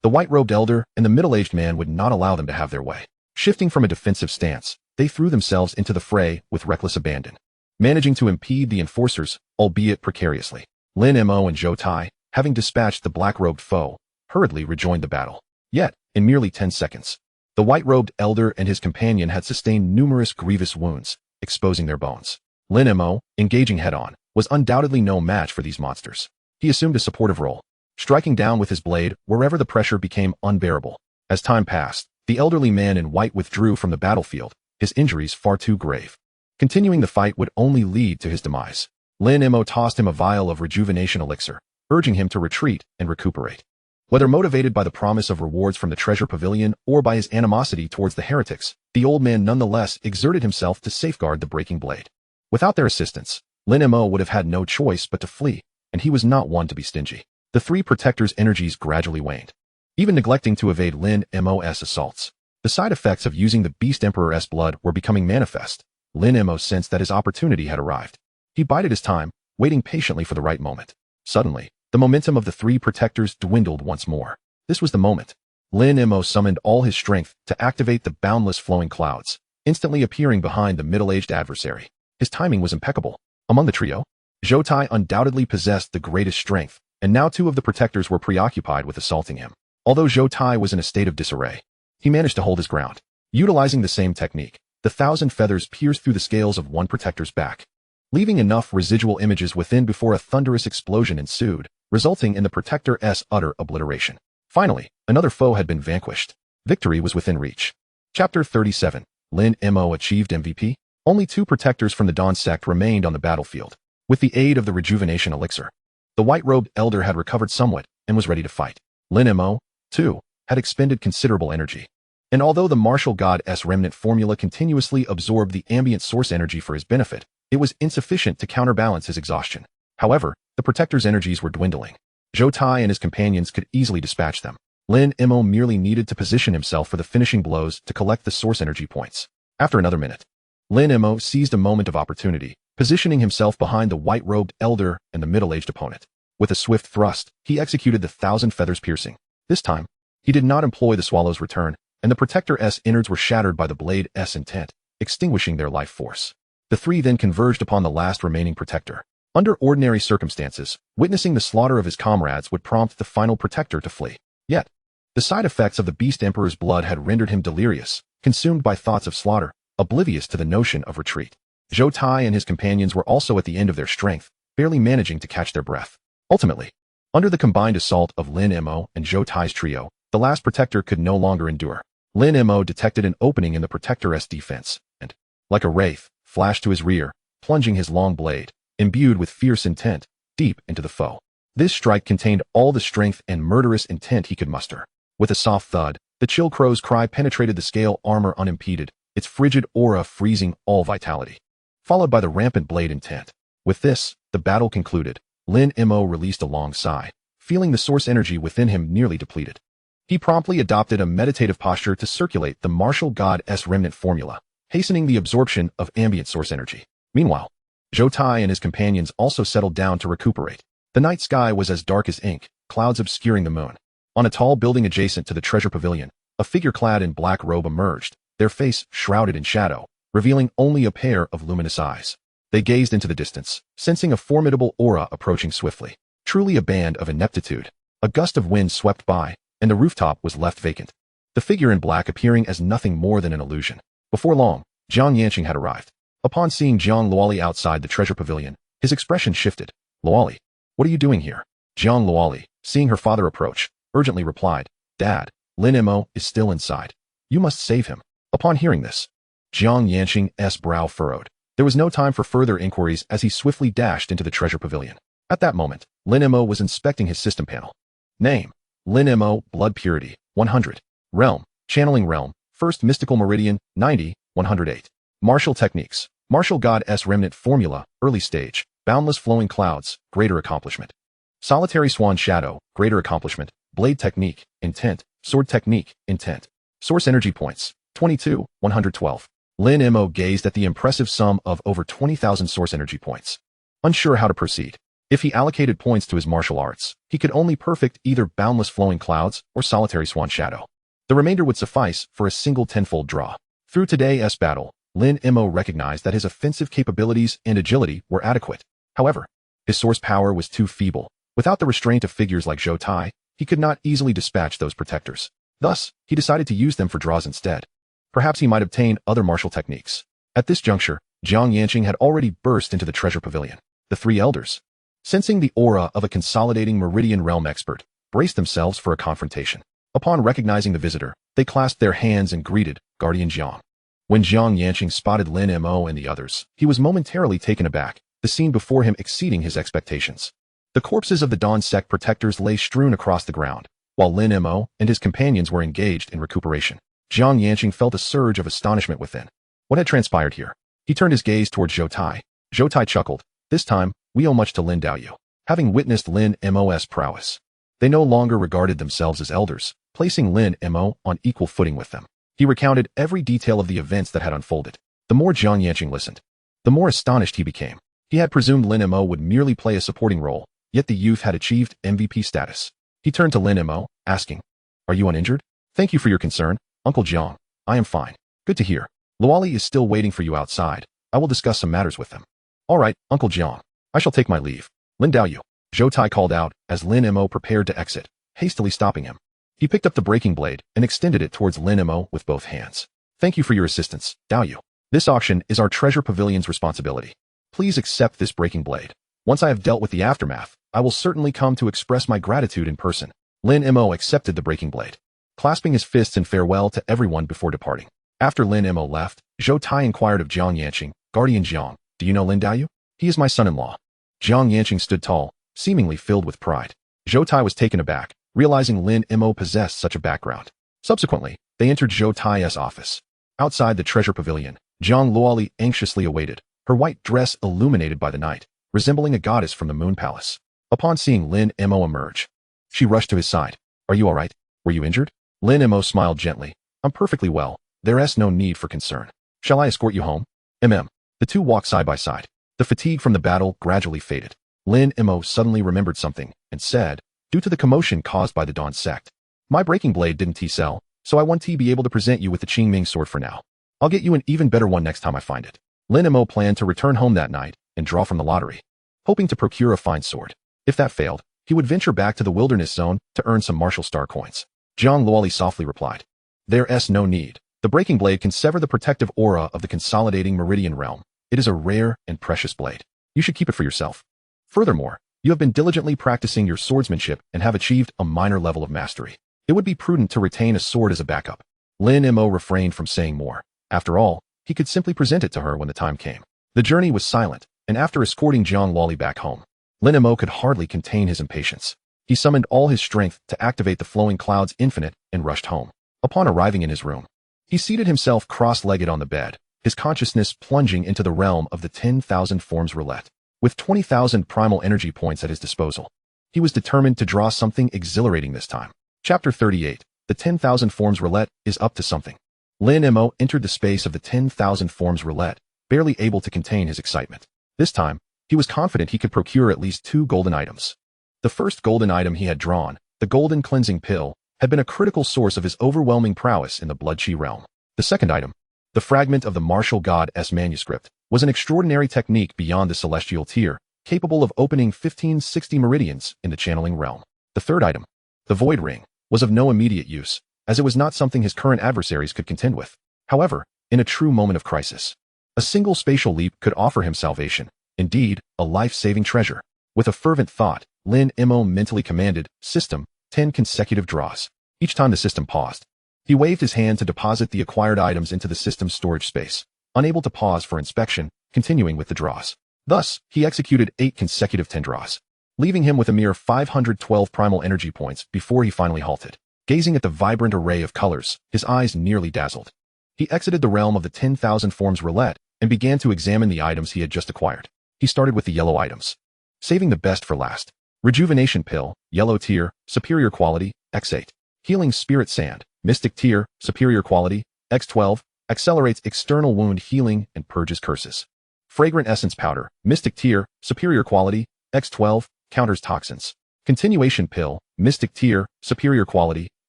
the white-robed elder and the middle-aged man would not allow them to have their way. Shifting from a defensive stance, they threw themselves into the fray with reckless abandon, managing to impede the enforcers, albeit precariously. Lin Mo and Zhou Tai, having dispatched the black-robed foe, hurriedly rejoined the battle. Yet, in merely 10 seconds, the white-robed elder and his companion had sustained numerous grievous wounds, exposing their bones. Lin Mo, engaging head-on, was undoubtedly no match for these monsters. He assumed a supportive role, striking down with his blade wherever the pressure became unbearable. As time passed, the elderly man in white withdrew from the battlefield, his injuries far too grave. Continuing the fight would only lead to his demise. Lin Mo tossed him a vial of rejuvenation elixir, urging him to retreat and recuperate. Whether motivated by the promise of rewards from the treasure pavilion or by his animosity towards the heretics, the old man nonetheless exerted himself to safeguard the breaking blade. Without their assistance, Lin Mo would have had no choice but to flee, and he was not one to be stingy. The 3 protectors' energies gradually waned, even neglecting to evade Lin Mo's assaults. The side effects of using the Beast Emperor's blood were becoming manifest. Lin Mo sensed that his opportunity had arrived. He bided his time, waiting patiently for the right moment. Suddenly, the momentum of the 3 protectors dwindled once more. This was the moment. Lin Mo summoned all his strength to activate the boundless flowing clouds, instantly appearing behind the middle-aged adversary. His timing was impeccable. Among the trio, Zhou Tai undoubtedly possessed the greatest strength, and now 2 of the protectors were preoccupied with assaulting him. Although Zhou Tai was in a state of disarray, he managed to hold his ground. Utilizing the same technique, the 1,000 feathers pierced through the scales of one protector's back, leaving enough residual images within before a thunderous explosion ensued, resulting in the protector's utter obliteration. Finally, another foe had been vanquished. Victory was within reach. Chapter 37. Lin Mo achieved MVP. Only 2 protectors from the Dawn sect remained on the battlefield. With the aid of the rejuvenation elixir, the white-robed elder had recovered somewhat and was ready to fight. Lin Mo, too, had expended considerable energy. And although the martial god's remnant formula continuously absorbed the ambient source energy for his benefit, it was insufficient to counterbalance his exhaustion. However, the protector's energies were dwindling. Zhou Tai and his companions could easily dispatch them. Lin Mo merely needed to position himself for the finishing blows to collect the source energy points. After another minute, Lin Mo seized a moment of opportunity, positioning himself behind the white-robed elder and the middle-aged opponent. With a swift thrust, he executed the 1,000 feathers piercing. This time, he did not employ the swallow's return, and the protector's innards were shattered by the blade's intent, extinguishing their life force. The 3 then converged upon the last remaining protector. Under ordinary circumstances, witnessing the slaughter of his comrades would prompt the final protector to flee. Yet, the side effects of the Beast Emperor's blood had rendered him delirious, consumed by thoughts of slaughter, oblivious to the notion of retreat. Zhou Tai and his companions were also at the end of their strength, barely managing to catch their breath. Ultimately, under the combined assault of Lin Mo and Zhou Tai's trio, the last protector could no longer endure. Lin Mo detected an opening in the protector's defense, and, like a wraith, flashed to his rear, plunging his long blade, imbued with fierce intent, deep into the foe. This strike contained all the strength and murderous intent he could muster. With a soft thud, the chill crow's cry penetrated the scale armor unimpeded, its frigid aura freezing all vitality, followed by the rampant blade intent. With this, the battle concluded. Lin Mo released a long sigh, feeling the source energy within him nearly depleted. He promptly adopted a meditative posture to circulate the martial god's remnant formula, hastening the absorption of ambient source energy. Meanwhile, Zhou Tai and his companions also settled down to recuperate. The night sky was as dark as ink, clouds obscuring the moon. On a tall building adjacent to the treasure pavilion, a figure clad in black robe emerged, their face shrouded in shadow, revealing only a pair of luminous eyes. They gazed into the distance, sensing a formidable aura approaching swiftly. Truly a band of ineptitude. A gust of wind swept by, and the rooftop was left vacant, the figure in black appearing as nothing more than an illusion. Before long, Jiang Yanqing had arrived. Upon seeing Jiang Luoli outside the treasure pavilion, his expression shifted. Luoli, what are you doing here? Jiang Luoli, seeing her father approach, urgently replied, Dad, Lin Mo is still inside. You must save him. Upon hearing this, Jiang Yanqing's brow furrowed. There was no time for further inquiries as he swiftly dashed into the treasure pavilion. At that moment, Lin Mo was inspecting his system panel. Name: Lin Mo, Blood Purity, 100. Realm: Channeling Realm, First Mystical Meridian, 90, 108. Martial Techniques: Martial Goddess Remnant Formula, Early Stage, Boundless Flowing Clouds, Greater Accomplishment. Solitary Swan Shadow, Greater Accomplishment, Blade Technique, Intent, Sword Technique, Intent. Source Energy Points, 22, 112. Lin Mo gazed at the impressive sum of over 20,000 source energy points. Unsure how to proceed. If he allocated points to his martial arts, he could only perfect either Boundless Flowing Clouds or Solitary Swan Shadow. The remainder would suffice for a single tenfold draw. Through today's battle, Lin Mo recognized that his offensive capabilities and agility were adequate. However, his source power was too feeble. Without the restraint of figures like Zhou Tai, he could not easily dispatch those protectors. Thus, he decided to use them for draws instead. Perhaps he might obtain other martial techniques. At this juncture, Jiang Yanqing had already burst into the treasure pavilion. The three elders, sensing the aura of a consolidating Meridian Realm expert, braced themselves for a confrontation. Upon recognizing the visitor, they clasped their hands and greeted Guardian Jiang. When Jiang Yanqing spotted Lin Mo and the others, he was momentarily taken aback, the scene before him exceeding his expectations. The corpses of the Dawn Sect protectors lay strewn across the ground, while Lin Mo and his companions were engaged in recuperation. Jiang Yanqing felt a surge of astonishment within. What had transpired here? He turned his gaze towards Zhou Tai. Zhou Tai chuckled. This time, we owe much to Lin Daoyu. Having witnessed Lin Mo's prowess, they no longer regarded themselves as elders, placing Lin Mo on equal footing with them. He recounted every detail of the events that had unfolded. The more Jiang Yanqing listened, the more astonished he became. He had presumed Lin Mo would merely play a supporting role, yet the youth had achieved MVP status. He turned to Lin Mo, asking, "Are you uninjured?" "Thank you for your concern, Uncle Jiang. I am fine." "Good to hear. Luoli is still waiting for you outside. I will discuss some matters with them." "All right, Uncle Jiang. I shall take my leave." "Lin Daoyu," Zhou Tai called out as Lin Mo prepared to exit, hastily stopping him. He picked up the breaking blade and extended it towards Lin Mo with both hands. "Thank you for your assistance, Daoyu. This auction is our treasure pavilion's responsibility. Please accept this breaking blade. Once I have dealt with the aftermath, I will certainly come to express my gratitude in person." Lin Mo accepted the breaking blade, clasping his fists in farewell to everyone before departing. After Lin Mo left, Zhou Tai inquired of Jiang Yanqing, "Guardian Jiang, do you know Lin Daoyu?" "He is my son-in-law." Jiang Yanqing stood tall, seemingly filled with pride. Zhou Tai was taken aback, realizing Lin Mo possessed such a background. Subsequently, they entered Zhou Tai's office. Outside the treasure pavilion, Zhang Luoli anxiously awaited, her white dress illuminated by the night, resembling a goddess from the Moon Palace. Upon seeing Lin Mo emerge, she rushed to his side. "Are you all right? Were you injured?" Lin Mo smiled gently. "I'm perfectly well. There's no need for concern. Shall I escort you home?" The two walked side by side. The fatigue from the battle gradually faded. Lin Mo suddenly remembered something and said, "Due to the commotion caused by the Dawn Sect, my breaking blade didn't T-sell, so I won't be able to present you with the Qingming sword for now. I'll get you an even better one next time I find it." Lin Mo planned to return home that night and draw from the lottery, hoping to procure a fine sword. If that failed, he would venture back to the wilderness zone to earn some martial star coins. Zhang Luoli softly replied, "There's no need. The breaking blade can sever the protective aura of the consolidating Meridian realm. It is a rare and precious blade. You should keep it for yourself. Furthermore, you have been diligently practicing your swordsmanship and have achieved a minor level of mastery. It would be prudent to retain a sword as a backup." Lin Mo refrained from saying more. After all, he could simply present it to her when the time came. The journey was silent, and after escorting Jiang Luoli back home, Lin Mo could hardly contain his impatience. He summoned all his strength to activate the Flowing Clouds Infinite and rushed home. Upon arriving in his room, he seated himself cross-legged on the bed, his consciousness plunging into the realm of the 10,000 forms roulette. With 20,000 primal energy points at his disposal, he was determined to draw something exhilarating this time. Chapter 38. The 10,000 forms roulette is up to something. Lin Mo entered the space of the 10,000 forms roulette, barely able to contain his excitement. This time, he was confident he could procure at least 2 golden items. The first golden item he had drawn, the golden cleansing pill, had been a critical source of his overwhelming prowess in the blood chi realm. The second item, the fragment of the martial goddess manuscript, was an extraordinary technique beyond the celestial tier, capable of opening 1560 meridians in the channeling realm. The third item, the void ring, was of no immediate use, as it was not something his current adversaries could contend with. However, in a true moment of crisis, a single spatial leap could offer him salvation, indeed, a life-saving treasure. With a fervent thought, Lin Mo mentally commanded, "System, 10 consecutive draws." Each time the system paused, he waved his hand to deposit the acquired items into the system's storage space, unable to pause for inspection, continuing with the draws. Thus, he executed 8 consecutive 10 draws. leaving him with a mere 512 primal energy points before he finally halted. Gazing at the vibrant array of colors, his eyes nearly dazzled. He exited the realm of the 10,000 forms roulette and began to examine the items he had just acquired. He started with the yellow items, saving the best for last. Rejuvenation Pill, Yellow Tier, Superior Quality, X8. Healing Spirit Sand, Mystic Tier, Superior Quality, X12, accelerates external wound healing and purges curses. Fragrant Essence Powder, Mystic Tier, Superior Quality, X12, counters toxins. Continuation Pill, Mystic Tier, Superior Quality,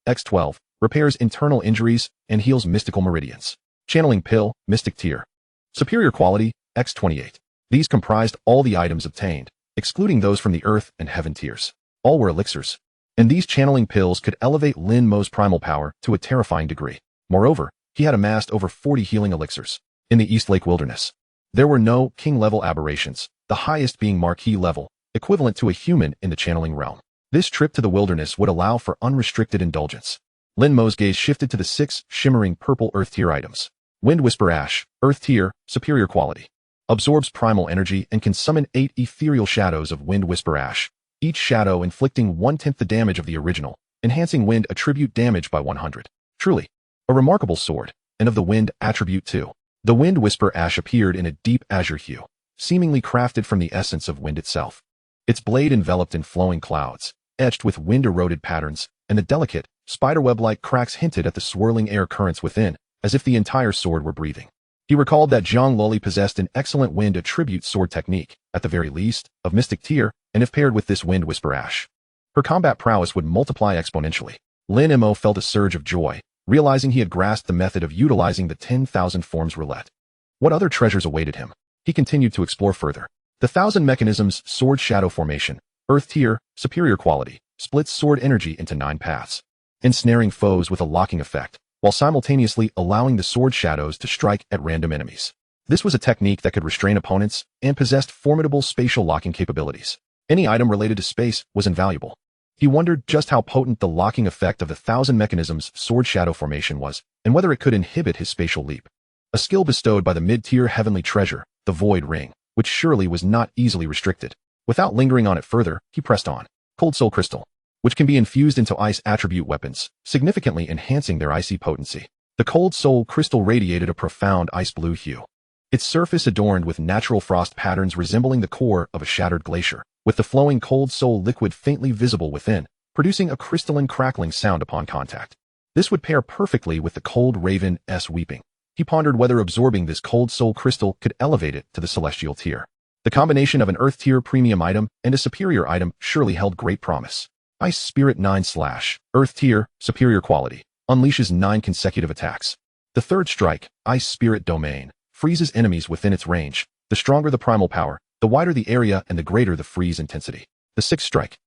X12, repairs internal injuries and heals mystical meridians. Channeling Pill, Mystic Tier, Superior Quality, X28. These comprised all the items obtained, excluding those from the Earth and Heaven tiers. All were elixirs, and these channeling pills could elevate Lin Mo's primal power to a terrifying degree. Moreover, he had amassed over 40 healing elixirs. In the East Lake Wilderness, there were no king-level aberrations, the highest being marquis level, equivalent to a human in the channeling realm. This trip to the wilderness would allow for unrestricted indulgence. Lin Mo's gaze shifted to the 6 shimmering purple Earth tier items. Wind Whisper Ash, Earth tier, Superior Quality. Absorbs primal energy and can summon 8 ethereal shadows of Wind Whisper Ash, each shadow inflicting 1/10 the damage of the original, enhancing wind attribute damage by 100. Truly, a remarkable sword, and of the wind attribute too. The Wind Whisper Ash appeared in a deep azure hue, seemingly crafted from the essence of wind itself. Its blade enveloped in flowing clouds, etched with wind-eroded patterns, and the delicate, spiderweb-like cracks hinted at the swirling air currents within, as if the entire sword were breathing. He recalled that Zhang Loli possessed an excellent wind attribute sword technique, at the very least, of mystic tier, and if paired with this Wind Whisper Ash, her combat prowess would multiply exponentially. Lin Mo felt a surge of joy, realizing he had grasped the method of utilizing the 10,000 forms roulette. What other treasures awaited him? He continued to explore further. The 1,000 Mechanisms Sword Shadow Formation, Earth Tier, Superior Quality, splits sword energy into 9 paths, ensnaring foes with a locking effect, while simultaneously allowing the sword shadows to strike at random enemies. This was a technique that could restrain opponents and possessed formidable spatial locking capabilities. Any item related to space was invaluable. He wondered just how potent the locking effect of the 1,000 Mechanisms Sword Shadow Formation was, and whether it could inhibit his spatial leap. A skill bestowed by the mid-tier heavenly treasure, the Void Ring, which surely was not easily restricted. Without lingering on it further, he pressed on. Cold Soul Crystal, which can be infused into ice attribute weapons, significantly enhancing their icy potency. The Cold Soul Crystal radiated a profound ice blue hue, its surface adorned with natural frost patterns resembling the core of a shattered glacier, with the flowing Cold Soul liquid faintly visible within, producing a crystalline crackling sound upon contact. This would pair perfectly with the Cold Raven's Weeping. He pondered whether absorbing this Cold Soul Crystal could elevate it to the celestial tier. The combination of an Earth tier premium item and a superior item surely held great promise. Ice Spirit 9 Slash, Earth tier, Superior Quality, unleashes 9 consecutive attacks. The third strike, Ice Spirit Domain, freezes enemies within its range. The stronger the primal power, the wider the area and the greater the freeze intensity. The sixth strike,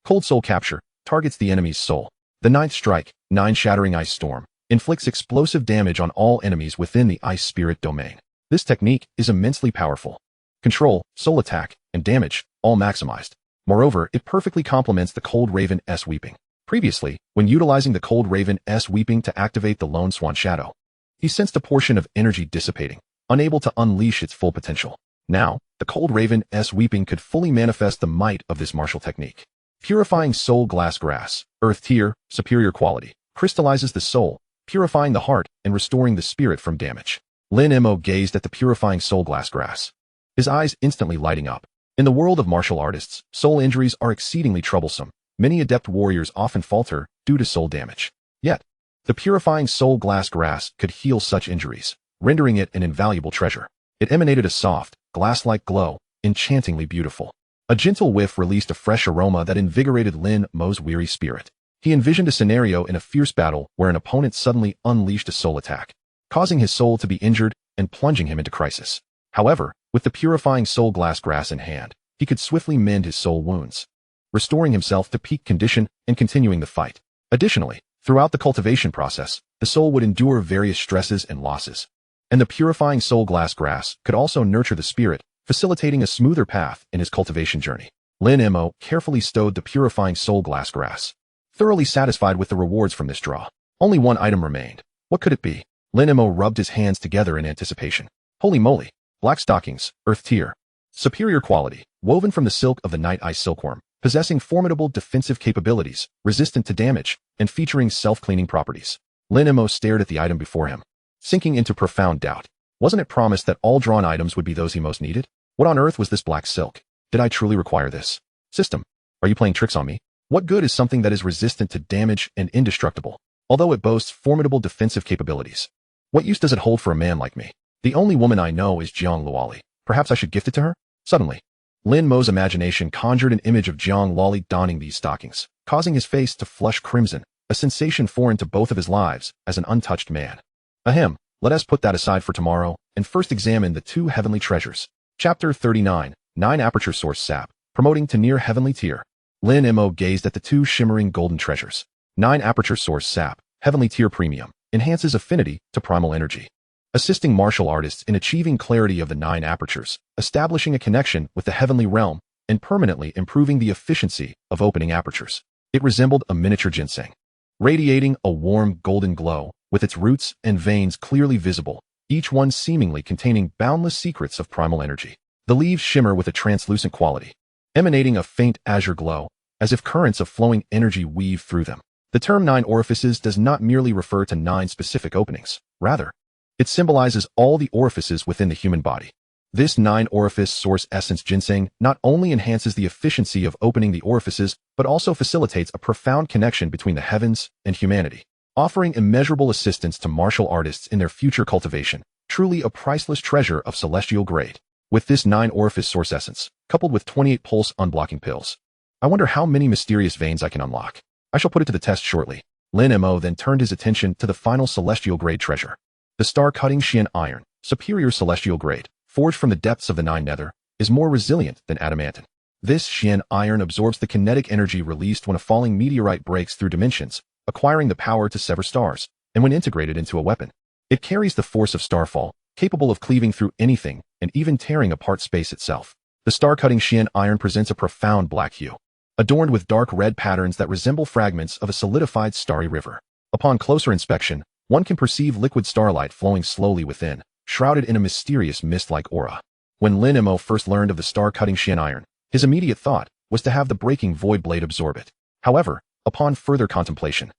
Cold Soul Capture, targets the enemy's soul. The ninth strike, 9 Shattering Ice Storm, inflicts explosive damage on all enemies within the Ice Spirit domain. This technique is immensely powerful. Control, soul attack, and damage, all maximized. Moreover, it perfectly complements the Cold Raven's Weeping. Previously, when utilizing the Cold Raven's Weeping to activate the Lone Swan Shadow, he sensed a portion of energy dissipating, unable to unleash its full potential. Now, the Cold Raven's Weeping could fully manifest the might of this martial technique. Purifying Soul Glass Grass, Earth Tier, Superior Quality, crystallizes the soul, purifying the heart and restoring the spirit from damage. Lin Mo gazed at the purifying Soul Glass Grass, his eyes instantly lighting up. In the world of martial artists, soul injuries are exceedingly troublesome. Many adept warriors often falter due to soul damage. Yet, the purifying Soul Glass Grass could heal such injuries, rendering it an invaluable treasure. It emanated a soft, glass-like glow, enchantingly beautiful. A gentle whiff released a fresh aroma that invigorated Lin Mo's weary spirit. He envisioned a scenario in a fierce battle where an opponent suddenly unleashed a soul attack, causing his soul to be injured and plunging him into crisis. However, with the purifying Soul Glass Grass in hand, he could swiftly mend his soul wounds, restoring himself to peak condition and continuing the fight. Additionally, throughout the cultivation process, the soul would endure various stresses and losses, and the purifying Soul Glass Grass could also nurture the spirit, facilitating a smoother path in his cultivation journey. Lin Mo carefully stowed the purifying Soul Glass Grass, thoroughly satisfied with the rewards from this draw. Only one item remained. What could it be? Lin Mo rubbed his hands together in anticipation. Holy moly! Black Stockings, Earth Tier, Superior Quality, woven from the silk of the Night Ice Silkworm, possessing formidable defensive capabilities, resistant to damage, and featuring self-cleaning properties. Lin Mo stared at the item before him, sinking into profound doubt. Wasn't it promised that all drawn items would be those he most needed? What on earth was this black silk? Did I truly require this? System, are you playing tricks on me? What good is something that is resistant to damage and indestructible, although it boasts formidable defensive capabilities? What use does it hold for a man like me? The only woman I know is Jiang Luoli. Perhaps I should gift it to her? Suddenly, Lin Mo's imagination conjured an image of Jiang Luoli donning these stockings, causing his face to flush crimson, a sensation foreign to both of his lives as an untouched man. Ahem, let us put that aside for tomorrow and first examine the two heavenly treasures. Chapter 39, 9 Aperture Source Sap, promoting to near heavenly tier. Lin Mo gazed at the two shimmering golden treasures. 9 Aperture Source Sap, heavenly tier premium, enhances affinity to primal energy, assisting martial artists in achieving clarity of the 9 apertures, establishing a connection with the heavenly realm, and permanently improving the efficiency of opening apertures. It resembled a miniature ginseng, radiating a warm golden glow, with its roots and veins clearly visible, each one seemingly containing boundless secrets of primal energy. The leaves shimmer with a translucent quality, emanating a faint azure glow, as if currents of flowing energy weave through them. The term 9 orifices does not merely refer to 9 specific openings. Rather, it symbolizes all the orifices within the human body. This 9 orifice source essence ginseng not only enhances the efficiency of opening the orifices, but also facilitates a profound connection between the heavens and humanity, offering immeasurable assistance to martial artists in their future cultivation. Truly a priceless treasure of celestial grade. With this 9 orifice source essence, coupled with 28 pulse unblocking pills, I wonder how many mysterious veins I can unlock. I shall put it to the test shortly. Lin Mo then turned his attention to the final celestial grade treasure. The star-cutting Xian iron, superior celestial grade, forged from the depths of the 9 nether, is more resilient than adamantine. This Xian iron absorbs the kinetic energy released when a falling meteorite breaks through dimensions, acquiring the power to sever stars, and when integrated into a weapon, it carries the force of starfall, capable of cleaving through anything and even tearing apart space itself. The star-cutting Xian iron presents a profound black hue, adorned with dark red patterns that resemble fragments of a solidified starry river. Upon closer inspection, one can perceive liquid starlight flowing slowly within, shrouded in a mysterious mist-like aura. When Lin Mo first learned of the star-cutting Xian iron, his immediate thought was to have the breaking void blade absorb it. However, upon further contemplation,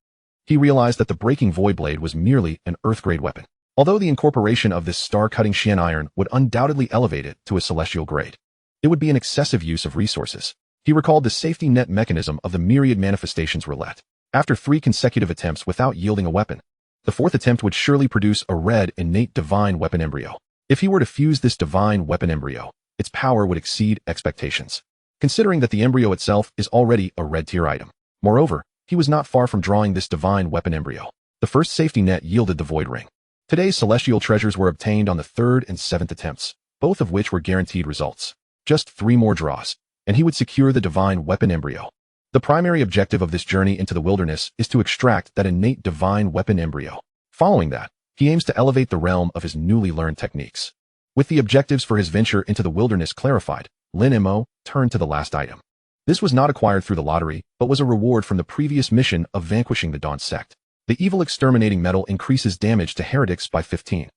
he realized that the breaking void blade was merely an earth-grade weapon. Although the incorporation of this star-cutting Xian iron would undoubtedly elevate it to a celestial grade, it would be an excessive use of resources. He recalled the safety net mechanism of the myriad manifestations roulette. After 3 consecutive attempts without yielding a weapon, the 4th attempt would surely produce a red innate divine weapon embryo. If he were to fuse this divine weapon embryo, its power would exceed expectations, considering that the embryo itself is already a red tier item. Moreover, he was not far from drawing this divine weapon embryo. The first safety net yielded the void ring. Today's celestial treasures were obtained on the 3rd and 7th attempts, both of which were guaranteed results. Just 3 more draws, and he would secure the divine weapon embryo. The primary objective of this journey into the wilderness is to extract that innate divine weapon embryo. Following that, he aims to elevate the realm of his newly learned techniques. With the objectives for his venture into the wilderness clarified, Lin Mo turned to the last item. This was not acquired through the lottery, but was a reward from the previous mission of vanquishing the Dawn sect. The evil exterminating metal increases damage to heretics by 15.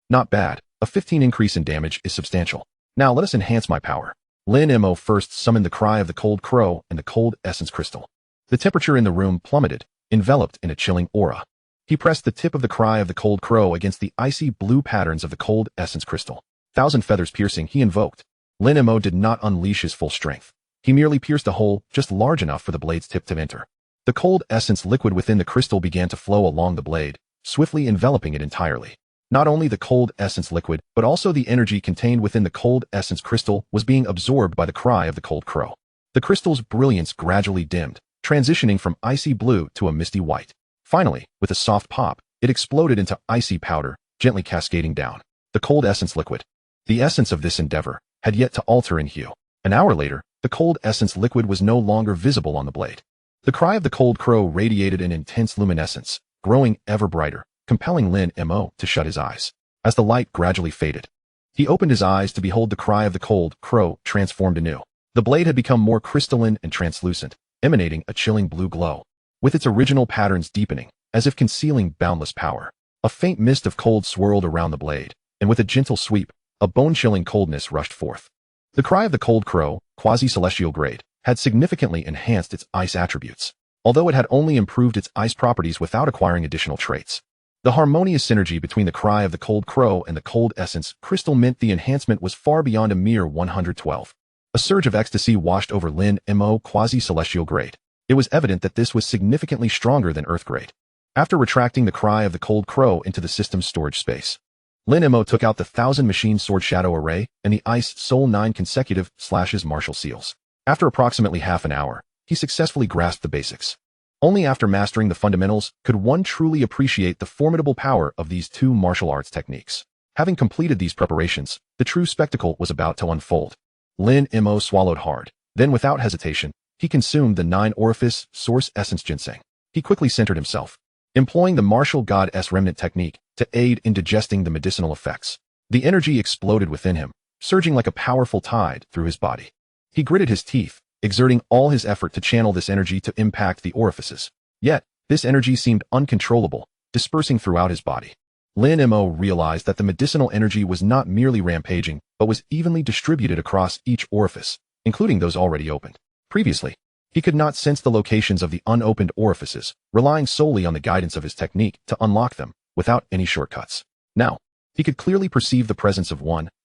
Not bad. A 15 increase in damage is substantial. Now let us enhance my power. Lin Mo first summoned the Cry of the Cold Crow and the Cold Essence Crystal. The temperature in the room plummeted, enveloped in a chilling aura. He pressed the tip of the Cry of the Cold Crow against the icy blue patterns of the Cold Essence Crystal. 1,000 feathers piercing, he invoked. Lin Mo did not unleash his full strength. He merely pierced a hole just large enough for the blade's tip to enter. The cold essence liquid within the crystal began to flow along the blade, swiftly enveloping it entirely. Not only the cold essence liquid, but also the energy contained within the cold essence crystal was being absorbed by the Cry of the Cold Crow. The crystal's brilliance gradually dimmed, transitioning from icy blue to a misty white. Finally, with a soft pop, it exploded into icy powder, gently cascading down. The cold essence liquid. The essence of this endeavor had yet to alter in hue. An hour later, the cold essence liquid was no longer visible on the blade. The Cry of the Cold Crow radiated an intense luminescence, growing ever brighter, compelling Lin Mo to shut his eyes. As the light gradually faded, he opened his eyes to behold the Cry of the Cold Crow transformed anew. The blade had become more crystalline and translucent, emanating a chilling blue glow, with its original patterns deepening, as if concealing boundless power. A faint mist of cold swirled around the blade, and with a gentle sweep, a bone-chilling coldness rushed forth. The Cry of the Cold Crow, quasi-celestial grade, had significantly enhanced its ice attributes, although it had only improved its ice properties without acquiring additional traits. The harmonious synergy between the cry of the cold crow and the cold essence crystal meant the enhancement was far beyond a mere 112. A surge of ecstasy washed over Lin Mo quasi-celestial grade. It was evident that this was significantly stronger than Earth grade. After retracting the cry of the cold crow into the system's storage space, Lin Mo took out the 1000 machine sword shadow array and the ice soul 9 consecutive / martial seals. After approximately half an hour, he successfully grasped the basics. Only after mastering the fundamentals could one truly appreciate the formidable power of these two martial arts techniques. Having completed these preparations, the true spectacle was about to unfold. Lin Mo swallowed hard. Then without hesitation, he consumed the 9-orifice source essence ginseng. He quickly centered himself, employing the martial goddess remnant technique to aid in digesting the medicinal effects. The energy exploded within him, surging like a powerful tide through his body. He gritted his teeth, exerting all his effort to channel this energy to impact the orifices. Yet, this energy seemed uncontrollable, dispersing throughout his body. Lin Mo realized that the medicinal energy was not merely rampaging, but was evenly distributed across each orifice, including those already opened. Previously, he could not sense the locations of the unopened orifices, relying solely on the guidance of his technique to unlock them without any shortcuts. Now, he could clearly perceive the presence of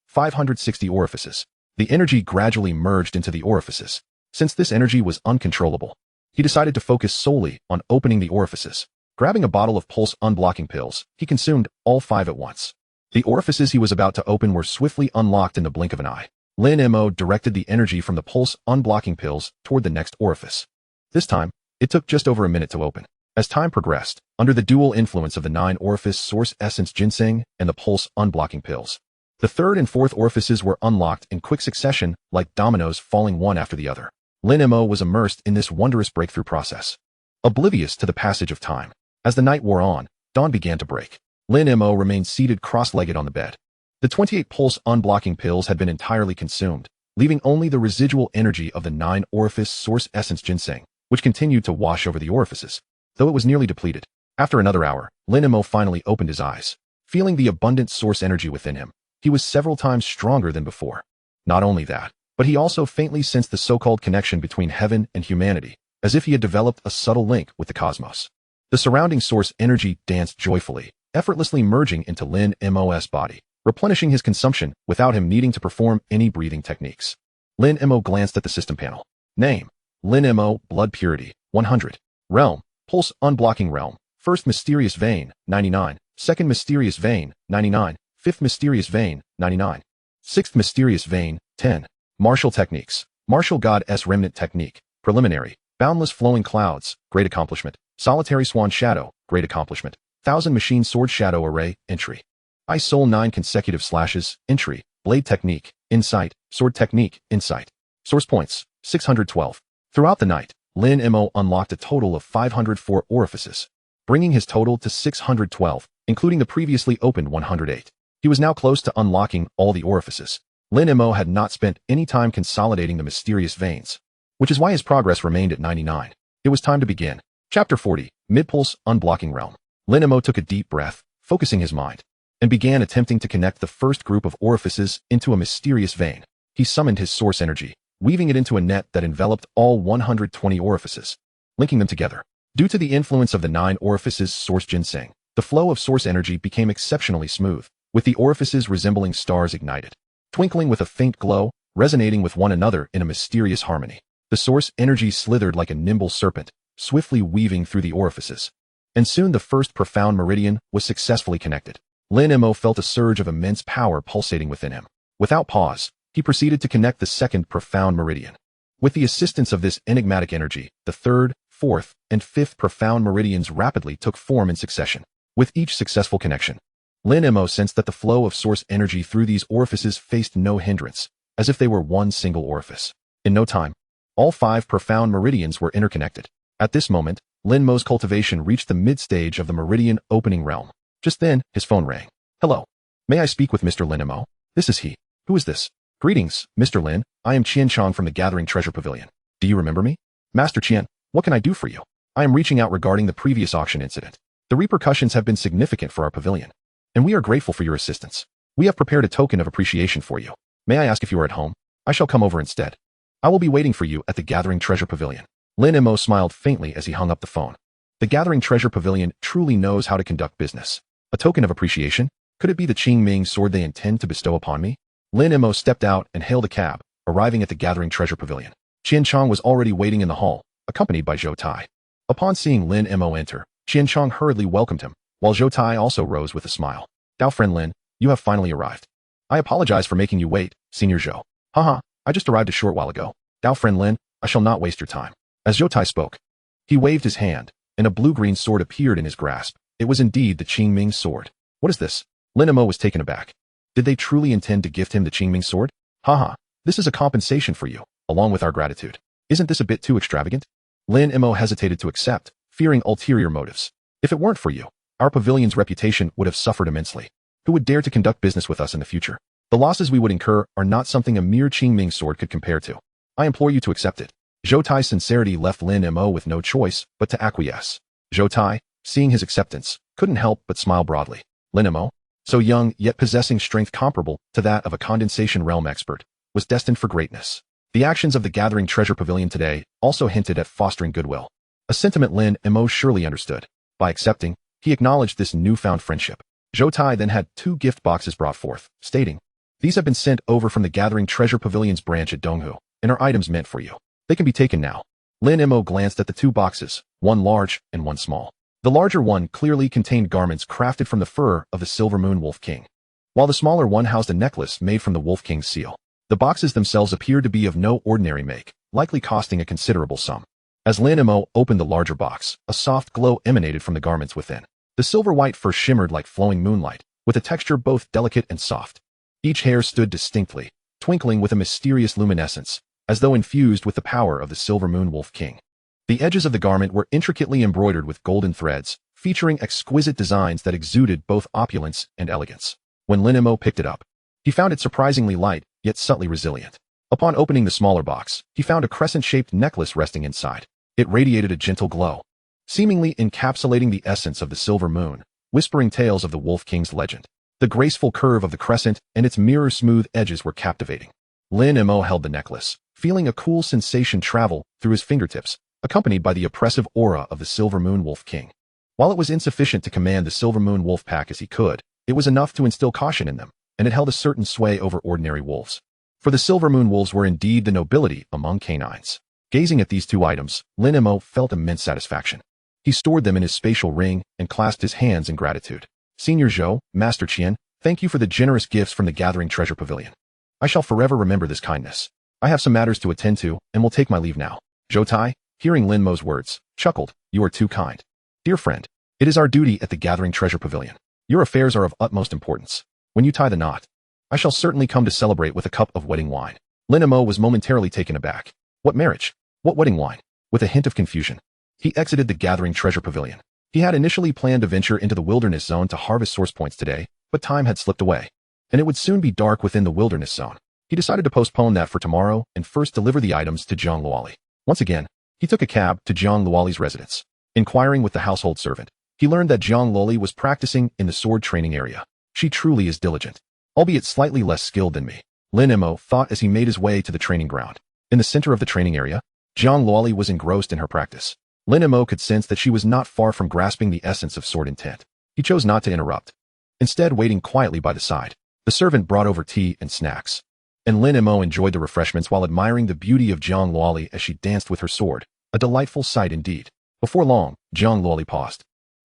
560 orifices. The energy gradually merged into the orifices. Since this energy was uncontrollable, he decided to focus solely on opening the orifices. Grabbing a bottle of pulse unblocking pills, he consumed all 5 at once. The orifices he was about to open were swiftly unlocked in the blink of an eye. Lin Mo directed the energy from the pulse unblocking pills toward the next orifice. This time, it took just over a minute to open. As time progressed, under the dual influence of the 9-orifice source essence ginseng and the pulse unblocking pills, the 3rd and 4th orifices were unlocked in quick succession like dominoes falling one after the other. Lin Mo was immersed in this wondrous breakthrough process, oblivious to the passage of time. As the night wore on, dawn began to break. Lin Mo remained seated cross-legged on the bed. The 28 pulse unblocking pills had been entirely consumed, leaving only the residual energy of the 9-orifice source essence ginseng, which continued to wash over the orifices, though it was nearly depleted. After another hour, Lin Mo finally opened his eyes. Feeling the abundant source energy within him, he was several times stronger than before. Not only that, but he also faintly sensed the so-called connection between heaven and humanity, as if he had developed a subtle link with the cosmos. The surrounding source energy danced joyfully, effortlessly merging into Lin Mo's body, replenishing his consumption without him needing to perform any breathing techniques. Lin Mo glanced at the system panel. Name: Lin Mo, Blood Purity, 100. Realm: Pulse Unblocking Realm. First Mysterious Vein, 99. Second Mysterious Vein, 99. Fifth Mysterious Vein, 99. Sixth Mysterious Vein, 10. Martial Techniques: Martial Goddess Remnant Technique, Preliminary. Boundless Flowing Clouds, Great Accomplishment. Solitary Swan Shadow, Great Accomplishment. 1000 Machine Sword Shadow Array, Entry. Ice Soul 9 consecutive slashes, Entry. Blade Technique, Insight. Sword Technique, Insight. Source Points, 612. Throughout the night, Lin Mo unlocked a total of 504 orifices, bringing his total to 612, including the previously opened 108. He was now close to unlocking all the orifices. Lin Mo had not spent any time consolidating the mysterious veins, which is why his progress remained at 99. It was time to begin. Chapter 40, Mid-Pulse Unblocking Realm. Lin Mo took a deep breath, focusing his mind, and began attempting to connect the first group of orifices into a mysterious vein. He summoned his source energy, weaving it into a net that enveloped all 120 orifices, linking them together. Due to the influence of the 9 orifices source ginseng, the flow of source energy became exceptionally smooth, with the orifices resembling stars ignited, twinkling with a faint glow, resonating with one another in a mysterious harmony. The source energy slithered like a nimble serpent, swiftly weaving through the orifices. And soon the first profound meridian was successfully connected. Lin Mo felt a surge of immense power pulsating within him. Without pause, he proceeded to connect the second profound meridian. With the assistance of this enigmatic energy, the third, fourth, and fifth profound meridians rapidly took form in succession. With each successful connection, Lin Mo sensed that the flow of source energy through these orifices faced no hindrance, as if they were one single orifice. In no time, all 5 profound meridians were interconnected. At this moment, Lin Mo's cultivation reached the mid-stage of the meridian opening realm. Just then, his phone rang. Hello. May I speak with Mr. Lin Mo? This is he. Who is this? Greetings, Mr. Lin. I am Qian Chong from the Gathering Treasure Pavilion. Do you remember me? Master Qian, what can I do for you? I am reaching out regarding the previous auction incident. The repercussions have been significant for our pavilion, and we are grateful for your assistance. We have prepared a token of appreciation for you. May I ask if you are at home? I shall come over instead. I will be waiting for you at the Gathering Treasure Pavilion. Lin Mo smiled faintly as he hung up the phone. The Gathering Treasure Pavilion truly knows how to conduct business. A token of appreciation? Could it be the Qing Ming sword they intend to bestow upon me? Lin Mo stepped out and hailed a cab, arriving at the Gathering Treasure Pavilion. Qian Chong was already waiting in the hall, accompanied by Zhou Tai. Upon seeing Lin Mo enter, Qian Chong hurriedly welcomed him, while Zhou Tai also rose with a smile. Dao friend Lin, you have finally arrived. I apologize for making you wait, Senior Zhou. Haha, I just arrived a short while ago. Dao friend Lin, I shall not waste your time. As Zhou Tai spoke, he waved his hand, and a blue-green sword appeared in his grasp. It was indeed the Qing Ming sword. What is this? Lin Mo was taken aback. Did they truly intend to gift him the Qing Ming sword? Haha, this is a compensation for you, along with our gratitude. Isn't this a bit too extravagant? Lin Mo hesitated to accept, fearing ulterior motives. If it weren't for you, our pavilion's reputation would have suffered immensely. Who would dare to conduct business with us in the future? The losses we would incur are not something a mere Qing Ming sword could compare to. I implore you to accept it. Zhou Tai's sincerity left Lin Mo with no choice but to acquiesce. Zhou Tai, seeing his acceptance, couldn't help but smile broadly. Lin Mo, so young yet possessing strength comparable to that of a condensation realm expert, was destined for greatness. The actions of the Gathering Treasure Pavilion today also hinted at fostering goodwill. A sentiment Lin Mo surely understood. By accepting, he acknowledged this newfound friendship. Zhou Tai then had 2 gift boxes brought forth, stating, "These have been sent over from the Gathering Treasure Pavilion's branch at Donghu, and are items meant for you. They can be taken now." Lin Mo glanced at the 2 boxes, one large and one small. The larger one clearly contained garments crafted from the fur of the Silver Moon Wolf King, while the smaller one housed a necklace made from the Wolf King's seal. The boxes themselves appeared to be of no ordinary make, likely costing a considerable sum. As Lin Mo opened the larger box, a soft glow emanated from the garments within. The silver-white fur shimmered like flowing moonlight, with a texture both delicate and soft. Each hair stood distinctly, twinkling with a mysterious luminescence, as though infused with the power of the Silver Moon Wolf King. The edges of the garment were intricately embroidered with golden threads, featuring exquisite designs that exuded both opulence and elegance. When Lin Mo picked it up, he found it surprisingly light, yet subtly resilient. Upon opening the smaller box, he found a crescent-shaped necklace resting inside. It radiated a gentle glow, seemingly encapsulating the essence of the silver moon, whispering tales of the Wolf King's legend. The graceful curve of the crescent and its mirror-smooth edges were captivating. Lin Mo held the necklace, feeling a cool sensation travel through his fingertips, accompanied by the oppressive aura of the Silver Moon Wolf King. While it was insufficient to command the Silver Moon Wolf Pack as he could, it was enough to instill caution in them, and it held a certain sway over ordinary wolves. For the Silver Moon Wolves were indeed the nobility among canines. Gazing at these 2 items, Lin Mo felt immense satisfaction. He stored them in his spatial ring and clasped his hands in gratitude. Senior Zhou, Master Qian, thank you for the generous gifts from the Gathering Treasure Pavilion. I shall forever remember this kindness. I have some matters to attend to, and will take my leave now. Zhou Tai, hearing Lin Mo's words, chuckled, "You are too kind. Dear friend, it is our duty at the Gathering Treasure Pavilion. Your affairs are of utmost importance. When you tie the knot, I shall certainly come to celebrate with a cup of wedding wine." Lin Mo was momentarily taken aback. What marriage? What wedding wine? With a hint of confusion, he exited the Gathering Treasure Pavilion. He had initially planned to venture into the wilderness zone to harvest source points today, but time had slipped away, and it would soon be dark within the wilderness zone. He decided to postpone that for tomorrow and first deliver the items to Zhang Luoli. Once again, he took a cab to Zhang Luoli's residence. Inquiring with the household servant, he learned that Zhang Luoli was practicing in the sword training area. She truly is diligent, albeit slightly less skilled than me, Lin Mo thought as he made his way to the training ground. In the center of the training area, Zhang Luoli was engrossed in her practice. Lin Mo could sense that she was not far from grasping the essence of sword intent. He chose not to interrupt, instead waiting quietly by the side. The servant brought over tea and snacks, and Lin Mo enjoyed the refreshments while admiring the beauty of Zhang Luoli as she danced with her sword. A delightful sight indeed. Before long, Zhang Luoli paused,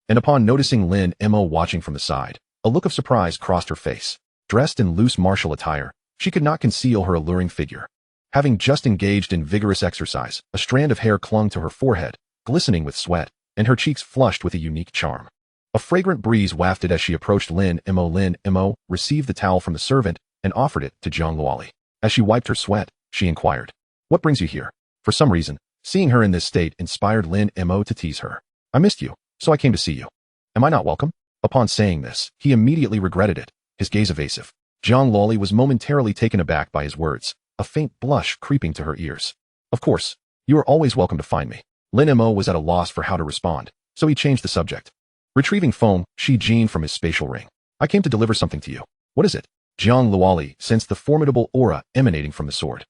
and upon noticing Lin Mo watching from the side, a look of surprise crossed her face. Dressed in loose martial attire, she could not conceal her alluring figure. Having just engaged in vigorous exercise, a strand of hair clung to her forehead, glistening with sweat, and her cheeks flushed with a unique charm. A fragrant breeze wafted as she approached Lin Mo. Lin Mo received the towel from the servant and offered it to Zhang Luoli. As she wiped her sweat, she inquired, "What brings you here?" For some reason, seeing her in this state inspired Lin Mo to tease her. "I missed you, so I came to see you. Am I not welcome?" Upon saying this, he immediately regretted it, his gaze evasive. Zhang Luoli was momentarily taken aback by his words, a faint blush creeping to her ears. "Of course, you are always welcome to find me." Lin Mo was at a loss for how to respond, so he changed the subject. Retrieving foam, Shi Jin from his spatial ring. "I came to deliver something to you." "What is it?" Zhang Luoli sensed the formidable aura emanating from the sword.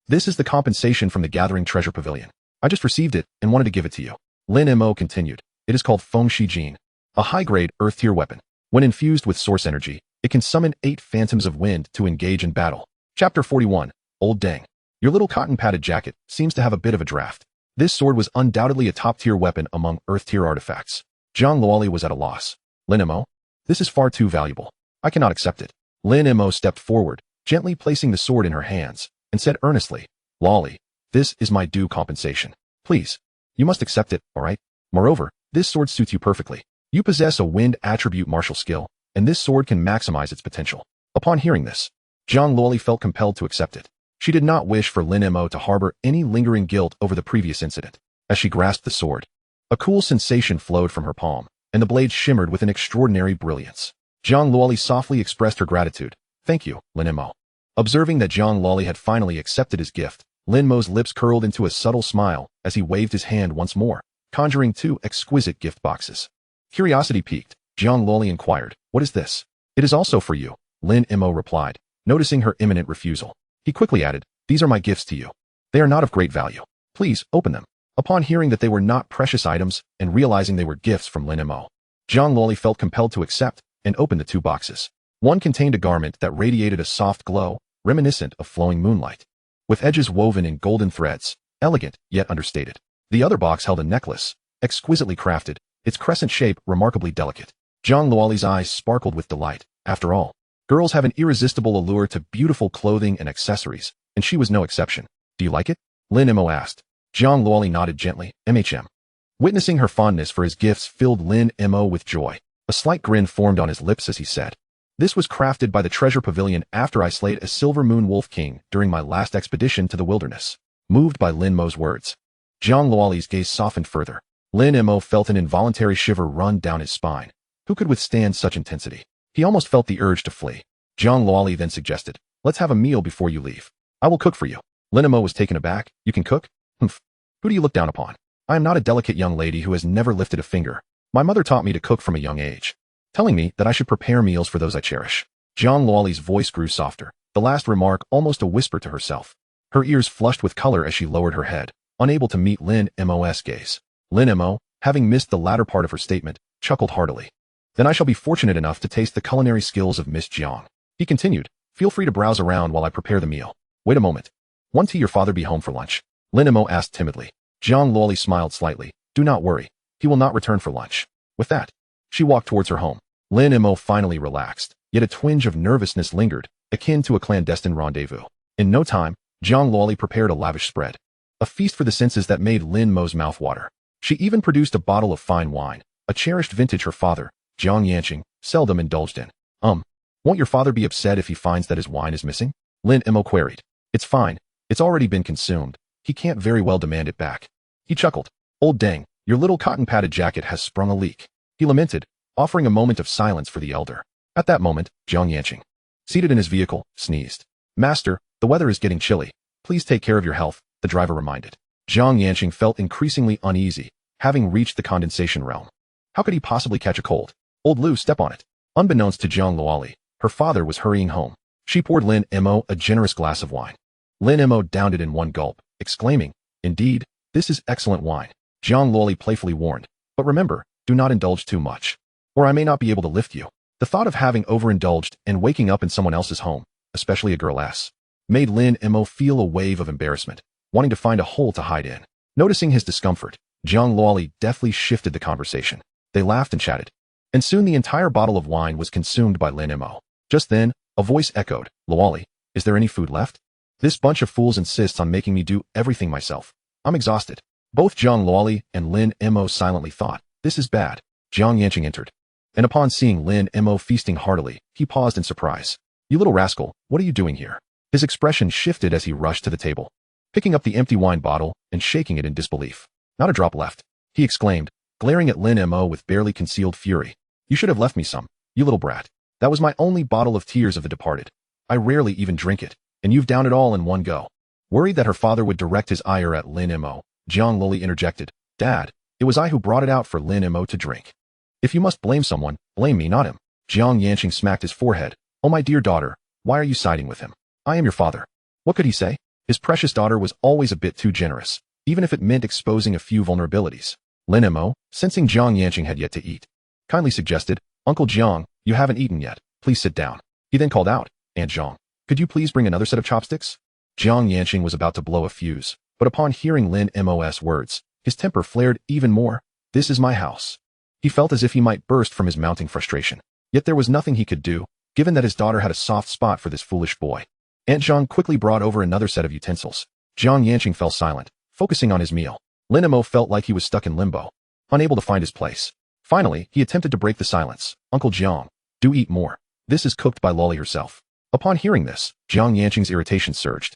This is the compensation from the Gathering Treasure Pavilion. I just received it and wanted to give it to you. Lin Mo continued. It is called Feng Shi Jin, a high-grade Earth-tier weapon. When infused with source energy, it can summon 8 phantoms of wind to engage in battle. Chapter 41. Old Dang. Your little cotton-padded jacket seems to have a bit of a draft. This sword was undoubtedly a top-tier weapon among Earth-tier artifacts. Zhang Luoli was at a loss. Lin Mo? This is far too valuable. I cannot accept it. Lin Mo stepped forward, gently placing the sword in her hands, and said earnestly, Luoli, this is my due compensation. Please. You must accept it, alright? Moreover, this sword suits you perfectly. You possess a wind attribute martial skill, and this sword can maximize its potential. Upon hearing this, Zhang Luoli felt compelled to accept it. She did not wish for Lin Mo to harbor any lingering guilt over the previous incident. As she grasped the sword, a cool sensation flowed from her palm, and the blade shimmered with an extraordinary brilliance. Zhang Luoli softly expressed her gratitude. Thank you, Lin Mo. Observing that Zhang Luoli had finally accepted his gift, Lin Mo's lips curled into a subtle smile as he waved his hand once more, conjuring 2 exquisite gift boxes. Curiosity piqued, Zhang Luoli inquired, What is this? It is also for you, Lin Mo replied, noticing her imminent refusal. He quickly added, These are my gifts to you. They are not of great value. Please, open them. Upon hearing that they were not precious items and realizing they were gifts from Lin Mo, Zhang Luoli felt compelled to accept and opened the 2 boxes. One contained a garment that radiated a soft glow, reminiscent of flowing moonlight, with edges woven in golden threads, elegant yet understated. The other box held a necklace, exquisitely crafted, its crescent shape remarkably delicate. Zhang Luoli's eyes sparkled with delight. After all, girls have an irresistible allure to beautiful clothing and accessories, and she was no exception. Do you like it? Lin Mo asked. Zhang Luoli nodded gently. Witnessing her fondness for his gifts filled Lin Mo with joy. A slight grin formed on his lips as he said, This was crafted by the Treasure Pavilion after I slayed a Silver Moon Wolf King during my last expedition to the wilderness. Moved by Lin Mo's words, Zhang Luoli's gaze softened further. Lin Mo felt an involuntary shiver run down his spine. Who could withstand such intensity? He almost felt the urge to flee. Zhang Luoli then suggested, Let's have a meal before you leave. I will cook for you. Lin Mo was taken aback. You can cook? Humph. Who do you look down upon? I am not a delicate young lady who has never lifted a finger. My mother taught me to cook from a young age, telling me that I should prepare meals for those I cherish. Zhang Luoli's voice grew softer, the last remark almost a whisper to herself. Her ears flushed with color as she lowered her head, unable to meet Lin Mo's gaze. Lin Mo, having missed the latter part of her statement, chuckled heartily. Then I shall be fortunate enough to taste the culinary skills of Miss Jiang. He continued, Feel free to browse around while I prepare the meal. Wait a moment. Won't your father be home for lunch? Lin Mo asked timidly. Zhang Luoli smiled slightly. Do not worry. He will not return for lunch. With that, she walked towards her home. Lin Mo finally relaxed, yet a twinge of nervousness lingered, akin to a clandestine rendezvous. In no time, Zhang Luoli prepared a lavish spread. A feast for the senses that made Lin Mo's mouth water. She even produced a bottle of fine wine, a cherished vintage her father, Jiang Yanqing, seldom indulged in. Won't your father be upset if he finds that his wine is missing? Lin Mo queried. It's fine. It's already been consumed. He can't very well demand it back. He chuckled. Old dang, your little cotton-padded jacket has sprung a leak. He lamented, offering a moment of silence for the elder. At that moment, Jiang Yanqing, seated in his vehicle, sneezed. Master, the weather is getting chilly. Please take care of your health, the driver reminded. Jiang Yanqing felt increasingly uneasy, having reached the condensation realm. How could he possibly catch a cold? Old Lu, step on it. Unbeknownst to Zhang Luoli, her father was hurrying home. She poured Lin Mo a generous glass of wine. Lin Mo downed it in one gulp, exclaiming, Indeed, this is excellent wine. Zhang Luoli playfully warned, But remember, do not indulge too much, or I may not be able to lift you. The thought of having overindulged and waking up in someone else's home, especially a girl-ass, made Lin Mo feel a wave of embarrassment, wanting to find a hole to hide in. Noticing his discomfort, Zhang Luoli deftly shifted the conversation. They laughed and chatted, and soon the entire bottle of wine was consumed by Lin Mo. Just then, a voice echoed, Luoli, is there any food left? This bunch of fools insists on making me do everything myself. I'm exhausted. Both Zhang Luoli and Lin Mo silently thought, this is bad. Jiang Yanqing entered, and upon seeing Lin Mo feasting heartily, he paused in surprise. You little rascal, what are you doing here? His expression shifted as he rushed to the table, picking up the empty wine bottle and shaking it in disbelief. Not a drop left, he exclaimed, glaring at Lin Mo with barely concealed fury. You should have left me some, you little brat. That was my only bottle of tears of the departed. I rarely even drink it, and you've downed it all in one go. Worried that her father would direct his ire at Lin Mo, Jiang Luoli interjected, Dad, it was I who brought it out for Lin Mo to drink. If you must blame someone, blame me, not him. Jiang Yanqing smacked his forehead. Oh my dear daughter, why are you siding with him? I am your father. What could he say? His precious daughter was always a bit too generous, even if it meant exposing a few vulnerabilities. Lin Mo, sensing Jiang Yanqing had yet to eat, kindly suggested, "Uncle Jiang, you haven't eaten yet. Please sit down." He then called out, "Aunt Jiang, could you please bring another set of chopsticks?" Jiang Yanqing was about to blow a fuse, but upon hearing Lin Mo's words, his temper flared even more. "This is my house." He felt as if he might burst from his mounting frustration. Yet there was nothing he could do, given that his daughter had a soft spot for this foolish boy. Aunt Jiang quickly brought over another set of utensils. Jiang Yanqing fell silent, focusing on his meal. Lin Mo felt like he was stuck in limbo, unable to find his place. Finally, he attempted to break the silence. "Uncle Jiang, do eat more. This is cooked by Lolly herself." Upon hearing this, Jiang Yanqing's irritation surged,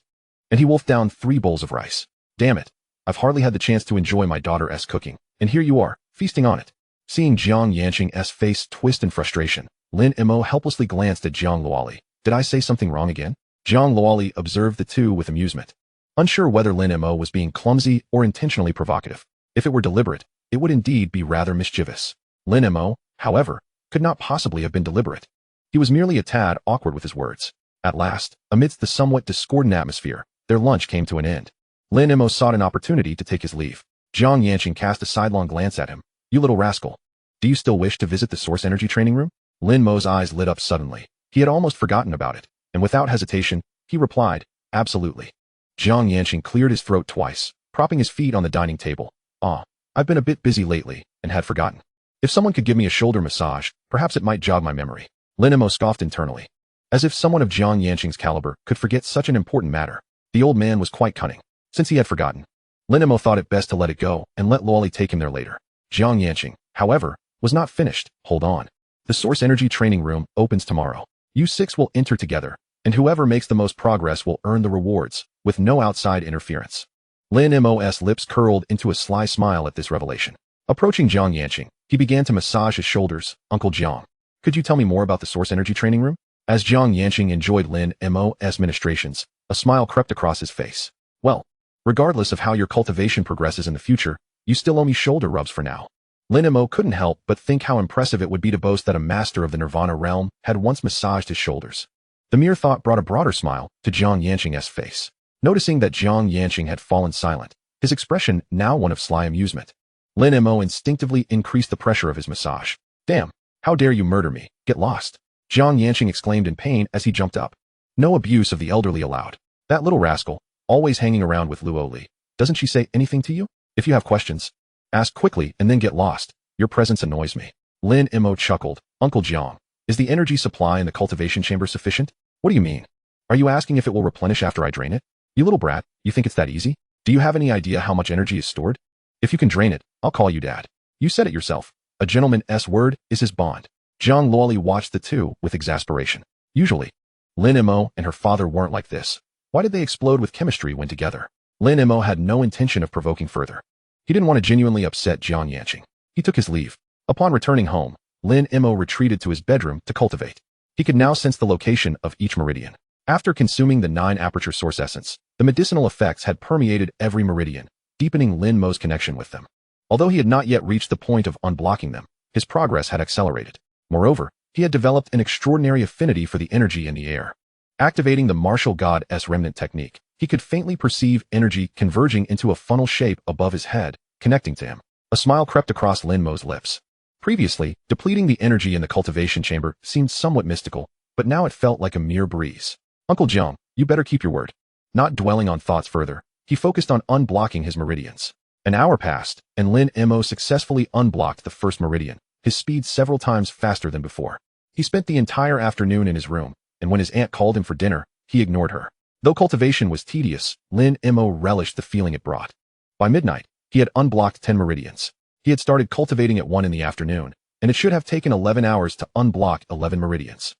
and he wolfed down 3 bowls of rice. "Damn it. I've hardly had the chance to enjoy my daughter's cooking, and here you are, feasting on it." Seeing Jiang Yanqing's face twist in frustration, Lin Mo helplessly glanced at Jiang Luoli. "Did I say something wrong again?" Jiang Luoli observed the two with amusement, unsure whether Lin Mo was being clumsy or intentionally provocative. If it were deliberate, it would indeed be rather mischievous. Lin Mo, however, could not possibly have been deliberate. He was merely a tad awkward with his words. At last, amidst the somewhat discordant atmosphere, their lunch came to an end. Lin Mo sought an opportunity to take his leave. Jiang Yanqing cast a sidelong glance at him. "You little rascal. Do you still wish to visit the Source Energy training room?" Lin Mo's eyes lit up suddenly. He had almost forgotten about it, and without hesitation, he replied, "Absolutely." Jiang Yanqing cleared his throat twice, propping his feet on the dining table. I've been a bit busy lately, and had forgotten. If someone could give me a shoulder massage, perhaps it might jog my memory." Lin Mo scoffed internally. As if someone of Jiang Yanqing's caliber could forget such an important matter. The old man was quite cunning, since he had forgotten. Lin Mo thought it best to let it go and let Lolly take him there later. Jiang Yanqing, however, was not finished. "Hold on. The Source Energy training room opens tomorrow. You 6 will enter together, and whoever makes the most progress will earn the rewards, with no outside interference." Lin Mo's lips curled into a sly smile at this revelation. Approaching Jiang Yanqing, he began to massage his shoulders. "Uncle Jiang, could you tell me more about the Source Energy training room?" As Jiang Yanqing enjoyed Lin Mo's ministrations, a smile crept across his face. "Well, regardless of how your cultivation progresses in the future, you still owe me shoulder rubs for now." Lin Mo couldn't help but think how impressive it would be to boast that a master of the Nirvana realm had once massaged his shoulders. The mere thought brought a broader smile to Jiang Yanqing's face. Noticing that Jiang Yanqing had fallen silent, his expression now one of sly amusement, Lin Mo instinctively increased the pressure of his massage. "Damn, how dare you murder me? Get lost." Jiang Yanqing exclaimed in pain as he jumped up. "No abuse of the elderly allowed. That little rascal, always hanging around with Luoli. Doesn't she say anything to you? If you have questions, ask quickly and then get lost. Your presence annoys me." Lin Mo chuckled. "Uncle Jiang, is the energy supply in the cultivation chamber sufficient?" "What do you mean? Are you asking if it will replenish after I drain it? You little brat, you think it's that easy? Do you have any idea how much energy is stored? If you can drain it, I'll call you Dad. You said it yourself. A gentleman's word is his bond." Jiang Luoli watched the two with exasperation. Usually, Lin Mo and her father weren't like this. Why did they explode with chemistry when together? Lin Mo had no intention of provoking further. He didn't want to genuinely upset Jiang Yanqing. He took his leave. Upon returning home, Lin Mo retreated to his bedroom to cultivate. He could now sense the location of each meridian. After consuming the 9 aperture source essence, the medicinal effects had permeated every meridian, deepening Lin Mo's connection with them. Although he had not yet reached the point of unblocking them, his progress had accelerated. Moreover, he had developed an extraordinary affinity for the energy in the air. Activating the martial god's remnant technique, he could faintly perceive energy converging into a funnel shape above his head, connecting to him. A smile crept across Lin Mo's lips. Previously, depleting the energy in the cultivation chamber seemed somewhat mystical, but now it felt like a mere breeze. "Uncle Jiang, you better keep your word." Not dwelling on thoughts further, he focused on unblocking his meridians. An hour passed, and Lin Mo successfully unblocked the first meridian, his speed several times faster than before. He spent the entire afternoon in his room, and when his aunt called him for dinner, he ignored her. Though cultivation was tedious, Lin Mo relished the feeling it brought. By midnight, he had unblocked 10 meridians. He had started cultivating at 1 in the afternoon, and it should have taken 11 hours to unblock 11 meridians.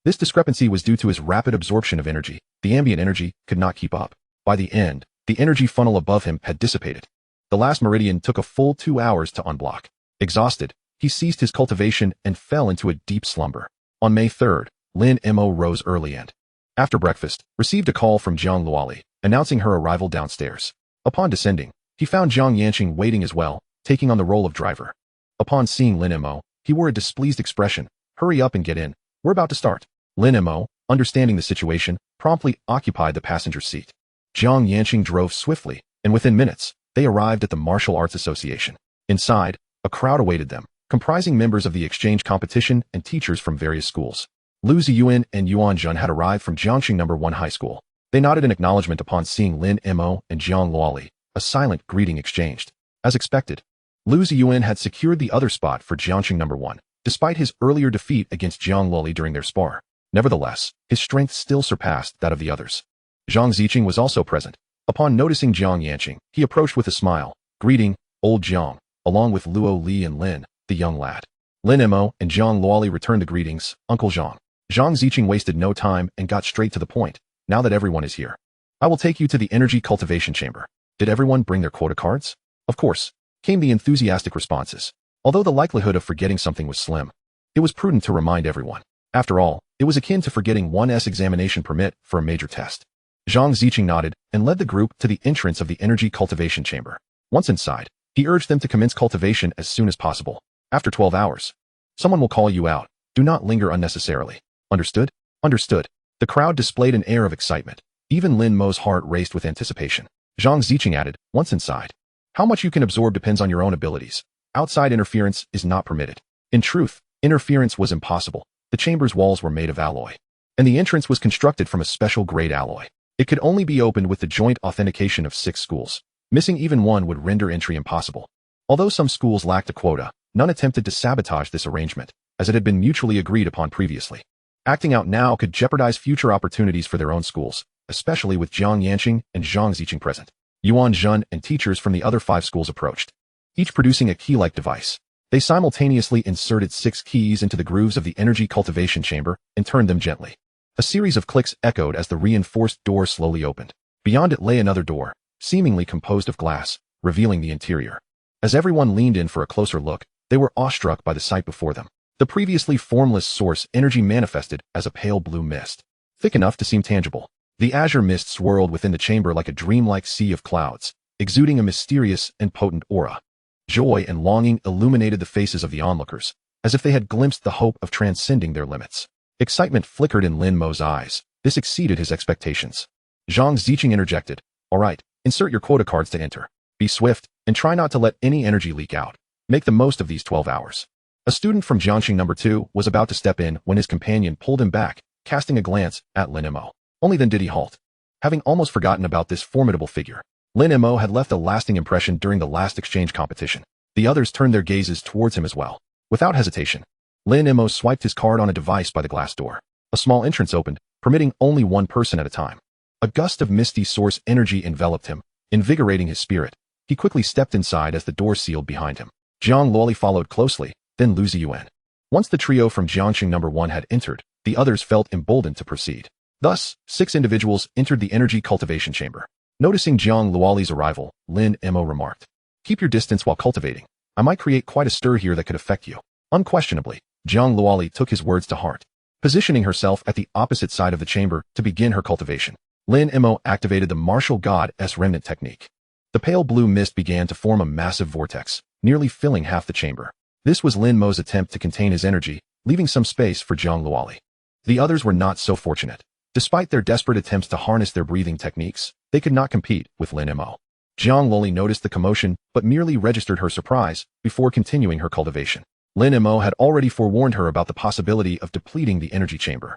This discrepancy was due to his rapid absorption of energy. The ambient energy could not keep up. By the end, the energy funnel above him had dissipated. The last meridian took a full 2 hours to unblock. Exhausted, he ceased his cultivation and fell into a deep slumber. On May 3rd, Lin Mo rose early and, after breakfast, received a call from Jiang Luoli, announcing her arrival downstairs. Upon descending, he found Jiang Yanqing waiting as well, taking on the role of driver. Upon seeing Lin Mo, he wore a displeased expression. "Hurry up and get in. We're about to start." Lin Mo, understanding the situation, promptly occupied the passenger seat. Jiang Yanqing drove swiftly, and within minutes, they arrived at the Martial Arts Association. Inside, a crowd awaited them, comprising members of the exchange competition and teachers from various schools. Lu Ziyuan and Yuan Jun had arrived from Jiangxing No. 1 High School. They nodded in acknowledgement upon seeing Lin Mo and Jiang Luoli, a silent greeting exchanged. As expected, Lu Ziyuan had secured the other spot for Jiangxing No. 1, despite his earlier defeat against Jiang Luoli during their spar. Nevertheless, his strength still surpassed that of the others. Zhang Ziqing was also present. Upon noticing Jiang Yanqing, he approached with a smile, greeting, "Old Jiang," along with Luo Li and Lin, the young lad. Lin Mo and Jiang Luoli returned the greetings, "Uncle Zhang." Zhang Ziqing wasted no time and got straight to the point. "Now that everyone is here, I will take you to the energy cultivation chamber." Did everyone bring their quota cards? Of course, came the enthusiastic responses. Although the likelihood of forgetting something was slim, it was prudent to remind everyone. After all, it was akin to forgetting one's examination permit for a major test. Zhang Ziqing nodded and led the group to the entrance of the energy cultivation chamber. Once inside, he urged them to commence cultivation as soon as possible. After 12 hours, someone will call you out. Do not linger unnecessarily. Understood? Understood. The crowd displayed an air of excitement. Even Lin Mo's heart raced with anticipation. Zhang Ziqing added, "Once inside, how much you can absorb depends on your own abilities. Outside interference is not permitted." In truth, interference was impossible. The chamber's walls were made of alloy, and the entrance was constructed from a special grade alloy. It could only be opened with the joint authentication of 6 schools. Missing even one would render entry impossible. Although some schools lacked a quota, none attempted to sabotage this arrangement, as it had been mutually agreed upon previously. Acting out now could jeopardize future opportunities for their own schools, especially with Jiang Yanqing and Zhang Ziqing present. Yuan Jun and teachers from the other 5 schools approached, each producing a key-like device. They simultaneously inserted 6 keys into the grooves of the energy cultivation chamber and turned them gently. A series of clicks echoed as the reinforced door slowly opened. Beyond it lay another door, seemingly composed of glass, revealing the interior. As everyone leaned in for a closer look, they were awestruck by the sight before them. The previously formless source energy manifested as a pale blue mist, thick enough to seem tangible. The azure mist swirled within the chamber like a dreamlike sea of clouds, exuding a mysterious and potent aura. Joy and longing illuminated the faces of the onlookers, as if they had glimpsed the hope of transcending their limits. Excitement flickered in Lin Mo's eyes. This exceeded his expectations. Zhang Ziqing interjected, "All right, insert your quota cards to enter. Be swift, and try not to let any energy leak out. Make the most of these 12 hours." A student from Jiangxing No. 2 was about to step in when his companion pulled him back, casting a glance at Lin Mo. Only then did he halt. Having almost forgotten about this formidable figure, Lin Mo had left a lasting impression during the last exchange competition. The others turned their gazes towards him as well. Without hesitation, Lin Mo swiped his card on a device by the glass door. A small entrance opened, permitting only one person at a time. A gust of misty source energy enveloped him, invigorating his spirit. He quickly stepped inside as the door sealed behind him. Jiang Luoli followed closely, then Lu Ziyuan. Once the trio from Jiangxing No. 1 had entered, the others felt emboldened to proceed. Thus, 6 individuals entered the energy cultivation chamber. Noticing Jiang Luoli's arrival, Lin Mo remarked, "Keep your distance while cultivating. I might create quite a stir here that could affect you." Unquestionably, Jiang Luoli took his words to heart. Positioning herself at the opposite side of the chamber to begin her cultivation, Lin Mo activated the martial god's remnant technique. The pale blue mist began to form a massive vortex, nearly filling half the chamber. This was Lin Mo's attempt to contain his energy, leaving some space for Jiang Luoli. The others were not so fortunate. Despite their desperate attempts to harness their breathing techniques, they could not compete with Lin Mo. Jiang Luoli noticed the commotion but merely registered her surprise before continuing her cultivation. Lin Mo had already forewarned her about the possibility of depleting the energy chamber.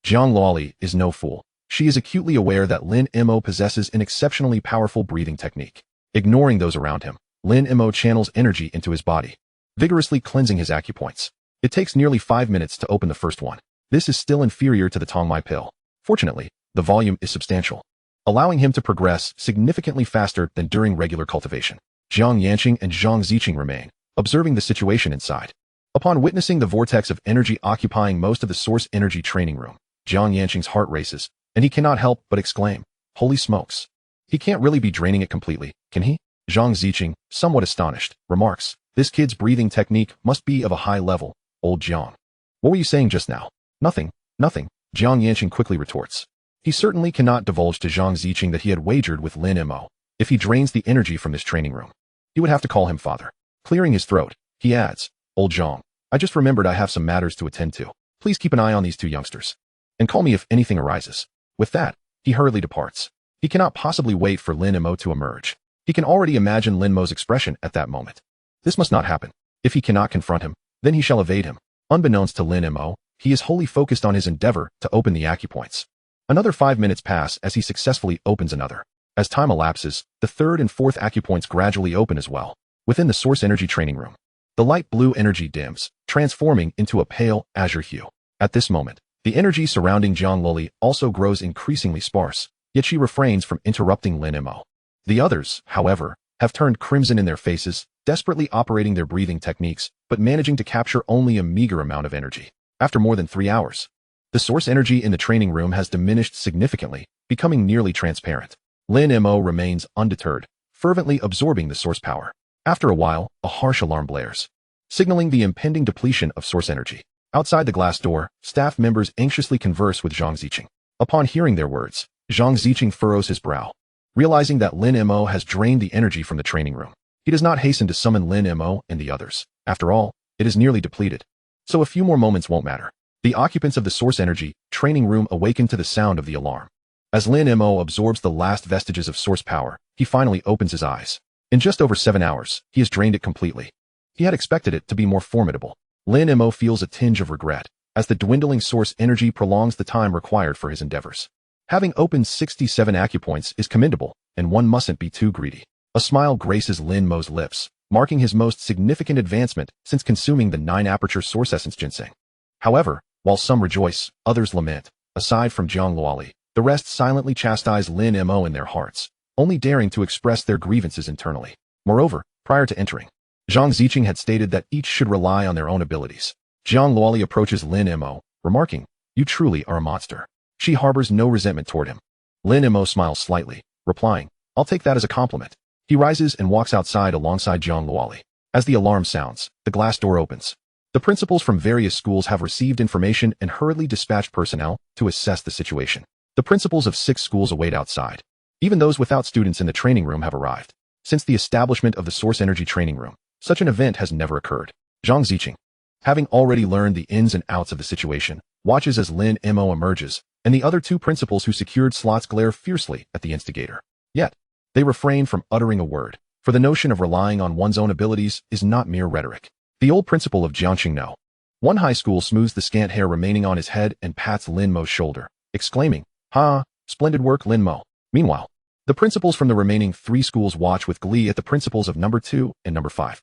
Jiang Luoli is no fool. She is acutely aware that Lin Mo possesses an exceptionally powerful breathing technique. Ignoring those around him, Lin Mo channels energy into his body, vigorously cleansing his acupoints. It takes nearly 5 minutes to open the first one. This is still inferior to the Tongmai pill. Fortunately, the volume is substantial, allowing him to progress significantly faster than during regular cultivation. Jiang Yanqing and Zhang Ziqing remain, observing the situation inside. Upon witnessing the vortex of energy occupying most of the source energy training room, Jiang Yanqing's heart races, and he cannot help but exclaim, "Holy smokes! He can't really be draining it completely, can he?" Zhang Ziqing, somewhat astonished, remarks, "This kid's breathing technique must be of a high level, old Jiang." "What were you saying just now?" Nothing. Jiang Yanqing quickly retorts. He certainly cannot divulge to Zhang Ziqing that he had wagered with Lin Mo. If he drains the energy from this training room, he would have to call him father. Clearing his throat, he adds, "Old Zhang, I just remembered I have some matters to attend to. Please keep an eye on these 2 youngsters, and call me if anything arises." With that, he hurriedly departs. He cannot possibly wait for Lin Mo to emerge. He can already imagine Lin Mo's expression at that moment. This must not happen. If he cannot confront him, then he shall evade him. Unbeknownst to Lin Mo, he is wholly focused on his endeavor to open the acupoints. Another 5 minutes pass as he successfully opens another. As time elapses, the third and fourth acupoints gradually open as well. Within the source energy training room, the light blue energy dims, transforming into a pale azure hue. At this moment, the energy surrounding Zhang Loli also grows increasingly sparse, yet she refrains from interrupting Lin Mo. The others, however, have turned crimson in their faces, desperately operating their breathing techniques, but managing to capture only a meager amount of energy. After more than 3 hours, the source energy in the training room has diminished significantly, becoming nearly transparent. Lin Mo remains undeterred, fervently absorbing the source power. After a while, a harsh alarm blares, signaling the impending depletion of source energy. Outside the glass door, staff members anxiously converse with Zhang Ziqing. Upon hearing their words, Zhang Ziqing furrows his brow, realizing that Lin Mo has drained the energy from the training room. He does not hasten to summon Lin Mo and the others. After all, it is nearly depleted, so a few more moments won't matter. The occupants of the source energy training room awaken to the sound of the alarm. As Lin Mo absorbs the last vestiges of source power, he finally opens his eyes. In just over 7 hours, he has drained it completely. He had expected it to be more formidable. Lin Mo feels a tinge of regret, as the dwindling source energy prolongs the time required for his endeavors. Having opened 67 acupoints is commendable, and one mustn't be too greedy. A smile graces Lin Mo's lips, marking his most significant advancement since consuming the 9-aperture source essence ginseng. However, while some rejoice, others lament. Aside from Zhang Luoli, the rest silently chastise Lin Mo in their hearts, only daring to express their grievances internally. Moreover, prior to entering, Zhang Ziqing had stated that each should rely on their own abilities. Zhang Luoli approaches Lin Mo, remarking, "You truly are a monster." She harbors no resentment toward him. Lin Mo smiles slightly, replying, "I'll take that as a compliment." He rises and walks outside alongside Zhang Luoli. As the alarm sounds, the glass door opens. The principals from various schools have received information and hurriedly dispatched personnel to assess the situation. The principals of 6 schools await outside. Even those without students in the training room have arrived. Since the establishment of the source energy training room, such an event has never occurred. Zhang Ziqing, having already learned the ins and outs of the situation, watches as Lin Mo emerges, and the other 2 principals who secured slots glare fiercely at the instigator. Yet, they refrain from uttering a word, for the notion of relying on one's own abilities is not mere rhetoric. The old principal of Jiangqing No. 1 high school smooths the scant hair remaining on his head and pats Lin Mo's shoulder, exclaiming, "Ha, splendid work, Lin Mo." Meanwhile, the principals from the remaining 3 schools watch with glee at the principals of number 2 and number 5.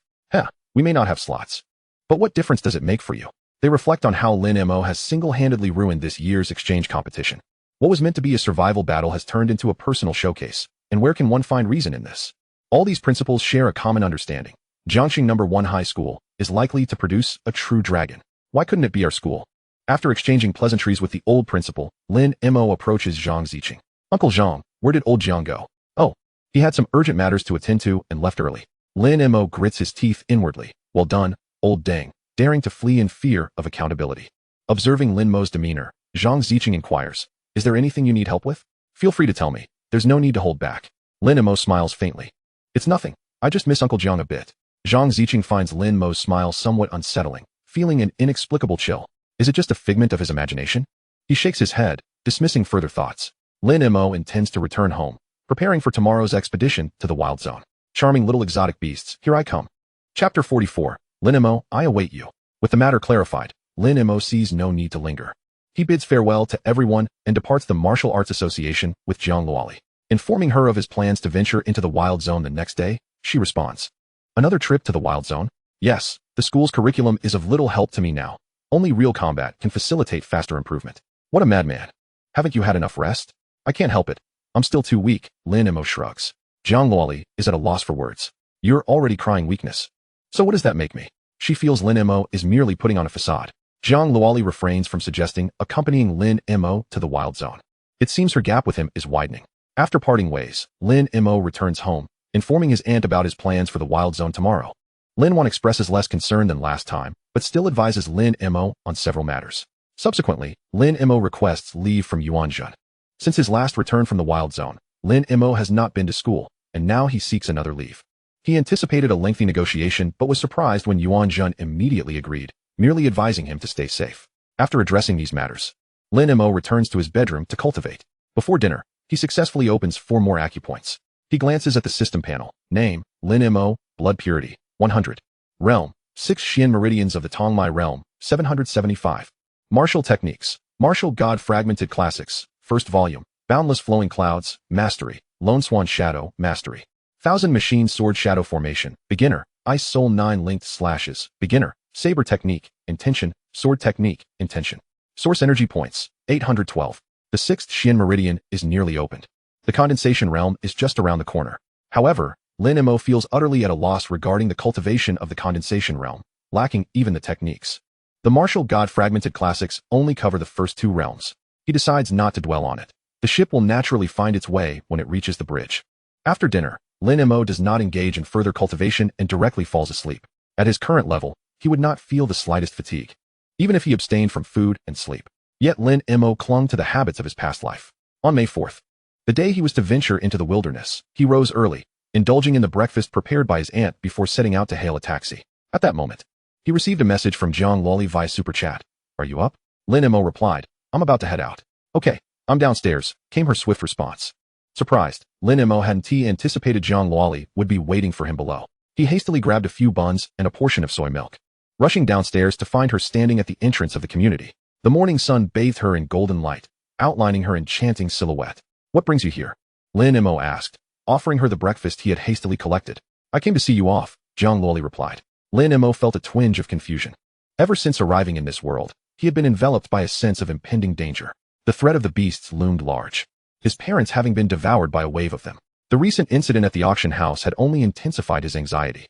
We may not have slots, but what difference does it make for you? They reflect on how Lin Mo has single-handedly ruined this year's exchange competition. What was meant to be a survival battle has turned into a personal showcase, and where can one find reason in this? All these principals share a common understanding. Jiangqing number 1 high school is likely to produce a true dragon. Why couldn't it be our school? After exchanging pleasantries with the old principal, Lin Mo approaches Zhang Ziqing. "Uncle Zhang, where did old Zhang go?" "Oh, he had some urgent matters to attend to and left early." Lin Mo grits his teeth inwardly. "Well done, old dang," daring to flee in fear of accountability. Observing Lin Mo's demeanor, Zhang Ziqing inquires, "Is there anything you need help with? Feel free to tell me. There's no need to hold back." Lin Mo smiles faintly. "It's nothing. I just miss Uncle Zhang a bit." Zhang Ziqing finds Lin Mo's smile somewhat unsettling, feeling an inexplicable chill. Is it just a figment of his imagination? He shakes his head, dismissing further thoughts. Lin Mo intends to return home, preparing for tomorrow's expedition to the Wild Zone. Charming little exotic beasts, here I come. Chapter 44. Lin Mo, I await you. With the matter clarified, Lin Mo sees no need to linger. He bids farewell to everyone and departs the Martial Arts Association with Zhang Luoli. Informing her of his plans to venture into the Wild Zone the next day, she responds, "Another trip to the Wild Zone? Yes, the school's curriculum is of little help to me now. Only real combat can facilitate faster improvement." "What a madman. Haven't you had enough rest?" "I can't help it. I'm still too weak." Lin Mo shrugs. Zhang Luoli is at a loss for words. "You're already crying weakness. So what does that make me?" She feels Lin Mo is merely putting on a facade. Zhang Luoli refrains from suggesting accompanying Lin Mo to the Wild Zone. It seems her gap with him is widening. After parting ways, Lin Mo returns home, informing his aunt about his plans for the Wild Zone tomorrow. Lin Wan expresses less concern than last time, but still advises Lin Mo on several matters. Subsequently, Lin Mo requests leave from Yuanjun. Since his last return from the Wild Zone, Lin Mo has not been to school, and now he seeks another leave. He anticipated a lengthy negotiation but was surprised when Yuanjun immediately agreed, merely advising him to stay safe. After addressing these matters, Lin Mo returns to his bedroom to cultivate. Before dinner, He successfully opens 4 more acupoints. He glances at the system panel. Name, Lin Mo, blood purity, 100. Realm, 6 Xian meridians of the Tongmai realm, 775. Martial techniques, martial god fragmented classics, first volume, boundless flowing clouds, mastery, lone swan shadow, mastery. Thousand machine sword shadow formation, beginner, ice soul 9 linked slashes, beginner, saber technique, intention, sword technique, intention. Source energy points, 812. The 6th Xian meridian is nearly opened. The condensation realm is just around the corner. However, Lin Mo feels utterly at a loss regarding the cultivation of the condensation realm, lacking even the techniques. The martial god fragmented classics only cover the first 2 realms. He decides not to dwell on it. The ship will naturally find its way when it reaches the bridge. After dinner, Lin Mo does not engage in further cultivation and directly falls asleep. At his current level, he would not feel the slightest fatigue, even if he abstained from food and sleep. Yet Lin Mo clung to the habits of his past life. On May 4th, the day he was to venture into the wilderness, he rose early, indulging in the breakfast prepared by his aunt before setting out to hail a taxi. At that moment, he received a message from Zhang Luoli via super chat. Are you up? Lin Mo replied, I'm about to head out. Okay, I'm downstairs, came her swift response. Surprised, Lin Mo hadn't anticipated Zhang Luoli would be waiting for him below. He hastily grabbed a few buns and a portion of soy milk, rushing downstairs to find her standing at the entrance of the community. The morning sun bathed her in golden light, outlining her enchanting silhouette. What brings you here? Lin Mo asked, offering her the breakfast he had hastily collected. I came to see you off, Zhang Luoli replied. Lin Mo felt a twinge of confusion. Ever since arriving in this world, he had been enveloped by a sense of impending danger. The threat of the beasts loomed large, his parents having been devoured by a wave of them. The recent incident at the auction house had only intensified his anxiety,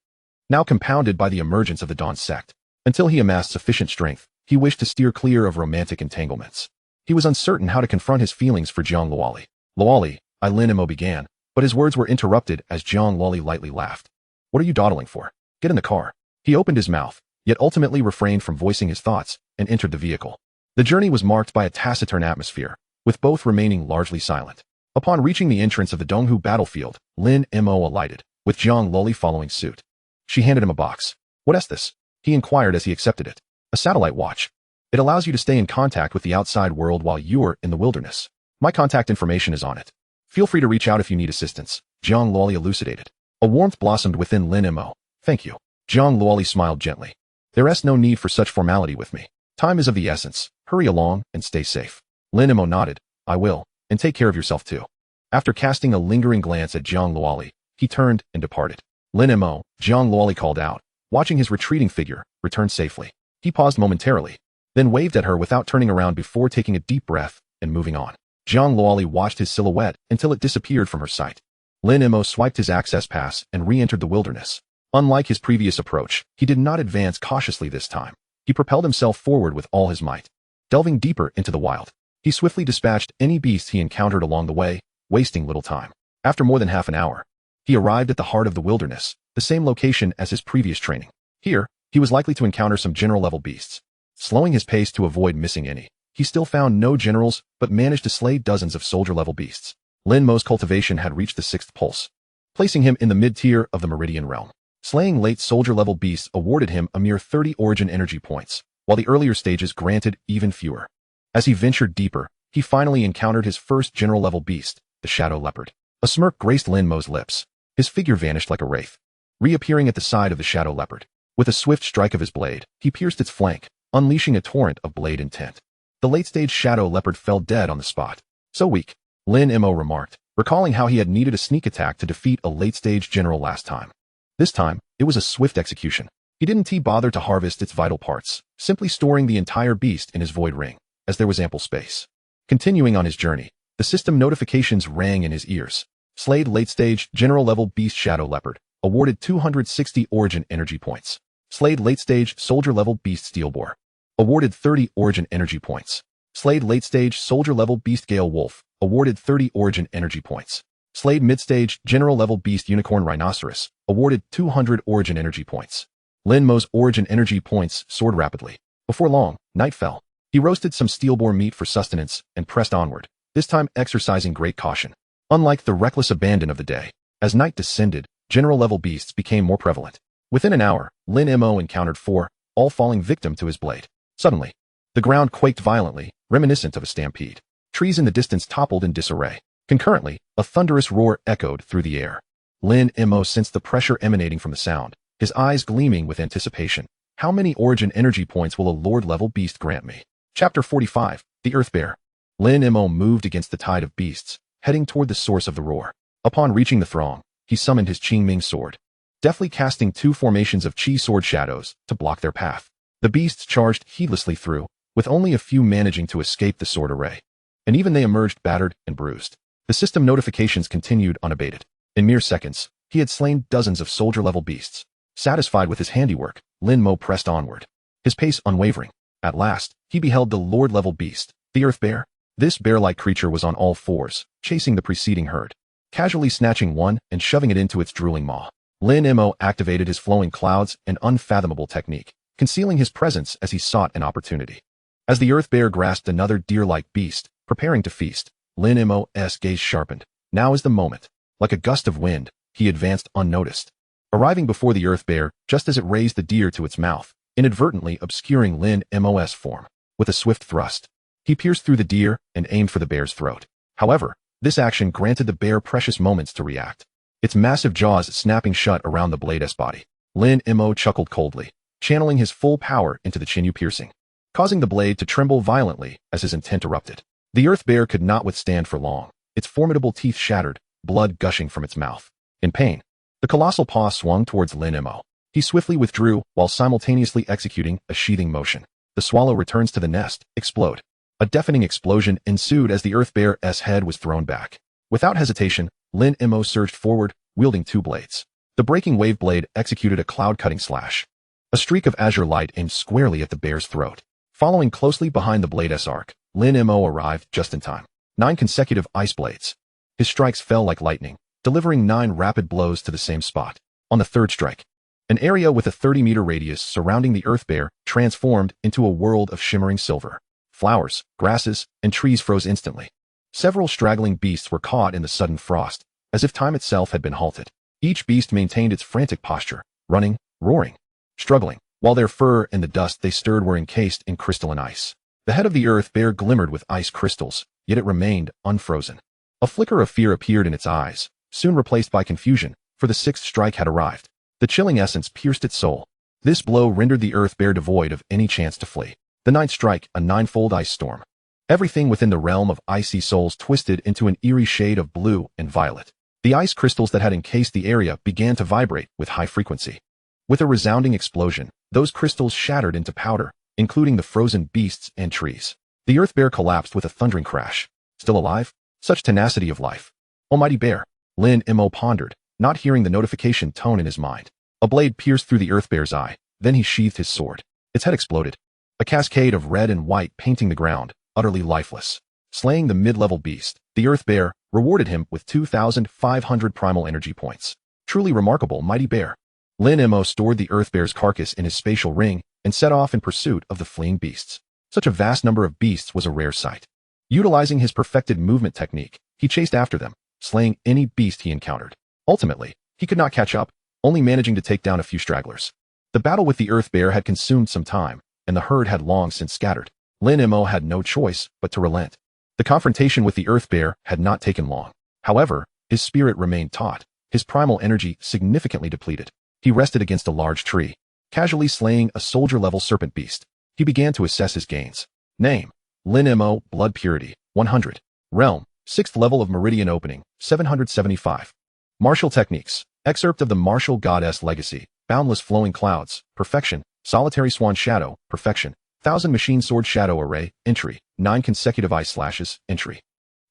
now compounded by the emergence of the Dawn sect. Until he amassed sufficient strength, he wished to steer clear of romantic entanglements. He was uncertain how to confront his feelings for Zhang Luoli. Luoli, Lin Mo began, but his words were interrupted as Zhang Luoli lightly laughed. What are you dawdling for? Get in the car. He opened his mouth, yet ultimately refrained from voicing his thoughts, and entered the vehicle. The journey was marked by a taciturn atmosphere, with both remaining largely silent. Upon reaching the entrance of the Donghu battlefield, Lin Mo alighted, with Zhang Luoli following suit. She handed him a box. What is this? He inquired as he accepted it. A satellite watch. It allows you to stay in contact with the outside world while you're in the wilderness. My contact information is on it. Feel free to reach out if you need assistance, Zhang Luoli elucidated. A warmth blossomed within Lin Mo. Thank you. Zhang Luoli smiled gently. There is no need for such formality with me. Time is of the essence. Hurry along and stay safe. Lin Mo nodded. I will, and take care of yourself too. After casting a lingering glance at Zhang Luoli, he turned and departed. Lin Mo, Zhang Luoli called out, watching his retreating figure return safely. He paused momentarily, then waved at her without turning around before taking a deep breath and moving on. Zhang Luoli watched his silhouette until it disappeared from her sight. Lin Mo swiped his access pass and re-entered the wilderness. Unlike his previous approach, he did not advance cautiously this time. He propelled himself forward with all his might. Delving deeper into the wild, he swiftly dispatched any beast he encountered along the way, wasting little time. After more than half an hour, he arrived at the heart of the wilderness, the same location as his previous training. Here, he was likely to encounter some general-level beasts. Slowing his pace to avoid missing any, he still found no generals, but managed to slay dozens of soldier-level beasts. Lin Mo's cultivation had reached the 6th pulse, placing him in the mid-tier of the Meridian realm. Slaying late soldier-level beasts awarded him a mere 30 origin energy points, while the earlier stages granted even fewer. As he ventured deeper, he finally encountered his first general-level beast, the Shadow Leopard. A smirk graced Lin Mo's lips. His figure vanished like a wraith, reappearing at the side of the Shadow Leopard. With a swift strike of his blade, he pierced its flank, unleashing a torrent of blade intent. The late-stage Shadow Leopard fell dead on the spot. So weak, Lin Mo remarked, recalling how he had needed a sneak attack to defeat a late-stage general last time. This time, it was a swift execution. He didn't bother to harvest its vital parts, simply storing the entire beast in his void ring, as there was ample space. Continuing on his journey, the system notifications rang in his ears. Slayed late-stage general-level beast Shadow Leopard, awarded 260 origin energy points. Slayed late-stage soldier-level beast Steelboar, awarded 30 origin energy points. Slayed late-stage soldier-level beast Gale Wolf, awarded 30 origin energy points. Slayed mid-stage general-level beast Unicorn Rhinoceros, awarded 200 origin energy points. Lin Mo's origin energy points soared rapidly. Before long, night fell. He roasted some Steelboar meat for sustenance and pressed onward, this time exercising great caution. Unlike the reckless abandon of the day, as night descended, general-level beasts became more prevalent. Within an hour, Lin Mo encountered 4, all falling victim to his blade. Suddenly, the ground quaked violently, reminiscent of a stampede. Trees in the distance toppled in disarray. Concurrently, a thunderous roar echoed through the air. Lin Mo sensed the pressure emanating from the sound, his eyes gleaming with anticipation. How many origin energy points will a Lord-level beast grant me? Chapter 45, The Earth Bear. Lin Mo moved against the tide of beasts, heading toward the source of the roar. Upon reaching the throng, he summoned his Qingming sword, deftly casting 2 formations of Qi sword shadows to block their path. The beasts charged heedlessly through, with only a few managing to escape the sword array. And even they emerged battered and bruised. The system notifications continued unabated. In mere seconds, he had slain dozens of soldier-level beasts. Satisfied with his handiwork, Lin Mo pressed onward, his pace unwavering. At last, he beheld the Lord-level beast, the Earth Bear. This bear-like creature was on all fours, chasing the preceding herd, casually snatching one and shoving it into its drooling maw. Lin Mo activated his flowing clouds and unfathomable technique, concealing his presence as he sought an opportunity. As the Earth Bear grasped another deer-like beast, preparing to feast, Lin Mo's gaze sharpened. Now is the moment. Like a gust of wind, he advanced unnoticed, arriving before the Earth Bear just as it raised the deer to its mouth, inadvertently obscuring Lin Mo's form. With a swift thrust, he pierced through the deer and aimed for the bear's throat. However, this action granted the bear precious moments to react, its massive jaws snapping shut around the blade's body. Lin Mo chuckled coldly, channeling his full power into the sinew piercing, causing the blade to tremble violently as his intent erupted. The Earth Bear could not withstand for long, its formidable teeth shattered, blood gushing from its mouth. In pain, the colossal paw swung towards Lin Mo. He swiftly withdrew while simultaneously executing a sheathing motion. The swallow returns to the nest, explode. A deafening explosion ensued as the Earth Bear's head was thrown back. Without hesitation, Lin Mo surged forward, wielding 2 blades. The breaking wave blade executed a cloud-cutting slash. A streak of azure light aimed squarely at the bear's throat. Following closely behind the blade's arc, Lin Mo arrived just in time. 9 consecutive ice blades. His strikes fell like lightning, delivering 9 rapid blows to the same spot. On the 3rd strike, an area with a 30-meter radius surrounding the Earth Bear transformed into a world of shimmering silver. Flowers, grasses, and trees froze instantly. Several straggling beasts were caught in the sudden frost, as if time itself had been halted. Each beast maintained its frantic posture, running, roaring, struggling, while their fur and the dust they stirred were encased in crystalline ice. The head of the Earth Bear glimmered with ice crystals, yet it remained unfrozen. A flicker of fear appeared in its eyes, soon replaced by confusion, for the 6th strike had arrived. The chilling essence pierced its soul. This blow rendered the Earth Bear devoid of any chance to flee. The 9th strike, a 9-fold ice storm. Everything within the realm of icy souls twisted into an eerie shade of blue and violet. The ice crystals that had encased the area began to vibrate with high frequency. With a resounding explosion, those crystals shattered into powder, including the frozen beasts and trees. The Earth Bear collapsed with a thundering crash. Still alive? Such tenacity of life. Almighty Bear, Lin Mo pondered, not hearing the notification tone in his mind. A blade pierced through the Earth Bear's eye, then he sheathed his sword. Its head exploded, a cascade of red and white painting the ground, utterly lifeless. Slaying the mid-level beast, the Earth Bear rewarded him with 2,500 primal energy points. Truly remarkable, mighty bear. Lin Mo stored the Earth Bear's carcass in his spatial ring and set off in pursuit of the fleeing beasts. Such a vast number of beasts was a rare sight. Utilizing his perfected movement technique, he chased after them, slaying any beast he encountered. Ultimately, he could not catch up, only managing to take down a few stragglers. The battle with the Earth Bear had consumed some time, and the herd had long since scattered. Lin Mo had no choice but to relent. The confrontation with the Earth Bear had not taken long. However, his spirit remained taut, his primal energy significantly depleted. He rested against a large tree, casually slaying a soldier-level serpent beast. He began to assess his gains. Name: Lin Mo, blood purity, 100. Realm: 6th level of meridian opening, 775. Martial techniques: excerpt of the martial goddess legacy, boundless flowing clouds, perfection, solitary swan shadow, perfection, 1000 machine sword shadow array, entry, 9 consecutive ice slashes, entry.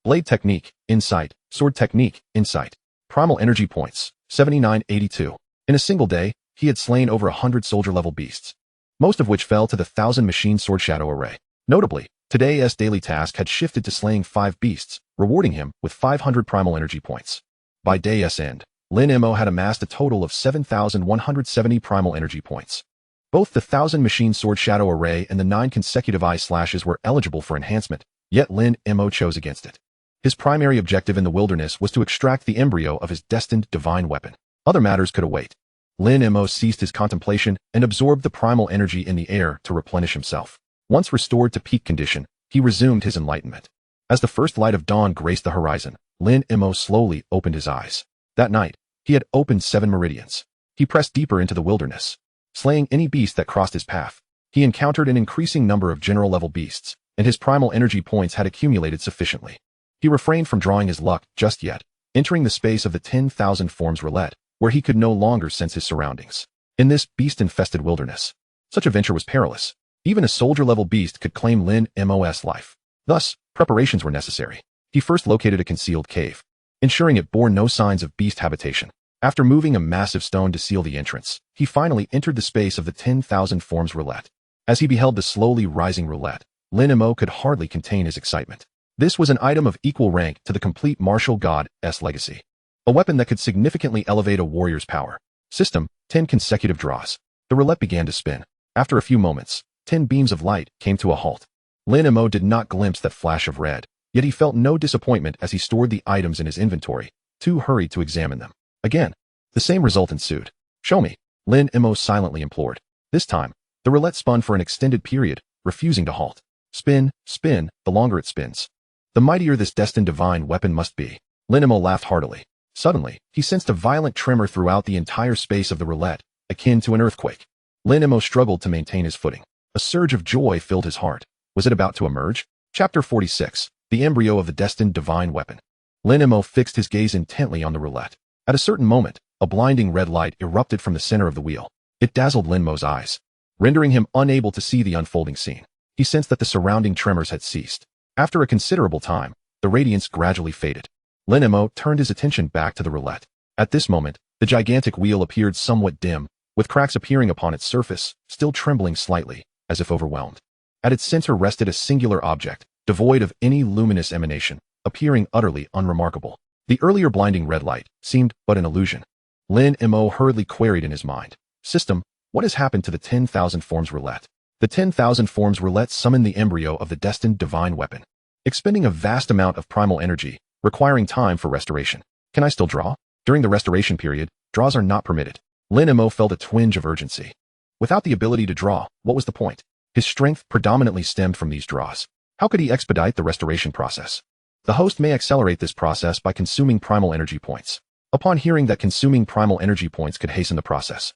Blade technique, insight, sword technique, insight. Primal energy points, 7982. In a single day, he had slain over 100 soldier-level beasts, most of which fell to the 1000 machine sword shadow array. Notably, today's daily task had shifted to slaying 5 beasts, rewarding him with 500 primal energy points. By day's end, Lin Mo had amassed a total of 7,170 primal energy points. Both the 1000 machine sword shadow array and the 9 consecutive ice slashes were eligible for enhancement, yet Lin Mo chose against it. His primary objective in the wilderness was to extract the embryo of his destined divine weapon. Other matters could await. Lin Mo ceased his contemplation and absorbed the primal energy in the air to replenish himself. Once restored to peak condition, he resumed his enlightenment. As the first light of dawn graced the horizon, Lin Mo slowly opened his eyes. That night, he had opened 7 meridians. He pressed deeper into the wilderness, slaying any beast that crossed his path. He encountered an increasing number of general-level beasts, and his primal energy points had accumulated sufficiently. He refrained from drawing his luck just yet, entering the space of the 10,000 forms roulette, where he could no longer sense his surroundings. In this beast-infested wilderness, such a venture was perilous. Even a soldier-level beast could claim Lin Mo's life. Thus, preparations were necessary. He first located a concealed cave, ensuring it bore no signs of beast habitation. After moving a massive stone to seal the entrance, he finally entered the space of the 10,000 forms roulette. As he beheld the slowly rising roulette, Lin Mo could hardly contain his excitement. This was an item of equal rank to the complete martial god's legacy. A weapon that could significantly elevate a warrior's power. System, 10 consecutive draws. The roulette began to spin. After a few moments, 10 beams of light came to a halt. Lin Mo did not glimpse that flash of red, yet he felt no disappointment as he stored the items in his inventory, too hurried to examine them. Again, the same result ensued. Show me, Lin Mo silently implored. This time, the roulette spun for an extended period, refusing to halt. Spin, spin, the longer it spins, the mightier this destined divine weapon must be. Lin Mo laughed heartily. Suddenly, he sensed a violent tremor throughout the entire space of the roulette, akin to an earthquake. Lin Mo struggled to maintain his footing. A surge of joy filled his heart. Was it about to emerge? Chapter 46, The Embryo of the Destined Divine Weapon. Lin Mo fixed his gaze intently on the roulette. At a certain moment, a blinding red light erupted from the center of the wheel. It dazzled Lin Mo's eyes, rendering him unable to see the unfolding scene. He sensed that the surrounding tremors had ceased. After a considerable time, the radiance gradually faded. Lin Mo turned his attention back to the roulette. At this moment, the gigantic wheel appeared somewhat dim, with cracks appearing upon its surface, still trembling slightly, as if overwhelmed. At its center rested a singular object, devoid of any luminous emanation, appearing utterly unremarkable. The earlier blinding red light seemed but an illusion. Lin Mo hurriedly queried in his mind. System, what has happened to the 10,000 forms roulette? The 10,000 forms roulette summoned the embryo of the destined divine weapon, expending a vast amount of primal energy, requiring time for restoration. Can I still draw? During the restoration period, draws are not permitted. Lin Mo felt a twinge of urgency. Without the ability to draw, what was the point? His strength predominantly stemmed from these draws. How could he expedite the restoration process? The host may accelerate this process by consuming primal energy points. Upon hearing that consuming primal energy points could hasten the process,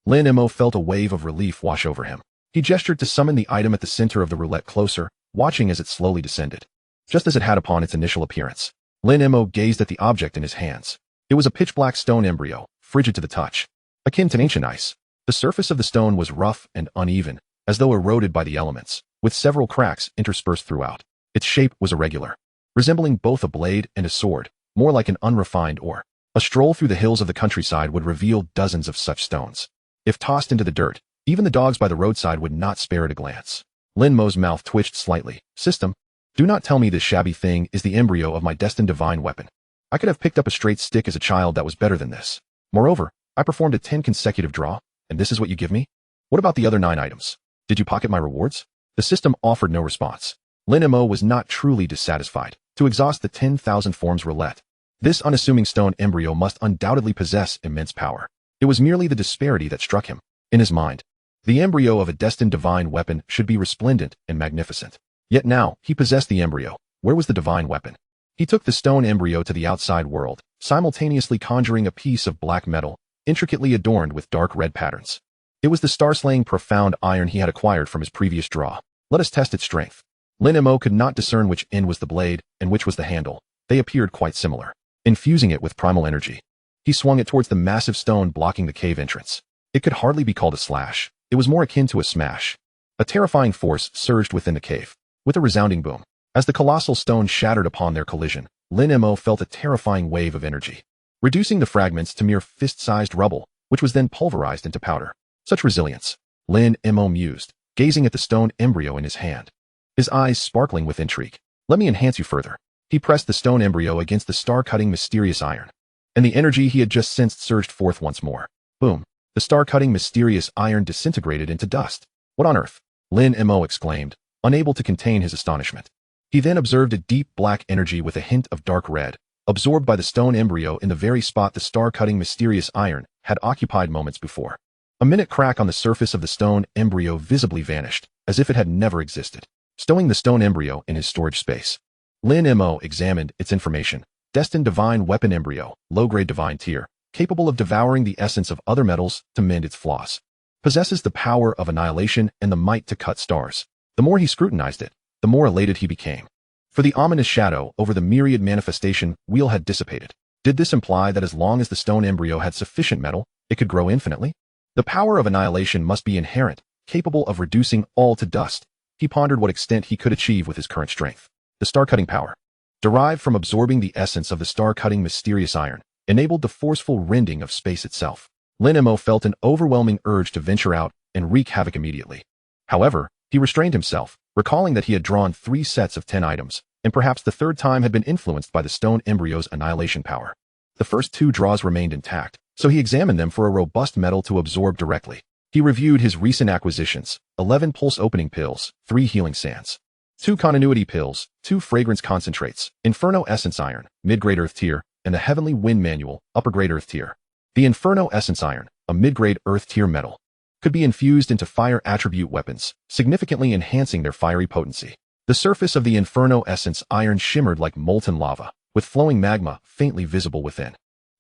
Lin Mo felt a wave of relief wash over him. He gestured to summon the item at the center of the roulette closer, watching as it slowly descended. Just as it had upon its initial appearance, Lin Mo gazed at the object in his hands. It was a pitch-black stone embryo, frigid to the touch. Akin to ancient ice, the surface of the stone was rough and uneven, as though eroded by the elements, with several cracks interspersed throughout. Its shape was irregular, resembling both a blade and a sword, more like an unrefined ore. A stroll through the hills of the countryside would reveal dozens of such stones. If tossed into the dirt, even the dogs by the roadside would not spare it a glance. Lin Mo's mouth twitched slightly. System, do not tell me this shabby thing is the embryo of my destined divine weapon. I could have picked up a straight stick as a child that was better than this. Moreover, I performed a 10 consecutive draw, and this is what you give me? What about the other 9 items? Did you pocket my rewards? The system offered no response. Lin Mo was not truly dissatisfied. To exhaust the 10,000 forms roulette, this unassuming stone embryo must undoubtedly possess immense power. It was merely the disparity that struck him. In his mind, the embryo of a destined divine weapon should be resplendent and magnificent. Yet now, he possessed the embryo. Where was the divine weapon? He took the stone embryo to the outside world, simultaneously conjuring a piece of black metal, intricately adorned with dark red patterns. It was the star-slaying profound iron he had acquired from his previous draw. Let us test its strength. Lin Mo could not discern which end was the blade and which was the handle. They appeared quite similar. Infusing it with primal energy, he swung it towards the massive stone blocking the cave entrance. It could hardly be called a slash. It was more akin to a smash. A terrifying force surged within the cave, with a resounding boom. As the colossal stone shattered upon their collision, Lin Mo felt a terrifying wave of energy, reducing the fragments to mere fist-sized rubble, which was then pulverized into powder. Such resilience, Lin Mo mused, gazing at the stone embryo in his hand, his eyes sparkling with intrigue. Let me enhance you further. He pressed the stone embryo against the star-cutting mysterious iron, and the energy he had just sensed surged forth once more. Boom. The star-cutting mysterious iron disintegrated into dust. What on earth? Lin Mo exclaimed, unable to contain his astonishment. He then observed a deep black energy with a hint of dark red, absorbed by the stone embryo in the very spot the star-cutting mysterious iron had occupied moments before. A minute crack on the surface of the stone embryo visibly vanished, as if it had never existed. Stowing the stone embryo in his storage space, Lin Mo examined its information. Destined Divine Weapon Embryo, low-grade divine tier, capable of devouring the essence of other metals to mend its flaws. Possesses the power of annihilation and the might to cut stars. The more he scrutinized it, the more elated he became. For the ominous shadow over the myriad manifestation wheel had dissipated. Did this imply that as long as the stone embryo had sufficient metal, it could grow infinitely? The power of annihilation must be inherent, capable of reducing all to dust. He pondered what extent he could achieve with his current strength. The star-cutting power, derived from absorbing the essence of the star-cutting mysterious iron, enabled the forceful rending of space itself. Lin Mo felt an overwhelming urge to venture out and wreak havoc immediately. However, he restrained himself, recalling that he had drawn 3 sets of 10 items, and perhaps the third time had been influenced by the stone embryo's annihilation power. The first 2 draws remained intact, so he examined them for a robust metal to absorb directly. He reviewed his recent acquisitions: 11 pulse opening pills, 3 healing sands, 2 continuity pills, 2 fragrance concentrates, Inferno Essence Iron, mid-grade Earth tier, and the Heavenly Wind Manual, upper-grade Earth tier. The Inferno Essence Iron, a mid-grade Earth tier metal, could be infused into fire attribute weapons, significantly enhancing their fiery potency. The surface of the Inferno Essence Iron shimmered like molten lava, with flowing magma faintly visible within,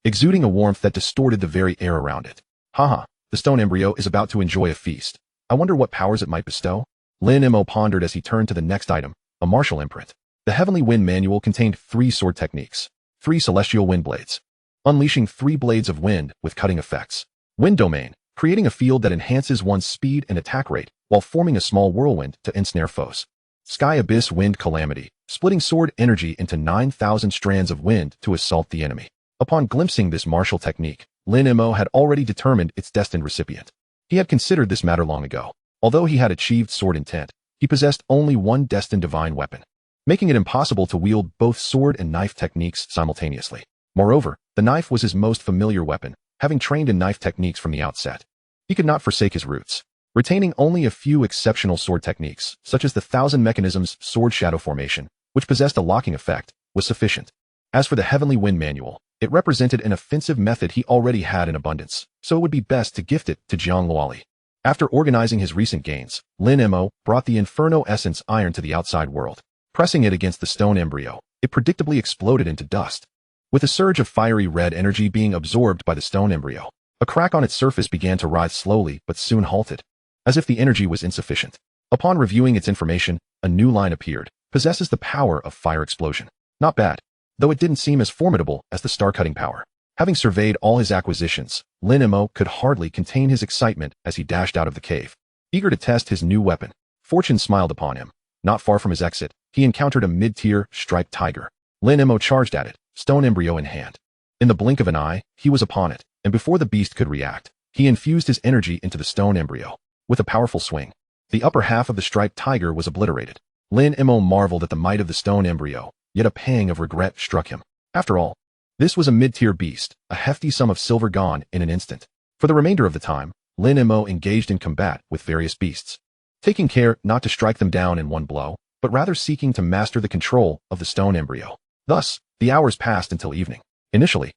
exuding a warmth that distorted the very air around it. Haha, the stone embryo is about to enjoy a feast. I wonder what powers it might bestow? Lin Mo pondered as he turned to the next item, a martial imprint. The Heavenly Wind Manual contained 3 sword techniques, 3 celestial wind blades, unleashing 3 blades of wind with cutting effects. Wind Domain, creating a field that enhances one's speed and attack rate while forming a small whirlwind to ensnare foes. Sky Abyss Wind Calamity, splitting sword energy into 9,000 strands of wind to assault the enemy. Upon glimpsing this martial technique, Lin Mo had already determined its destined recipient. He had considered this matter long ago. Although he had achieved sword intent, he possessed only one destined divine weapon, making it impossible to wield both sword and knife techniques simultaneously. Moreover, the knife was his most familiar weapon, having trained in knife techniques from the outset. He could not forsake his roots. Retaining only a few exceptional sword techniques, such as the Thousand Mechanisms Sword Shadow Formation, which possessed a locking effect, was sufficient. As for the Heavenly Wind Manual, it represented an offensive method he already had in abundance, so it would be best to gift it to Jiang Luoli. After organizing his recent gains, Lin Mo brought the Inferno Essence Iron to the outside world. Pressing it against the stone embryo, it predictably exploded into dust, with a surge of fiery red energy being absorbed by the stone embryo. A crack on its surface began to rise slowly but soon halted, as if the energy was insufficient. Upon reviewing its information, a new line appeared. Possesses the power of fire explosion. Not bad, though it didn't seem as formidable as the star-cutting power. Having surveyed all his acquisitions, Lin Mo could hardly contain his excitement as he dashed out of the cave, eager to test his new weapon. Fortune smiled upon him. Not far from his exit, he encountered a mid-tier striped tiger. Lin Mo charged at it, stone embryo in hand. In the blink of an eye, he was upon it, and before the beast could react, he infused his energy into the stone embryo. With a powerful swing, the upper half of the striped tiger was obliterated. Lin Mo marveled at the might of the stone embryo, yet a pang of regret struck him. After all, this was a mid-tier beast, a hefty sum of silver gone in an instant. For the remainder of the time, Lin Mo engaged in combat with various beasts, taking care not to strike them down in one blow, but rather seeking to master the control of the stone embryo. Thus, the hours passed until evening. Initially,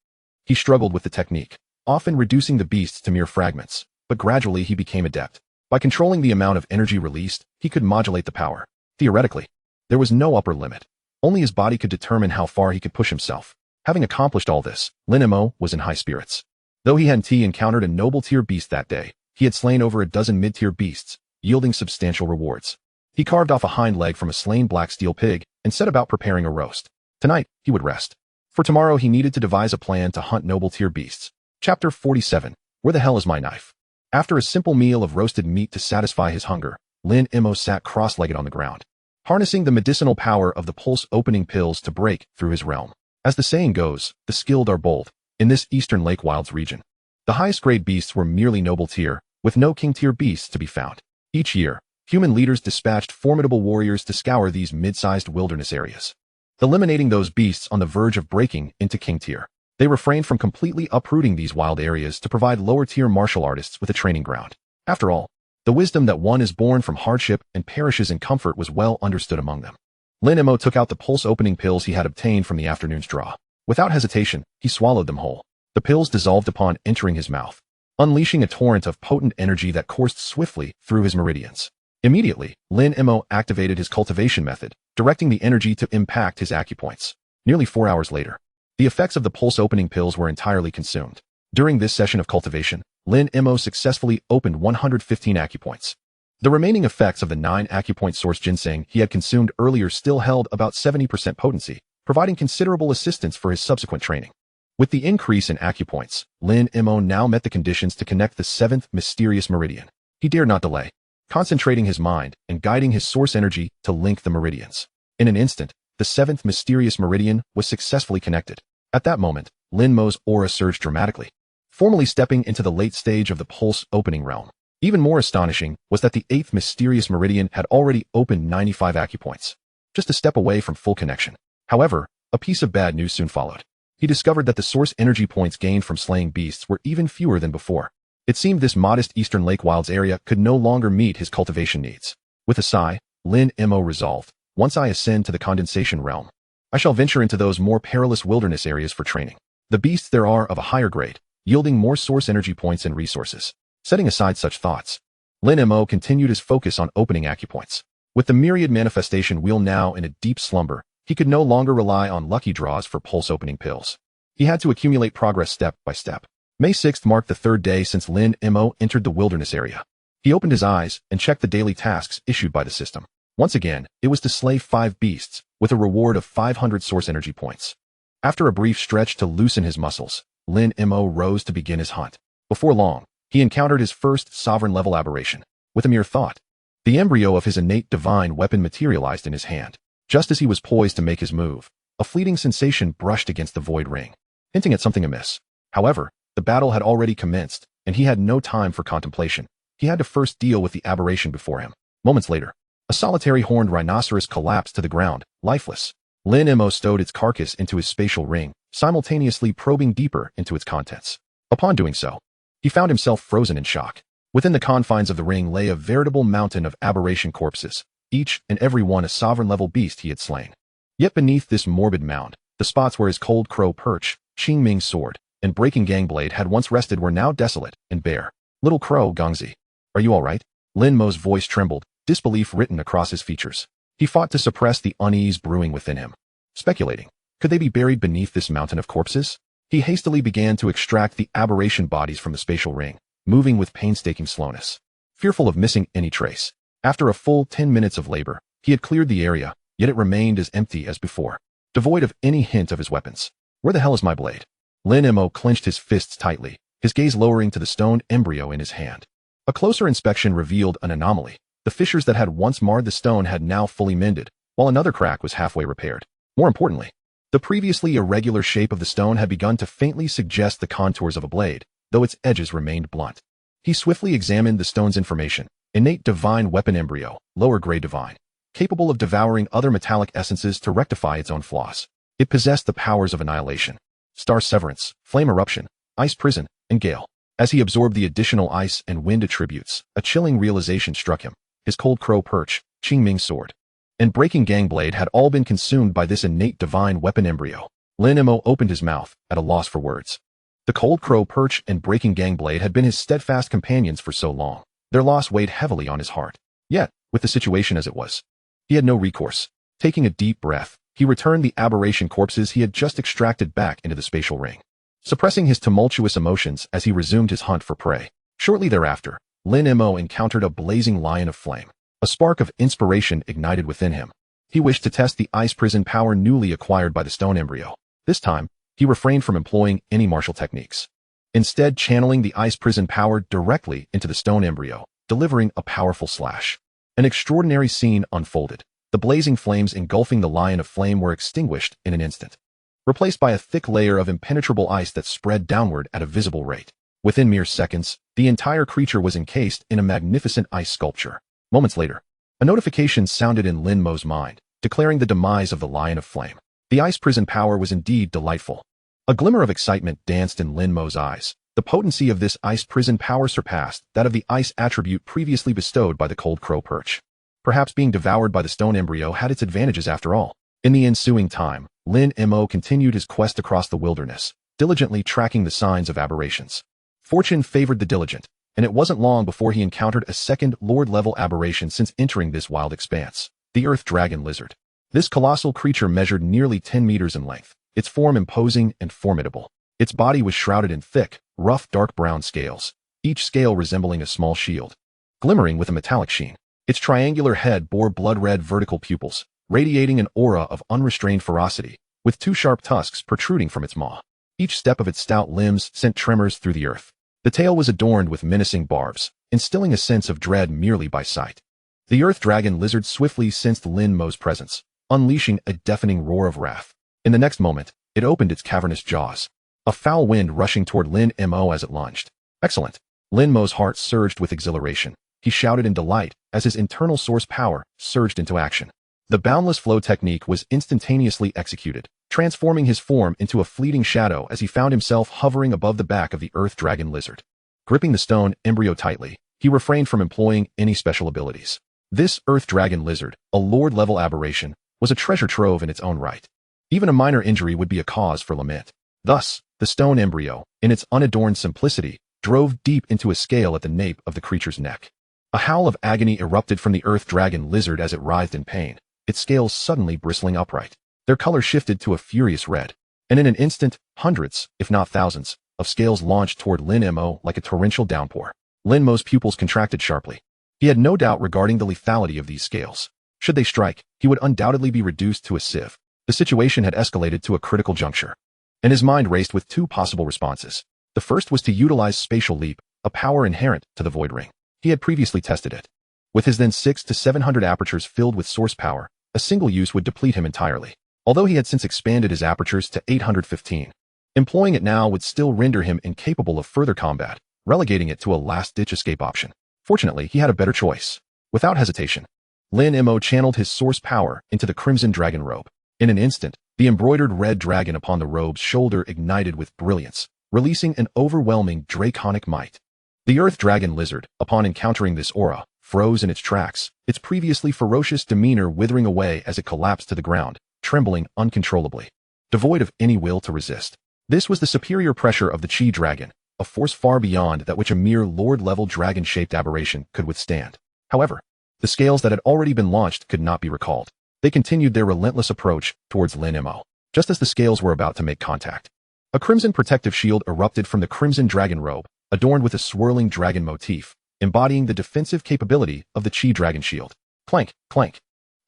he struggled with the technique, often reducing the beasts to mere fragments, but gradually he became adept. By controlling the amount of energy released, he could modulate the power. Theoretically, there was no upper limit. Only his body could determine how far he could push himself. Having accomplished all this, Lin Mo was in high spirits. Though he hadn't encountered a noble tier beast that day, he had slain over a dozen mid-tier beasts, yielding substantial rewards. He carved off a hind leg from a slain black steel pig and set about preparing a roast. Tonight, he would rest. For tomorrow, he needed to devise a plan to hunt noble tier beasts. Chapter 47. Where the hell is my knife? After a simple meal of roasted meat to satisfy his hunger, Lin Mo sat cross-legged on the ground, harnessing the medicinal power of the pulse-opening pills to break through his realm. As the saying goes, the skilled are bold. In this eastern Lake Wilds region, the highest-grade beasts were merely noble tier, with no king-tier beasts to be found. Each year, human leaders dispatched formidable warriors to scour these mid-sized wilderness areas, eliminating those beasts on the verge of breaking into king-tier. They refrained from completely uprooting these wild areas to provide lower-tier martial artists with a training ground. After all, the wisdom that one is born from hardship and perishes in comfort was well understood among them. Lin Mo took out the pulse-opening pills he had obtained from the afternoon's draw. Without hesitation, he swallowed them whole. The pills dissolved upon entering his mouth, unleashing a torrent of potent energy that coursed swiftly through his meridians. Immediately, Lin Mo activated his cultivation method, directing the energy to impact his acupoints. Nearly 4 hours later, The effects of the pulse-opening pills were entirely consumed. During this session of cultivation, Lin Mo successfully opened 115 acupoints. The remaining effects of the 9 acupoint source ginseng he had consumed earlier still held about 70% potency, providing considerable assistance for his subsequent training. With the increase in acupoints, Lin Mo now met the conditions to connect the 7th mysterious meridian. He dared not delay, concentrating his mind and guiding his source energy to link the meridians. In an instant, the 7th mysterious meridian was successfully connected. At that moment, Lin Mo's aura surged dramatically, formally stepping into the late stage of the pulse-opening realm. Even more astonishing was that the 8th mysterious meridian had already opened 95 acupoints, just a step away from full connection. However, a piece of bad news soon followed. He discovered that the source energy points gained from slaying beasts were even fewer than before. It seemed this modest Eastern Lake Wilds area could no longer meet his cultivation needs. With a sigh, Lin Mo resolved, once I ascend to the condensation realm, I shall venture into those more perilous wilderness areas for training. The beasts there are of a higher grade, yielding more source energy points and resources. Setting aside such thoughts, Lin Mo continued his focus on opening acupoints. With the myriad manifestation wheel now in a deep slumber, he could no longer rely on lucky draws for pulse-opening pills. He had to accumulate progress step by step. May 6th marked the 3rd day since Lin Mo entered the wilderness area. He opened his eyes and checked the daily tasks issued by the system. Once again, it was to slay 5 beasts, with a reward of 500 source energy points. After a brief stretch to loosen his muscles, Lin Mo rose to begin his hunt. Before long, he encountered his first sovereign-level aberration. With a mere thought, the embryo of his innate divine weapon materialized in his hand. Just as he was poised to make his move, a fleeting sensation brushed against the void ring, hinting at something amiss. However, the battle had already commenced, and he had no time for contemplation. He had to first deal with the aberration before him. Moments later, a solitary horned rhinoceros collapsed to the ground, lifeless. Lin Mo stowed its carcass into his spatial ring, simultaneously probing deeper into its contents. Upon doing so, he found himself frozen in shock. Within the confines of the ring lay a veritable mountain of aberration corpses, each and every one a sovereign-level beast he had slain. Yet beneath this morbid mound, the spots where his cold crow perch, Qing Ming's sword, and breaking gangblade had once rested were now desolate and bare. Little crow, Gongzi, are you all right? Lin Mo's voice trembled, disbelief written across his features. He fought to suppress the unease brewing within him. Speculating, could they be buried beneath this mountain of corpses? He hastily began to extract the aberration bodies from the spatial ring, moving with painstaking slowness, fearful of missing any trace. After a full 10 minutes of labor, he had cleared the area, yet it remained as empty as before, devoid of any hint of his weapons. Where the hell is my blade? Lin Mo clenched his fists tightly, his gaze lowering to the stone embryo in his hand. A closer inspection revealed an anomaly. The fissures that had once marred the stone had now fully mended, while another crack was halfway repaired. More importantly, the previously irregular shape of the stone had begun to faintly suggest the contours of a blade, though its edges remained blunt. He swiftly examined the stone's information. Innate Divine Weapon Embryo, lower grade divine, capable of devouring other metallic essences to rectify its own flaws. It possessed the powers of annihilation, star severance, flame eruption, ice prison, and gale. As he absorbed the additional ice and wind attributes, a chilling realization struck him. His cold crow perch, Qing Ming's sword, and breaking gangblade had all been consumed by this innate divine weapon embryo. Lin Mo opened his mouth, at a loss for words. The cold crow perch and breaking gangblade had been his steadfast companions for so long. Their loss weighed heavily on his heart. Yet, with the situation as it was, he had no recourse. Taking a deep breath, he returned the aberration corpses he had just extracted back into the spatial ring, suppressing his tumultuous emotions as he resumed his hunt for prey. Shortly thereafter, Lin Mo encountered a blazing lion of flame. A spark of inspiration ignited within him. He wished to test the ice prison power newly acquired by the stone embryo. This time, he refrained from employing any martial techniques, instead channeling the ice prison power directly into the stone embryo, delivering a powerful slash. An extraordinary scene unfolded. The blazing flames engulfing the lion of flame were extinguished in an instant, replaced by a thick layer of impenetrable ice that spread downward at a visible rate. Within mere seconds, the entire creature was encased in a magnificent ice sculpture. Moments later, a notification sounded in Lin Mo's mind, declaring the demise of the lion of flame. The ice prison power was indeed delightful. A glimmer of excitement danced in Lin Mo's eyes. The potency of this ice prison power surpassed that of the ice attribute previously bestowed by the cold crow perch. Perhaps being devoured by the stone embryo had its advantages after all. In the ensuing time, Lin Mo continued his quest across the wilderness, diligently tracking the signs of aberrations. Fortune favored the diligent, and it wasn't long before he encountered a second Lord-level aberration since entering this wild expanse, the Earth Dragon Lizard. This colossal creature measured nearly 10 meters in length. its form imposing and formidable. Its body was shrouded in thick, rough dark brown scales, each scale resembling a small shield, glimmering with a metallic sheen. Its triangular head bore blood-red vertical pupils, radiating an aura of unrestrained ferocity, with two sharp tusks protruding from its maw. Each step of its stout limbs sent tremors through the earth. The tail was adorned with menacing barbs, instilling a sense of dread merely by sight. The earth dragon lizard swiftly sensed Lin Mo's presence, unleashing a deafening roar of wrath. In the next moment, it opened its cavernous jaws, a foul wind rushing toward Lin Mo as it lunged. Excellent! Lin Mo's heart surged with exhilaration. He shouted in delight as his internal source power surged into action. The boundless flow technique was instantaneously executed, transforming his form into a fleeting shadow as he found himself hovering above the back of the earth dragon lizard. Gripping the stone embryo tightly, he refrained from employing any special abilities. This earth dragon lizard, a lord-level aberration, was a treasure trove in its own right. Even a minor injury would be a cause for lament. Thus, the stone embryo, in its unadorned simplicity, drove deep into a scale at the nape of the creature's neck. A howl of agony erupted from the earth dragon lizard as it writhed in pain, its scales suddenly bristling upright. Their color shifted to a furious red, and in an instant, hundreds, if not thousands, of scales launched toward Lin Mo like a torrential downpour. Lin Mo's pupils contracted sharply. He had no doubt regarding the lethality of these scales. Should they strike, he would undoubtedly be reduced to a sieve. The situation had escalated to a critical juncture, and his mind raced with two possible responses. The first was to utilize Spatial Leap, a power inherent to the Void Ring. He had previously tested it. With his then 600 to 700 apertures filled with source power, a single use would deplete him entirely. Although he had since expanded his apertures to 815. Employing it now would still render him incapable of further combat, relegating it to a last-ditch escape option. Fortunately, he had a better choice. Without hesitation, Lin Mo channeled his source power into the crimson dragon robe. In an instant, the embroidered red dragon upon the robe's shoulder ignited with brilliance, releasing an overwhelming draconic might. The earth dragon lizard, upon encountering this aura, froze in its tracks, its previously ferocious demeanor withering away as it collapsed to the ground, trembling uncontrollably, devoid of any will to resist. This was the superior pressure of the Chi dragon, a force far beyond that which a mere lord-level dragon-shaped aberration could withstand. However, the scales that had already been launched could not be recalled. They continued their relentless approach towards Lin Mo, just as the scales were about to make contact. A crimson protective shield erupted from the crimson dragon robe, adorned with a swirling dragon motif, embodying the defensive capability of the Chi dragon shield. Clank, clank.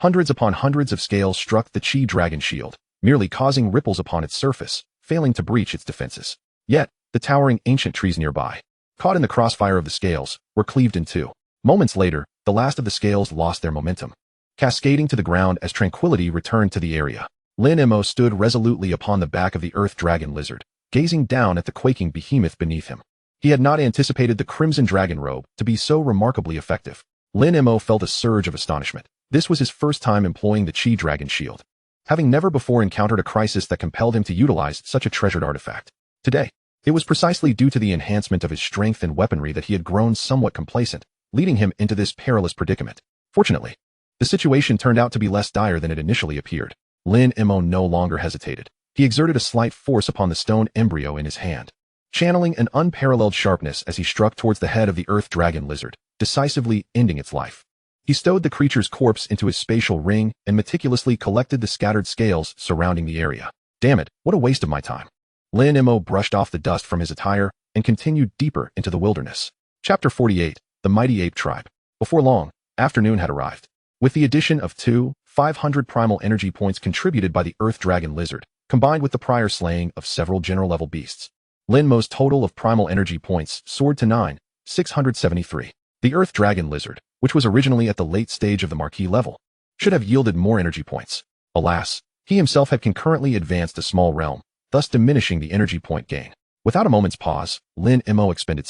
Hundreds upon hundreds of scales struck the Chi dragon shield, merely causing ripples upon its surface, failing to breach its defenses. Yet, the towering ancient trees nearby, caught in the crossfire of the scales, were cleaved in two. Moments later, the last of the scales lost their momentum, cascading to the ground as tranquility returned to the area. Lin Mo stood resolutely upon the back of the earth dragon lizard, gazing down at the quaking behemoth beneath him. He had not anticipated the crimson dragon robe to be so remarkably effective. Lin Mo felt a surge of astonishment. This was his first time employing the Chi dragon shield, having never before encountered a crisis that compelled him to utilize such a treasured artifact. Today, it was precisely due to the enhancement of his strength and weaponry that he had grown somewhat complacent, leading him into this perilous predicament. Fortunately, the situation turned out to be less dire than it initially appeared. Lin Mo no longer hesitated. He exerted a slight force upon the stone embryo in his hand, channeling an unparalleled sharpness as he struck towards the head of the earth dragon lizard, decisively ending its life. He stowed the creature's corpse into his spatial ring and meticulously collected the scattered scales surrounding the area. Damn it, what a waste of my time. Lin Mo brushed off the dust from his attire and continued deeper into the wilderness. Chapter 48, The Mighty Ape Tribe. Before long, afternoon had arrived. With the addition of 500 primal energy points contributed by the earth dragon lizard, combined with the prior slaying of several general-level beasts, Lin Mo's total of primal energy points soared to 673. The earth dragon lizard, which was originally at the late stage of the marquee level, should have yielded more energy points. Alas, he himself had concurrently advanced a small realm, thus diminishing the energy point gain. Without a moment's pause, Lin Mo expended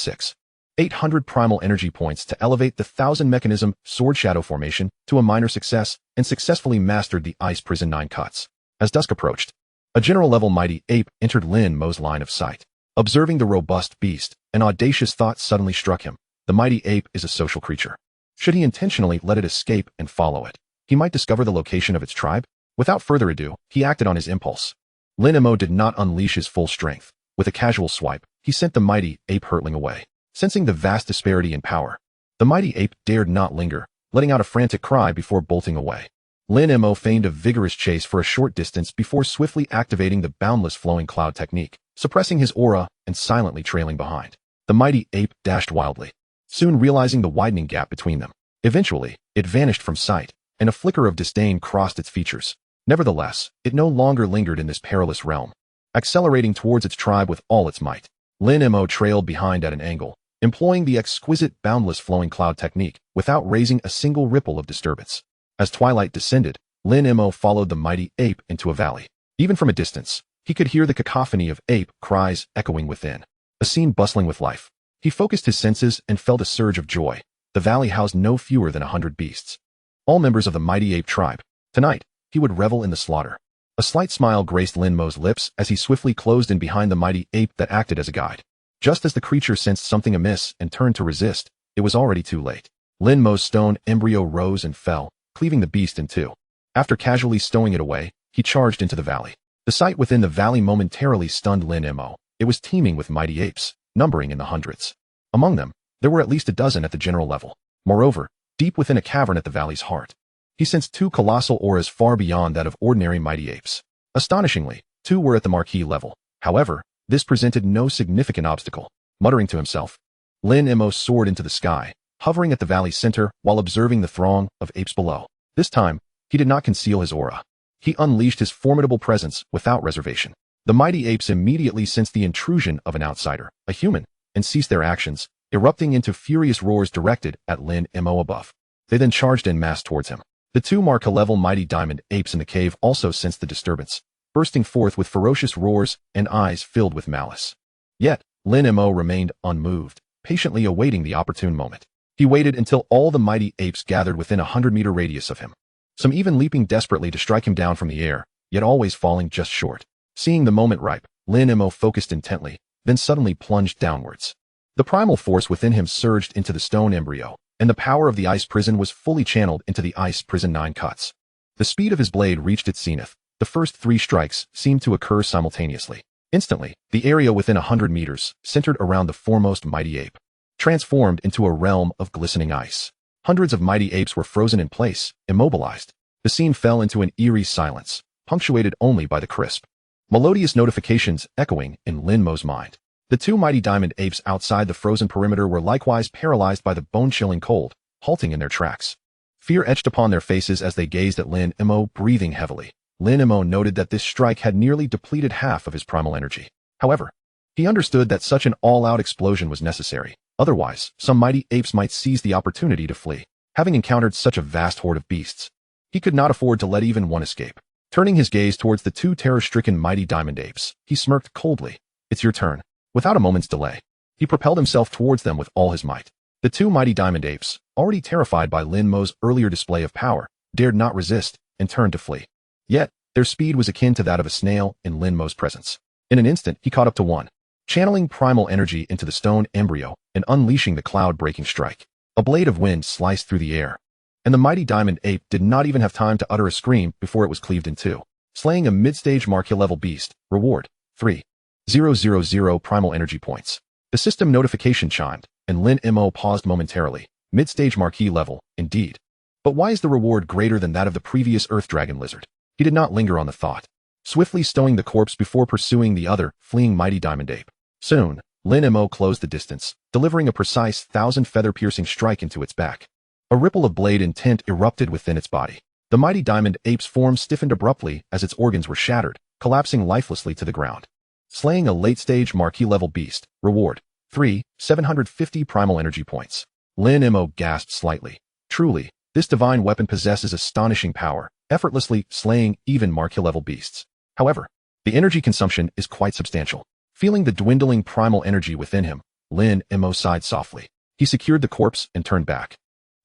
800 primal energy points to elevate the 1000 mechanism sword shadow formation to a minor success and successfully mastered the ice prison 9 cuts. As dusk approached, a general-level mighty ape entered Lin Mo's line of sight. Observing the robust beast, an audacious thought suddenly struck him. The mighty ape is a social creature. Should he intentionally let it escape and follow it, he might discover the location of its tribe. Without further ado, he acted on his impulse. Lin Mo did not unleash his full strength. With a casual swipe, he sent the mighty ape hurtling away. Sensing the vast disparity in power, the mighty ape dared not linger, letting out a frantic cry before bolting away. Lin Mo feigned a vigorous chase for a short distance before swiftly activating the boundless flowing cloud technique, suppressing his aura and silently trailing behind. The mighty ape dashed wildly, soon realizing the widening gap between them. Eventually, it vanished from sight, and a flicker of disdain crossed its features. Nevertheless, it no longer lingered in this perilous realm. Accelerating towards its tribe with all its might, Lin Mo trailed behind at an angle, employing the exquisite boundless flowing cloud technique without raising a single ripple of disturbance. As twilight descended, Lin Mo followed the mighty ape into a valley. Even from a distance, he could hear the cacophony of ape cries echoing within, a scene bustling with life. He focused his senses and felt a surge of joy. The valley housed no fewer than 100 beasts, all members of the mighty ape tribe. Tonight, he would revel in the slaughter. A slight smile graced Lin Mo's lips as he swiftly closed in behind the mighty ape that acted as a guide. Just as the creature sensed something amiss and turned to resist, it was already too late. Lin Mo's stone embryo rose and fell, cleaving the beast in two. After casually stowing it away, he charged into the valley. The sight within the valley momentarily stunned Lin Mo. It was teeming with mighty apes, numbering in the hundreds. Among them, there were at least a dozen at the general level. Moreover, deep within a cavern at the valley's heart, he sensed two colossal auras far beyond that of ordinary mighty apes. Astonishingly, two were at the marquee level. However, this presented no significant obstacle. Muttering to himself, Lin Mo soared into the sky, hovering at the valley's center while observing the throng of apes below. This time, he did not conceal his aura. He unleashed his formidable presence without reservation. The mighty apes immediately sensed the intrusion of an outsider, a human, and ceased their actions, erupting into furious roars directed at Lin Mo above. They then charged en masse towards him. The two marca-level mighty diamond apes in the cave also sensed the disturbance, bursting forth with ferocious roars and eyes filled with malice. Yet, Lin Mo remained unmoved, patiently awaiting the opportune moment. He waited until all the mighty apes gathered within a 100-meter radius of him, some even leaping desperately to strike him down from the air, yet always falling just short. Seeing the moment ripe, Lin Mo focused intently, then suddenly plunged downwards. The primal force within him surged into the stone embryo, and the power of the ice prison was fully channeled into the ice prison 9 cuts. The speed of his blade reached its zenith. The first 3 strikes seemed to occur simultaneously. Instantly, the area within 100 meters, centered around the foremost mighty ape, transformed into a realm of glistening ice. Hundreds of mighty apes were frozen in place, immobilized. The scene fell into an eerie silence, punctuated only by the crisp, melodious notifications echoing in Lin Mo's mind. The 2 mighty diamond apes outside the frozen perimeter were likewise paralyzed by the bone-chilling cold, halting in their tracks. Fear etched upon their faces as they gazed at Lin Mo, breathing heavily. Lin Mo noted that this strike had nearly depleted half of his primal energy. However, he understood that such an all-out explosion was necessary. Otherwise, some mighty apes might seize the opportunity to flee. Having encountered such a vast horde of beasts, he could not afford to let even one escape. Turning his gaze towards the 2 terror-stricken mighty diamond apes, he smirked coldly. "It's your turn." Without a moment's delay, he propelled himself towards them with all his might. The 2 mighty diamond apes, already terrified by Lin Mo's earlier display of power, dared not resist and turned to flee. Yet, their speed was akin to that of a snail in Lin Mo's presence. In an instant, he caught up to one, channeling primal energy into the stone embryo and unleashing the cloud-breaking strike. A blade of wind sliced through the air, and the mighty diamond ape did not even have time to utter a scream before it was cleaved in two. Slaying a mid-stage marquee-level beast. Reward: 3,000 primal energy points. The system notification chimed, and Lin Mo paused momentarily. Mid-stage marquee level, indeed. But why is the reward greater than that of the previous Earth Dragon Lizard? He did not linger on the thought, swiftly stowing the corpse before pursuing the other, fleeing mighty diamond ape. Soon, Lin Mo closed the distance, delivering a precise 1,000-feather-piercing strike into its back. A ripple of blade intent erupted within its body. The mighty diamond ape's form stiffened abruptly as its organs were shattered, collapsing lifelessly to the ground. Slaying a late-stage marquee-level beast. Reward: 3,750 primal energy points. Lin Mo gasped slightly. Truly, this divine weapon possesses astonishing power, effortlessly slaying even marquee-level beasts. However, the energy consumption is quite substantial. Feeling the dwindling primal energy within him, Lin Mo sighed softly. He secured the corpse and turned back,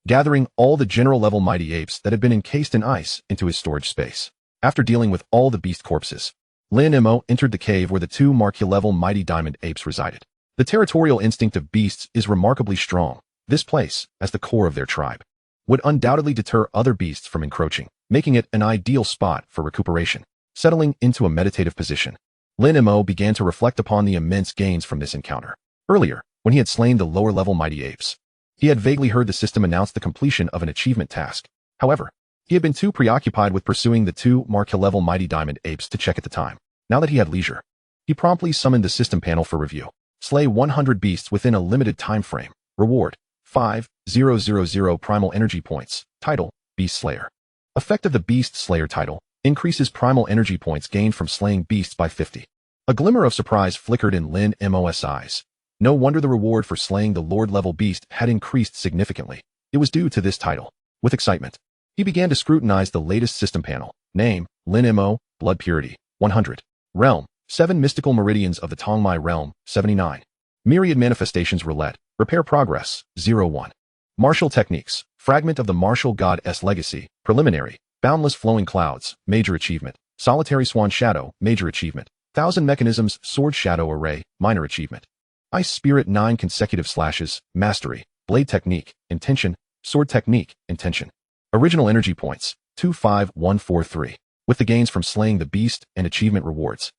gathering all the general-level mighty apes that had been encased in ice into his storage space. After dealing with all the beast corpses, Lin Mo entered the cave where the two marquee-level mighty diamond apes resided. The territorial instinct of beasts is remarkably strong. This place, as the core of their tribe, would undoubtedly deter other beasts from encroaching, making it an ideal spot for recuperation. Settling into a meditative position, Lin Mo began to reflect upon the immense gains from this encounter. Earlier, when he had slain the lower-level mighty apes, he had vaguely heard the system announce the completion of an achievement task. However, He had been too preoccupied with pursuing the 2 mark-level mighty diamond apes to check at the time. Now that he had leisure, he promptly summoned the system panel for review. Slay 100 beasts within a limited time frame. Reward: 5,000 primal energy points. Title: Beast Slayer. Effect of the Beast Slayer title: increases primal energy points gained from slaying beasts by 50. A glimmer of surprise flickered in Lin Mo's eyes. No wonder the reward for slaying the Lord-level beast had increased significantly. It was due to this title. With excitement, he began to scrutinize the latest system panel. Name: Lin Mo, Blood Purity, 100. Realm: 7 Mystical Meridians of the Tongmai Realm, 79. Myriad Manifestations Roulette, Repair Progress, 01. Martial Techniques, Fragment of the Martial God's Legacy, Preliminary, Boundless Flowing Clouds, Major Achievement, Solitary Swan Shadow, Major Achievement, 1000 Mechanisms, Sword Shadow Array, Minor Achievement. Ice Spirit 9 Consecutive Slashes, Mastery, Blade Technique, Intention, Sword Technique, Intention. Original Energy Points, 25143. With the gains from slaying the beast and achievement rewards,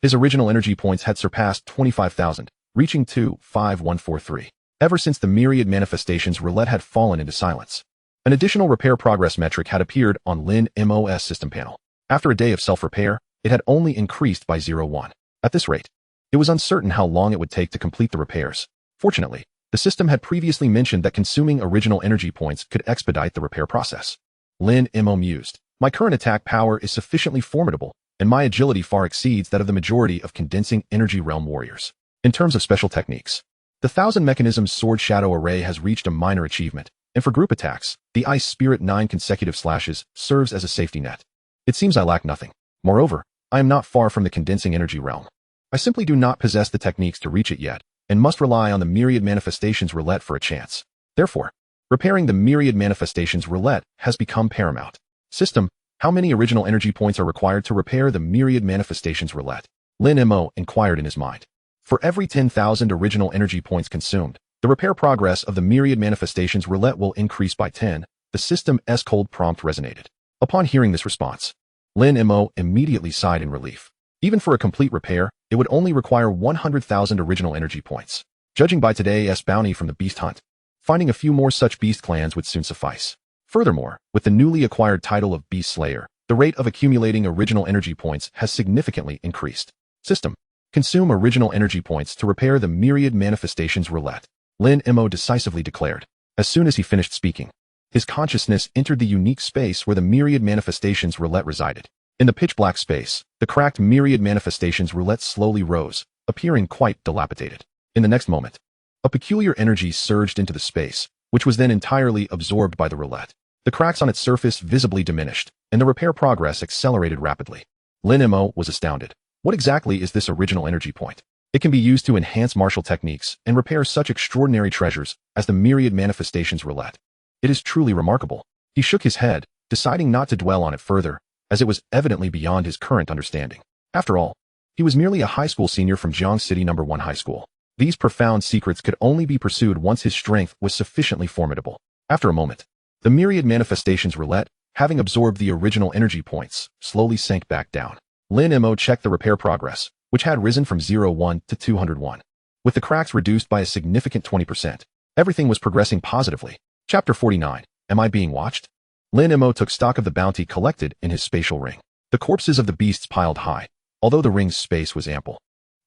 his original energy points had surpassed 25,000, reaching 25143. Ever since the Myriad Manifestations Roulette had fallen into silence, an additional repair progress metric had appeared on Lin Mo's system panel. After a day of self-repair, it had only increased by 0.1. At this rate, it was uncertain how long it would take to complete the repairs. Fortunately, the system had previously mentioned that consuming original energy points could expedite the repair process. Lin Mo mused. My current attack power is sufficiently formidable, and my agility far exceeds that of the majority of condensing energy realm warriors. In terms of special techniques, the 1000 Mechanisms Sword Shadow Array has reached a minor achievement, and for group attacks, the Ice Spirit 9 Consecutive Slashes serves as a safety net. It seems I lack nothing. Moreover, I am not far from the condensing energy realm. I simply do not possess the techniques to reach it yet, and must rely on the Myriad Manifestations Roulette for a chance. Therefore, repairing the Myriad Manifestations Roulette has become paramount. System: how many original energy points are required to repair the Myriad Manifestations Roulette? Lin Mo inquired in his mind. For every 10,000 original energy points consumed, the repair progress of the Myriad Manifestations Roulette will increase by 10. The system's cold prompt resonated. Upon hearing this response, Lin Mo immediately sighed in relief. Even for a complete repair, it would only require 100,000 original energy points. Judging by today's bounty from the beast hunt, finding a few more such beast clans would soon suffice. Furthermore, with the newly acquired title of Beast Slayer, the rate of accumulating original energy points has significantly increased. System: consume original energy points to repair the Myriad Manifestations Roulette. Lin Mo decisively declared. As soon as he finished speaking, his consciousness entered the unique space where the Myriad Manifestations Roulette resided. In the pitch-black space, the cracked Myriad Manifestations Roulette slowly rose, appearing quite dilapidated. In the next moment, a peculiar energy surged into the space, which was then entirely absorbed by the roulette. The cracks on its surface visibly diminished, and the repair progress accelerated rapidly. Lin Mo was astounded. What exactly is this original energy point? It can be used to enhance martial techniques and repair such extraordinary treasures as the Myriad Manifestations Roulette. It is truly remarkable. He shook his head, deciding not to dwell on it further, as it was evidently beyond his current understanding. After all, he was merely a high school senior from Jiang City No. 1 High School. These profound secrets could only be pursued once his strength was sufficiently formidable. After a moment, the Myriad Manifestations Roulette, having absorbed the original energy points, slowly sank back down. Lin Mo checked the repair progress, which had risen from 01 to 201. With the cracks reduced by a significant 20%, everything was progressing positively. Chapter 49. Am I being watched? Lin Mo took stock of the bounty collected in his spatial ring. The corpses of the beasts piled high, although the ring's space was ample.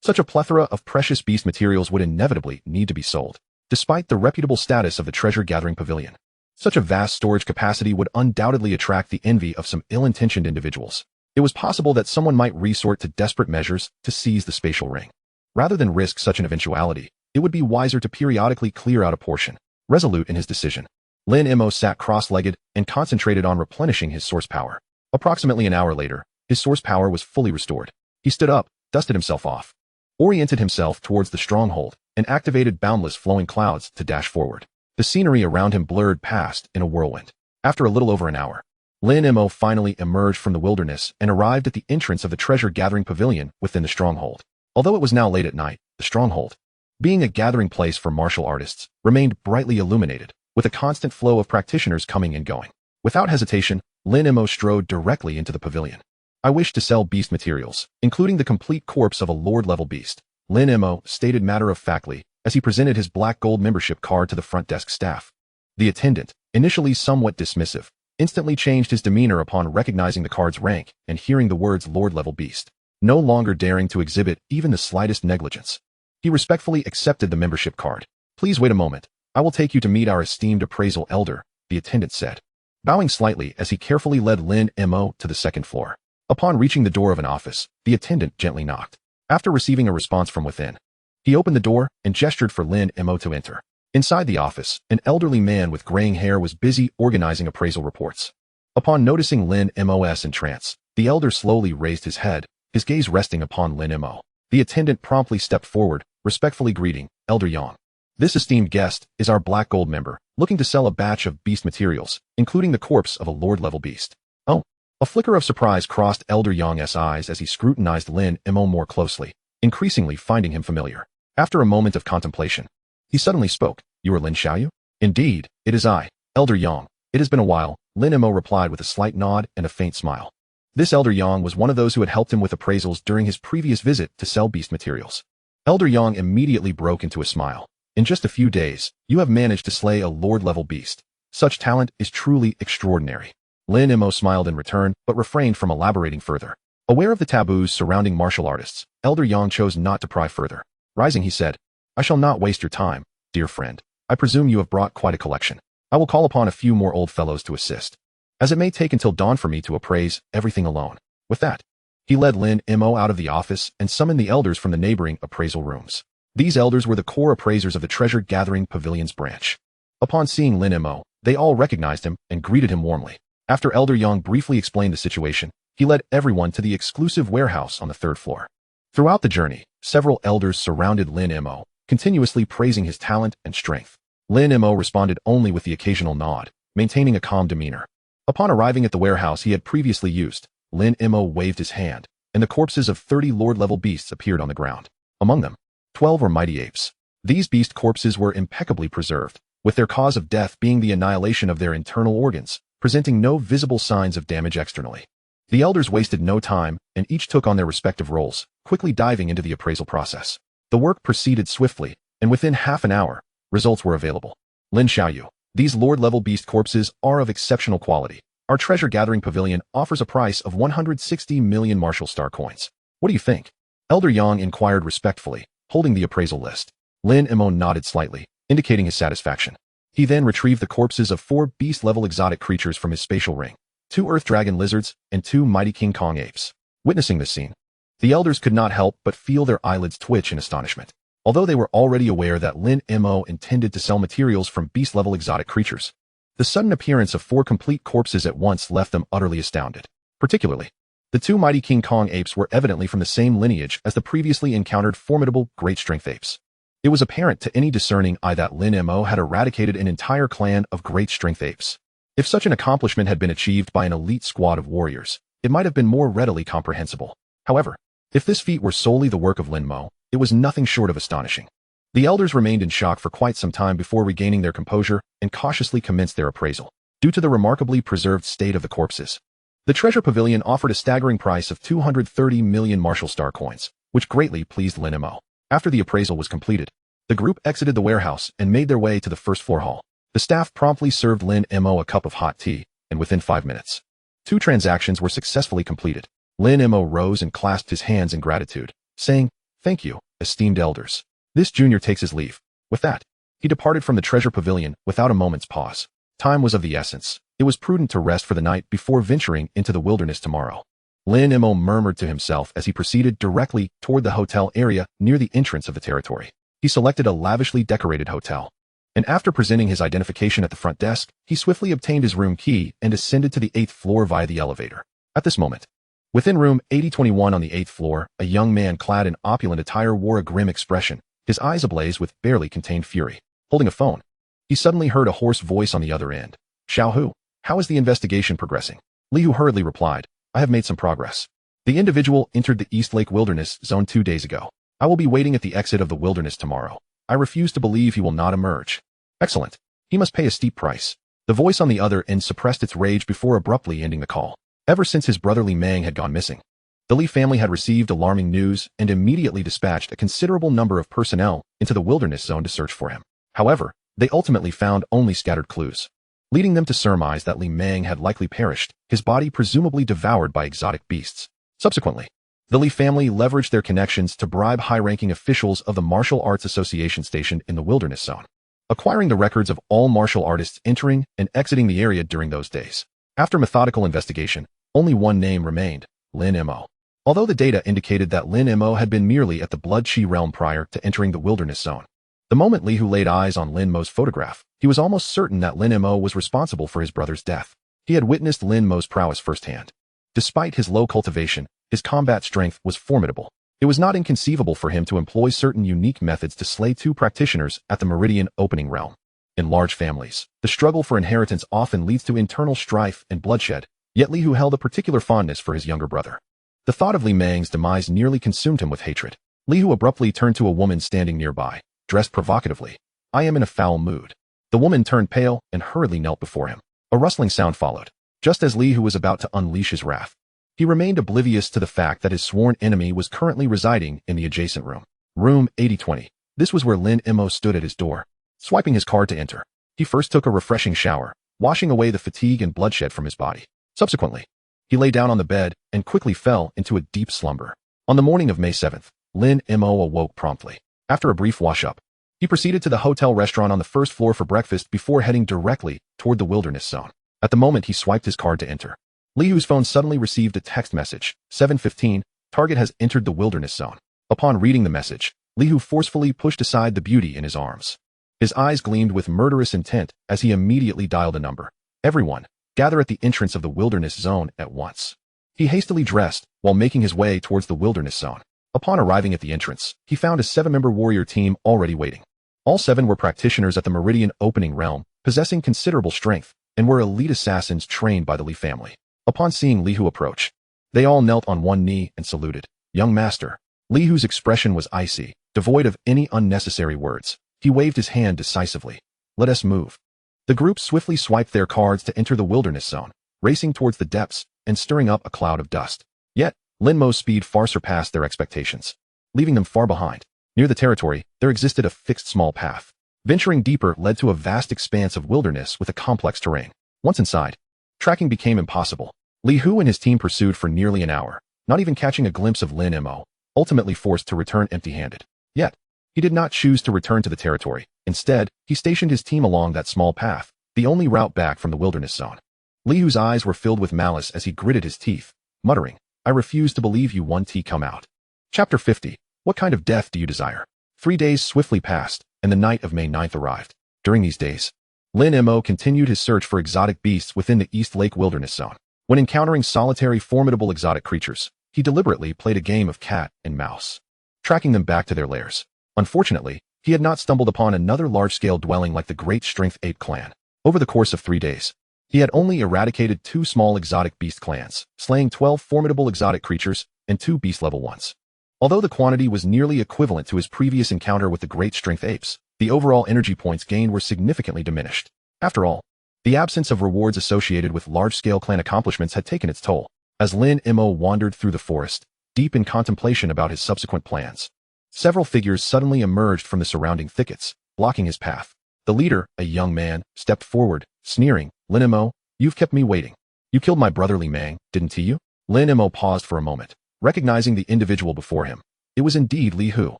Such a plethora of precious beast materials would inevitably need to be sold, despite the reputable status of the treasure-gathering pavilion. Such a vast storage capacity would undoubtedly attract the envy of some ill-intentioned individuals. It was possible that someone might resort to desperate measures to seize the spatial ring. Rather than risk such an eventuality, it would be wiser to periodically clear out a portion. Resolute in his decision, Lin Mo sat cross-legged and concentrated on replenishing his source power. Approximately an hour later, his source power was fully restored. He stood up, dusted himself off, oriented himself towards the stronghold, and activated boundless flowing clouds to dash forward. The scenery around him blurred past in a whirlwind. After a little over an hour, Lin Mo finally emerged from the wilderness and arrived at the entrance of the treasure-gathering pavilion within the stronghold. Although it was now late at night, the stronghold, being a gathering place for martial artists, remained brightly illuminated, with a constant flow of practitioners coming and going. Without hesitation, Lin Mo strode directly into the pavilion. I wish to sell beast materials, including the complete corpse of a lord-level beast, Lin Mo stated matter-of-factly as he presented his black gold membership card to the front desk staff. The attendant, initially somewhat dismissive, instantly changed his demeanor upon recognizing the card's rank and hearing the words Lord-level beast, no longer daring to exhibit even the slightest negligence. He respectfully accepted the membership card. "Please wait a moment. I will take you to meet our esteemed appraisal elder," the attendant said, bowing slightly as he carefully led Lin Mo to the second floor. Upon reaching the door of an office, the attendant gently knocked. After receiving a response from within, he opened the door and gestured for Lin Mo to enter. Inside the office, an elderly man with graying hair was busy organizing appraisal reports. Upon noticing Lin Mo's entrance, the elder slowly raised his head, his gaze resting upon Lin Mo. The attendant promptly stepped forward, respectfully greeting, "Elder Yang. This esteemed guest is our Black Gold member, looking to sell a batch of beast materials, including the corpse of a Lord-level beast." "Oh." A flicker of surprise crossed Elder Yang's eyes as he scrutinized Lin Mo more closely, increasingly finding him familiar. After a moment of contemplation, he suddenly spoke, "You are Lin Xiaoyu?" "Indeed, it is I, Elder Yang. It has been a while," Lin Mo replied with a slight nod and a faint smile. This Elder Yang was one of those who had helped him with appraisals during his previous visit to sell beast materials. Elder Yang immediately broke into a smile. "In just a few days, you have managed to slay a Lord-level beast. Such talent is truly extraordinary." Lin Mo smiled in return, but refrained from elaborating further. Aware of the taboos surrounding martial artists, Elder Yang chose not to pry further. Rising, he said, "I shall not waste your time, dear friend. I presume you have brought quite a collection. I will call upon a few more old fellows to assist, as it may take until dawn for me to appraise everything alone." With that, he led Lin Mo out of the office and summoned the elders from the neighboring appraisal rooms. These elders were the core appraisers of the treasure-gathering pavilion's branch. Upon seeing Lin Mo, they all recognized him and greeted him warmly. After Elder Yang briefly explained the situation, he led everyone to the exclusive warehouse on the third floor. Throughout the journey, several elders surrounded Lin Mo, continuously praising his talent and strength. Lin Mo responded only with the occasional nod, maintaining a calm demeanor. Upon arriving at the warehouse he had previously used, Lin Mo waved his hand, and the corpses of 30 Lord-level beasts appeared on the ground. Among them, 12 were mighty apes. These beast corpses were impeccably preserved, with their cause of death being the annihilation of their internal organs, presenting no visible signs of damage externally. The elders wasted no time, and each took on their respective roles, quickly diving into the appraisal process. The work proceeded swiftly, and within half an hour, results were available. "Lin Xiaoyu, these Lord-level beast corpses are of exceptional quality. Our treasure-gathering pavilion offers a price of 160 million martial star coins. What do you think?" Elder Yang inquired respectfully, holding the appraisal list. Lin Mo nodded slightly, indicating his satisfaction. He then retrieved the corpses of 4 beast-level exotic creatures from his spatial ring, 2 earth dragon lizards, and 2 mighty King Kong apes. Witnessing this scene, the elders could not help but feel their eyelids twitch in astonishment. Although they were already aware that Lin Mo intended to sell materials from beast-level exotic creatures, the sudden appearance of 4 complete corpses at once left them utterly astounded. Particularly, the 2 mighty King Kong apes were evidently from the same lineage as the previously encountered formidable great-strength apes. It was apparent to any discerning eye that Lin Mo had eradicated an entire clan of great-strength apes. If such an accomplishment had been achieved by an elite squad of warriors, it might have been more readily comprehensible. However, if this feat were solely the work of Lin Mo, it was nothing short of astonishing. The elders remained in shock for quite some time before regaining their composure and cautiously commenced their appraisal. Due to the remarkably preserved state of the corpses, the treasure pavilion offered a staggering price of 230 million martial star coins, which greatly pleased Lin Mo. After the appraisal was completed, the group exited the warehouse and made their way to the first floor hall. The staff promptly served Lin Mo a cup of hot tea, and within 5 minutes, 2 transactions were successfully completed. Lin Mo rose and clasped his hands in gratitude, saying, "Thank you, esteemed elders. This junior takes his leave." With that, he departed from the treasure pavilion without a moment's pause. Time was of the essence. It was prudent to rest for the night before venturing into the wilderness tomorrow. Lin Mo murmured to himself as he proceeded directly toward the hotel area near the entrance of the territory. He selected a lavishly decorated hotel, and after presenting his identification at the front desk, he swiftly obtained his room key and ascended to the 8th floor via the elevator. At this moment, within room 8021 on the 8th floor, a young man clad in opulent attire wore a grim expression, his eyes ablaze with barely contained fury. Holding a phone, he suddenly heard a hoarse voice on the other end. "Xiao Hu, how is the investigation progressing?" Li Hu hurriedly replied, "I have made some progress. The individual entered the East Lake Wilderness Zone 2 days ago. I will be waiting at the exit of the wilderness tomorrow. I refuse to believe he will not emerge." "Excellent. He must pay a steep price." The voice on the other end suppressed its rage before abruptly ending the call. Ever since his brother Li Meng had gone missing, the Li family had received alarming news and immediately dispatched a considerable number of personnel into the wilderness zone to search for him. However, they ultimately found only scattered clues. leading them to surmise that Li Meng had likely perished, his body presumably devoured by exotic beasts. Subsequently, the Li family leveraged their connections to bribe high-ranking officials of the Martial Arts Association stationed in the Wilderness Zone, acquiring the records of all martial artists entering and exiting the area during those days. After methodical investigation, only one name remained: Lin Mo. Although the data indicated that Lin Mo had been merely at the Blood Chi realm prior to entering the Wilderness Zone, the moment Li Hu laid eyes on Lin Mo's photograph, he was almost certain that Lin Mo was responsible for his brother's death. He had witnessed Lin Mo's prowess firsthand. Despite his low cultivation, his combat strength was formidable. It was not inconceivable for him to employ certain unique methods to slay two practitioners at the Meridian opening realm. In large families, the struggle for inheritance often leads to internal strife and bloodshed, yet Li Hu held a particular fondness for his younger brother. The thought of Li Meng's demise nearly consumed him with hatred. Li Hu abruptly turned to a woman standing nearby, dressed provocatively. "I am in a foul mood." The woman turned pale and hurriedly knelt before him. A rustling sound followed. Just as Li Hu was about to unleash his wrath, he remained oblivious to the fact that his sworn enemy was currently residing in the adjacent room. Room 8020. This was where Lin Mo stood at his door, swiping his card to enter. He first took a refreshing shower, washing away the fatigue and bloodshed from his body. Subsequently, he lay down on the bed and quickly fell into a deep slumber. On the morning of May 7th, Lin Mo awoke promptly. After a brief wash-up, he proceeded to the hotel restaurant on the first floor for breakfast before heading directly toward the Wilderness Zone. At the moment he swiped his card to enter, Li Hu's phone suddenly received a text message. 7:15, target has entered the Wilderness Zone. Upon reading the message, Li Hu forcefully pushed aside the beauty in his arms. His eyes gleamed with murderous intent as he immediately dialed a number. "Everyone, gather at the entrance of the Wilderness Zone at once." He hastily dressed while making his way towards the Wilderness Zone. Upon arriving at the entrance, he found a 7-member warrior team already waiting. All 7 were practitioners at the Meridian opening realm, possessing considerable strength, and were elite assassins trained by the Li family. Upon seeing Li Hu approach, they all knelt on one knee and saluted. "Young master." Li Hu's expression was icy, devoid of any unnecessary words. He waved his hand decisively. "Let us move." The group swiftly swiped their cards to enter the Wilderness Zone, racing towards the depths and stirring up a cloud of dust. Yet, Lin Mo's speed far surpassed their expectations, leaving them far behind. Near the territory, there existed a fixed small path. Venturing deeper led to a vast expanse of wilderness with a complex terrain. Once inside, tracking became impossible. Li Hu and his team pursued for nearly an hour, not even catching a glimpse of Lin Mo, ultimately forced to return empty-handed. Yet, he did not choose to return to the territory. Instead, he stationed his team along that small path, the only route back from the Wilderness Zone. Li Hu's eyes were filled with malice as he gritted his teeth, muttering, "I refuse to believe you 1T come out." Chapter 50. What kind of death do you desire? 3 days swiftly passed, and the night of May 9th arrived. During these days, Lin Mo continued his search for exotic beasts within the East Lake Wilderness Zone. When encountering solitary formidable exotic creatures, he deliberately played a game of cat and mouse, tracking them back to their lairs. Unfortunately, he had not stumbled upon another large-scale dwelling like the Great Strength Ape clan. Over the course of 3 days, he had only eradicated 2 small exotic beast clans, slaying 12 formidable exotic creatures and 2 beast-level ones. Although the quantity was nearly equivalent to his previous encounter with the Great Strength Apes, the overall energy points gained were significantly diminished. After all, the absence of rewards associated with large-scale clan accomplishments had taken its toll. As Lin Mo wandered through the forest, deep in contemplation about his subsequent plans, several figures suddenly emerged from the surrounding thickets, blocking his path. The leader, a young man, stepped forward, sneering, "Lin Mo, you've kept me waiting. You killed my brother Li Meng, didn't you?" Lin Mo paused for a moment, recognizing the individual before him. It was indeed Li Hu.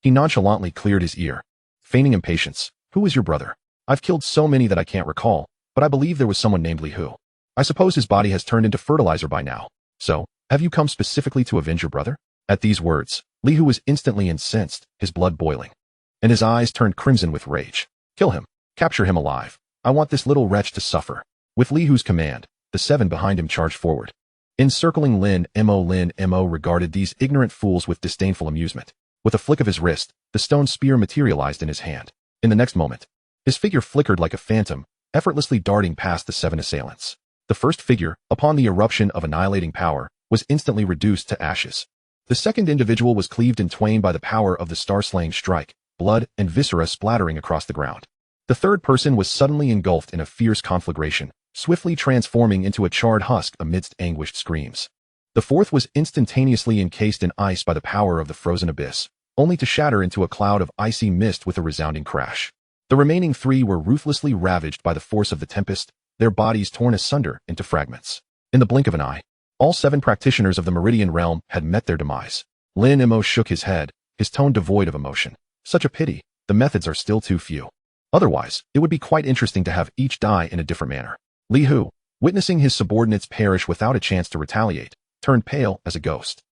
He nonchalantly cleared his ear, feigning impatience. "Who is your brother? I've killed so many that I can't recall, but I believe there was someone named Li Hu. I suppose his body has turned into fertilizer by now. So, have you come specifically to avenge your brother?" At these words, Li Hu was instantly incensed, his blood boiling, and his eyes turned crimson with rage. "Kill him. Capture him alive. I want this little wretch to suffer." With Li Hu's command, the 7 behind him charged forward. Encircling Lin Mo regarded these ignorant fools with disdainful amusement. With a flick of his wrist, the stone spear materialized in his hand. In the next moment, his figure flickered like a phantom, effortlessly darting past the 7 assailants. The first figure, upon the eruption of annihilating power, was instantly reduced to ashes. The second individual was cleaved in twain by the power of the star-slaying strike, blood and viscera splattering across the ground. The third person was suddenly engulfed in a fierce conflagration, swiftly transforming into a charred husk amidst anguished screams. The fourth was instantaneously encased in ice by the power of the frozen abyss, only to shatter into a cloud of icy mist with a resounding crash. The remaining 3 were ruthlessly ravaged by the force of the tempest, their bodies torn asunder into fragments. In the blink of an eye, all 7 practitioners of the Meridian realm had met their demise. Lin Mo shook his head, his tone devoid of emotion. Such a pity, the methods are still too few. Otherwise, it would be quite interesting to have each die in a different manner. Li Hu, witnessing his subordinates perish without a chance to retaliate, turned pale as a ghost.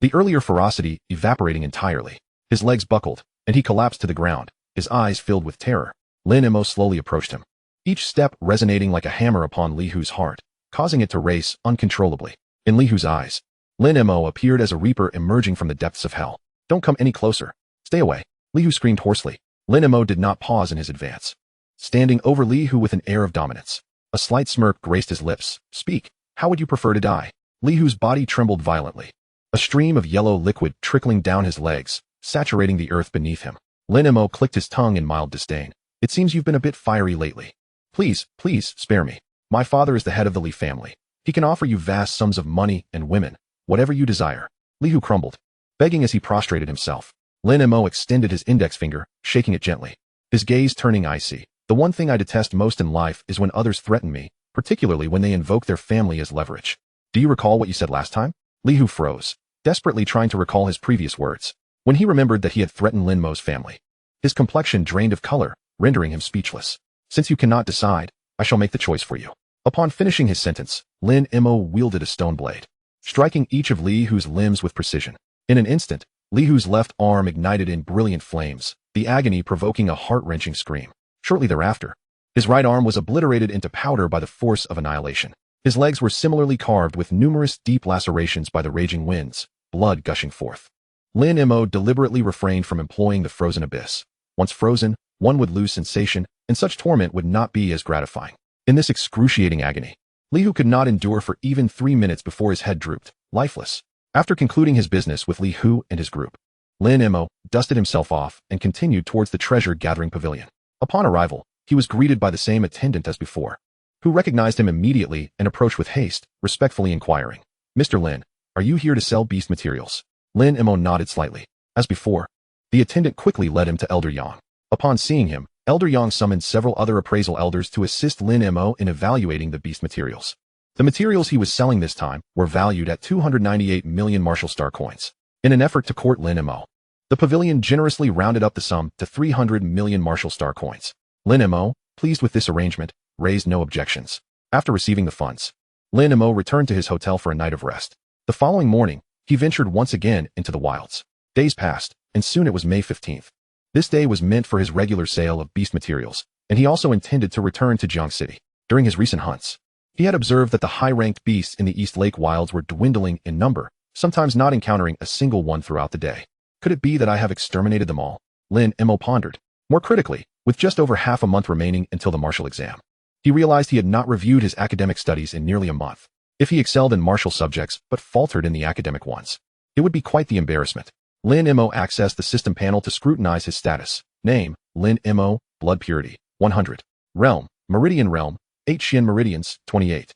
The earlier ferocity evaporating entirely. His legs buckled, and he collapsed to the ground, his eyes filled with terror. Lin Mo slowly approached him, each step resonating like a hammer upon Li Hu's heart, causing it to race uncontrollably. In Li Hu's eyes, Lin Mo appeared as a reaper emerging from the depths of hell. Don't come any closer. Stay away. Li Hu screamed hoarsely. Lin Mo did not pause in his advance, standing over Li Hu with an air of dominance. A slight smirk graced his lips. Speak, how would you prefer to die? Li Hu's body trembled violently, a stream of yellow liquid trickling down his legs, saturating the earth beneath him. Lin Mo clicked his tongue in mild disdain. It seems you've been a bit fiery lately. Please, spare me. My father is the head of the Li family. He can offer you vast sums of money and women, whatever you desire. Li Hu crumbled, begging as he prostrated himself. Lin Mo extended his index finger, shaking it gently, his gaze turning icy. The one thing I detest most in life is when others threaten me, particularly when they invoke their family as leverage. Do you recall what you said last time? Li Hu froze, desperately trying to recall his previous words. When he remembered that he had threatened Lin Mo's family, his complexion drained of color, rendering him speechless. Since you cannot decide, I shall make the choice for you. Upon finishing his sentence, Lin Mo wielded a stone blade, striking each of Li Hu's limbs with precision. In an instant, Li Hu's left arm ignited in brilliant flames, the agony provoking a heart-wrenching scream. Shortly thereafter, his right arm was obliterated into powder by the force of annihilation. His legs were similarly carved with numerous deep lacerations by the raging winds, blood gushing forth. Lin Mo deliberately refrained from employing the frozen abyss. Once frozen, one would lose sensation, and such torment would not be as gratifying. In this excruciating agony, Li Hu could not endure for even 3 minutes before his head drooped, lifeless. After concluding his business with Li Hu and his group, Lin Mo dusted himself off and continued towards the treasure-gathering pavilion. Upon arrival, he was greeted by the same attendant as before, who recognized him immediately and approached with haste, respectfully inquiring, Mr. Lin, are you here to sell beast materials? Lin Mo nodded slightly. As before, the attendant quickly led him to Elder Yang. Upon seeing him, Elder Yang summoned several other appraisal elders to assist Lin Mo in evaluating the beast materials. The materials he was selling this time were valued at 298 million martial star coins. In an effort to court Lin Mo, the pavilion generously rounded up the sum to 300 million martial star coins. Lin Mo, pleased with this arrangement, raised no objections. After receiving the funds, Lin Mo returned to his hotel for a night of rest. The following morning, he ventured once again into the wilds. Days passed, and soon it was May 15th. This day was meant for his regular sale of beast materials, and he also intended to return to Jiang City. During his recent hunts, he had observed that the high-ranked beasts in the East Lake wilds were dwindling in number, sometimes not encountering a single one throughout the day. Could it be that I have exterminated them all? Lin Mo pondered. More critically, with just over half a month remaining until the martial exam, he realized he had not reviewed his academic studies in nearly a month. If he excelled in martial subjects but faltered in the academic ones, it would be quite the embarrassment. Lin Mo accessed the system panel to scrutinize his status. Name, Lin Mo, blood purity, 100. Realm, Meridian Realm, 8 Xian Meridians, 28.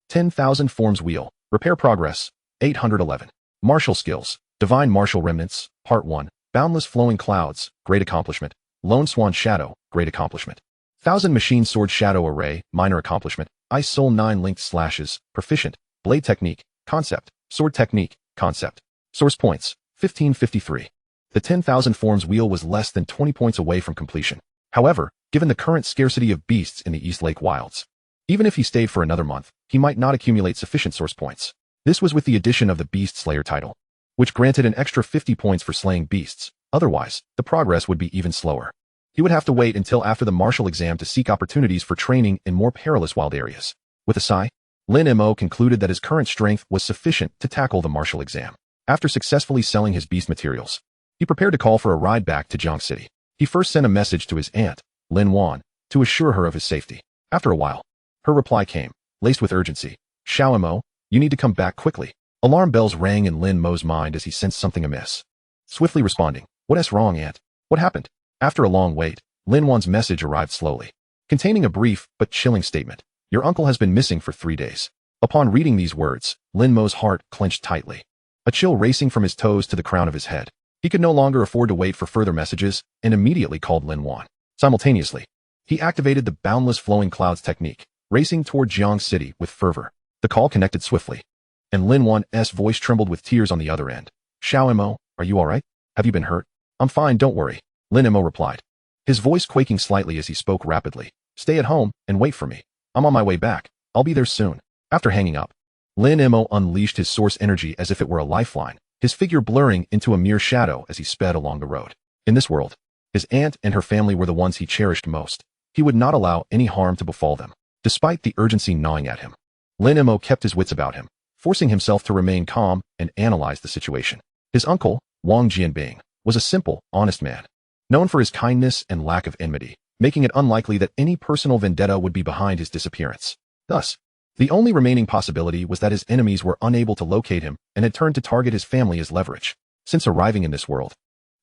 10,000 forms wheel, repair progress, 811. Martial skills, Divine Martial Remnants, Part 1, Boundless Flowing Clouds, Great Accomplishment, Lone Swan Shadow, Great Accomplishment. 1000 Machine Sword Shadow Array, Minor Accomplishment, Ice Soul 9 Linked Slashes, Proficient, Blade Technique, Concept, Sword Technique, Concept. Source Points, 1553. The 10,000 forms wheel was less than 20 points away from completion. However, given the current scarcity of beasts in the East Lake wilds, even if he stayed for another month, he might not accumulate sufficient source points. This was with the addition of the Beast Slayer title, which granted an extra 50 points for slaying beasts. Otherwise, the progress would be even slower. He would have to wait until after the martial exam to seek opportunities for training in more perilous wild areas. With a sigh, Lin Mo concluded that his current strength was sufficient to tackle the martial exam. After successfully selling his beast materials, he prepared to call for a ride back to Jiang City. He first sent a message to his aunt, Lin Wan, to assure her of his safety. After a while, her reply came, laced with urgency. Xiao Mo, you need to come back quickly. Alarm bells rang in Lin Mo's mind as he sensed something amiss. Swiftly responding, what's wrong, aunt? What happened? After a long wait, Lin Wan's message arrived slowly, containing a brief but chilling statement. Your uncle has been missing for 3 days. Upon reading these words, Lin Mo's heart clenched tightly, a chill racing from his toes to the crown of his head. He could no longer afford to wait for further messages and immediately called Lin Wan. Simultaneously, he activated the Boundless Flowing Clouds technique, racing toward Jiang City with fervor. The call connected swiftly, and Lin Mo's voice trembled with tears on the other end. Xiao Mo, are you alright? Have you been hurt? I'm fine, don't worry, Lin Mo replied, his voice quaking slightly as he spoke rapidly. Stay at home and wait for me. I'm on my way back. I'll be there soon. After hanging up, Lin Mo unleashed his source energy as if it were a lifeline, his figure blurring into a mere shadow as he sped along the road. In this world, his aunt and her family were the ones he cherished most. He would not allow any harm to befall them. Despite the urgency gnawing at him, Lin Mo kept his wits about him, forcing himself to remain calm and analyze the situation. His uncle, Wang Jianbing, was a simple, honest man, known for his kindness and lack of enmity, making it unlikely that any personal vendetta would be behind his disappearance. Thus, the only remaining possibility was that his enemies were unable to locate him and had turned to target his family as leverage. Since arriving in this world,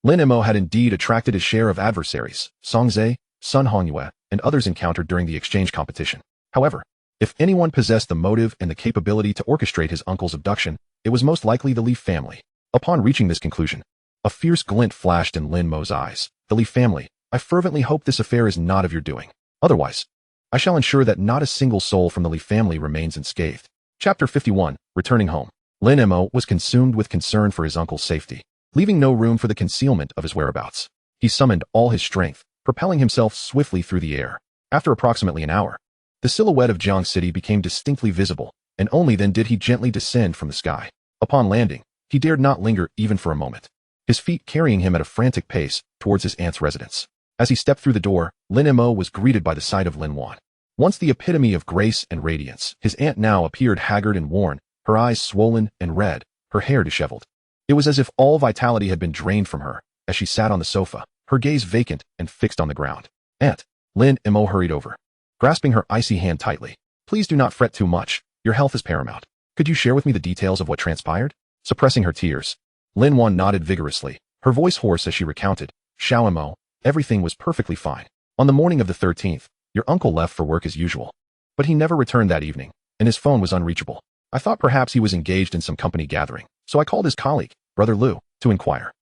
Lin Mo had indeed attracted his share of adversaries, Songzhe, Sun Hongyue, and others encountered during the exchange competition. However, if anyone possessed the motive and the capability to orchestrate his uncle's abduction, it was most likely the Li family. Upon reaching this conclusion, a fierce glint flashed in Lin Mo's eyes. The Li family, I fervently hope this affair is not of your doing. Otherwise, I shall ensure that not a single soul from the Li family remains unscathed. Chapter 51, Returning Home. Lin Mo was consumed with concern for his uncle's safety, leaving no room for the concealment of his whereabouts. He summoned all his strength, propelling himself swiftly through the air. After approximately an hour, the silhouette of Jiang City became distinctly visible, and only then did he gently descend from the sky. Upon landing, he dared not linger even for a moment, his feet carrying him at a frantic pace towards his aunt's residence. As he stepped through the door, Lin Mo was greeted by the sight of Lin Wan. Once the epitome of grace and radiance, his aunt now appeared haggard and worn, her eyes swollen and red, her hair disheveled. It was as if all vitality had been drained from her, as she sat on the sofa, her gaze vacant and fixed on the ground. Aunt, Lin Mo hurried over, grasping her icy hand tightly. Please do not fret too much, your health is paramount. Could you share with me the details of what transpired? Suppressing her tears, Lin Wan nodded vigorously, her voice hoarse as she recounted. Xiao Mo, everything was perfectly fine. On the morning of the 13th, your uncle left for work as usual, but he never returned that evening, and his phone was unreachable. I thought perhaps he was engaged in some company gathering, so I called his colleague, Brother Lu, to inquire.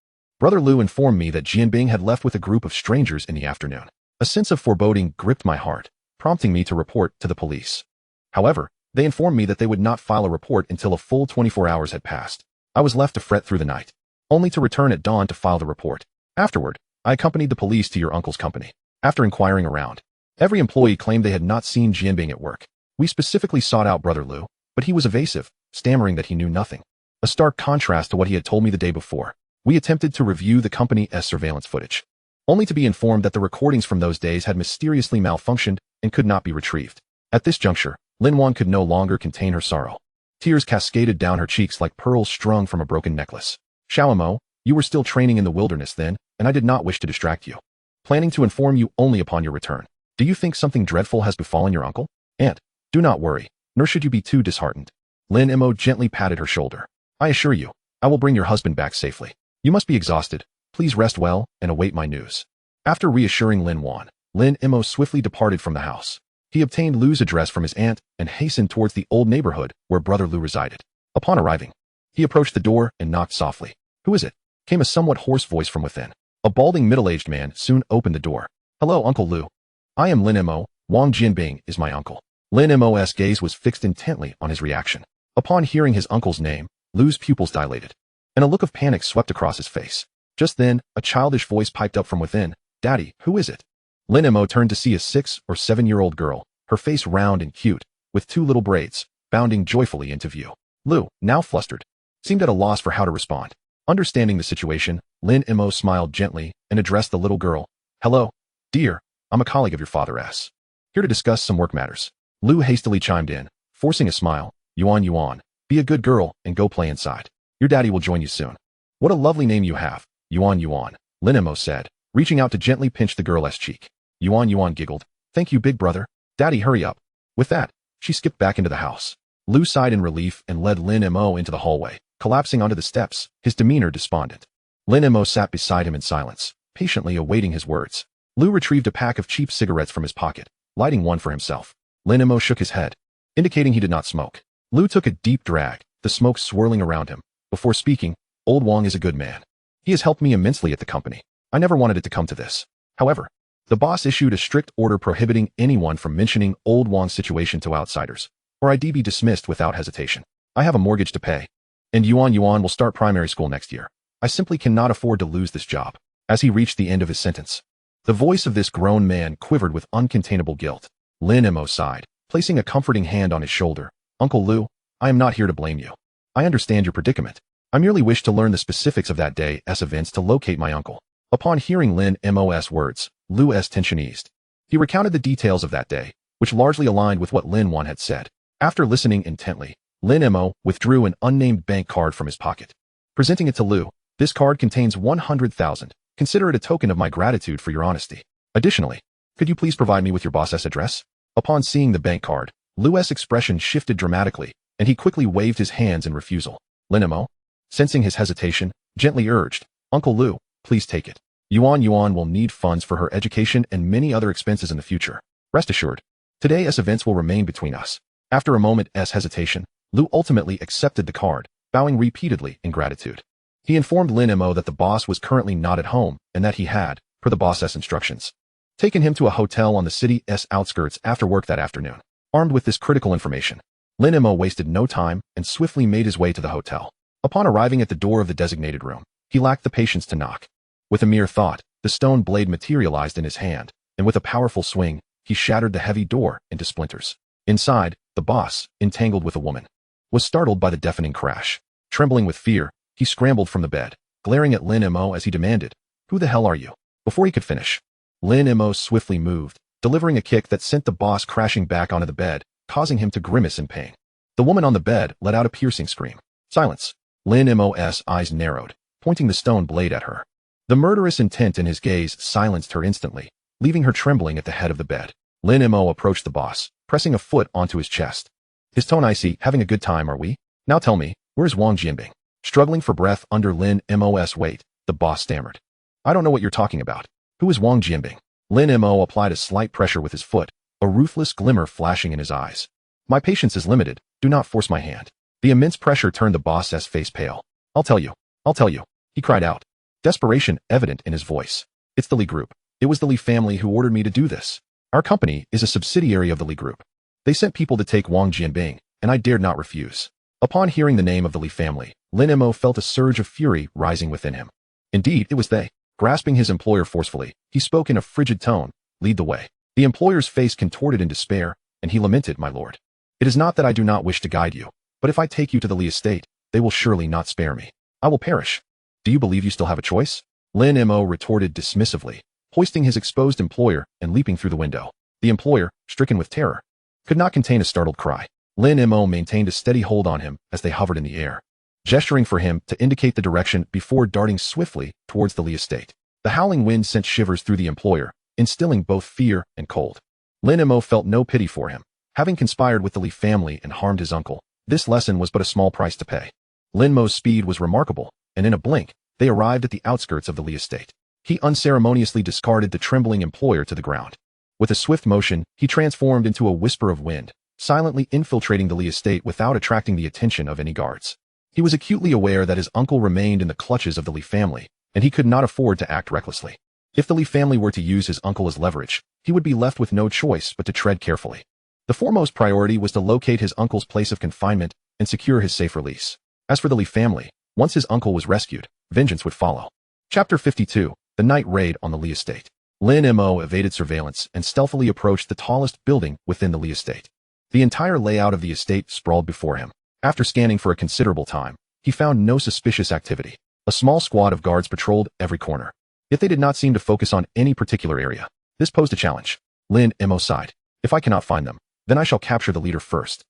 Brother Lu informed me that Jianbing had left with a group of strangers in the afternoon. A sense of foreboding gripped my heart, prompting me to report to the police. However, they informed me that they would not file a report until a full 24 hours had passed. I was left to fret through the night, only to return at dawn to file the report. Afterward, I accompanied the police to your uncle's company. After inquiring around, every employee claimed they had not seen Jianbing at work. We specifically sought out Brother Lu, but he was evasive, stammering that he knew nothing. A stark contrast to what he had told me the day before. We attempted to review the company's surveillance footage, only to be informed that the recordings from those days had mysteriously malfunctioned and could not be retrieved. At this juncture, Lin Wan could no longer contain her sorrow. Tears cascaded down her cheeks like pearls strung from a broken necklace. Xiao Mo, you were still training in the wilderness then, and I did not wish to distract you, planning to inform you only upon your return. Do you think something dreadful has befallen your uncle? Aunt, do not worry, nor should you be too disheartened. Lin Mo gently patted her shoulder. I assure you, I will bring your husband back safely. You must be exhausted. Please rest well and await my news. After reassuring Lin Wan, Lin Mo swiftly departed from the house. He obtained Lu's address from his aunt and hastened towards the old neighborhood where Brother Lu resided. Upon arriving, he approached the door and knocked softly. Who is it? Came a somewhat hoarse voice from within. A balding middle-aged man soon opened the door. Hello, Uncle Lu. I am Lin Mo. Wang Jianbing is my uncle. Lin Mo's gaze was fixed intently on his reaction. Upon hearing his uncle's name, Lu's pupils dilated, and a look of panic swept across his face. Just then, a childish voice piped up from within. Daddy, who is it? Lin Mo turned to see a 6 or 7-year-old girl, her face round and cute, with 2 little braids, bounding joyfully into view. Lu, now flustered, seemed at a loss for how to respond. Understanding the situation, Lin Mo smiled gently and addressed the little girl. Hello, dear, I'm a colleague of your father's. Here to discuss some work matters. Lu hastily chimed in, forcing a smile. Yuan, be a good girl and go play inside. Your daddy will join you soon. What a lovely name you have, Yuan, Lin Mo said, reaching out to gently pinch the girl's cheek. Yuan giggled. Thank you, big brother. Daddy, hurry up. With that, she skipped back into the house. Lu sighed in relief and led Lin Mo into the hallway, collapsing onto the steps, his demeanor despondent. Lin Mo sat beside him in silence, patiently awaiting his words. Lu retrieved a pack of cheap cigarettes from his pocket, lighting one for himself. Lin Mo shook his head, indicating he did not smoke. Lu took a deep drag, the smoke swirling around him. Before speaking, Old Wang is a good man. He has helped me immensely at the company. I never wanted it to come to this. However, The boss issued a strict order prohibiting anyone from mentioning old Wang's situation to outsiders, or I'd be dismissed without hesitation. I have a mortgage to pay, and Yuan will start primary school next year. I simply cannot afford to lose this job. As he reached the end of his sentence, the voice of this grown man quivered with uncontainable guilt. Lin Mo sighed, placing a comforting hand on his shoulder. Uncle Lu, I am not here to blame you. I understand your predicament. I merely wish to learn the specifics of that day's events to locate my uncle. Upon hearing Lin Mo's words, Lu's tension eased. He recounted the details of that day, which largely aligned with what Lin had said. After listening intently, Lin Mo withdrew an unnamed bank card from his pocket. Presenting it to Lu, this card contains 100,000. Consider it a token of my gratitude for your honesty. Additionally, could you please provide me with your boss's address? Upon seeing the bank card, Lu's expression shifted dramatically, and he quickly waved his hands in refusal. Lin Mo, sensing his hesitation, gently urged, Uncle Lu, please take it. Yuan will need funds for her education and many other expenses in the future. Rest assured, today's events will remain between us. After a moment's hesitation, Lu ultimately accepted the card, bowing repeatedly in gratitude. He informed Lin Mo that the boss was currently not at home and that he had, per the boss's instructions, taken him to a hotel on the city's outskirts after work that afternoon. Armed with this critical information, Lin Mo wasted no time and swiftly made his way to the hotel. Upon arriving at the door of the designated room, he lacked the patience to knock. With a mere thought, the stone blade materialized in his hand, and with a powerful swing, he shattered the heavy door into splinters. Inside, the boss, entangled with a woman, was startled by the deafening crash. Trembling with fear, he scrambled from the bed, glaring at Lin Mo as he demanded, Who the hell are you? Before he could finish, Lin Mo swiftly moved, delivering a kick that sent the boss crashing back onto the bed, causing him to grimace in pain. The woman on the bed let out a piercing scream. Silence. Lin Mo's eyes narrowed, pointing the stone blade at her. The murderous intent in his gaze silenced her instantly, leaving her trembling at the head of the bed. Lin Mo approached the boss, pressing a foot onto his chest. His tone icy. Having a good time, are we? Now tell me, where's Wang Jianbing? Struggling for breath under Lin Mo's weight, the boss stammered. I don't know what you're talking about. Who is Wang Jianbing? Lin Mo applied a slight pressure with his foot, a ruthless glimmer flashing in his eyes. My patience is limited. Do not force my hand. The immense pressure turned the boss's face pale. I'll tell you, he cried out, desperation evident in his voice. It's the Li Group. It was the Li family who ordered me to do this. Our company is a subsidiary of the Li Group. They sent people to take Wang Jianbing, and I dared not refuse. Upon hearing the name of the Li family, Lin Mo felt a surge of fury rising within him. Indeed, it was they. Grasping his employer forcefully, he spoke in a frigid tone, lead the way. The employer's face contorted in despair, and he lamented, my lord. It is not that I do not wish to guide you, but if I take you to the Li estate, they will surely not spare me. I will perish. Do you believe you still have a choice? Lin Mo retorted dismissively, hoisting his exposed employer and leaping through the window. The employer, stricken with terror, could not contain a startled cry. Lin Mo maintained a steady hold on him as they hovered in the air, gesturing for him to indicate the direction before darting swiftly towards the Li estate. The howling wind sent shivers through the employer, instilling both fear and cold. Lin Mo felt no pity for him. Having conspired with the Li family and harmed his uncle, this lesson was but a small price to pay. Lin Mo's speed was remarkable, and in a blink, they arrived at the outskirts of the Li estate. He unceremoniously discarded the trembling employer to the ground. With a swift motion, he transformed into a whisper of wind, silently infiltrating the Li estate without attracting the attention of any guards. He was acutely aware that his uncle remained in the clutches of the Li family, and he could not afford to act recklessly. If the Li family were to use his uncle as leverage, he would be left with no choice but to tread carefully. The foremost priority was to locate his uncle's place of confinement and secure his safe release. As for the Li family, once his uncle was rescued, vengeance would follow. Chapter 52, The Night Raid on the Li estate. Lin Mo evaded surveillance and stealthily approached the tallest building within the Li estate. The entire layout of the estate sprawled before him. After scanning for a considerable time, he found no suspicious activity. A small squad of guards patrolled every corner. Yet they did not seem to focus on any particular area. This posed a challenge. Lin Mo sighed. If I cannot find them, then I shall capture the leader first.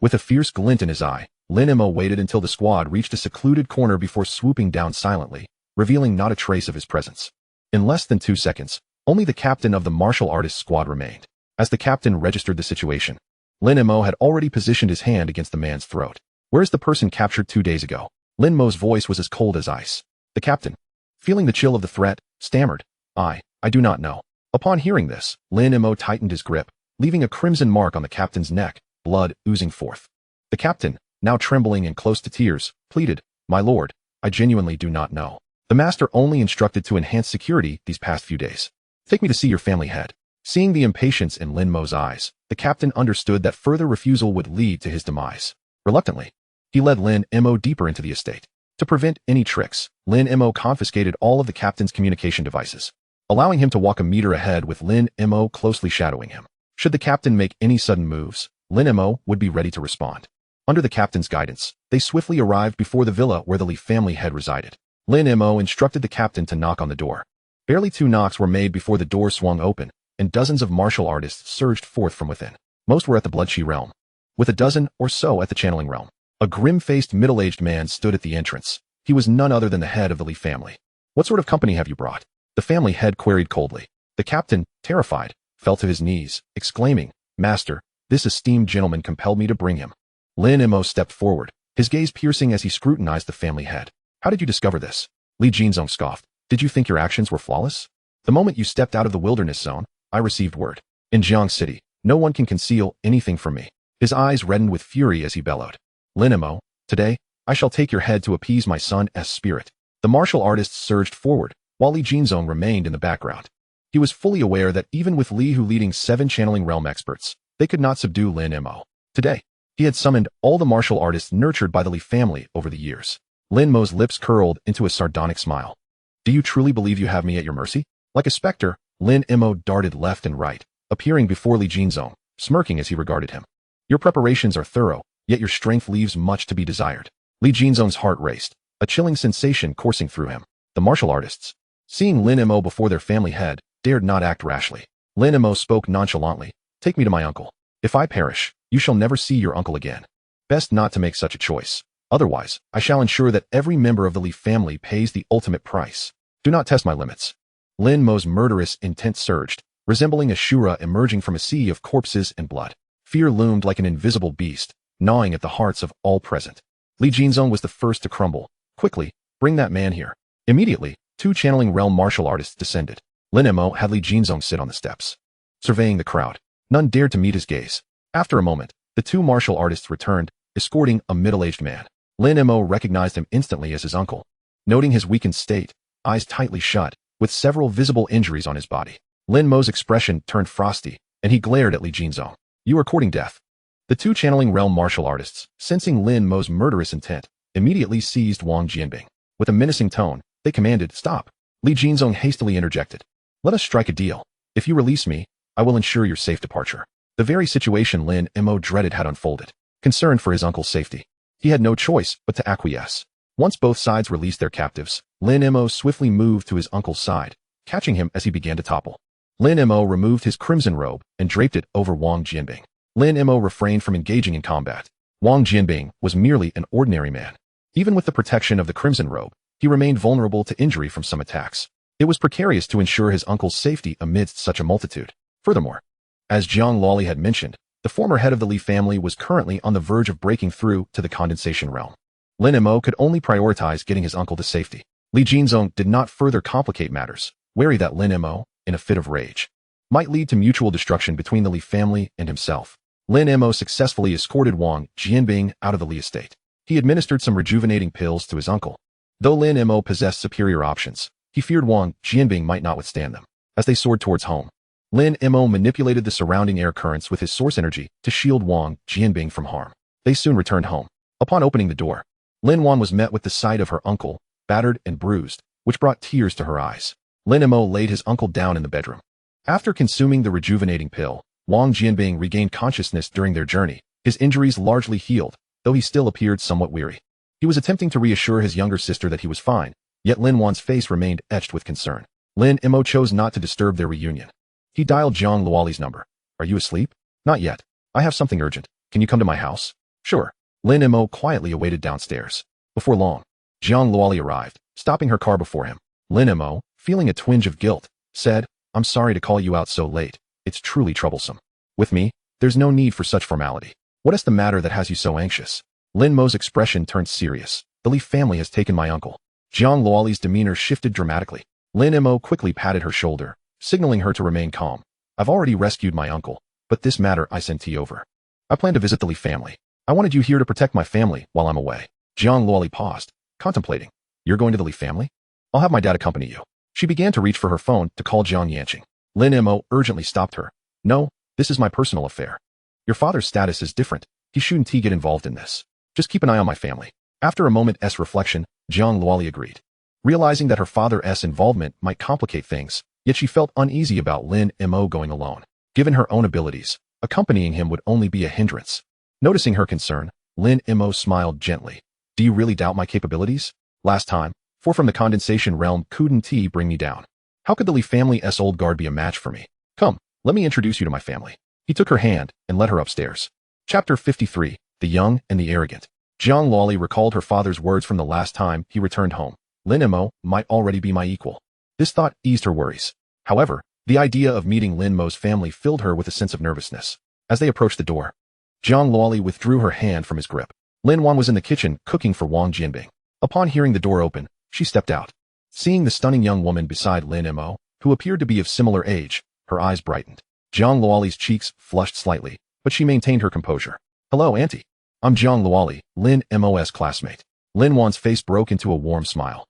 With a fierce glint in his eye, Lin Mo waited until the squad reached a secluded corner before swooping down silently, revealing not a trace of his presence. In less than 2 seconds, only the captain of the martial artist squad remained. As the captain registered the situation, Lin Mo had already positioned his hand against the man's throat. Where's the person captured 2 days ago? Lin Mo's voice was as cold as ice. The captain, feeling the chill of the threat, stammered, I do not know. Upon hearing this, Lin Mo tightened his grip, leaving a crimson mark on the captain's neck, blood oozing forth. The captain, now trembling and close to tears, pleaded, my lord, I genuinely do not know. The master only instructed to enhance security these past few days. Take me to see your family head. Seeing the impatience in Lin Mo's eyes, the captain understood that further refusal would lead to his demise. Reluctantly, he led Lin Mo deeper into the estate. To prevent any tricks, Lin Mo confiscated all of the captain's communication devices, allowing him to walk a meter ahead with Lin Mo closely shadowing him. Should the captain make any sudden moves, Lin Mo would be ready to respond. Under the captain's guidance, they swiftly arrived before the villa where the Li family head resided. Lin Mo instructed the captain to knock on the door. Barely 2 knocks were made before the door swung open, and dozens of martial artists surged forth from within. Most were at the Bloodchi realm, with a dozen or so at the channeling realm. A grim-faced middle-aged man stood at the entrance. He was none other than the head of the Li family. What sort of company have you brought? The family head queried coldly. The captain, terrified, fell to his knees, exclaiming, Master, this esteemed gentleman compelled me to bring him. Lin Mo stepped forward, his gaze piercing as he scrutinized the family head. How did you discover this? Li Jinzong scoffed. Did you think your actions were flawless? The moment you stepped out of the wilderness zone, I received word. In Jiang City, no one can conceal anything from me. His eyes reddened with fury as he bellowed. Lin Mo, today, I shall take your head to appease my son's spirit. The martial artists surged forward, while Li Jinzong remained in the background. He was fully aware that even with Li Hu leading 7 channeling realm experts, they could not subdue Lin Mo. Today, he had summoned all the martial artists nurtured by the Li family over the years. Lin Mo's lips curled into a sardonic smile. Do you truly believe you have me at your mercy? Like a specter, Lin Mo darted left and right, appearing before Li Jinzong, smirking as he regarded him. Your preparations are thorough, yet your strength leaves much to be desired. Li Jinzong's heart raced, a chilling sensation coursing through him. The martial artists, seeing Lin Mo before their family head, dared not act rashly. Lin Mo spoke nonchalantly. Take me to my uncle. If I perish, you shall never see your uncle again. Best not to make such a choice. Otherwise, I shall ensure that every member of the Li family pays the ultimate price. Do not test my limits. Lin Mo's murderous intent surged, resembling a Shura emerging from a sea of corpses and blood. Fear loomed like an invisible beast, gnawing at the hearts of all present. Li Jinzong was the first to crumble. Quickly, bring that man here. Immediately, 2 channeling realm martial artists descended. Lin Mo had Li Jinzong sit on the steps, surveying the crowd. None dared to meet his gaze. After a moment, the 2 martial artists returned, escorting a middle-aged man. Lin Mo recognized him instantly as his uncle. Noting his weakened state, eyes tightly shut, with several visible injuries on his body, Lin Mo's expression turned frosty, and he glared at Li Jinzong. You are courting death. The 2 channeling realm martial artists, sensing Lin Mo's murderous intent, immediately seized Wang Jianbing. With a menacing tone, they commanded, Stop. Li Jinzong hastily interjected. Let us strike a deal. If you release me, I will ensure your safe departure. The very situation Lin Mo dreaded had unfolded. Concerned for his uncle's safety, he had no choice but to acquiesce. Once both sides released their captives, Lin Mo swiftly moved to his uncle's side, catching him as he began to topple. Lin Mo removed his crimson robe and draped it over Wang Jianbing. Lin Mo refrained from engaging in combat. Wang Jianbing was merely an ordinary man. Even with the protection of the crimson robe, he remained vulnerable to injury from some attacks. It was precarious to ensure his uncle's safety amidst such a multitude. Furthermore, as Jiang Loli had mentioned, the former head of the Li family was currently on the verge of breaking through to the condensation realm. Lin Mo could only prioritize getting his uncle to safety. Li Jinzong did not further complicate matters, wary that Lin Mo, in a fit of rage, might lead to mutual destruction between the Li family and himself. Lin Mo successfully escorted Wang Jianbing out of the Li estate. He administered some rejuvenating pills to his uncle. Though Lin Mo possessed superior options, he feared Wang Jianbing might not withstand them. As they soared towards home, Lin Mo manipulated the surrounding air currents with his source energy to shield Wang Jianbing from harm. They soon returned home. Upon opening the door, Lin Wan was met with the sight of her uncle, battered and bruised, which brought tears to her eyes. Lin Mo laid his uncle down in the bedroom. After consuming the rejuvenating pill, Wang Jianbing regained consciousness during their journey. His injuries largely healed, though he still appeared somewhat weary. He was attempting to reassure his younger sister that he was fine, yet Lin Wan's face remained etched with concern. Lin Mo chose not to disturb their reunion. He dialed Jiang Luoli's number. Are you asleep? Not yet. I have something urgent. Can you come to my house? Sure. Lin Mo quietly awaited downstairs. Before long, Jiang Luoli arrived, stopping her car before him. Lin Mo, feeling a twinge of guilt, said, I'm sorry to call you out so late. It's truly troublesome. With me, there's no need for such formality. What is the matter that has you so anxious? Lin Mo's expression turned serious. The Li family has taken my uncle. Jiang Luoli's demeanor shifted dramatically. Lin Mo quickly patted her shoulder, signaling her to remain calm. I've already rescued my uncle, but this matter I sent tea over. I plan to visit the Li family. I wanted you here to protect my family while I'm away. Jiang Luoli paused, contemplating. You're going to the Li family? I'll have my dad accompany you. She began to reach for her phone to call Jiang Yanqing. Lin Mo urgently stopped her. No, this is my personal affair. Your father's status is different. He shouldn't get involved in this. Just keep an eye on my family. After a moment's reflection, Jiang Luoli agreed. Realizing that her father's involvement might complicate things, yet she felt uneasy about Lin Mo going alone. Given her own abilities, accompanying him would only be a hindrance. Noticing her concern, Lin Mo smiled gently. Do you really doubt my capabilities? Last time, from the condensation realm couldn't bring me down. How could the Li family's old guard be a match for me? Come, let me introduce you to my family. He took her hand and led her upstairs. Chapter 53, The Young and the Arrogant. Jiang Luoli recalled her father's words from the last time he returned home. Lin Mo might already be my equal. This thought eased her worries. However, the idea of meeting Lin Mo's family filled her with a sense of nervousness. As they approached the door, Jiang Luoli withdrew her hand from his grip. Lin Wan was in the kitchen cooking for Wang Jianbing. Upon hearing the door open, she stepped out. Seeing the stunning young woman beside Lin Mo, who appeared to be of similar age, her eyes brightened. Jiang Luoli's cheeks flushed slightly, but she maintained her composure. Hello, Auntie. I'm Jiang Luoli, Lin Mo's classmate. Lin Wan's face broke into a warm smile.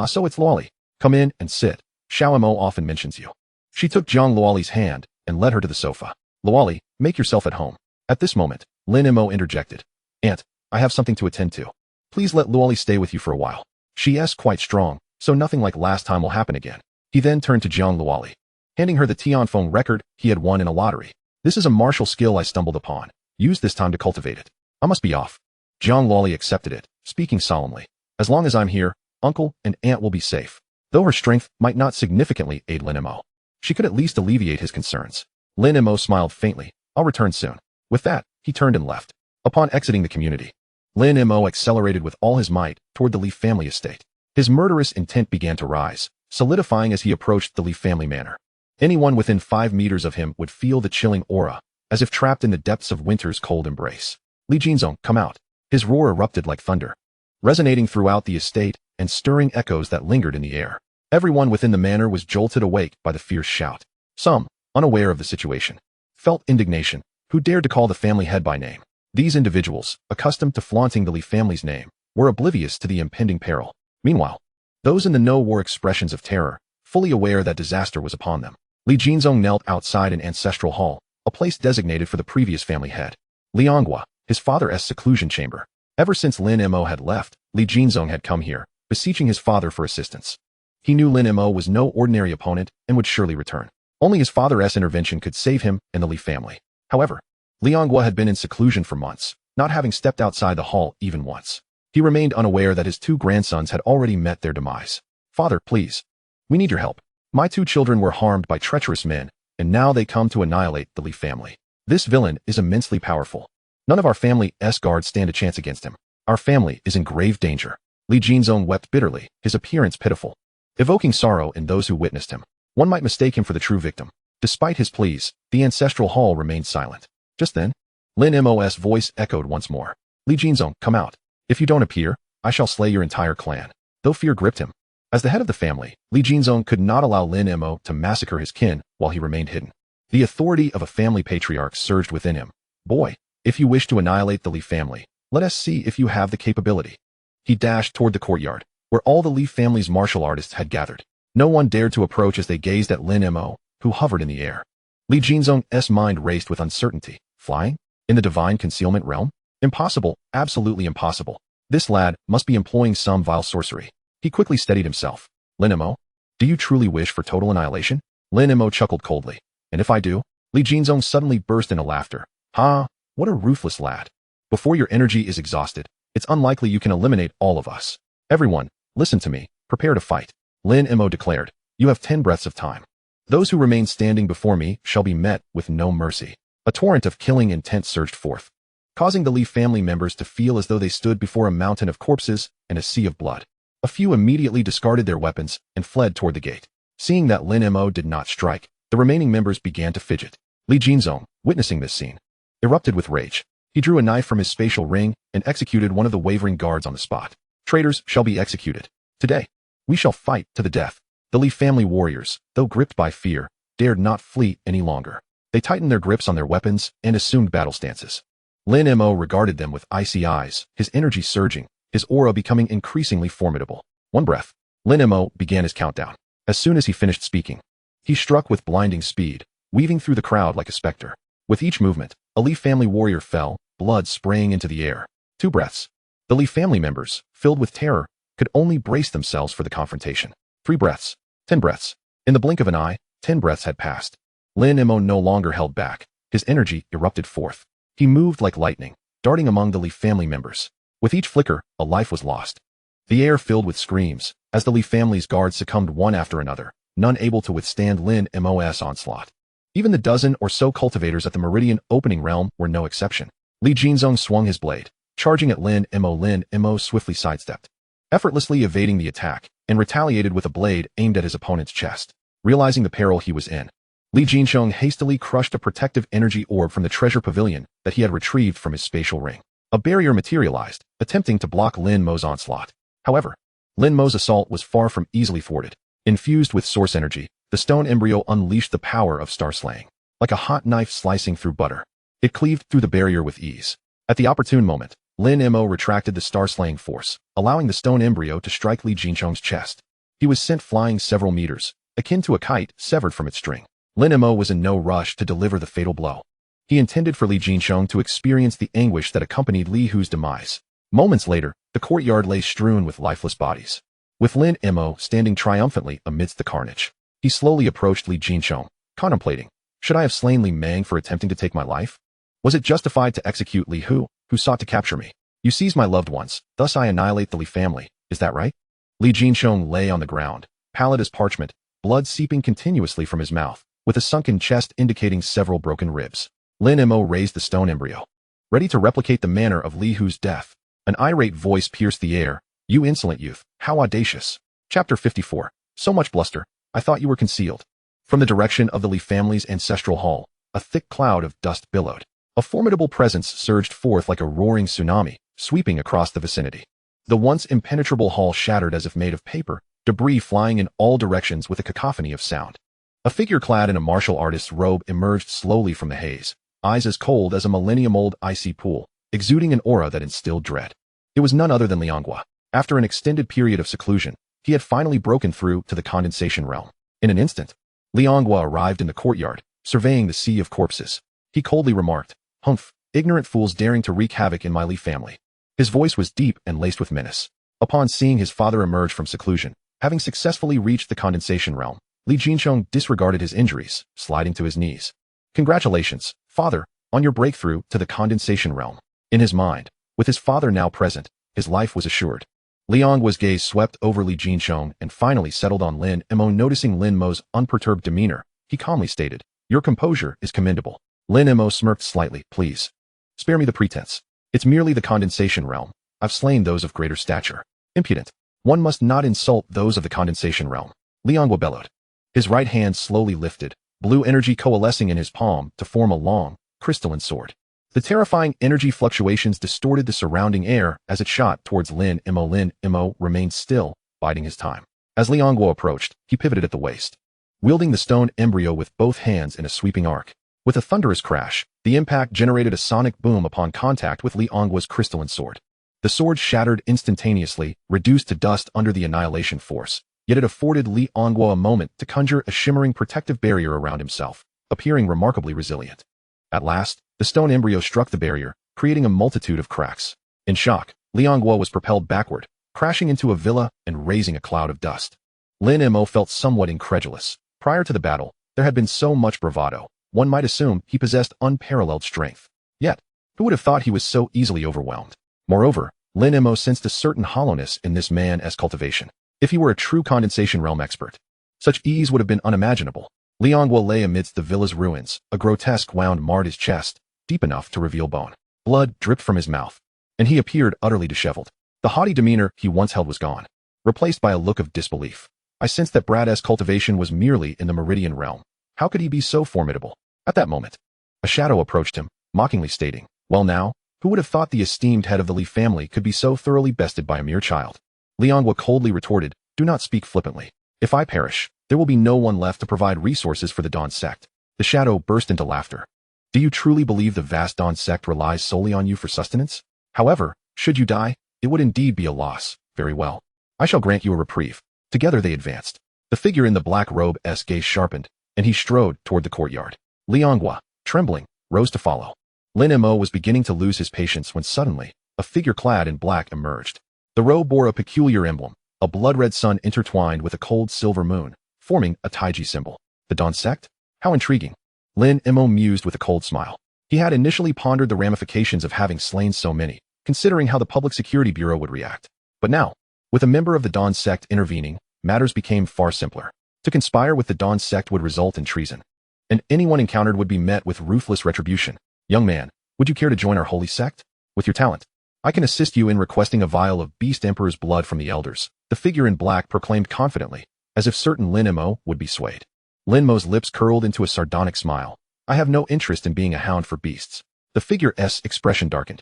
So it's Luoli. Come in and sit. Xiao Mo often mentions you. She took Jiang Luoli's hand and led her to the sofa. Luoli, make yourself at home. At this moment, Lin Mo interjected. Aunt, I have something to attend to. Please let Luoli stay with you for a while. She's quite strong, so nothing like last time will happen again. He then turned to Jiang Luoli, handing her the Tianfeng record he had won in a lottery. This is a martial skill I stumbled upon. Use this time to cultivate it. I must be off. Jiang Luoli accepted it, speaking solemnly. As long as I'm here, Uncle and Aunt will be safe. Though her strength might not significantly aid Lin Mo, she could at least alleviate his concerns. Lin Mo smiled faintly. I'll return soon. With that, he turned and left. Upon exiting the community, Lin Mo accelerated with all his might toward the Li family estate. His murderous intent began to rise, solidifying as he approached the Li family manor. Anyone within 5 meters of him would feel the chilling aura, as if trapped in the depths of winter's cold embrace. Li Jinzong, come out. His roar erupted like thunder, resonating throughout the estate and stirring echoes that lingered in the air. Everyone within the manor was jolted awake by the fierce shout. Some, unaware of the situation, felt indignation. Who dared to call the family head by name? These individuals, accustomed to flaunting the Li family's name, were oblivious to the impending peril. Meanwhile, those in the know wore expressions of terror, fully aware that disaster was upon them. Li Jinzong knelt outside an ancestral hall, a place designated for the previous family head. Lianghua, his father's seclusion chamber. Ever since Lin Mo had left, Li Jinzong had come here, beseeching his father for assistance. He knew Lin Mo was no ordinary opponent and would surely return. Only his father's intervention could save him and the Li family. However, Lianghua had been in seclusion for months, not having stepped outside the hall even once. He remained unaware that his 2 grandsons had already met their demise. Father, please. We need your help. My 2 children were harmed by treacherous men, and now they come to annihilate the Li family. This villain is immensely powerful. None of our family's guards stand a chance against him. Our family is in grave danger. Li Jinzong wept bitterly, his appearance pitiful, evoking sorrow in those who witnessed him. One might mistake him for the true victim. Despite his pleas, the ancestral hall remained silent. Just then, Lin Mo's voice echoed once more. Li Jinzong, come out. If you don't appear, I shall slay your entire clan. Though fear gripped him. As the head of the family, Li Jinzong could not allow Lin Mo to massacre his kin while he remained hidden. The authority of a family patriarch surged within him. Boy, if you wish to annihilate the Li family, let us see if you have the capability. He dashed toward the courtyard, where all the Li family's martial artists had gathered. No one dared to approach as they gazed at Lin Mo, who hovered in the air. Li Jinzong's mind raced with uncertainty. Flying? In the divine concealment realm? Impossible, absolutely impossible. This lad must be employing some vile sorcery. He quickly steadied himself. Lin Mo, do you truly wish for total annihilation? Lin Mo chuckled coldly. And if I do? Li Jinzong suddenly burst into laughter. Ha, what a ruthless lad. Before your energy is exhausted, it's unlikely you can eliminate all of us. Everyone, listen to me, prepare to fight. Lin Mo declared. You have 10 breaths of time. Those who remain standing before me shall be met with no mercy. A torrent of killing intent surged forth, causing the Li family members to feel as though they stood before a mountain of corpses and a sea of blood. A few immediately discarded their weapons and fled toward the gate. Seeing that Lin Mo did not strike, the remaining members began to fidget. Li Jinzong, witnessing this scene, erupted with rage. He drew a knife from his spatial ring and executed one of the wavering guards on the spot. Traitors shall be executed. Today, we shall fight to the death. The Li family warriors, though gripped by fear, dared not flee any longer. They tightened their grips on their weapons and assumed battle stances. Lin Mo regarded them with icy eyes, his energy surging, his aura becoming increasingly formidable. One breath. Lin Mo began his countdown. As soon as he finished speaking, He struck with blinding speed, weaving through the crowd like a specter. With each movement, a Li family warrior fell, blood spraying into the air. 2 breaths. The Li family members, filled with terror, could only brace themselves for the confrontation. 3 breaths. 10 breaths. In the blink of an eye, 10 breaths had passed. Lin Mo no longer held back. His energy erupted forth. He moved like lightning, darting among the Li family members. With each flicker, a life was lost. The air filled with screams, as the Li family's guards succumbed one after another, none able to withstand Lin Mo's onslaught. Even the dozen or so cultivators at the Meridian opening realm were no exception. Li Jinzong swung his blade, charging at Lin Mo. Lin Mo swiftly sidestepped, effortlessly evading the attack, and retaliated with a blade aimed at his opponent's chest. Realizing the peril he was in, Li Jinzong hastily crushed a protective energy orb from the treasure pavilion that he had retrieved from his spatial ring. A barrier materialized, attempting to block Lin Mo's onslaught. However, Lin Mo's assault was far from easily thwarted. Infused with source energy, the stone embryo unleashed the power of star slaying. Like a hot knife slicing through butter, it cleaved through the barrier with ease. At the opportune moment, Lin Mo retracted the star-slaying force, allowing the stone embryo to strike Li Jinzong's chest. He was sent flying several meters, akin to a kite severed from its string. Lin Mo was in no rush to deliver the fatal blow. He intended for Li Jinzong to experience the anguish that accompanied Li Hu's demise. Moments later, the courtyard lay strewn with lifeless bodies. With Lin Mo standing triumphantly amidst the carnage, he slowly approached Li Jinzong, contemplating, should I have slain Li Mang for attempting to take my life? Was it justified to execute Li Hu, who sought to capture me? You seize my loved ones, thus I annihilate the Li family, is that right? Li Jinzong lay on the ground, pallid as parchment, blood seeping continuously from his mouth, with a sunken chest indicating several broken ribs. Lin Mo raised the stone embryo, ready to replicate the manner of Li Hu's death. An irate voice pierced the air. You insolent youth, how audacious. Chapter 54. So much bluster, I thought you were concealed. From the direction of the Li family's ancestral hall, a thick cloud of dust billowed. A formidable presence surged forth like a roaring tsunami, sweeping across the vicinity. The once impenetrable hall shattered as if made of paper, debris flying in all directions with a cacophony of sound. A figure clad in a martial artist's robe emerged slowly from the haze, eyes as cold as a millennium-old icy pool, exuding an aura that instilled dread. It was none other than Lianghua. After an extended period of seclusion, he had finally broken through to the condensation realm. In an instant, Lianghua arrived in the courtyard, surveying the sea of corpses. He coldly remarked, "Humph, ignorant fools daring to wreak havoc in my Li family." His voice was deep and laced with menace. Upon seeing his father emerge from seclusion, having successfully reached the condensation realm, Li Jinzong disregarded his injuries, sliding to his knees. Congratulations, father, on your breakthrough to the condensation realm. In his mind, with his father now present, his life was assured. Lianghua's gaze swept over Li Jinzong and finally settled on Lin Mo. Noticing Lin Mo's unperturbed demeanor, he calmly stated, "Your composure is commendable." Lin Mo smirked slightly. "Please, spare me the pretense. It's merely the condensation realm. I've slain those of greater stature." "Impudent. One must not insult those of the condensation realm," Lianghua bellowed. His right hand slowly lifted, blue energy coalescing in his palm to form a long, crystalline sword. The terrifying energy fluctuations distorted the surrounding air as it shot towards Lin Mo. Lin Mo remained still, biding his time. As Lianghua approached, he pivoted at the waist, wielding the stone embryo with both hands in a sweeping arc. With a thunderous crash, the impact generated a sonic boom upon contact with Lianghua's crystalline sword. The sword shattered instantaneously, reduced to dust under the annihilation force, yet it afforded Lianghua a moment to conjure a shimmering protective barrier around himself, appearing remarkably resilient. At last, the stone embryo struck the barrier, creating a multitude of cracks. In shock, Lianghua was propelled backward, crashing into a villa and raising a cloud of dust. Lin Mo felt somewhat incredulous. Prior to the battle, there had been so much bravado. One might assume he possessed unparalleled strength. Yet, who would have thought he was so easily overwhelmed? Moreover, Lin Mo sensed a certain hollowness in this man as cultivation. If he were a true condensation realm expert, such ease would have been unimaginable. Lianghua lay amidst the villa's ruins. A grotesque wound marred his chest, deep enough to reveal bone. Blood dripped from his mouth, and he appeared utterly disheveled. The haughty demeanor he once held was gone, replaced by a look of disbelief. I sensed that Brad's cultivation was merely in the Meridian realm. How could he be so formidable? At that moment, a shadow approached him, mockingly stating, "Well now, who would have thought the esteemed head of the Li family could be so thoroughly bested by a mere child?" Lianghua coldly retorted, "Do not speak flippantly. If I perish, there will be no one left to provide resources for the Dawn sect." The shadow burst into laughter. "Do you truly believe the vast Dawn sect relies solely on you for sustenance? However, should you die, it would indeed be a loss. Very well. I shall grant you a reprieve." Together they advanced, The figure in the black robe's gaze sharpened, and he strode toward the courtyard. Lianghua, trembling, rose to follow. Lin Mo was beginning to lose his patience when suddenly, a figure clad in black emerged. The robe bore a peculiar emblem, a blood-red sun intertwined with a cold silver moon, forming a Taiji symbol. The Dawn Sect? How intriguing. Lin Mo mused with a cold smile. He had initially pondered the ramifications of having slain so many, considering how the Public Security Bureau would react. But now, with a member of the Dawn Sect intervening, matters became far simpler. To conspire with the Dawn Sect would result in treason, and anyone encountered would be met with ruthless retribution. Young man, would you care to join our holy sect? With your talent, I can assist you in requesting a vial of Beast Emperor's blood from the elders, the figure in black proclaimed confidently, as if certain Lin Mo would be swayed. Lin Mo's lips curled into a sardonic smile. I have no interest in being a hound for beasts. The figure's expression darkened,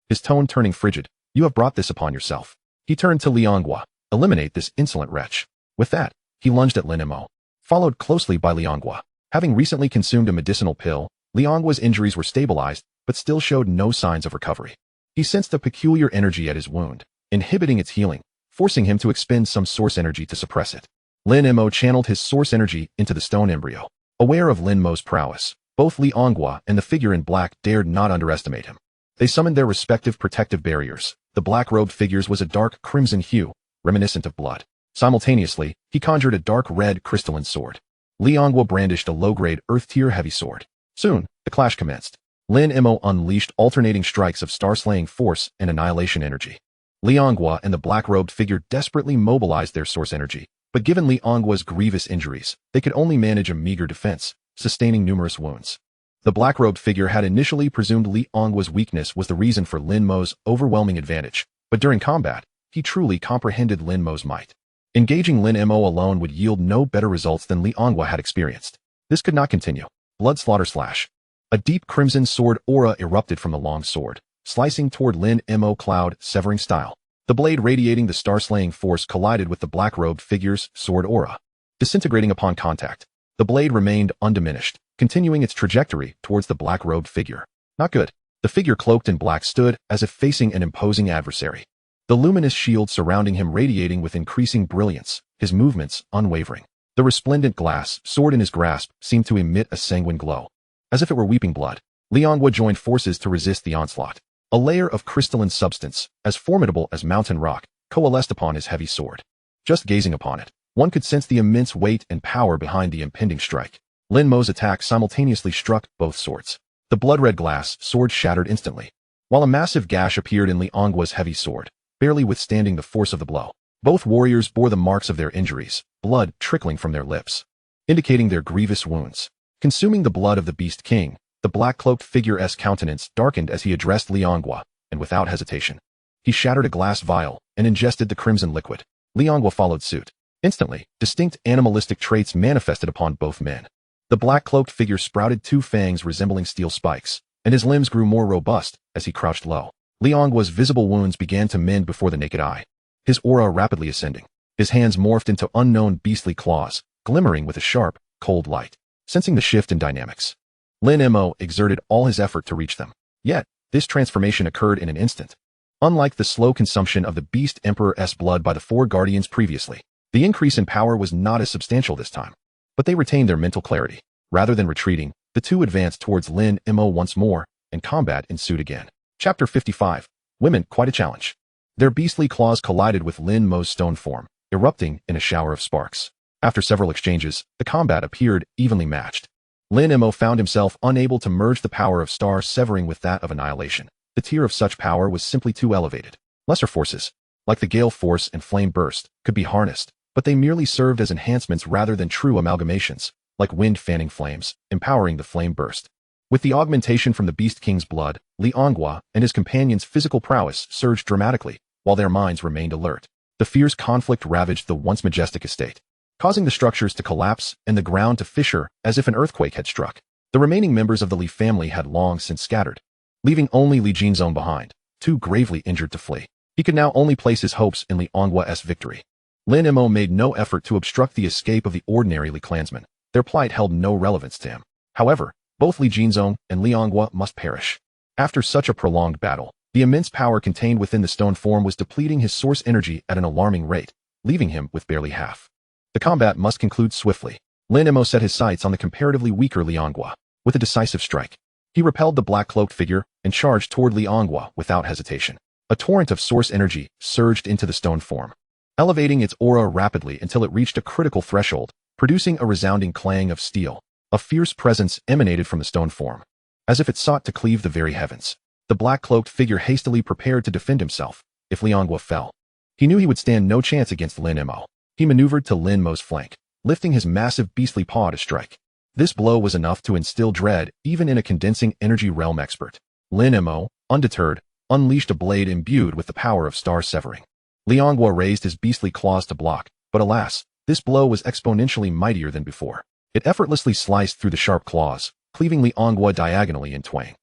his tone turning frigid. You have brought this upon yourself. He turned to Lianghua. Eliminate this insolent wretch. With that, he lunged at Lin Mo, followed closely by Lianghua. Having recently consumed a medicinal pill, Lianghua's injuries were stabilized, but still showed no signs of recovery. He sensed a peculiar energy at his wound, inhibiting its healing, forcing him to expend some source energy to suppress it. Lin Mo channeled his source energy into the stone embryo. Aware of Lin Mo's prowess, both Lianghua and the figure in black dared not underestimate him. They summoned their respective protective barriers. The black-robed figure's was a dark crimson hue, reminiscent of blood. Simultaneously, he conjured a dark red crystalline sword. Lianghua brandished a low-grade earth-tier heavy sword. Soon, the clash commenced. Lin Mo unleashed alternating strikes of star-slaying force and annihilation energy. Lianghua and the black-robed figure desperately mobilized their source energy, but given Lianghua's grievous injuries, they could only manage a meager defense, sustaining numerous wounds. The black-robed figure had initially presumed Lianghua's weakness was the reason for Lin Mo's overwhelming advantage, but during combat, he truly comprehended Lin Mo's might. Engaging Lin Mo alone would yield no better results than Lianghua had experienced. This could not continue. Blood slaughter slash. A deep crimson sword aura erupted from the long sword, slicing toward Lin Mo cloud, severing style. The blade radiating the star-slaying force collided with the black-robed figure's sword aura. Disintegrating upon contact, the blade remained undiminished, continuing its trajectory towards the black-robed figure. Not good. The figure cloaked in black stood as if facing an imposing adversary. The luminous shield surrounding him radiating with increasing brilliance, his movements unwavering. The resplendent glass sword in his grasp seemed to emit a sanguine glow. As if it were weeping blood, Lianghua joined forces to resist the onslaught. A layer of crystalline substance, as formidable as mountain rock, coalesced upon his heavy sword. Just gazing upon it, one could sense the immense weight and power behind the impending strike. Lin Mo's attack simultaneously struck both swords. The blood-red glass sword shattered instantly, while a massive gash appeared in Lianghua's heavy sword, barely withstanding the force of the blow. Both warriors bore the marks of their injuries, blood trickling from their lips, indicating their grievous wounds. Consuming the blood of the Beast King, the black-cloaked figure's countenance darkened as he addressed Lianghua, and without hesitation, he shattered a glass vial and ingested the crimson liquid. Lianghua followed suit. Instantly, distinct animalistic traits manifested upon both men. The black-cloaked figure sprouted two fangs resembling steel spikes, and his limbs grew more robust as he crouched low. Lianghua's visible wounds began to mend before the naked eye, his aura rapidly ascending. His hands morphed into unknown beastly claws, glimmering with a sharp, cold light. Sensing the shift in dynamics, Lin Mo exerted all his effort to reach them. Yet, this transformation occurred in an instant. Unlike the slow consumption of the Beast Emperor's blood by the four guardians previously, the increase in power was not as substantial this time. But they retained their mental clarity. Rather than retreating, the two advanced towards Lin Mo once more, and combat ensued again. Chapter 55. Women, quite a challenge. Their beastly claws collided with Lin Mo's stone form, erupting in a shower of sparks. After several exchanges, the combat appeared evenly matched. Lin Mo found himself unable to merge the power of star severing with that of annihilation. The tier of such power was simply too elevated. Lesser forces, like the gale force and flame burst, could be harnessed, but they merely served as enhancements rather than true amalgamations, like wind fanning flames, empowering the flame burst. With the augmentation from the Beast King's blood, Lianghua and his companions' physical prowess surged dramatically, while their minds remained alert. The fierce conflict ravaged the once majestic estate, causing the structures to collapse and the ground to fissure as if an earthquake had struck. The remaining members of the Li family had long since scattered, leaving only Li Jinzong behind, too gravely injured to flee. He could now only place his hopes in Lianghua's victory. Lin Mo made no effort to obstruct the escape of the ordinary Li clansmen. Their plight held no relevance to him. However, both Li Jinzong and Lianghua must perish. After such a prolonged battle, the immense power contained within the stone form was depleting his source energy at an alarming rate, leaving him with barely half. The combat must conclude swiftly. Lin Mo set his sights on the comparatively weaker Lianghua. With a decisive strike, he repelled the black-cloaked figure and charged toward Lianghua without hesitation. A torrent of source energy surged into the stone form, elevating its aura rapidly until it reached a critical threshold, producing a resounding clang of steel. A fierce presence emanated from the stone form, as if it sought to cleave the very heavens. The black-cloaked figure hastily prepared to defend himself if Lianghua fell. He knew he would stand no chance against Lin Mo. He maneuvered to Lin Mo's flank, lifting his massive beastly paw to strike. This blow was enough to instill dread even in a condensing energy realm expert. Lin Mo, undeterred, unleashed a blade imbued with the power of star-severing. Lianghua raised his beastly claws to block, but alas, this blow was exponentially mightier than before. It effortlessly sliced through the sharp claws, cleaving Lianghua diagonally in twain.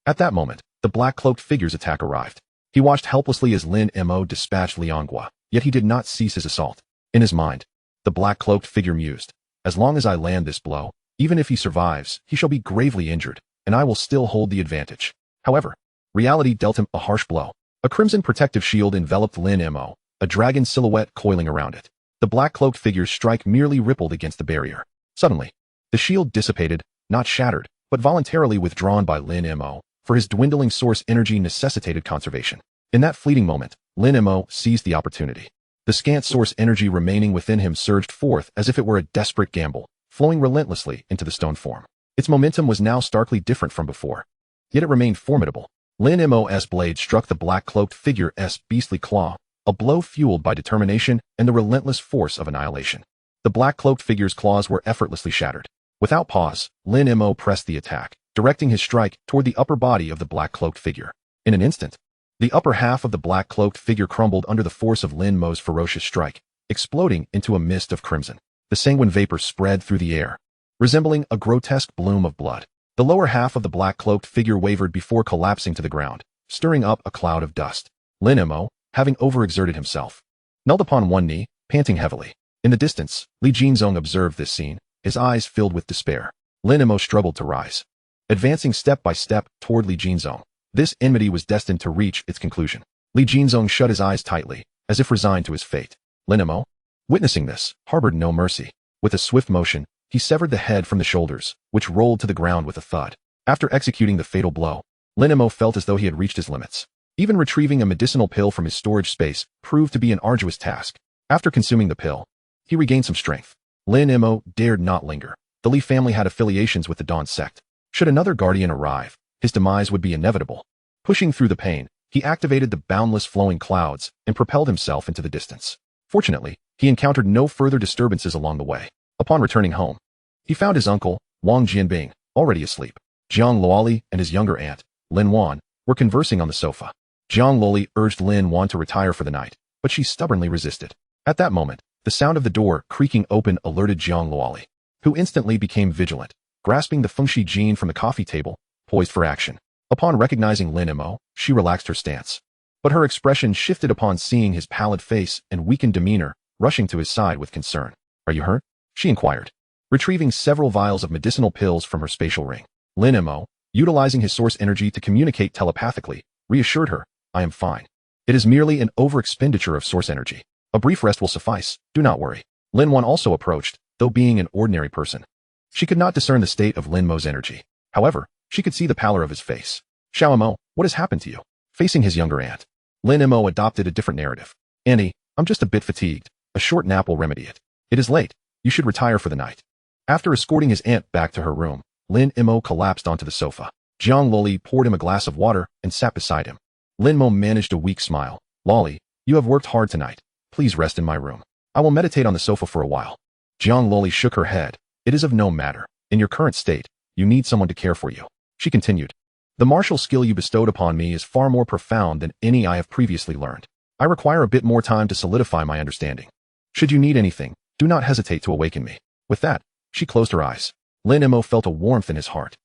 At that moment, the black-cloaked figure's attack arrived. He watched helplessly as Lin Mo dispatched Lianghua, yet he did not cease his assault. In his mind, the black-cloaked figure mused, "As long as I land this blow, even if he survives, he shall be gravely injured, and I will still hold the advantage." However, reality dealt him a harsh blow. A crimson protective shield enveloped Lin Mo, a dragon silhouette coiling around it. The black-cloaked figure's strike merely rippled against the barrier. Suddenly, the shield dissipated, not shattered, but voluntarily withdrawn by Lin Mo, for his dwindling source energy necessitated conservation. In that fleeting moment, Lin Mo seized the opportunity. The scant source energy remaining within him surged forth as if it were a desperate gamble, flowing relentlessly into the stone form. Its momentum was now starkly different from before. Yet it remained formidable. Lin Mo's blade struck the black-cloaked figure's beastly claw, a blow fueled by determination and the relentless force of annihilation. The black-cloaked figure's claws were effortlessly shattered. Without pause, Lin Mo pressed the attack, directing his strike toward the upper body of the black-cloaked figure. In an instant, the upper half of the black-cloaked figure crumbled under the force of Lin Mo's ferocious strike, exploding into a mist of crimson. The sanguine vapor spread through the air, resembling a grotesque bloom of blood. The lower half of the black-cloaked figure wavered before collapsing to the ground, stirring up a cloud of dust. Lin Mo, having overexerted himself, knelt upon one knee, panting heavily. In the distance, Li Jinzong observed this scene, his eyes filled with despair. Lin Mo struggled to rise, advancing step by step toward Li Jinzong. This enmity was destined to reach its conclusion. Li Jinzong shut his eyes tightly, as if resigned to his fate. Lin Mo, witnessing this, harbored no mercy. With a swift motion, he severed the head from the shoulders, which rolled to the ground with a thud. After executing the fatal blow, Lin Mo felt as though he had reached his limits. Even retrieving a medicinal pill from his storage space proved to be an arduous task. After consuming the pill, he regained some strength. Lin Mo dared not linger. The Li family had affiliations with the Dawn sect. Should another guardian arrive, his demise would be inevitable. Pushing through the pain, he activated the boundless flowing clouds and propelled himself into the distance. Fortunately, he encountered no further disturbances along the way. Upon returning home, he found his uncle, Wang Jianbing, already asleep. Jiang Luoli and his younger aunt, Lin Wan, were conversing on the sofa. Jiang Luoli urged Lin Wan to retire for the night, but she stubbornly resisted. At that moment, the sound of the door creaking open alerted Jiang Luoli, who instantly became vigilant, grasping the fengshi gene from the coffee table, poised for action. Upon recognizing Lin Mo, she relaxed her stance. But her expression shifted upon seeing his pallid face and weakened demeanor, rushing to his side with concern. "Are you hurt?" she inquired, retrieving several vials of medicinal pills from her spatial ring. Lin Mo, utilizing his source energy to communicate telepathically, reassured her, "I am fine. It is merely an overexpenditure of source energy. A brief rest will suffice, do not worry." Lin Wan also approached, though being an ordinary person. She could not discern the state of Lin Mo's energy. However, she could see the pallor of his face. "Xiao Mo, what has happened to you?" Facing his younger aunt, Lin Mo adopted a different narrative. "Auntie, I'm just a bit fatigued. A short nap will remedy it. It is late. You should retire for the night." After escorting his aunt back to her room, Lin Mo collapsed onto the sofa. Jiang Luoli poured him a glass of water and sat beside him. Lin Mo managed a weak smile. "Luoli, you have worked hard tonight. Please rest in my room. I will meditate on the sofa for a while." Jiang Luoli shook her head. "It is of no matter. In your current state, you need someone to care for you." She continued, "The martial skill you bestowed upon me is far more profound than any I have previously learned. I require a bit more time to solidify my understanding. Should you need anything, do not hesitate to awaken me." With that, she closed her eyes. Lin Mo felt a warmth in his heart.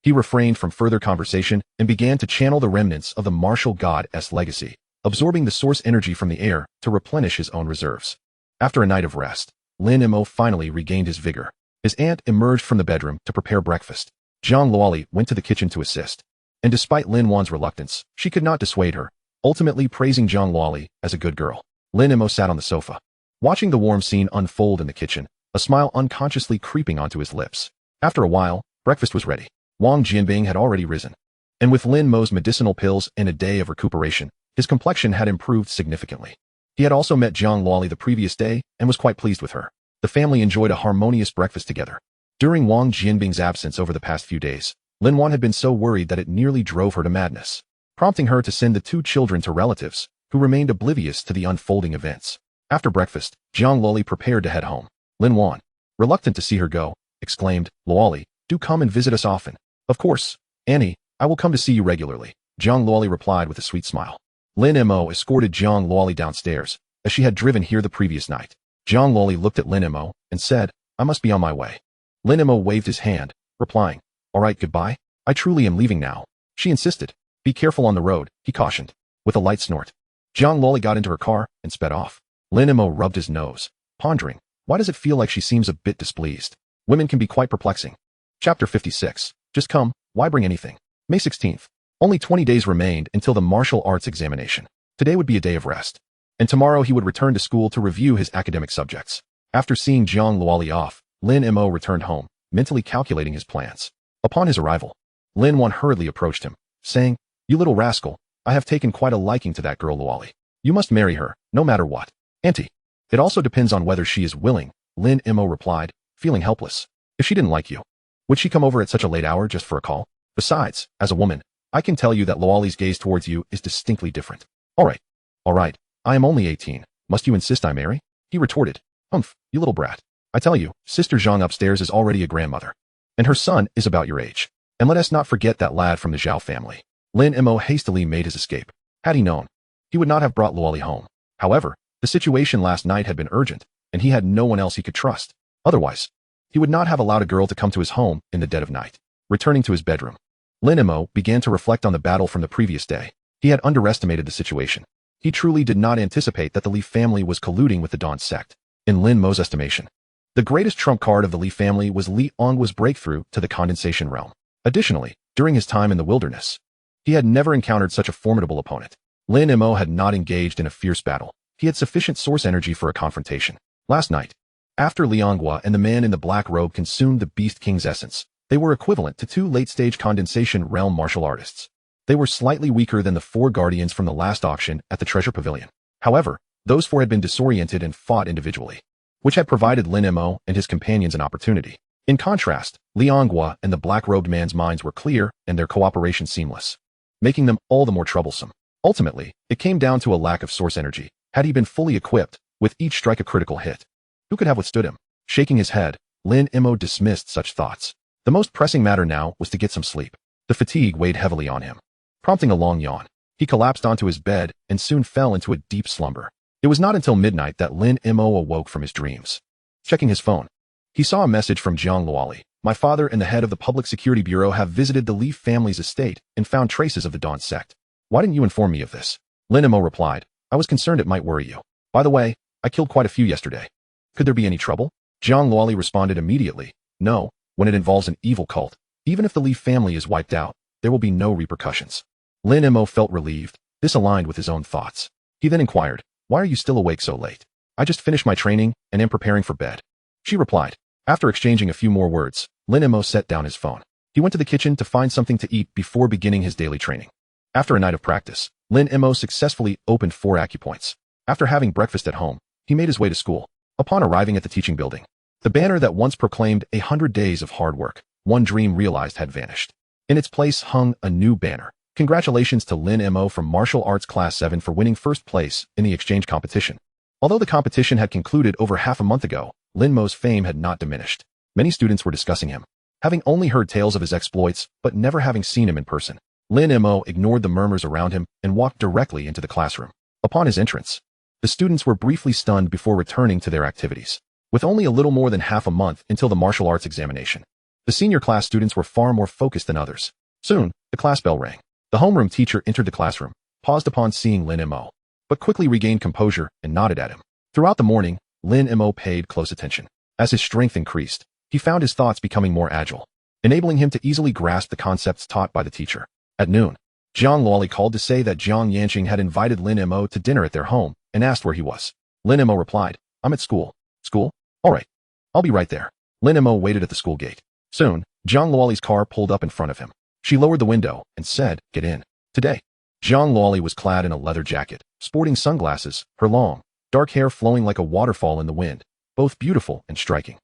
He refrained from further conversation and began to channel the remnants of the martial god's legacy, absorbing the source energy from the air to replenish his own reserves. After a night of rest, Lin Mo finally regained his vigor. His aunt emerged from the bedroom to prepare breakfast. Jiang Luoli went to the kitchen to assist. And despite Lin Wan's reluctance, she could not dissuade her, ultimately praising Jiang Luoli as a good girl. Lin Mo sat on the sofa, watching the warm scene unfold in the kitchen, a smile unconsciously creeping onto his lips. After a while, breakfast was ready. Wang Jianbing had already risen. And with Lin Mo's medicinal pills and a day of recuperation, his complexion had improved significantly. He had also met Zhang Luoli the previous day and was quite pleased with her. The family enjoyed a harmonious breakfast together. During Wang Jianbing's absence over the past few days, Lin Wan had been so worried that it nearly drove her to madness, prompting her to send the two children to relatives, who remained oblivious to the unfolding events. After breakfast, Zhang Luoli prepared to head home. Lin Wan, reluctant to see her go, exclaimed, "Luoli, do come and visit us often." "Of course, Annie, I will come to see you regularly," Zhang Luoli replied with a sweet smile. Lin Mo escorted Zhang Luoli downstairs, as she had driven here the previous night. Zhang Luoli looked at Lin Mo and said, "I must be on my way." Lin Mo waved his hand, replying, "All right, goodbye. I truly am leaving now." She insisted. "Be careful on the road," he cautioned. With a light snort, Zhang Luoli got into her car and sped off. Lin Mo rubbed his nose, pondering, why does it feel like she seems a bit displeased? Women can be quite perplexing. Chapter 56. Just come, why bring anything? May 16th. Only 20 days remained until the martial arts examination. Today would be a day of rest. And tomorrow he would return to school to review his academic subjects. After seeing Zhang Luoli off, Lin Mo returned home, mentally calculating his plans. Upon his arrival, Lin Wan hurriedly approached him, saying, "You little rascal, I have taken quite a liking to that girl Luoli. You must marry her, no matter what." "Auntie, it also depends on whether she is willing," Lin Mo replied, feeling helpless. "If she didn't like you, would she come over at such a late hour just for a call? Besides, as a woman, I can tell you that Luoli's gaze towards you is distinctly different." All right, I am only 18. Must you insist I marry?" he retorted. "Humph, you little brat. I tell you, Sister Zhang upstairs is already a grandmother. And her son is about your age. And let us not forget that lad from the Zhao family." Lin Mo hastily made his escape. Had he known, he would not have brought Luoli home. However, the situation last night had been urgent, and he had no one else he could trust. Otherwise, he would not have allowed a girl to come to his home in the dead of night. Returning to his bedroom, Lin Mo began to reflect on the battle from the previous day. He had underestimated the situation. He truly did not anticipate that the Li family was colluding with the Dawn sect. In Lin Mo's estimation, the greatest trump card of the Li family was Li Ongwa's breakthrough to the condensation realm. Additionally, during his time in the wilderness, he had never encountered such a formidable opponent. Lin Mo had not engaged in a fierce battle. He had sufficient source energy for a confrontation. Last night, after Li Ongwa and the man in the black robe consumed the Beast King's essence, they were equivalent to two late-stage condensation realm martial artists. They were slightly weaker than the 4 guardians from the last auction at the Treasure Pavilion. However, those 4 had been disoriented and fought individually, which had provided Lin Mo and his companions an opportunity. In contrast, Li Ongwa and the black-robed man's minds were clear and their cooperation seamless, making them all the more troublesome. Ultimately, it came down to a lack of source energy. Had he been fully equipped, with each strike a critical hit, who could have withstood him? Shaking his head, Lin Mo dismissed such thoughts. The most pressing matter now was to get some sleep. The fatigue weighed heavily on him, prompting a long yawn. He collapsed onto his bed and soon fell into a deep slumber. It was not until midnight that Lin Mo awoke from his dreams. Checking his phone, he saw a message from Zhang Luoli. "My father and the head of the Public Security Bureau have visited the Li family's estate and found traces of the Dawn sect. Why didn't you inform me of this?" Lin Mo replied, "I was concerned it might worry you. By the way, I killed quite a few yesterday. Could there be any trouble?" Zhang Luoli responded immediately, "No, when it involves an evil cult, even if the Li family is wiped out, there will be no repercussions." Lin Mo felt relieved. This aligned with his own thoughts. He then inquired, "Why are you still awake so late?" "I just finished my training and am preparing for bed," she replied. After exchanging a few more words, Lin Mo set down his phone. He went to the kitchen to find something to eat before beginning his daily training. After a night of practice, Lin Mo successfully opened 4 acupoints. After having breakfast at home, he made his way to school. Upon arriving at the teaching building, the banner that once proclaimed 100 days of hard work, one dream realized, had vanished. In its place hung a new banner. "Congratulations to Lin Mo from Martial Arts Class 7 for winning first place in the exchange competition." Although the competition had concluded over half a month ago, Lin Mo's fame had not diminished. Many students were discussing him, having only heard tales of his exploits but never having seen him in person. Lin Mo ignored the murmurs around him and walked directly into the classroom. Upon his entrance, the students were briefly stunned before returning to their activities. With only a little more than half a month until the martial arts examination, the senior class students were far more focused than others. Soon, the class bell rang. The homeroom teacher entered the classroom, paused upon seeing Lin Mo, but quickly regained composure and nodded at him. Throughout the morning, Lin Mo paid close attention. As his strength increased, he found his thoughts becoming more agile, enabling him to easily grasp the concepts taught by the teacher. At noon, Zhang Luoli called to say that Zhang Yanqing had invited Lin Mo to dinner at their home and asked where he was. Lin Mo replied, I'm at school. School? All right. I'll be right there. Lin Mo waited at the school gate. Soon, Zhang Luoli's car pulled up in front of him. She lowered the window and said, "Get in." Today, Zhang Luoli was clad in a leather jacket, sporting sunglasses, her long, dark hair flowing like a waterfall in the wind, both beautiful and striking.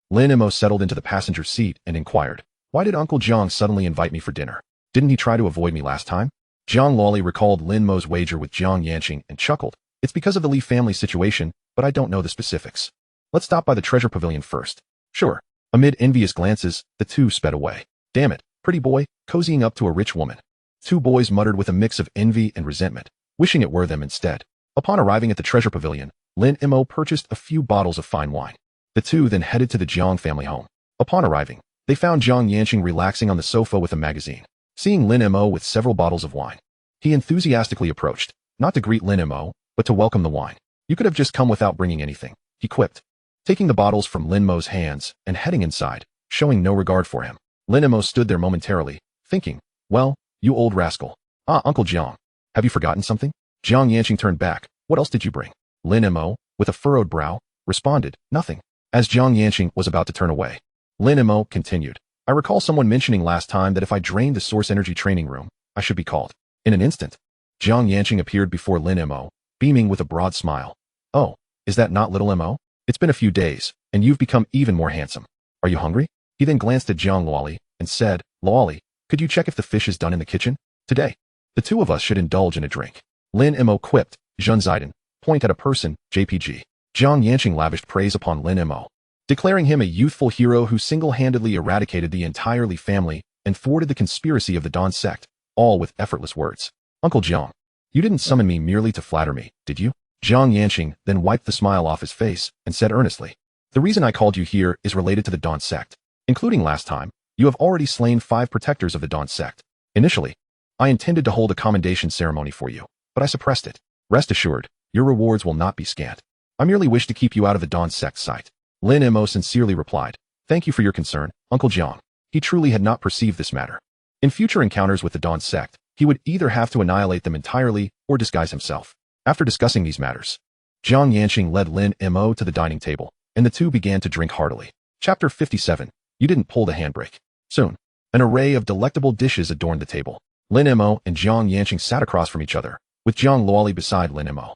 Lin Mo settled into the passenger seat and inquired, "Why did Uncle Zhang suddenly invite me for dinner? Didn't he try to avoid me last time?" Zhang Luoli recalled Lin Mo's wager with Jiang Yanqing and chuckled. "It's because of the Li family situation, but I don't know the specifics. Let's stop by the treasure pavilion first." "Sure." Amid envious glances, the two sped away. "Damn it, pretty boy, cozying up to a rich woman." Two boys muttered with a mix of envy and resentment, wishing it were them instead. Upon arriving at the treasure pavilion, Lin Mo purchased a few bottles of fine wine. The two then headed to the Jiang family home. Upon arriving, they found Jiang Yanqing relaxing on the sofa with a magazine. Seeing Lin Mo with several bottles of wine, he enthusiastically approached, not to greet Lin Mo, but to welcome the wine. "You could have just come without bringing anything," he quipped, taking the bottles from Lin Mo's hands and heading inside, showing no regard for him. Lin Mo stood there momentarily, thinking, "Well, you old rascal. Ah, Uncle Jiang. Have you forgotten something?" Jiang Yanqing turned back. "What else did you bring?" Lin Mo, with a furrowed brow, responded, "Nothing." As Jiang Yanqing was about to turn away, Lin Mo continued, "I recall someone mentioning last time that if I drained the source energy training room, I should be called." In an instant, Jiang Yanqing appeared before Lin Mo, beaming with a broad smile. "Oh, is that not little Mo? It's been a few days, and you've become even more handsome. Are you hungry?" He then glanced at Zhang Luoli and said, "Luoli, could you check if the fish is done in the kitchen? Today, the two of us should indulge in a drink." Lin Mo quipped, "Zhen Ziden, point at a person, JPG." Jiang Yanqing lavished praise upon Lin Mo, declaring him a youthful hero who single-handedly eradicated the entire Li family and thwarted the conspiracy of the Dawn sect, all with effortless words. "Uncle Jiang, you didn't summon me merely to flatter me, did you?" Jiang Yanqing then wiped the smile off his face and said earnestly, "The reason I called you here is related to the Dawn sect. Including last time, you have already slain 5 protectors of the Dawn sect. Initially, I intended to hold a commendation ceremony for you, but I suppressed it. Rest assured, your rewards will not be scant. I merely wish to keep you out of the Dawn sect's sight." Lin Mo sincerely replied, "Thank you for your concern, Uncle Jiang." He truly had not perceived this matter. In future encounters with the Dawn sect, he would either have to annihilate them entirely or disguise himself. After discussing these matters, Jiang Yanqing led Lin Mo to the dining table, and the two began to drink heartily. Chapter 57. You didn't pull the handbrake. Soon, an array of delectable dishes adorned the table. Lin Mo and Jiang Yanqing sat across from each other, with Zhang Luoli beside Lin Mo.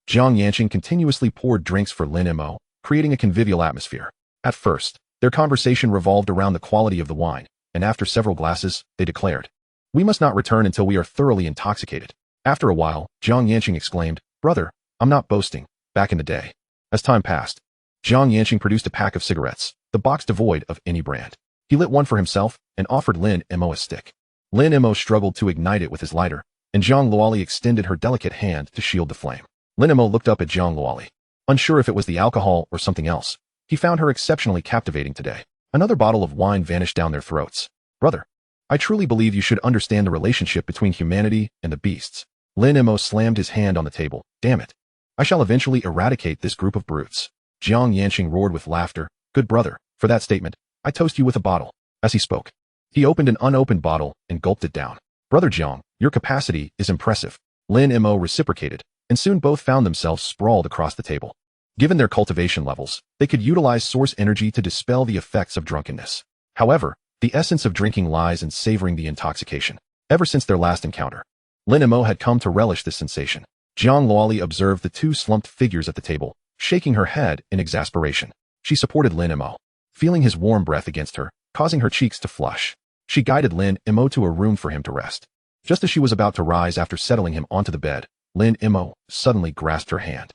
Jiang Yanqing continuously poured drinks for Lin Mo, creating a convivial atmosphere. At first, their conversation revolved around the quality of the wine, and after several glasses, they declared, "We must not return until we are thoroughly intoxicated." After a while, Jiang Yanqing exclaimed, "Brother, I'm not boasting, back in the day." As time passed, Jiang Yanqing produced a pack of cigarettes, the box devoid of any brand. He lit one for himself and offered Lin Mo a stick. Lin Mo struggled to ignite it with his lighter, and Zhang Luoli extended her delicate hand to shield the flame. Lin Mo looked up at Zhang Luoli, unsure if it was the alcohol or something else. He found her exceptionally captivating today. Another bottle of wine vanished down their throats. "Brother, I truly believe you should understand the relationship between humanity and the beasts." Lin Mo slammed his hand on the table. "Damn it. I shall eventually eradicate this group of brutes." Jiang Yanqing roared with laughter. "Good brother, for that statement, I toast you with a bottle." As he spoke, he opened an unopened bottle and gulped it down. "Brother Jiang, your capacity is impressive." Lin Mo reciprocated, and soon both found themselves sprawled across the table. Given their cultivation levels, they could utilize source energy to dispel the effects of drunkenness. However, the essence of drinking lies in savoring the intoxication. Ever since their last encounter, Lin Mo had come to relish this sensation. Zhang Luoli observed the two slumped figures at the table, shaking her head in exasperation. She supported Lin Mo, feeling his warm breath against her, causing her cheeks to flush. She guided Lin Mo to a room for him to rest. Just as she was about to rise after settling him onto the bed, Lin Mo suddenly grasped her hand.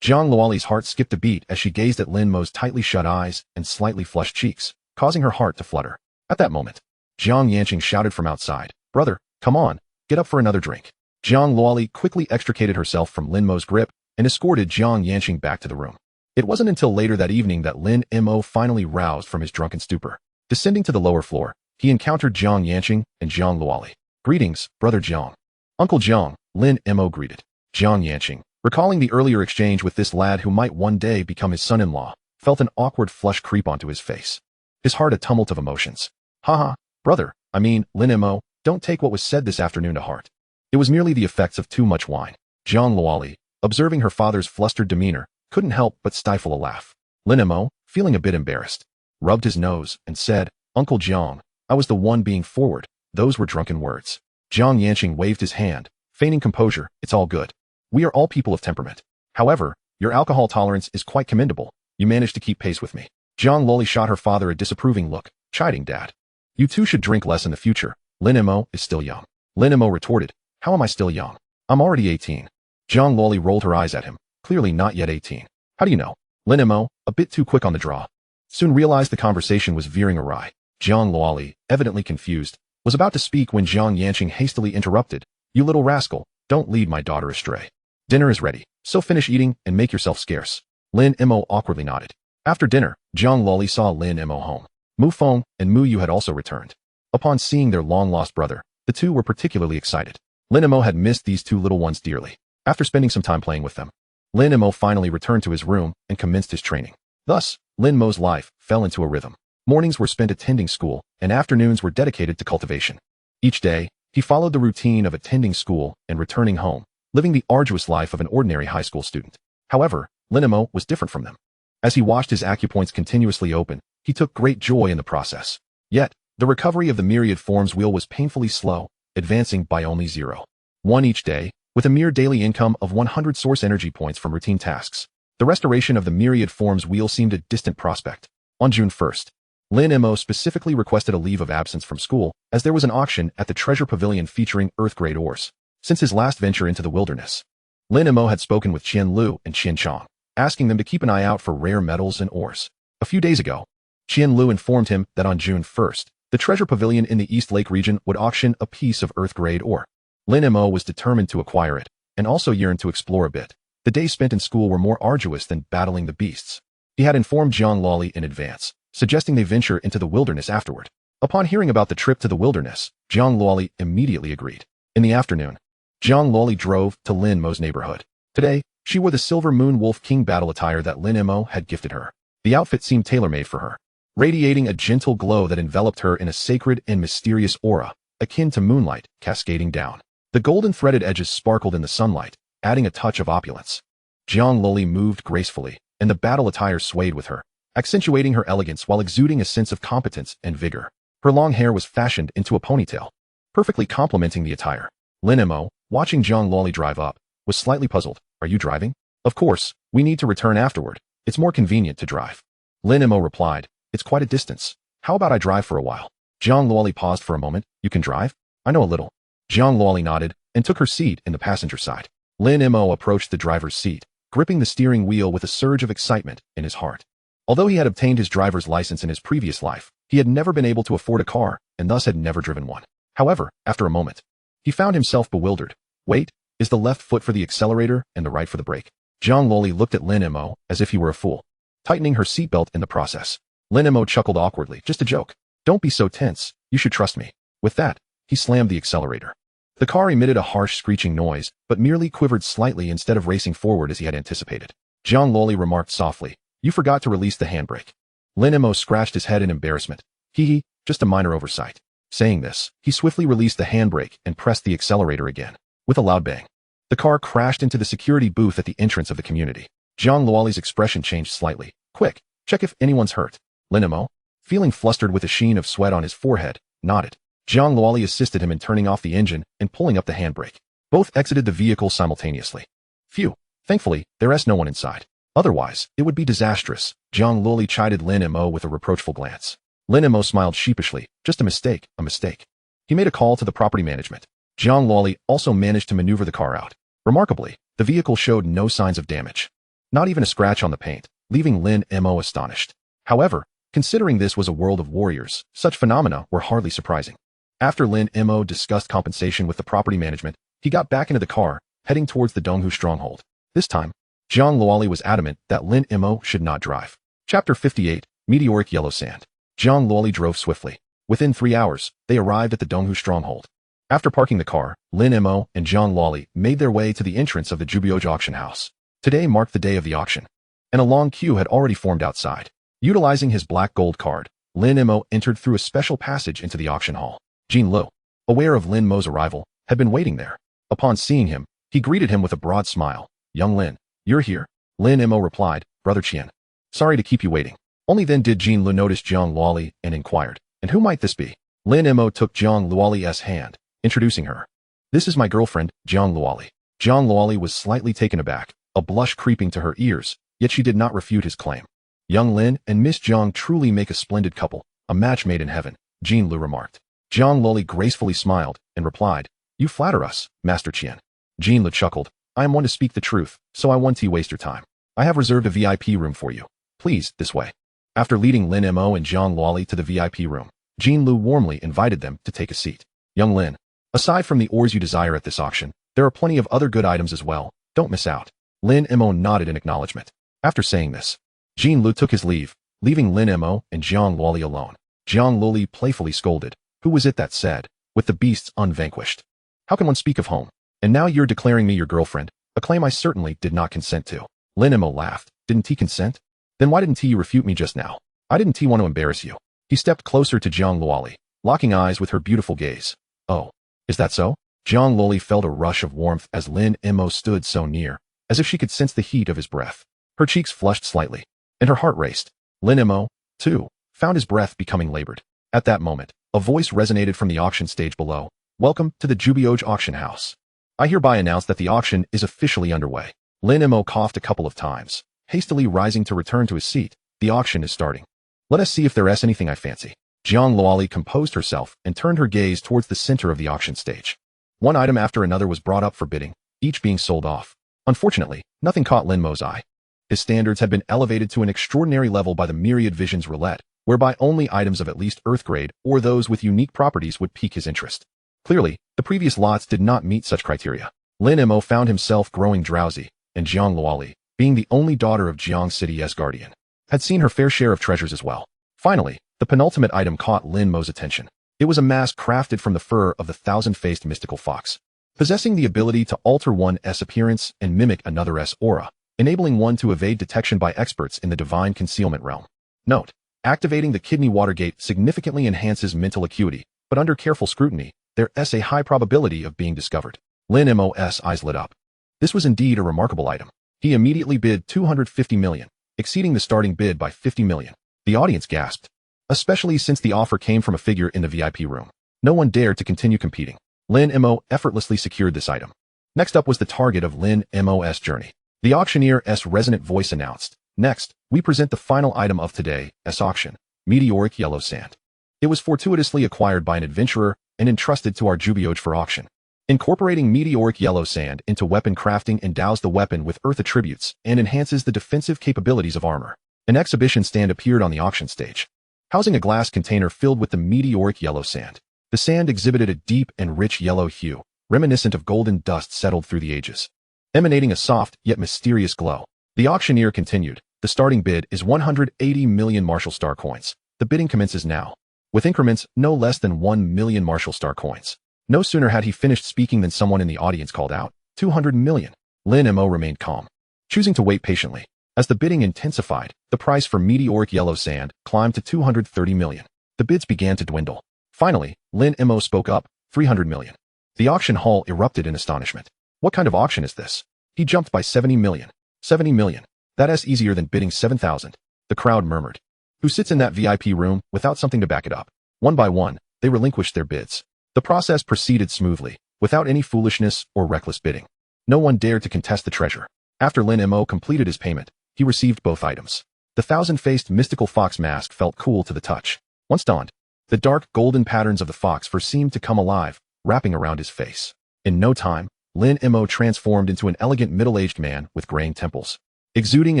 Zhang Luoli's heart skipped a beat as she gazed at Lin Mo's tightly shut eyes and slightly flushed cheeks, causing her heart to flutter. At that moment, Jiang Yanqing shouted from outside, "Brother, come on, get up for another drink." Zhang Luoli quickly extricated herself from Lin Mo's grip and escorted Jiang Yanqing back to the room. It wasn't until later that evening that Lin Mo finally roused from his drunken stupor. Descending to the lower floor, he encountered Jiang Yanqing and Zhang Luoli. "Greetings, Brother Jiang." "Uncle Jiang," Lin Mo greeted. Jiang Yanqing, recalling the earlier exchange with this lad who might one day become his son-in-law, felt an awkward flush creep onto his face. His heart a tumult of emotions. "Haha, brother, Lin Mo, don't take what was said this afternoon to heart. It was merely the effects of too much wine." Zhang Luoli, observing her father's flustered demeanor, couldn't help but stifle a laugh. Lin Mo, feeling a bit embarrassed, rubbed his nose and said, "Uncle Jiang, I was the one being forward. Those were drunken words." Jiang Yanqing waved his hand, feigning composure. "It's all good. We are all people of temperament. However, your alcohol tolerance is quite commendable. You managed to keep pace with me." Jiang Loli shot her father a disapproving look, chiding Dad. "You two should drink less in the future. Lin Mo is still young." Lin Mo retorted, "How am I still young? I'm already 18. Jiang Loli rolled her eyes at him, clearly not yet 18. "How do you know?" Lin Mo, a bit too quick on the draw, soon realized the conversation was veering awry. Jiang Loli, evidently confused, was about to speak when Jiang Yanqing hastily interrupted. "You little rascal, don't lead my daughter astray. Dinner is ready, so finish eating and make yourself scarce." Lin Mo awkwardly nodded. After dinner, Jiang Loli saw Lin Mo home. Mu Feng and Mu Yu had also returned. Upon seeing their long-lost brother, the two were particularly excited. Lin Mo had missed these two little ones dearly. After spending some time playing with them, Lin Mo finally returned to his room and commenced his training. Thus, Lin Mo's life fell into a rhythm. Mornings were spent attending school, and afternoons were dedicated to cultivation. Each day, he followed the routine of attending school and returning home, living the arduous life of an ordinary high school student. However, Lin Mo was different from them. As he watched his acupoints continuously open, he took great joy in the process. Yet, the recovery of the myriad forms wheel was painfully slow, advancing by only 0.1 each day, with a mere daily income of 100 source energy points from routine tasks. The restoration of the myriad forms wheel seemed a distant prospect. On June 1st, Lin Mo specifically requested a leave of absence from school as there was an auction at the Treasure Pavilion featuring Earth-grade ores. Since his last venture into the wilderness, Lin Mo had spoken with Qian Lu and Qian Chong, asking them to keep an eye out for rare metals and ores. A few days ago, Qian Lu informed him that on June 1st, the Treasure Pavilion in the East Lake region would auction a piece of Earth-grade ore. Lin Mo was determined to acquire it, and also yearned to explore a bit. The days spent in school were more arduous than battling the beasts. He had informed Jiang Loli in advance, suggesting they venture into the wilderness afterward. Upon hearing about the trip to the wilderness, Jiang Loli immediately agreed. In the afternoon, Jiang Loli drove to Lin Mo's neighborhood. Today, she wore the Silver Moon Wolf King battle attire that Lin Mo had gifted her. The outfit seemed tailor-made for her, radiating a gentle glow that enveloped her in a sacred and mysterious aura, akin to moonlight cascading down. The golden threaded edges sparkled in the sunlight, adding a touch of opulence. Jiang Loli moved gracefully, and the battle attire swayed with her, accentuating her elegance while exuding a sense of competence and vigor. Her long hair was fashioned into a ponytail, perfectly complementing the attire. Lin Mo, watching Jiang Loli drive up, was slightly puzzled. "Are you driving?" "Of course, we need to return afterward. It's more convenient to drive." Lin Mo replied, "It's quite a distance. How about I drive for a while?" Jiang Loli paused for a moment. "You can drive?" "I know a little." Jiang Loli nodded and took her seat in the passenger side. Lin Mo approached the driver's seat, gripping the steering wheel with a surge of excitement in his heart. Although he had obtained his driver's license in his previous life, he had never been able to afford a car and thus had never driven one. However, after a moment, he found himself bewildered. Wait, is the left foot for the accelerator and the right for the brake? Jiang Loli looked at Lin Mo as if he were a fool, tightening her seatbelt in the process. Lin Mo chuckled awkwardly. "Just a joke. Don't be so tense. You should trust me." With that, he slammed the accelerator. The car emitted a harsh screeching noise, but merely quivered slightly instead of racing forward as he had anticipated. Jiang Loli remarked softly, "You forgot to release the handbrake." Lin Mo scratched his head in embarrassment. "Hee, just a minor oversight." Saying this, he swiftly released the handbrake and pressed the accelerator again. With a loud bang, the car crashed into the security booth at the entrance of the community. Jiang Loli's expression changed slightly. "Quick, check if anyone's hurt." Lin Mo, feeling flustered with a sheen of sweat on his forehead, nodded. Jiang Loli assisted him in turning off the engine and pulling up the handbrake. Both exited the vehicle simultaneously. Phew, thankfully, there's no one inside. Otherwise, it would be disastrous. Jiang Loli chided Lin Mo with a reproachful glance. Lin Mo smiled sheepishly. "Just a mistake, a mistake." He made a call to the property management. Jiang Loli also managed to maneuver the car out. Remarkably, the vehicle showed no signs of damage. Not even a scratch on the paint, leaving Lin Mo astonished. However, considering this was a world of warriors, such phenomena were hardly surprising. After Lin Mo discussed compensation with the property management, he got back into the car, heading towards the Donghu stronghold. This time, Jiang Loli was adamant that Lin Mo should not drive. Chapter 58, Meteoric Yellow Sand. Jiang Loli drove swiftly. Within 3 hours, they arrived at the Donghu stronghold. After parking the car, Lin Mo and Jiang Loli made their way to the entrance of the Jubyoge auction house. Today marked the day of the auction, and a long queue had already formed outside. Utilizing his black gold card, Lin Mo entered through a special passage into the auction hall. Jin Lu, aware of Lin Mo's arrival, had been waiting there. Upon seeing him, he greeted him with a broad smile. "Young Lin, you're here?" Lin Mo replied, Brother Qian. Sorry to keep you waiting. Only then did Jean Lu notice Jiang Luoli and inquired, and who might this be? Lin Mo took Jiang Luoli's hand, introducing her. This is my girlfriend, Jiang Luoli. Jiang Luoli was slightly taken aback, a blush creeping to her ears, yet she did not refute his claim. Young Lin and Miss Jiang truly make a splendid couple, a match made in heaven, Jean Lu remarked. Jiang Luoli gracefully smiled and replied, You flatter us, Master Qian. Jean Lu chuckled, I am one to speak the truth, so I won't waste your time. I have reserved a VIP room for you. Please, this way. After leading Lin Mo and Jiang Luoli to the VIP room, Jean Lu warmly invited them to take a seat. Young Lin, aside from the ores you desire at this auction, there are plenty of other good items as well. Don't miss out. Lin Mo nodded in acknowledgement. After saying this, Jean Lu took his leave, leaving Lin Mo and Jiang Luoli alone. Jiang Luoli playfully scolded, Who was it that said, with the beasts unvanquished? How can one speak of home? And now you're declaring me your girlfriend, a claim I certainly did not consent to. Lin Mo laughed. Didn't he consent? Then why didn't he refute me just now? I didn't he want to embarrass you? He stepped closer to Jiang Luoli, locking eyes with her beautiful gaze. Oh, is that so? Jiang Luoli felt a rush of warmth as Lin Mo stood so near, as if she could sense the heat of his breath. Her cheeks flushed slightly, and her heart raced. Lin Mo, too, found his breath becoming labored. At that moment, a voice resonated from the auction stage below. Welcome to the Jubioj auction house. I hereby announce that the auction is officially underway. Lin Mo coughed a couple of times, hastily rising to return to his seat. The auction is starting. Let us see if there is anything I fancy. Jiang Luoli composed herself and turned her gaze towards the center of the auction stage. One item after another was brought up for bidding, each being sold off. Unfortunately, nothing caught Lin Mo's eye. His standards had been elevated to an extraordinary level by the Myriad Visions roulette, whereby only items of at least Earth grade or those with unique properties would pique his interest. Clearly, the previous lots did not meet such criteria. Lin Mo found himself growing drowsy, and Jiang Luoli, being the only daughter of Jiang City's guardian, had seen her fair share of treasures as well. Finally, the penultimate item caught Lin Mo's attention. It was a mask crafted from the fur of the thousand-faced mystical fox, possessing the ability to alter one's appearance and mimic another's aura, enabling one to evade detection by experts in the divine concealment realm. Note: activating the kidney water gate significantly enhances mental acuity, but under careful scrutiny, there is a high probability of being discovered. Lin Mo's eyes lit up. This was indeed a remarkable item. He immediately bid 250 million, exceeding the starting bid by 50 million. The audience gasped, especially since the offer came from a figure in the VIP room. No one dared to continue competing. Lin Mo effortlessly secured this item. Next up was the target of Lin Mo's journey. The auctioneer's resonant voice announced, Next, we present the final item of today's auction, meteoric yellow sand. It was fortuitously acquired by an adventurer and entrusted to our Jubioj for auction. Incorporating meteoric yellow sand into weapon crafting endows the weapon with earth attributes and enhances the defensive capabilities of armor. An exhibition stand appeared on the auction stage, housing a glass container filled with the meteoric yellow sand. The sand exhibited a deep and rich yellow hue, reminiscent of golden dust settled through the ages, emanating a soft yet mysterious glow. The auctioneer continued, The starting bid is 180 million Martial Star coins. The bidding commences now, with increments no less than 1 million Martial Star coins. No sooner had he finished speaking than someone in the audience called out, 200 million. Lin Mo remained calm, choosing to wait patiently. As the bidding intensified, the price for meteoric yellow sand climbed to 230 million. The bids began to dwindle. Finally, Lin Mo spoke up, 300 million. The auction hall erupted in astonishment. What kind of auction is this? He jumped by 70 million. 70 million. That is easier than bidding 7,000. The crowd murmured. Who sits in that VIP room without something to back it up? One by one, they relinquished their bids. The process proceeded smoothly, without any foolishness or reckless bidding. No one dared to contest the treasure. After Lin Mo completed his payment, he received both items. The thousand-faced mystical fox mask felt cool to the touch. Once donned, the dark golden patterns of the fox fur seemed to come alive, wrapping around his face. In no time, Lin Mo transformed into an elegant middle-aged man with graying temples, exuding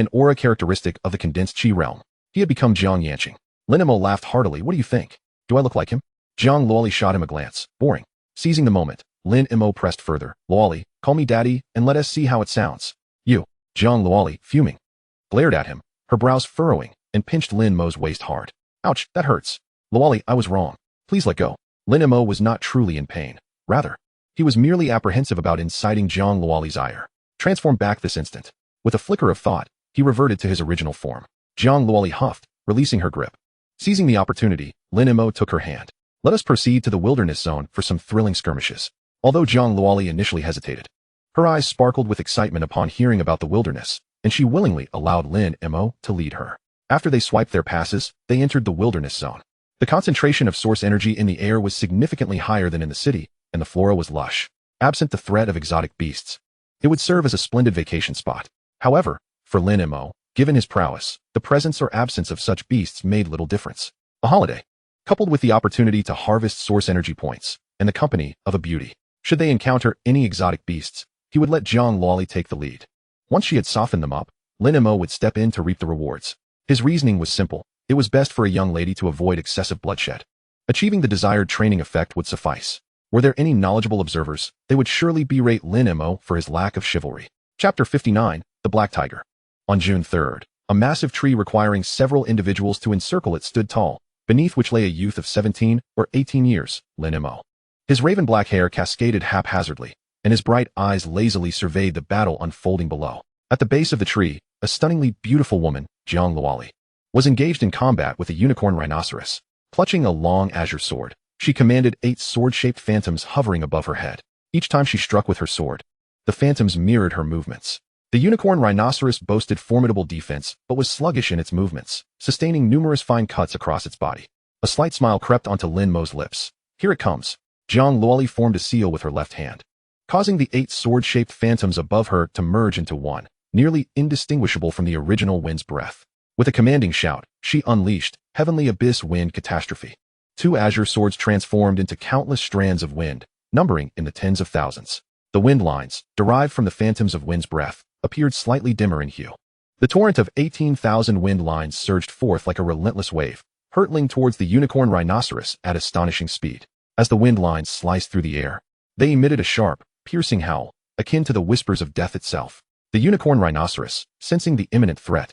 an aura characteristic of the condensed chi realm. He had become Jiang Yanqing. Lin Mo laughed heartily. What do you think? Do I look like him? Jiang Luoli shot him a glance. Boring. Seizing the moment, Lin Mo pressed further. Luoli, call me daddy and let us see how it sounds. You. Jiang Luoli, fuming, glared at him, her brows furrowing, and pinched Lin Mo's waist hard. Ouch, that hurts. Luoli, I was wrong. Please let go. Lin Mo was not truly in pain. Rather, he was merely apprehensive about inciting Jiang Luoli's ire. Transform back this instant. With a flicker of thought, he reverted to his original form. Jiang Luoli huffed, releasing her grip. Seizing the opportunity, Lin Mo took her hand. Let us proceed to the wilderness zone for some thrilling skirmishes. Although Jiang Luoli initially hesitated, her eyes sparkled with excitement upon hearing about the wilderness. and she willingly allowed Lin Mo to lead her. After they swiped their passes, they entered the wilderness zone. The concentration of source energy in the air was significantly higher than in the city, and the flora was lush, absent the threat of exotic beasts. It would serve as a splendid vacation spot. However, for Lin Mo, given his prowess, the presence or absence of such beasts made little difference. A holiday, coupled with the opportunity to harvest source energy points, and the company of a beauty. Should they encounter any exotic beasts, he would let Jiang Luoli take the lead. Once she had softened them up, Lin Mo would step in to reap the rewards. His reasoning was simple. It was best for a young lady to avoid excessive bloodshed. Achieving the desired training effect would suffice. Were there any knowledgeable observers, they would surely berate Lin Mo for his lack of chivalry. Chapter 59, The Black Tiger. On June 3rd, a massive tree requiring several individuals to encircle it stood tall, beneath which lay a youth of 17 or 18 years, Lin Mo. His raven black hair cascaded haphazardly, and his bright eyes lazily surveyed the battle unfolding below. At the base of the tree, a stunningly beautiful woman, Jiang Luoli, was engaged in combat with a unicorn rhinoceros. Clutching a long azure sword, she commanded 8 sword-shaped phantoms hovering above her head. Each time she struck with her sword, the phantoms mirrored her movements. The unicorn rhinoceros boasted formidable defense, but was sluggish in its movements, sustaining numerous fine cuts across its body. A slight smile crept onto Lin Mo's lips. Here it comes. Jiang Luoli formed a seal with her left hand, causing the 8 sword-shaped phantoms above her to merge into one, nearly indistinguishable from the original wind's breath. With a commanding shout, she unleashed Heavenly Abyss Wind Catastrophe. 2 azure swords transformed into countless strands of wind, numbering in the tens of thousands. The wind lines, derived from the phantoms of wind's breath, appeared slightly dimmer in hue. The torrent of 18,000 wind lines surged forth like a relentless wave, hurtling towards the unicorn rhinoceros at astonishing speed. As the wind lines sliced through the air, they emitted a sharp, piercing howl, akin to the whispers of death itself. The unicorn rhinoceros, sensing the imminent threat,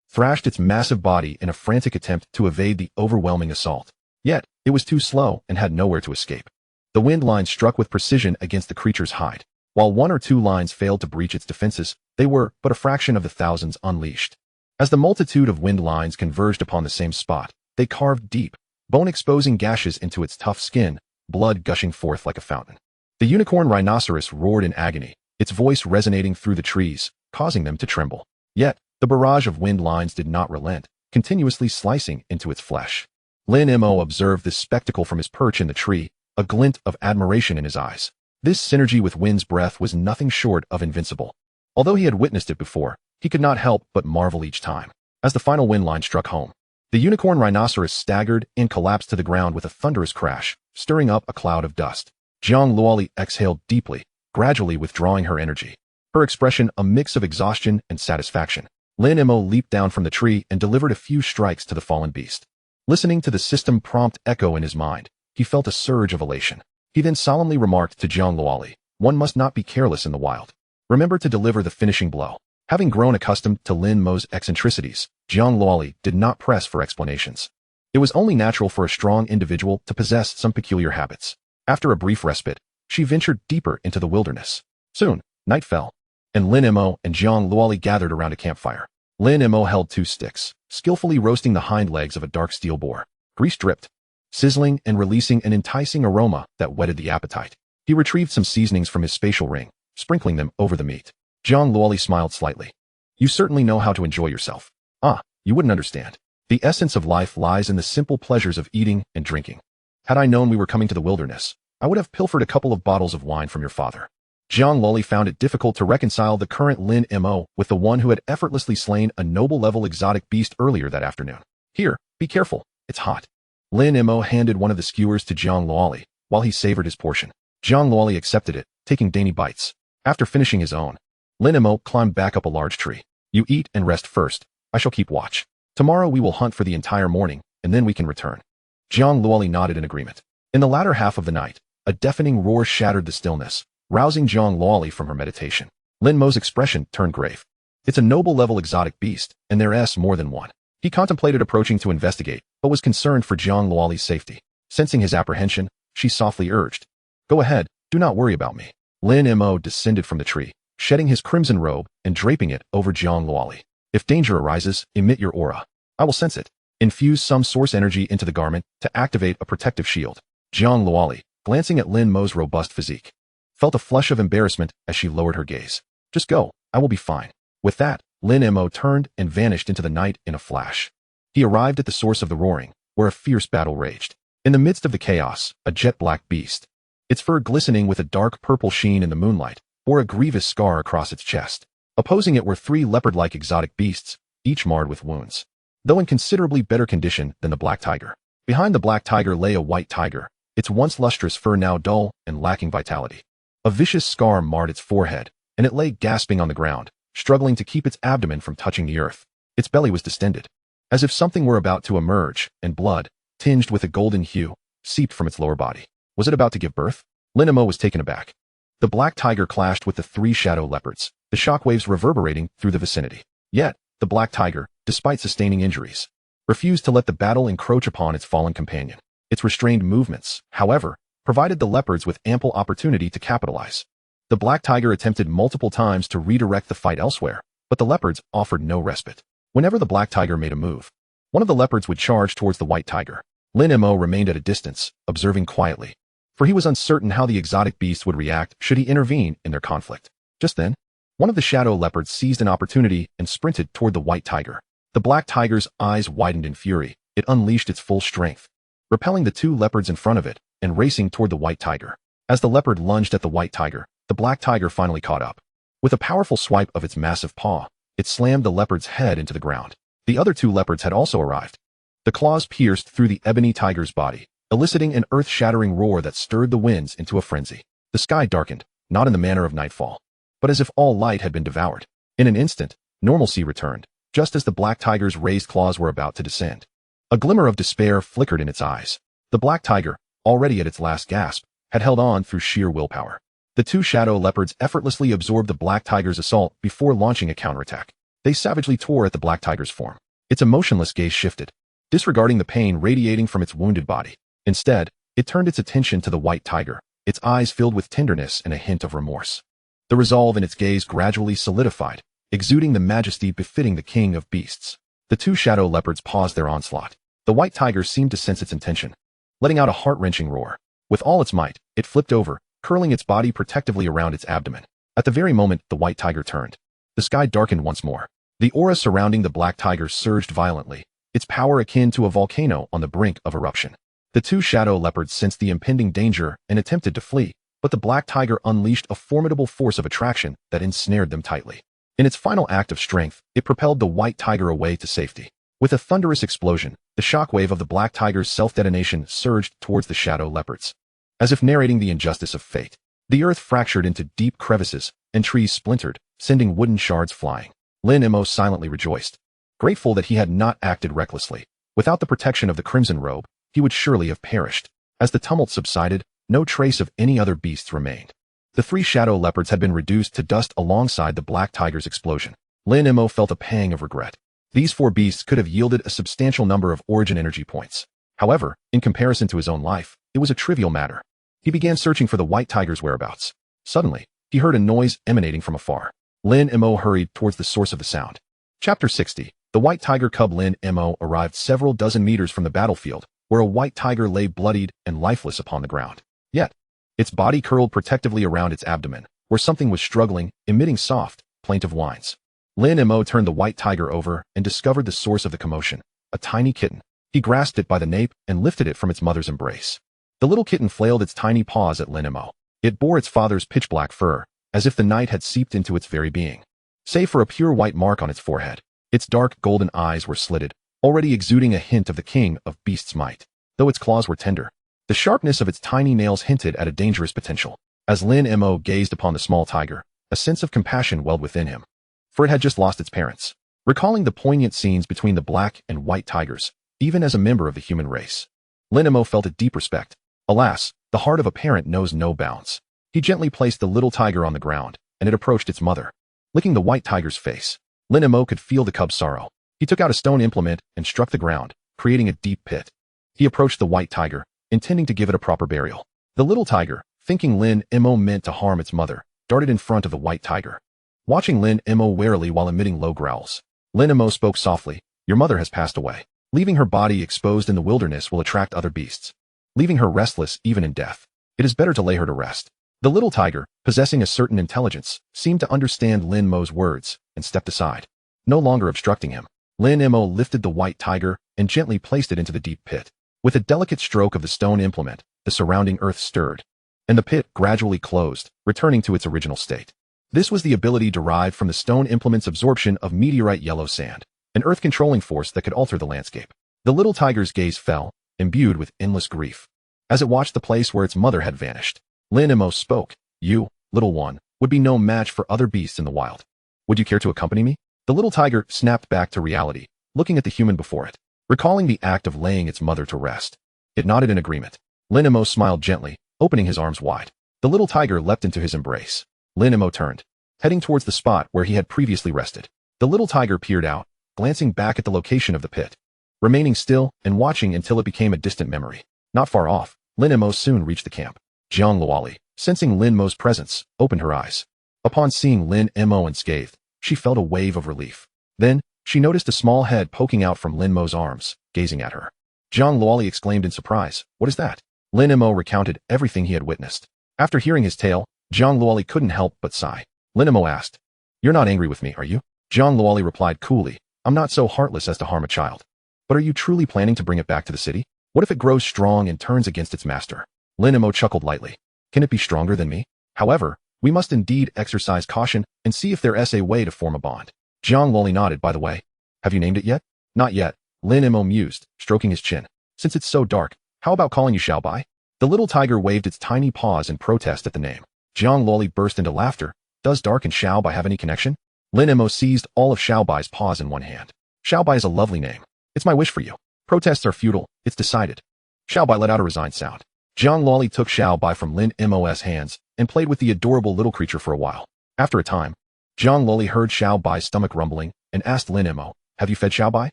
thrashed its massive body in a frantic attempt to evade the overwhelming assault. Yet, it was too slow and had nowhere to escape. The wind lines struck with precision against the creature's hide. While 1 or 2 lines failed to breach its defenses, they were but a fraction of the thousands unleashed. As the multitude of wind lines converged upon the same spot, they carved deep, bone-exposing gashes into its tough skin, blood gushing forth like a fountain. The unicorn rhinoceros roared in agony, its voice resonating through the trees, causing them to tremble. Yet, the barrage of wind lines did not relent, continuously slicing into its flesh. Lin Mo observed this spectacle from his perch in the tree, a glint of admiration in his eyes. This synergy with wind's breath was nothing short of invincible. Although he had witnessed it before, he could not help but marvel each time. As the final wind line struck home, the unicorn rhinoceros staggered and collapsed to the ground with a thunderous crash, stirring up a cloud of dust. Jiang Luoli exhaled deeply, gradually withdrawing her energy, her expression a mix of exhaustion and satisfaction. Lin Mo leaped down from the tree and delivered a few strikes to the fallen beast. Listening to the system prompt echo in his mind, he felt a surge of elation. He then solemnly remarked to Jiang Luoli, "One must not be careless in the wild. Remember to deliver the finishing blow." Having grown accustomed to Lin Mo's eccentricities, Jiang Luoli did not press for explanations. It was only natural for a strong individual to possess some peculiar habits. After a brief respite, she ventured deeper into the wilderness. Soon, night fell, and Lin Mo and Jiang Luoli gathered around a campfire. Lin Mo held 2 sticks, skillfully roasting the hind legs of a dark steel boar. Grease dripped, sizzling and releasing an enticing aroma that whetted the appetite. He retrieved some seasonings from his spatial ring, sprinkling them over the meat. Jiang Luoli smiled slightly. "You certainly know how to enjoy yourself." "Ah, you wouldn't understand. The essence of life lies in the simple pleasures of eating and drinking. Had I known we were coming to the wilderness, I would have pilfered a couple of bottles of wine from your father." Jiang Luoli found it difficult to reconcile the current Lin Mo with the one who had effortlessly slain a noble-level exotic beast earlier that afternoon. "Here, be careful, it's hot." Lin Mo handed one of the skewers to Jiang Luoli, while he savored his portion. Jiang Luoli accepted it, taking dainty bites. After finishing his own, Lin Mo climbed back up a large tree. "You eat and rest first. I shall keep watch. Tomorrow we will hunt for the entire morning, and then we can return." Jiang Luoli nodded in agreement. In the latter half of the night, a deafening roar shattered the stillness, rousing Jiang Luoli from her meditation. Lin Mo's expression turned grave. "It's a noble-level exotic beast, and there's more than one." He contemplated approaching to investigate, but was concerned for Jiang Luoli's safety. Sensing his apprehension, she softly urged, "Go ahead, do not worry about me." Lin Mo descended from the tree, shedding his crimson robe and draping it over Jiang Luoli. "If danger arises, emit your aura. I will sense it. Infuse some source energy into the garment to activate a protective shield." Jiang Luoli, glancing at Lin Mo's robust physique, felt a flush of embarrassment as she lowered her gaze. "Just go, I will be fine." With that, Lin Mo turned and vanished into the night in a flash. He arrived at the source of the roaring, where a fierce battle raged. In the midst of the chaos, a jet-black beast, its fur glistening with a dark purple sheen in the moonlight, bore a grievous scar across its chest. Opposing it were three leopard-like exotic beasts, each marred with wounds, though in considerably better condition than the black tiger. Behind the black tiger lay a white tiger, its once lustrous fur now dull and lacking vitality. A vicious scar marred its forehead, and it lay gasping on the ground, struggling to keep its abdomen from touching the earth. Its belly was distended, as if something were about to emerge, and blood, tinged with a golden hue, seeped from its lower body. Was it about to give birth? Lin Mo was taken aback. The black tiger clashed with the three shadow leopards, the shockwaves reverberating through the vicinity. Yet, the black tiger, despite sustaining injuries, refused to let the battle encroach upon its fallen companion. Its restrained movements, however, provided the leopards with ample opportunity to capitalize. The black tiger attempted multiple times to redirect the fight elsewhere, but the leopards offered no respite. Whenever the black tiger made a move, one of the leopards would charge towards the white tiger. Lin Mo remained at a distance, observing quietly, for he was uncertain how the exotic beast would react should he intervene in their conflict. Just then, one of the shadow leopards seized an opportunity and sprinted toward the white tiger. The black tiger's eyes widened in fury. It unleashed its full strength, repelling the two leopards in front of it and racing toward the white tiger. As the leopard lunged at the white tiger, the black tiger finally caught up. With a powerful swipe of its massive paw, it slammed the leopard's head into the ground. The other two leopards had also arrived. The claws pierced through the ebony tiger's body, eliciting an earth-shattering roar that stirred the winds into a frenzy. The sky darkened, not in the manner of nightfall, but as if all light had been devoured. In an instant, normalcy returned, just as the black tiger's raised claws were about to descend. A glimmer of despair flickered in its eyes. The black tiger, already at its last gasp, had held on through sheer willpower. The two shadow leopards effortlessly absorbed the black tiger's assault before launching a counterattack. They savagely tore at the black tiger's form. Its emotionless gaze shifted, disregarding the pain radiating from its wounded body. Instead, it turned its attention to the white tiger, its eyes filled with tenderness and a hint of remorse. The resolve in its gaze gradually solidified, exuding the majesty befitting the king of beasts. The two shadow leopards paused their onslaught. The white tiger seemed to sense its intention, letting out a heart-wrenching roar. With all its might, it flipped over, curling its body protectively around its abdomen. At the very moment the white tiger turned, the sky darkened once more. The aura surrounding the black tiger surged violently, its power akin to a volcano on the brink of eruption. The two shadow leopards sensed the impending danger and attempted to flee, but the black tiger unleashed a formidable force of attraction that ensnared them tightly. In its final act of strength, it propelled the white tiger away to safety. With a thunderous explosion, the shockwave of the black tiger's self-detonation surged towards the shadow leopards. As if narrating the injustice of fate, the earth fractured into deep crevices, and trees splintered, sending wooden shards flying. Lin Mo silently rejoiced, grateful that he had not acted recklessly. Without the protection of the crimson robe, he would surely have perished. As the tumult subsided, no trace of any other beasts remained. The three shadow leopards had been reduced to dust alongside the black tiger's explosion. Lin Mo felt a pang of regret. These four beasts could have yielded a substantial number of origin energy points. However, in comparison to his own life, it was a trivial matter. He began searching for the white tiger's whereabouts. Suddenly, he heard a noise emanating from afar. Lin Mo hurried towards the source of the sound. Chapter 60. The white tiger cub. Lin Mo arrived several dozen meters from the battlefield, where a white tiger lay bloodied and lifeless upon the ground. Yet, its body curled protectively around its abdomen, where something was struggling, emitting soft, plaintive whines. Lin Mo turned the white tiger over and discovered the source of the commotion, a tiny kitten. He grasped it by the nape and lifted it from its mother's embrace. The little kitten flailed its tiny paws at Lin Mo. It bore its father's pitch-black fur, as if the night had seeped into its very being. Save for a pure white mark on its forehead, its dark golden eyes were slitted, already exuding a hint of the king of beasts' might. Though its claws were tender, the sharpness of its tiny nails hinted at a dangerous potential. As Lin Mo gazed upon the small tiger, a sense of compassion welled within him, for it had just lost its parents. Recalling the poignant scenes between the black and white tigers, even as a member of the human race, Lin Mo felt a deep respect. Alas, the heart of a parent knows no bounds. He gently placed the little tiger on the ground, and it approached its mother. Licking the white tiger's face, Lin Mo could feel the cub's sorrow. He took out a stone implement and struck the ground, creating a deep pit. He approached the white tiger, intending to give it a proper burial. The little tiger, thinking Lin Mo meant to harm its mother, darted in front of the white tiger. Watching Lin Mo warily while emitting low growls, Lin Mo spoke softly. Your mother has passed away. Leaving her body exposed in the wilderness will attract other beasts, leaving her restless even in death. It is better to lay her to rest. The little tiger, possessing a certain intelligence, seemed to understand Lin Mo's words and stepped aside. no longer obstructing him. Lin Mo lifted the white tiger and gently placed it into the deep pit. With a delicate stroke of the stone implement, the surrounding earth stirred, and the pit gradually closed, returning to its original state. This was the ability derived from the stone implement's absorption of meteorite yellow sand, an earth-controlling force that could alter the landscape. The little tiger's gaze fell, imbued with endless grief, as it watched the place where its mother had vanished. Lin Mo spoke. You, little one, would be no match for other beasts in the wild. Would you care to accompany me? The little tiger snapped back to reality, looking at the human before it, recalling the act of laying its mother to rest. It nodded in agreement. Lin Mo smiled gently, opening his arms wide. The little tiger leapt into his embrace. Lin Mo turned, heading towards the spot where he had previously rested. The little tiger peered out, glancing back at the location of the pit, remaining still and watching until it became a distant memory. Not far off, Lin Mo soon reached the camp. Jiang Luoli, sensing Lin Mo's presence, opened her eyes. Upon seeing Lin Mo unscathed, she felt a wave of relief. Then, she noticed a small head poking out from Lin Mo's arms, gazing at her. Jiang Luoli exclaimed in surprise, "What is that?" Lin Mo recounted everything he had witnessed. After hearing his tale, Jiang Luoli couldn't help but sigh. Lin Mo asked, "You're not angry with me, are you?" Jiang Luoli replied coolly, "I'm not so heartless as to harm a child. But are you truly planning to bring it back to the city? What if it grows strong and turns against its master?" Lin Mo chuckled lightly. "Can it be stronger than me? However, we must indeed exercise caution and see if there is a way to form a bond." Jiang Luoli nodded. "By the way, have you named it yet?" "Not yet," Lin Mo mused, stroking his chin. "Since it's so dark, how about calling you Xiaobai?" The little tiger waved its tiny paws in protest at the name. Jiang Luoli burst into laughter. "Does dark and Xiaobai have any connection?" Lin Mo seized all of Xiaobai's paws in one hand. "Xiaobai is a lovely name. It's my wish for you. Protests are futile, it's decided." Xiaobai let out a resigned sound. Jiang Luoli took Xiaobai from Lin Mo's hands and played with the adorable little creature for a while. After a time, Jiang Luoli heard Xiaobai's stomach rumbling and asked Lin Mo, "Have you fed Xiaobai?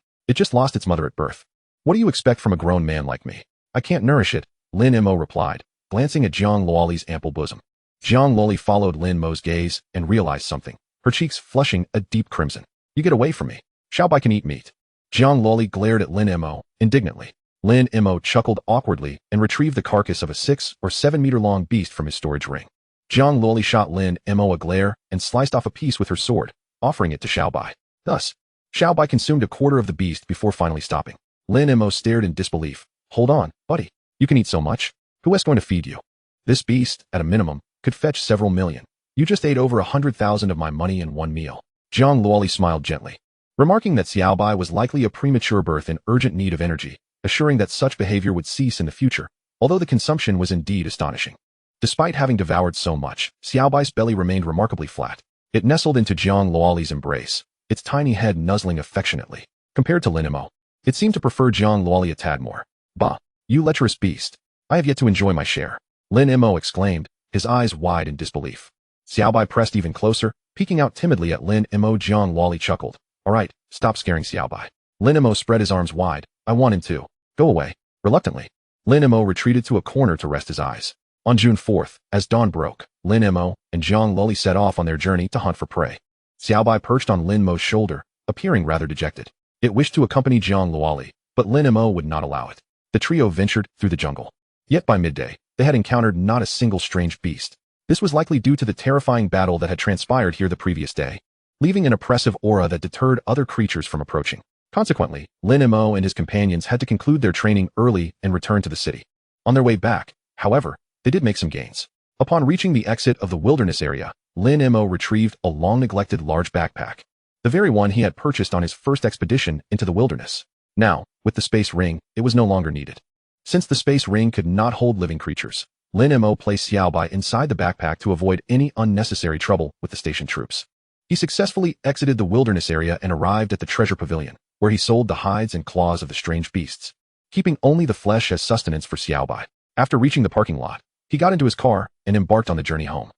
It just lost its mother at birth. What do you expect from a grown man like me? I can't nourish it," Lin Mo replied, glancing at Jiang Luoli's ample bosom. Jiang Luoli followed Lin Mo's gaze and realized something, her cheeks flushing a deep crimson. "You get away from me. Xiaobai can eat meat." Jiang Luoli glared at Lin Mo indignantly. Lin Mo chuckled awkwardly and retrieved the carcass of a 6 or 7 meter long beast from his storage ring. Jiang Luoli shot Lin Mo a glare and sliced off a piece with her sword, offering it to Xiaobai. Thus, Xiaobai consumed a quarter of the beast before finally stopping. Lin Mo stared in disbelief. "Hold on, buddy. You can eat so much? Who is going to feed you? This beast, at a minimum, could fetch several million. You just ate over 100,000 of my money in one meal." Jiang Luoli smiled gently, remarking that Xiaobai was likely a premature birth in urgent need of energy, assuring that such behavior would cease in the future, although the consumption was indeed astonishing. Despite having devoured so much, Xiaobai's belly remained remarkably flat. It nestled into Jiang Luoli's embrace, its tiny head nuzzling affectionately. Compared to Lin Mo, it seemed to prefer Jiang Luoli a tad more. "Bah, you lecherous beast. I have yet to enjoy my share," Lin Mo exclaimed, his eyes wide in disbelief. Xiaobai pressed even closer, peeking out timidly at Lin Mo. Jiang Luoli chuckled. "All right, stop scaring Xiaobai." Lin Mo spread his arms wide. "I want him to. Go away." Reluctantly, Lin Mo retreated to a corner to rest his eyes. On June 4th, as dawn broke, Lin Mo and Jiang Luoli set off on their journey to hunt for prey. Xiaobai perched on Lin Mo's shoulder, appearing rather dejected. It wished to accompany Jiang Luoli, but Lin Mo would not allow it. The trio ventured through the jungle. Yet by midday, they had encountered not a single strange beast. This was likely due to the terrifying battle that had transpired here the previous day, leaving an oppressive aura that deterred other creatures from approaching. Consequently, Lin Mo and his companions had to conclude their training early and return to the city. On their way back, however, they did make some gains. Upon reaching the exit of the wilderness area, Lin Mo retrieved a long-neglected large backpack, the very one he had purchased on his first expedition into the wilderness. Now, with the space ring, it was no longer needed. Since the space ring could not hold living creatures, Lin Mo placed Xiaobai inside the backpack to avoid any unnecessary trouble with the station troops. He successfully exited the wilderness area and arrived at the treasure pavilion, where he sold the hides and claws of the strange beasts, keeping only the flesh as sustenance for Xiaobai. After reaching the parking lot, he got into his car and embarked on the journey home.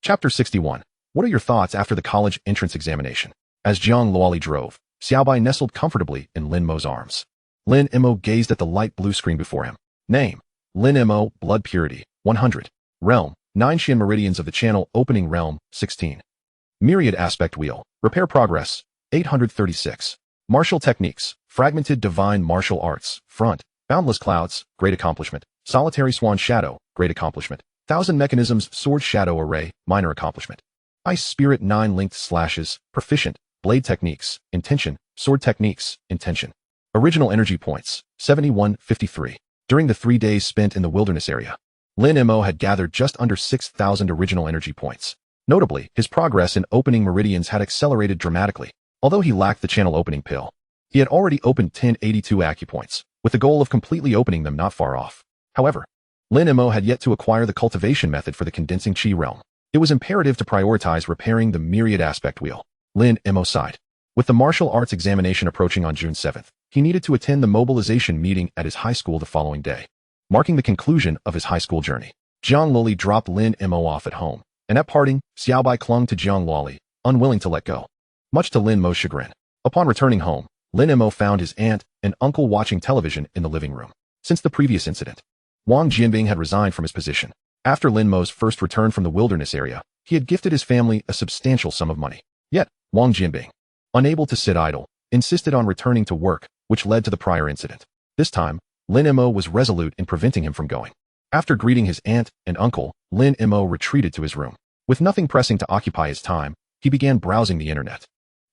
Chapter 61. What are your thoughts after the college entrance examination? As Jiang Luoli drove, Xiaobai nestled comfortably in Lin Mo's arms. Lin Mo gazed at the light blue screen before him. Name: Lin Mo, blood purity, 100. Realm: 9 Xian meridians of the channel opening realm, 16. Myriad aspect wheel, repair progress, 836. Martial techniques: fragmented divine martial arts, front, boundless clouds, great accomplishment. Solitary swan shadow, great accomplishment. 1000 mechanisms sword shadow array, minor accomplishment. Ice spirit 9 linked slashes, proficient, blade techniques, intention, sword techniques, intention. Original energy points, 7153. During the 3 days spent in the wilderness area, Lin Mo had gathered just under 6,000 original energy points. Notably, his progress in opening meridians had accelerated dramatically, although he lacked the channel opening pill. He had already opened 1082 acupoints, with the goal of completely opening them not far off. However, Lin Mo had yet to acquire the cultivation method for the condensing chi realm. It was imperative to prioritize repairing the Omni-Aspect Wheel. Lin Mo sighed. With the martial arts examination approaching on June 7th, he needed to attend the mobilization meeting at his high school the following day, marking the conclusion of his high school journey. Jiang Luoli dropped Lin Mo off at home, and at parting, Xiaobai clung to Jiang Luoli, unwilling to let go. Much to Lin Mo's chagrin, upon returning home, Lin Mo found his aunt and uncle watching television in the living room. Since the previous incident, Wang Jianbing had resigned from his position. After Lin Mo's first return from the wilderness area, he had gifted his family a substantial sum of money. Yet, Wang Jianbing, unable to sit idle, insisted on returning to work, which led to the prior incident. This time, Lin Mo was resolute in preventing him from going. After greeting his aunt and uncle, Lin Mo retreated to his room. With nothing pressing to occupy his time, he began browsing the internet.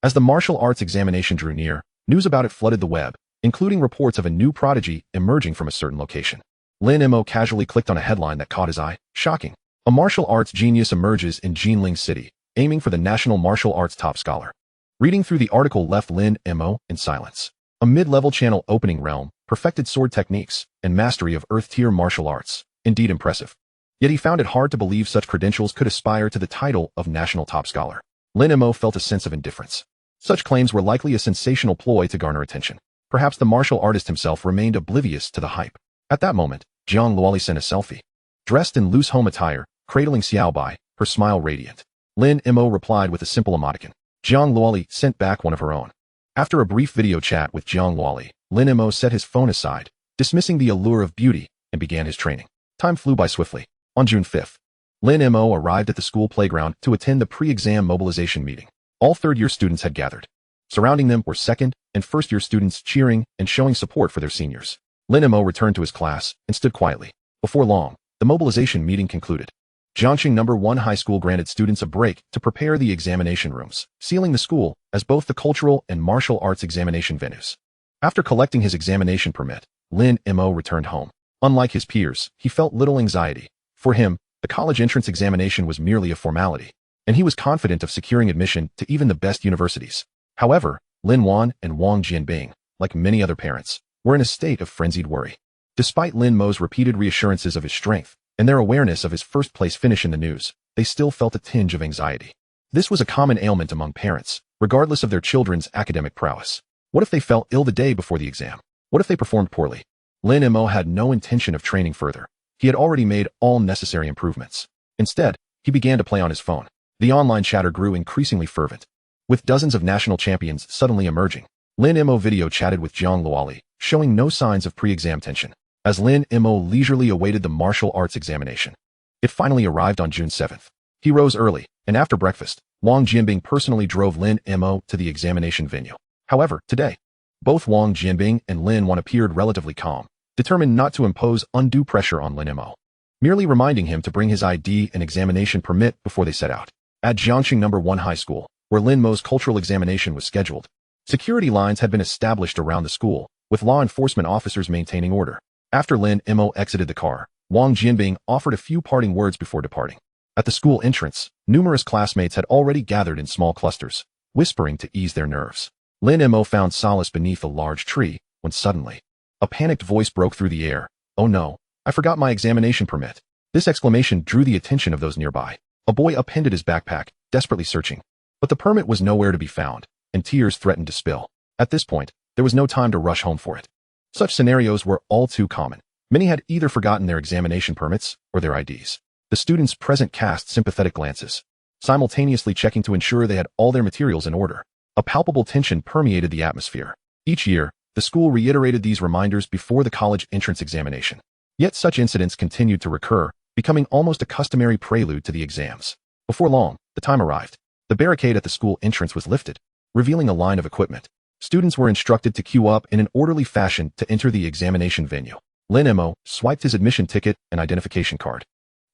As the martial arts examination drew near, news about it flooded the web, including reports of a new prodigy emerging from a certain location. Lin Mo casually clicked on a headline that caught his eye. Shocking. A martial arts genius emerges in Jinling City, aiming for the national martial arts top scholar. Reading through the article left Lin Mo in silence. A mid-level channel opening realm, perfected sword techniques, and mastery of earth-tier martial arts. Indeed impressive. Yet he found it hard to believe such credentials could aspire to the title of national top scholar. Lin Mo felt a sense of indifference. Such claims were likely a sensational ploy to garner attention. Perhaps the martial artist himself remained oblivious to the hype. At that moment, Jiang Luoli sent a selfie. Dressed in loose home attire, cradling Xiaobai, her smile radiant. Lin Mo replied with a simple emoticon. Jiang Luoli sent back one of her own. After a brief video chat with Jiang Luoli, Lin Mo set his phone aside, dismissing the allure of beauty, and began his training. Time flew by swiftly. On June 5th, Lin Mo arrived at the school playground to attend the pre-exam mobilization meeting. All third-year students had gathered. Surrounding them were second- and first-year students cheering and showing support for their seniors. Lin Mo returned to his class and stood quietly. Before long, the mobilization meeting concluded. Jiangxing No. 1 High School granted students a break to prepare the examination rooms, sealing the school as both the cultural and martial arts examination venues. After collecting his examination permit, Lin Mo returned home. Unlike his peers, he felt little anxiety. For him, the college entrance examination was merely a formality, and he was confident of securing admission to even the best universities. However, Lin Wan and Wang Jianbing, like many other parents, were in a state of frenzied worry. Despite Lin Mo's repeated reassurances of his strength and their awareness of his first-place finish in the news, they still felt a tinge of anxiety. This was a common ailment among parents, regardless of their children's academic prowess. What if they felt ill the day before the exam? What if they performed poorly? Lin Mo had no intention of training further. He had already made all necessary improvements. Instead, he began to play on his phone. The online chatter grew increasingly fervent. With dozens of national champions suddenly emerging, Lin Mo video chatted with Jiang Luoli, showing no signs of pre-exam tension. As Lin Mo leisurely awaited the martial arts examination, it finally arrived on June 7th. He rose early, and after breakfast, Wang Jianbing personally drove Lin Mo to the examination venue. However, today, both Wang Jianbing and Lin Wan appeared relatively calm, determined not to impose undue pressure on Lin Mo, merely reminding him to bring his ID and examination permit before they set out. At Jiangxing No. 1 High School, where Lin Mo's cultural examination was scheduled, security lines had been established around the school, with law enforcement officers maintaining order. After Lin Mo exited the car, Wang Jianbing offered a few parting words before departing. At the school entrance, numerous classmates had already gathered in small clusters, whispering to ease their nerves. Lin Mo found solace beneath a large tree, when suddenly, a panicked voice broke through the air. "Oh no, I forgot my examination permit." This exclamation drew the attention of those nearby. A boy upended his backpack, desperately searching. But the permit was nowhere to be found, and tears threatened to spill. At this point, there was no time to rush home for it. Such scenarios were all too common. Many had either forgotten their examination permits or their IDs. The students present cast sympathetic glances, simultaneously checking to ensure they had all their materials in order. A palpable tension permeated the atmosphere. Each year, the school reiterated these reminders before the college entrance examination. Yet such incidents continued to recur, becoming almost a customary prelude to the exams. Before long, the time arrived. The barricade at the school entrance was lifted, revealing a line of equipment. Students were instructed to queue up in an orderly fashion to enter the examination venue. Lin Mo swiped his admission ticket and identification card,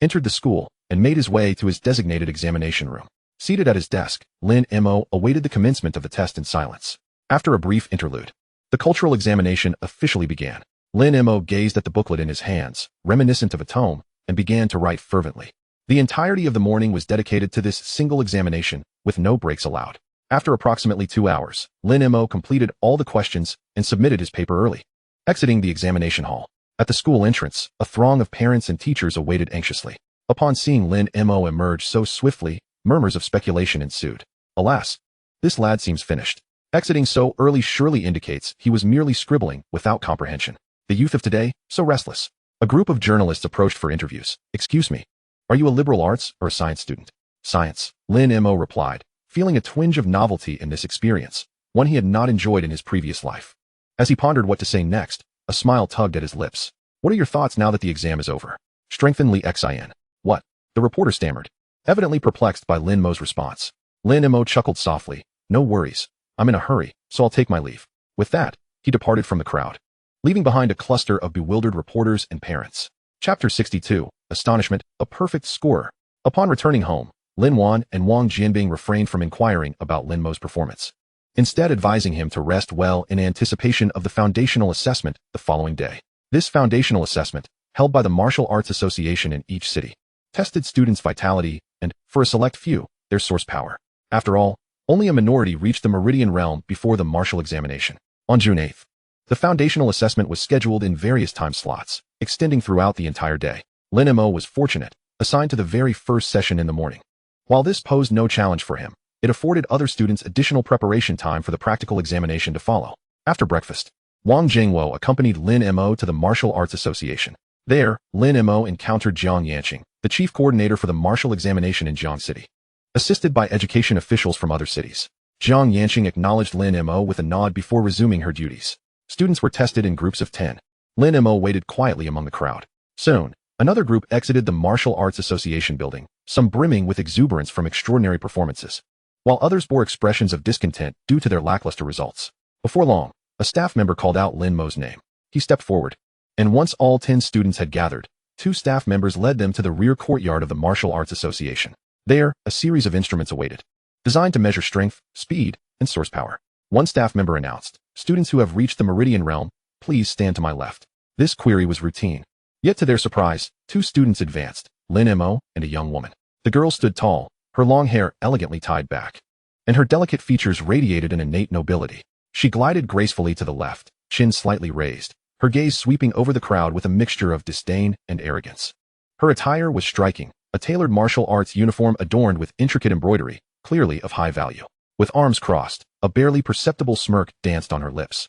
entered the school, and made his way to his designated examination room. Seated at his desk, Lin Mo awaited the commencement of the test in silence. After a brief interlude, the cultural examination officially began. Lin Mo gazed at the booklet in his hands, reminiscent of a tome, and began to write fervently. The entirety of the morning was dedicated to this single examination, with no breaks allowed. After approximately 2 hours, Lin Mo completed all the questions and submitted his paper early. Exiting the examination hall, at the school entrance, a throng of parents and teachers awaited anxiously. Upon seeing Lin Mo emerge so swiftly, murmurs of speculation ensued. Alas, this lad seems finished. Exiting so early surely indicates he was merely scribbling without comprehension. The youth of today, so restless. A group of journalists approached for interviews. Excuse me, are you a liberal arts or a science student? Science, Lin Mo replied, feeling a twinge of novelty in this experience, one he had not enjoyed in his previous life. As he pondered what to say next, a smile tugged at his lips. What are your thoughts now that the exam is over? Strengthen xin. What? The reporter stammered, evidently perplexed by Lin Mo's response. Lin Mo chuckled softly. No worries. I'm in a hurry, so I'll take my leave. With that, he departed from the crowd, leaving behind a cluster of bewildered reporters and parents. Chapter 62, Astonishment, a perfect scorer. Upon returning home, Lin Wan and Wang Jianbing refrained from inquiring about Lin Mo's performance, instead advising him to rest well in anticipation of the foundational assessment the following day. This foundational assessment, held by the Martial Arts Association in each city, tested students' vitality and, for a select few, their source power. After all, only a minority reached the Meridian Realm before the martial examination. On June 8th, the foundational assessment was scheduled in various time slots, extending throughout the entire day. Lin Mo was fortunate, assigned to the very first session in the morning. While this posed no challenge for him, it afforded other students additional preparation time for the practical examination to follow. After breakfast, Wang Jingwo accompanied Lin Mo to the Martial Arts Association. There, Lin Mo encountered Jiang Yanqing, the chief coordinator for the martial examination in Jiang City. Assisted by education officials from other cities, Jiang Yanqing acknowledged Lin Mo with a nod before resuming her duties. Students were tested in groups of 10. Lin Mo waited quietly among the crowd. Soon, another group exited the Martial Arts Association building, some brimming with exuberance from extraordinary performances, while others bore expressions of discontent due to their lackluster results. Before long, a staff member called out Lin Mo's name. He stepped forward, and once all 10 students had gathered, 2 staff members led them to the rear courtyard of the Martial Arts Association. There, a series of instruments awaited, designed to measure strength, speed, and source power. One staff member announced, "Students who have reached the Meridian Realm, please stand to my left." This query was routine. Yet to their surprise, 2 students advanced, Lin Mo and a young woman. The girl stood tall, her long hair elegantly tied back, and her delicate features radiated an innate nobility. She glided gracefully to the left, chin slightly raised, her gaze sweeping over the crowd with a mixture of disdain and arrogance. Her attire was striking, a tailored martial arts uniform adorned with intricate embroidery, clearly of high value. With arms crossed, a barely perceptible smirk danced on her lips,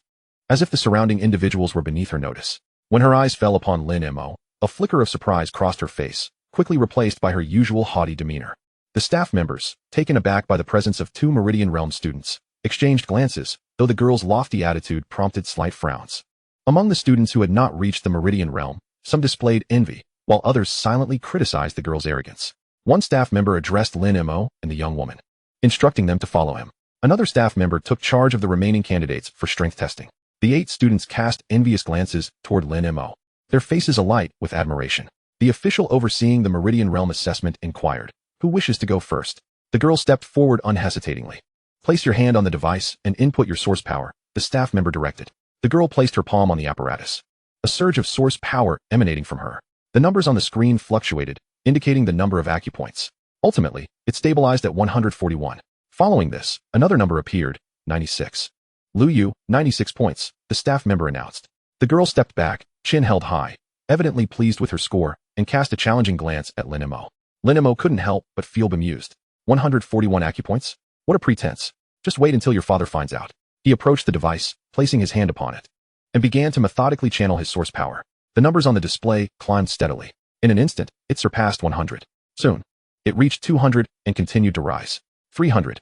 as if the surrounding individuals were beneath her notice. When her eyes fell upon Lin Mo, a flicker of surprise crossed her face, quickly replaced by her usual haughty demeanor. The staff members, taken aback by the presence of 2 Meridian Realm students, exchanged glances, though the girl's lofty attitude prompted slight frowns. Among the students who had not reached the Meridian Realm, some displayed envy, while others silently criticized the girl's arrogance. One staff member addressed Lin Mo and the young woman, instructing them to follow him. Another staff member took charge of the remaining candidates for strength testing. The 8 students cast envious glances toward Lin Mo, their faces alight with admiration. The official overseeing the Meridian Realm assessment inquired, "Who wishes to go first?" The girl stepped forward unhesitatingly. "Place your hand on the device and input your source power," the staff member directed. The girl placed her palm on the apparatus, a surge of source power emanating from her. The numbers on the screen fluctuated, indicating the number of acupoints. Ultimately, it stabilized at 141. Following this, another number appeared, 96. "Lu Yu, 96 points, the staff member announced. The girl stepped back, chin held high, evidently pleased with her score, and cast a challenging glance at Lin Mo. Lin Mo couldn't help but feel bemused. 141 acupoints? What a pretense. Just wait until your father finds out. He approached the device, placing his hand upon it, and began to methodically channel his source power. The numbers on the display climbed steadily. In an instant, it surpassed 100. Soon, it reached 200 and continued to rise. 300.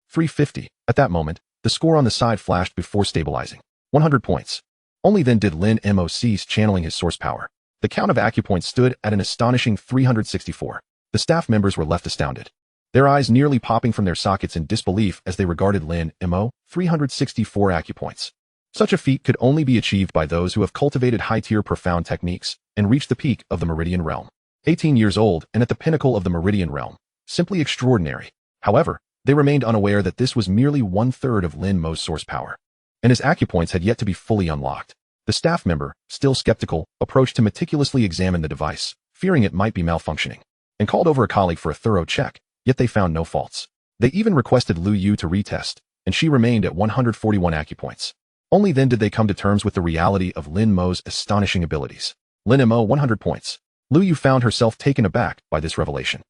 350. At that moment, the score on the side flashed before stabilizing. 100 points. Only then did Lin Mo cease channeling his source power. The count of acupoints stood at an astonishing 364. The staff members were left astounded, their eyes nearly popping from their sockets in disbelief as they regarded Lin Mo. 364 acupoints. Such a feat could only be achieved by those who have cultivated high-tier profound techniques and reached the peak of the Meridian Realm. 18 years old and at the pinnacle of the Meridian Realm. Simply extraordinary. However, they remained unaware that this was merely 1/3 of Lin Mo's source power, and his acupoints had yet to be fully unlocked. The staff member, still skeptical, approached to meticulously examine the device, fearing it might be malfunctioning, and called over a colleague for a thorough check, yet they found no faults. They even requested Lu Yu to retest, and she remained at 141 acupoints. Only then did they come to terms with the reality of Lin Mo's astonishing abilities. Lin Mo 100 points. Lu Yu found herself taken aback by this revelation.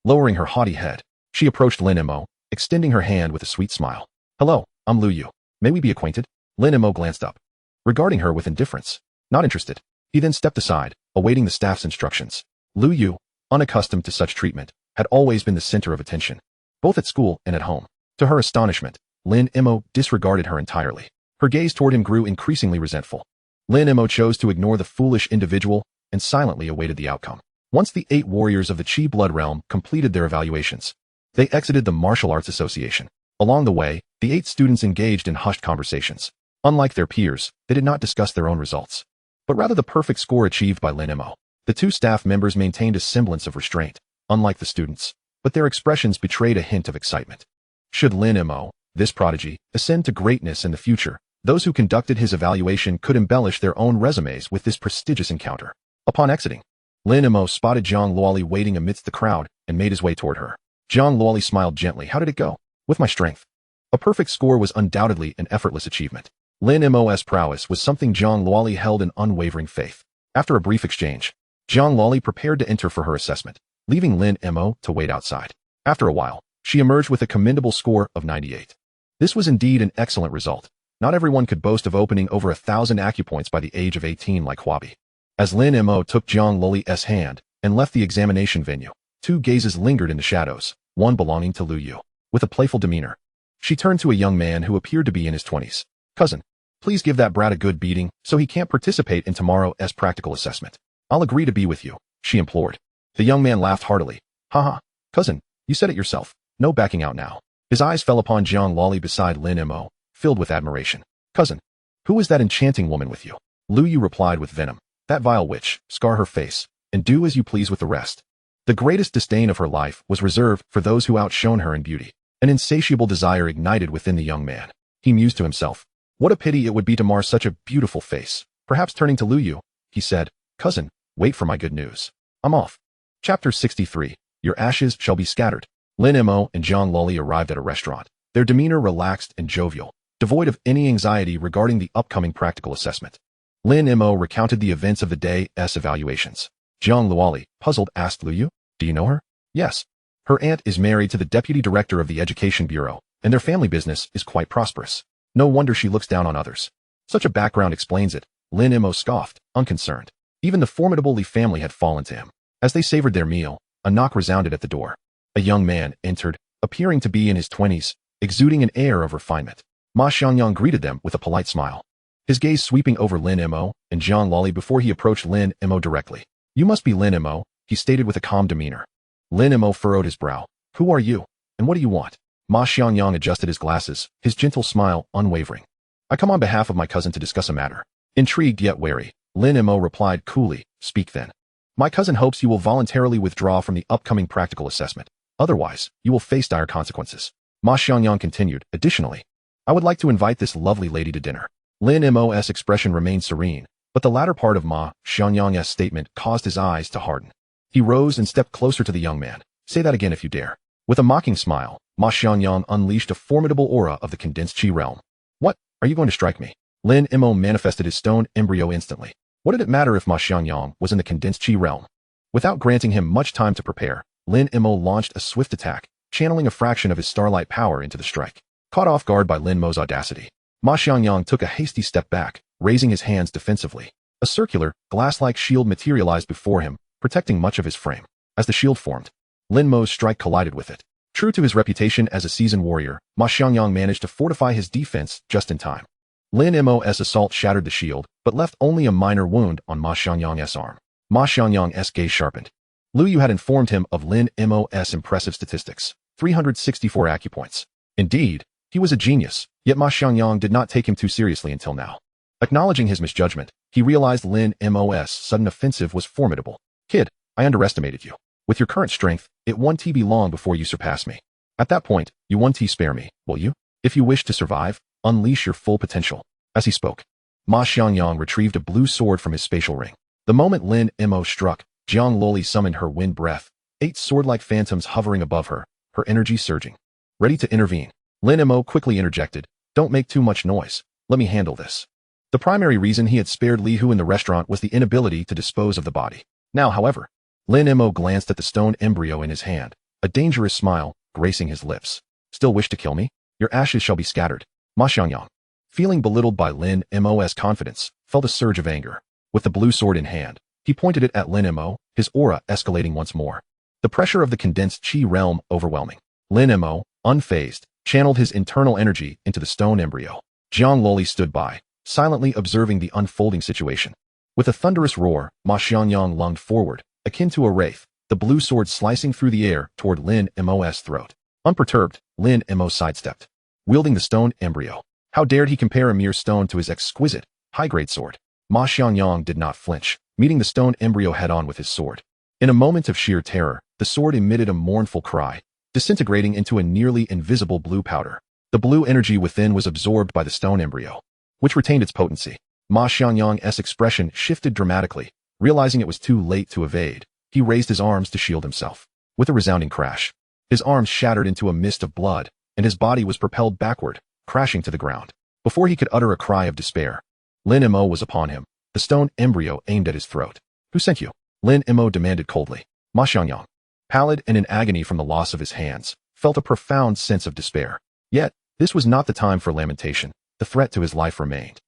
Lowering her haughty head, she approached Lin Mo, extending her hand with a sweet smile. Hello, I'm Lu Yu. May we be acquainted? Lin Mo glanced up, regarding her with indifference. Not interested. He then stepped aside, awaiting the staff's instructions. Lu Yu, unaccustomed to such treatment, had always been the center of attention, both at school and at home. To her astonishment, Lin Mo disregarded her entirely. Her gaze toward him grew increasingly resentful. Lin Mo chose to ignore the foolish individual and silently awaited the outcome. Once the 8 warriors of the Qi Blood Realm completed their evaluations, they exited the Martial Arts Association. Along the way, the 8 students engaged in hushed conversations. Unlike their peers, they did not discuss their own results, but rather the perfect score achieved by Lin Mo. The 2 staff members maintained a semblance of restraint, unlike the students, but their expressions betrayed a hint of excitement. Should Lin Mo, this prodigy, ascend to greatness in the future, those who conducted his evaluation could embellish their own resumes with this prestigious encounter. Upon exiting, Lin Mo spotted Zhang Luoli waiting amidst the crowd and made his way toward her. Zhang Luoli smiled gently. How did it go? With my strength. A perfect score was undoubtedly an effortless achievement. Lin Mo's prowess was something Zhang Luoli held in unwavering faith. After a brief exchange, Zhang Luoli prepared to enter for her assessment, leaving Lin Mo to wait outside. After a while, she emerged with a commendable score of 98. This was indeed an excellent result. Not everyone could boast of opening over 1,000 acupoints by the age of 18 like Huabi. As Lin Mo took Zhang Luoli's hand and left the examination venue, 2 gazes lingered in the shadows, one belonging to Lu Yu. With a playful demeanor, she turned to a young man who appeared to be in his 20s. Cousin, please give that brat a good beating so he can't participate in tomorrow's practical assessment. I'll agree to be with you, she implored. The young man laughed heartily. Haha, cousin, you said it yourself. No backing out now. His eyes fell upon Zhang Luoli beside Lin Mo, filled with admiration. Cousin, who is that enchanting woman with you? Lu Yu replied with venom. That vile witch, scar her face, and do as you please with the rest. The greatest disdain of her life was reserved for those who outshone her in beauty. An insatiable desire ignited within the young man. He mused to himself. What a pity it would be to mar such a beautiful face. Perhaps turning to Lu Yu, he said, Cousin, wait for my good news. I'm off. Chapter 63. Your ashes shall be scattered. Lin Mo and Zhang Luoli arrived at a restaurant, their demeanor relaxed and jovial, devoid of any anxiety regarding the upcoming practical assessment. Lin Mo recounted the events of the day's evaluations. Zhang Luoli, puzzled, asked Lu Yu, do you know her? Yes. Her aunt is married to the deputy director of the Education Bureau, and their family business is quite prosperous. No wonder she looks down on others. Such a background explains it, Lin Mo scoffed, unconcerned. Even the formidable Li family had fallen to him. As they savored their meal, a knock resounded at the door. A young man entered, appearing to be in his 20s, exuding an air of refinement. Ma Xiangyang greeted them with a polite smile, his gaze sweeping over Lin Mo and Zhang Luoli before he approached Lin Mo directly. You must be Lin Mo, he stated with a calm demeanor. Lin Mo furrowed his brow. Who are you, and what do you want? Ma Xiangyang adjusted his glasses, his gentle smile unwavering. I come on behalf of my cousin to discuss a matter. Intrigued yet wary, Lin Mo replied coolly, speak then. My cousin hopes you will voluntarily withdraw from the upcoming practical assessment. Otherwise, you will face dire consequences. Ma Xiangyang continued, additionally, I would like to invite this lovely lady to dinner. Lin Mo's expression remained serene, but the latter part of Ma Xiangyang's statement caused his eyes to harden. He rose and stepped closer to the young man. Say that again if you dare. With a mocking smile, Ma Xiangyang unleashed a formidable aura of the condensed Qi realm. What? Are you going to strike me? Lin Mo manifested his stone embryo instantly. What did it matter if Ma Xiangyang was in the condensed Qi realm? Without granting him much time to prepare, Lin Mo launched a swift attack, channeling a fraction of his starlight power into the strike. Caught off guard by Lin Mo's audacity, Ma Xiangyang took a hasty step back, raising his hands defensively. A circular, glass-like shield materialized before him, protecting much of his frame. As the shield formed, Lin Mo's strike collided with it. True to his reputation as a seasoned warrior, Ma Xiangyang managed to fortify his defense just in time. Lin Mo's assault shattered the shield, but left only a minor wound on Ma Xiangyang's arm. Ma Xiangyang's gaze sharpened. Lu Yu had informed him of Lin Mo's impressive statistics, 364 acupoints. Indeed, he was a genius, yet Ma Xiangyang did not take him too seriously until now. Acknowledging his misjudgment, he realized Lin Mo's sudden offensive was formidable. Kid, I underestimated you. With your current strength, it won't be long before you surpass me. At that point, you won't spare me, will you? If you wish to survive, unleash your full potential. As he spoke, Ma Xiangyang retrieved a blue sword from his spatial ring. The moment Lin Mo struck, Jiang Loli summoned her wind breath, 8 sword-like phantoms hovering above her, her energy surging. Ready to intervene, Lin Mo quickly interjected, "Don't make too much noise. Let me handle this." The primary reason he had spared Li Hu in the restaurant was the inability to dispose of the body. Now, however, Lin Mo glanced at the stone embryo in his hand, a dangerous smile gracing his lips. "Still wish to kill me? Your ashes shall be scattered." Ma Xiangyang, feeling belittled by Lin Mo's confidence, felt a surge of anger. With the blue sword in hand, he pointed it at Lin Mo, his aura escalating once more. The pressure of the condensed chi realm overwhelming. Lin Mo, unfazed, channeled his internal energy into the stone embryo. Jiang Loli stood by, silently observing the unfolding situation. With a thunderous roar, Ma Xiangyang lunged forward, akin to a wraith, the blue sword slicing through the air toward Lin Mo's throat. Unperturbed, Lin Mo sidestepped, wielding the stone embryo. How dared he compare a mere stone to his exquisite, high-grade sword? Ma Xiangyang did not flinch, meeting the stone embryo head-on with his sword. In a moment of sheer terror, the sword emitted a mournful cry, disintegrating into a nearly invisible blue powder. The blue energy within was absorbed by the stone embryo, which retained its potency. Ma Xiangyang's expression shifted dramatically. Realizing it was too late to evade, he raised his arms to shield himself. With a resounding crash, his arms shattered into a mist of blood, and his body was propelled backward, crashing to the ground. Before he could utter a cry of despair, Lin Mo was upon him, the stone embryo aimed at his throat. "Who sent you?" Lin Mo demanded coldly. Ma Xiangyang, pallid and in agony from the loss of his hands, felt a profound sense of despair. Yet, this was not the time for lamentation. The threat to his life remained.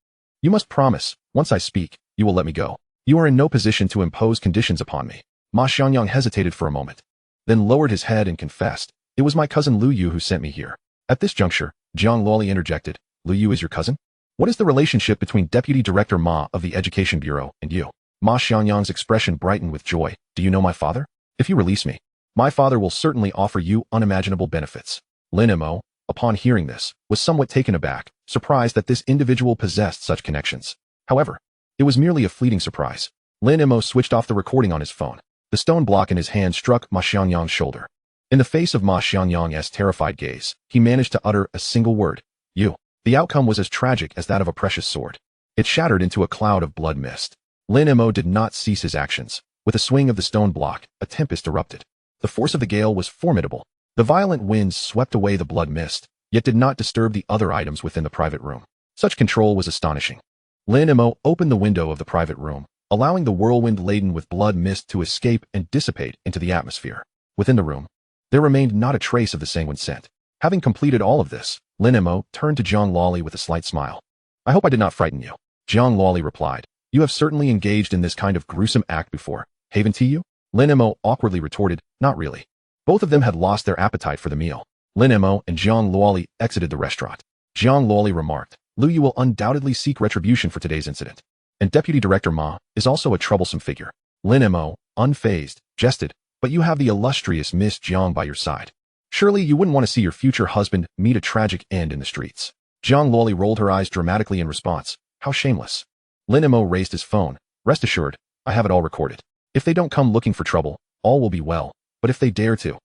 "You must promise, once I speak, you will let me go. You are in no position to impose conditions upon me." Ma Xiangyang hesitated for a moment, then lowered his head and confessed, "It was my cousin Lu Yu who sent me here." At this juncture, Jiang Loli interjected, "Lu Yu is your cousin? What is the relationship between Deputy Director Ma of the Education Bureau and you?" Ma Xiangyang's expression brightened with joy. "Do you know my father? If you release me, my father will certainly offer you unimaginable benefits." Lin Mo, upon hearing this, was somewhat taken aback, surprised that this individual possessed such connections. However, it was merely a fleeting surprise. Lin Mo switched off the recording on his phone. The stone block in his hand struck Ma Xiangyang's shoulder. In the face of Ma Xiangyang's terrified gaze, he managed to utter a single word, "You." The outcome was as tragic as that of a precious sword. It shattered into a cloud of blood mist. Lin Mo did not cease his actions. With a swing of the stone block, a tempest erupted. The force of the gale was formidable. The violent winds swept away the blood mist, yet did not disturb the other items within the private room. Such control was astonishing. Lin Mo opened the window of the private room, allowing the whirlwind laden with blood mist to escape and dissipate into the atmosphere. Within the room, there remained not a trace of the sanguine scent. Having completed all of this, Lin Mo turned to Jiang Loli with a slight smile. "I hope I did not frighten you." Jiang Loli replied, "You have certainly engaged in this kind of gruesome act before, haven't you?" Lin Mo awkwardly retorted, "Not really." Both of them had lost their appetite for the meal. Lin Mo and Jiang Loli exited the restaurant. Jiang Loli remarked, "Lu Yu will undoubtedly seek retribution for today's incident. And Deputy Director Ma is also a troublesome figure." Lin Mo, unfazed, jested, "But you have the illustrious Miss Jiang by your side. Surely you wouldn't want to see your future husband meet a tragic end in the streets." Jiang Loli rolled her eyes dramatically in response. "How shameless." Lin Mo raised his phone. "Rest assured, I have it all recorded. If they don't come looking for trouble, all will be well. But if they dare to,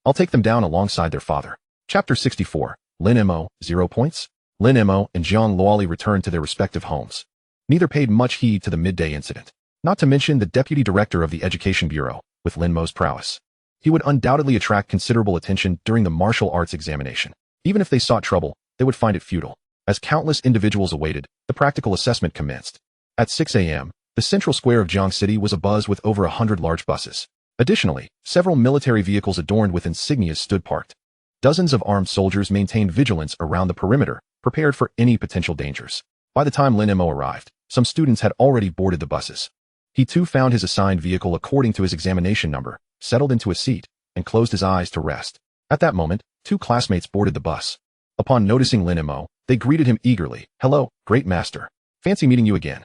I'll take them down alongside their father." Chapter 64. Lin Mo, 0 points? Lin Mo and Jiang Loli returned to their respective homes. Neither paid much heed to the midday incident. Not to mention the Deputy Director of the Education Bureau, with Lin Mo's prowess. He would undoubtedly attract considerable attention during the martial arts examination. Even if they sought trouble, they would find it futile. As countless individuals awaited, the practical assessment commenced. At 6 a.m., the central square of Jiang City was abuzz with over 100 large buses. Additionally, several military vehicles adorned with insignias stood parked. Dozens of armed soldiers maintained vigilance around the perimeter, prepared for any potential dangers. By the time Lin Mo arrived, some students had already boarded the buses. He too found his assigned vehicle according to his examination number, settled into a seat, and closed his eyes to rest. At that moment, 2 classmates boarded the bus. Upon noticing Lin Mo, they greeted him eagerly. "Hello, great master. Fancy meeting you again."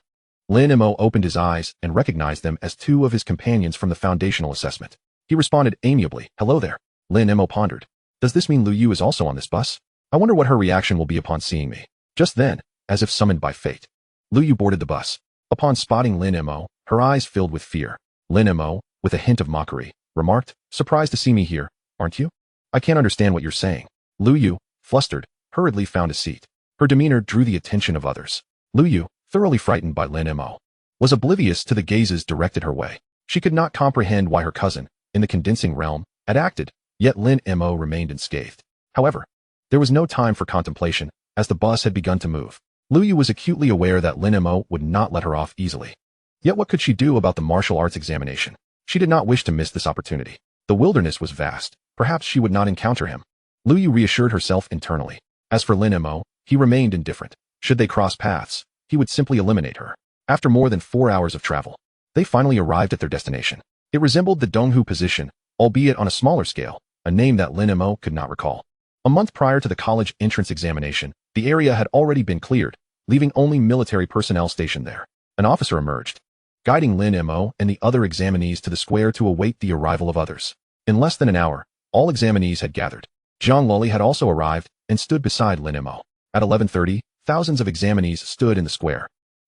Lin Mo opened his eyes and recognized them as 2 of his companions from the foundational assessment. He responded amiably, "Hello there." Lin Mo pondered. "Does this mean Lu Yu is also on this bus? I wonder what her reaction will be upon seeing me." Just then, as if summoned by fate, Lu Yu boarded the bus. Upon spotting Lin Mo, her eyes filled with fear. Lin Mo, with a hint of mockery, remarked, "Surprised to see me here, aren't you?" I can't understand what you're saying. Lu Yu, flustered, hurriedly found a seat. Her demeanor drew the attention of others. Lu Yu, thoroughly frightened by Lin Mo, was oblivious to the gazes directed her way. She could not comprehend why her cousin, in the condensing realm, had acted, yet Lin Mo remained unscathed. However, there was no time for contemplation, as the bus had begun to move. Lu Yu was acutely aware that Lin Mo would not let her off easily. Yet what could she do about the martial arts examination? She did not wish to miss this opportunity. The wilderness was vast. Perhaps she would not encounter him. Lu Yu reassured herself internally. As for Lin Mo, he remained indifferent. Should they cross paths, he would simply eliminate her. After more than 4 hours of travel, they finally arrived at their destination. It resembled the Donghu position, albeit on a smaller scale, a name that Lin Mo could not recall. A month prior to the college entrance examination, the area had already been cleared, leaving only military personnel stationed there. An officer emerged, guiding Lin Mo and the other examinees to the square to await the arrival of others. In less than an hour, all examinees had gathered. Zhang Loli had also arrived and stood beside Lin Mo. At 11:30, thousands of examinees stood in the square.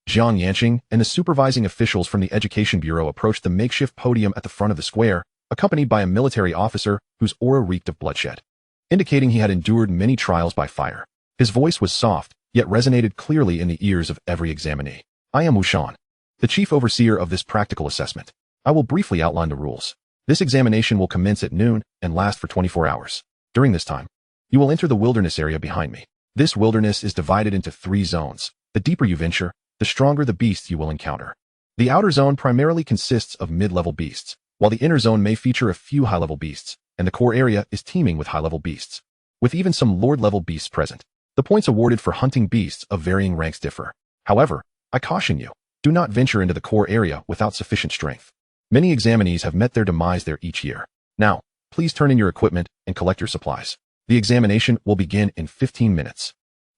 Zhang Yanqing and the supervising officials from the Education Bureau approached the makeshift podium at the front of the square, accompanied by a military officer whose aura reeked of bloodshed, indicating he had endured many trials by fire. His voice was soft, yet resonated clearly in the ears of every examinee. I am Wushan, the chief overseer of this practical assessment. I will briefly outline the rules. This examination will commence at noon and last for 24 hours. During this time, you will enter the wilderness area behind me. This wilderness is divided into 3 zones. The deeper you venture, the stronger the beasts you will encounter. The outer zone primarily consists of mid-level beasts, while the inner zone may feature a few high-level beasts, and the core area is teeming with high-level beasts, with even some lord-level beasts present. The points awarded for hunting beasts of varying ranks differ. However, I caution you, do not venture into the core area without sufficient strength. Many examinees have met their demise there each year. Now, please turn in your equipment and collect your supplies. The examination will begin in 15 minutes.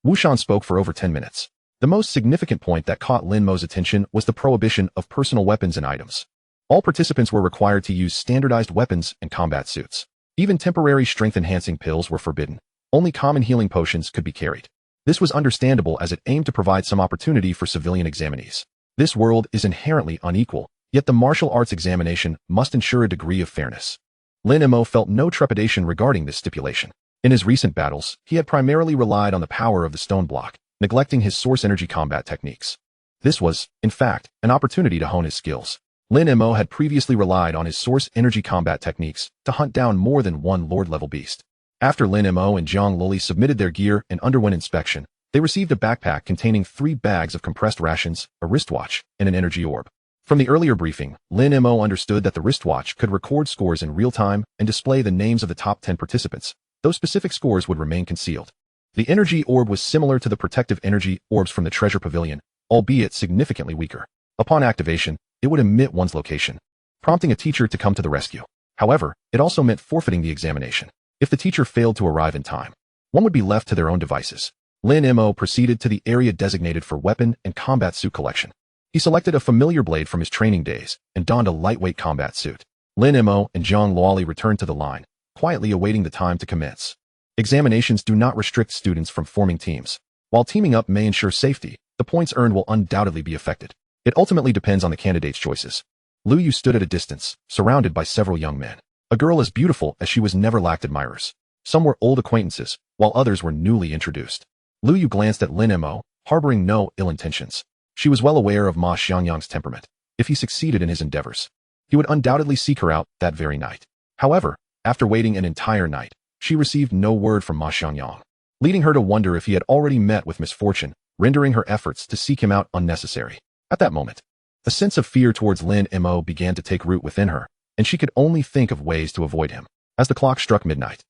Wushan spoke for over 10 minutes. The most significant point that caught Lin Mo's attention was the prohibition of personal weapons and items. All participants were required to use standardized weapons and combat suits. Even temporary strength-enhancing pills were forbidden. Only common healing potions could be carried. This was understandable as it aimed to provide some opportunity for civilian examinees. This world is inherently unequal, yet the martial arts examination must ensure a degree of fairness. Lin Mo felt no trepidation regarding this stipulation. In his recent battles, he had primarily relied on the power of the stone block, neglecting his source energy combat techniques. This was, in fact, an opportunity to hone his skills. Lin Mo had previously relied on his source energy combat techniques to hunt down more than one lord-level beast. After Lin Mo and Zhang Loli submitted their gear and underwent inspection, they received a backpack containing 3 bags of compressed rations, a wristwatch, and an energy orb. From the earlier briefing, Lin Mo understood that the wristwatch could record scores in real time and display the names of the top 10 participants, though specific scores would remain concealed. The energy orb was similar to the protective energy orbs from the treasure pavilion, albeit significantly weaker. Upon activation, it would emit one's location, prompting a teacher to come to the rescue. However, it also meant forfeiting the examination. If the teacher failed to arrive in time, one would be left to their own devices. Lin Mo proceeded to the area designated for weapon and combat suit collection. He selected a familiar blade from his training days and donned a lightweight combat suit. Lin Mo and Zhang Loli returned to the line, quietly awaiting the time to commence. Examinations do not restrict students from forming teams. While teaming up may ensure safety, the points earned will undoubtedly be affected. It ultimately depends on the candidate's choices. Lu Yu stood at a distance, surrounded by several young men. A girl as beautiful as she was never lacked admirers. Some were old acquaintances, while others were newly introduced. Lu Yu glanced at Lin Mo, harboring no ill intentions. She was well aware of Ma Xiangyang's temperament. If he succeeded in his endeavors, he would undoubtedly seek her out that very night. However, after waiting an entire night, she received no word from Ma Xiangyang, leading her to wonder if he had already met with misfortune, rendering her efforts to seek him out unnecessary. At that moment, a sense of fear towards Lin Mo began to take root within her, and she could only think of ways to avoid him. As the clock struck midnight,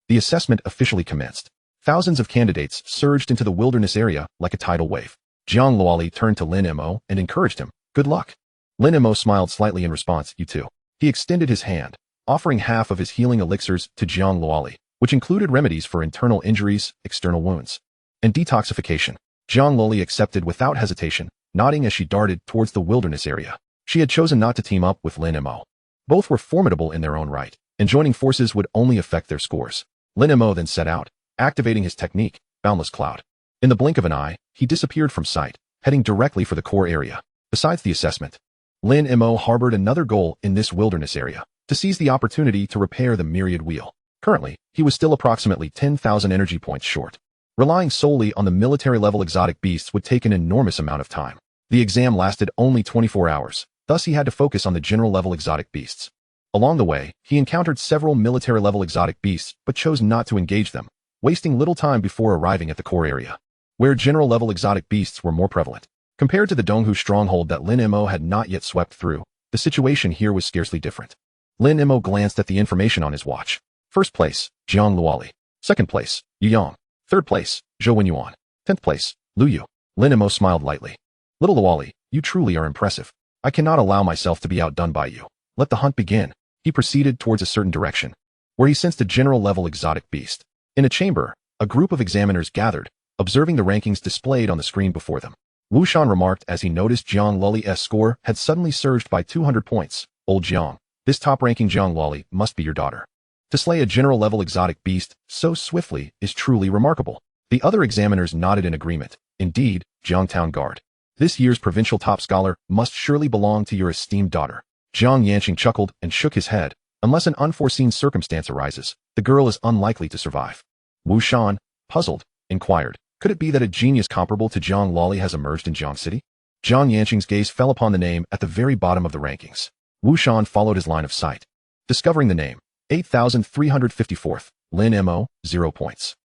the assessment officially commenced. Thousands of candidates surged into the wilderness area like a tidal wave. Zhang Luoli turned to Lin Mo and encouraged him. Good luck. Lin Mo smiled slightly in response. You too. He extended his hand, offering half of his healing elixirs to Zhang Luoli, which included remedies for internal injuries, external wounds, and detoxification. Zhang Luoli accepted without hesitation, nodding as she darted towards the wilderness area. She had chosen not to team up with Lin Mo. Both were formidable in their own right, and joining forces would only affect their scores. Lin Mo then set out, activating his technique, Boundless Cloud. In the blink of an eye, he disappeared from sight, heading directly for the core area. Besides the assessment, Lin Mo harbored another goal in this wilderness area, to seize the opportunity to repair the myriad wheel. Currently, he was still approximately 10,000 energy points short. Relying solely on the military-level exotic beasts would take an enormous amount of time. The exam lasted only 24 hours, thus he had to focus on the general-level exotic beasts. Along the way, he encountered several military-level exotic beasts but chose not to engage them, wasting little time before arriving at the core area, where general-level exotic beasts were more prevalent. Compared to the Donghu stronghold that Lin Mo had not yet swept through, the situation here was scarcely different. Lin Mo glanced at the information on his watch. First place, Jiang Luoli. Second place, Yu Yang. Third place, Zhou Wenyuan. 10th place, Lu Yu. Lin Mo smiled lightly. Little Luoli, you truly are impressive. I cannot allow myself to be outdone by you. Let the hunt begin. He proceeded towards a certain direction, where he sensed a general-level exotic beast. In a chamber, a group of examiners gathered, observing the rankings displayed on the screen before them. Wu Shan remarked as he noticed Jiang Luoli's score had suddenly surged by 200 points. Old Jiang, this top-ranking Jiang Luoli must be your daughter. To slay a general-level exotic beast so swiftly is truly remarkable. The other examiners nodded in agreement. Indeed, Jiangtown Guard. This year's provincial top scholar must surely belong to your esteemed daughter. Jiang Yanqing chuckled and shook his head. Unless an unforeseen circumstance arises, the girl is unlikely to survive. Wu Shan, puzzled, inquired, could it be that a genius comparable to Jiang Luoli has emerged in Jiang City? Jiang Yanqing's gaze fell upon the name at the very bottom of the rankings. Wu Shan followed his line of sight. Discovering the name, 8,354th, Lin Mo, 0 points.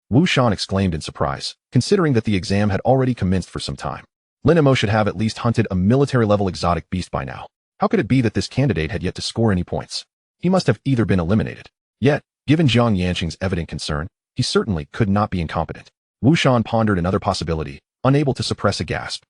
Wu Shan exclaimed in surprise, considering that the exam had already commenced for some time. Lin Mo should have at least hunted a military-level exotic beast by now. How could it be that this candidate had yet to score any points? He must have either been eliminated. Yet, given Jiang Yanqing's evident concern, he certainly could not be incompetent. Wu Shan pondered another possibility, unable to suppress a gasp.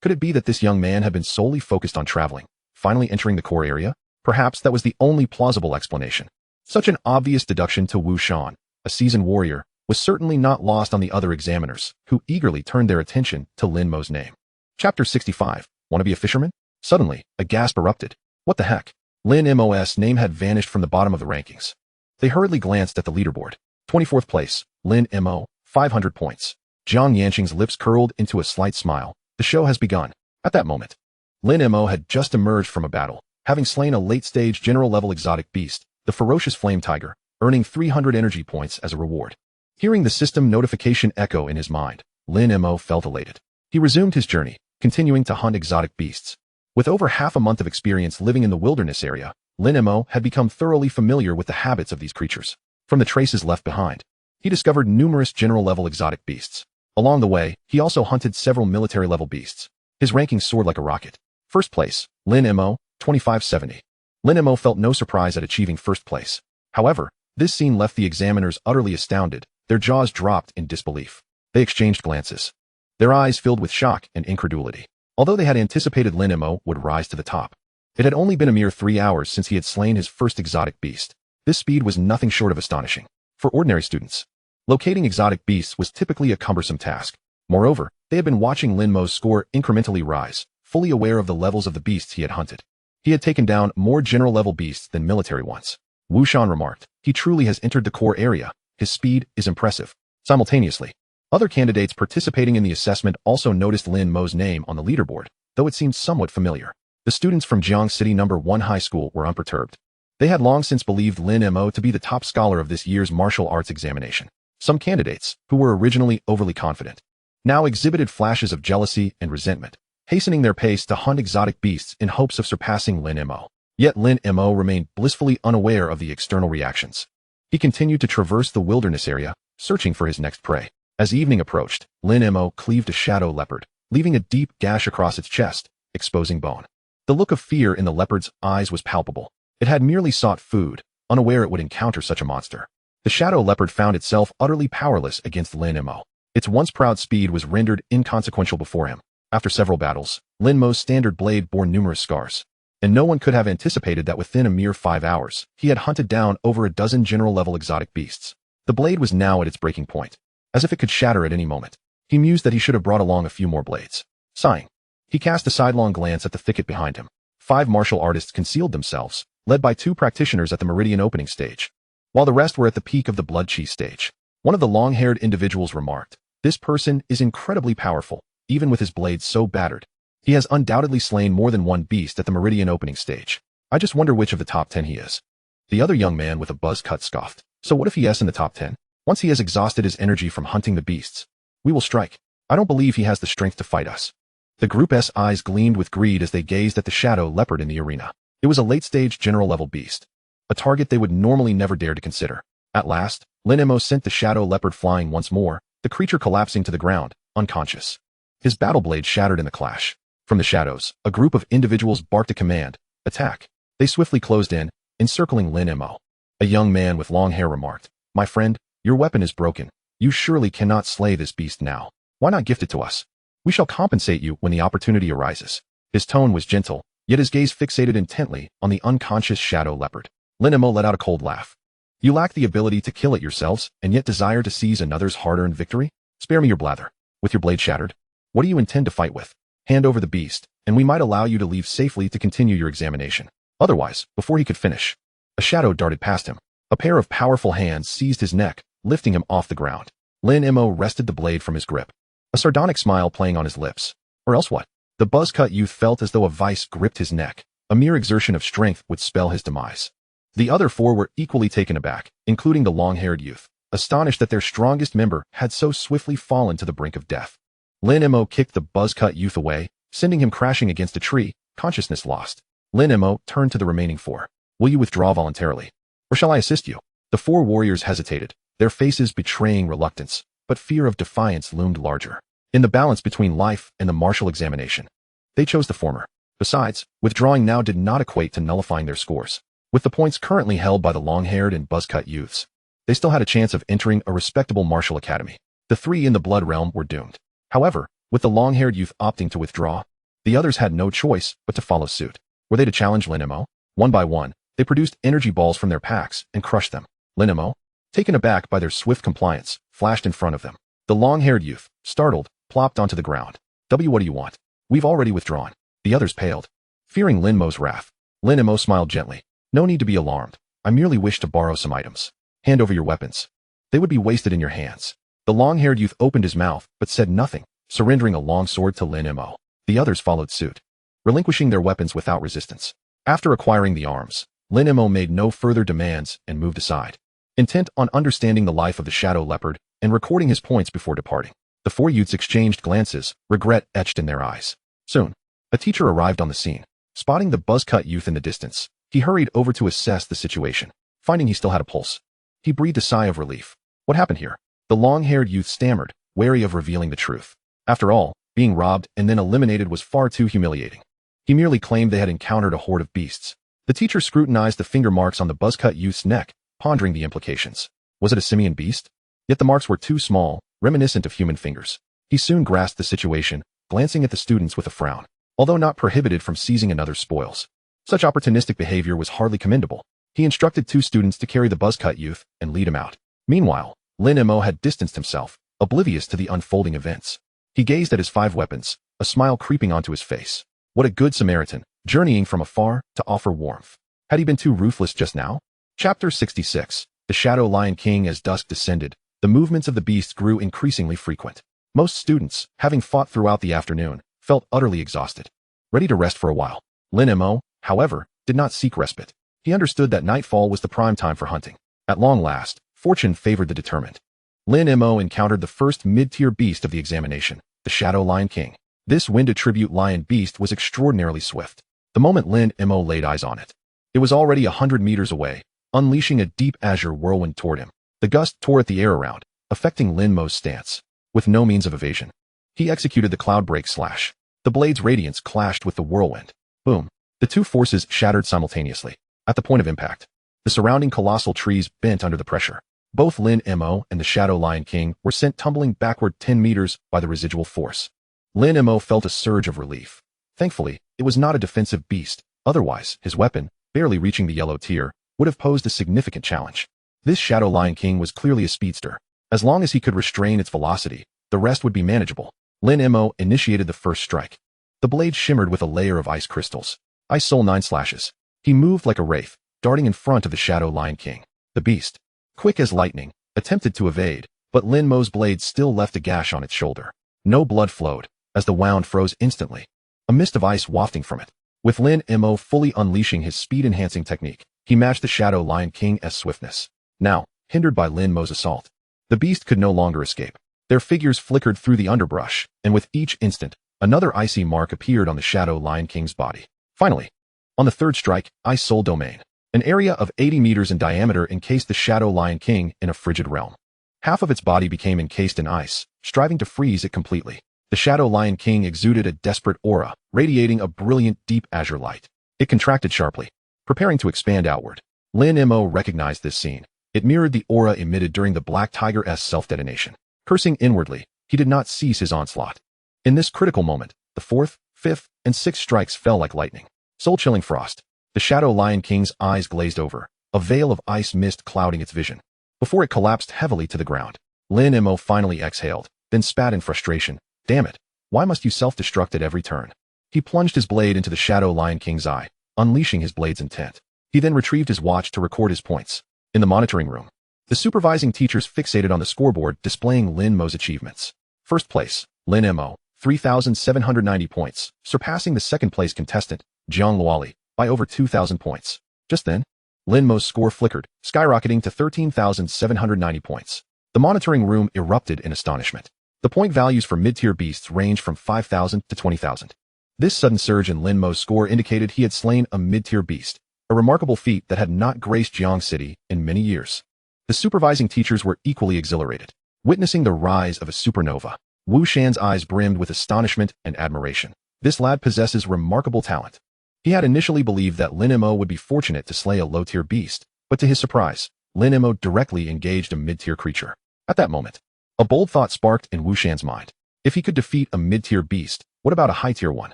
Could it be that this young man had been solely focused on traveling, finally entering the core area? Perhaps that was the only plausible explanation. Such an obvious deduction to Wu Shan, a seasoned warrior, was certainly not lost on the other examiners, who eagerly turned their attention to Lin Mo's name. Chapter 65. Want to be a fisherman? Suddenly, a gasp erupted. What the heck? Lin Mo's name had vanished from the bottom of the rankings. They hurriedly glanced at the leaderboard. 24th place, Lin Mo, 500 points. Jiang Yanqing's lips curled into a slight smile. The show has begun. At that moment, Lin Mo had just emerged from a battle, having slain a late-stage general-level exotic beast, the ferocious flame tiger, earning 300 energy points as a reward. Hearing the system notification echo in his mind, Lin Mo felt elated. He resumed his journey, continuing to hunt exotic beasts. With over half a month of experience living in the wilderness area, Lin Mo had become thoroughly familiar with the habits of these creatures. From the traces left behind, he discovered numerous general-level exotic beasts. Along the way, he also hunted several military-level beasts. His rankings soared like a rocket. First place, Lin Mo, 2570. Lin Mo felt no surprise at achieving first place. However, this scene left the examiners utterly astounded. Their jaws dropped in disbelief. They exchanged glances. Their eyes filled with shock and incredulity. Although they had anticipated Lin Mo would rise to the top, it had only been a mere 3 hours since he had slain his first exotic beast. This speed was nothing short of astonishing. For ordinary students, locating exotic beasts was typically a cumbersome task. Moreover, they had been watching Lin Mo's score incrementally rise, fully aware of the levels of the beasts he had hunted. He had taken down more general-level beasts than military ones. Wu Shan remarked, he truly has entered the core area. His speed is impressive. Simultaneously, other candidates participating in the assessment also noticed Lin Mo's name on the leaderboard, though it seemed somewhat familiar. The students from Jiang City No. 1 High School were unperturbed. They had long since believed Lin Mo to be the top scholar of this year's martial arts examination. Some candidates, who were originally overly confident, now exhibited flashes of jealousy and resentment, hastening their pace to hunt exotic beasts in hopes of surpassing Lin Mo. Yet Lin Mo remained blissfully unaware of the external reactions. He continued to traverse the wilderness area, searching for his next prey. As evening approached, Lin Mo cleaved a shadow leopard, leaving a deep gash across its chest, exposing bone. The look of fear in the leopard's eyes was palpable. It had merely sought food, unaware it would encounter such a monster. The shadow leopard found itself utterly powerless against Lin Mo. Its once proud speed was rendered inconsequential before him. After several battles, Lin Mo's standard blade bore numerous scars, and no one could have anticipated that within a mere 5 hours, he had hunted down over a dozen general-level exotic beasts. The blade was now at its breaking point, as if it could shatter at any moment. He mused that he should have brought along a few more blades. Sighing, he cast a sidelong glance at the thicket behind him. 5 martial artists concealed themselves, led by 2 practitioners at the meridian opening stage, while the rest were at the peak of the blood chi stage. One of the long-haired individuals remarked, "This person is incredibly powerful, even with his blade so battered. He has undoubtedly slain more than one beast at the meridian opening stage. I just wonder which of the top 10 he is." The other young man with a buzz cut scoffed, So what if he is in the top 10? Once he has exhausted his energy from hunting the beasts, we will strike. I don't believe he has the strength to fight us. The group's eyes gleamed with greed as they gazed at the shadow leopard in the arena. It was a late-stage general-level beast, a target they would normally never dare to consider. At last, Lin Mo sent the shadow leopard flying once more, the creature collapsing to the ground, unconscious. His battle blade shattered in the clash. From the shadows, a group of individuals barked a command, attack. They swiftly closed in, encircling Lin Mo. A young man with long hair remarked, "My friend, your weapon is broken. You surely cannot slay this beast now. Why not gift it to us? We shall compensate you when the opportunity arises." His tone was gentle, yet his gaze fixated intently on the unconscious shadow leopard. Lin Mo let out a cold laugh. "You lack the ability to kill it yourselves, and yet desire to seize another's hard-earned victory? Spare me your blather. With your blade shattered, what do you intend to fight with? Hand over the beast, and we might allow you to leave safely to continue your examination. Otherwise, before he could finish, a shadow darted past him. A pair of powerful hands seized his neck, lifting him off the ground. Lin Mo wrested the blade from his grip, a sardonic smile playing on his lips. Or else what? The buzz-cut youth felt as though a vice gripped his neck. A mere exertion of strength would spell his demise. The other four were equally taken aback, including the long-haired youth, astonished that their strongest member had so swiftly fallen to the brink of death. Lin Mo kicked the buzz-cut youth away, sending him crashing against a tree, consciousness lost. Lin Mo turned to the remaining four. "Will you withdraw voluntarily? Or shall I assist you?" The four warriors hesitated, their faces betraying reluctance, but fear of defiance loomed larger. In the balance between life and the martial examination, they chose the former. Besides, withdrawing now did not equate to nullifying their scores. With the points currently held by the long-haired and buzz-cut youths, they still had a chance of entering a respectable martial academy. The three in the blood realm were doomed. However, with the long-haired youth opting to withdraw, the others had no choice but to follow suit. Were they to challenge Lin Mo? One by one, they produced energy balls from their packs and crushed them. Lin Mo, taken aback by their swift compliance, flashed in front of them. The long-haired youth, startled, plopped onto the ground. What do you want? We've already withdrawn." The others paled. Fearing Lin Mo's wrath, Lin Mo smiled gently. "No need to be alarmed. I merely wish to borrow some items. Hand over your weapons. They would be wasted in your hands." The long-haired youth opened his mouth, but said nothing, surrendering a long sword to Lin Mo. The others followed suit, relinquishing their weapons without resistance. After acquiring the arms, Lin Mo made no further demands and moved aside, intent on understanding the life of the shadow leopard and recording his points before departing. The four youths exchanged glances, regret etched in their eyes. Soon, a teacher arrived on the scene. Spotting the buzz-cut youth in the distance, he hurried over to assess the situation. Finding he still had a pulse, he breathed a sigh of relief. What happened here? The long-haired youth stammered, wary of revealing the truth. After all, being robbed and then eliminated was far too humiliating. He merely claimed they had encountered a horde of beasts. The teacher scrutinized the finger marks on the buzz-cut youth's neck, pondering the implications. Was it a simian beast? Yet the marks were too small, reminiscent of human fingers. He soon grasped the situation, glancing at the students with a frown. Although not prohibited from seizing another's spoils, such opportunistic behavior was hardly commendable. He instructed two students to carry the buzz-cut youth and lead him out. Meanwhile, Lin Mo had distanced himself, oblivious to the unfolding events. He gazed at his 5 weapons, a smile creeping onto his face. What a good Samaritan, journeying from afar to offer warmth. Had he been too ruthless just now? Chapter 66. The Shadow Lion King. As dusk descended, the movements of the beast grew increasingly frequent. Most students, having fought throughout the afternoon, felt utterly exhausted, ready to rest for a while. Lin Mo, however, did not seek respite. He understood that nightfall was the prime time for hunting. At long last, fortune favored the determined. Lin Mo encountered the first mid-tier beast of the examination, the Shadow Lion King. This wind-attribute lion beast was extraordinarily swift. The moment Lin Mo laid eyes on it, it was already 100 meters away, unleashing a deep azure whirlwind toward him. The gust tore at the air around, affecting Lin Mo's stance. With no means of evasion, he executed the cloud break slash. The blade's radiance clashed with the whirlwind. Boom. The two forces shattered simultaneously. At the point of impact, the surrounding colossal trees bent under the pressure. Both Lin Mo and the Shadow Lion King were sent tumbling backward 10 meters by the residual force. Lin Mo felt a surge of relief. Thankfully, it was not a defensive beast. Otherwise, his weapon, barely reaching the yellow tier, would have posed a significant challenge. This Shadow Lion King was clearly a speedster. As long as he could restrain its velocity, the rest would be manageable. Lin Mo initiated the first strike. The blade shimmered with a layer of ice crystals. Ice Soul 9 slashes. He moved like a wraith, darting in front of the Shadow Lion King. The beast, quick as lightning, attempted to evade, but Lin Mo's blade still left a gash on its shoulder. No blood flowed, as the wound froze instantly, a mist of ice wafting from it. With Lin Mo fully unleashing his speed-enhancing technique, he matched the Shadow Lion King's swiftness. Now, hindered by Lin Mo's assault. The beast could no longer escape. Their figures flickered through the underbrush, and with each instant, another icy mark appeared on the Shadow Lion King's body. Finally, on the third strike, Ice Soul Domain. An area of 80 meters in diameter encased the Shadow Lion King in a frigid realm. Half of its body became encased in ice, striving to freeze it completely. The Shadow Lion King exuded a desperate aura, radiating a brilliant, deep azure light. It contracted sharply, preparing to expand outward. Lin Mo recognized this scene. It mirrored the aura emitted during the Black Tiger's self-detonation. Cursing inwardly, he did not cease his onslaught. In this critical moment, the fourth, fifth, and sixth strikes fell like lightning. Soul-chilling frost. The Shadow Lion King's eyes glazed over, a veil of ice mist clouding its vision. Before it collapsed heavily to the ground, Lin Mo finally exhaled, then spat in frustration. Damn it. Why must you self-destruct at every turn? He plunged his blade into the Shadow Lion King's eye, unleashing his blade's intent. He then retrieved his watch to record his points. In the monitoring room, the supervising teachers fixated on the scoreboard displaying Lin Mo's achievements. First place, Lin Mo, 3,790 points, surpassing the second-place contestant, Jiang Luoli, by over 2,000 points. Just then, Lin Mo's score flickered, skyrocketing to 13,790 points. The monitoring room erupted in astonishment. The point values for mid-tier beasts ranged from 5,000 to 20,000. This sudden surge in Lin Mo's score indicated he had slain a mid-tier beast, a remarkable feat that had not graced Jiang City in many years. The supervising teachers were equally exhilarated, witnessing the rise of a supernova. Wu Shan's eyes brimmed with astonishment and admiration. This lad possesses remarkable talent. He had initially believed that Lin Mo would be fortunate to slay a low-tier beast, but to his surprise, Lin Mo directly engaged a mid-tier creature. At that moment, a bold thought sparked in Wu Shan's mind. If he could defeat a mid-tier beast, what about a high-tier one?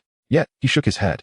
Yet, he shook his head.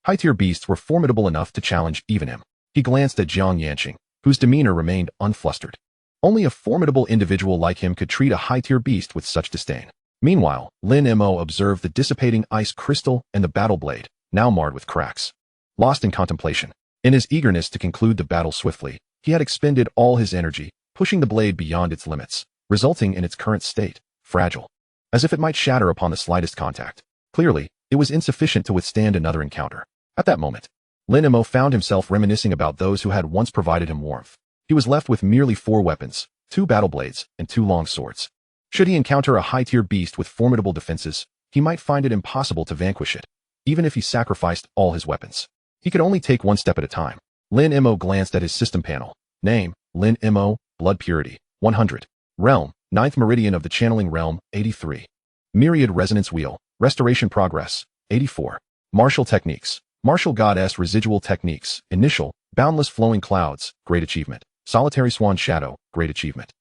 High-tier beasts were formidable enough to challenge even him. He glanced at Jiang Yanqing, whose demeanor remained unflustered. Only a formidable individual like him could treat a high-tier beast with such disdain. Meanwhile, Lin Mo observed the dissipating ice crystal and the battle blade, now marred with cracks. Lost in contemplation, in his eagerness to conclude the battle swiftly, he had expended all his energy, pushing the blade beyond its limits, resulting in its current state, fragile, as if it might shatter upon the slightest contact. Clearly, it was insufficient to withstand another encounter. At that moment, Lin Mo found himself reminiscing about those who had once provided him warmth. He was left with merely 4 weapons, 2 battle blades, and 2 long swords. Should he encounter a high-tier beast with formidable defenses, he might find it impossible to vanquish it, even if he sacrificed all his weapons. He could only take one step at a time. Lin Mo glanced at his system panel. Name, Lin Mo, Blood Purity, 100. Realm, 9th Meridian of the Channeling Realm, 83. Myriad Resonance Wheel, Restoration Progress, 84. Martial Techniques, Martial Goddess Residual Techniques, Initial, Boundless Flowing Clouds, Great Achievement. Solitary Swan Shadow, Great Achievement.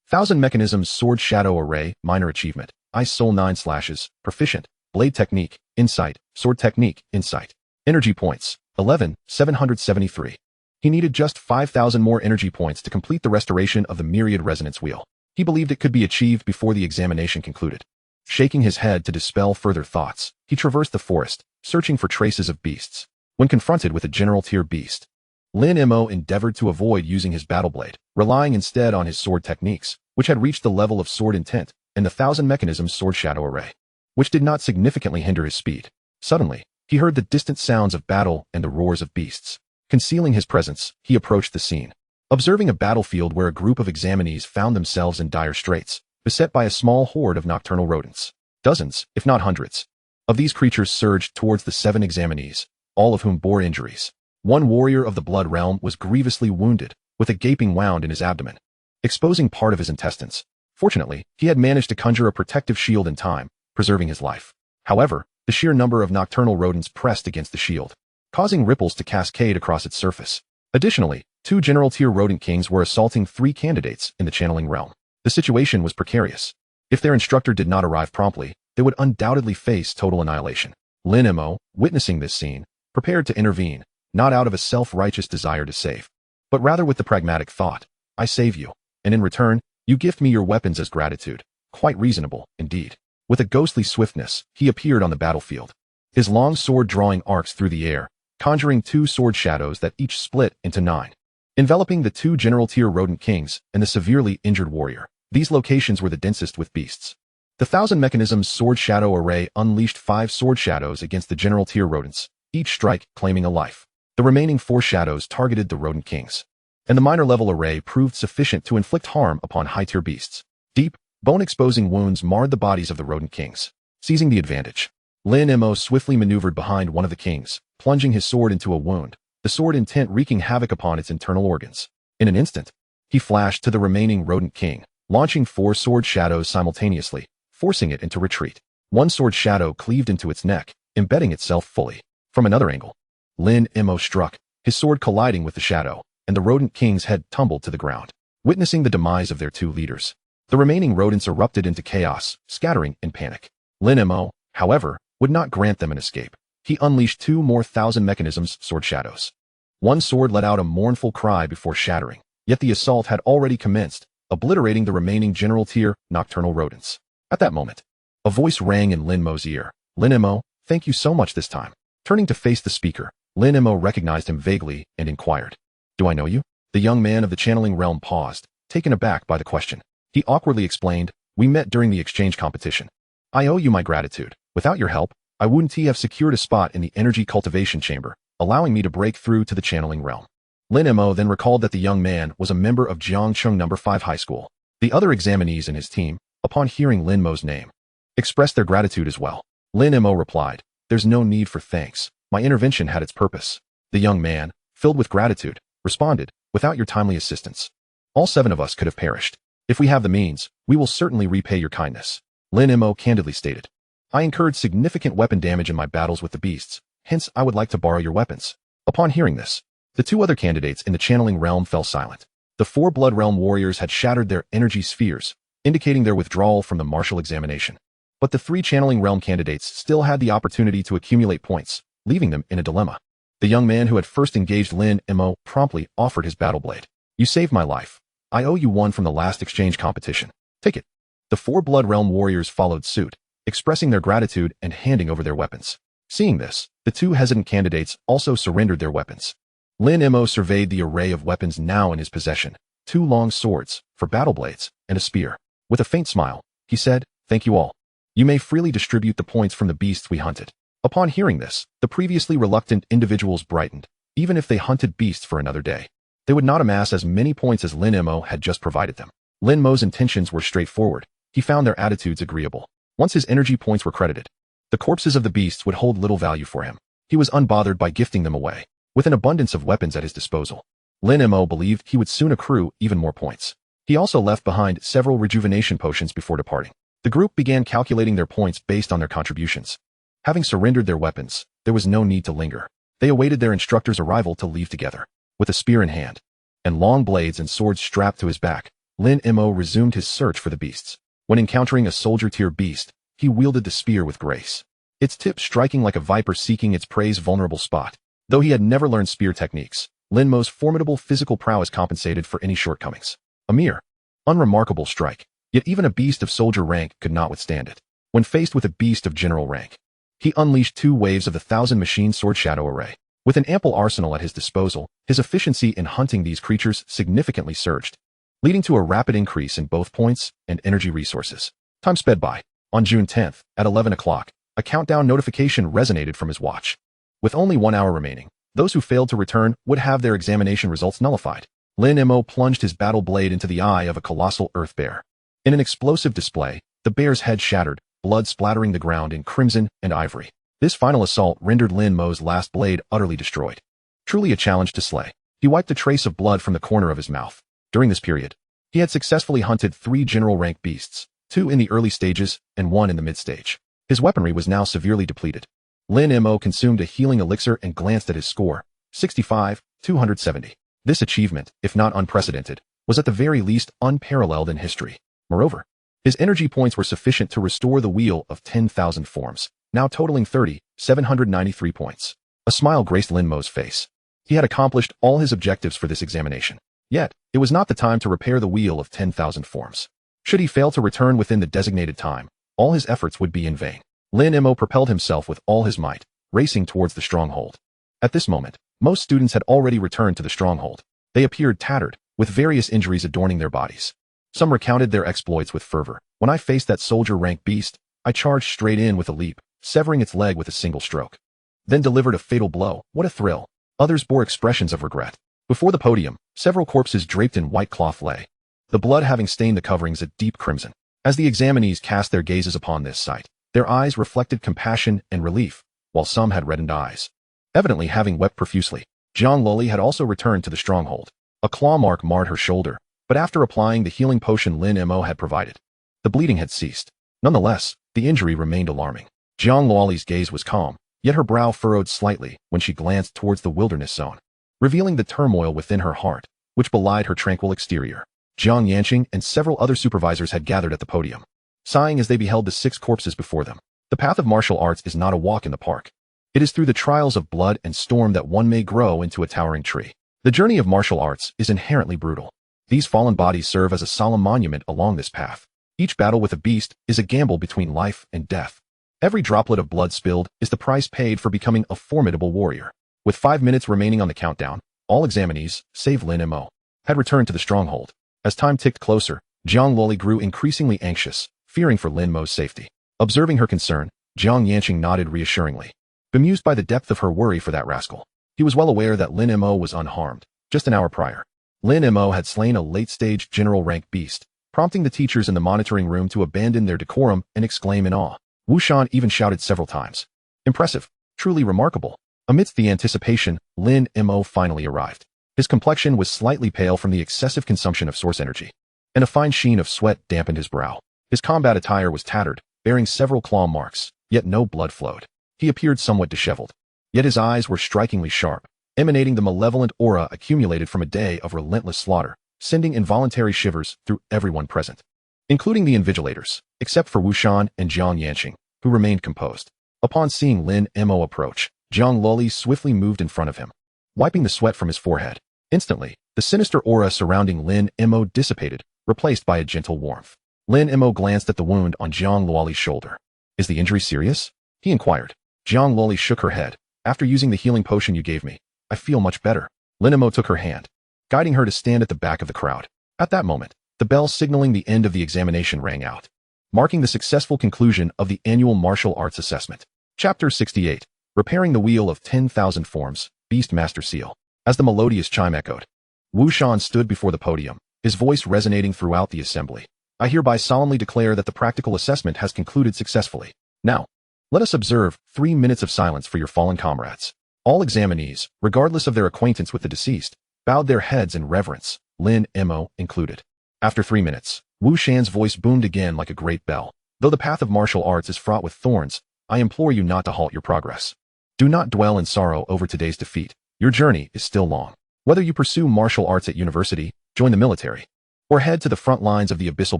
Thousand Mechanisms Sword Shadow Array, Minor Achievement. Ice Soul 9 Slashes, Proficient. Blade Technique, Insight. Sword Technique, Insight. Energy Points, 11,773. He needed just 5,000 more energy points to complete the restoration of the Myriad Resonance Wheel. He believed it could be achieved before the examination concluded. Shaking his head to dispel further thoughts, he traversed the forest, searching for traces of beasts. When confronted with a general-tier beast, Lin Mo endeavored to avoid using his battle blade, relying instead on his sword techniques, which had reached the level of sword intent, and the Thousand Mechanisms Sword Shadow Array, which did not significantly hinder his speed. Suddenly, he heard the distant sounds of battle and the roars of beasts. Concealing his presence, he approached the scene. Observing a battlefield where a group of examinees found themselves in dire straits, beset by a small horde of nocturnal rodents. Dozens, if not hundreds, of these creatures surged towards the 7 examinees, all of whom bore injuries. One warrior of the Blood Realm was grievously wounded, with a gaping wound in his abdomen, exposing part of his intestines. Fortunately, he had managed to conjure a protective shield in time, preserving his life. However, the sheer number of nocturnal rodents pressed against the shield, causing ripples to cascade across its surface. Additionally, 2 general-tier rodent kings were assaulting 3 candidates in the Channeling Realm. The situation was precarious. If their instructor did not arrive promptly, they would undoubtedly face total annihilation. Lin Mo, witnessing this scene, prepared to intervene, not out of a self-righteous desire to save, but rather with the pragmatic thought, I save you, and in return, you gift me your weapons as gratitude. Quite reasonable, indeed. With a ghostly swiftness, he appeared on the battlefield, his long sword drawing arcs through the air, conjuring 2 sword shadows that each split into 9, enveloping the 2 general-tier rodent kings and the severely injured warrior. These locations were the densest with beasts. The Thousand Mechanisms Sword Shadow Array unleashed 5 sword shadows against the general-tier rodents, each strike claiming a life. The remaining 4 shadows targeted the rodent kings. and the minor-level array proved sufficient to inflict harm upon high-tier beasts. Deep, bone-exposing wounds marred the bodies of the rodent kings. Seizing the advantage, Lin Mo swiftly maneuvered behind one of the kings, plunging his sword into a wound, the sword intent wreaking havoc upon its internal organs. In an instant, he flashed to the remaining rodent king, launching 4 sword shadows simultaneously, forcing it into retreat. One sword shadow cleaved into its neck, embedding itself fully. From another angle, Lin Mo struck, his sword colliding with the shadow, and the rodent king's head tumbled to the ground. Witnessing the demise of their 2 leaders, the remaining rodents erupted into chaos, scattering in panic. Lin Mo, however, would not grant them an escape. He unleashed 2 more thousand mechanisms sword shadows. One sword let out a mournful cry before shattering, yet the assault had already commenced, obliterating the remaining general tier nocturnal rodents. At that moment, a voice rang in Lin Mo's ear. Lin Mo, thank you so much this time. Turning to face the speaker, Lin Mo recognized him vaguely and inquired, do I know you? The young man of the channeling realm paused, taken aback by the question. He awkwardly explained, we met during the exchange competition. I owe you my gratitude. Without your help, I wouldn't have secured a spot in the energy cultivation chamber, allowing me to break through to the channeling realm. Lin Mo then recalled that the young man was a member of Jiangcheng No. 5 High School. The other examinees in his team, upon hearing Lin Mo's name, expressed their gratitude as well. Lin Mo replied, there's no need for thanks. My intervention had its purpose. The young man, filled with gratitude, responded, without your timely assistance, all 7 of us could have perished. If we have the means, we will certainly repay your kindness. Lin Mo candidly stated, I incurred significant weapon damage in my battles with the beasts, hence I would like to borrow your weapons. Upon hearing this, the 2 other candidates in the channeling realm fell silent. The 4 Blood Realm warriors had shattered their energy spheres, indicating their withdrawal from the martial examination. But the 3 channeling realm candidates still had the opportunity to accumulate points, leaving them in a dilemma. The young man who had first engaged Lin Mo promptly offered his battle blade. You saved my life. I owe you one from the last exchange competition. Take it. The 4 Blood Realm warriors followed suit, expressing their gratitude and handing over their weapons. Seeing this, the 2 hesitant candidates also surrendered their weapons. Lin Mo surveyed the array of weapons now in his possession, 2 long swords, for battle blades, and a spear. With a faint smile, he said, thank you all. You may freely distribute the points from the beasts we hunted. Upon hearing this, the previously reluctant individuals brightened. Even if they hunted beasts for another day, they would not amass as many points as Lin Mo had just provided them. Lin Mo's intentions were straightforward. He found their attitudes agreeable. Once his energy points were credited, the corpses of the beasts would hold little value for him. He was unbothered by gifting them away. With an abundance of weapons at his disposal, Lin Mo believed he would soon accrue even more points. He also left behind several rejuvenation potions before departing. The group began calculating their points based on their contributions. Having surrendered their weapons, there was no need to linger. They awaited their instructor's arrival to leave together. With a spear in hand, and long blades and swords strapped to his back, Lin Mo resumed his search for the beasts. When encountering a soldier-tier beast, he wielded the spear with grace, its tip striking like a viper seeking its prey's vulnerable spot. Though he had never learned spear techniques, Lin Mo's formidable physical prowess compensated for any shortcomings. A mere, unremarkable strike, yet even a beast of soldier rank could not withstand it. When faced with a beast of general rank, he unleashed 2 waves of the 1,000 machine sword shadow array. With an ample arsenal at his disposal, his efficiency in hunting these creatures significantly surged, leading to a rapid increase in both points and energy resources. Time sped by. On June 10th, at 11 o'clock, a countdown notification resonated from his watch. With only 1 hour remaining, those who failed to return would have their examination results nullified. Lin Mo plunged his battle blade into the eye of a colossal earth bear. In an explosive display, the bear's head shattered, blood splattering the ground in crimson and ivory. This final assault rendered Lin Mo's last blade utterly destroyed. Truly a challenge to slay. He wiped a trace of blood from the corner of his mouth. During this period, he had successfully hunted 3 general rank beasts, 2 in the early stages and 1 in the mid-stage. His weaponry was now severely depleted. Lin Mo consumed a healing elixir and glanced at his score, 65, 270. This achievement, if not unprecedented, was at the very least unparalleled in history. Moreover, his energy points were sufficient to restore the wheel of 10,000 forms, now totaling 793 points. A smile graced Lin Mo's face. He had accomplished all his objectives for this examination. Yet, it was not the time to repair the wheel of 10,000 forms. Should he fail to return within the designated time, all his efforts would be in vain. Lin Mo propelled himself with all his might, racing towards the stronghold. At this moment, most students had already returned to the stronghold. They appeared tattered, with various injuries adorning their bodies. Some recounted their exploits with fervor. When I faced that soldier-rank beast, I charged straight in with a leap, severing its leg with a single stroke. Then delivered a fatal blow. What a thrill! Others bore expressions of regret. Before the podium, several corpses draped in white cloth lay, the blood having stained the coverings a deep crimson. As the examinees cast their gazes upon this sight, their eyes reflected compassion and relief, while some had reddened eyes. Evidently having wept profusely, Jiang Loli had also returned to the stronghold. A claw mark marred her shoulder, but after applying the healing potion Lin Mo had provided, the bleeding had ceased. Nonetheless, the injury remained alarming. Jiang Loli's gaze was calm, yet her brow furrowed slightly when she glanced towards the wilderness zone, revealing the turmoil within her heart, which belied her tranquil exterior. Jiang Yanqing and several other supervisors had gathered at the podium, sighing as they beheld the 6 corpses before them. The path of martial arts is not a walk in the park. It is through the trials of blood and storm that one may grow into a towering tree. The journey of martial arts is inherently brutal. These fallen bodies serve as a solemn monument along this path. Each battle with a beast is a gamble between life and death. Every droplet of blood spilled is the price paid for becoming a formidable warrior. With 5 minutes remaining on the countdown, all examinees, save Lin Mo, had returned to the stronghold. As time ticked closer, Jiang Loli grew increasingly anxious, fearing for Lin Mo's safety. Observing her concern, Jiang Yanqing nodded reassuringly, bemused by the depth of her worry for that rascal. He was well aware that Lin Mo was unharmed. Just an hour prior, Lin Mo had slain a late-stage general-rank beast, prompting the teachers in the monitoring room to abandon their decorum and exclaim in awe. Wu Shan even shouted several times. Impressive, truly remarkable. Amidst the anticipation, Lin Mo finally arrived. His complexion was slightly pale from the excessive consumption of source energy, and a fine sheen of sweat dampened his brow. His combat attire was tattered, bearing several claw marks, yet no blood flowed. He appeared somewhat disheveled, yet his eyes were strikingly sharp, emanating the malevolent aura accumulated from a day of relentless slaughter, sending involuntary shivers through everyone present, including the invigilators, except for Wu Shan and Jiang Yanqing, who remained composed. Upon seeing Lin Mo approach, Jiang Loli swiftly moved in front of him, wiping the sweat from his forehead. Instantly, the sinister aura surrounding Lin Mo dissipated, replaced by a gentle warmth. Lin Mo glanced at the wound on Jiang Loli's shoulder. Is the injury serious? He inquired. Jiang Loli shook her head. After using the healing potion you gave me, I feel much better. Lin Mo took her hand, guiding her to stand at the back of the crowd. At that moment, the bell signaling the end of the examination rang out, marking the successful conclusion of the annual martial arts assessment. Chapter 68. Repairing the Wheel of 10,000 Forms, Beast Master Seal. As the melodious chime echoed, Wu Shan stood before the podium, his voice resonating throughout the assembly. I hereby solemnly declare that the practical assessment has concluded successfully. Now, let us observe 3 minutes of silence for your fallen comrades. All examinees, regardless of their acquaintance with the deceased, bowed their heads in reverence, Lin Mo included. After 3 minutes, Wu Shan's voice boomed again like a great bell. Though the path of martial arts is fraught with thorns, I implore you not to halt your progress. Do not dwell in sorrow over today's defeat. Your journey is still long. Whether you pursue martial arts at university, join the military, or head to the front lines of the abyssal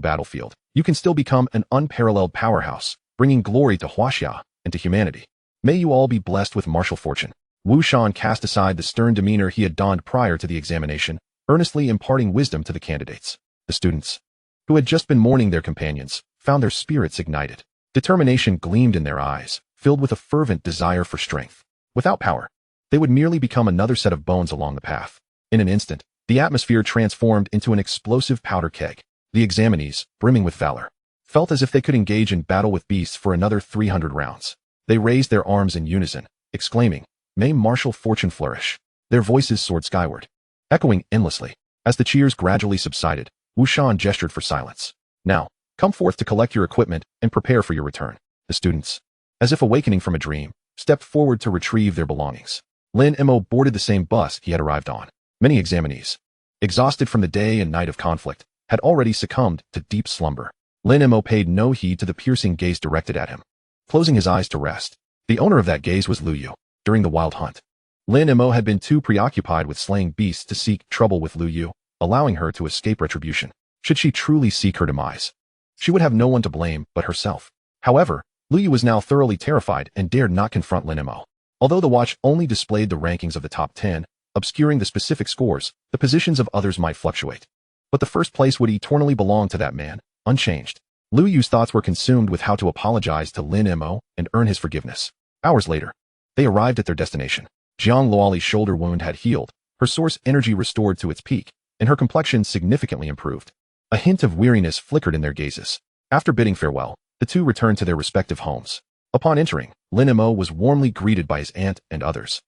battlefield, you can still become an unparalleled powerhouse, bringing glory to Huaxia and to humanity. May you all be blessed with martial fortune. Wu Shan cast aside the stern demeanor he had donned prior to the examination, earnestly imparting wisdom to the candidates. The students, who had just been mourning their companions, found their spirits ignited. Determination gleamed in their eyes, filled with a fervent desire for strength. Without power, they would merely become another set of bones along the path. In an instant, the atmosphere transformed into an explosive powder keg. The examinees, brimming with valor, felt as if they could engage in battle with beasts for another 300 rounds. They raised their arms in unison, exclaiming, "May martial fortune flourish." Their voices soared skyward, echoing endlessly. As the cheers gradually subsided, Wu Shan gestured for silence. Now, come forth to collect your equipment and prepare for your return. The students, as if awakening from a dream, stepped forward to retrieve their belongings. Lin Mo boarded the same bus he had arrived on. Many examinees, exhausted from the day and night of conflict, had already succumbed to deep slumber. Lin Mo paid no heed to the piercing gaze directed at him, closing his eyes to rest. The owner of that gaze was Lu Yu. During the wild hunt, Lin Mo had been too preoccupied with slaying beasts to seek trouble with Lu Yu, allowing her to escape retribution. Should she truly seek her demise, she would have no one to blame but herself. However, Lu Yu was now thoroughly terrified and dared not confront Lin Mo. Although the watch only displayed the rankings of the top 10, obscuring the specific scores, the positions of others might fluctuate. But the first place would eternally belong to that man, unchanged. Lu Yu's thoughts were consumed with how to apologize to Lin Mo and earn his forgiveness. Hours later, they arrived at their destination. Jiang Luoli's shoulder wound had healed, her source energy restored to its peak, and her complexion significantly improved. A hint of weariness flickered in their gazes. After bidding farewell, the two returned to their respective homes. Upon entering, Lin Mo was warmly greeted by his aunt and others,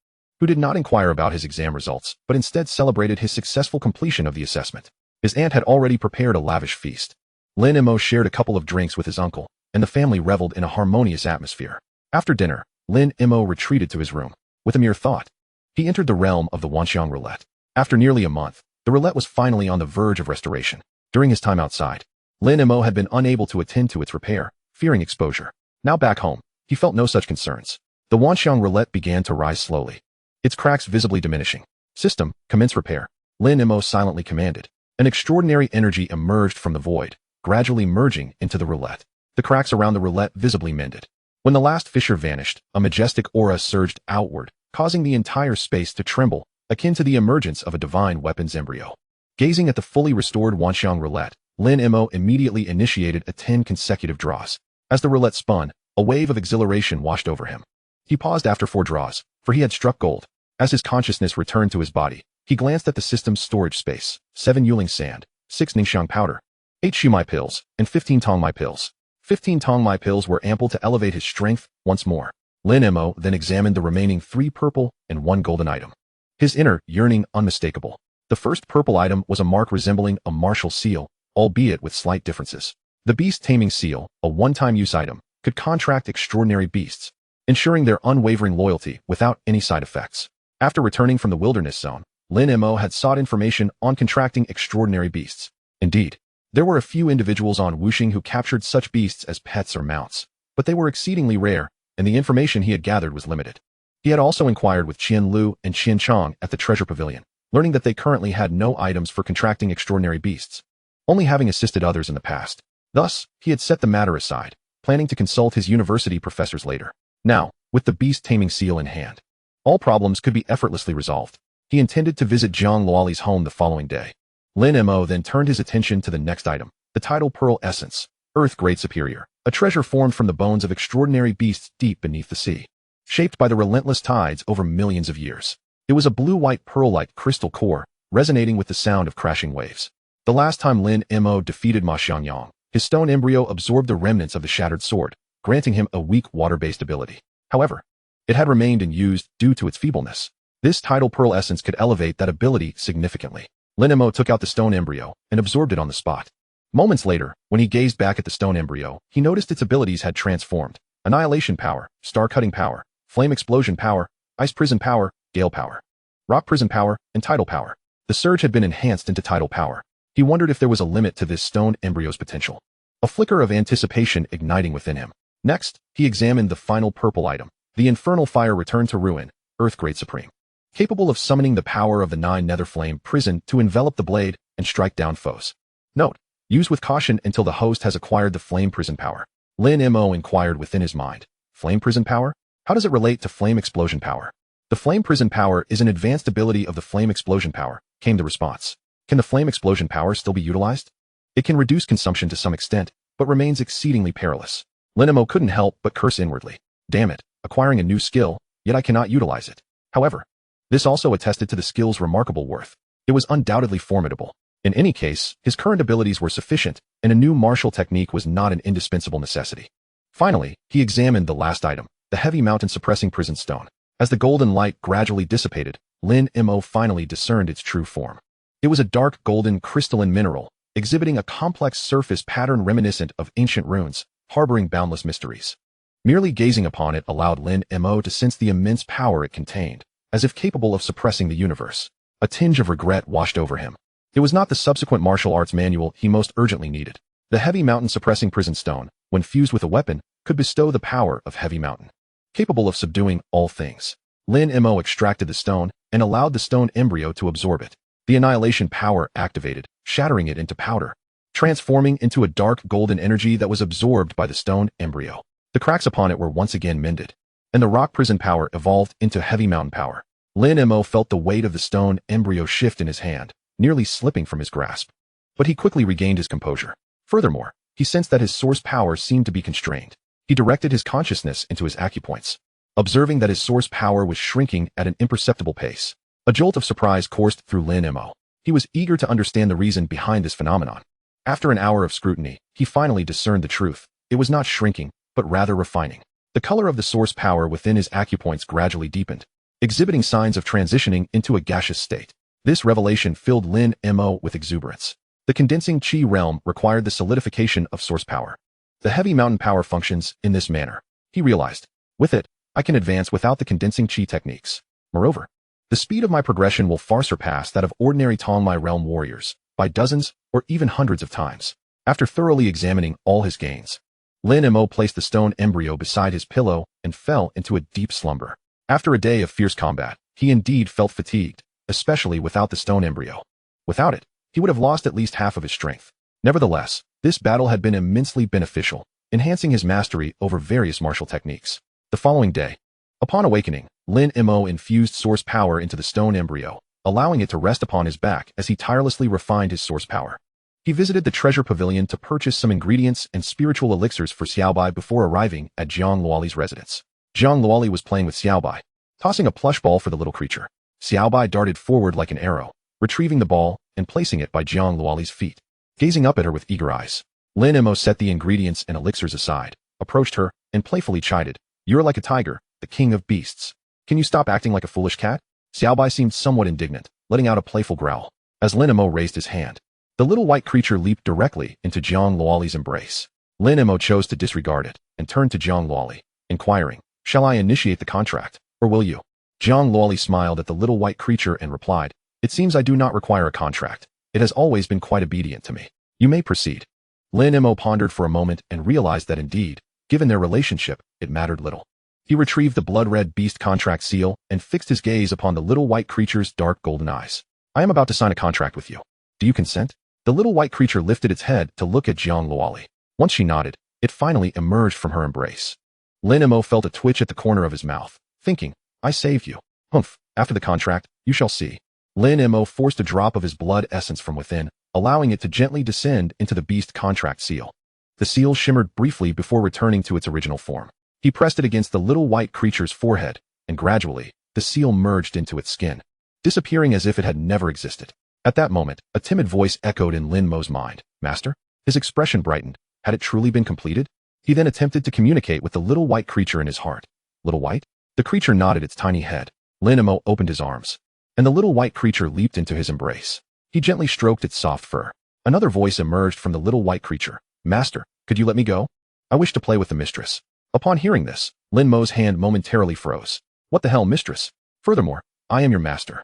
who did not inquire about his exam results, but instead celebrated his successful completion of the assessment. His aunt had already prepared a lavish feast. Lin Mo shared a couple of drinks with his uncle, and the family reveled in a harmonious atmosphere. After dinner, Lin Mo retreated to his room. With a mere thought, he entered the realm of the wuxian roulette. After nearly a month, the roulette was finally on the verge of restoration. During his time outside, Lin Mo had been unable to attend to its repair, fearing exposure. Now back home, he felt no such concerns. The wuxian roulette began to rise slowly, its cracks visibly diminishing. System, commence repair, Lin Mo silently commanded. An extraordinary energy emerged from the void, gradually merging into the roulette. The cracks around the roulette visibly mended. When the last fissure vanished, a majestic aura surged outward, causing the entire space to tremble, akin to the emergence of a divine weapons embryo. Gazing at the fully restored wuxian roulette, Lin Mo immediately initiated 10 consecutive draws. As the roulette spun, a wave of exhilaration washed over him. He paused after 4 draws, for he had struck gold. As his consciousness returned to his body, he glanced at the system's storage space: 7 yuling sand, 6 ningxiang powder, 8 shumai pills, and 15 tongmai pills. 15 tongmai pills were ample to elevate his strength once more. Lin Mo then examined the remaining 3 purple and 1 golden item. His inner yearning unmistakable. The first purple item was a mark resembling a martial seal, albeit with slight differences. The beast taming seal, a one-time use item, could contract extraordinary beasts, ensuring their unwavering loyalty without any side effects. After returning from the wilderness zone, Lin Mo had sought information on contracting extraordinary beasts. Indeed, there were a few individuals on Wuxing who captured such beasts as pets or mounts, but they were exceedingly rare, and the information he had gathered was limited. He had also inquired with Qian Lu and Qian Chong at the treasure pavilion, learning that they currently had no items for contracting extraordinary beasts, only having assisted others in the past. Thus, he had set the matter aside, planning to consult his university professors later. Now, with the beast-taming seal in hand, all problems could be effortlessly resolved. He intended to visit Zhang Luoli's home the following day. Lin Mo then turned his attention to the next item, the tidal pearl essence, Earth Great Superior, a treasure formed from the bones of extraordinary beasts deep beneath the sea, shaped by the relentless tides over millions of years. It was a blue-white pearl-like crystal core, resonating with the sound of crashing waves. The last time Lin Mo defeated Ma Xianyang, his stone embryo absorbed the remnants of the shattered sword, granting him a weak water-based ability. However, it had remained unused due to its feebleness. This tidal pearl essence could elevate that ability significantly. Lin Mo took out the stone embryo and absorbed it on the spot. Moments later, when he gazed back at the stone embryo, he noticed its abilities had transformed: annihilation power, star-cutting power, flame explosion power, ice prison power, gale power, rock prison power, and tidal power. The surge had been enhanced into tidal power. He wondered if there was a limit to this stone embryo's potential. A flicker of anticipation igniting within him. Next, he examined the final purple item. The infernal fire returned to ruin, Earth Great Supreme, capable of summoning the power of the 9 nether flame prison to envelop the blade and strike down foes. Note: use with caution until the host has acquired the flame prison power. Lin Mo inquired within his mind. Flame prison power? How does it relate to flame explosion power? The flame prison power is an advanced ability of the flame explosion power, came the response. Can the flame explosion power still be utilized? It can reduce consumption to some extent, but remains exceedingly perilous. Lin Mo couldn't help but curse inwardly. Damn it, acquiring a new skill, yet I cannot utilize it. However, this also attested to the skill's remarkable worth. It was undoubtedly formidable. In any case, his current abilities were sufficient, and a new martial technique was not an indispensable necessity. Finally, he examined the last item, the heavy mountain-suppressing prison stone. As the golden light gradually dissipated, Lin Mo finally discerned its true form. It was a dark golden crystalline mineral, exhibiting a complex surface pattern reminiscent of ancient runes, harboring boundless mysteries. Merely gazing upon it allowed Lin Mo to sense the immense power it contained, as if capable of suppressing the universe. A tinge of regret washed over him. It was not the subsequent martial arts manual he most urgently needed. The heavy mountain-suppressing prison stone, when fused with a weapon, could bestow the power of heavy mountain, capable of subduing all things. Lin Mo extracted the stone and allowed the stone embryo to absorb it. The annihilation power activated, shattering it into powder, transforming into a dark golden energy that was absorbed by the stone embryo. The cracks upon it were once again mended, and the rock prison power evolved into heavy mountain power. Lin Mo felt the weight of the stone embryo shift in his hand, nearly slipping from his grasp. But he quickly regained his composure. Furthermore, he sensed that his source power seemed to be constrained. He directed his consciousness into his acupoints, observing that his source power was shrinking at an imperceptible pace. A jolt of surprise coursed through Lin Mo. He was eager to understand the reason behind this phenomenon. After an hour of scrutiny, he finally discerned the truth. It was not shrinking, but rather refining. The color of the source power within his acupoints gradually deepened. exhibiting signs of transitioning into a gaseous state. This revelation filled Lin Mo with exuberance. The condensing Qi realm required the solidification of source power. The heavy mountain power functions in this manner. He realized, with it, I can advance without the condensing Qi techniques. Moreover, the speed of my progression will far surpass that of ordinary Tongmai realm warriors, by dozens or even hundreds of times. After thoroughly examining all his gains, Lin Mo placed the stone embryo beside his pillow and fell into a deep slumber. After a day of fierce combat, he indeed felt fatigued, especially without the stone embryo. Without it, he would have lost at least half of his strength. Nevertheless, this battle had been immensely beneficial, enhancing his mastery over various martial techniques. The following day, upon awakening, Lin Mo infused source power into the stone embryo, allowing it to rest upon his back as he tirelessly refined his source power. He visited the treasure pavilion to purchase some ingredients and spiritual elixirs for Xiaobai before arriving at Jiang Luoli's residence. Jiang Luoli was playing with Xiaobai, tossing a plush ball for the little creature. Xiaobai darted forward like an arrow, retrieving the ball and placing it by Jiang Luoli's feet. Gazing up at her with eager eyes, Lin Mo set the ingredients and elixirs aside, approached her, and playfully chided, "You're like a tiger, the king of beasts. Can you stop acting like a foolish cat?" Xiaobai seemed somewhat indignant, letting out a playful growl. As Lin Mo raised his hand, the little white creature leaped directly into Jiang Luoli's embrace. Lin Mo chose to disregard it and turned to Jiang Luoli, inquiring, "Shall I initiate the contract, or will you?" Jiang Luoli smiled at the little white creature and replied, "It seems I do not require a contract. It has always been quite obedient to me. You may proceed." Lin Mo pondered for a moment and realized that indeed, given their relationship, it mattered little. He retrieved the blood-red beast contract seal and fixed his gaze upon the little white creature's dark golden eyes. "I am about to sign a contract with you. Do you consent?" The little white creature lifted its head to look at Jiang Luoli. Once she nodded, it finally emerged from her embrace. Lin Mo felt a twitch at the corner of his mouth, thinking, "I saved you. Humph, after the contract, you shall see." Lin Mo forced a drop of his blood essence from within, allowing it to gently descend into the beast contract seal. The seal shimmered briefly before returning to its original form. He pressed it against the little white creature's forehead, and gradually, the seal merged into its skin, disappearing as if it had never existed. At that moment, a timid voice echoed in Lin Mo's mind. "Master?" His expression brightened. Had it truly been completed? He then attempted to communicate with the little white creature in his heart. "Little white?" The creature nodded its tiny head. Lin Mo opened his arms, and the little white creature leaped into his embrace. He gently stroked its soft fur. Another voice emerged from the little white creature. "Master, could you let me go? I wish to play with the mistress." Upon hearing this, Lin Mo's hand momentarily froze. "What the hell, mistress? Furthermore, I am your master.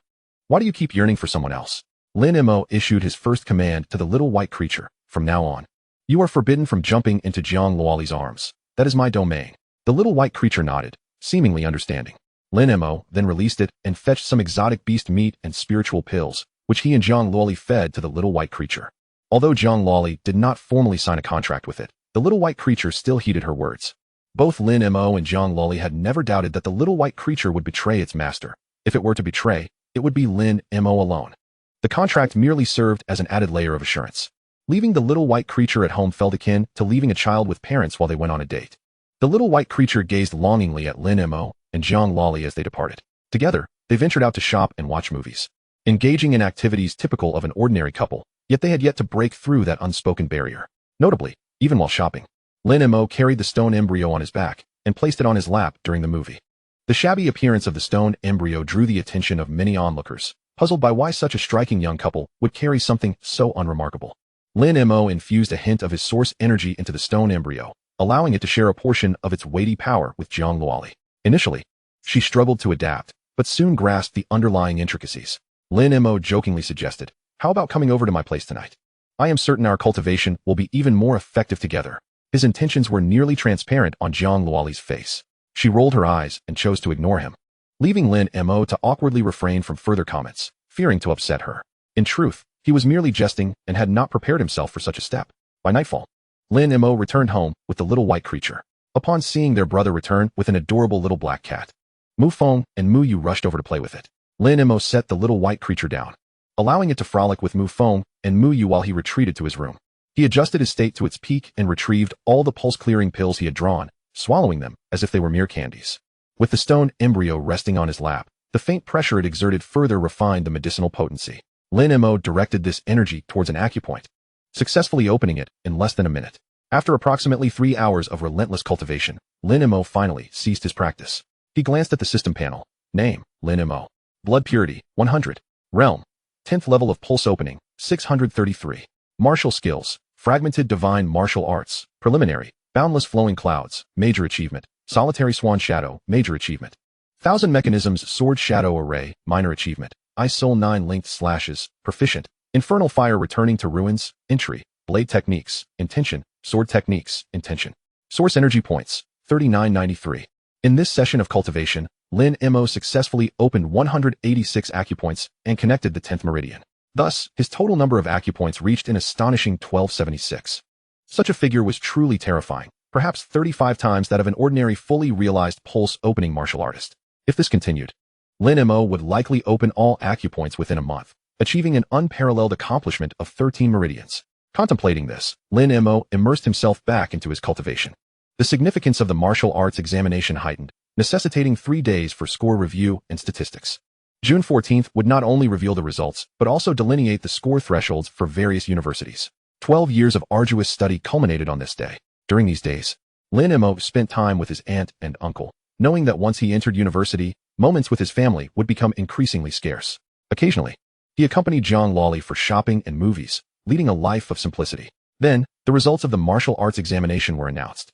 Why do you keep yearning for someone else?" Lin Mo issued his first command to the little white creature. "From now on, you are forbidden from jumping into Jiang Luoli's arms. That is my domain." The little white creature nodded, seemingly understanding. Lin Mo then released it and fetched some exotic beast meat and spiritual pills, which he and Jiang Luoli fed to the little white creature. Although Jiang Luoli did not formally sign a contract with it, the little white creature still heeded her words. Both Lin Mo and Jiang Luoli had never doubted that the little white creature would betray its master. If it were to betray, it would be Lin Mo alone. The contract merely served as an added layer of assurance. Leaving the little white creature at home felt akin to leaving a child with parents while they went on a date. The little white creature gazed longingly at Lin Mo and Jiang Luoli as they departed. Together, they ventured out to shop and watch movies, engaging in activities typical of an ordinary couple, yet they had yet to break through that unspoken barrier. Notably, even while shopping, Lin Mo carried the stone embryo on his back and placed it on his lap during the movie. The shabby appearance of the stone embryo drew the attention of many onlookers, puzzled by why such a striking young couple would carry something so unremarkable. Lin Mo infused a hint of his source energy into the stone embryo, allowing it to share a portion of its weighty power with Jiang Luoli. Initially, she struggled to adapt, but soon grasped the underlying intricacies. Lin Mo jokingly suggested, "How about coming over to my place tonight? I am certain our cultivation will be even more effective together." His intentions were nearly transparent on Jiang Luoli's face. She rolled her eyes and chose to ignore him, leaving Lin Mo to awkwardly refrain from further comments, fearing to upset her. In truth, he was merely jesting and had not prepared himself for such a step. By nightfall, Lin Mo returned home with the little white creature. Upon seeing their brother return with an adorable little black cat, Mu Feng and Mu Yu rushed over to play with it. Lin Mo set the little white creature down, allowing it to frolic with Mu Feng and Mu Yu while he retreated to his room. He adjusted his state to its peak and retrieved all the pulse-clearing pills he had drawn, swallowing them as if they were mere candies. With the stone embryo resting on his lap, the faint pressure it exerted further refined the medicinal potency. Lin Mo directed this energy towards an acupoint, successfully opening it in less than a minute. After approximately 3 hours of relentless cultivation, Lin Mo finally ceased his practice. He glanced at the system panel, Name, Lin Mo. Blood purity, 100. Realm, 10th level of pulse opening, 633. Martial skills, fragmented divine martial arts, preliminary, boundless flowing clouds, major achievement, solitary swan shadow, major achievement. Thousand mechanisms sword shadow array, minor achievement. Ice soul 9 linked slashes, proficient. Infernal fire returning to ruins, entry. Blade techniques, intention. Sword techniques, intention. Source energy points, 3993. In this session of cultivation, Lin Mo successfully opened 186 acupoints and connected the 10th meridian. Thus, his total number of acupoints reached an astonishing 1276. Such a figure was truly terrifying, perhaps 35 times that of an ordinary fully realized pulse opening martial artist. If this continued, Lin Mo would likely open all acupoints within a month, achieving an unparalleled accomplishment of 13 meridians. Contemplating this, Lin Mo immersed himself back into his cultivation. The significance of the martial arts examination heightened, necessitating 3 days for score review and statistics. June 14th would not only reveal the results, but also delineate the score thresholds for various universities. 12 years of arduous study culminated on this day. During these days, Lin Mo spent time with his aunt and uncle, knowing that once he entered university, moments with his family would become increasingly scarce. Occasionally, he accompanied Zhang Loli for shopping and movies, leading a life of simplicity. Then, the results of the martial arts examination were announced.